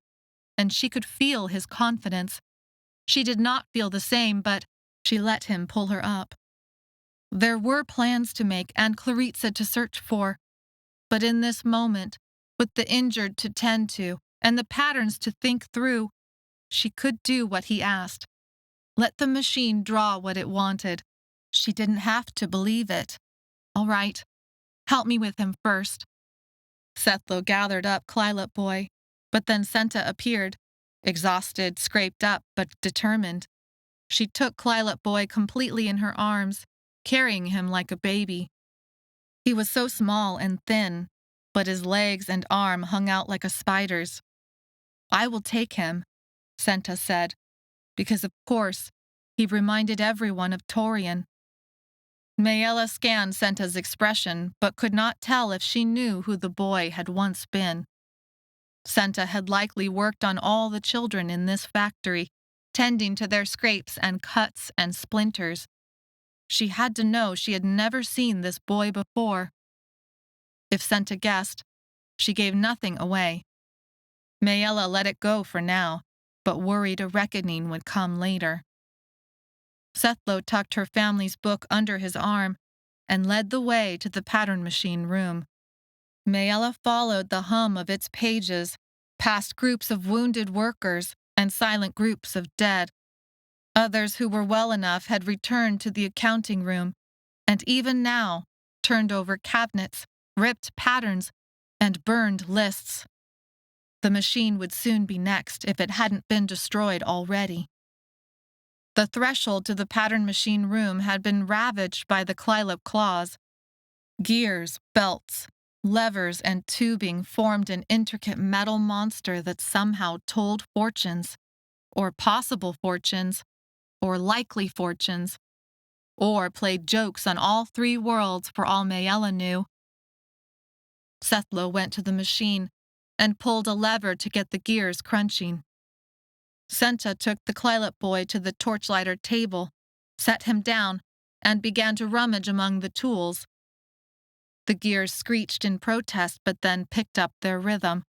and she could feel his confidence. She did not feel the same, but she let him pull her up. There were plans to make and Claritza to search for, but in this moment, with the injured to tend to and the patterns to think through, she could do what he asked. Let the machine draw what it wanted. She didn't have to believe it. All right, help me with him first. Sethlo gathered up Clylop Boy, but then Senta appeared, exhausted, scraped up, but determined. She took Clylop Boy completely in her arms, carrying him like a baby. He was so small and thin, but his legs and arm hung out like a spider's. I will take him, Senta said, because of course, he reminded everyone of Torian. Maella scanned Senta's expression, but could not tell if she knew who the boy had once been. Senta had likely worked on all the children in this factory, tending to their scrapes and cuts and splinters. She had to know she had never seen this boy before. If Senta guessed, she gave nothing away. Maella let it go for now, but worried a reckoning would come later. Sethlo tucked her family's book under his arm and led the way to the pattern machine room. Maella followed the hum of its pages, past groups of wounded workers and silent groups of dead. Others who were well enough had returned to the accounting room, and even now turned over cabinets, ripped patterns, and burned lists. The machine would soon be next if it hadn't been destroyed already. The threshold to the pattern machine room had been ravaged by the clylop claws. Gears, belts, levers, and tubing formed an intricate metal monster that somehow told fortunes, or possible fortunes, or likely fortunes, or played jokes on all three worlds for all Maella knew. Sethlo went to the machine and pulled a lever to get the gears crunching. Senta took the Clylop Boy to the Torchlighter table, set him down, and began to rummage among the tools. The gears screeched in protest but then picked up their rhythm.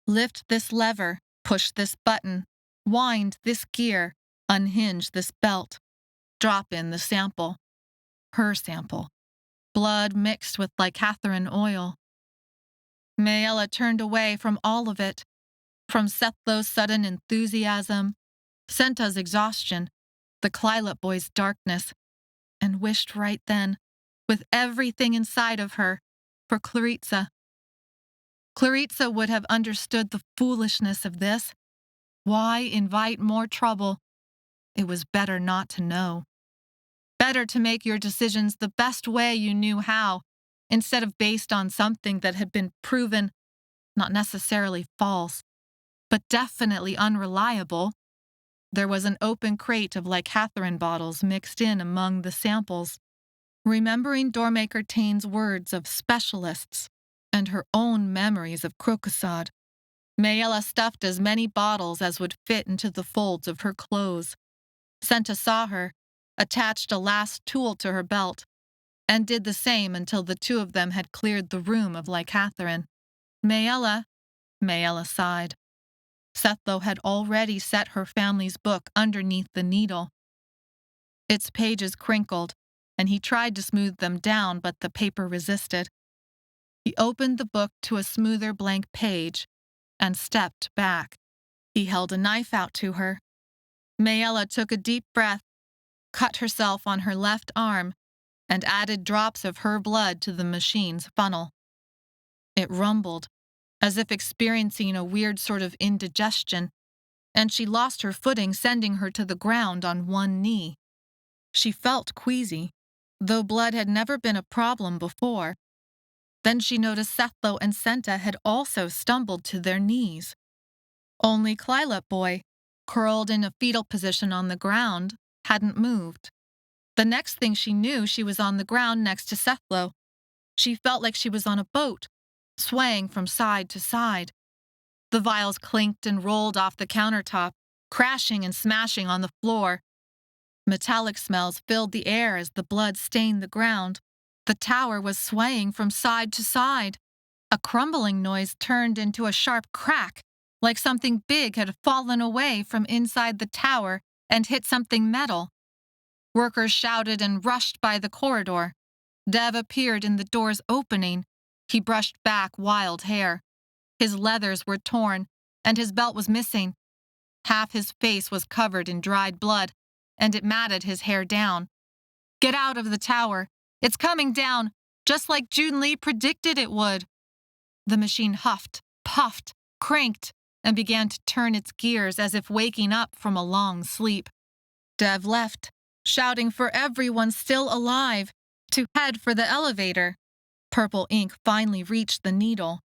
Lift this lever, push this button, wind this gear, unhinge this belt, drop in the sample. Her sample. Blood mixed with lycatharin oil. Maella turned away from all of it, from Sethlo's sudden enthusiasm, Senta's exhaustion, the Clylop Boy's darkness, and wished right then, with everything inside of her, for Claritza. Claritza would have understood the foolishness of this. Why invite more trouble? It was better not to know. Better to make your decisions the best way you knew how, instead of based on something that had been proven, not necessarily false, but definitely unreliable. There was an open crate of lycatharin bottles mixed in among the samples. Remembering Doormaker Taine's words of specialists and her own memories of Crocosod, Maella stuffed as many bottles as would fit into the folds of her clothes. Senta saw her, attached a last tool to her belt, and did the same until the two of them had cleared the room of lycatharin. Maella sighed. Sethlo had already set her family's book underneath the needle. Its pages crinkled, and he tried to smooth them down, but the paper resisted. He opened the book to a smoother blank page and stepped back. He held a knife out to her. Maella took a deep breath, cut herself on her left arm, and added drops of her blood to the machine's funnel. It rumbled, as if experiencing a weird sort of indigestion, and she lost her footing, sending her to the ground on one knee. She felt queasy, though blood had never been a problem before. Then she noticed Sethlo and Senta had also stumbled to their knees. Only Clylop Boy, curled in a fetal position on the ground, hadn't moved. The next thing she knew, she was on the ground next to Sethlo. She felt like she was on a boat, swaying from side to side. The vials clinked and rolled off the countertop, crashing and smashing on the floor. Metallic smells filled the air as the blood stained the ground. The tower was swaying from side to side. A crumbling noise turned into a sharp crack, like something big had fallen away from inside the tower and hit something metal. Workers shouted and rushed by the corridor. Dev appeared in the door's opening. He brushed back wild hair. His leathers were torn, and his belt was missing. Half his face was covered in dried blood, and it matted his hair down. Get out of the tower. It's coming down, just like June Lee predicted it would. The machine huffed, puffed, cranked, and began to turn its gears as if waking up from a long sleep. Dev left, shouting for everyone still alive to head for the elevator. Purple ink finally reached the needle.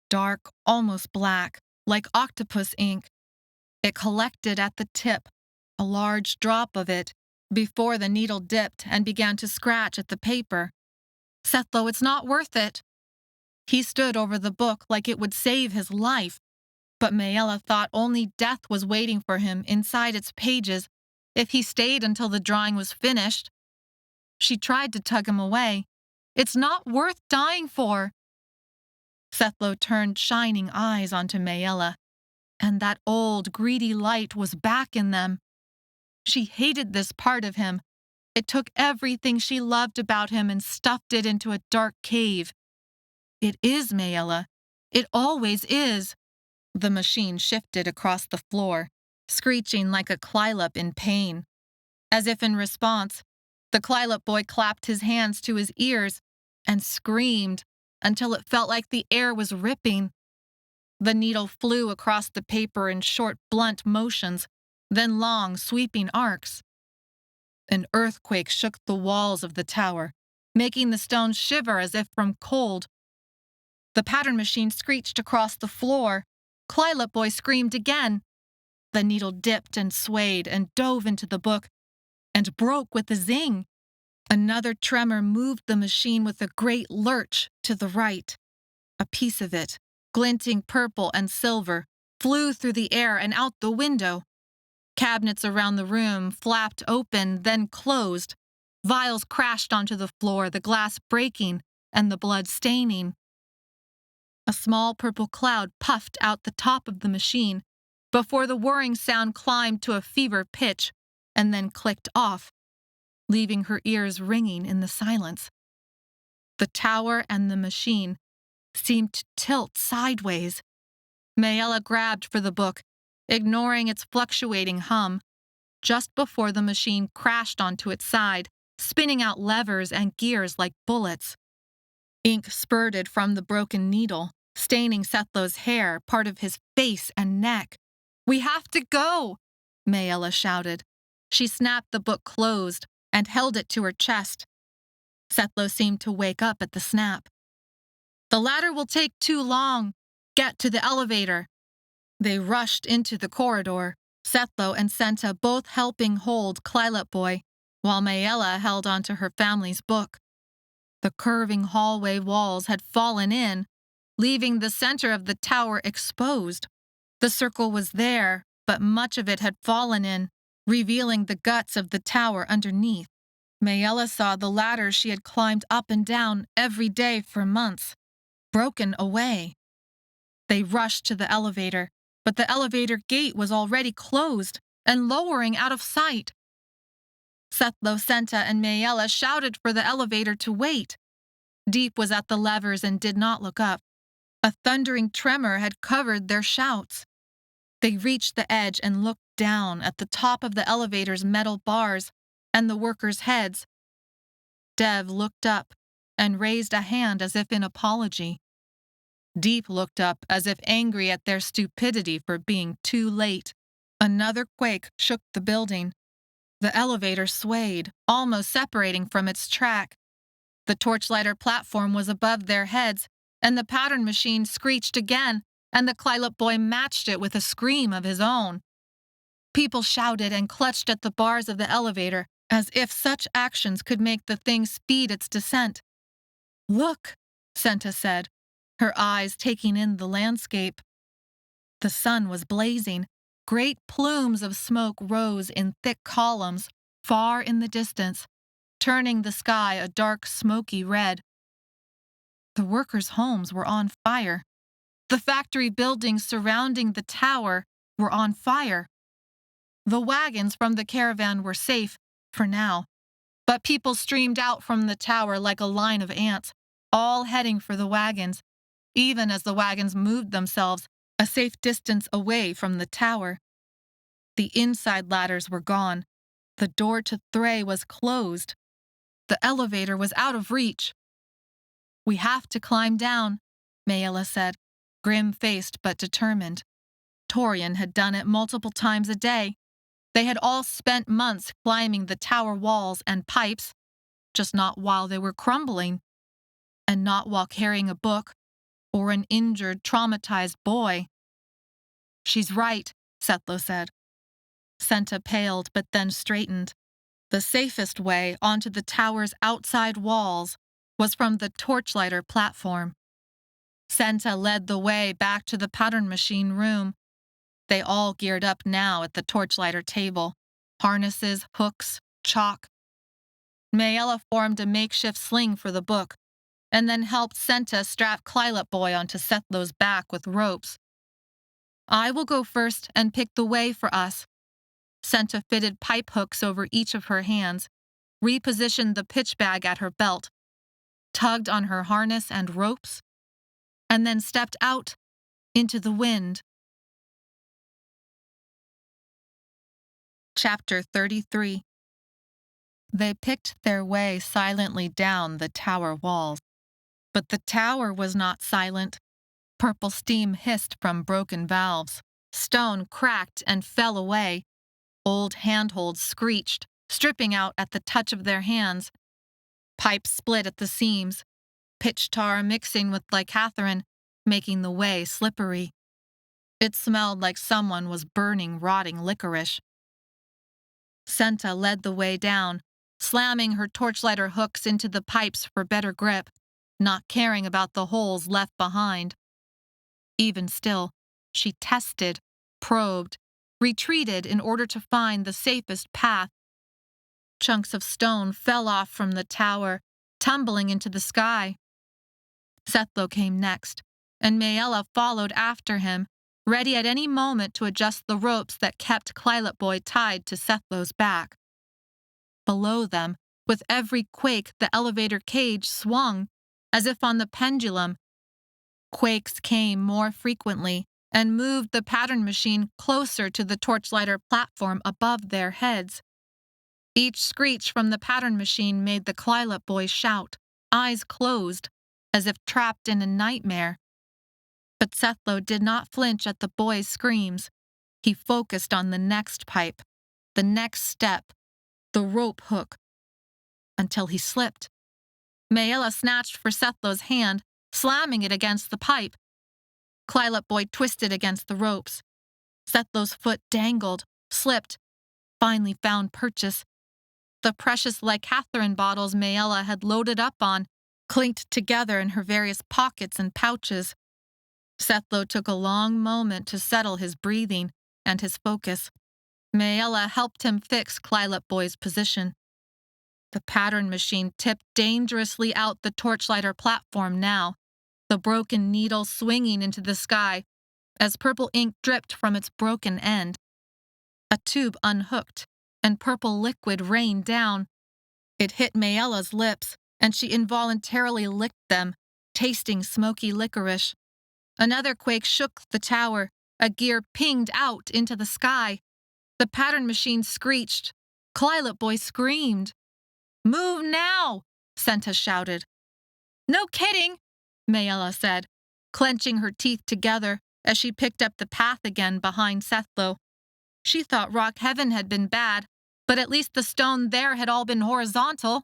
Dark, almost black, like octopus ink. It collected at the tip, a large drop of it, before the needle dipped and began to scratch at the paper. Sethlo, it's not worth it. He stood over the book like it would save his life, but Maella thought only death was waiting for him inside its pages if he stayed until the drawing was finished. She tried to tug him away. It's not worth dying for. Sethlo turned shining eyes onto Maella, and that old, greedy light was back in them. She hated this part of him. It took everything she loved about him and stuffed it into a dark cave. It is, Maella. It always is. The machine shifted across the floor, screeching like a clylop in pain. As if in response, the clylop boy clapped his hands to his ears and screamed until it felt like the air was ripping. The needle flew across the paper in short, blunt motions, then long, sweeping arcs. An earthquake shook the walls of the tower, making the stones shiver as if from cold. The pattern machine screeched across the floor. Clylop boy screamed again. The needle dipped and swayed and dove into the book and broke with a zing. Another tremor moved the machine with a great lurch to the right. A piece of it, glinting purple and silver, flew through the air and out the window. Cabinets around the room flapped open, then closed. Vials crashed onto the floor, the glass breaking and the blood staining. A small purple cloud puffed out the top of the machine before the whirring sound climbed to a fever pitch and then clicked off, leaving her ears ringing in the silence. The tower and the machine seemed to tilt sideways. Maella grabbed for the book, ignoring its fluctuating hum, just before the machine crashed onto its side, spinning out levers and gears like bullets. Ink spurted from the broken needle, staining Sethlo's hair, part of his face and neck. "We have to go!" Maella shouted. She snapped the book closed and held it to her chest. Sethlo seemed to wake up at the snap. "The ladder will take too long. Get to the elevator." They rushed into the corridor, Sethlo and Senta both helping hold Clylop boy, while Maella held onto her family's book. The curving hallway walls had fallen in, leaving the center of the tower exposed. The circle was there, but much of it had fallen in, revealing the guts of the tower underneath. Maella saw the ladders she had climbed up and down every day for months, broken away. They rushed to the elevator, but the elevator gate was already closed and lowering out of sight. Sethlo, Senta, and Maella shouted for the elevator to wait. Deep was at the levers and did not look up. A thundering tremor had covered their shouts. They reached the edge and looked down at the top of the elevator's metal bars and the workers' heads. Dev looked up and raised a hand as if in apology. Deep looked up as if angry at their stupidity for being too late. Another quake shook the building. The elevator swayed, almost separating from its track. The torchlighter platform was above their heads, and the pattern machine screeched again, and the Clylop boy matched it with a scream of his own. People shouted and clutched at the bars of the elevator, as if such actions could make the thing speed its descent. "Look," Senta said, her eyes taking in the landscape. The sun was blazing. Great plumes of smoke rose in thick columns, far in the distance, turning the sky a dark, smoky red. The workers' homes were on fire. The factory buildings surrounding the tower were on fire. The wagons from the caravan were safe, for now, but people streamed out from the tower like a line of ants, all heading for the wagons, even as the wagons moved themselves a safe distance away from the tower. The inside ladders were gone. The door to Thray was closed. The elevator was out of reach. "We have to climb down," Maella said, grim-faced but determined. Torian had done it multiple times a day. They had all spent months climbing the tower walls and pipes, just not while they were crumbling, and not while carrying a book or an injured, traumatized boy. "She's right," Sethlo said. Senta paled but then straightened. The safest way onto the tower's outside walls was from the Torchlighter platform. Senta led the way back to the pattern machine room. They all geared up now at the Torchlighter table. Harnesses, hooks, chalk. Maella formed a makeshift sling for the book, and then helped Senta strap Clylop Boy onto Sethlo's back with ropes. "I will go first and pick the way for us." Senta fitted pipe hooks over each of her hands, repositioned the pitch bag at her belt, tugged on her harness and ropes, and then stepped out into the wind. Chapter 33. They picked their way silently down the tower walls. But the tower was not silent. Purple steam hissed from broken valves. Stone cracked and fell away. Old handholds screeched, stripping out at the touch of their hands. Pipes split at the seams, pitch tar mixing with lycatharin, making the way slippery. It smelled like someone was burning rotting licorice. Senta led the way down, slamming her torchlighter hooks into the pipes for better grip, not caring about the holes left behind. Even still, she tested, probed, retreated in order to find the safest path. Chunks of stone fell off from the tower, tumbling into the sky. Sethlo came next, and Maella followed after him, ready at any moment to adjust the ropes that kept Clylop Boy tied to Sethlo's back. Below them, with every quake, the elevator cage swung, as if on the pendulum. Quakes came more frequently and moved the pattern machine closer to the Torchlighter platform above their heads. Each screech from the pattern machine made the Clylop Boy shout, eyes closed, as if trapped in a nightmare. But Sethlo did not flinch at the boy's screams. He focused on the next pipe, the next step, the rope hook, until he slipped. Maella snatched for Sethlo's hand, slamming it against the pipe. Clylop Boy twisted against the ropes. Sethlo's foot dangled, slipped, finally found purchase. The precious lycatharin bottles Maella had loaded up on clinked together in her various pockets and pouches. Sethlo took a long moment to settle his breathing and his focus. Maella helped him fix Clylop Boy's position. The pattern machine tipped dangerously out the Torchlighter platform now, the broken needle swinging into the sky as purple ink dripped from its broken end. A tube unhooked, and purple liquid rained down. It hit Maella's lips, and she involuntarily licked them, tasting smoky licorice. Another quake shook the tower. A gear pinged out into the sky. The pattern machine screeched. Clylop Boy screamed. "Move now!" Senta shouted. "No kidding," Maella said, clenching her teeth together as she picked up the path again behind Sethlo. She thought Rock Heaven had been bad, but at least the stone there had all been horizontal.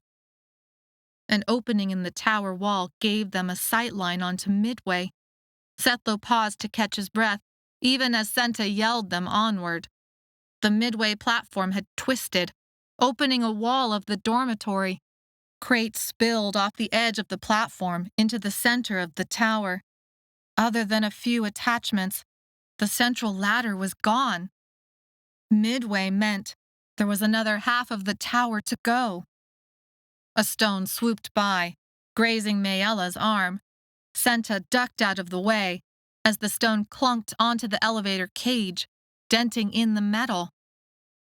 An opening in the tower wall gave them a sightline onto Midway. Sethlo paused to catch his breath, even as Senta yelled them onward. The Midway platform had twisted, opening a wall of the dormitory. Crates spilled off the edge of the platform into the center of the tower. Other than a few attachments, the central ladder was gone. Midway meant there was another half of the tower to go. A stone swooped by, grazing Maella's arm. Senta ducked out of the way as the stone clunked onto the elevator cage, denting in the metal.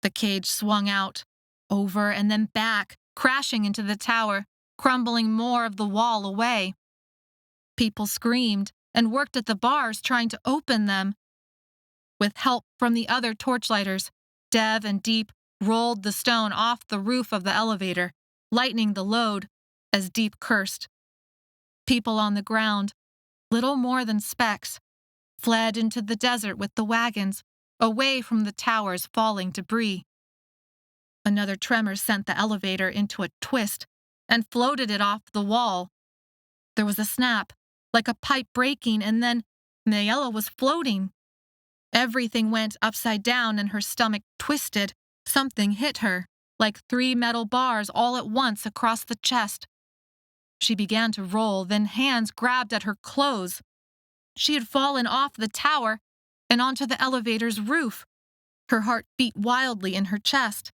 The cage swung out, over and then back, crashing into the tower, crumbling more of the wall away. People screamed and worked at the bars trying to open them. With help from the other torchlighters, Dev and Deep rolled the stone off the roof of the elevator, lightening the load, as Deep cursed. People on the ground, little more than specks, fled into the desert with the wagons, away from the tower's falling debris. Another tremor sent the elevator into a twist and floated it off the wall. There was a snap, like a pipe breaking, and then Maella was floating. Everything went upside down and her stomach twisted. Something hit her, like 3 metal bars all at once across the chest. She began to roll, then hands grabbed at her clothes. She had fallen off the tower and onto the elevator's roof. Her heart beat wildly in her chest.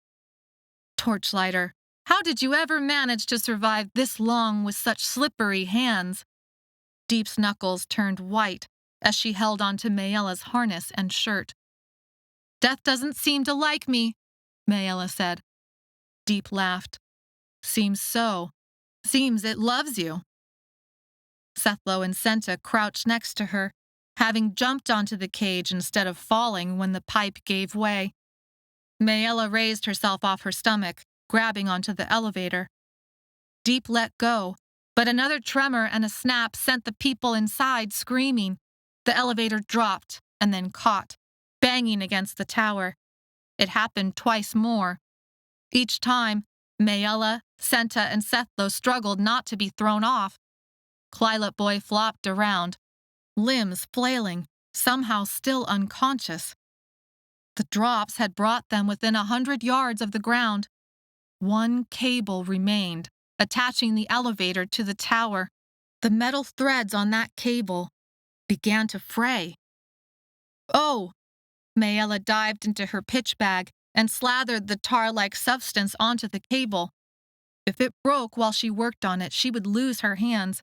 Torchlighter, how did you ever manage to survive this long with such slippery hands? Deep's knuckles turned white as she held onto Maella's harness and shirt. Death doesn't seem to like me, Maella said. Deep laughed. Seems so. Seems it loves you. Sethlo and Senta crouched next to her, having jumped onto the cage instead of falling when the pipe gave way. Maella raised herself off her stomach, grabbing onto the elevator. Deep let go, but another tremor and a snap sent the people inside screaming. The elevator dropped and then caught, banging against the tower. It happened twice more. Each time, Maella, Senta, and Sethlo struggled not to be thrown off. Clylop Boy flopped around, limbs flailing, somehow still unconscious. The drops had brought them within 100 yards of the ground. One cable remained, attaching the elevator to the tower. The metal threads on that cable began to fray. Oh! Maella dived into her pitch bag and slathered the tar-like substance onto the cable. If it broke while she worked on it, she would lose her hands.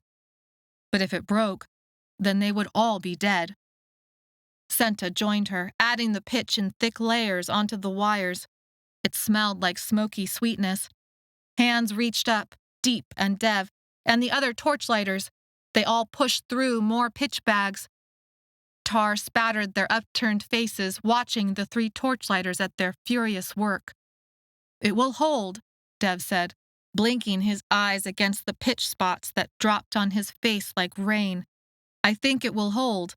But if it broke, then they would all be dead. Senta joined her, adding the pitch in thick layers onto the wires. It smelled like smoky sweetness. Hands reached up, Deep and Dev, and the other torchlighters. They all pushed through more pitch bags. Tar spattered their upturned faces, watching the 3 torchlighters at their furious work. It will hold, Dev said, blinking his eyes against the pitch spots that dropped on his face like rain. I think it will hold.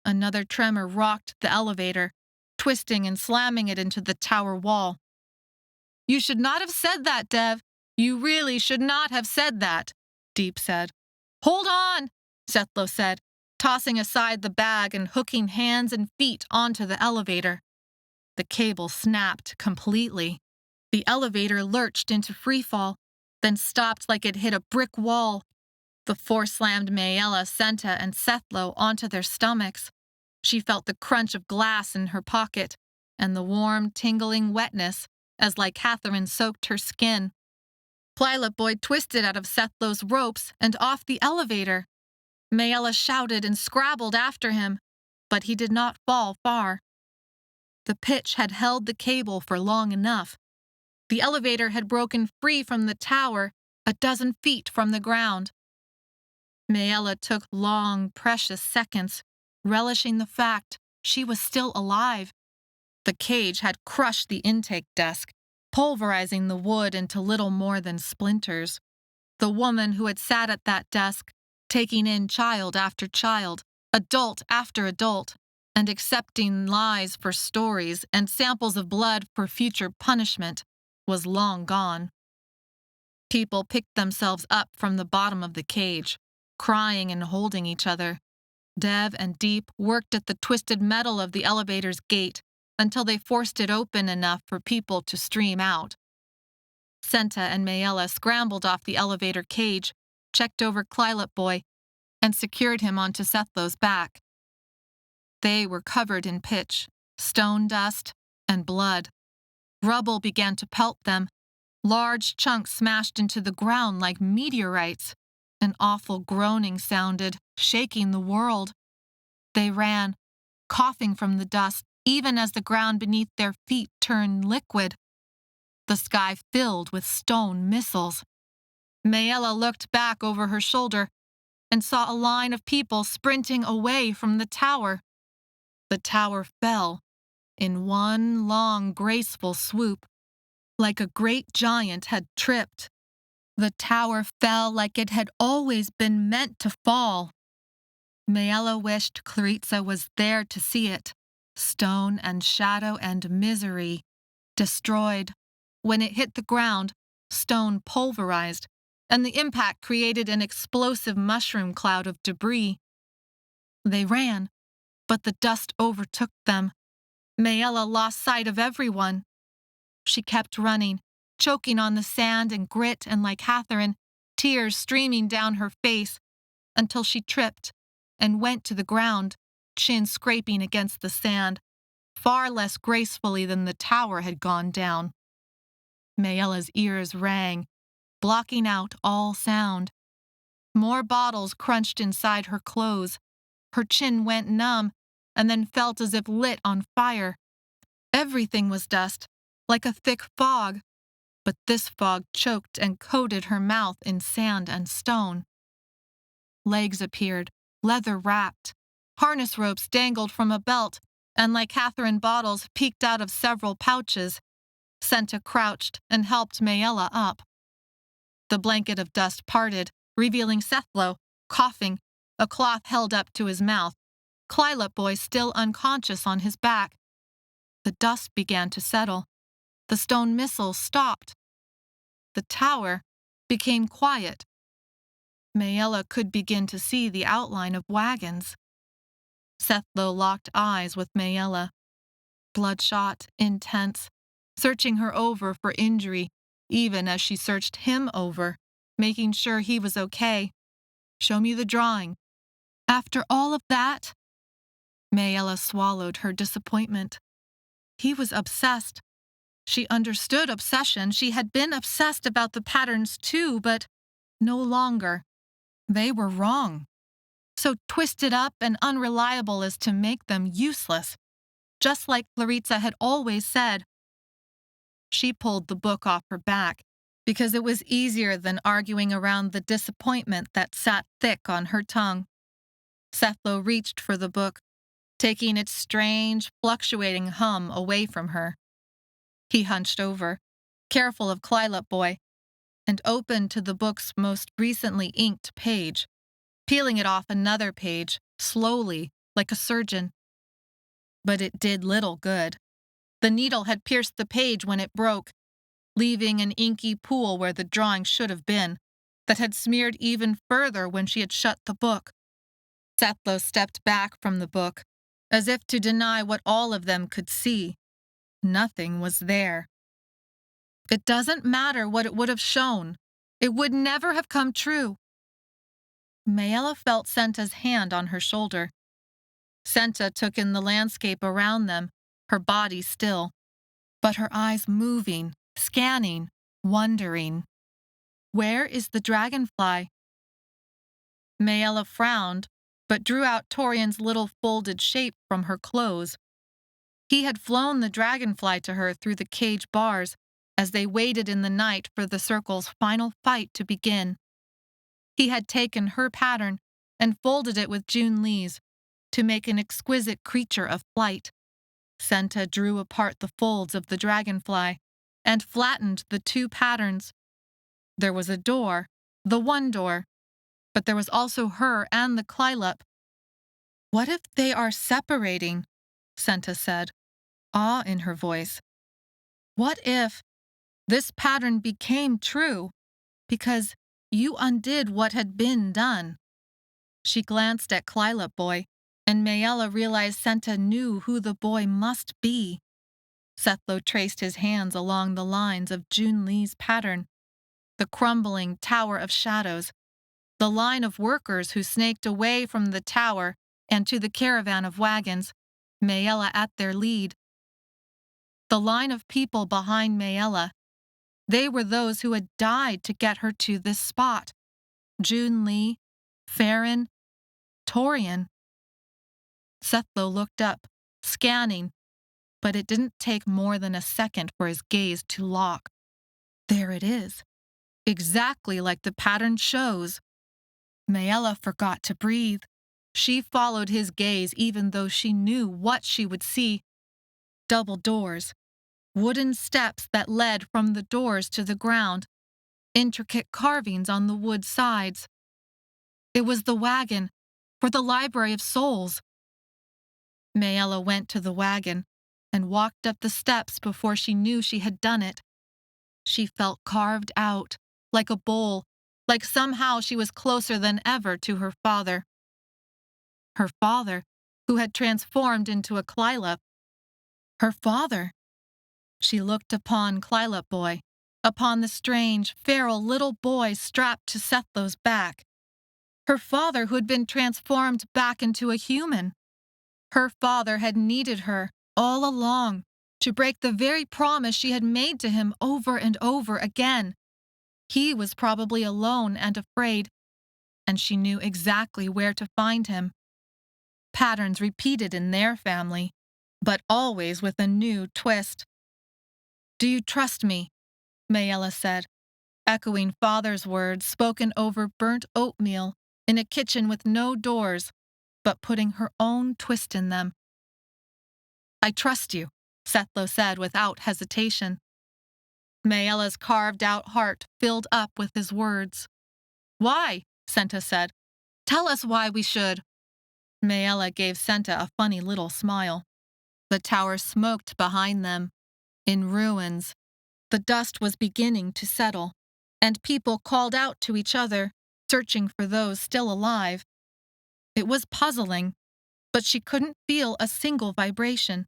Another tremor rocked the elevator, twisting and slamming it into the tower wall. You should not have said that, Dev. You really should not have said that, Deep said. Hold on, Sethlo said, tossing aside the bag and hooking hands and feet onto the elevator. The cable snapped completely. The elevator lurched into freefall, then stopped like it hit a brick wall. The force slammed Maella, Senta, and Sethlo onto their stomachs. She felt the crunch of glass in her pocket and the warm, tingling wetness as Catherine soaked her skin. Clylop Boy twisted out of Sethlo's ropes and off the elevator. Maella shouted and scrabbled after him, but he did not fall far. The pitch had held the cable for long enough. The elevator had broken free from the tower, a dozen feet from the ground. Maella took long, precious seconds, relishing the fact she was still alive. The cage had crushed the intake desk, pulverizing the wood into little more than splinters. The woman who had sat at that desk, taking in child after child, adult after adult, and accepting lies for stories and samples of blood for future punishment, was long gone. People picked themselves up from the bottom of the cage, crying and holding each other. Dev and Deep worked at the twisted metal of the elevator's gate until they forced it open enough for people to stream out. Senta and Maella scrambled off the elevator cage, checked over Clylop Boy, and secured him onto Sethlo's back. They were covered in pitch, stone dust, and blood. Rubble began to pelt them. Large chunks smashed into the ground like meteorites. An awful groaning sounded, shaking the world. They ran, coughing from the dust, even as the ground beneath their feet turned liquid. The sky filled with stone missiles. Maella looked back over her shoulder and saw a line of people sprinting away from the tower. The tower fell in one long, graceful swoop. like a great giant had tripped. The tower fell like it had always been meant to fall. Maella wished Clarissa was there to see it. Stone and shadow and misery. Destroyed. When it hit the ground, stone pulverized, and the impact created an explosive mushroom cloud of debris. They ran, but the dust overtook them. Maella lost sight of everyone. She kept running, choking on the sand and grit, and like Catherine, tears streaming down her face, until she tripped and went to the ground, chin scraping against the sand, far less gracefully than the tower had gone down. Maella's ears rang, blocking out all sound. More bottles crunched inside her clothes. Her chin went numb and then felt as if lit on fire. Everything was dust, like a thick fog, but this fog choked and coated her mouth in sand and stone. Legs appeared, leather-wrapped. Harness ropes dangled from a belt, and like Catherine bottles peeked out of several pouches. Senta crouched and helped Maella up. The blanket of dust parted, revealing Sethlo, coughing, a cloth held up to his mouth, Clylop boy still unconscious on his back. The dust began to settle. The stone missiles stopped. The tower became quiet. Maella could begin to see the outline of wagons. Sethlo locked eyes with Maella. Bloodshot, intense, searching her over for injury, even as she searched him over, making sure he was okay. Show me the drawing. After all of that? Maella swallowed her disappointment. He was obsessed. She understood obsession. She had been obsessed about the patterns too, but no longer. They were wrong. So twisted up and unreliable as to make them useless, just like Clarissa had always said. She pulled the book off her back because it was easier than arguing around the disappointment that sat thick on her tongue. Sethlo reached for the book, taking its strange, fluctuating hum away from her. He hunched over, careful of Clylop boy, and opened to the book's most recently inked page, peeling it off another page, slowly, like a surgeon. But it did little good. The needle had pierced the page when it broke, leaving an inky pool where the drawing should have been, that had smeared even further when she had shut the book. Sethlo stepped back from the book, as if to deny what all of them could see. Nothing was there. It doesn't matter what it would have shown. It would never have come true. Maella felt Senta's hand on her shoulder. Senta took in the landscape around them, her body still, but her eyes moving, scanning, wondering. Where is the dragonfly? Maella frowned, but drew out Torian's little folded shape from her clothes. He had flown the dragonfly to her through the cage bars as they waited in the night for the circle's final fight to begin. He had taken her pattern and folded it with June Lee's to make an exquisite creature of flight. Senta drew apart the folds of the dragonfly and flattened the two patterns. There was a door, the one door, but there was also her and the clylop. What if they are separating? Senta said, awe in her voice. What if this pattern became true because you undid what had been done? She glanced at Clylop boy, and Maella realized Senta knew who the boy must be. Sethlo traced his hands along the lines of June Lee's pattern, the crumbling tower of shadows, the line of workers who snaked away from the tower and to the caravan of wagons, Maella at their lead. The line of people behind Maella. They were those who had died to get her to this spot. June Lee, Farron, Torian. Sethlo looked up, scanning, but it didn't take more than a second for his gaze to lock. There it is, exactly like the pattern shows. Maella forgot to breathe. She followed his gaze even though she knew what she would see. Double doors, wooden steps that led from the doors to the ground, intricate carvings on the wood sides. It was the wagon for the Library of Souls. Maella went to the wagon and walked up the steps before she knew she had done it. She felt carved out, like a bowl, like somehow she was closer than ever to her father. Her father, who had transformed into a clylop. Her father. She looked upon Clylop Boy, upon the strange, feral little boy strapped to Sethlow's back. Her father who had been transformed back into a human. Her father had needed her all along to break the very promise she had made to him over and over again. He was probably alone and afraid, and she knew exactly where to find him. Patterns repeated in their family, but always with a new twist. "Do you trust me?" Maella said, echoing father's words spoken over burnt oatmeal in a kitchen with no doors, but putting her own twist in them. "I trust you," Sethlow said without hesitation. Maella's carved-out heart filled up with his words. "Why?" Senta said. "Tell us why we should." Maella gave Senta a funny little smile. The tower smoked behind them, in ruins. The dust was beginning to settle, and people called out to each other, searching for those still alive. It was puzzling, but she couldn't feel a single vibration.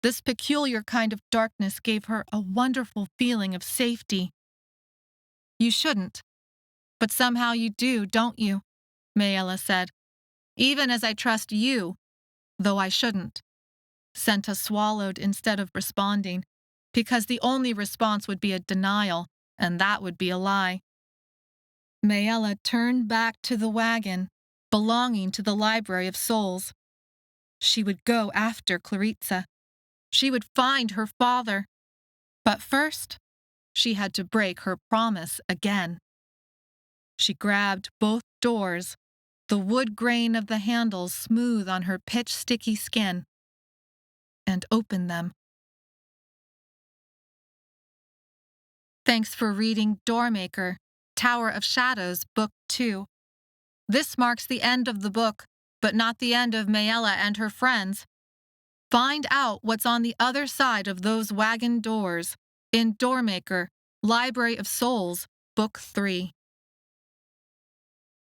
This peculiar kind of darkness gave her a wonderful feeling of safety. "You shouldn't, but somehow you do, don't you?" Maella said. "Even as I trust you, though I shouldn't." Senta swallowed instead of responding, because the only response would be a denial, and that would be a lie. Maella turned back to the wagon, belonging to the Library of Souls. She would go after Claritza. She would find her father. But first, she had to break her promise again. She grabbed both doors, the wood grain of the handles smooth on her pitch-sticky skin, and opened them. Thanks for reading Doormaker, Tower of Shadows, Book 2. This marks the end of the book, but not the end of Maella and her friends. Find out what's on the other side of those wagon doors in Doormaker, Library of Souls, Book 3.